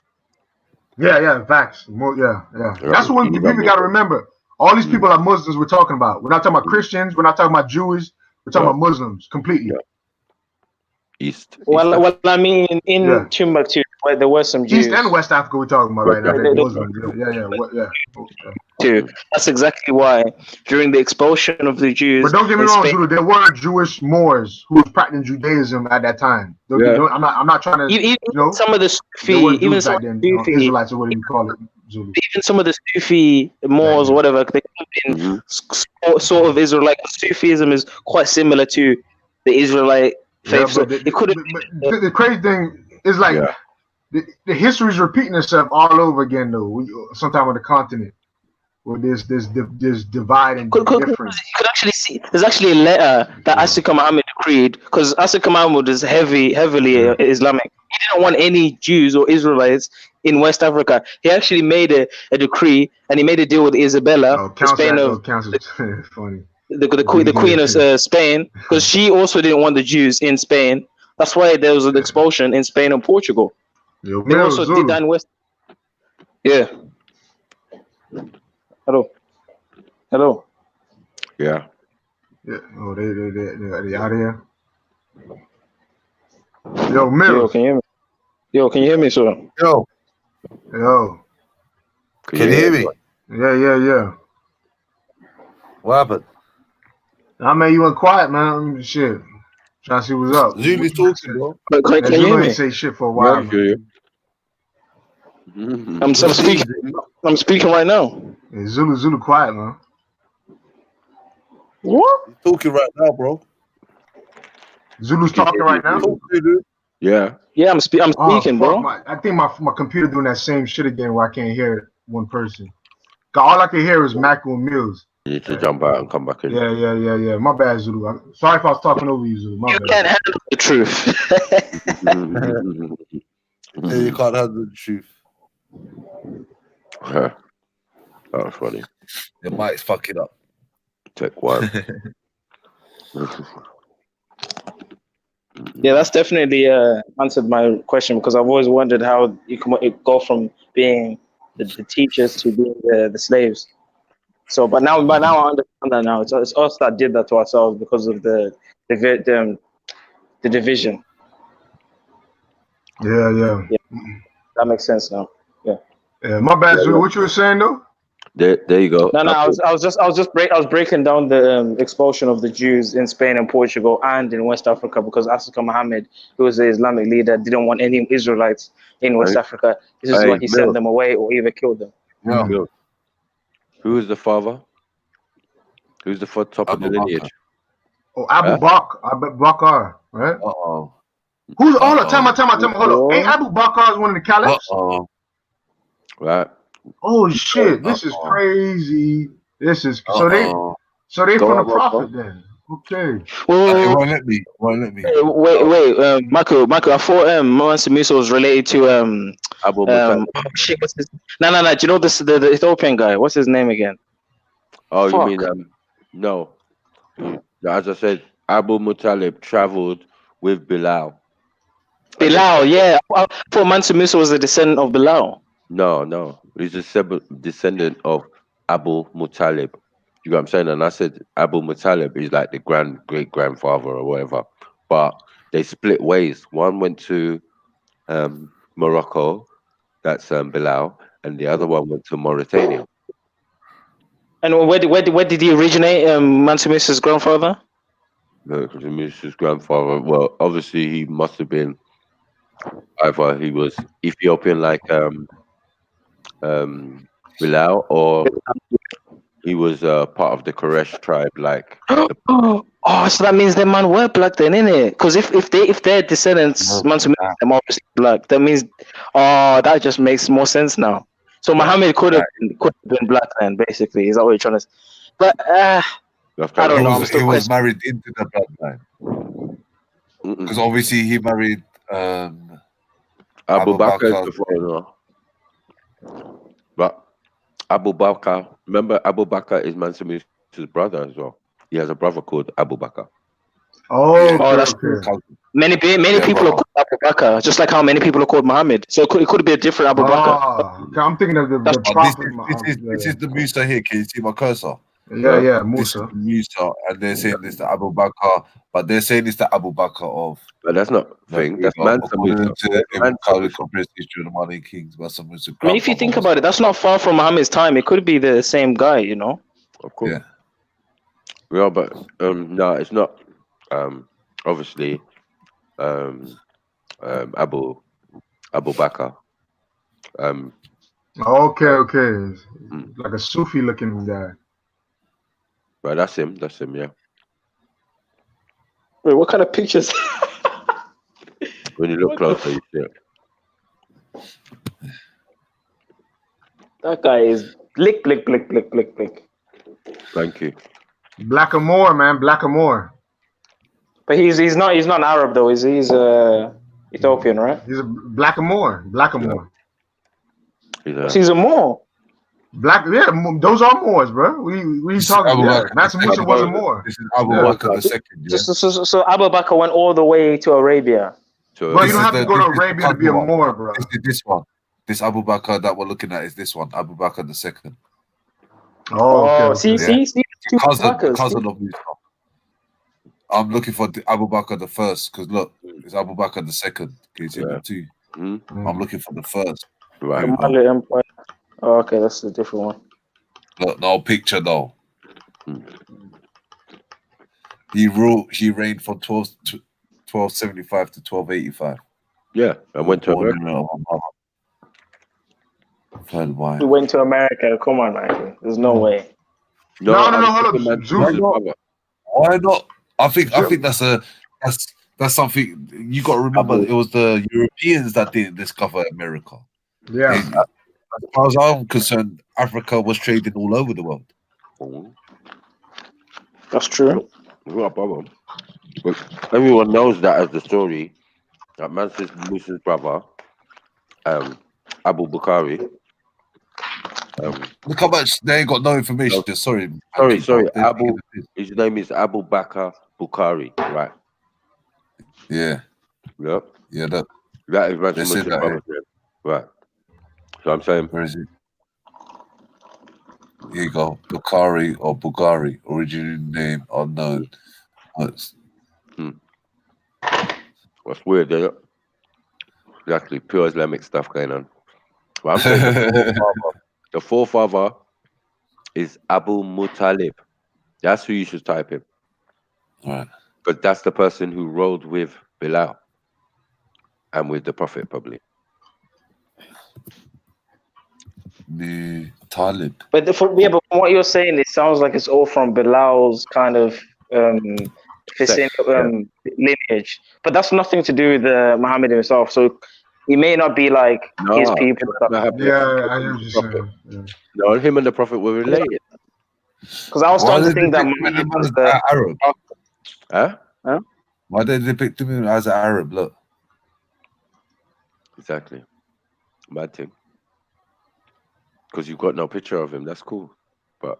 Yeah, facts. That's what people got to remember. All these people are Muslims we're talking about. We're not talking about Christians. We're not talking about Jews. We're talking about Muslims completely. Well, I mean, in Timbuktu, where there were some Jews. East and West Africa we're talking about right now. Muslims. Too. That's exactly why during the expulsion of the Jews. But don't get me wrong, Zulu, there were Jewish Moors who were practicing Judaism at that time. I'm not trying to. Even some of the Sufi, even some of the Sufi, Israelites or whatever you call it. Zulu. Even some of the Sufi Moors, or whatever, they come in sort of Israelite. Sufism is quite similar to the Israelite faith. So it could have. The crazy thing is like the history is repeating itself all over again, though. Sometime on the continent, where there's divide and difference. You could actually see there's actually a letter that Asika Muhammad decreed, because Asika Muhammad is heavily Islamic. He didn't want any Jews or Israelites in West Africa. He actually made a decree, and he made a deal with Isabella, funny. The queen of Spain, because she also didn't want the Jews in Spain. That's why there was an expulsion in Spain and Portugal. They also did that in West. Yeah. Hello. Yeah. Yeah. Oh, they out here. Yo, Mills. Yo, can you hear me, sir? Yo. Can you hear me? Yeah. What happened? I mean, you went quiet, man. Shit. Trying to see what's up. Zulu's talking, bro. Can you hear me? Ain't say shit for a while, man. I'm speaking. I'm speaking right now. Yeah, Zulu quiet, man. What? He's talking right now, bro. Zulu's talking right now? Yeah. Yeah, I'm speaking, bro. I think my computer doing that same shit again where I can't hear one person. All I can hear is Macro and Mills. You need to jump out and come back in. Yeah. My bad, Zulu. Sorry if I was talking over you, Zulu. My bad. Can't handle the truth. Yeah, you can't handle the truth. That was funny. Your mic's fucking up. Take one. Yeah, that's definitely answered my question, because I've always wondered how you can go from being the teachers to being the slaves. So, but now I understand that now. It's us that did that to ourselves because of the division. Yeah. That makes sense now. Yeah. My bad, Zulu. What you were saying though? There you go. No, I was breaking down the expulsion of the Jews in Spain and Portugal and in West Africa, because Asika Muhammad, who was the Islamic leader, didn't want any Israelites in West Africa. This is why he sent them away or even killed them. Yeah. Who is the father? Who's the top of the lineage? Oh, Abu Bakr, right? Who's all the time? Hold on. Ain't Abu Bakr one of the caliphs? Right. Oh shit! This is crazy. This is so they from the prophet then. Okay. It won't let me. Wait, Marco. I thought Mansa Musa was related to Abu No. Do you know this the Ethiopian guy? What's his name again? Oh, you mean no? As I said, Abu Muttalib traveled with Bilal. Bilal, yeah. I thought Mansa Musa was a descendant of Bilal. No. He's a descendant of Abu Muttalib. You know what I'm saying? And I said Abu Muttalib is like the great grandfather or whatever. But they split ways. One went to Morocco, that's Bilal, and the other one went to Mauritania. And where did he originate? Mansa Musa's grandfather? Mansa Musa's grandfather. Well, obviously he must have been either he was Ethiopian like Bilal, or he was part of the Quraysh tribe like. Oh, so that means the man were black then, innit? Because if they're descendants, Mansa Musa, they're obviously black. That means, that just makes more sense now. So Muhammad could have been black then, basically. Is that what you're trying to say? But I don't know. He was married into the bloodline. Because obviously he married Abu Bakr is the foreigner. But Abu Bakr, remember Abu Bakr is Mansa Musa's brother as well. He has a brother called Abu Bakr. Oh, that's true. Many people are called Abu Bakr, just like how many people are called Muhammad. So it could be a different Abu Bakr. I'm thinking of the prophet. This is the Musa here. Can you see my cursor? Yeah, Musa. Musa, and they're saying this to Abu Bakr, but they're saying this to Abu Bakr of. But that's not thing. That's Mansa Musa. I mean, if you think about it, that's not far from Muhammad's time. It could be the same guy, you know. Of course. Yeah, but no, it's not. Obviously, Abu Bakr. Okay. Like a Sufi looking guy. Right, that's him, yeah. Wait, what kind of pictures? When you look closer, you see it. That guy is blick. Thank you. Blackamore, man, Blackamore. But he's not an Arab though. He's Ethiopian, right? He's a Blackamore. He's a Moor. Yeah, those are Moors, bro. We talking? Yeah, Mansa Musa was a Moor. This is Abu Bakr the second. Yeah? So Abu Bakr went all the way to Arabia. Bro, you don't have to go to Arabia to be a Moor, bro. This is this one. This Abu Bakr that we're looking at is this one, Abu Bakr the second. Oh, okay. See, cousin of Musa. I'm looking for Abu Bakr the first because look, it's Abu Bakr the second. Can you see that too? I'm looking for the first. Right. The Mali Empire. Oh, okay, that's a different one. Look, no picture though. He reigned from 1275 to 1285. Yeah, I went to America. He went to America. Come on, man. There's no way. No, hold on. Why not? I think that's something you got to remember. It was the Europeans that didn't discover America. Yeah. And as far as I'm concerned, Africa was trading all over the world. That's true. Not a problem. But everyone knows that as the story that Mansa Musa's brother, Abu Bukhari. Look how much they ain't got no information. Sorry. Abu. His name is Abu Bakr Bukhari, right? Yeah. Yep. Yeah. That is Mansa Musa's brother, right? So I'm saying, where is it? Here you go. Bukhari or Bulgari, original name unknown. That's weird. Exactly, pure Islamic stuff going on. But I'm saying the forefather is Abu Muttalib. That's who you should type in. Right. Because that's the person who rode with Bilal and with the Prophet, probably. The Talib. But from what you're saying, it sounds like it's all from Bilal's kind of lineage. But that's nothing to do with Muhammad himself. So he may not be like his people. I hear what you're saying. Yeah. No, him and the Prophet were related. Because I was starting to think that Muhammad was the Arab. Huh? Why did they depict him as an Arab? Look. Exactly. Bad thing. Because you've got no picture of him. That's cool. But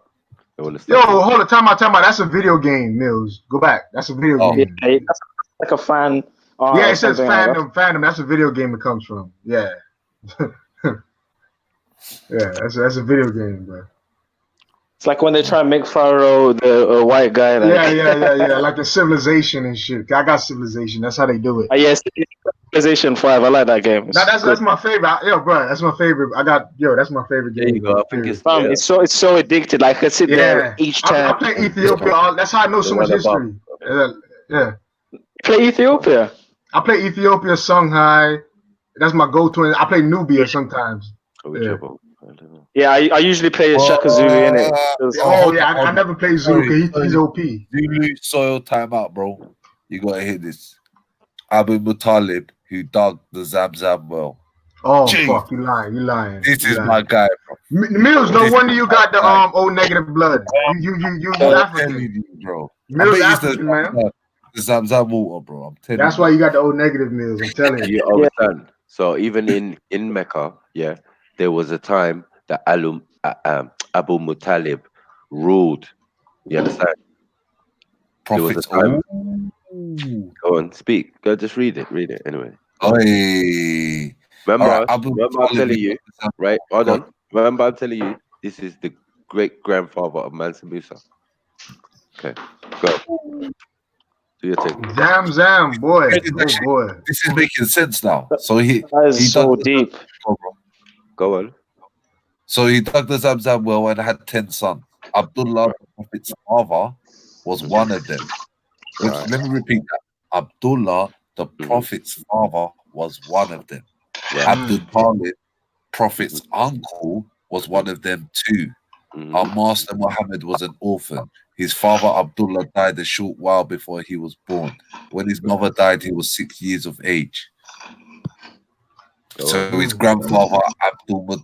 they want to hold on. Time out. That's a video game, Mills. Go back. That's a video game. Yeah, that's like a fan. Yeah, it says fandom. That's a video game it comes from. Yeah. Yeah, that's a video game, bro. It's like when they try and make Pharaoh the white guy. Like. Yeah. Like the Civilization and shit. I got Civilization. That's how they do it. Yes, Civilization 5. I like that game. That's my favorite. Bro, that's my favorite. That's my favorite game. There you go. I think it's so addicted. Like I could sit there each time. I play Ethiopia. That's how I know so much history. Yeah. Play Ethiopia. I play Ethiopia, Songhai. That's my go-to. I play Nubia sometimes. Yeah, I usually play Shaka Zulu in it. I never play Zulu because he's OP. Zulu soil timeout, bro. You gotta hear this. Abu Muttalib, who dug the Zamzam well. Oh, fuck, you lying. This is my guy, bro. Mills, no wonder you got the O negative blood. You African, bro. Mills African, man. The Zamzam water, bro. I'm telling you. That's why you got the O negative, Mills. I'm telling you. You understand? So even in Mecca, there was a time that Abu Muttalib ruled. You understand? Prophets. Go on, speak. Go, just read it. Read it anyway. Remember, I'm telling you, right? Hold on. Remember, I'm telling you, this is the great grandfather of Mansa Musa. Okay, go. Do your thing. Zam, boy. Boy. This is making sense now. So he so deep. Go on. So he dug the Zamzam well and had 10 sons. Abdullah, the Prophet's father, was one of them. Let me repeat that. Abdullah, the Prophet's father, was one of them. Abdul Talib, Prophet's uncle, was one of them too. Our master Muhammad was an orphan. His father Abdullah died a short while before he was born. When his mother died, he was 6 years of age. So his grandfather Abdul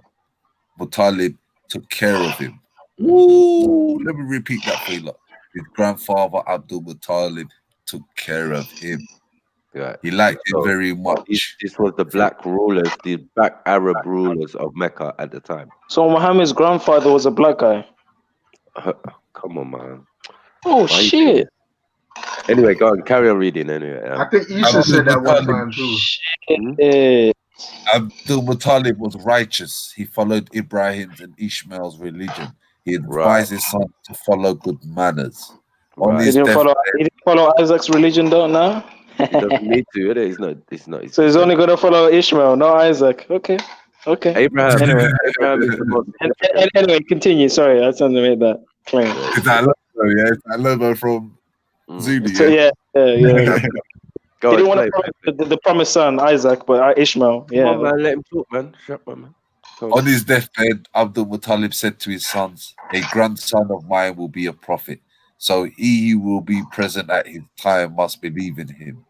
Muttalib took care of him. Ooh, let me repeat that for you. Lot. His grandfather Abdul Muttalib took care of him. Right. He liked him very much. This was the black rulers, the black Arab rulers of Mecca at the time. So Muhammad's grandfather was a black guy. Come on, man. Oh shit. Anyway, go on, carry on reading. Anyway, I think Isha said that one time too. Abdul Muttalib was righteous. He followed Ibrahim's and Ishmael's religion. He advised his son to follow good manners. He didn't follow Isaac's religion, though. Now he doesn't need to. It's not. So he's only gonna follow Ishmael, not Isaac. Okay. Abraham. Anyway, Abraham is the most. Anyway, continue. Sorry, I just wanted to make that claim. Is that logo? Yeah, it's that logo from Zulu. So yeah. Go he on, didn't want to promise the promised son Isaac, but Ishmael. Yeah. Come on, man, let him talk, man. Shut up, man. On his deathbed, Abdul Muttalib said to his sons, "A grandson of mine will be a prophet, so he who will be present at his time must believe in him."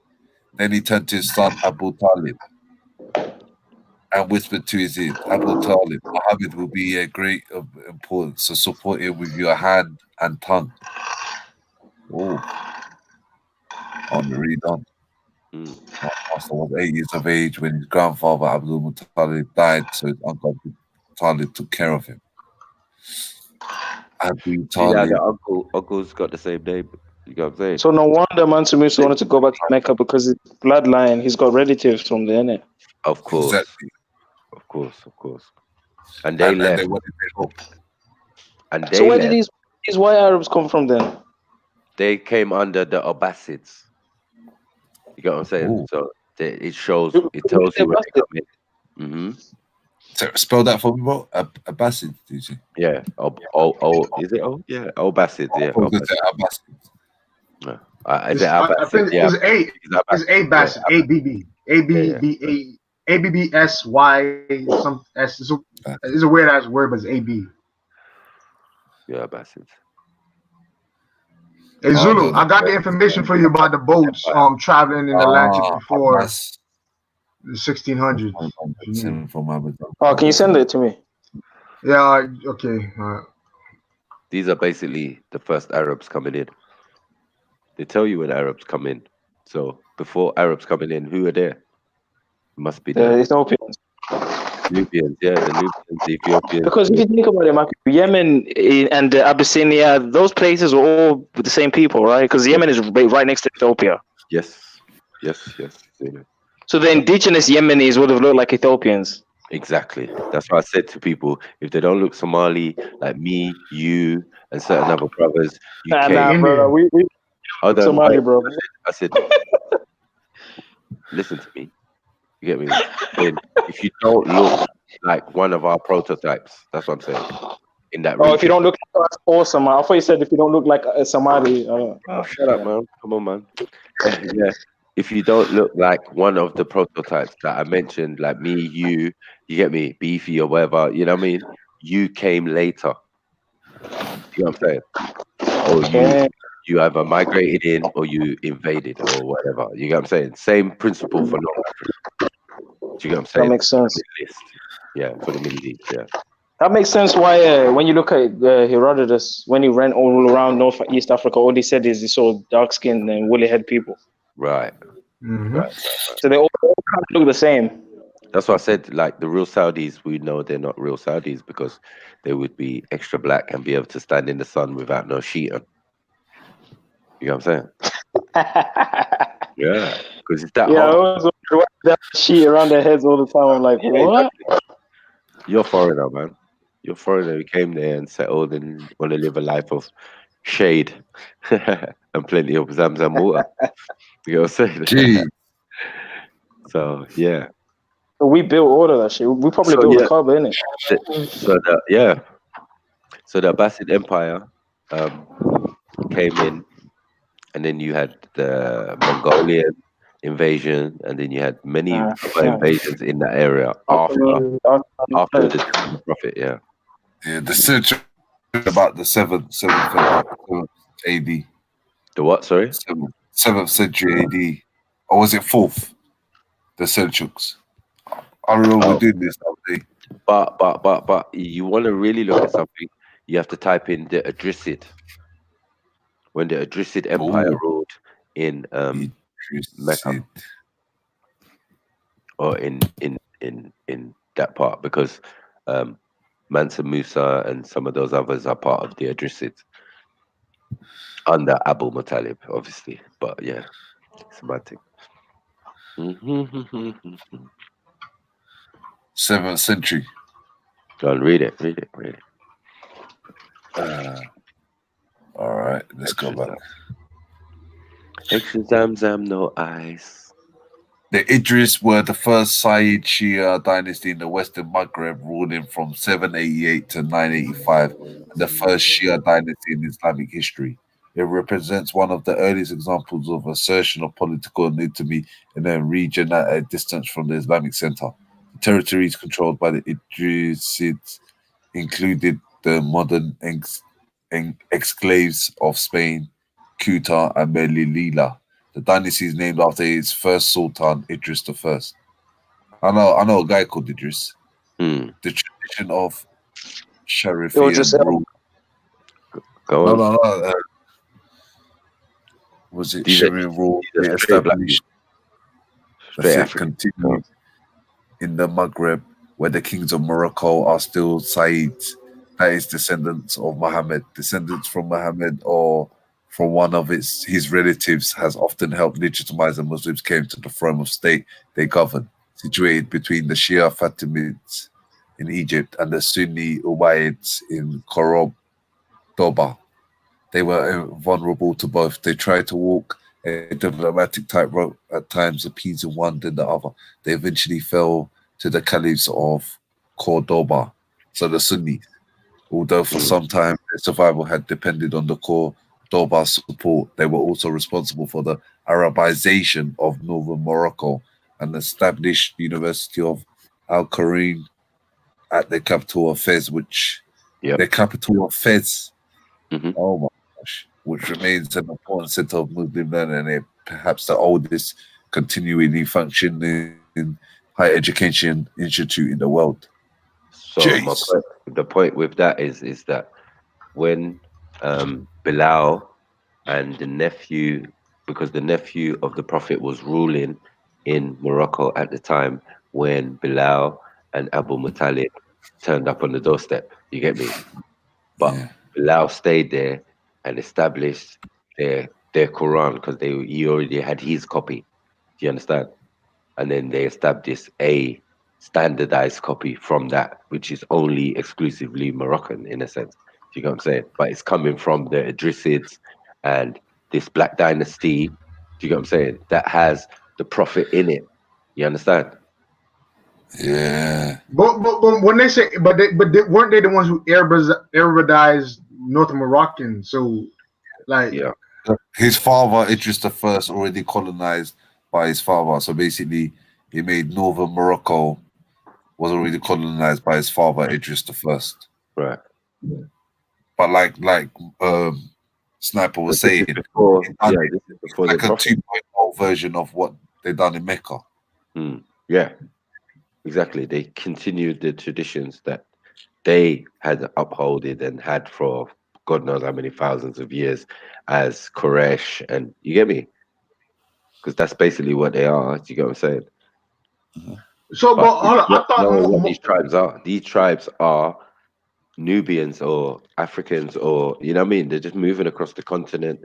Then he turned to his son Abu Talib and whispered to his ear, "Abu Talib, Muhammad will be a great of importance, so support him with your hand and tongue." Oh, on the read on. My master was 8 years of age when his grandfather Abdul Muttalib died, so his uncle Abu Talib took care of him. Abu Talib. Yeah, the uncle's got the same name. You got what I'm saying? So no wonder Mansa Musa wanted to go back to Mecca because his bloodline, he's got relatives from there, innit? Of course. Exactly. Of course. And they left. So where did these white Arabs come from then? They came under the Abbasids. You got what I'm saying? Ooh. So it tells you where they come in. So spell that for me, bro. Abbasid, did you? Yeah. Is it? Oh, yeah. Abbasids. Yeah. Is it Abbasid? I think it's Abbasid. ABBSY. Some S. It's a weird ass word, but it's AB. Yeah, Abbasids. Hey Zulu, I got the information for you about the boats traveling in the Atlantic before the 1600s. Oh, can you send it to me? Yeah, okay. These are basically the first Arabs coming in. They tell you when Arabs come in. So before Arabs coming in, who are there? Must be the Ethiopians. Nubians, yeah, the Nubians, the Ethiopians. Because if you think about it, Mark, Yemen and Abyssinia, those places are all with the same people, right? Because Yemen is right next to Ethiopia. Yes. So the indigenous Yemenis would have looked like Ethiopians. Exactly. That's why I said to people, if they don't look Somali, like me, you, and certain other brothers, bro, we Somali, bro. I said, listen to me. You get me? If you don't look like one of our prototypes, that's what I'm saying. In that region. If you don't look like us or Somali. I thought you said if you don't look like a Somali. Shut up, man. Come on, man. Yeah. If you don't look like one of the prototypes that I mentioned, like me, you get me, Beefy or whatever, you know what I mean? You came later. You know what I'm saying? Or you either migrated in or you invaded or whatever. You get what I'm saying? Same principle for North Africa. Do you get what I'm saying? That makes sense. Yeah, for the Middle East, yeah. That makes sense why when you look at Herodotus, when he ran all around North East Africa, all he said is he saw dark-skinned and woolly-haired people. Right. Right. So they all kind of look the same. That's why I said, like, the real Saudis, we know they're not real Saudis because they would be extra black and be able to stand in the sun without no sheet on. You know what I'm saying? Yeah, because it's that hard. That sheet around their heads all the time. I'm like, what? Exactly. You're a foreigner, man. You're a foreigner who came there and settled and want to live a life of shade and plenty of Zamzam water. You know what I'm saying? Gee. So, yeah. So we built all of that shit. We probably built the Kaaba, innit? So the Abbasid Empire came in, and then you had the Mongolian invasion, and then you had many other invasions in that area after the Prophet, yeah. Yeah, the century about the 7th AD. The what, sorry? 7th century AD. Or was it 4th? The Seljuks. I remember we did this other day. But you want to really look at something, you have to type in the Idrisid. When the Idrisid Empire ruled in Mecca, or in that part, because Mansa Musa and some of those others are part of the Idrisids under Abu Muttalib, obviously. But yeah, it's a bad thing. 7th century. Go on, read it. All right, let's go back. Extra Zamzam, no eyes. The Idris were the first Sayyid Shia dynasty in the Western Maghreb, ruling from 788 to 985, and the first Shia dynasty in Islamic history. It represents one of the earliest examples of assertion of political autonomy in a region at a distance from the Islamic center. The territories controlled by the Idrisids included the modern exclaves of Spain, Ceuta, and Melilla. The dynasty is named after its first sultan, Idris I. I know a guy called Idris. The tradition of Sharifian rule. No. Was it Sharifian rule? They established continued in the Maghreb, where the kings of Morocco are still Sayyids, that is, descendants of Muhammad. Descendants from Muhammad or from one of his relatives has often helped legitimize the Muslims came to the throne of state they govern, situated between the Shia Fatimids in Egypt and the Sunni Umayyads in Cordoba. They were vulnerable to both. They tried to walk a diplomatic tightrope, at times appeasing one then the other. They eventually fell to the caliphs of Cordoba, so the Sunnis. Although for some time their survival had depended on the Cordoba support, they were also responsible for the Arabization of northern Morocco and established the University of Al-Qarim at the capital of Fez, oh my gosh, which remains an important center of Muslim learning and perhaps the oldest continually functioning higher education institute in the world. So the point with that is that when Bilal and the nephew, because the nephew of the Prophet was ruling in Morocco at the time when Bilal and Abu Muttalib turned up on the doorstep, you get me? But Bilal stayed there and established their Quran because he already had his copy. Do you understand? And then they established a standardized copy from that, which is only exclusively Moroccan in a sense. Do you get what I'm saying? But it's coming from the Idrisids and this Black Dynasty. Do you get what I'm saying? That has the Prophet in it. You understand? Yeah. But when they say, weren't they the ones who Arabized North Moroccan? So, like, yeah, his father Idris I already colonized by his father. So basically, he made northern Morocco was already colonized by his father Idris I. Right. But like Sniper was saying, this is before like a 2.0 version of what they done in Mecca. Yeah, exactly. They continued the traditions that they had upholded and had for God knows how many thousands of years as Quraysh, and you get me? Because that's basically what they are. Do you get what I'm saying? So, but hold on, I thought what these tribes are. These tribes are Nubians or Africans, or you know what I mean? They're just moving across the continent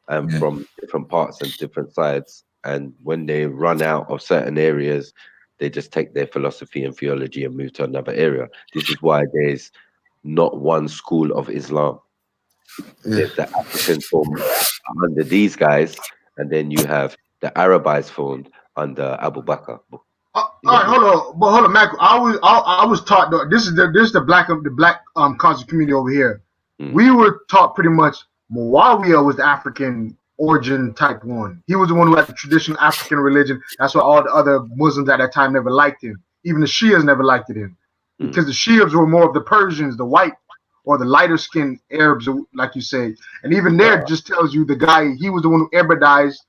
and from different parts and different sides. And when they run out of certain areas, they just take their philosophy and theology and move to another area. This is why there's not one school of Islam. There's the African form under these guys, and then you have the Arabized form under Abu Bakr. All right, hold on, Mac. I was taught though, this is the black conscious community over here. We were taught pretty much Muawiyah was the African origin type one. He was the one who had the traditional African religion. That's why all the other Muslims at that time never liked him. Even the Shias never liked him because the Shias were more of the Persians, the white or the lighter skinned Arabs, like you say. And even there, just tells you the guy he was the one who Arabized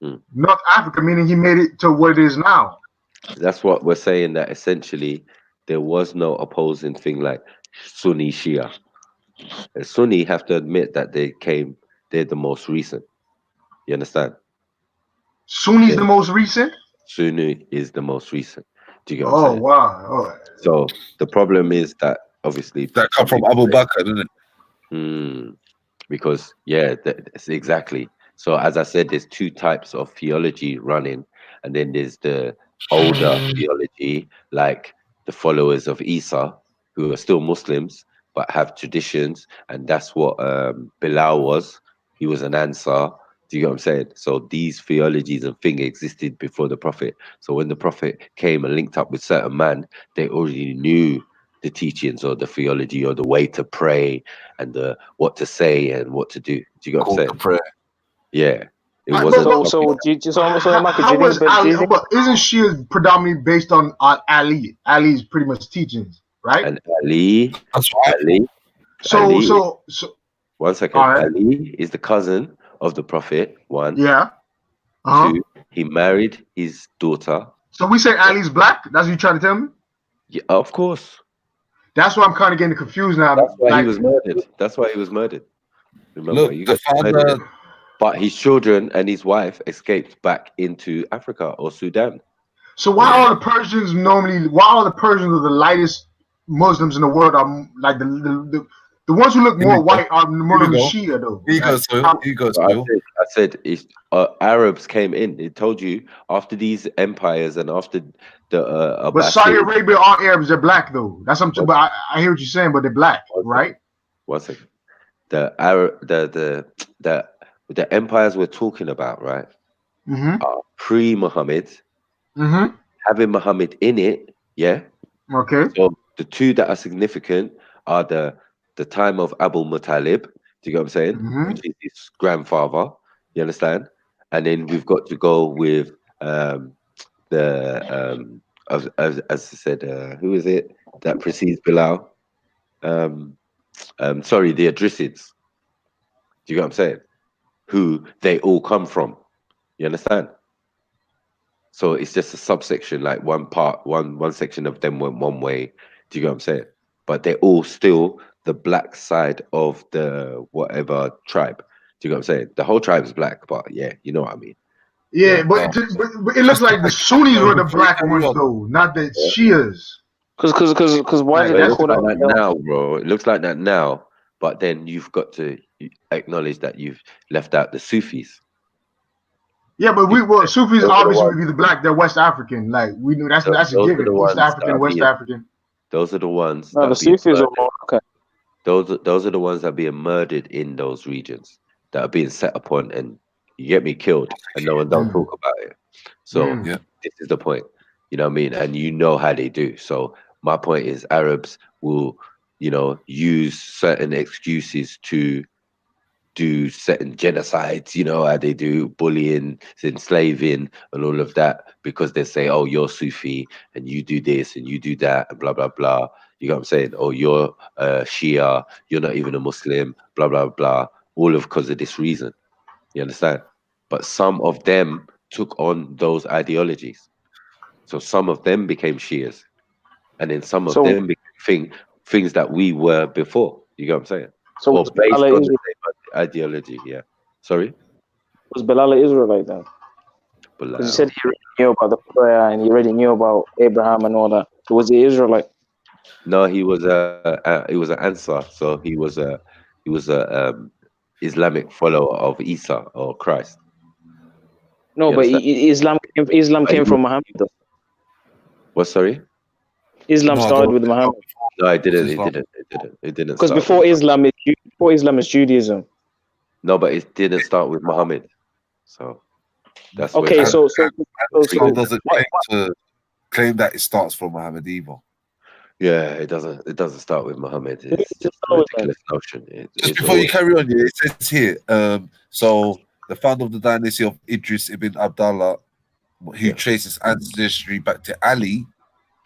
North Africa, meaning he made it to what it is now. That's what we're saying, that essentially there was no opposing thing like Sunni Shia. Sunni have to admit that they're the most recent. You understand? Sunni's the most recent? Sunni is the most recent. Do you get what I'm Oh, saying? wow. Oh. So the problem is that obviously that come from Abu Bakr, didn't it? Because that's exactly. So as I said, there's two types of theology running, and then there's the older theology, like the followers of Isa, who are still Muslims but have traditions, and that's what Bilal was. He was an Ansar. Do you get what I'm saying? So these theologies and things existed before the Prophet. So when the Prophet came and linked up with certain man, they already knew the teachings or the theology or the way to pray and the what to say and what to do. Do you get what I'm saying? Prayer. Yeah. It wasn't. How was Ali? But isn't Shia predominantly based on Ali? Ali's pretty much teachings, right? And Ali. So. One second. Right. Ali is the cousin of the Prophet. One. Yeah. Two. He married his daughter. So we say Ali's black. That's what you trying to tell me? Yeah, of course. That's why I'm kind of getting confused now. That's why he was murdered. That's why he was murdered. Remember, look, you got murdered. But his children and his wife escaped back into Africa or Sudan. So why are the Persians the lightest Muslims in the world are like the ones who look more white are more than Shia though? I said Arabs came in. It told you after these empires and after the. But Saudi Arabia are Arabs. They're black though. That's something. But I hear what you're saying. But they're black, right? 1 second. The empires we're talking about, right? Are pre-Muhammad. Having Muhammad in it, yeah. Okay. So the two that are significant are the time of Abu Muttalib. Do you get what I'm saying? Which is his grandfather. You understand? And then we've got to go with as I said, who is it that precedes Bilal? Sorry, the Idrisids. Do you get what I'm saying? Who they all come from. You understand? So it's just a subsection, like one section of them went one way. Do you get what I'm saying? But they're all still the black side of the whatever tribe. Do you get what I'm saying? The whole tribe is black, but yeah, you know what I mean. Yeah, but it looks like the Sunnis were the black ones though, not the Shias. Because why did they call that like now, bro? It looks like that now, but then you've got to acknowledge that you've left out the Sufis. Yeah, but Sufis obviously would be the black. They're West African. Like we knew that's a given. East African, West African. Those are the ones. No, the Sufis are more okay. Those are the ones that are being murdered in those regions, that are being set upon, and you get me killed, and no one don't talk about it. So this is the point. You know what I mean? And you know how they do. So my point is, Arabs will, use certain excuses to do certain genocides, how they do bullying, enslaving, and all of that, because they say, oh, you're Sufi and you do this and you do that and blah, blah, blah. You know what I'm saying? Oh, you're Shia, you're not even a Muslim, blah, blah, blah. All because of this reason. You understand? But some of them took on those ideologies. So some of them became Shias. And then some of them became things that we were before. You know what I'm saying? So or based on the same ideology, yeah. Sorry? Was Bilal an Israelite then? Because you said he already knew about the prayer and he already knew about Abraham and all that. So was he Israelite? No, he was an Ansar. So he was a Islamic follower of Isa or Christ. No, but Islam came from Muhammad though. What, sorry? Islam started with Muhammad. No, it didn't. It didn't. Because before Islam is Judaism. No, but it didn't start with Muhammad. So that's okay. So doesn't claim that it starts from Muhammad either. Yeah, it doesn't. It doesn't start with Muhammad. It's just a ridiculous notion. Just before you carry on, it says here. So the founder of the dynasty of Idris ibn Abdullah, who traces ancestry back to Ali,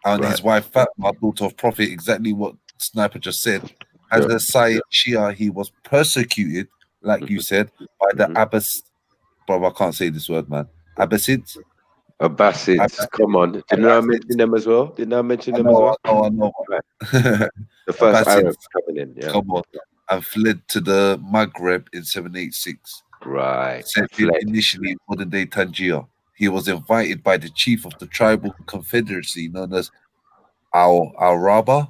and his wife Fatima, daughter of Prophet, exactly what Sniper just said. As a Sayyid Shia, he was persecuted, like you said, by the Abbas. Bro, I can't say this word, man. Abbasids. Abbasids, come on. Didn't I mention them as well? Didn't I mention them as well? I know. Right. The first Abbasids, Arabs coming in, yeah. come on, and fled to the Maghreb in 786. Right. Settling initially in modern-day Tangier. He was invited by the chief of the tribal confederacy known as Al-Raba,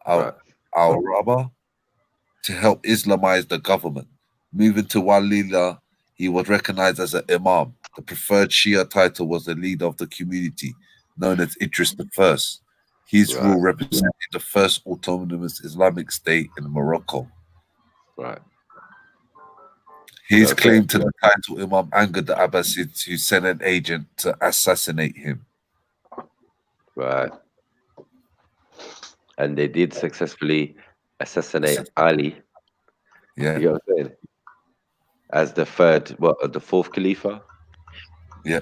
to help Islamize the government. Moving to Walila, he was recognized as an imam. The preferred Shia title was the leader of the community, known as Idris I. His rule represented the first autonomous Islamic state in Morocco. Right. His claim to the title Imam angered the Abbasids, who sent an agent to assassinate him. Right. And they did successfully assassinate Ali. Yeah. You know what I'm saying? As the fourth Khalifa. Yeah.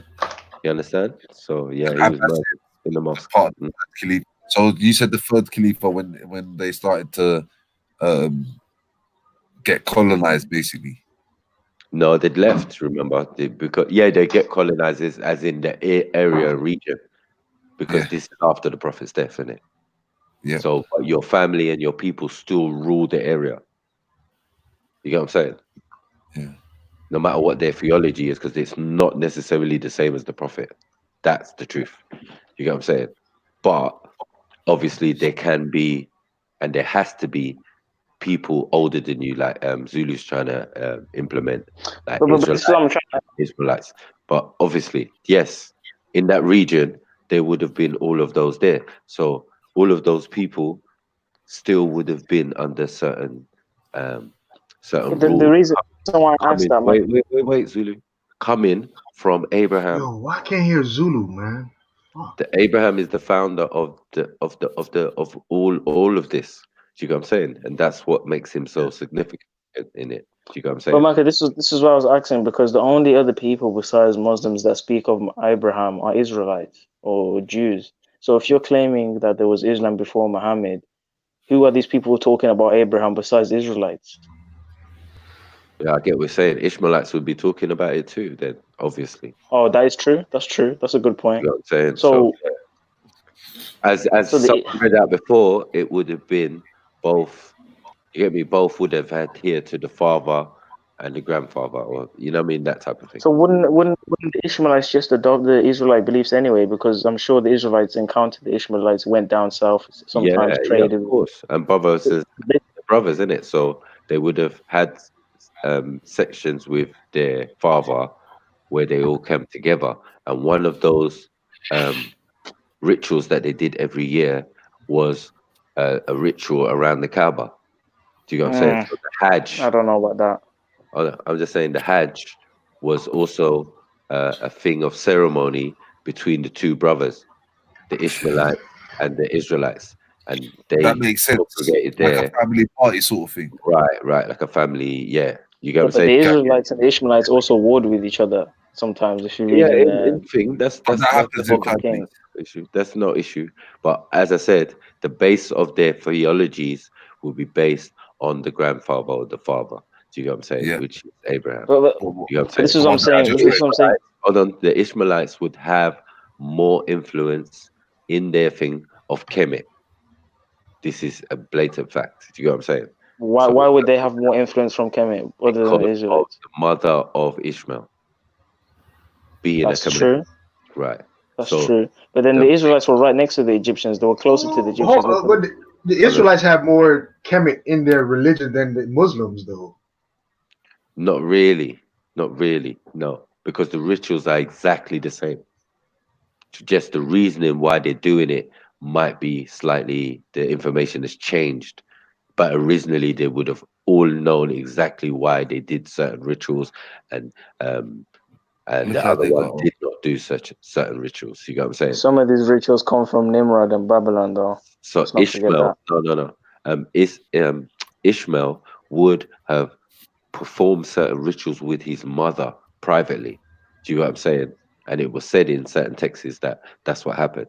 You understand? So yeah, he was murdered in the mosque. Part of the Khalifa. So you said the third Khalifa when they started to get colonized, basically. No, they'd left. Remember, they get colonizers as in the area region, because this is after the Prophet's death, isn't it? Yeah. So your family and your people still rule the area. You get what I'm saying? Yeah. No matter what their theology is, because it's not necessarily the same as the Prophet. That's the truth. You get what I'm saying? But obviously there can be, and there has to be, people older than you, like Zulu's trying to implement, like Israelites. But obviously, yes, in that region, there would have been all of those there. So all of those people still would have been under certain rules. The reason why I asked that, wait, Zulu. Coming from Abraham. Yo, why can't I hear Zulu, man? The Abraham is the founder of all of this. Do you get what I'm saying? And that's what makes him so significant in it. Do you get what I'm saying? But Michael, this is what I was asking, because the only other people besides Muslims that speak of Abraham are Israelites or Jews. So if you're claiming that there was Islam before Muhammad, who are these people talking about Abraham besides Israelites? Yeah, I get what you're saying. Ishmaelites would be talking about it too, then, obviously. Oh, that is true. That's true. That's a good point. You know what I'm saying? So as someone read out before, it would have been both. You get me? Both would have adhered to the father and the grandfather, or you know what I mean, that type of thing. So wouldn't the Ishmaelites just adopt the Israelite beliefs anyway? Because I'm sure the Israelites encountered the Ishmaelites, went down south, sometimes traded. Of course. And brothers, isn't it? So they would have had sections with their father where they all came together, and one of those rituals that they did every year was a ritual around the Kaaba. Do you get what I'm saying? So the Hajj. I don't know about that. I'm just saying the Hajj was also a thing of ceremony between the two brothers, the Ishmaelites and the Israelites, and that makes sense. Like a family party sort of thing. Right, like a family. Yeah, you get what I'm But saying. the Israelites and the Ishmaelites also warred with each other sometimes. If you read that's the Book of Kings issue. That's no issue. But as I said, the base of their theologies will be based on the grandfather or the father. Do you get what I'm saying? Yeah. Which is Abraham. But you know what I'm saying? This is what I'm saying. This is what I'm saying. Hold on. The Ishmaelites would have more influence in their thing of Kemet. This is a blatant fact. Do you get what I'm saying? Why would they have more influence from Kemet other than the Israelites? The mother of Ishmael being That's a Kemet. true. Right. That's true. But then the Israelites were right next to the Egyptians. They were closer to the Egyptians. But the Israelites have more Kemet in their religion than the Muslims, though. Not really. No, because the rituals are exactly the same. Just the reasoning why they're doing it might be slightly, the information has changed, but originally they would have all known exactly why they did certain rituals, and the other one did not do such certain rituals. You get what I'm saying? Some of these rituals come from Nimrod and Babylon, though. So Ishmael, no. Ishmael would have performed certain rituals with his mother privately. Do you know what I'm saying? And it was said in certain texts that that's what happened.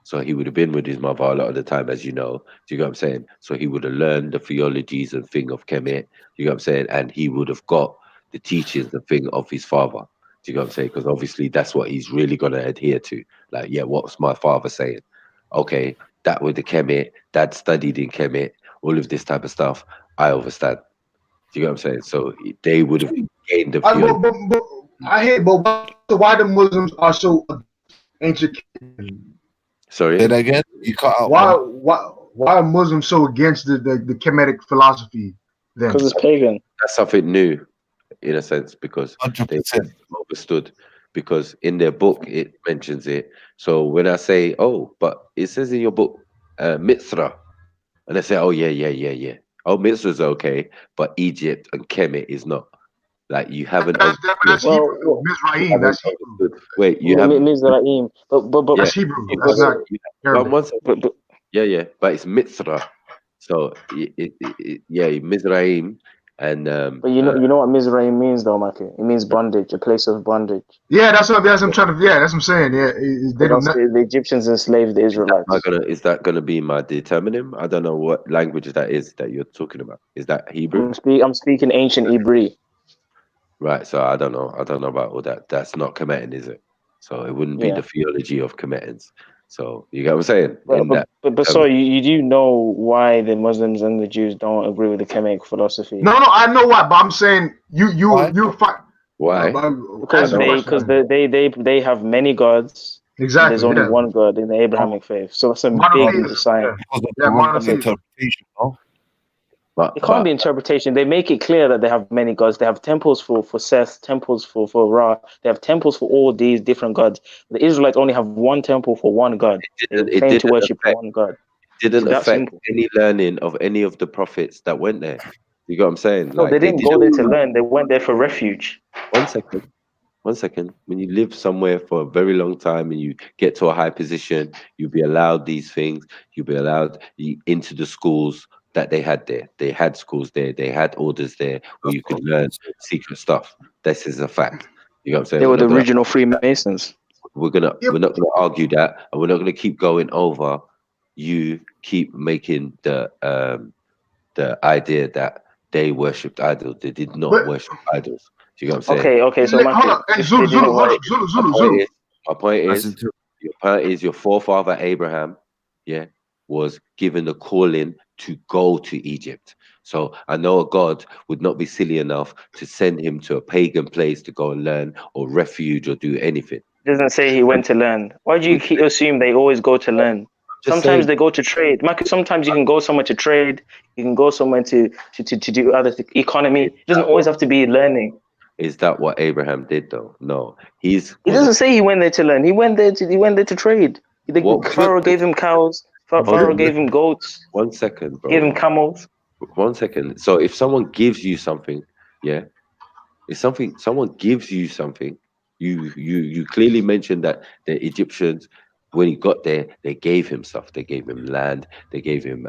So he would have been with his mother a lot of the time, as you know. Do you know what I'm saying? So he would have learned the theologies and thing of Kemet. Do you know what I'm saying? And he would have got the teachings and thing of his father. Do you know what I'm saying? Because obviously that's what he's really gonna adhere to. Like, yeah, what's my father saying? Okay, that with the Kemet, Dad studied in Kemet, all of this type of stuff. I understand. Do you know what I'm saying? So they would have gained the view. But I hate, but why the Muslims are so ancient? Sorry, say that again. You cut out. Why are Muslims so against the Kemetic philosophy? Then because it's pagan. That's something new, in a sense, because 100%. they understood. Because in their book it mentions it. So when I say, oh, but it says in your book, Mithra, and they say, oh yeah. Oh, Mithra's okay, but Egypt and Kemet is not. Like you haven't. that's Hebrew. Mizraim, that's Hebrew. Wait, you haven't. Mizraim, but that's Hebrew. That's not Arabic. Yeah, but it's Mithra. So Mizraim and. But you know what Mizraim means, though, Maki. It means bondage, a place of bondage. Yeah, that's what I'm trying to. Yeah, that's what I'm saying. Yeah, the Egyptians enslaved the Israelites. Is that gonna be my determining? I don't know what language that is that you're talking about. Is that Hebrew? I'm speaking ancient Hebrew. Right. So I don't know about all that. That's not Kemetan, is it? So it wouldn't be the theology of Kemetans. So you get what I'm saying? But so you do know why the Muslims and the Jews don't agree with the Kemetic philosophy? No, I know why, but I'm saying you fight. Why? Because they have many gods. Exactly. There's only one God in the Abrahamic faith. So that's a big sign. Interpretation, no? It can't be interpretation. They make it clear that they have many gods. They have temples for Seth, temples for Ra. They have temples for all these different gods. The Israelites only have one temple for one God. They claim to worship one God. It didn't affect any learning of any of the prophets that went there. You get what I'm saying? No, they didn't go there to learn. They went there for refuge. 1 second. 1 second. When you live somewhere for a very long time and you get to a high position, you'll be allowed these things. You'll be allowed into the schools that they had there. They had schools there. They had orders there where you could learn secret stuff. This is a fact. You know what I'm saying? They were the original Freemasons. We're not gonna argue that, and we're not gonna keep going over. You keep making the idea that they worshipped idols. They did not worship idols. Do you know what I'm saying? Okay. So my point is your forefather Abraham, was given the calling to go to Egypt. So I know a God would not be silly enough to send him to a pagan place to go and learn or refuge or do anything. It doesn't say he went to learn. Why do you assume they always go to learn? Sometimes they go to trade. Sometimes you can go somewhere to trade. You can go somewhere to do other economy. It doesn't always have to be learning. Is that what Abraham did though? No, It doesn't say he went there to learn. He went there to trade. Pharaoh gave him cows. Pharaoh gave him goats. 1 second, bro. Gave him camels. 1 second. So if someone gives you something, if someone gives you something, you clearly mentioned that the Egyptians, when he got there, they gave him stuff. They gave him land. They gave him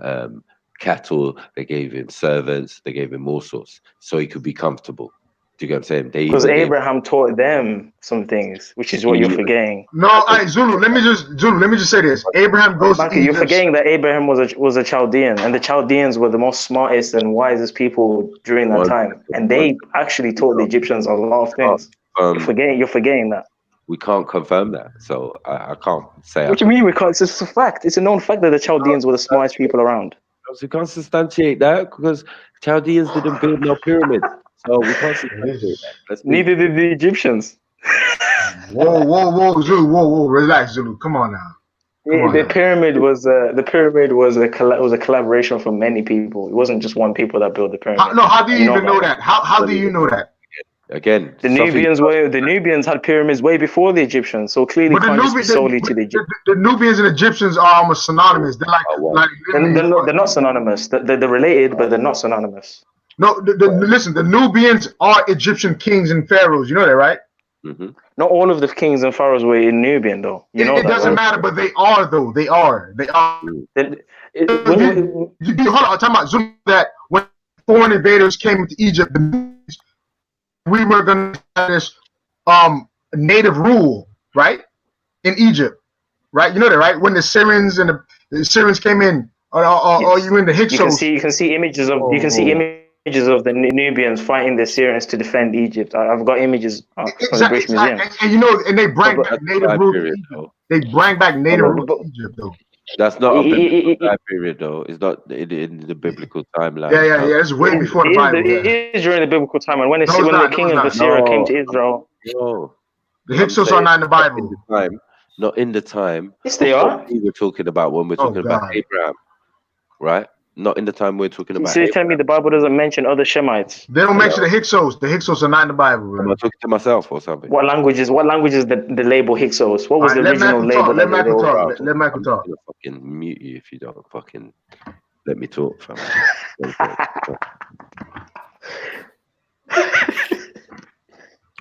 cattle. They gave him servants. They gave him all sorts, so he could be comfortable. Do you get what I'm saying? Because Abraham taught them some things, which is what you're forgetting. No, Zulu. Let me just say this. Abraham goes. Maki, you're forgetting that Abraham was a Chaldean, and the Chaldeans were the most smartest and wisest people during that time, and they actually taught the Egyptians a lot of things. You're forgetting that. We can't confirm that, so I can't say. What do you mean we can't? It's just a fact. It's a known fact that the Chaldeans were the smartest people around. We can't substantiate that because Chaldeans didn't build no pyramids. So we can't substantiate that. Neither did the Egyptians. Whoa, Zulu, whoa, relax, Zulu. Come on now. The pyramid was a collaboration from many people. It wasn't just one people that built the pyramid. How do you even know that? How do you know that? Again, the Nubians had pyramids way before the Egyptians, so clearly can't just be solely to the Egyptians. The Nubians and Egyptians are almost synonymous. They're they're not synonymous. They're related, but they're not synonymous. No, listen. The Nubians are Egyptian kings and pharaohs. You know that, right? Mm-hmm. Not all of the kings and pharaohs were in Nubian, though. It doesn't matter, but they are, though. They are. Hold on, I'm talking about Zoom, that when foreign invaders came into Egypt, we were going to have this native rule, right? In Egypt, right? You know that, right? When the Syrians and the Syrians came in, or you in the Hyksos. You can see images images of the Nubians fighting the Syrians to defend Egypt. I've got images from the British Museum. And you know, and they bring back native rule to Egypt. They bring back native rule to Egypt, though. That's not a biblical time period, though. It's not in the biblical timeline. Yeah. It's way before the Bible. It is during the biblical timeline. When the king of Assyria came to Israel. No. The Hyksos are not in the Bible. Not in the time. Yes, they are. We were talking about when we're talking about Abraham, right? Not in the time we're talking about. So you're telling me the Bible doesn't mention other Shemites? They don't mention the Hyksos. The Hyksos are not in the Bible. Right? Am I talking to myself or something? What language is the label Hyksos? What was the original label? Let Michael talk. Let Michael talk. I'm gonna fucking mute you if you don't fucking let me talk, fam.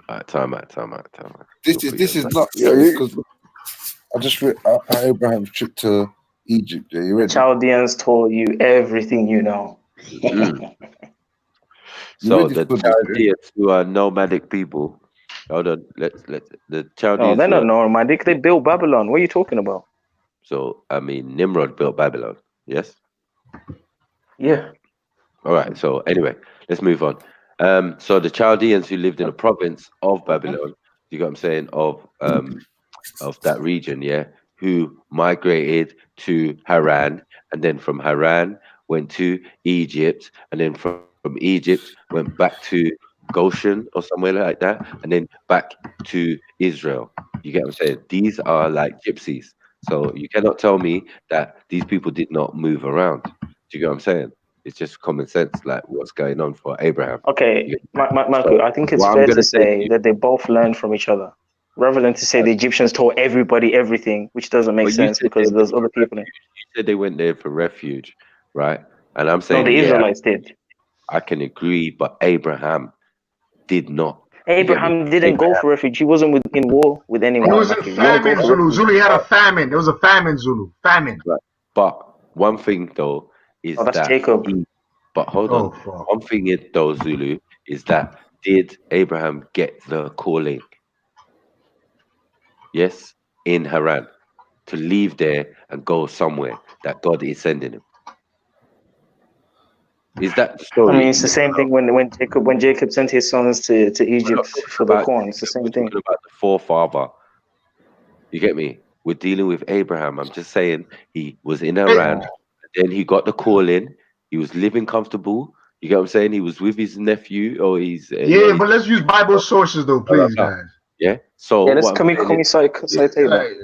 Alright, time out. This is not because I just read Abraham's trip to Egypt. Yeah, you read Chaldeans taught you everything you know. So the Chaldeans, who are nomadic people, hold on. Let's the Chaldeans. No, they're not nomadic. They built Babylon. What are you talking about? So I mean, Nimrod built Babylon. Yes. Yeah. All right. So anyway, let's move on. So the Chaldeans who lived in a province of Babylon, you got what I'm saying, of that region, yeah, who migrated to Haran, and then from Haran went to Egypt, and then from Egypt went back to Goshen or somewhere like that, and then back to Israel. You get what I'm saying? These are like gypsies. So you cannot tell me that these people did not move around. Do you get what I'm saying? It's just common sense, like what's going on for Abraham. Okay, Michael, I think it's fair to say that they both learned from each other, rather than to say the Egyptians taught everybody everything, which doesn't make sense because there's other people in. You said they went there for refuge, right? And I'm saying no, the Israelites did. I can agree, but Abraham did not. Abraham didn't go for refuge. He wasn't in war with anyone. He was in famine, Zulu. Zulu had a famine. There was a famine, Zulu. Famine. Right. But one thing, though, is that's Jacob. But hold on. One thing is, though, Zulu, is that did Abraham get the calling? Yes, in Haran, to leave there and go somewhere that God is sending him. Is that the story? I mean, it's the same thing when Jacob sent his sons to Egypt for the corn. It's the same thing. About the forefather. You get me? We're dealing with Abraham. I'm just saying he was in Haran. Then he got the call in. He was living comfortable. You get what I'm saying? He was with his nephew or his. But let's use Bible sources though, please, guys. Yeah. So can we cite that?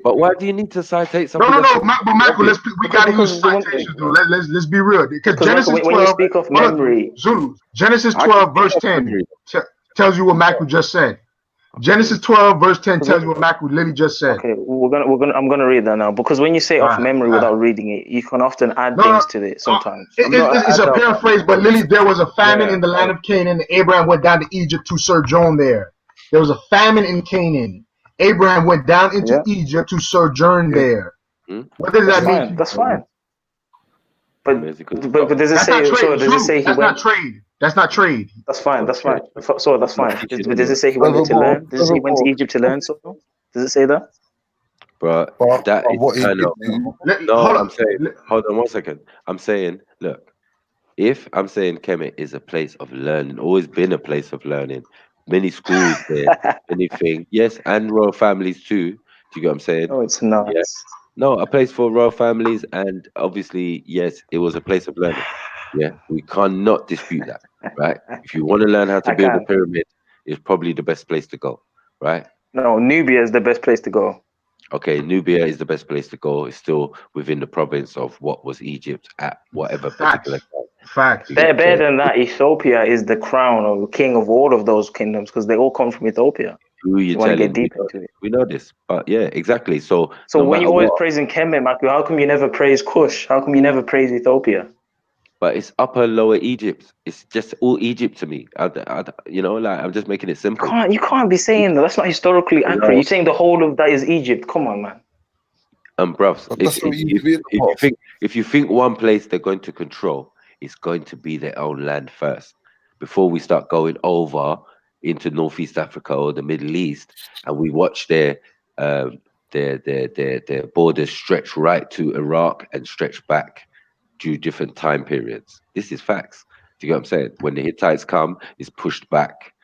But why do you need to citate something? No. But Michael, we gotta use citations though. Let's be real. Because Genesis 12. When you speak of memory, Zulu, Genesis 12 verse 10 tells you what Michael just said. Genesis 12 verse 10 tells you what Michael literally just said. Okay, I'm gonna read that now because when you say off memory without reading it, you can often add things to it sometimes. It's a paraphrase, but literally there was a famine in the land of Canaan, and Abraham went down to Egypt to sojourn there. There was a famine in Canaan. Abraham went down into Egypt to sojourn there. What does that mean? That's fine. But does it say? So does it say he went? That's not trade. That's not trade. That's fine. That's fine. So that's fine. But does it say he went to learn? Does it say he went to Egypt to learn? So does it say that? But that is kind of. No, I'm saying. Hold on 1 second. I'm saying, look, if I'm saying Kemet is a place of learning, always been a place of learning. Many schools there, anything. Yes, and royal families too. Do you get what I'm saying? No, it's not. Yes. No, a place for royal families, and obviously, yes, it was a place of learning. Yeah, we cannot dispute that, right? If you want to learn how to build a pyramid, it's probably the best place to go, right? No, Nubia is the best place to go. Okay, Nubia is the best place to go. It's still within the province of what was Egypt at whatever particular time. Facts. Better than that, Ethiopia is the crown or king of all of those kingdoms because they all come from Ethiopia. Who you want to get deep into it? We know this, but yeah, exactly. So when you're always praising Kemet, Michael, how come you never praise Kush? How come you never praise Ethiopia? But it's upper lower Egypt. It's just all Egypt to me. You know, like I'm just making it simple. You can't be saying that. That's not historically accurate. You're saying the whole of that is Egypt. Come on, man. Bruv, if you think one place they're going to control, it's going to be their own land first before we start going over into Northeast Africa or the Middle East, and we watch their borders stretch right to Iraq and stretch back to different time periods. This is facts. Do you get what I'm saying? When the Hittites come, it's pushed back.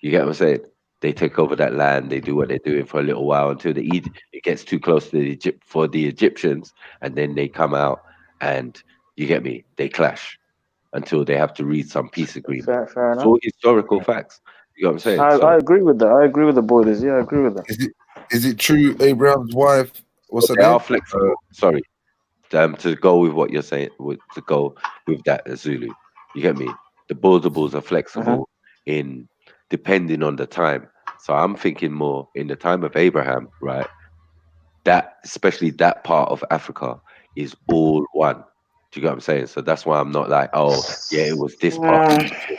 You get what I'm saying? They take over that land. They do what they're doing for a little while until it gets too close to the Egyptians, and then they come out and you get me. They clash until they have to read some peace agreement. Fair It's enough. all historical facts. You know what I'm saying? I agree with that. I agree with the boilers. Yeah, I agree with that. Is it true Abraham's wife? What's her They name? are flexible. Sorry, to go with what you're saying, to go with that Zulu. You get me? The Bulls are flexible in depending on the time. So I'm thinking more in the time of Abraham, right? That especially that part of Africa is all one. Do you get what I'm saying? So that's why I'm not like, oh yeah, it was this part of Egypt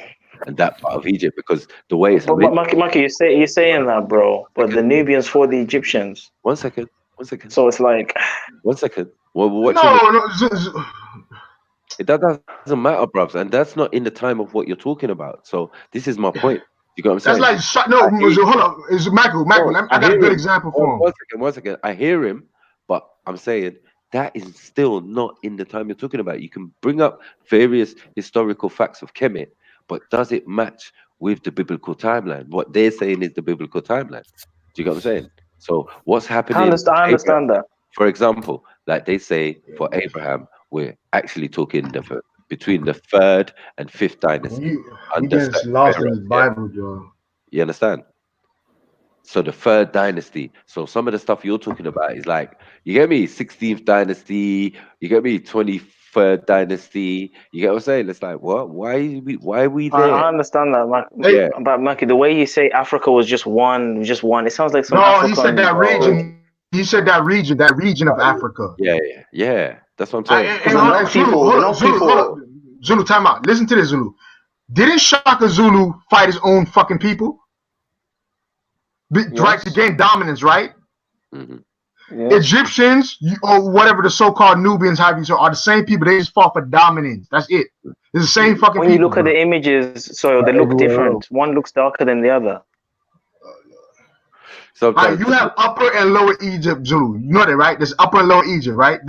and that part of Egypt, because the way it's But Maki, you're saying that, bro. But the Nubians for the Egyptians. 1 second. So it's like 1 second. Well, it doesn't matter, bruv, and that's not in the time of what you're talking about. So this is my point. You got what I'm saying? That's like hold on. It's Michael. I got a good example for him. 1 second. I hear him, but I'm saying that is still not in the time you're talking about. You can bring up various historical facts of Kemet, but does it match with the biblical timeline? What they're saying is the biblical timeline. Do you get what I'm saying? So what's happening? I understand that. For example, like they say for Abraham, we're actually talking between the 3rd and 5th dynasty. He gets lost in his Bible, Joe. You understand? So the 3rd dynasty. So some of the stuff you're talking about is like, you get me, 16th dynasty. You get me, 23rd dynasty. You get what I'm saying? It's like, what? Why are we there? I understand that, Maki. Yeah. But Maki, the way you say Africa was just one. It sounds like some. No, he said that region. He said that region of Africa. Yeah. That's what I'm saying. Zulu, time out. Listen to this, Zulu. Didn't Shaka Zulu fight his own fucking people? Right, to gain dominance, right? Mm-hmm. Yeah. Egyptians or whatever the so-called Nubians are the same people. They just fought for dominance. That's it. It's the same fucking when people. You look at the images, so they look different. One looks darker than the other. You have Upper and Lower Egypt, Zulu. You know that, right? There's Upper and Lower Egypt, right?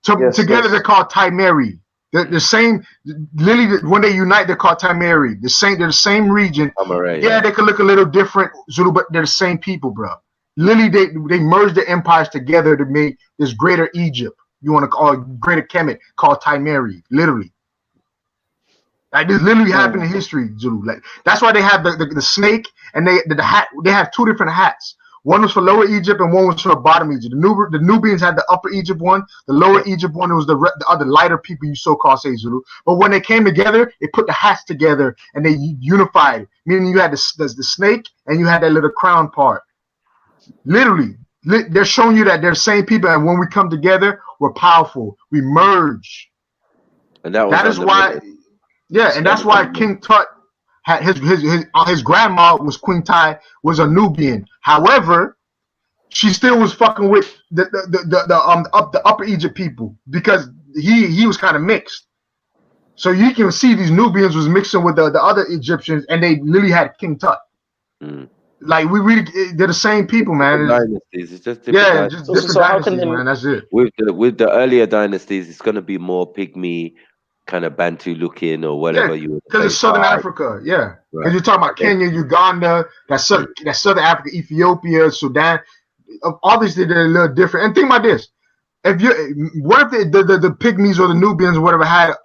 Together they're called Timeri. They're the same. Literally, when they unite, they're called Timeri. They're the same region. Yeah, they could look a little different, Zulu, but they're the same people, bro. Literally, they merged the empires together to make this greater Egypt. You want to call greater Kemet, called Timeri. Literally, like this literally happened in history, Zulu. Like that's why they have the snake and the hat. They have two different hats. One was for Lower Egypt and one was for Bottom Egypt. The Nubians had the Upper Egypt one. The Lower Egypt one was the other lighter people, you so-called say, Zulu. But when they came together, they put the hats together and they unified. Meaning you had the snake and you had that little crown part. Literally, they're showing you that they're the same people. And when we come together, we're powerful. We merge. And that is why, and that's why King Tut. His grandma was Queen Tai, was a Nubian. However, she still was fucking with the Upper Egypt people because he was kind of mixed. So you can see these Nubians was mixing with the other Egyptians, and they literally had King Tut. Like they're the same people, man. Dynasties, it's just different different dynasties, man. That's it. With the earlier dynasties, it's gonna be more pygmy, kind of Bantu looking or whatever you would. Because it's Southern Africa, Because you're talking about Kenya, Uganda, that's Southern Africa, Ethiopia, Sudan. Obviously, they're a little different. And think about this: what if the pygmies or the Nubians or whatever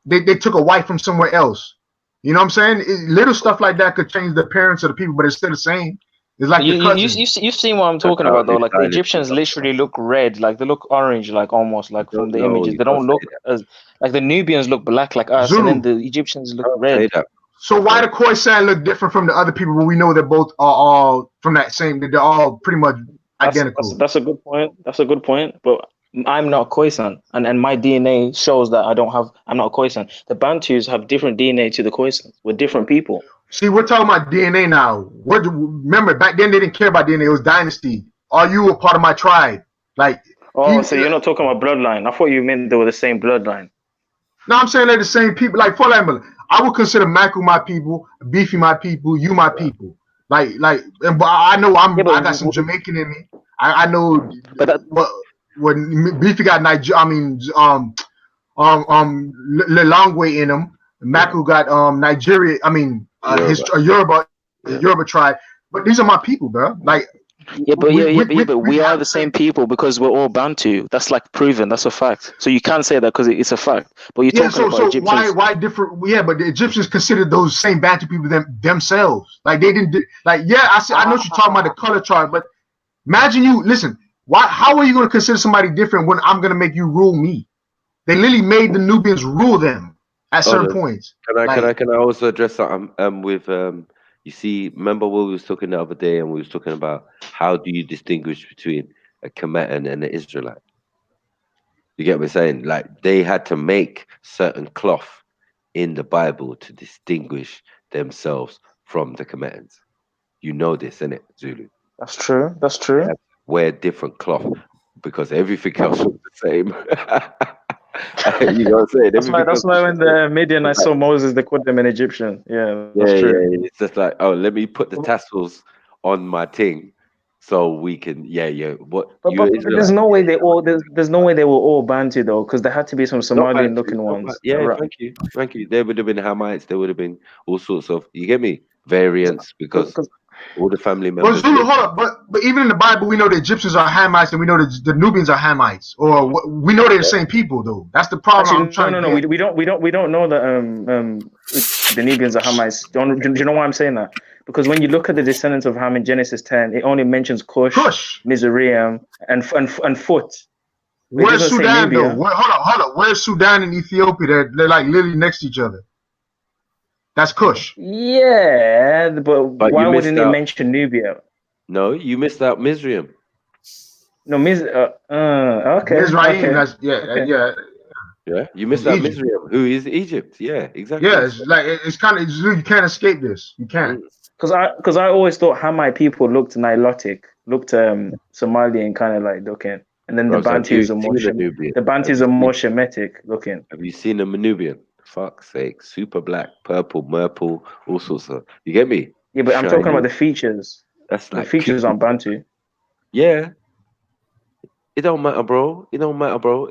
they took a wife from somewhere else? You know what I'm saying? Little stuff like that could change the appearance of the people, but it's still the same. It's like you've seen what I'm talking about though. Like the Egyptians literally look red, like they look orange, like almost like from the images. They don't look as like the Nubians look black like us, and then the Egyptians look red. So why the Khoisan look different from the other people when we know they're both all from that same? They're all pretty much identical. That's a good point. But I'm not Khoisan, and my DNA shows that I'm not Khoisan. The Bantus have different DNA to the Khoisans. We're different people. See, we're talking about DNA now. Remember, back then they didn't care about DNA. It was dynasty. Are you a part of my tribe? So you're not talking about bloodline. I thought you meant they were the same bloodline. No, I'm saying they're the same people. Like, for example, I would consider Maku my people, Beefy my people, you my people. But I know I got some Jamaican in me. I know, when Beefy got Lilongwe in him. Maku got Nigeria. I mean, his Yoruba tribe. But these are my people, bro. Like, but we are the same people because we're all Bantu. That's like proven. That's a fact. So you can't say that because it's a fact. But you're talking about Egyptians. why different? Yeah, but the Egyptians considered those same Bantu people themselves. Like they didn't like. Yeah, I know you're talking about the color chart, but imagine you listen. How are you going to consider somebody different when I'm going to make you rule me? They literally made the Nubians rule them at certain points. Can I also address something with you see, remember what we was talking the other day, and we was talking about how do you distinguish between a Kemetan and an Israelite? You get what I'm saying? Like they had to make certain cloth in the Bible to distinguish themselves from the Kemetans. You know this, innit, Zulu? That's true. That's true. Yeah, wear different cloth because everything else was the same. You know what I'm saying? That's why when the Midianites saw Moses, they called them an Egyptian. Yeah, that's true. Yeah. It's just like, oh, let me put the tassels on my thing, so we can. What? But there's no way they all. There's no way they were all Bantu though, because there had to be some Somalian-looking ones. Thank you. There would have been Hamites. There would have been all sorts of. You get me? Variants because all the family members. But Zulu, hold up. But even in the Bible, we know the Egyptians are Hamites, and we know the Nubians are Hamites, or we know they're the same people, though. That's the problem. Actually, we don't know that the Nubians are Hamites. Do you know why I'm saying that? Because when you look at the descendants of Ham in Genesis 10, it only mentions Cush. Mizraim, and Phut. Where's Sudan though? Hold up. Where's Sudan and Ethiopia? They're like literally next to each other. That's Cush. Yeah, but why wouldn't it mention Nubia? No, you missed out Mizraim. No, okay. Mizraim, okay. Yeah, you missed out Mizraim, who is Egypt. Yeah, exactly. Yeah, it's like it's kind of you can't escape this. You can't. Because I always thought Hamite people looked Nilotic, looked Somalian kind of like looking, and then the Bantus are more Shemitic looking. Have you seen a Nubian? Fuck's sake, super black, purple, murple, all sorts of. You get me? Yeah, but I'm talking about the features. That's like the features on Bantu. Yeah. It don't matter, bro.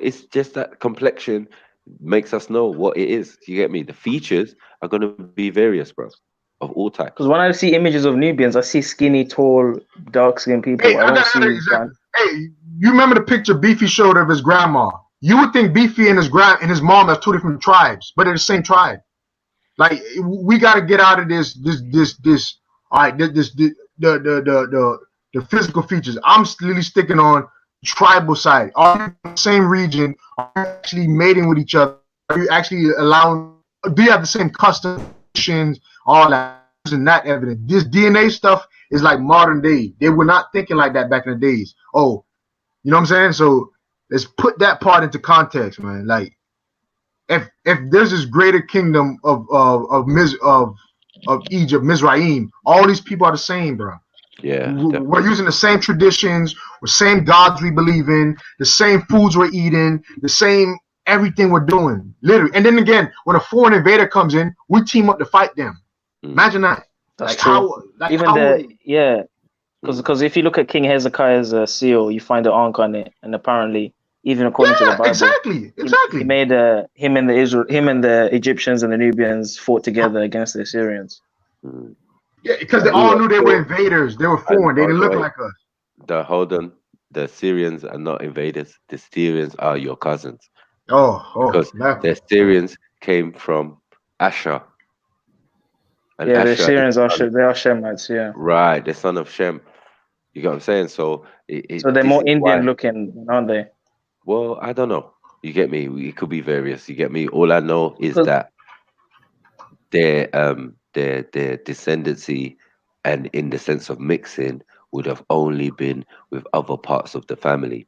It's just that complexion makes us know what it is. You get me? The features are gonna be various, bro, of all types. Because when I see images of Nubians, I see skinny, tall, dark-skinned people. Hey, hey, you remember the picture Beefy showed of his grandma? You would think Beefy and his mom are two different tribes, but they're the same tribe. Like we got to get out of this. All right, the physical features. I'm literally sticking on tribal side. Are you in the same region? Are you actually mating with each other? Are you actually allowing? Do you have the same customs? All that and that evidence. This DNA stuff is like modern day. They were not thinking like that back in the days. Oh, you know what I'm saying? So let's put that part into context, man. Like, if there's this greater kingdom of Egypt, Mizraim, all these people are the same, bro. Yeah, we're using the same traditions, the same gods we believe in, the same foods we're eating, the same everything we're doing, literally. And then again, when a foreign invader comes in, we team up to fight them. Imagine that. That's true. Because if you look at King Hezekiah's seal, you find the Ankh on it, and apparently, even according to the Bible, exactly, he made him and the Egyptians and the Nubians fought together against the Assyrians. Yeah, because they all knew they were invaders. They were foreign. They didn't look like us. Hold on. The Assyrians are not invaders. The Assyrians are your cousins. Because the Assyrians came from Asher. And the Assyrians are Shemites, yeah. Right, the son of Shem. You get what I'm saying? So they're more Indian looking, aren't they? Well, I don't know. You get me? It could be various. You get me? All I know is that their descendancy and in the sense of mixing would have only been with other parts of the family.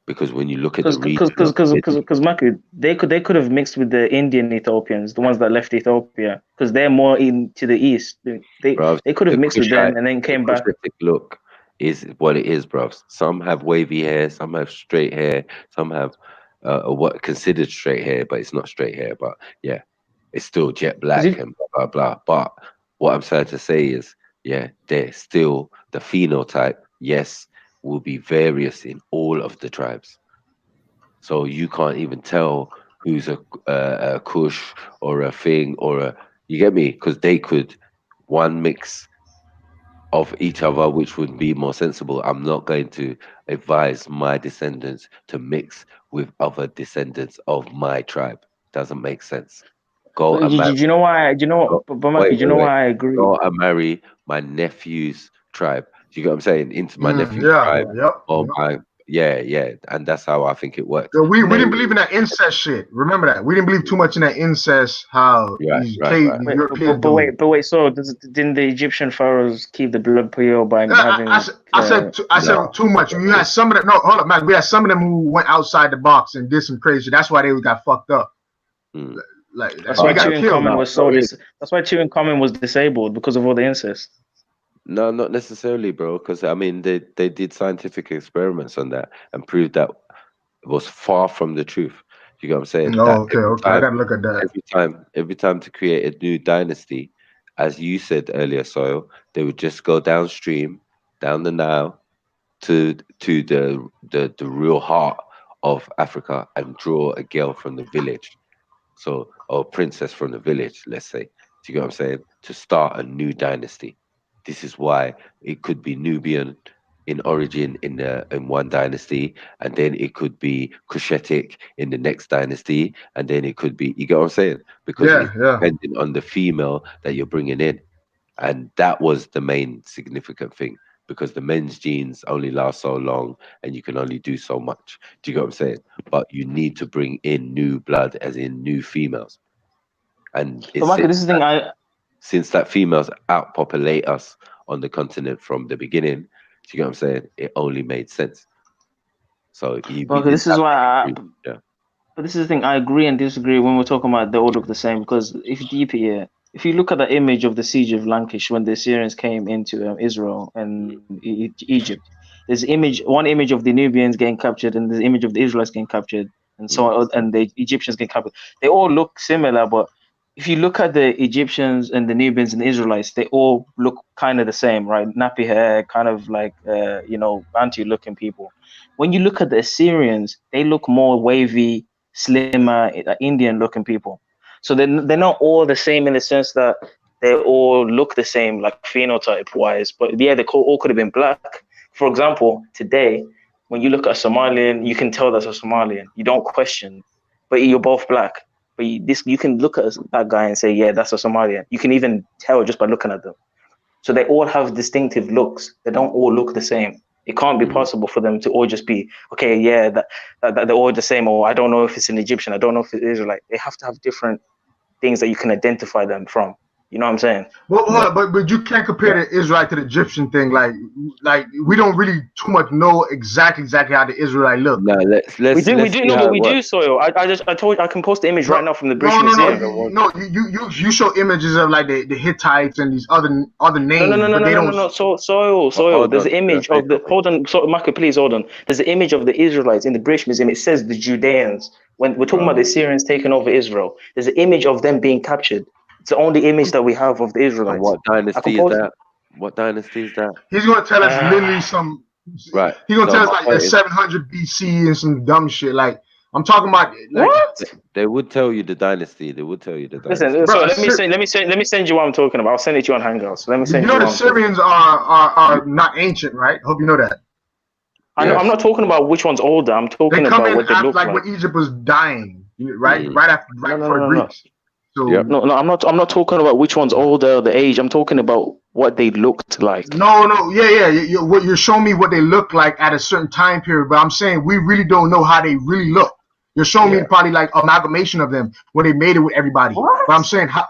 Because when you look at the region, because Maku, they could have mixed with the Indian Ethiopians, the ones that left Ethiopia, because they're more to the east. They could have mixed with them and then came back. Look is what it is, bro. Some have wavy hair, some have straight hair, some have what considered straight hair, but it's not straight hair. But yeah, it's still jet black and blah blah blah. But what I'm trying to say is, yeah, they're still the phenotype. Yes. Will be various in all of the tribes. So you can't even tell who's a Kush or a thing or a, you get me? Because they could one mix of each other, which would be more sensible. I'm not going to advise my descendants to mix with other descendants of my tribe. Doesn't make sense. Go and marry. Do you know why? Do you know what? But Mikey, do you know why I agree? Go and marry my nephew's tribe. Do you get what I'm saying? Into my nephew's Yeah. tribe. Yep. Or my and that's how I think it works. So we didn't believe in that incest shit. Remember that. We didn't believe too much in that incest. How these Europeans But wait. So didn't the Egyptian pharaohs keep the blood pure by having? I said too much. You had some of them. No, hold up, man. We had some of them who went outside the box and did some crazy. That's why they got fucked up. Like that's why Tutankhamun was that's why Tutankhamun was disabled because of all the incest. No, not necessarily, bro. Because I mean, they did scientific experiments on that and proved that it was far from the truth. You get what I'm saying? Oh, okay. I gotta look at that. Every time to create a new dynasty, as you said earlier, Soil, they would just go downstream, down the Nile, to the real heart of Africa and draw a girl from the village. So, or a princess from the village, let's say. Do you get what I'm saying? To start a new dynasty. This is why it could be Nubian in origin in one dynasty, and then it could be Cushitic in the next dynasty, and then it could be, you get what I'm saying? Because it's depending on the female that you're bringing in. And that was the main significant thing, because the men's genes only last so long and you can only do so much. Do you get what I'm saying? But you need to bring in new blood, as in new females. And so Michael, this is the thing since that females outpopulate us on the continent from the beginning, do you get what I'm saying? It only made sense. So this is why but this is the thing, I agree and disagree when we're talking about they all look the same, because if you look at the image of the siege of Lachish when the Assyrians came into Israel and Egypt, there's one image of the Nubians getting captured and there's an image of the Israelites getting captured and so on, and the Egyptians getting captured. They all look similar, but if you look at the Egyptians and the Nubians and the Israelites, they all look kind of the same, right? Nappy hair, kind of like Bantu-looking people. When you look at the Assyrians, they look more wavy, slimmer, Indian-looking people. So they're not all the same in the sense that they all look the same, like phenotype-wise. But yeah, they all could have been black. For example, today, when you look at a Somalian, you can tell that's a Somalian. You don't question, but you're both black. But you can look at that guy and say, yeah, that's a Somalian. You can even tell just by looking at them. So they all have distinctive looks. They don't all look the same. It can't be possible for them to all just be, okay, yeah, that they're all the same, or I don't know if it's an Egyptian, I don't know if it's Israelite. They have to have different things that you can identify them from. You know what I'm saying? Well, but you can't compare the Israelite to the Egyptian thing. Like we don't really too much know exactly how the Israelite look. No, we do know, but we do, Soil. I told you I can post the image right now from the British Museum. No, you show images of like the Hittites and these other names. No. Soil. There's an image of the. Hold on, Michael, please hold on. There's an image of the Israelites in the British Museum. It says the Judeans. When we're talking about the Assyrians taking over Israel, there's an image of them being captured. It's the only image that we have of the Israelites. And what dynasty is that? What dynasty is that? He's going to tell us literally some. Right. He's going to tell us like 700 BC and some dumb shit. Like I'm talking about. Like, what? They would tell you the dynasty. Listen, so let me send you what I'm talking about. I'll send it to you on Hangouts. Let me send you. You know the Syrians are not ancient, right? Hope you know that. I know. I'm not talking about which one's older. I'm talking about what they look like. When Egypt was dying, right? Right after the Greeks. So, no, I'm not talking about which one's older, the age. I'm talking about what they looked like. No, yeah. You're showing me what they look like at a certain time period, but I'm saying we really don't know how they really look. You're showing me probably like amalgamation of them when they made it with everybody. What? But I'm saying how.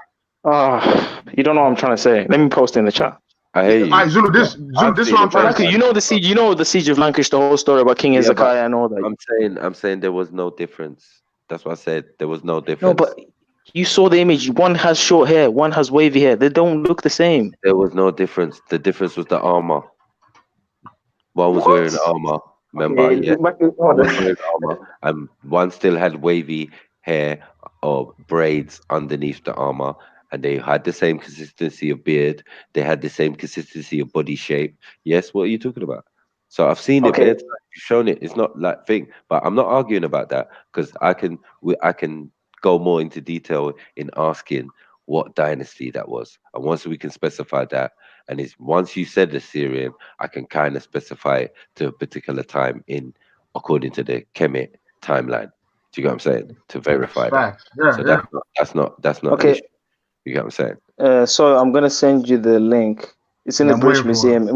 You don't know what I'm trying to say. Let me post it in the chat. I hear you. All right, Zulu, this is what I'm trying to say. You know the siege of Lachish, the whole story about King Hezekiah and all that. I'm saying there was no difference. That's what I said. There was no difference. No, but you saw the image. One has short hair, one has wavy hair. They don't look the same. There was no difference. The difference was the armor. One was wearing armor. Remember? Yeah. One was wearing armor, and one still had wavy hair or braids underneath the armor, and they had the same consistency of beard. They had the same consistency of body shape. Yes, what are you talking about? So I've seen it, you've shown it. It's not like thing, but I'm not arguing about that because I can go more into detail in asking what dynasty that was, and once we can specify that, and it's once you said the Syrian, I can kind of specify it to a particular time in according to the Kemet timeline. Do you get what I'm saying? To verify that. Yeah, So yeah. that's not an issue. You get what I'm saying? So I'm gonna send you the link. It's in Yeah, the I'm British waiting for it. Museum.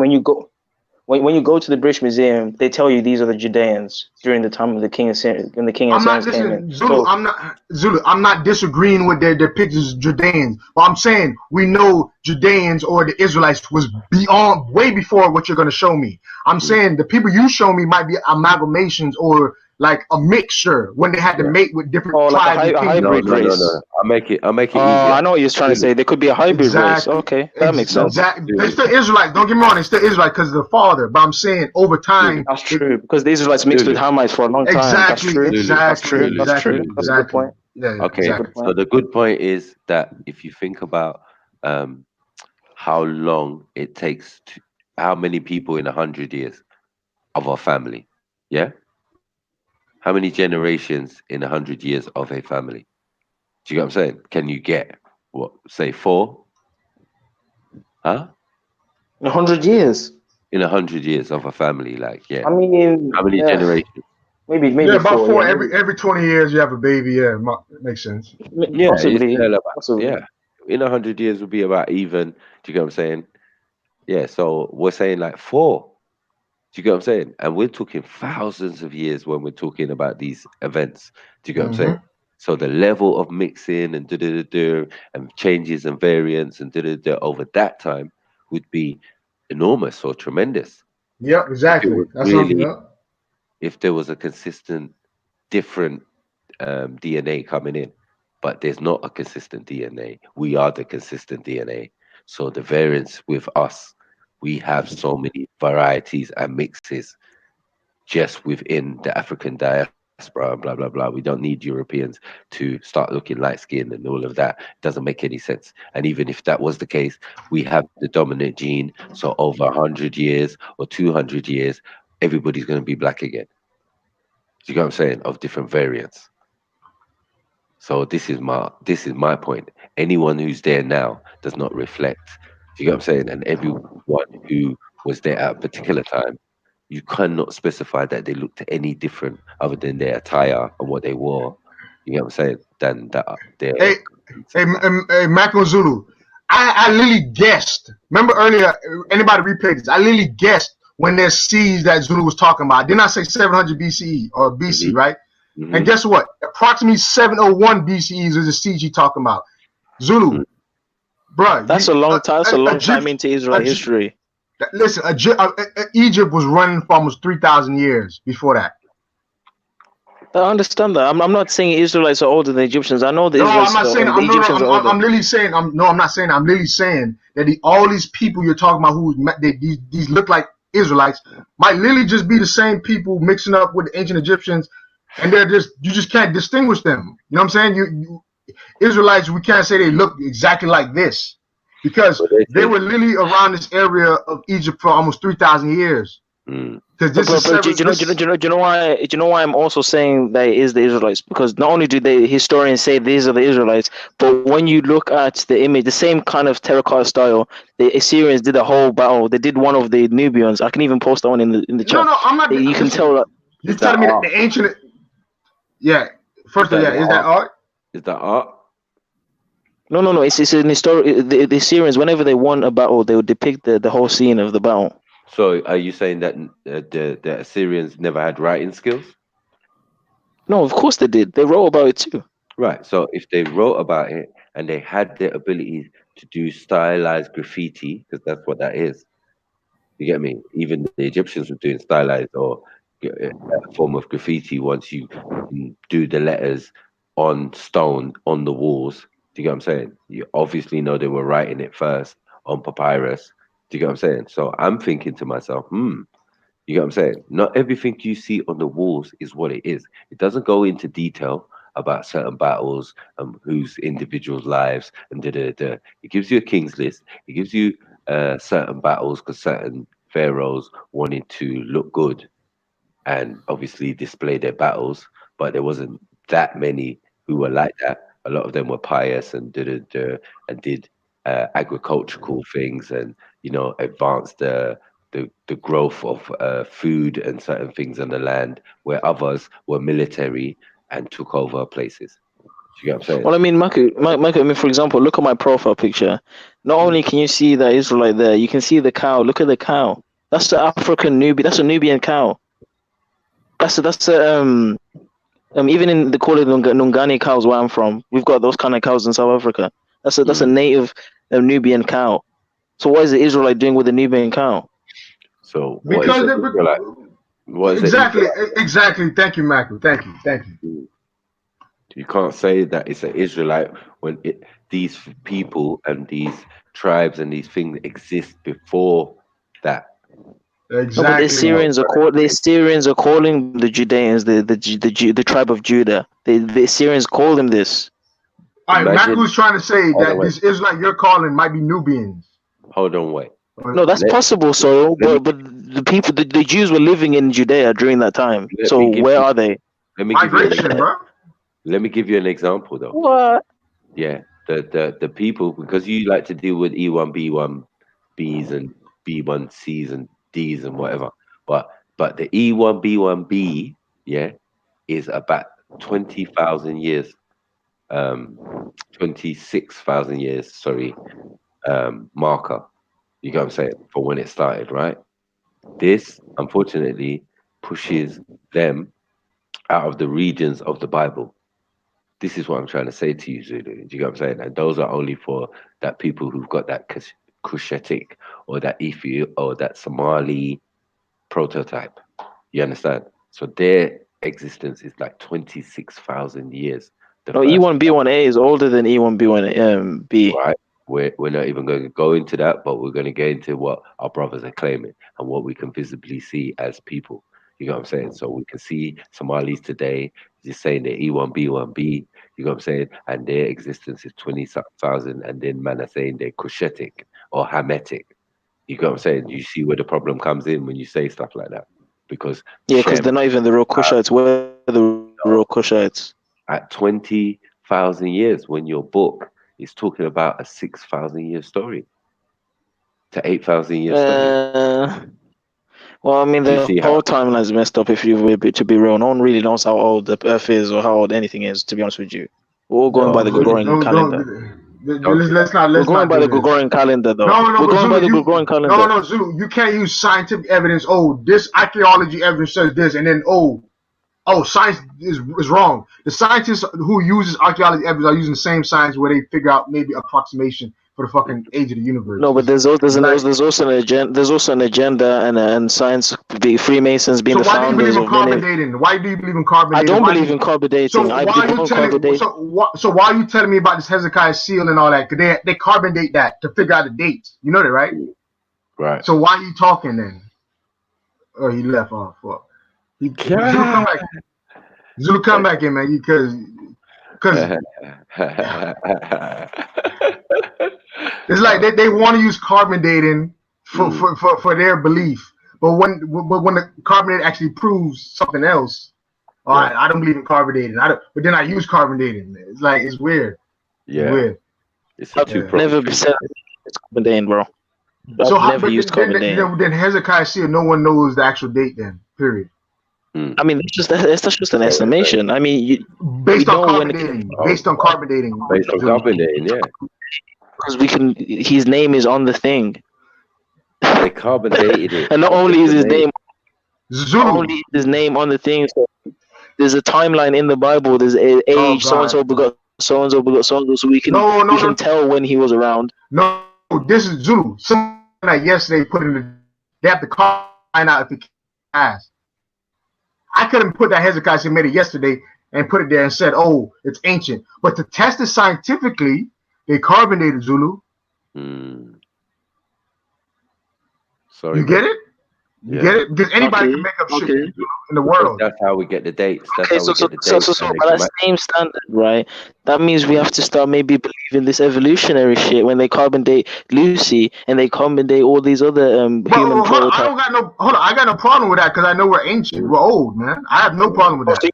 When you go to the British Museum, they tell you these are the Judeans during the time of the king and the king and I'm not sons came in. Zulu. I'm not disagreeing with their pictures of Judeans, but I'm saying we know Judeans or the Israelites was beyond, way before what you're going to show me. I'm saying the people you show me might be amalgamations or like a mixture when they had to mate with different tribes. Like a hybrid race. No. I'll make it easier. I know what you're trying to say. There could be a hybrid race. Okay, that makes sense. Exactly. They're still Israelites. Don't get me wrong. They're still Israelites because of the father. But I'm saying over time. That's true because the Israelites mixed with Hamites for a long time. Exactly. That's true. That's a good point. Yeah. Okay. So the good point is that if you think about how long it takes to, how many people in 100 years of our family, yeah. How many generations in 100 years of a family? Do you get what I'm saying? Can you get what, say 4? Huh? 100 years. In 100 years of a family, like I mean, how many generations? Maybe about 4. Yeah, every 20 years you have a baby. Yeah, makes sense. Yeah, possibly. Yeah, in 100 years will be about even. Do you get what I'm saying? Yeah, so we're saying like 4. Do you get what I'm saying? And we're talking thousands of years when we're talking about these events. Do you get what I'm saying? So the level of mixing and and changes and variants and over that time would be enormous or tremendous. Yep, exactly. That's really, something. if there was a consistent, different DNA coming in, but there's not a consistent DNA. We are the consistent DNA. So the variance with us, we have so many varieties and mixes just within the African diaspora, blah, blah, blah. We don't need Europeans to start looking light skinned and all of that. It doesn't make any sense. And even if that was the case, we have the dominant gene. So over 100 years or 200 years, everybody's going to be black again. Do you get what I'm saying? Of different variants. So this is my point. Anyone who's there now does not reflect. Do you get what I'm saying? And everyone who was there at a particular time, you cannot specify that they looked any different other than their attire and what they wore. You get what I'm saying? Than that. Hey, Macro Zulu. I literally guessed. Remember earlier, anybody replay this? I literally guessed when there's seeds that Zulu was talking about. Didn't I say 700 BCE or BC, right? And guess what? Approximately 701 BCE is the siege you talking about. Zulu, bro. That's a long time. That's a long time into Israel history. Listen, Egypt was running for almost 3,000 years before that. I understand that. I'm not saying Israelites are older than Egyptians. I know the Israelites. I'm not saying the Egyptians are older. I'm literally saying. I'm not saying. I'm literally saying that all these people you're talking about who these look like Israelites might literally just be the same people mixing up with the ancient Egyptians. And you just can't distinguish them. You know what I'm saying? You Israelites, we can't say they look exactly like this because they were literally around this area of Egypt for almost 3,000 years. Because do you know why I'm also saying that it is the Israelites? Because not only do the historians say these are the Israelites, but when you look at the image, the same kind of terracotta style, the Assyrians did a whole battle. They did one of the Nubians. I can even post that one in the chat. No, I'm not. You can tell that. You're telling me that the ancient. Yeah. First of all, is that art? Is that art? No. It's an historic. The Assyrians, whenever they won a battle, they would depict the whole scene of the battle. So, are you saying that the Assyrians never had writing skills? No, of course they did. They wrote about it too. Right. So, if they wrote about it and they had the ability to do stylized graffiti, because that's what that is. You get me? Even the Egyptians were doing stylized or a form of graffiti once you do the letters on stone on the walls. Do you get what I'm saying? You obviously know they were writing it first on papyrus. Do you get what I'm saying? So I'm thinking to myself, you get what I'm saying? Not everything you see on the walls is what it is. It doesn't go into detail about certain battles and whose individuals' lives and It gives you a king's list. It gives you certain battles because certain pharaohs wanted to look good and obviously display their battles, but there wasn't that many who were like that. A lot of them were pious and did agricultural things, and advanced the growth of food and certain things on the land, where others were military and took over places. You get what I'm saying? Well, I mean, Mako, I mean, for example, look at my profile picture. Not only can you see the Israelite there, you can see the cow. Look at the cow. That's the African Nubian. That's a Nubian cow. That's even in the call it Nungani cows where I'm from. We've got those kind of cows in South Africa. That's a native Nubian cow. So what is the Israelite doing with the Nubian cow? So because exactly. Thank you, Michael. Thank you. You can't say that it's an Israelite when these people and these tribes and these things exist before that. Exactly. No, but the Assyrians are calling the Judeans the tribe of Judah. The Assyrians call them this. All right, Michael's trying to say that this Israelite you're calling might be Nubians. Hold on, wait. No, that's possible. So, but the people, the Jews were living in Judea during that time. So where are they? Migration, bro. Let me give you an example, though. What? Yeah, the people, because you like to deal with E1, B1, Bs and B1, Cs and Ds and whatever, but the E1, B1, B, yeah, is about 20,000 years, 26,000 years, sorry, marker. You get what I'm saying? For when it started, right? This, unfortunately, pushes them out of the regions of the Bible. This is what I'm trying to say to you, Zulu. Do you get what I'm saying? And those are only for that people who've got that Cushitic or that Ethiopia or that Somali prototype. You understand? So their existence is like 26,000 years. No, E1B1A is older than E1B1B. Right. We're not even going to go into that, but we're going to get into what our brothers are claiming and what we can visibly see as people. You know what I'm saying? So we can see Somalis today just saying they're E1B1B, you know what I'm saying? And their existence is 20,000, and then man are saying they're Cushitic or Hametic. You know what I'm saying? You see where the problem comes in when you say stuff like that. Because they're not even the real Cushites. We're the real Cushites. At 20,000 years, when your book is talking about a 6,000 year story to 8,000 year story. Well, I mean, the whole timeline is messed up. If you were to be real, no one really knows how old the Earth is or how old anything is. To be honest with you, we're all going by the Gregorian calendar. Let's not. We're going by the Gregorian calendar, though. No, we're going by the Gregorian calendar. No, Zulu, you can't use scientific evidence. Oh, this archaeology evidence says this, and then science is wrong. The scientists who uses archaeology evidence are using the same science where they figure out maybe approximation for the fucking age of the universe. No, but there's also an agenda. There's also an agenda and science. Freemasons being the founders of many. Why do you believe in carbon dating? I don't believe in carbon dating. So why are you telling me about this Hezekiah seal and all that? Because they carbon date that to figure out the dates. You know that, right? Right. So why are you talking then? Oh, he left off. Zulu, come back in, man. Because it's like they want to use carbon dating for their belief, but when the carbon dating actually proves something else, I don't believe in carbon dating. But then I use carbon dating. It's like it's weird. Yeah, it's weird. It's never said it's carbon dating, bro. I've never used carbon dating. Then Hezekiah seal, no one knows the actual date. Then period. I mean, that's just an estimation. I mean, based on carbon dating. Based on carbon dating. Based on carbon dating, yeah. Because his name is on the thing. They carbon dated it. And not only is his name on the thing, so there's a timeline in the Bible. There's an age, so and so begot so and so begot so and so, so we can tell when he was around. No, this is Zulu. Someone that yesterday put in they have to find out if he has. I couldn't put that Hezekiah made it yesterday and put it there and said, "Oh, it's ancient." But to test it scientifically, they carbon dated Zulu. Sorry, you get it? You get it? Because anybody can make up shit in the world. That's how we get the dates. That's Okay, how we get the dates. so by that same standard, right? That means we have to start maybe believing this evolutionary shit when they carbon date Lucy and they carbon date all these other human prototypes. I got no problem with that because I know we're ancient. We're old, man. I have no problem with that.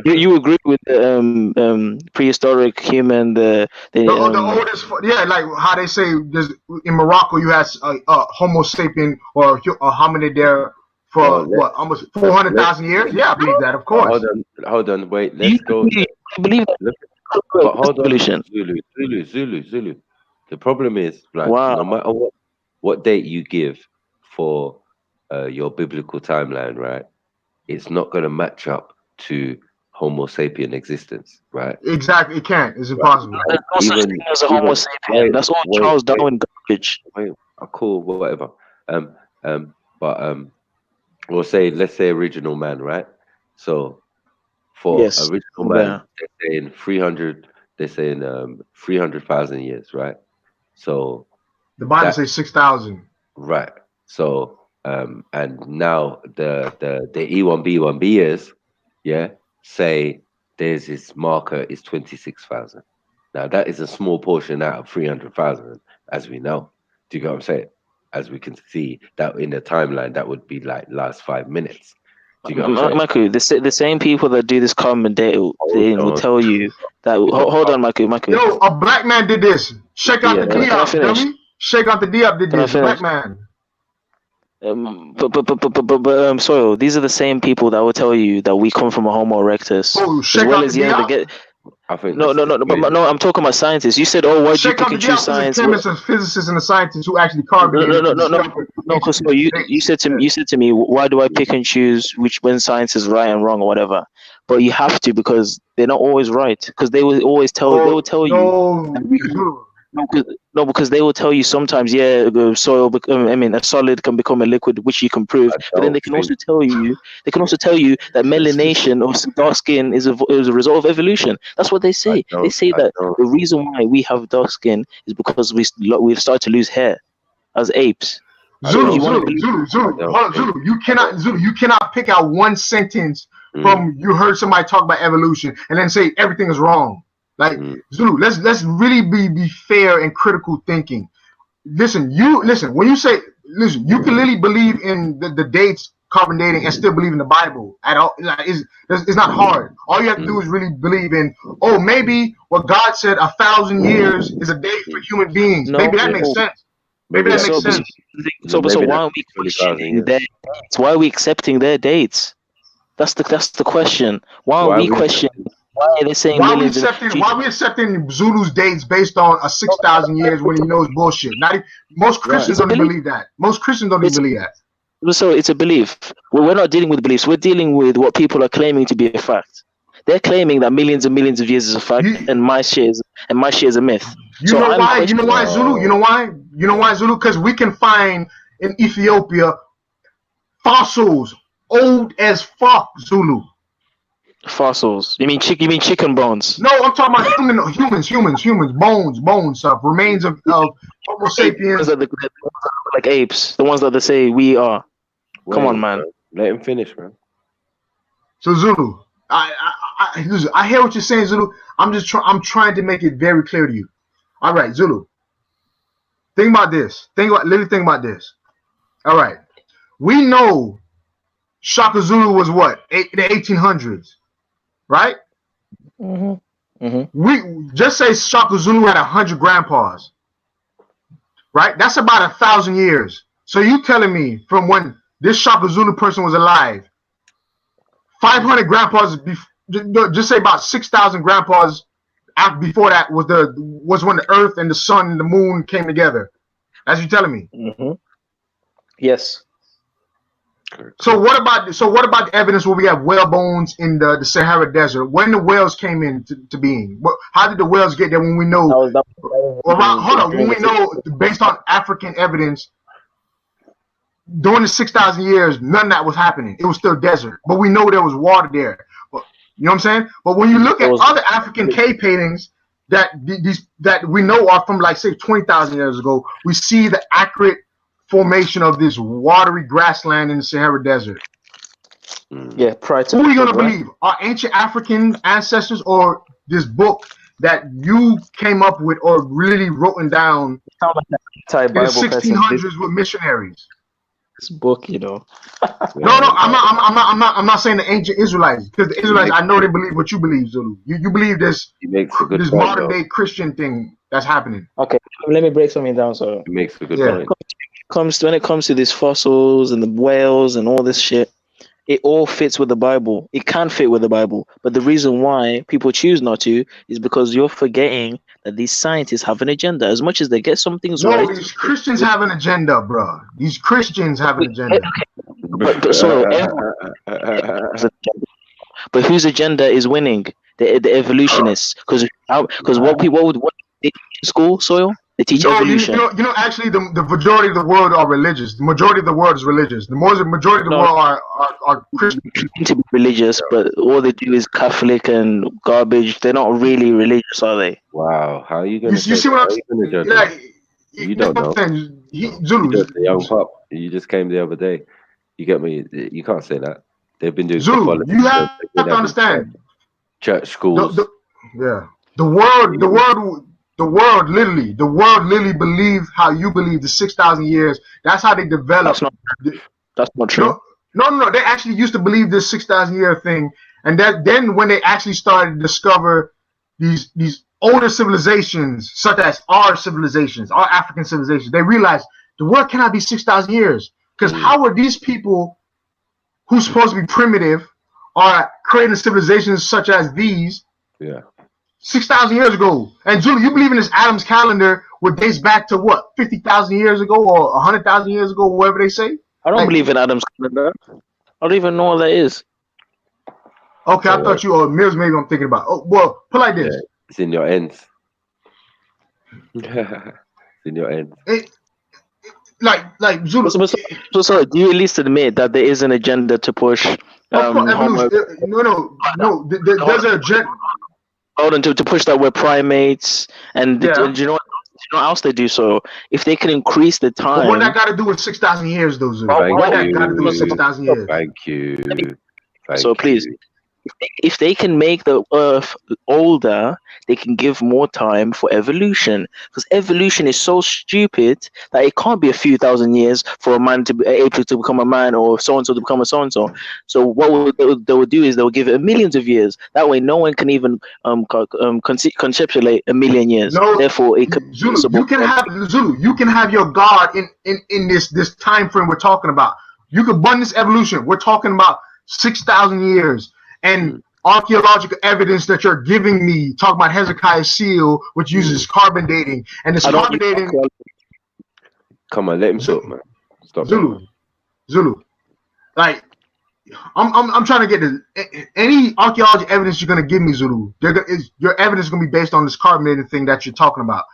You agree with the prehistoric human, the oldest, like how they say in Morocco you had Homo sapien or hominid there for almost 400,000 years. Yeah, I believe that, of course. Hold on, wait. Let's go. I believe that. But hold on, Zulu. The problem is, like, no matter what date you give for your biblical timeline, right? It's not going to match up to Homo sapien existence, right? Exactly, it can't. It's impossible. There's no such thing as a Homo sapien. That's all Charles Darwin garbage. Cool, whatever. We'll say, let's say original man, right? So for original man, they're saying 300. They're saying 300,000 years, right? So the Bible says 6,000. Right. So and now the E1B1Bers, say there's this marker is 26,000. Now that is a small portion out of 300,000, as we know. Do you get what I'm saying? As we can see that in the timeline, that would be like last 5 minutes. Do you get what I'm saying? Maku, the same people that do this carbon dating will tell you that. Hold on, Maku. Yo, a black man did this. Shake out the D-up, dummy. Shake out the D-up did this. Black man. But Soil, these are the same people that will tell you that we come from a Homo erectus. Oh, shake out the D-up? I think no. I'm talking about scientists. You said, "Oh, why do you pick and choose science?" Chemists and physicists and the scientists who actually carbonated. No. Because you said to me, "Why do I pick and choose when science is right and wrong or whatever?" But you have to because they're not always right. Because they will always tell. They will tell you. No, because they will tell you sometimes, soil. A solid can become a liquid, which you can prove. But then they can also tell you that melanation or dark skin is a result of evolution. That's what they say. They say that the reason why we have dark skin is because we've started to lose hair as apes. Zulu, you cannot pick out one sentence from you heard somebody talk about evolution and then say everything is wrong. Like Zulu, let's really be fair and critical thinking. Listen, when you say you can literally believe in the dates, carbon dating, and still believe in the Bible at all. Like, it's not hard. All you have to do is really believe in, maybe what God said 1,000 years is a day for human beings. Maybe that makes sense. Maybe that makes sense. So why aren't we questioning their dates? Why are we accepting their dates? That's the question. Why aren't we questioning? Why are they saying why are we accepting Zulu's dates based on a 6,000 years when he knows bullshit? Most Christians don't even believe that. Most Christians don't even believe that. So it's a belief. We're not dealing with beliefs. We're dealing with what people are claiming to be a fact. They're claiming that millions and millions of years is a fact, and my share is a myth. You know why, Zulu? You know why, Zulu? Because we can find in Ethiopia fossils old as fuck, Zulu. Fossils? You mean chicken bones? No, I'm talking about humans, bones stuff, remains of Homo sapiens. Like apes, the ones that they say we are. Come on, man. Let him finish, man. So Zulu, I hear what you're saying, Zulu. I'm trying to make it very clear to you. All right, Zulu. Think about this. Think about this. All right, we know Shaka Zulu was what the 1800s. Right? We just say Shaka Zulu had 100 grandpas. Right? That's about 1,000 years. So you telling me from when this Shaka Zulu person was alive, 500 grandpas, just say about 6,000 grandpas before that was when the earth and the sun and the moon came together. That's you telling me? Yes. So what about the evidence where we have whale bones in the Sahara Desert? When the whales came into being? How did the whales get there when we know? When we know based on African evidence, during the 6,000 years, none of that was happening. It was still desert, but we know there was water there. You know what I'm saying? But when you look at other African cave paintings that we know are from like say 20,000 years ago, we see the accurate formation of this watery grassland in the Sahara Desert. Yeah, prior to who are you flood, gonna right? believe? Our ancient African ancestors or this book that you came up with or really written down Sound like an in the anti-Bible person. 1600s with missionaries? This book, you know. No, I'm not saying the ancient Israelites, because the Israelites, I know they believe what you believe, Zulu. You believe this modern day Christian thing that's happening. Okay, let me break something down. So it makes a good point. When it comes to these fossils and the whales and all this shit, it all fits with the Bible. It can fit with the Bible, but the reason why people choose not to is because you're forgetting that these scientists have an agenda. As much as they get some things right, these Christians have an agenda, bro. These Christians have an agenda. But so everyone has an agenda. But whose agenda is winning? The evolutionists, because what they teach in school, Soil, they teach evolution. You know, actually, the majority of the world are religious. The majority of the world is religious. The majority of the world are Christian. To be religious, but all they do is Catholic and garbage. They're not really religious, are they? Wow, how are you going to? You see what I'm saying? Like, you don't know. Zulu, you're the young pup. You just came the other day. You get me? You can't say that. They've been doing Zulu. You have to understand. Church schools. The world literally believes how you believe. The 6,000 years. That's how they developed. That's not true. No. They actually used to believe this 6,000 year thing, and then when they actually started to discover these older civilizations, such as our civilizations, our African civilizations, they realized the world cannot be 6,000 years. Because how are these people who's supposed to be primitive are creating civilizations such as these? 6,000 years ago. And Julie, you believe in this Adam's calendar, which dates back to what, 50,000 years ago or 100,000 years ago, whatever they say? I don't believe in Adam's calendar. I don't even know what that is. Okay, I thought you or Mills maybe I'm thinking about. Oh, well, put like this. It's in your ends. It's in your ends. Like Zulu. So do you at least admit that there is an agenda to push No. There's an agenda. To push that we're primates, and do you know what else they do? So if they can increase the time, but what that got to do with 6,000 years, though, Zulu? What that got to do with 6,000 years? Thank you. Please, if they can make the Earth older, they can give more time for evolution. Because evolution is so stupid that it can't be a few thousand years for a man to be able to become a man, or so and so to become a so and so. So what they will do is they will give it millions of years. That way, no one can even conceptualize a million years. No, therefore, it could Zulu. You can have your God in this time frame we're talking about. You could bun this evolution. We're talking about 6,000 years. And archaeological evidence that you're giving me, talk about Hezekiah's seal, which uses carbon dating, and this carbon dating. Come on, let him talk, man. Stop. Zulu. Like, I'm trying to get this. Any archaeology evidence you're gonna give me, Zulu, your evidence is gonna be based on this carbon dating thing that you're talking about.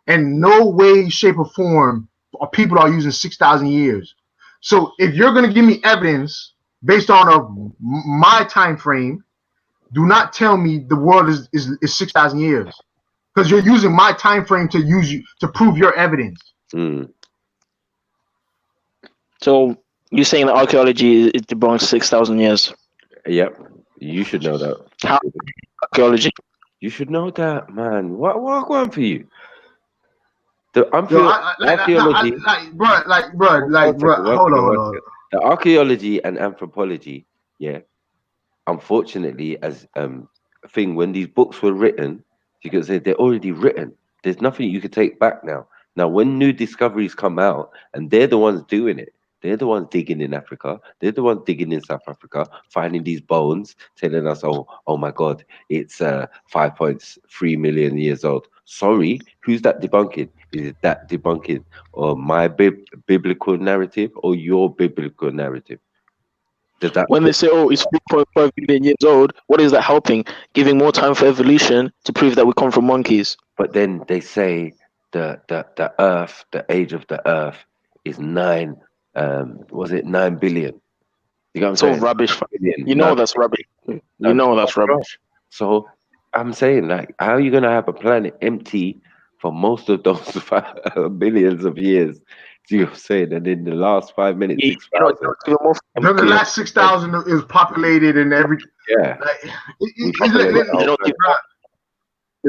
And no way, shape, or form people are using 6,000 years. So if you're gonna give me evidence based on my time frame, do not tell me the world is 6,000 years, because you're using my time frame to prove your evidence. So you're saying that archaeology it debunks 6,000 years? Yep, you should know that. How archaeology? You should know that, man. What going for you? Archaeology, hold on. The archaeology and anthropology, unfortunately, as thing, when these books were written, you could say they're already written. There's nothing you could take back now. Now, when new discoveries come out, and they're the ones doing it, they're the ones digging in Africa, they're the ones digging in South Africa, finding these bones, telling us, oh my God, it's 5.3 million years old. Sorry, who's that debunking? Is it that debunking or my biblical narrative or your biblical narrative? When they say, it's 3.5 million years old, what is that helping? Giving more time for evolution to prove that we come from monkeys. But then they say the Earth, the age of the Earth is 9 billion? You got what I'm saying? Rubbish. You know that's rubbish. You know that's rubbish. So I'm saying, like, how are you going to have a planet empty for most of those billions of years You're saying, and in the last 5 minutes, You 6,000. The last 6,000 is populated and every. Yeah. Like, you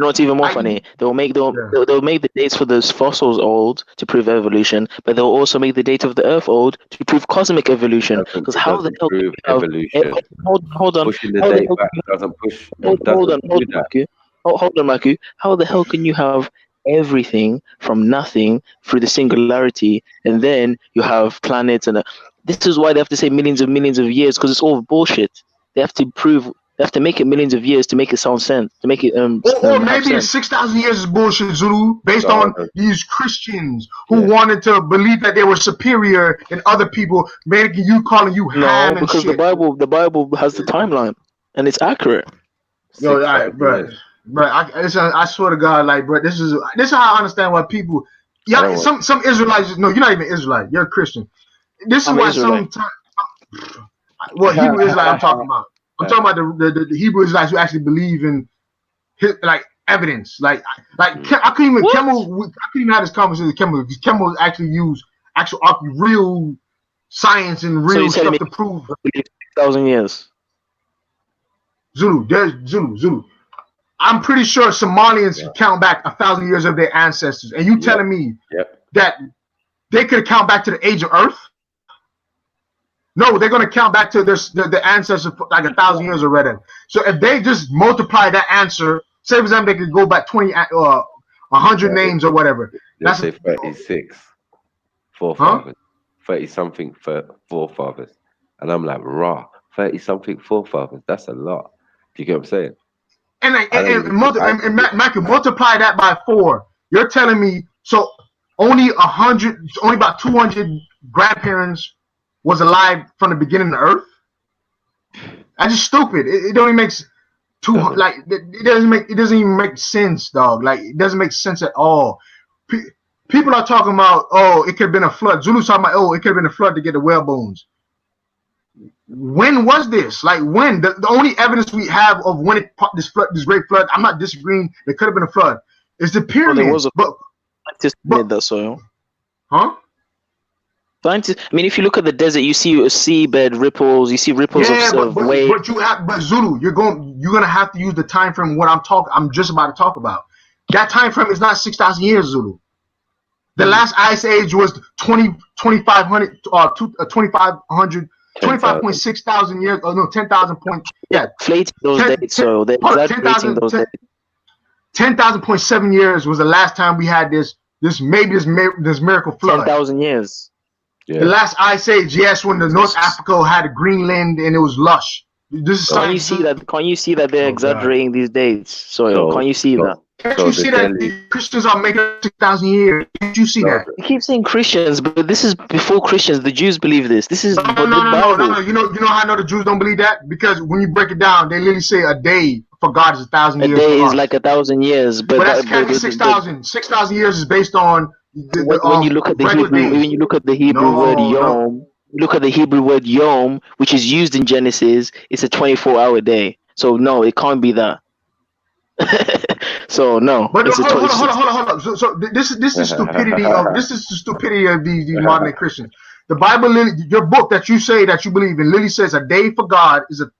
know what's even more funny? They'll make the dates for those fossils old to prove evolution, but they'll also make the date of the Earth old to prove cosmic evolution. Because how the hell can you have evolution? Hold on. Pushing the date back doesn't push. Hold on, Maku. How the hell can you have everything from nothing through the singularity, and then you have planets and this is why they have to say millions of years, because it's all bullshit. They have to make it millions of years to make it sound sense, to make it or maybe it's 6,000 years is bullshit, Zulu, based on these Christians who wanted to believe that they were superior than other people, making you calling you ham and because shit. the Bible has the timeline and it's accurate. Yo, all right, bro. But I swear to God, like, bro, this is how I understand why people. Yeah, some Israelites. No, you're not even Israelite. You're a Christian. This is why sometimes. Well, Hebrew Israelite I'm talking about. I'm talking about the Hebrew Israelites who actually believe in like evidence. Like I couldn't even have this conversation with Kemmel because Kemmel actually used actual real science and real stuff to prove 1,000 years. Zulu. I'm pretty sure Somalians count back 1,000 years of their ancestors, and you telling me that they could count back to the age of Earth? No, they're gonna count back to the ancestors like 1,000 years already. So if they just multiply that answer, say for example they could go back 100 names or whatever. Let's say 36 forefathers, 30 something forefathers, and I'm like, 30 something forefathers. That's a lot. Do you get what I'm saying? And Matthew, multiply that by 4. You're telling me so only about 200 grandparents was alive from the beginning of Earth? That's just stupid. It don't even make it doesn't even make sense, dog. Like it doesn't make sense at all. People are talking about it could have been a flood. Zulu's talking about it could have been a flood to get the whale bones. When was this? Like when? The only evidence we have of when this great flood. I'm not disagreeing. There could have been a flood. It's the pyramids. There was a scientist made that soil. Scientists. I mean, if you look at the desert, you see seabed ripples. You see ripples of waves. But Zulu, you're gonna have to use the time frame. I'm just about to talk about. That time frame is not 6,000 years, Zulu. The last ice age was 2,500 or 2,500. 25.6 thousand years. Oh no, 10,000 points. Yeah, inflating those dates. So they're exaggerating those dates. 10,000.7 years was the last time we had this miracle flood. 10,000 years. Yeah. The last ice age, yes, when the North Africa had Greenland and it was lush. Can't you see that they're exaggerating these dates? So can't you see that? Can't you see that Christians are making 6,000 years? Can't you see that? You keep saying Christians, but this is before Christians. The Jews believe this. This is no. You know how I know the Jews don't believe that? Because when you break it down, they literally say a day for God is 1,000 years. A day is like 1,000 years, but that's kind of 6,000. 6,000 years is based on when you look at the Hebrew. When you look at the Hebrew word yom, look at the Hebrew word yom, which is used in Genesis. It's a 24-hour day. So no, it can't be that. So no, but hold on. So this is stupidity the stupidity of these modern day Christians. The Bible, your book that you say that you believe in, literally says a day for God is a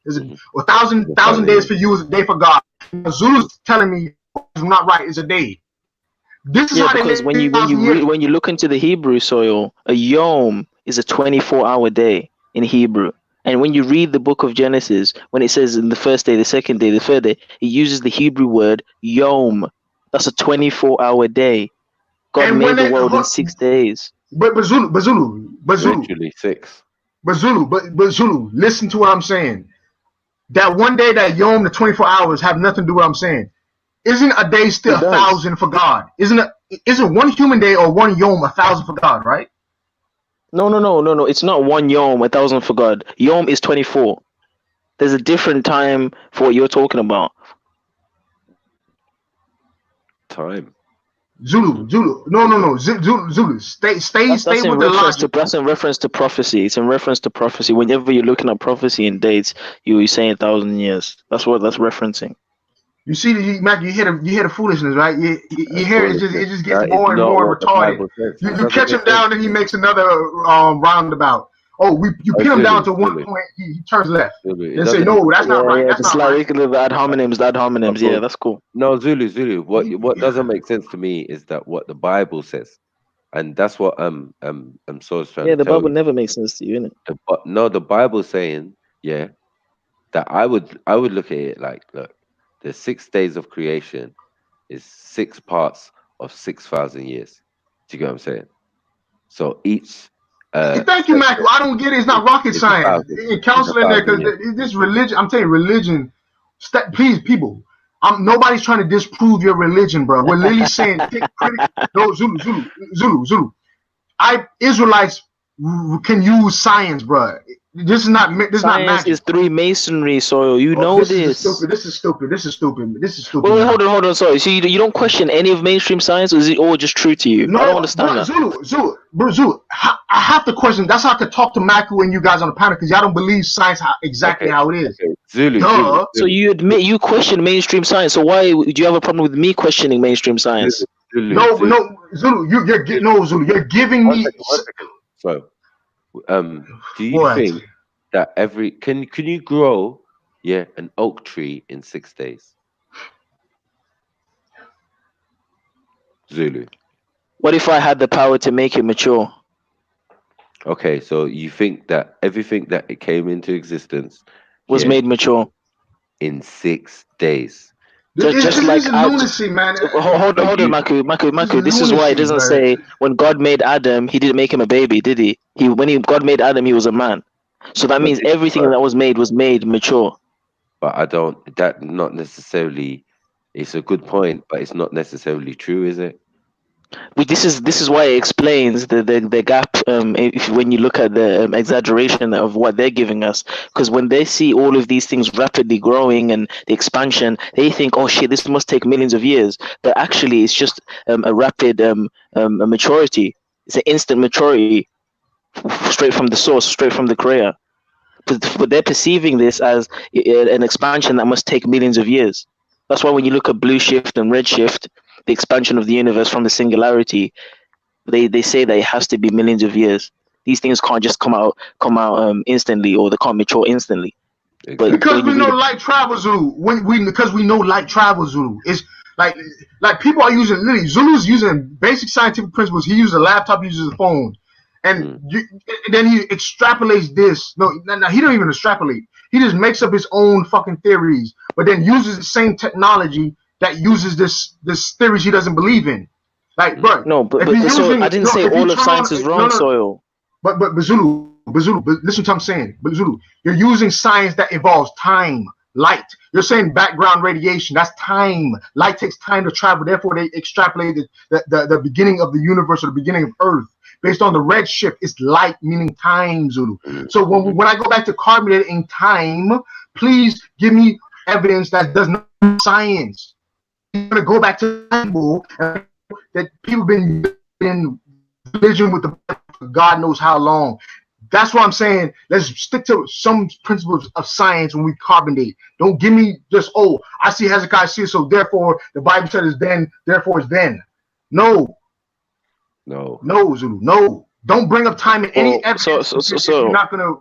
1,000 days for you is a day for God. Zulu's telling me it's not right. It's a day. This is how because when you look into the Hebrew soil, a yom is a 24-hour day in Hebrew. And when you read the book of Genesis, when it says in the first day, the second day, the third day, it uses the Hebrew word yom. That's a 24-hour day. God made the world in 6 days. But Zulu. Literally 6. But Zulu, listen to what I'm saying. That one day, that yom, the 24 hours, have nothing to do with what I'm saying. Isn't a day still 1,000 for God? Isn't one human day or one yom 1,000 for God, right? No. It's not one yom, 1,000 for God. Yom is 24. There's a different time for what you're talking about. Time. Zulu. No. Zulu. Stay with the logic. That's in reference to prophecy. It's in reference to prophecy. Whenever you're looking at prophecy and dates, you're saying 1,000 years. That's what that's referencing. You see, Mac, you hear the foolishness, right? You hear it just gets more and more retarded. You catch him down, and he makes another roundabout. Oh, you pin him down to one point, he turns left. And say, no, that's not right. That's not right. The ad hominems. Yeah, that's cool. No, Zulu. What doesn't make sense to me is that what the Bible says, and that's what Saul's trying to tell you. The Bible never makes sense to you, innit? No, the Bible's saying, that I would look at it like, look, the 6 days of creation is 6 parts of 6,000 years. Do you get what I'm saying? So each. Thank you, Mac. I don't get it. It's not rocket science. In counseling there, because this religion. I'm telling you, religion. Please, people. Nobody's trying to disprove your religion, bro. We're literally saying, no, Zulu. Israelites can use science, bro. This is not magic. Is 3 masonry, Soil. You know this. This is stupid. Wait, hold on. Sorry. So you don't question any of mainstream science, or is it all just true to you? No, I don't understand that. Zulu. I have to question. That's how I could talk to Maku and you guys on the panel, because y'all don't believe science exactly how it is. Okay. Zulu. So you admit you question mainstream science. So why do you have a problem with me questioning mainstream science? No, Zulu. You're giving me. So, do you think that can you grow an oak tree in 6 days? Zulu. What if I had the power to make it mature? Okay, so you think that everything that it came into existence was made mature in 6 days? Just like lunacy, man. Hold on, Maku. This is why it doesn't say when God made Adam, he didn't make him a baby, did he? God made Adam, he was a man. So that means everything that was made mature. But not necessarily. It's a good point, but it's not necessarily true, is it? This is why it explains the gap. When you look at the exaggeration of what they're giving us, because when they see all of these things rapidly growing and the expansion, they think, oh shit, this must take millions of years. But actually, it's just a rapid a maturity. It's an instant maturity, straight from the source, straight from the creator. But they're perceiving this as an expansion that must take millions of years. That's why when you look at blue shift and red shift, the expansion of the universe from the singularity, they say that it has to be millions of years. These things can't just come out instantly, or they can't mature instantly. But because we know light travels, Zulu. Because we know light travels, Zulu. It's like people are using Zulu's using basic scientific principles. He uses a laptop, he uses a phone, and then he extrapolates this. No, he don't even extrapolate. He just makes up his own fucking theories, but then uses the same technology that uses this theories he doesn't believe in. Like, bro. No, but I didn't say all of science is wrong, Soil. But Zulu, listen to what I'm saying. But Zulu, you're using science that involves time, light. You're saying background radiation. That's time. Light takes time to travel. Therefore, they extrapolated the beginning of the universe, or the beginning of Earth. Based on the red shift, it's light, meaning time, Zulu. So when I go back to carbonating time, please give me evidence that does not science. I'm gonna go back to the Bible, that people been in religion with the God knows how long. That's what I'm saying. Let's stick to some principles of science when we carbonate. Don't give me just, I see Hezekiah see it, so therefore the Bible said it's then, therefore it's then. No, Zulu. No. Don't bring up time in any evidence. So you're not gonna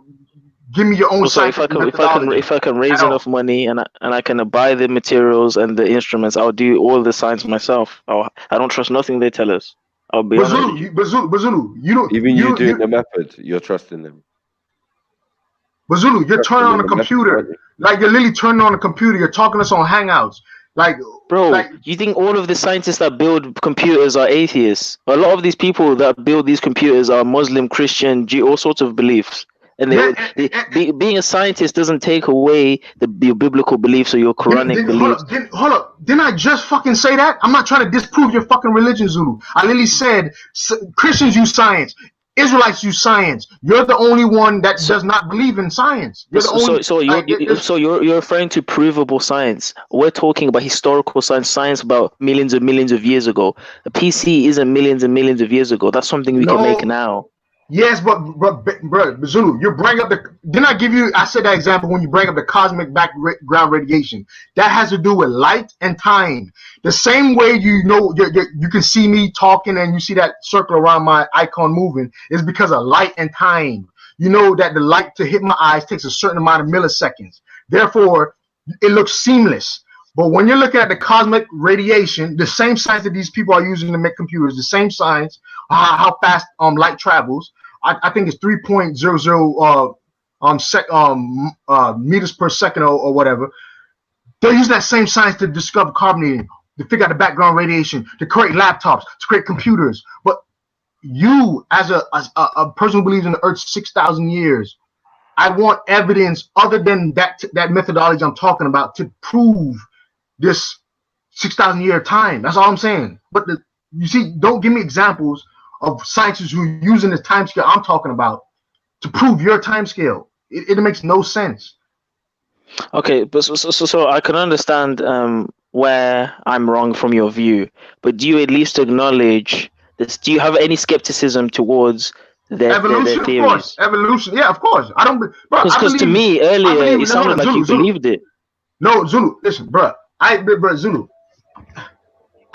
give me your own science. If I can raise enough money and I can buy the materials and the instruments, I'll do all the science myself. I don't trust nothing they tell us. I'll be honest. Zulu, you don't. Even you doing the method, you're trusting them. But Zulu, you're turning on a computer. Like you're literally turning on a computer. You're talking to us on Hangouts. Like, bro, you think all of the scientists that build computers are atheists? A lot of these people that build these computers are Muslim, Christian, all sorts of beliefs. And being a scientist doesn't take away your biblical beliefs or your Quranic beliefs. Hold up. Didn't I just fucking say that? I'm not trying to disprove your fucking religion, Zulu. I literally said Christians use science. Israelites use science. You're the only one that does not believe in science. So you're referring to provable science. We're talking about historical science about millions and millions of years ago. A PC isn't millions and millions of years ago. That's something we can make now. Yes, but Zulu, you bring up the. Didn't I give you? I said that example when you bring up the cosmic background radiation. That has to do with light and time. The same way you can see me talking and you see that circle around my icon moving is because of light and time. You know that the light to hit my eyes takes a certain amount of milliseconds. Therefore, it looks seamless. But when you're looking at the cosmic radiation, the same science that these people are using to make computers, the same science, how fast light travels. I think it's 3.00 meters per second or whatever. They're using that same science to discover carbonating, to figure out the background radiation, to create laptops, to create computers. But you, as a person who believes in the Earth 6,000 years, I want evidence other than that methodology I'm talking about to prove this 6,000 year time. That's all I'm saying. But you see, don't give me examples of scientists who are using the time scale I'm talking about to prove your time scale. It makes no sense. Okay, but so I can understand where I'm wrong from your view, but do you at least acknowledge this? Do you have any skepticism towards their theories? Of course. Evolution, yeah, of course. I don't, because to me earlier it sounded like you believed it. No, Zulu, listen, bro. Zulu.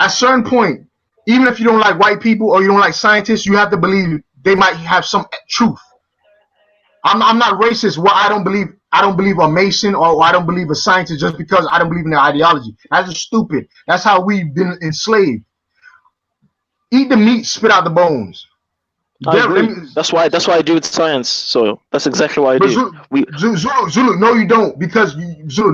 At a certain point, even if you don't like white people or you don't like scientists, you have to believe they might have some truth. I'm not racist. Well, I don't believe a Mason or I don't believe a scientist just because I don't believe in their ideology. That's just stupid. That's how we've been enslaved. Eat the meat, spit out the bones. I agree. That's why I do with science. So that's exactly what I do. Zulu, no, you don't. Because you're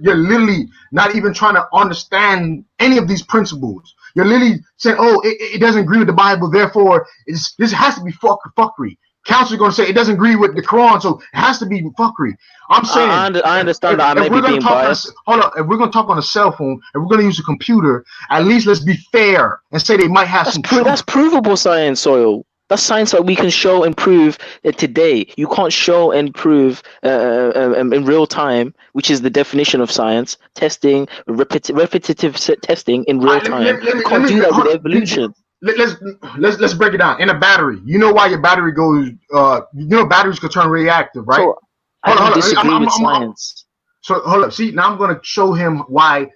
literally not even trying to understand any of these principles. You're literally saying, "Oh, it doesn't agree with the Bible, therefore this has to be fuckery." Council's going to say it doesn't agree with the Quran, so it has to be fuckery. I'm saying I understand that I may be being biased. Hold up, if we're going to talk on a cell phone, if we're going to use a computer, at least let's be fair and say they might have some truth. That's provable science, Soil. That's science that we can show and prove today. You can't show and prove in real time, which is the definition of science, testing, repetitive testing in real time. You can't do that with evolution. Let's break it down. In a battery, you know why your battery goes. Batteries could turn radioactive, right? So I don't disagree with science. So hold up. See, now I'm going to show him why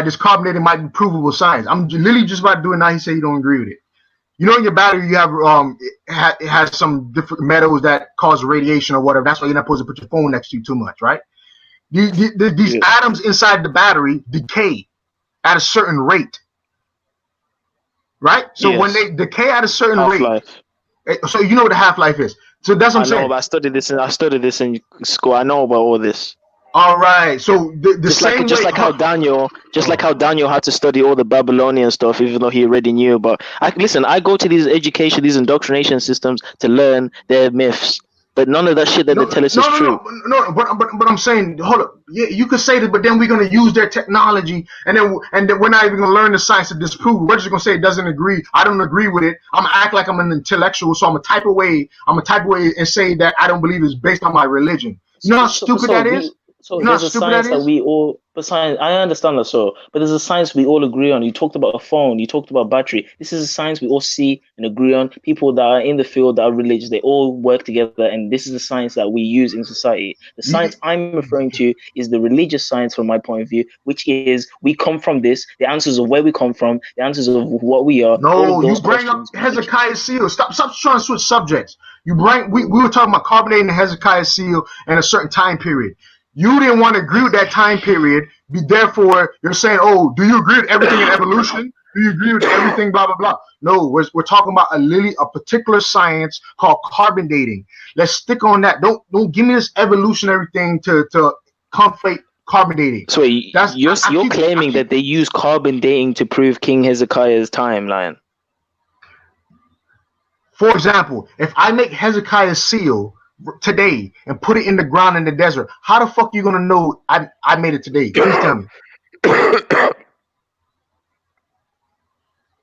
this carbonating might be provable science. I'm literally just about to do it now. He said he don't agree with it. You know, in your battery, you have it has some different metals that cause radiation or whatever. That's why you're not supposed to put your phone next to you too much, right? These atoms inside the battery decay at a certain rate. Right? So when they decay at a certain rate, so you know what the half-life is. So that's what I'm saying. I studied this in school. I know about all this. All right. So just like how Daniel had to study all the Babylonian stuff, even though he already knew. But I go to these indoctrination systems to learn their myths. But none of that shit that they tell us is true. No, but I'm saying, hold up. Yeah, you could say that, but then we're going to use their technology, and then we're not even going to learn the science to disprove it. We're just going to say it doesn't agree. I don't agree with it. I'm going to act like I'm an intellectual, so I'm going to type away and say that I don't believe it's based on my religion. You know how stupid that is? So there's a science that we all, but science, I understand that, but there's a science we all agree on. You talked about a phone, you talked about battery. This is a science we all see and agree on. People that are in the field that are religious, they all work together, and this is the science that we use in society. The science I'm referring to is the religious science from my point of view, which is we come from this, the answers of where we come from, the answers of what we are. No, you bring up Hezekiah Seal. Stop trying to switch subjects. We were talking about carbonating the Hezekiah Seal in a certain time period. You didn't want to agree with that time period. Therefore, you're saying, "Oh, do you agree with everything in evolution? Do you agree with everything? Blah blah blah." No, we're talking about a particular science called carbon dating. Let's stick on that. Don't give me this evolutionary thing to conflate carbon dating. So you're claiming that they use carbon dating to prove King Hezekiah's timeline. For example, if I make Hezekiah's seal today and put it in the ground in the desert, how the fuck you gonna know I made it today? Please tell me.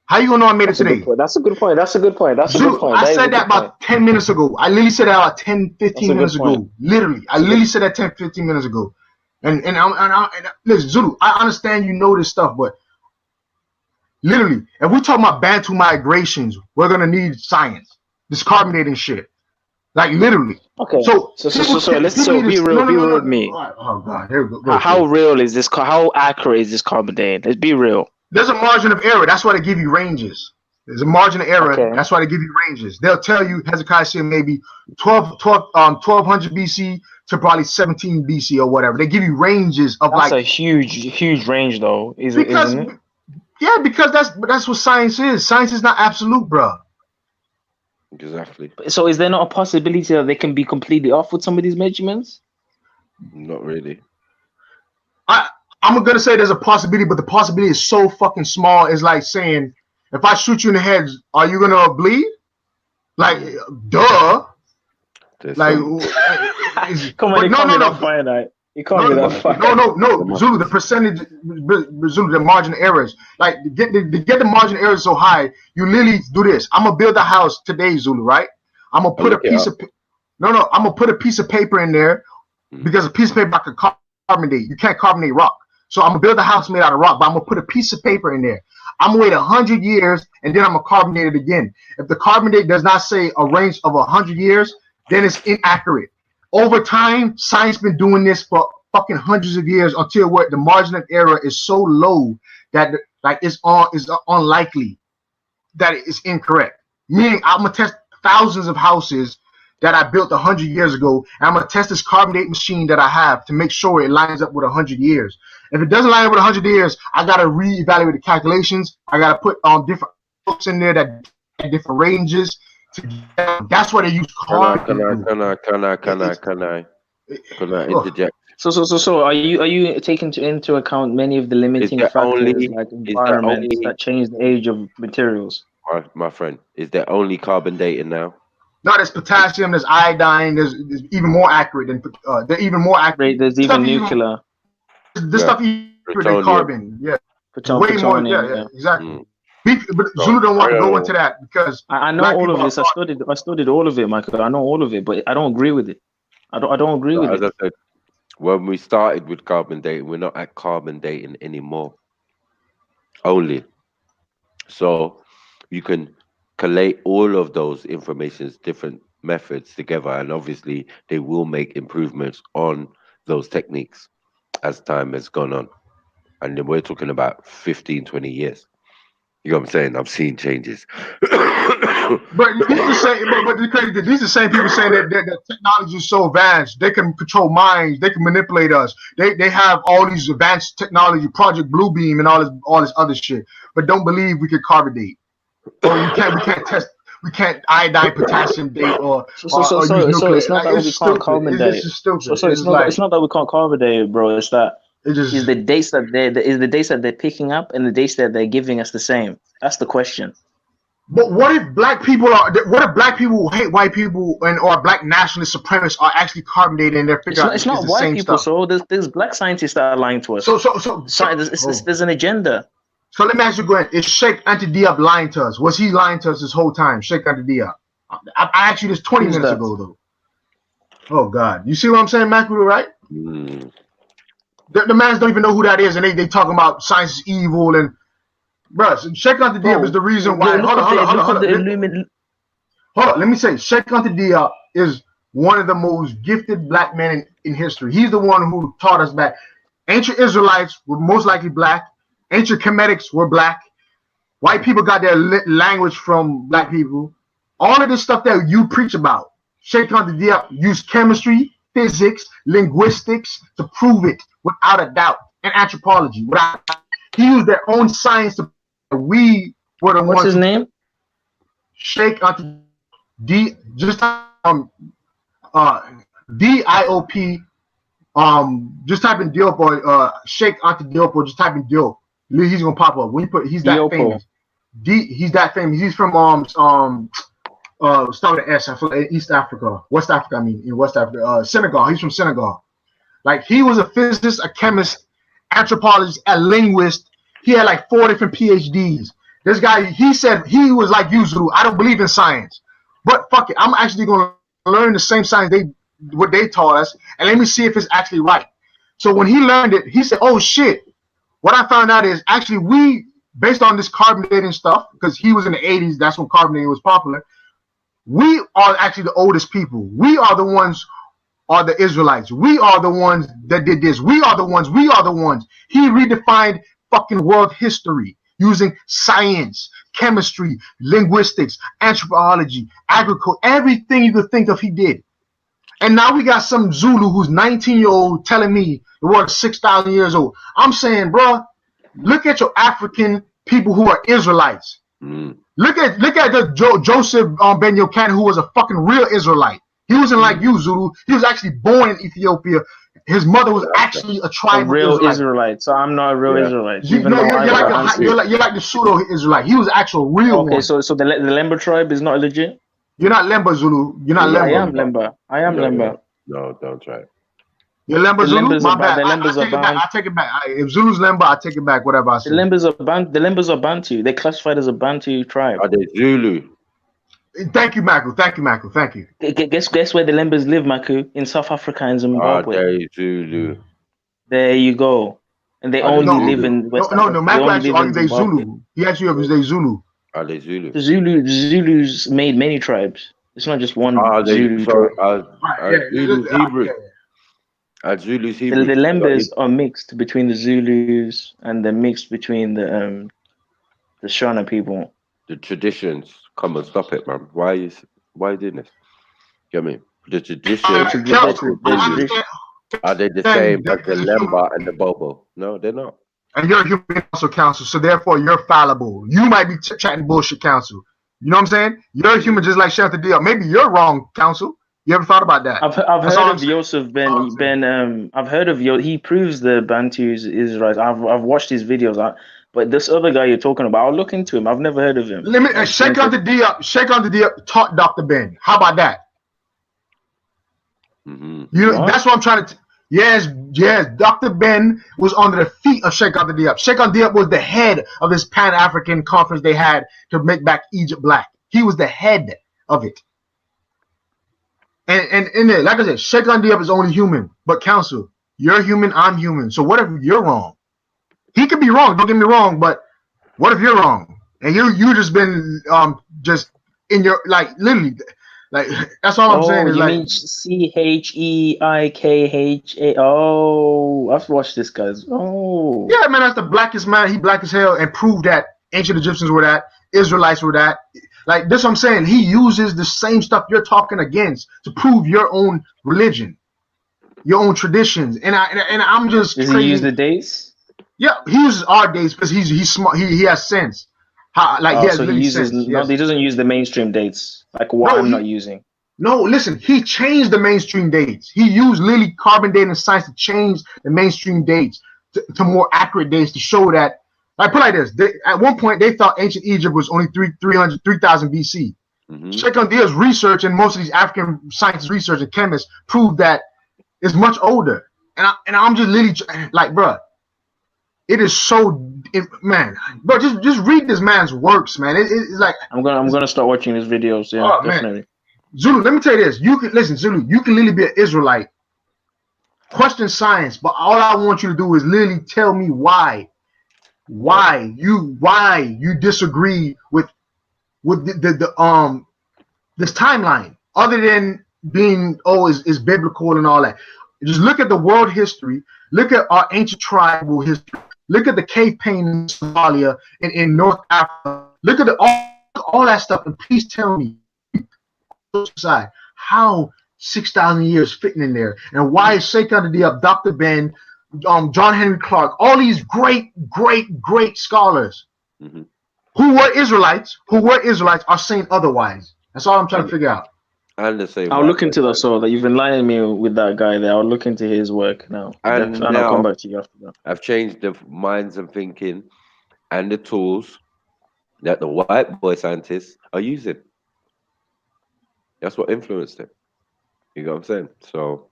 How you gonna know I made it today? That's a good point. I said that about 10 minutes ago. I literally said that about 10-15 minutes ago. Literally, I literally said that 10-15 minutes ago. And listen, Zulu, I understand you know this stuff, but Literally, if we talk about Bantu migrations, we're gonna need science. This carbonating shit, like literally. Okay. So Let's be real. Be real with me. Oh God, here we go. How real is this? How accurate is this carbon dating? Let's be real. There's a margin of error. That's why they give you ranges. There's a margin of error. Okay. That's why they give you ranges. They'll tell you Hezekiah said maybe 1200 BC to probably 17 BC or whatever. They give you ranges of that's a huge range though, isn't it? Yeah, because that's what science is. Science is not absolute, bro. Exactly. So is there not a possibility that they can be completely off with some of these measurements? Not really. I'm gonna say there's a possibility, but the possibility is so fucking small. It's like saying, if I shoot you in the head, are you gonna bleed? Like, duh. Like, come on, no, finite. You can't be that finite. No, Zulu. The percentage, Zulu, the margin of errors. Like, to get the margin of errors so high, you literally do this. I'm gonna build a house today, Zulu. Right? I'm gonna put I'm gonna put a piece of paper in there because a piece of paper I can carbonate. You can't carbonate rock. So I'm gonna build a house made out of rock, but I'm gonna put a piece of paper in there. I'm gonna wait 100 years and then I'm gonna carbonate it again. If the carbonate does not say a range of 100 years, then it's inaccurate. Over time, science been doing this for fucking hundreds of years until what the margin of error is so low that like is unlikely that it is incorrect. Meaning I'm gonna test thousands of houses that I built 100 years ago, and I'm gonna test this carbonate machine that I have to make sure it lines up with 100 years. If it doesn't line up with 100 years, I gotta reevaluate the calculations. I gotta put different books in there that have different ranges. That's why they use carbonate. Can I interject? So are you taking into account many of the limiting factors like environment that change the age of materials? My friend, is there only carbon dating now? No, there's potassium, there's iodine, there's even more accurate than they're even more accurate. There's even nuclear. This stuff even than carbon, yeah. Way more, yeah, exactly. But Zulu don't want to go into that because I know all of this. I studied all of it, Michael. I know all of it, but I don't agree with it. I don't agree with it. As I said, when we started with carbon dating, we're not at carbon dating anymore. Only. So you can collate all of those informations, different methods together, and obviously they will make improvements on those techniques as time has gone on. And then we're talking about 15, 20 years. You know what I'm saying? I've seen changes. But these are the same people saying that technology is so advanced, they can control minds, they can manipulate us. They have all these advanced technology, Project Bluebeam and all this other shit, but don't believe we could carbonate. Or we can't iodine potassium date or so it's not that we can't carbonate. It's not that we can't carbonate, bro. It's that is the dates that they're picking up and the dates that they're giving us the same. That's the question. But what if black people who hate white people or black nationalist supremacists are actually carbonated and they're figuring out it's not white people, stuff. So there's black scientists that are lying to us. There's an agenda. So let me ask you, Gwen, is Sheikh Anta Diop lying to us? Was he lying to us this whole time, Sheikh Anta Diop? I asked you this 20 minutes ago, though. Oh, God. You see what I'm saying, Macru, right? Mm. The mans don't even know who that is, and they talking about science is evil. And, bro, Sheikh Anta Diop is the reason why. Hold on. Let me say, Sheikh Anta Diop is one of the most gifted black men in history. He's the one who taught us that ancient Israelites were most likely black. Ancient Kemetics were black. White people got their language from black people. All of this stuff that you preach about, Sheikh Anta Diop used chemistry, physics, linguistics to prove it without a doubt, and anthropology. He used their own science to. We were the ones. What's his name? Sheikh Anta DIOP. Just type in Diop or Sheikh Anta Diop or just type in Diop. He's gonna pop up. When you put, he's that Diopo. Famous. He's that famous. He's from start with S. I feel like East Africa, West Africa. I mean, in West Africa, Senegal. He's from Senegal. Like he was a physicist, a chemist, anthropologist, a linguist. He had like 4 different PhDs. This guy, he said he was like you, Zulu. I don't believe in science, but fuck it, I'm actually gonna learn the same science what they taught us, and let me see if it's actually right. So when he learned it, he said, "Oh shit." What I found out is actually based on this carbon dating stuff, because he was in the 80s, that's when carbon dating was popular. We are actually the oldest people. We are the ones, are the Israelites. We are the ones that did this. We are the ones. We are the ones. He redefined fucking world history using science, chemistry, linguistics, anthropology, agriculture, everything you could think of, he did. And now we got some Zulu who's 19-year-old telling me the world is 6,000 years old. I'm saying, bro, look at your African people who are Israelites. Look at the Joseph Ben Yokan, who was a fucking real Israelite. He wasn't like you, Zulu. He was actually born in Ethiopia. His mother was actually a tribal real Israelite. Israelite. So I'm not a real Israelite. You're like the pseudo Israelite. He was actual real one. Okay, so the Lemba tribe is not legit. You're not Lemba, Zulu. You're not Lemba. I am Lemba. I am Lemba. No, don't try it. You're Lemba, Zulu? My bad. The Lembas are bound. I take it back. If Zulu's Lemba, I take it back. Whatever I said. The Lembas are Bantu. They're classified as a Bantu tribe. Are they Zulu? Thank you, Maku. Thank you. Guess where the Lembas live, Maku? In South Africa and Zimbabwe. They Zulu. There you go. And they only live in West Africa. No, Maku actually argued they Zulu. He actually argues they Zulu. Are they Zulu? The Zulus made many tribes. It's not just one Zulu tribe. Zulu's Hebrew. Zulu's Hebrew. The Lembas are mixed between the Zulus and they're mixed between the Shona people. The traditions. Come on, stop it, man. Why are you doing this? Get me? The traditions. Are they the same as the Lemba and the Bobo? No, they're not. And you're a human also, counsel, so therefore you're fallible. You might be chatting bullshit, counsel. You know what I'm saying? You're a human just like Shanta Deal. Maybe you're wrong, counsel. You ever thought about that? I've heard of Yosef Ben. I've heard of he proves the Bantus Israelites. I've watched his videos. But this other guy you're talking about, I'll look into him. I've never heard of him. Let me shake on the D up. Taught Dr. Ben. How about that? That's what I'm trying to. Yes. Dr. Ben was under the feet of Sheikh Anta Diop. Sheikh Anta Diop was the head of this Pan-African conference they had to make back Egypt black. He was the head of it. And in there, like I said, Sheikh Anta Diop is only human. But counsel, you're human, I'm human. So what if you're wrong? He could be wrong, don't get me wrong, but what if you're wrong? And you just been just in your literally that's all I'm saying is mean CHEIKHA. Oh, I've watched this guy's. Oh, yeah, man, that's the blackest man. He black as hell and proved that ancient Egyptians were that, Israelites were that. Like this, I'm saying he uses the same stuff you're talking against to prove your own religion, your own traditions. And I'm just. Does he use the dates? Yeah, he uses our dates because he's smart. He has sense. He uses sense. No, he doesn't use the mainstream dates like what I'm not using. No, listen, he changed the mainstream dates. He used literally carbon dating and science to change the mainstream dates to more accurate dates to show that. Like put it like this: at one point they thought ancient Egypt was only 3,000 BC. Sheikh Anta Diop's research and most of these African scientists' research and chemists proved that it's much older. And I'm just literally like, bro. It is so, man. Bro, just read this man's works, man. It's like I'm gonna start watching his videos. Yeah, definitely. Man. Zulu, let me tell you this. You can listen, Zulu. You can literally be an Israelite. Question science, but all I want you to do is literally tell me why you disagree with this timeline, other than being is biblical and all that. Just look at the world history. Look at our ancient tribal history. Look at the cave painting in Somalia and in North Africa. Look at all that stuff, and please tell me how 6,000 years fitting in there, and why is Sheikh Anta Diop, Dr. Ben, John Henry Clark, all these great scholars who were Israelites are saying otherwise. That's all I'm trying to figure out. And the same. I'll look into that. So that you've enlightened me with that guy there. I'll look into his work now. And I'll come back to you after that. I've changed the minds and thinking and the tools that the white boy scientists are using. That's what influenced it. You know what I'm saying? So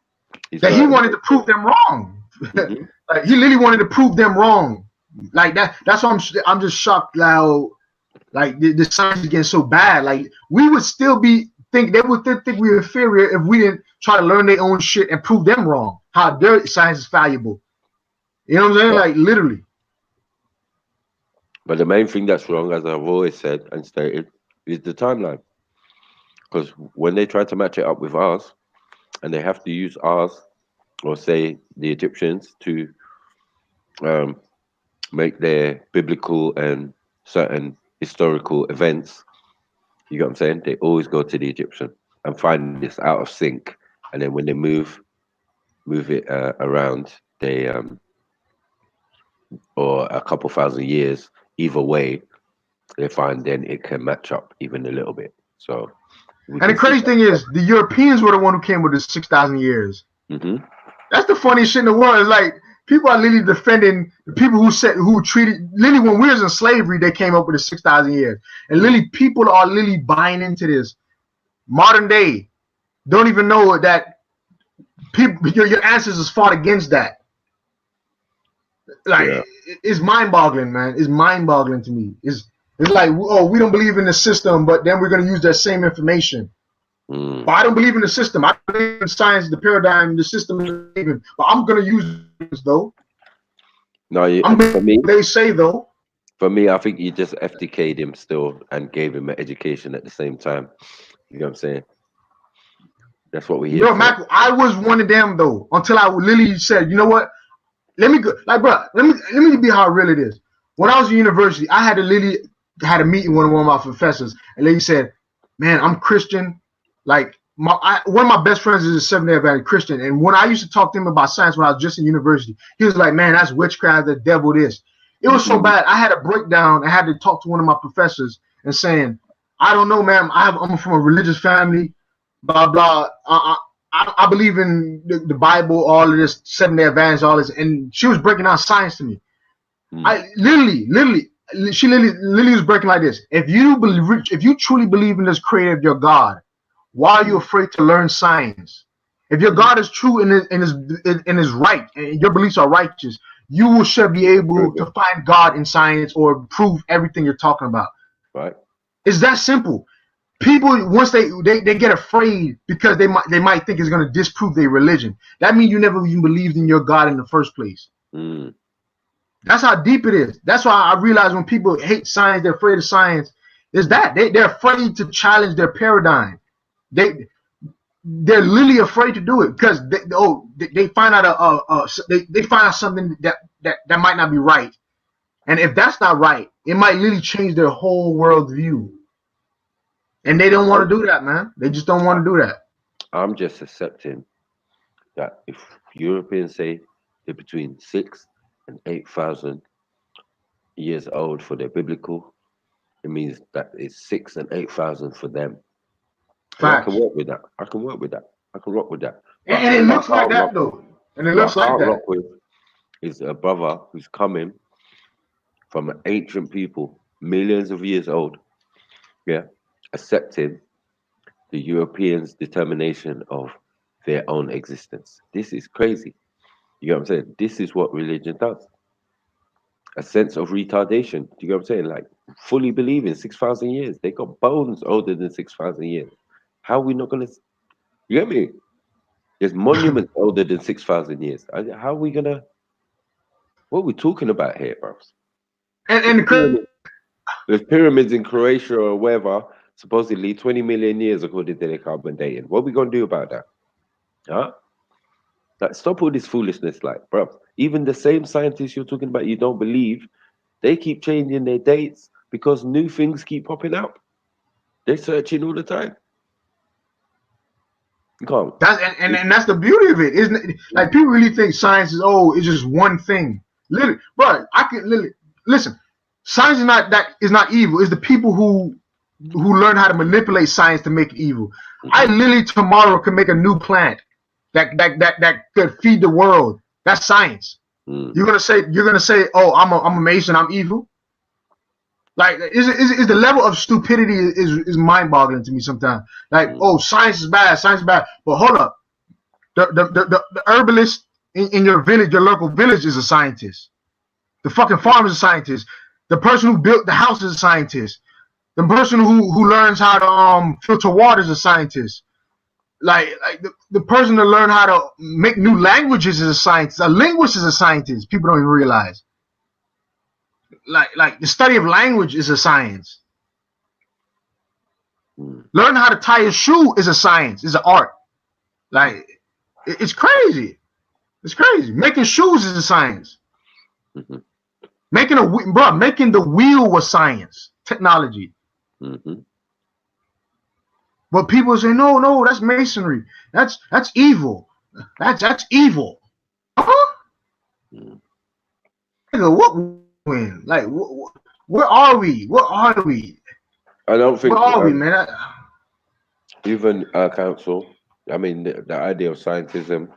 he wanted to prove them wrong. Like he literally wanted to prove them wrong. Like that. That's why I'm just shocked. Like the science is getting so bad. Like we would still be. They would think we were inferior if we didn't try to learn their own shit and prove them wrong. How their science is valuable. You know what I'm saying? Like literally. But the main thing that's wrong, as I've always said and stated, is the timeline. Because when they try to match it up with ours, and they have to use ours, or say the Egyptians, to make their biblical and certain historical events, you know what I'm saying? They always go to the Egyptian and find this out of sync. And then when they move it around, they or a couple thousand years, either way, they find then it can match up even a little bit. So, and the crazy thing is, the Europeans were the one who came with the 6,000 years. Mm-hmm. That's the funniest shit in the world. It's like people are literally defending the people who treated literally when we was in slavery, they came up with the 6,000 years, and literally people are literally buying into this. Modern day, don't even know that people your ancestors fought against that. Like it's mind-boggling, man. It's mind-boggling to me. It's like, oh, we don't believe in the system, but then we're gonna use that same information. But I don't believe in the system. I believe in science, the paradigm, the system, but I'm gonna use this though. No, for me, they say though. For me, I think you just FTK'd him still and gave him an education at the same time. You know what I'm saying? That's what we hear. No, Mac, I was one of them though, until I literally said, you know what? Let me go. Like, bro, let me be how real it is. When I was in university, I had a meeting with one of my professors, and lady said, "Man, I'm Christian. Like, one of my best friends is a Seventh-day Adventist Christian, and when I used to talk to him about science when I was just in university, he was like, "Man, that's witchcraft, the devil this." It was so bad. I had a breakdown. I had to talk to one of my professors and saying, "I don't know, ma'am. I'm from a religious family. Blah blah. I believe in the Bible, all of this, Seventh-day Adventist, all this," and she was breaking down science to me. I she literally was breaking like this. If you truly believe in this creator of your God, why are you afraid to learn science? If your God is true and is right, and your beliefs are righteous, you should be able to find God in science or prove everything you're talking about. Right? It's that simple. People, once they get afraid because they might think it's going to disprove their religion. That means you never even believed in your God in the first place. That's how deep it is. That's why I realize when people hate science, they're afraid of science. Is that they're afraid to challenge their paradigm. They're literally afraid to do it because they find out they find out something that might not be right, and if that's not right, it might literally change their whole worldview. And they don't want to do that, man. They just don't want to do that. I'm just accepting that if Europeans say they're between 6,000 and 8,000 years old for their biblical, it means that it's 6,000 and 8,000 for them. I can work with that. I can work with that. I can rock with that. And it looks like that though. And it looks like that. Rock with is a brother who's coming from an ancient people, millions of years old. Yeah. Accepting the Europeans' determination of their own existence. This is crazy. You know what I'm saying? This is what religion does. A sense of retardation. Do you know what I'm saying? Like fully believing 6,000 years. They got bones older than 6,000 years. How are we not gonna? You get me? There's monuments older than 6,000 years. How are we gonna? What are we talking about here, bros? And there's pyramids in Croatia or wherever. Supposedly 20 million years according to their carbon dating. What are we gonna do about that? Huh? Like, stop all this foolishness, like, bro. Even the same scientists you're talking about, you don't believe, they keep changing their dates because new things keep popping up. They're searching all the time. You can't. And that's the beauty of it, isn't it? Like people really think science is it's just one thing. Literally, bro, I can literally listen. Science is not evil. It's the people who learn how to manipulate science to make it evil. I literally tomorrow can make a new plant that could feed the world. That's science. You're gonna say, oh, I'm a Mason, I'm evil. Like is the level of stupidity is mind-boggling to me sometimes. Like, oh, science is bad. But hold up, the herbalist in your village, your local village, is a scientist. The fucking farmer is a scientist. The person who built the house is a scientist. The person who learns how to filter water is a scientist. Like the person that learn how to make new languages is a scientist. A linguist is a scientist. People don't even realize. like the study of language is a science. Learn how to tie a shoe is a science, is an art. Like it's crazy. It's crazy. Making shoes is a science. Making the wheel was science, technology. But people say, no, that's masonry. That's evil. That's evil. Huh? What? Like, where are we? What are we? I don't think. Where are we, man? Even council. I mean, the idea of scientism.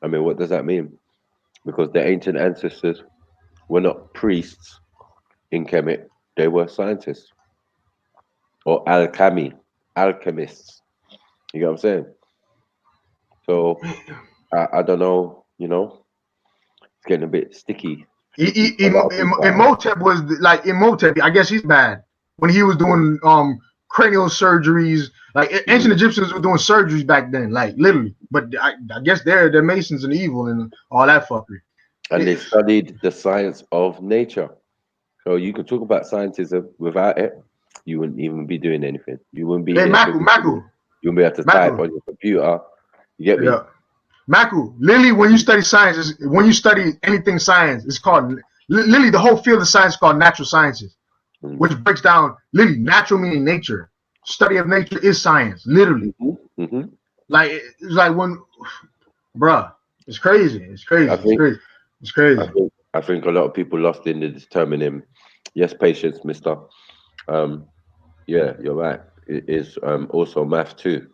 I mean, what does that mean? Because the ancient ancestors were not priests in Kemet; they were scientists or alchemists. You know what I'm saying? So I don't know. You know, it's getting a bit sticky. Imhotep was like Imhotep. I guess he's bad when he was doing cranial surgeries. Like ancient Egyptians were doing surgeries back then, like literally. But I guess they're Masons and evil and all that fuckery. And they studied the science of nature. So you could talk about scientism. Without it, you wouldn't even be doing anything. You wouldn't be. Hey, Maku. You wouldn't be able to type on your computer. You get me? Yeah. Maku, literally, when you study science, when you study anything science, it's called literally the whole field of science is called natural sciences, which breaks down literally natural meaning nature. Study of nature is science, literally. Like it's like when, bruh, it's crazy. It's crazy. It's crazy. I think a lot of people lost in the determining. Yes, patience, mister. Yeah, you're right. It is also math too.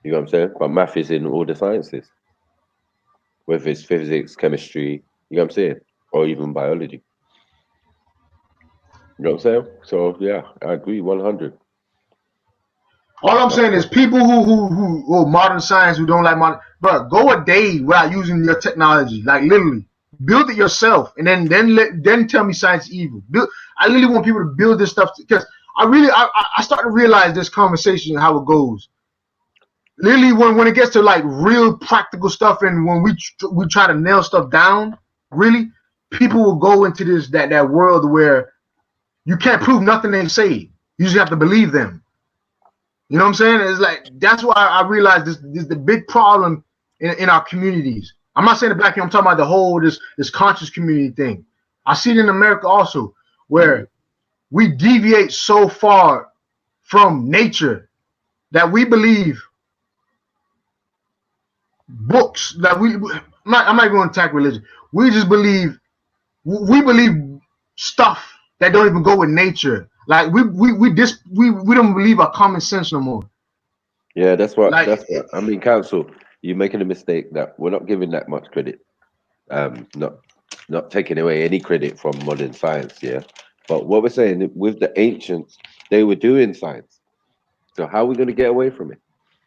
You know what I'm saying? But math is in all the sciences. Whether it's physics, chemistry, you know what I'm saying? Or even biology. You know what I'm saying? So yeah, I agree 100. All I'm saying is people who modern science who don't like modern, bro, go a day without using your technology. Like literally, build it yourself, and then tell me science is evil. I really want people to build this stuff because I start to realize this conversation how it goes. Literally, when it gets to like real practical stuff, and when we try to nail stuff down, really, people will go into that world where you can't prove nothing they say. You just have to believe them. You know what I'm saying? It's like that's why I realize this is the big problem in our communities. I'm not saying the black people. I'm talking about the whole this conscious community thing. I see it in America also, where we deviate so far from nature that we believe books that I'm not going to attack religion. We just believe stuff that don't even go with nature. Like we don't believe our common sense no more. Yeah, that's what I mean, council. You're making a mistake that we're not giving that much credit. Not taking away any credit from modern science, yeah. But what we're saying with the ancients, they were doing science. So how are we going to get away from it?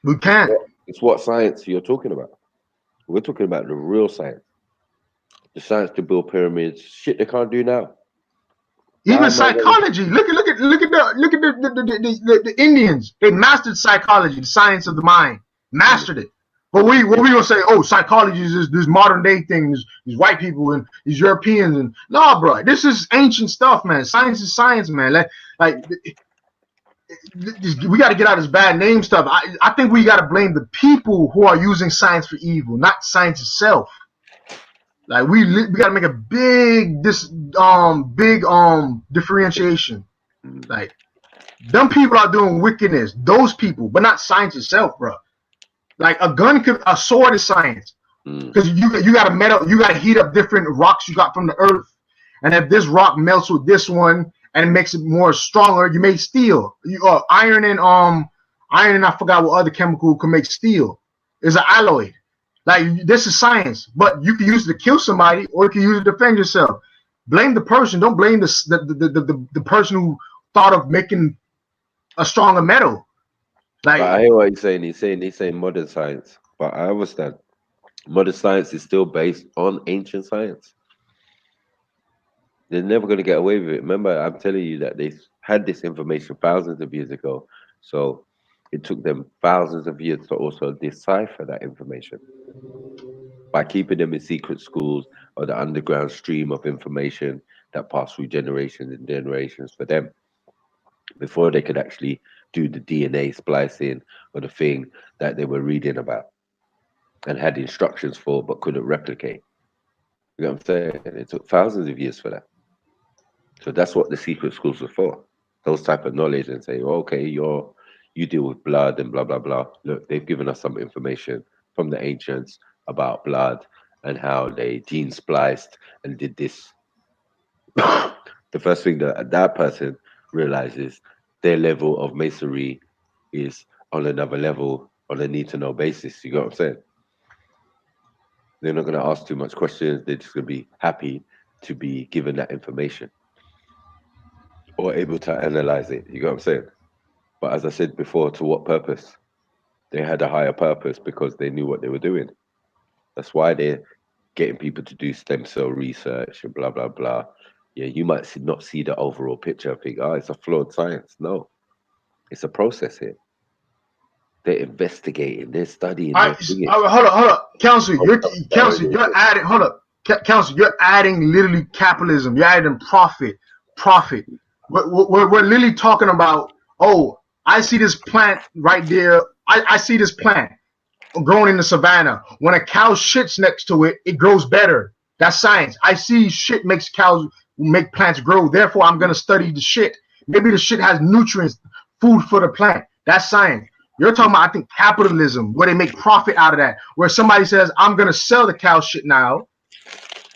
We can't. It's what science you're talking about. We're talking about the real science. The science to build pyramids, shit they can't do now. Even psychology. Look at the Indians. They mastered psychology, the science of the mind. Mastered it. But what we gonna say? Oh, psychology is this modern day thing. These white people and these Europeans and no, bro. This is ancient stuff, man. Science is science, man. Like we got to get out of this bad name stuff. I think we got to blame the people who are using science for evil, not science itself. Like we got to make a big differentiation. Like them people are doing wickedness. Those people, but not science itself, bro. Like a sword is science because you got to metal, you got to heat up different rocks you got from the earth, and if this rock melts with this one and it makes it more stronger, you make steel. Iron and I forgot what other chemical can make steel. Is an alloy. Like this is science, but you can use it to kill somebody or you can use it to defend yourself. Blame the person. Don't blame the person who thought of making a stronger metal. Like I hear what he's saying. He's saying modern science, but I understand modern science is still based on ancient science. They're never going to get away with it. Remember, I'm telling you that they had this information thousands of years ago, so it took them thousands of years to also decipher that information by keeping them in secret schools or the underground stream of information. that passed through generations and generations for them before they could actually do the DNA splicing or the thing that they were reading about and had instructions for but couldn't replicate. You know what I'm saying? It took thousands of years for that. So that's what the secret schools are for. Those type of knowledge and say, well, okay, you deal with blood and blah, blah, blah. Look, they've given us some information from the ancients about blood and how they gene spliced and did this. The first thing that person realizes, their level of masonry is on another level on a need to know basis. You got what I'm saying? They're not going to ask too much questions. They're just going to be happy to be given that information or able to analyze it. You got what I'm saying? But as I said before, to what purpose? They had a higher purpose because they knew what they were doing. That's why they're getting people to do stem cell research and blah, blah, blah. Yeah, you might not see the overall picture and think, oh, it's a flawed science. No, it's a process here. They're investigating, they're studying. All right, hold up, Council. You're adding. Hold up, Council. You're adding literally capitalism. You're adding profit. We're literally talking about. Oh, I see this plant right there. I see this plant growing in the savannah. When a cow shits next to it, it grows better. That's science. I see shit makes plants grow. Therefore, I'm gonna study the shit. Maybe the shit has nutrients, food for the plant. That's science. You're talking about, I think, capitalism, where they make profit out of that. Where somebody says, I'm going to sell the cow shit now.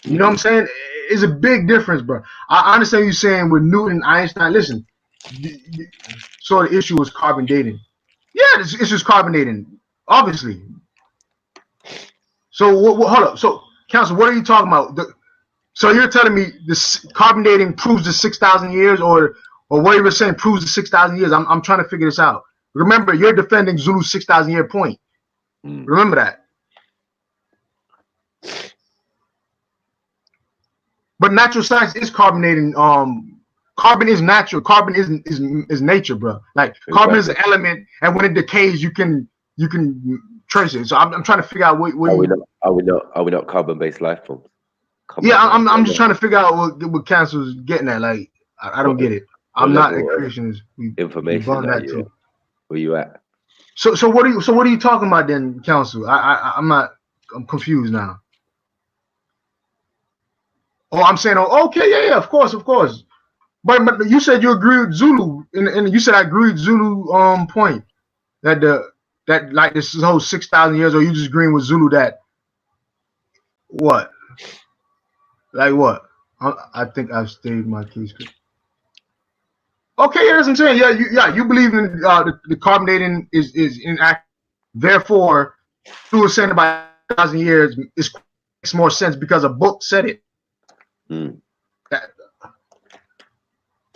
You know what I'm saying? It's a big difference, bro. I understand you saying with Newton and Einstein. Listen, so the issue was carbon dating. Yeah, it's just carbon dating, obviously. So, hold up. So, Council, what are you talking about? So you're telling me this carbon dating proves the 6,000 years or what you were saying proves the 6,000 years? I'm trying to figure this out. Remember, you're defending Zulu's 6,000 year point. Remember that. But natural science is carbonating. Carbon is natural. Carbon is nature, bro. Like carbon is an element, and when it decays, you can trace it. So I'm trying to figure out what are we not carbon-based life forms? I'm just trying to figure out what Council's getting at. Like I don't get it. I'm not a creationist. Information that too. Where you at? So what are you talking about then, Council? I'm confused now. Oh, I'm saying, okay, yeah, of course. But you said you agree with Zulu, and you said I agree with Zulu point that like this whole 6,000 years, or you just agreeing with Zulu that what? Like what? I think I've stated my case. Okay, yeah, that's what I'm saying. You believe in the carbon dating is inaccurate. Therefore, you were saying about 1,000 years makes more sense because a book said it.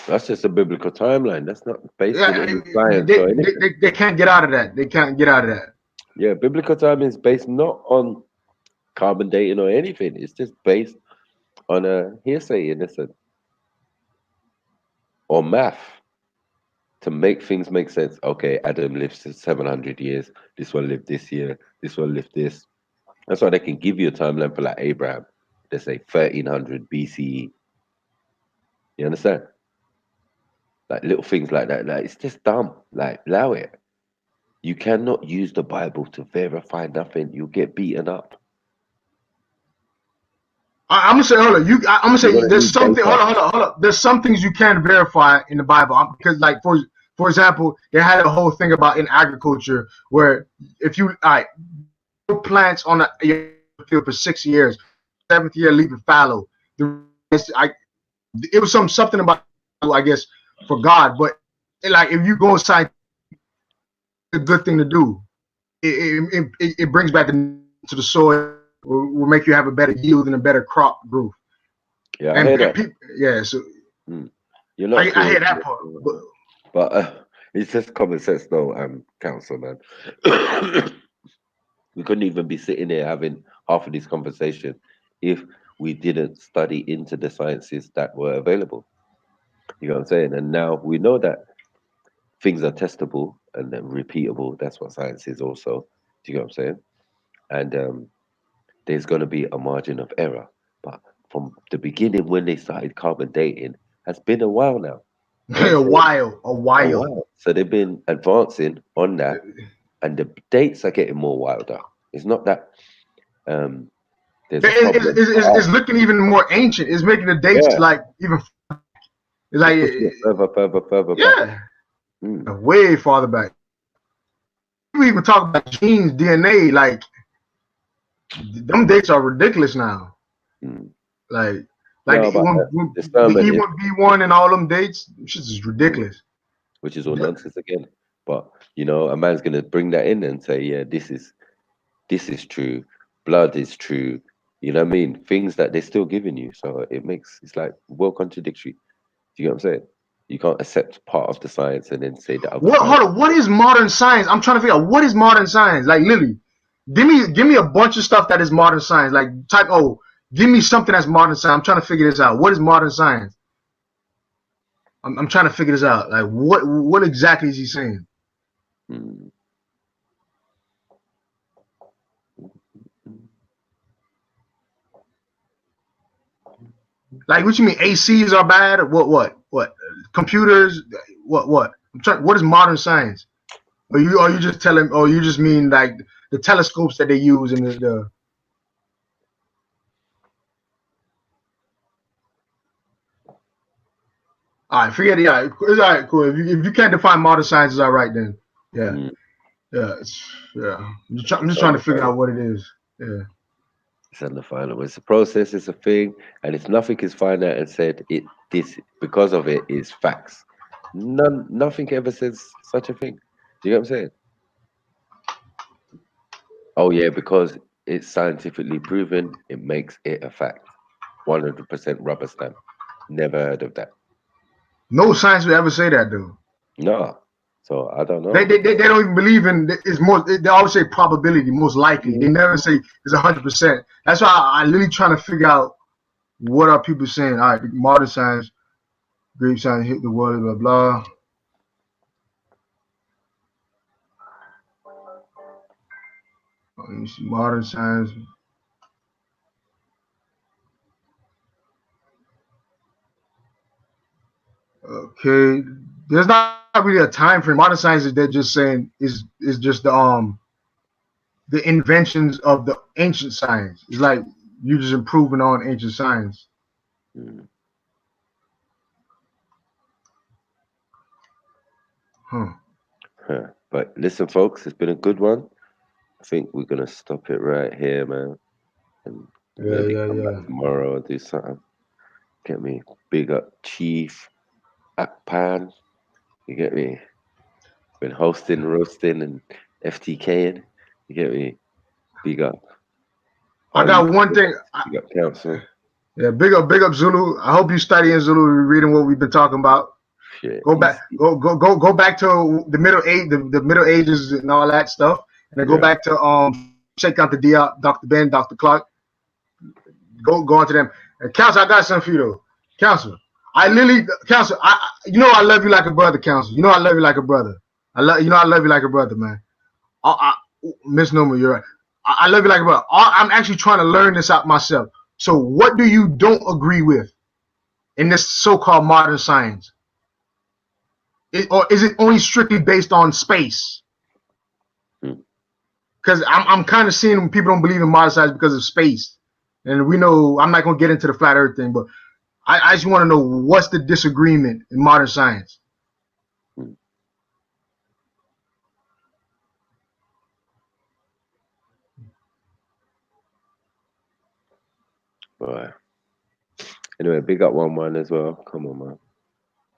That's just a biblical timeline. That's not based on any science or anything. They can't get out of that. They can't get out of that. Yeah, biblical time is based not on carbon dating or anything. It's just based on a hearsay in a sense. Or math to make things make sense. Okay, Adam lived 700 years. This one lived this year. This one lived this. That's why they can give you a timeline for like Abraham. They say 1300 BCE. You understand? Like little things like that. Like it's just dumb. Like allow it. You cannot use the Bible to verify nothing. You'll get beaten up. I'm gonna say, hold on. I'm gonna say there's something. Hold on. There's some things you can verify in the Bible because, like, for example, they had a whole thing about in agriculture where if you plants on a field for 6 years, 7th year leave it fallow. It was something about, I guess, for God, but like if you go inside, a good thing to do. It brings back to the soil. Will make you have a better yield and a better crop growth. Yeah, I hear that. So you're not. I hear that part, but it's just common sense, though, Council, man. We couldn't even be sitting here having half of this conversation if we didn't study into the sciences that were available. You know what I'm saying? And now we know that things are testable and then repeatable. That's what science is also. Do you know what I'm saying? And there's going to be a margin of error, but from the beginning when they started carbon dating has been a while now. A while. So they've been advancing on that, and the dates are getting more wilder. It's not that there's a problem. It's looking even more ancient. It's making the dates like even like further back. Way farther back. We even talk about genes, DNA, like them dates are ridiculous now. Like the E1B1 and all them dates, shit is ridiculous. Which is all nonsense again. But you know, a man's gonna bring that in and say, yeah, this is true, blood is true. You know what I mean? Things that they're still giving you. So it's like well contradictory. Do you get what I'm saying? You can't accept part of the science and then say that. Hold on, what is modern science? I'm trying to figure out what is modern science. Like literally, give me a bunch of stuff that is modern science. Like give me something that's modern science. I'm trying to figure this out. What is modern science? I'm trying to figure this out. Like what exactly is he saying? Like what you mean? ACs are bad? Or what? Computers? What? What is modern science? Are you just telling? Or you just mean like the telescopes that they use in the All right, forget it. Yeah, it's all right, cool. If you can't define modern science, it's all right then. Yeah, yeah. I'm just trying to figure out what it is. Yeah. It's undefinable. It's a process. It's a thing, and if nothing is found out and said this because of it is facts. Nothing ever says such a thing. Do you get what I'm saying? Oh yeah, because it's scientifically proven, it makes it a fact. 100% rubber stamp. Never heard of that. No science would ever say that, though. No. So I don't know. They don't even believe in it's more. They always say probability, most likely. They never say it's 100%. That's why I literally trying to figure out what are people saying. All right, modern science, Greek science hit the world, blah blah. Let me see, modern science. Okay, there's not really a time frame. Modern science is they're just saying is just the inventions of the ancient science. It's like you just improving on ancient science. But listen, folks, it's been a good one. I think we're gonna stop it right here, man. And maybe come back tomorrow and do something. Get me? Big up Chief Akpan. You get me? Been hosting, roasting, and FTKing. You get me? Big up. I got one thing. Big up Council. Yeah, big up Zulu. I hope you studying Zulu, reading what we've been talking about. Shit, go back to the Middle Ages and all that stuff, and then go back to check out the Diop, Dr. Ben, Dr. Clark. Go on to them. And Council, I got something for you though. Council, Council, you know I love you like a brother, Council. You know I love you like a brother. I love you like a brother, man. Misnomer, you're right. I love you like a brother. I'm actually trying to learn this out myself. So what do you don't agree with in this so-called modern science? Or is it only strictly based on space? Because I'm kind of seeing people don't believe in modern science because of space. And we know, I'm not going to get into the flat earth thing, but I just want to know what's the disagreement in modern science? Boy. Anyway, big up 1-1 as well. Come on, man.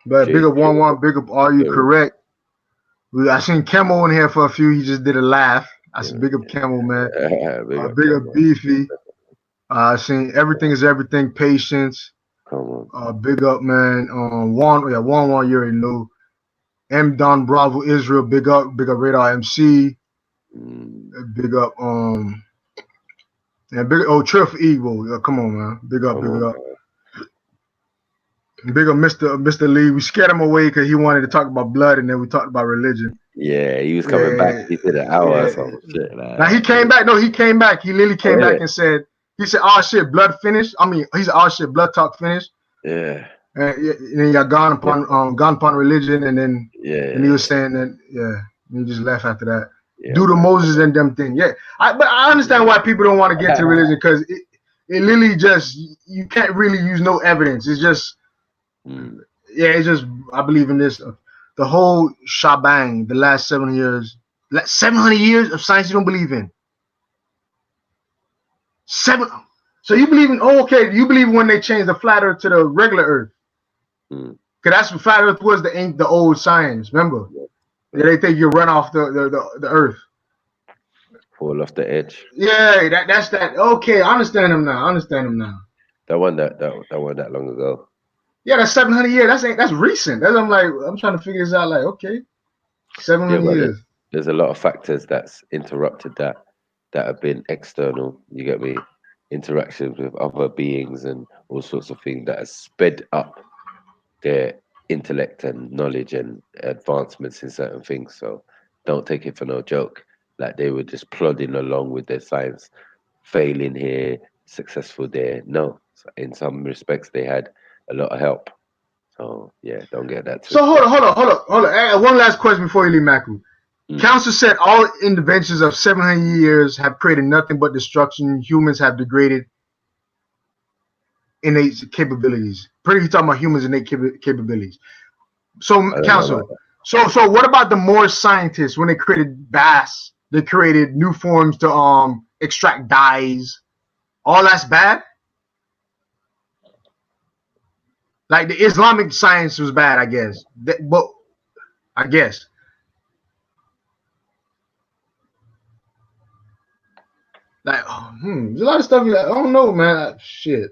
But big up 1-1, big up Are You Correct? I seen Camel in here for a few. He just did a laugh. I said big up Camel, man. Big up Beefy. I seen Everything is Everything, Patience. Come on. Big up, man. 1-1, you already know. M Don Bravo Israel, big up Radar MC. Big up and big Trip for Evil. Come on, man. Big up. Big up Mr. Lee. We scared him away because he wanted to talk about blood, and then we talked about religion. Yeah, he was coming back. He did an hour or some shit, man. Now he came back. No, he came back. He literally came back and said He said, "Oh shit, blood finished." I mean, he said, "Oh shit, blood talk finished." Yeah. And then he got gone upon religion, and then and he was saying that and he just left after that. Do the Moses and them thing. Yeah, but I understand why people don't want to get to religion because it literally just you can't really use no evidence. It's just it's just I believe in this. The whole shebang, the last 7 years, 700 years of science you don't believe in. So you believe in you believe when they changed the flat earth to the regular earth. Because that's what flat earth was, the old science, remember? Yeah, they think you run off the earth. Fall off the edge. Yeah, that's that. Okay, I understand them now. That one that long ago. Yeah, that's 700 years. That's recent. I'm trying to figure this out. Like, okay, 700 years. There's a lot of factors that's interrupted that have been external. You get me? Interactions with other beings and all sorts of things that has sped up their intellect and knowledge and advancements in certain things. So don't take it for no joke. Like they were just plodding along with their science, failing here, successful there. No, in some respects they had a lot of help. So yeah, don't get that twisted. So hold on. One last question before you leave, Maku. Council said all inventions of 700 years have created nothing but destruction. Humans have degraded innate capabilities. Pretty talking about humans' innate capabilities. So, Council, so what about the Moorish scientists when they created baths? They created new forms to extract dyes. All that's bad? Like the Islamic science was bad, I guess. But I guess. Like, there's a lot of stuff. I don't know, man. Shit.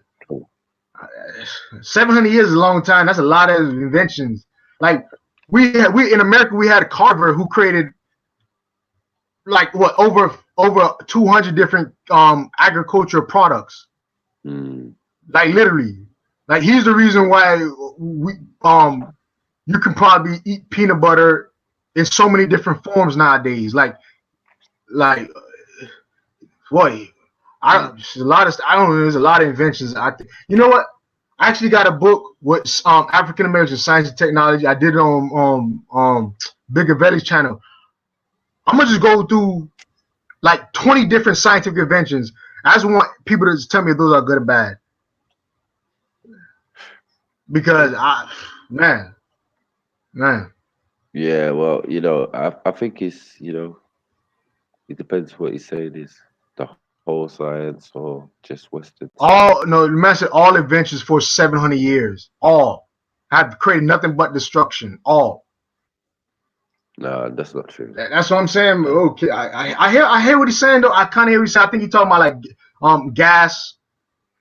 700 years is a long time. That's a lot of inventions. Like we in America, we had a Carver who created like over 200 different agricultural products. Like literally, like he's the reason why we you can probably eat peanut butter in so many different forms nowadays. Like boy, there's a lot of I don't know. There's a lot of inventions. You know what? I actually got a book with African American science and technology. I did it on Bigger Valley's channel. I'm gonna just go through like 20 different scientific inventions. I just want people to just tell me if those are good or bad. Because man. Yeah, well, I think it's it depends what he's saying is the whole science or just Western. All inventions for 700 years. All have created nothing but destruction. All. No, that's not true. That's what I'm saying. Okay, I hear what he's saying though. I kind of hear what he's saying. I think he's talking about like gas.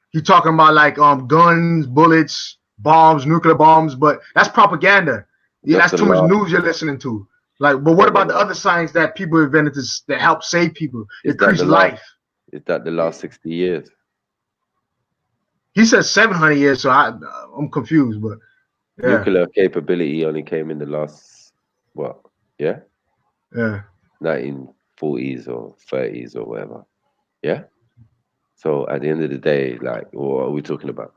He's talking about like guns, bullets, bombs, nuclear bombs. But that's propaganda. Yeah, that's too much news you're listening to. Like, but what about the other science that people invented that help save people, increase life? Is that the last 60 years? He said 700 years, so I'm confused. But yeah. Nuclear capability only came in the last what? Yeah. 1940s or 30s or whatever. Yeah. So at the end of the day, like, what are we talking about?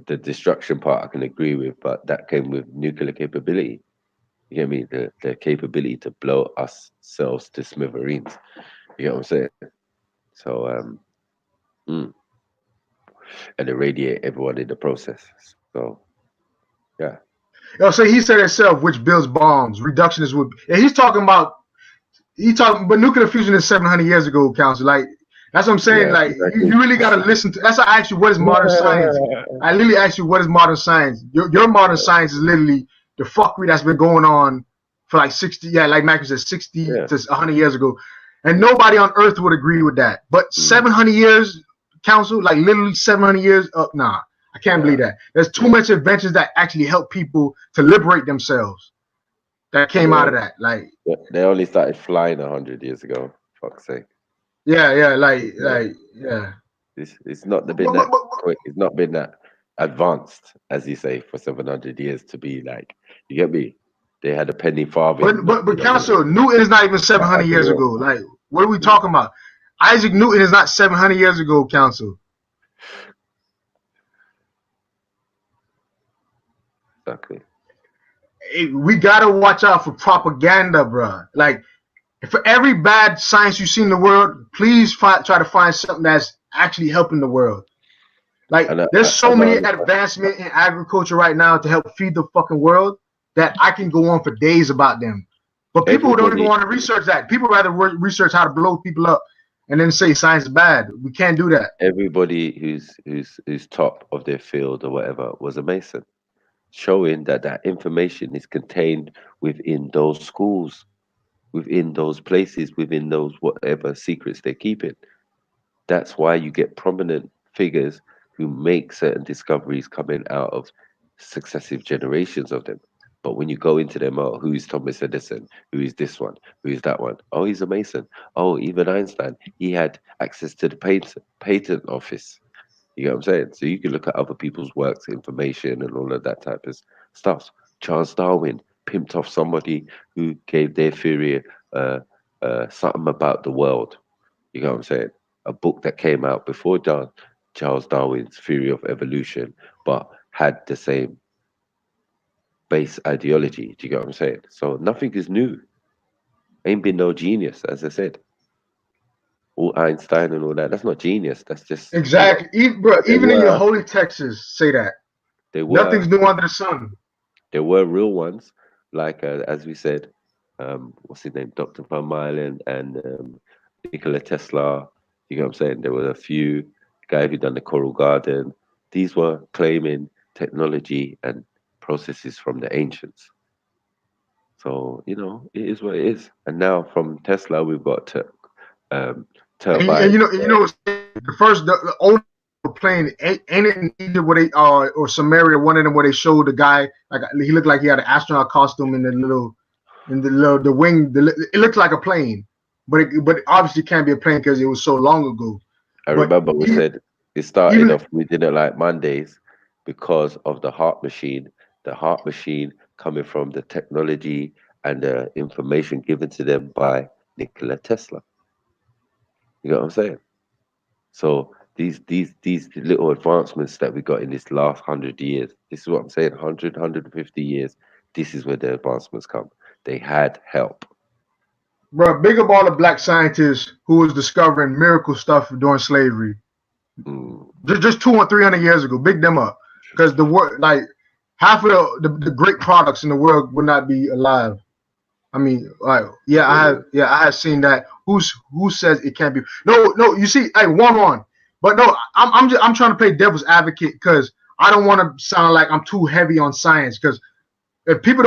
The destruction part I can agree with, but that came with nuclear capability. You get me? The capability to blow ourselves to smithereens. You get what I'm saying? So, and irradiate everyone in the process. So, yeah. So he said himself, which builds bombs. Reductionist would. And he's talking, but nuclear fusion is 700 years ago, Council. Like, that's what I'm saying. Yeah, like, exactly. You really got to listen to. That's why I asked you, what is modern science? I literally asked you, what is modern science? Your modern science is literally the fuckery that's been going on for like 60, like Michael said, 60 to 100 years ago. And nobody on earth would agree with that. But 700 years, Council, like literally 700 years, nah, I can't believe that. There's too much inventions that actually help people to liberate themselves that came out of that. Like, they only started flying 100 years ago, fuck's sake. It's not been that quick. It's not been that advanced, as you say, for 700 years to be like, you get me? They had a penny farthing. But Council, Newton is not even 700 years ago. Like, what are we talking about? Isaac Newton is not 700 years ago, Council. Exactly. We gotta watch out for propaganda, bro. Like, for every bad science you see in the world, please try to find something that's actually helping the world. Like, there's so many advancements in agriculture right now to help feed the fucking world that I can go on for days about them. But people don't even want to research that. People rather research how to blow people up and then say science is bad. We can't do that. Everybody who's top of their field or whatever was a Mason, showing that information is contained within those schools, within those places, within those whatever secrets they're keeping. That's why you get prominent figures who make certain discoveries coming out of successive generations of them. But when you go into them, oh, who is Thomas Edison? Who is this one? Who is that one? Oh, he's a Mason. Oh, even Einstein, he had access to the patent office. You know what I'm saying? So you can look at other people's works, information, and all of that type of stuff. Charles Darwin pimped off somebody who gave their theory something about the world. You know what I'm saying? A book that came out before Charles Darwin's theory of evolution, but had the same base ideology. Do you get what I'm saying? So nothing is new. Ain't been no genius, as I said. All Einstein and all that, that's not genius. That's just exactly. Even in your holy texts say that. Nothing's new under the sun. There were real ones, like as we said, what's his name, Dr. Van Mylen and Nikola Tesla. You know what I'm saying? There were a few guys who done the Coral Garden. These were claiming technology and processes from the ancients. So you know, it is what it is. And now from Tesla, we've got turbines. And you know, the old plane ain't it in Egypt where they or Samaria, one of them where they showed the guy like he looked like he had an astronaut costume in the wing. It looked like a plane, but it obviously can't be a plane because it was so long ago. I remember we said it started off. We didn't like Mondays because of the heart machine. The heart machine coming from the technology and the information given to them by Nikola Tesla. You know what I'm saying? So these little advancements that we got in this last 100 years, this is what I'm saying, 100, 150 years, this is where the advancements come. They had help. Bro, big up all the black scientists who was discovering miracle stuff during slavery. Just 200 or 300 years ago, big them up. Because like half of the great products in the world would not be alive. I mean, like, I have seen that. Who says it can't be? No, you see, like one. But no, I'm trying to play devil's advocate because I don't want to sound like I'm too heavy on science. Because if people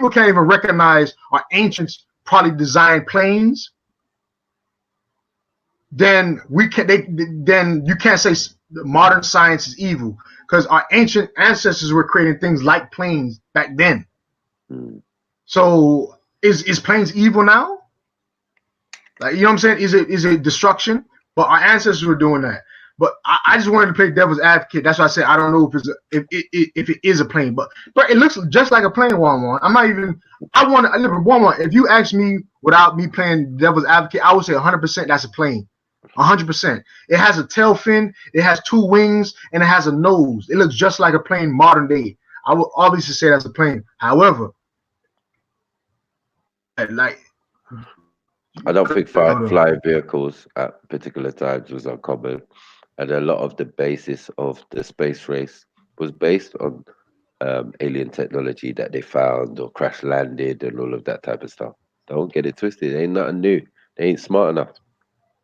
can't even recognize our ancients probably designed planes, then then you can't say modern science is evil because our ancient ancestors were creating things like planes back then. So is planes evil now? Like, you know what I'm saying? Is it destruction? But our ancestors were doing that. But I just wanted to play devil's advocate. That's why I said I don't know if it is a plane, but it looks just like a plane. I'm not even. I want to live one. If you ask me without me playing devil's advocate, I would say 100% that's a plane. 100%. It has a tail fin, it has two wings, and it has a nose. It looks just like a plane modern day. I would obviously say that's a plane. However, like, I don't think flying vehicles at particular times was uncommon, and a lot of the basis of the space race was based on alien technology that they found or crash landed and all of that type of stuff. Don't get it twisted. It ain't nothing new. They ain't smart enough.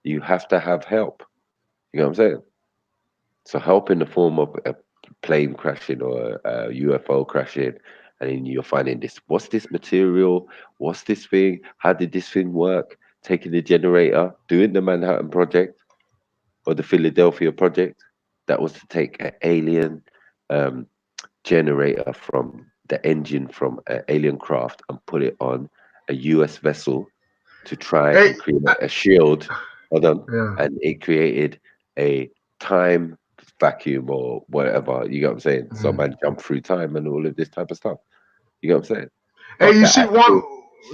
You have to have help. You know what I'm saying? So help in the form of a plane crashing or a UFO crashing, and then you're finding this. What's this material? What's this thing? How did this thing work? Taking the generator, doing the Manhattan Project or the Philadelphia Project. That was to take an alien generator from the engine from an alien craft and put it on a US vessel to try and create a shield. And it created a time vacuum or whatever. You get what I'm saying? So man jump through time and all of this type of stuff. You get what I'm saying? Hey, you see one?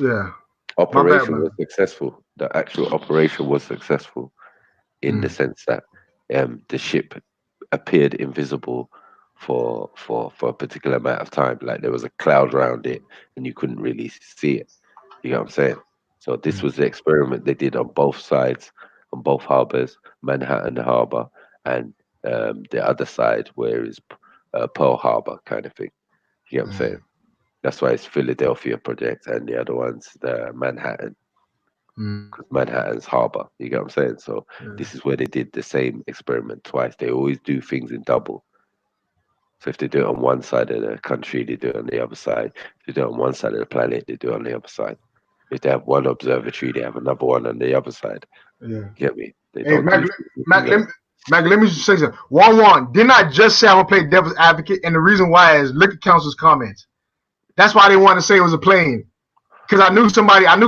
Yeah. Operation was successful. The actual operation was successful in the sense that the ship appeared invisible for a particular amount of time. Like there was a cloud around it, and you couldn't really see it. You know what I'm saying? So this was the experiment they did on both sides, on both harbors, Manhattan Harbor, and the other side where is Pearl Harbor kind of thing. You know what I'm saying? That's why it's Philadelphia project, and the other one's the Manhattan. Because Manhattan's harbor, you get what I'm saying? So this is where they did the same experiment twice. They always do things in double. So if they do it on one side of the country, they do it on the other side. If they do it on one side of the planet, they do it on the other side. If they have one observatory, they have another one on the other side. Yeah. You get me? They Hey, don't Mac, do let me just say something. 1-1. Didn't I just say I'm gonna play devil's advocate? And the reason why is look at Council's comments. That's why they wanted to say it was a plane. Because I knew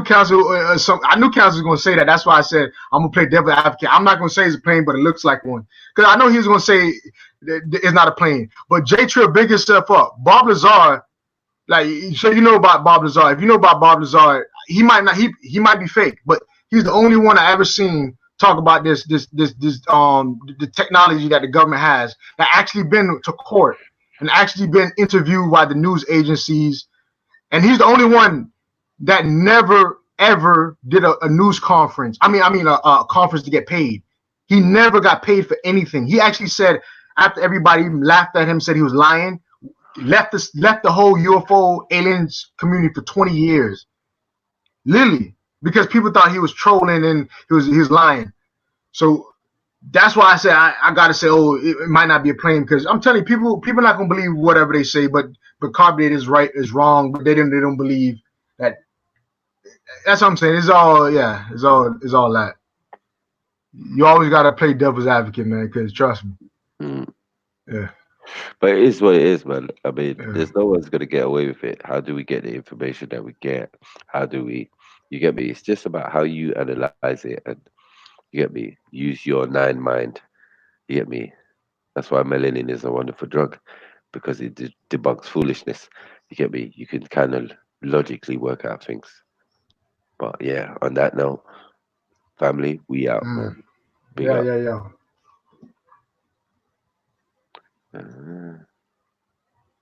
Council was going to say that. That's why I said I'm going to play devil's advocate. I'm not going to say it's a plane, but it looks like one. Because I know he was going to say it's not a plane. But J Trill big himself up. Bob Lazar, like, so you know about Bob Lazar. If you know about Bob Lazar, he might be fake, but he's the only one I ever seen talk about the technology that the government has that actually been to court and actually been interviewed by the news agencies. And he's the only one that never ever did a news conference. I mean a conference to get paid. He never got paid for anything. He actually said after everybody laughed at him, said he was lying, left the whole UFO aliens community for 20 years. Literally, because people thought he was trolling and he was lying. So that's why I said I gotta say, it might not be a plane, because I'm telling you, people are not gonna believe whatever they say, but Carbonate is wrong, but they don't believe that. That's what I'm saying. It's all that. You always gotta play devil's advocate, man, because trust me. Yeah. But it is what it is, man. I mean, there's no one's gonna get away with it. How do we get the information that we get? How do we? You get me? It's just about how you analyze it, and you get me. Use your nine mind. You get me? That's why melanin is a wonderful drug, because it debunks foolishness. You get me? You can kind of logically work out things. But yeah, on that note, family, we out, man. Big up. Yeah.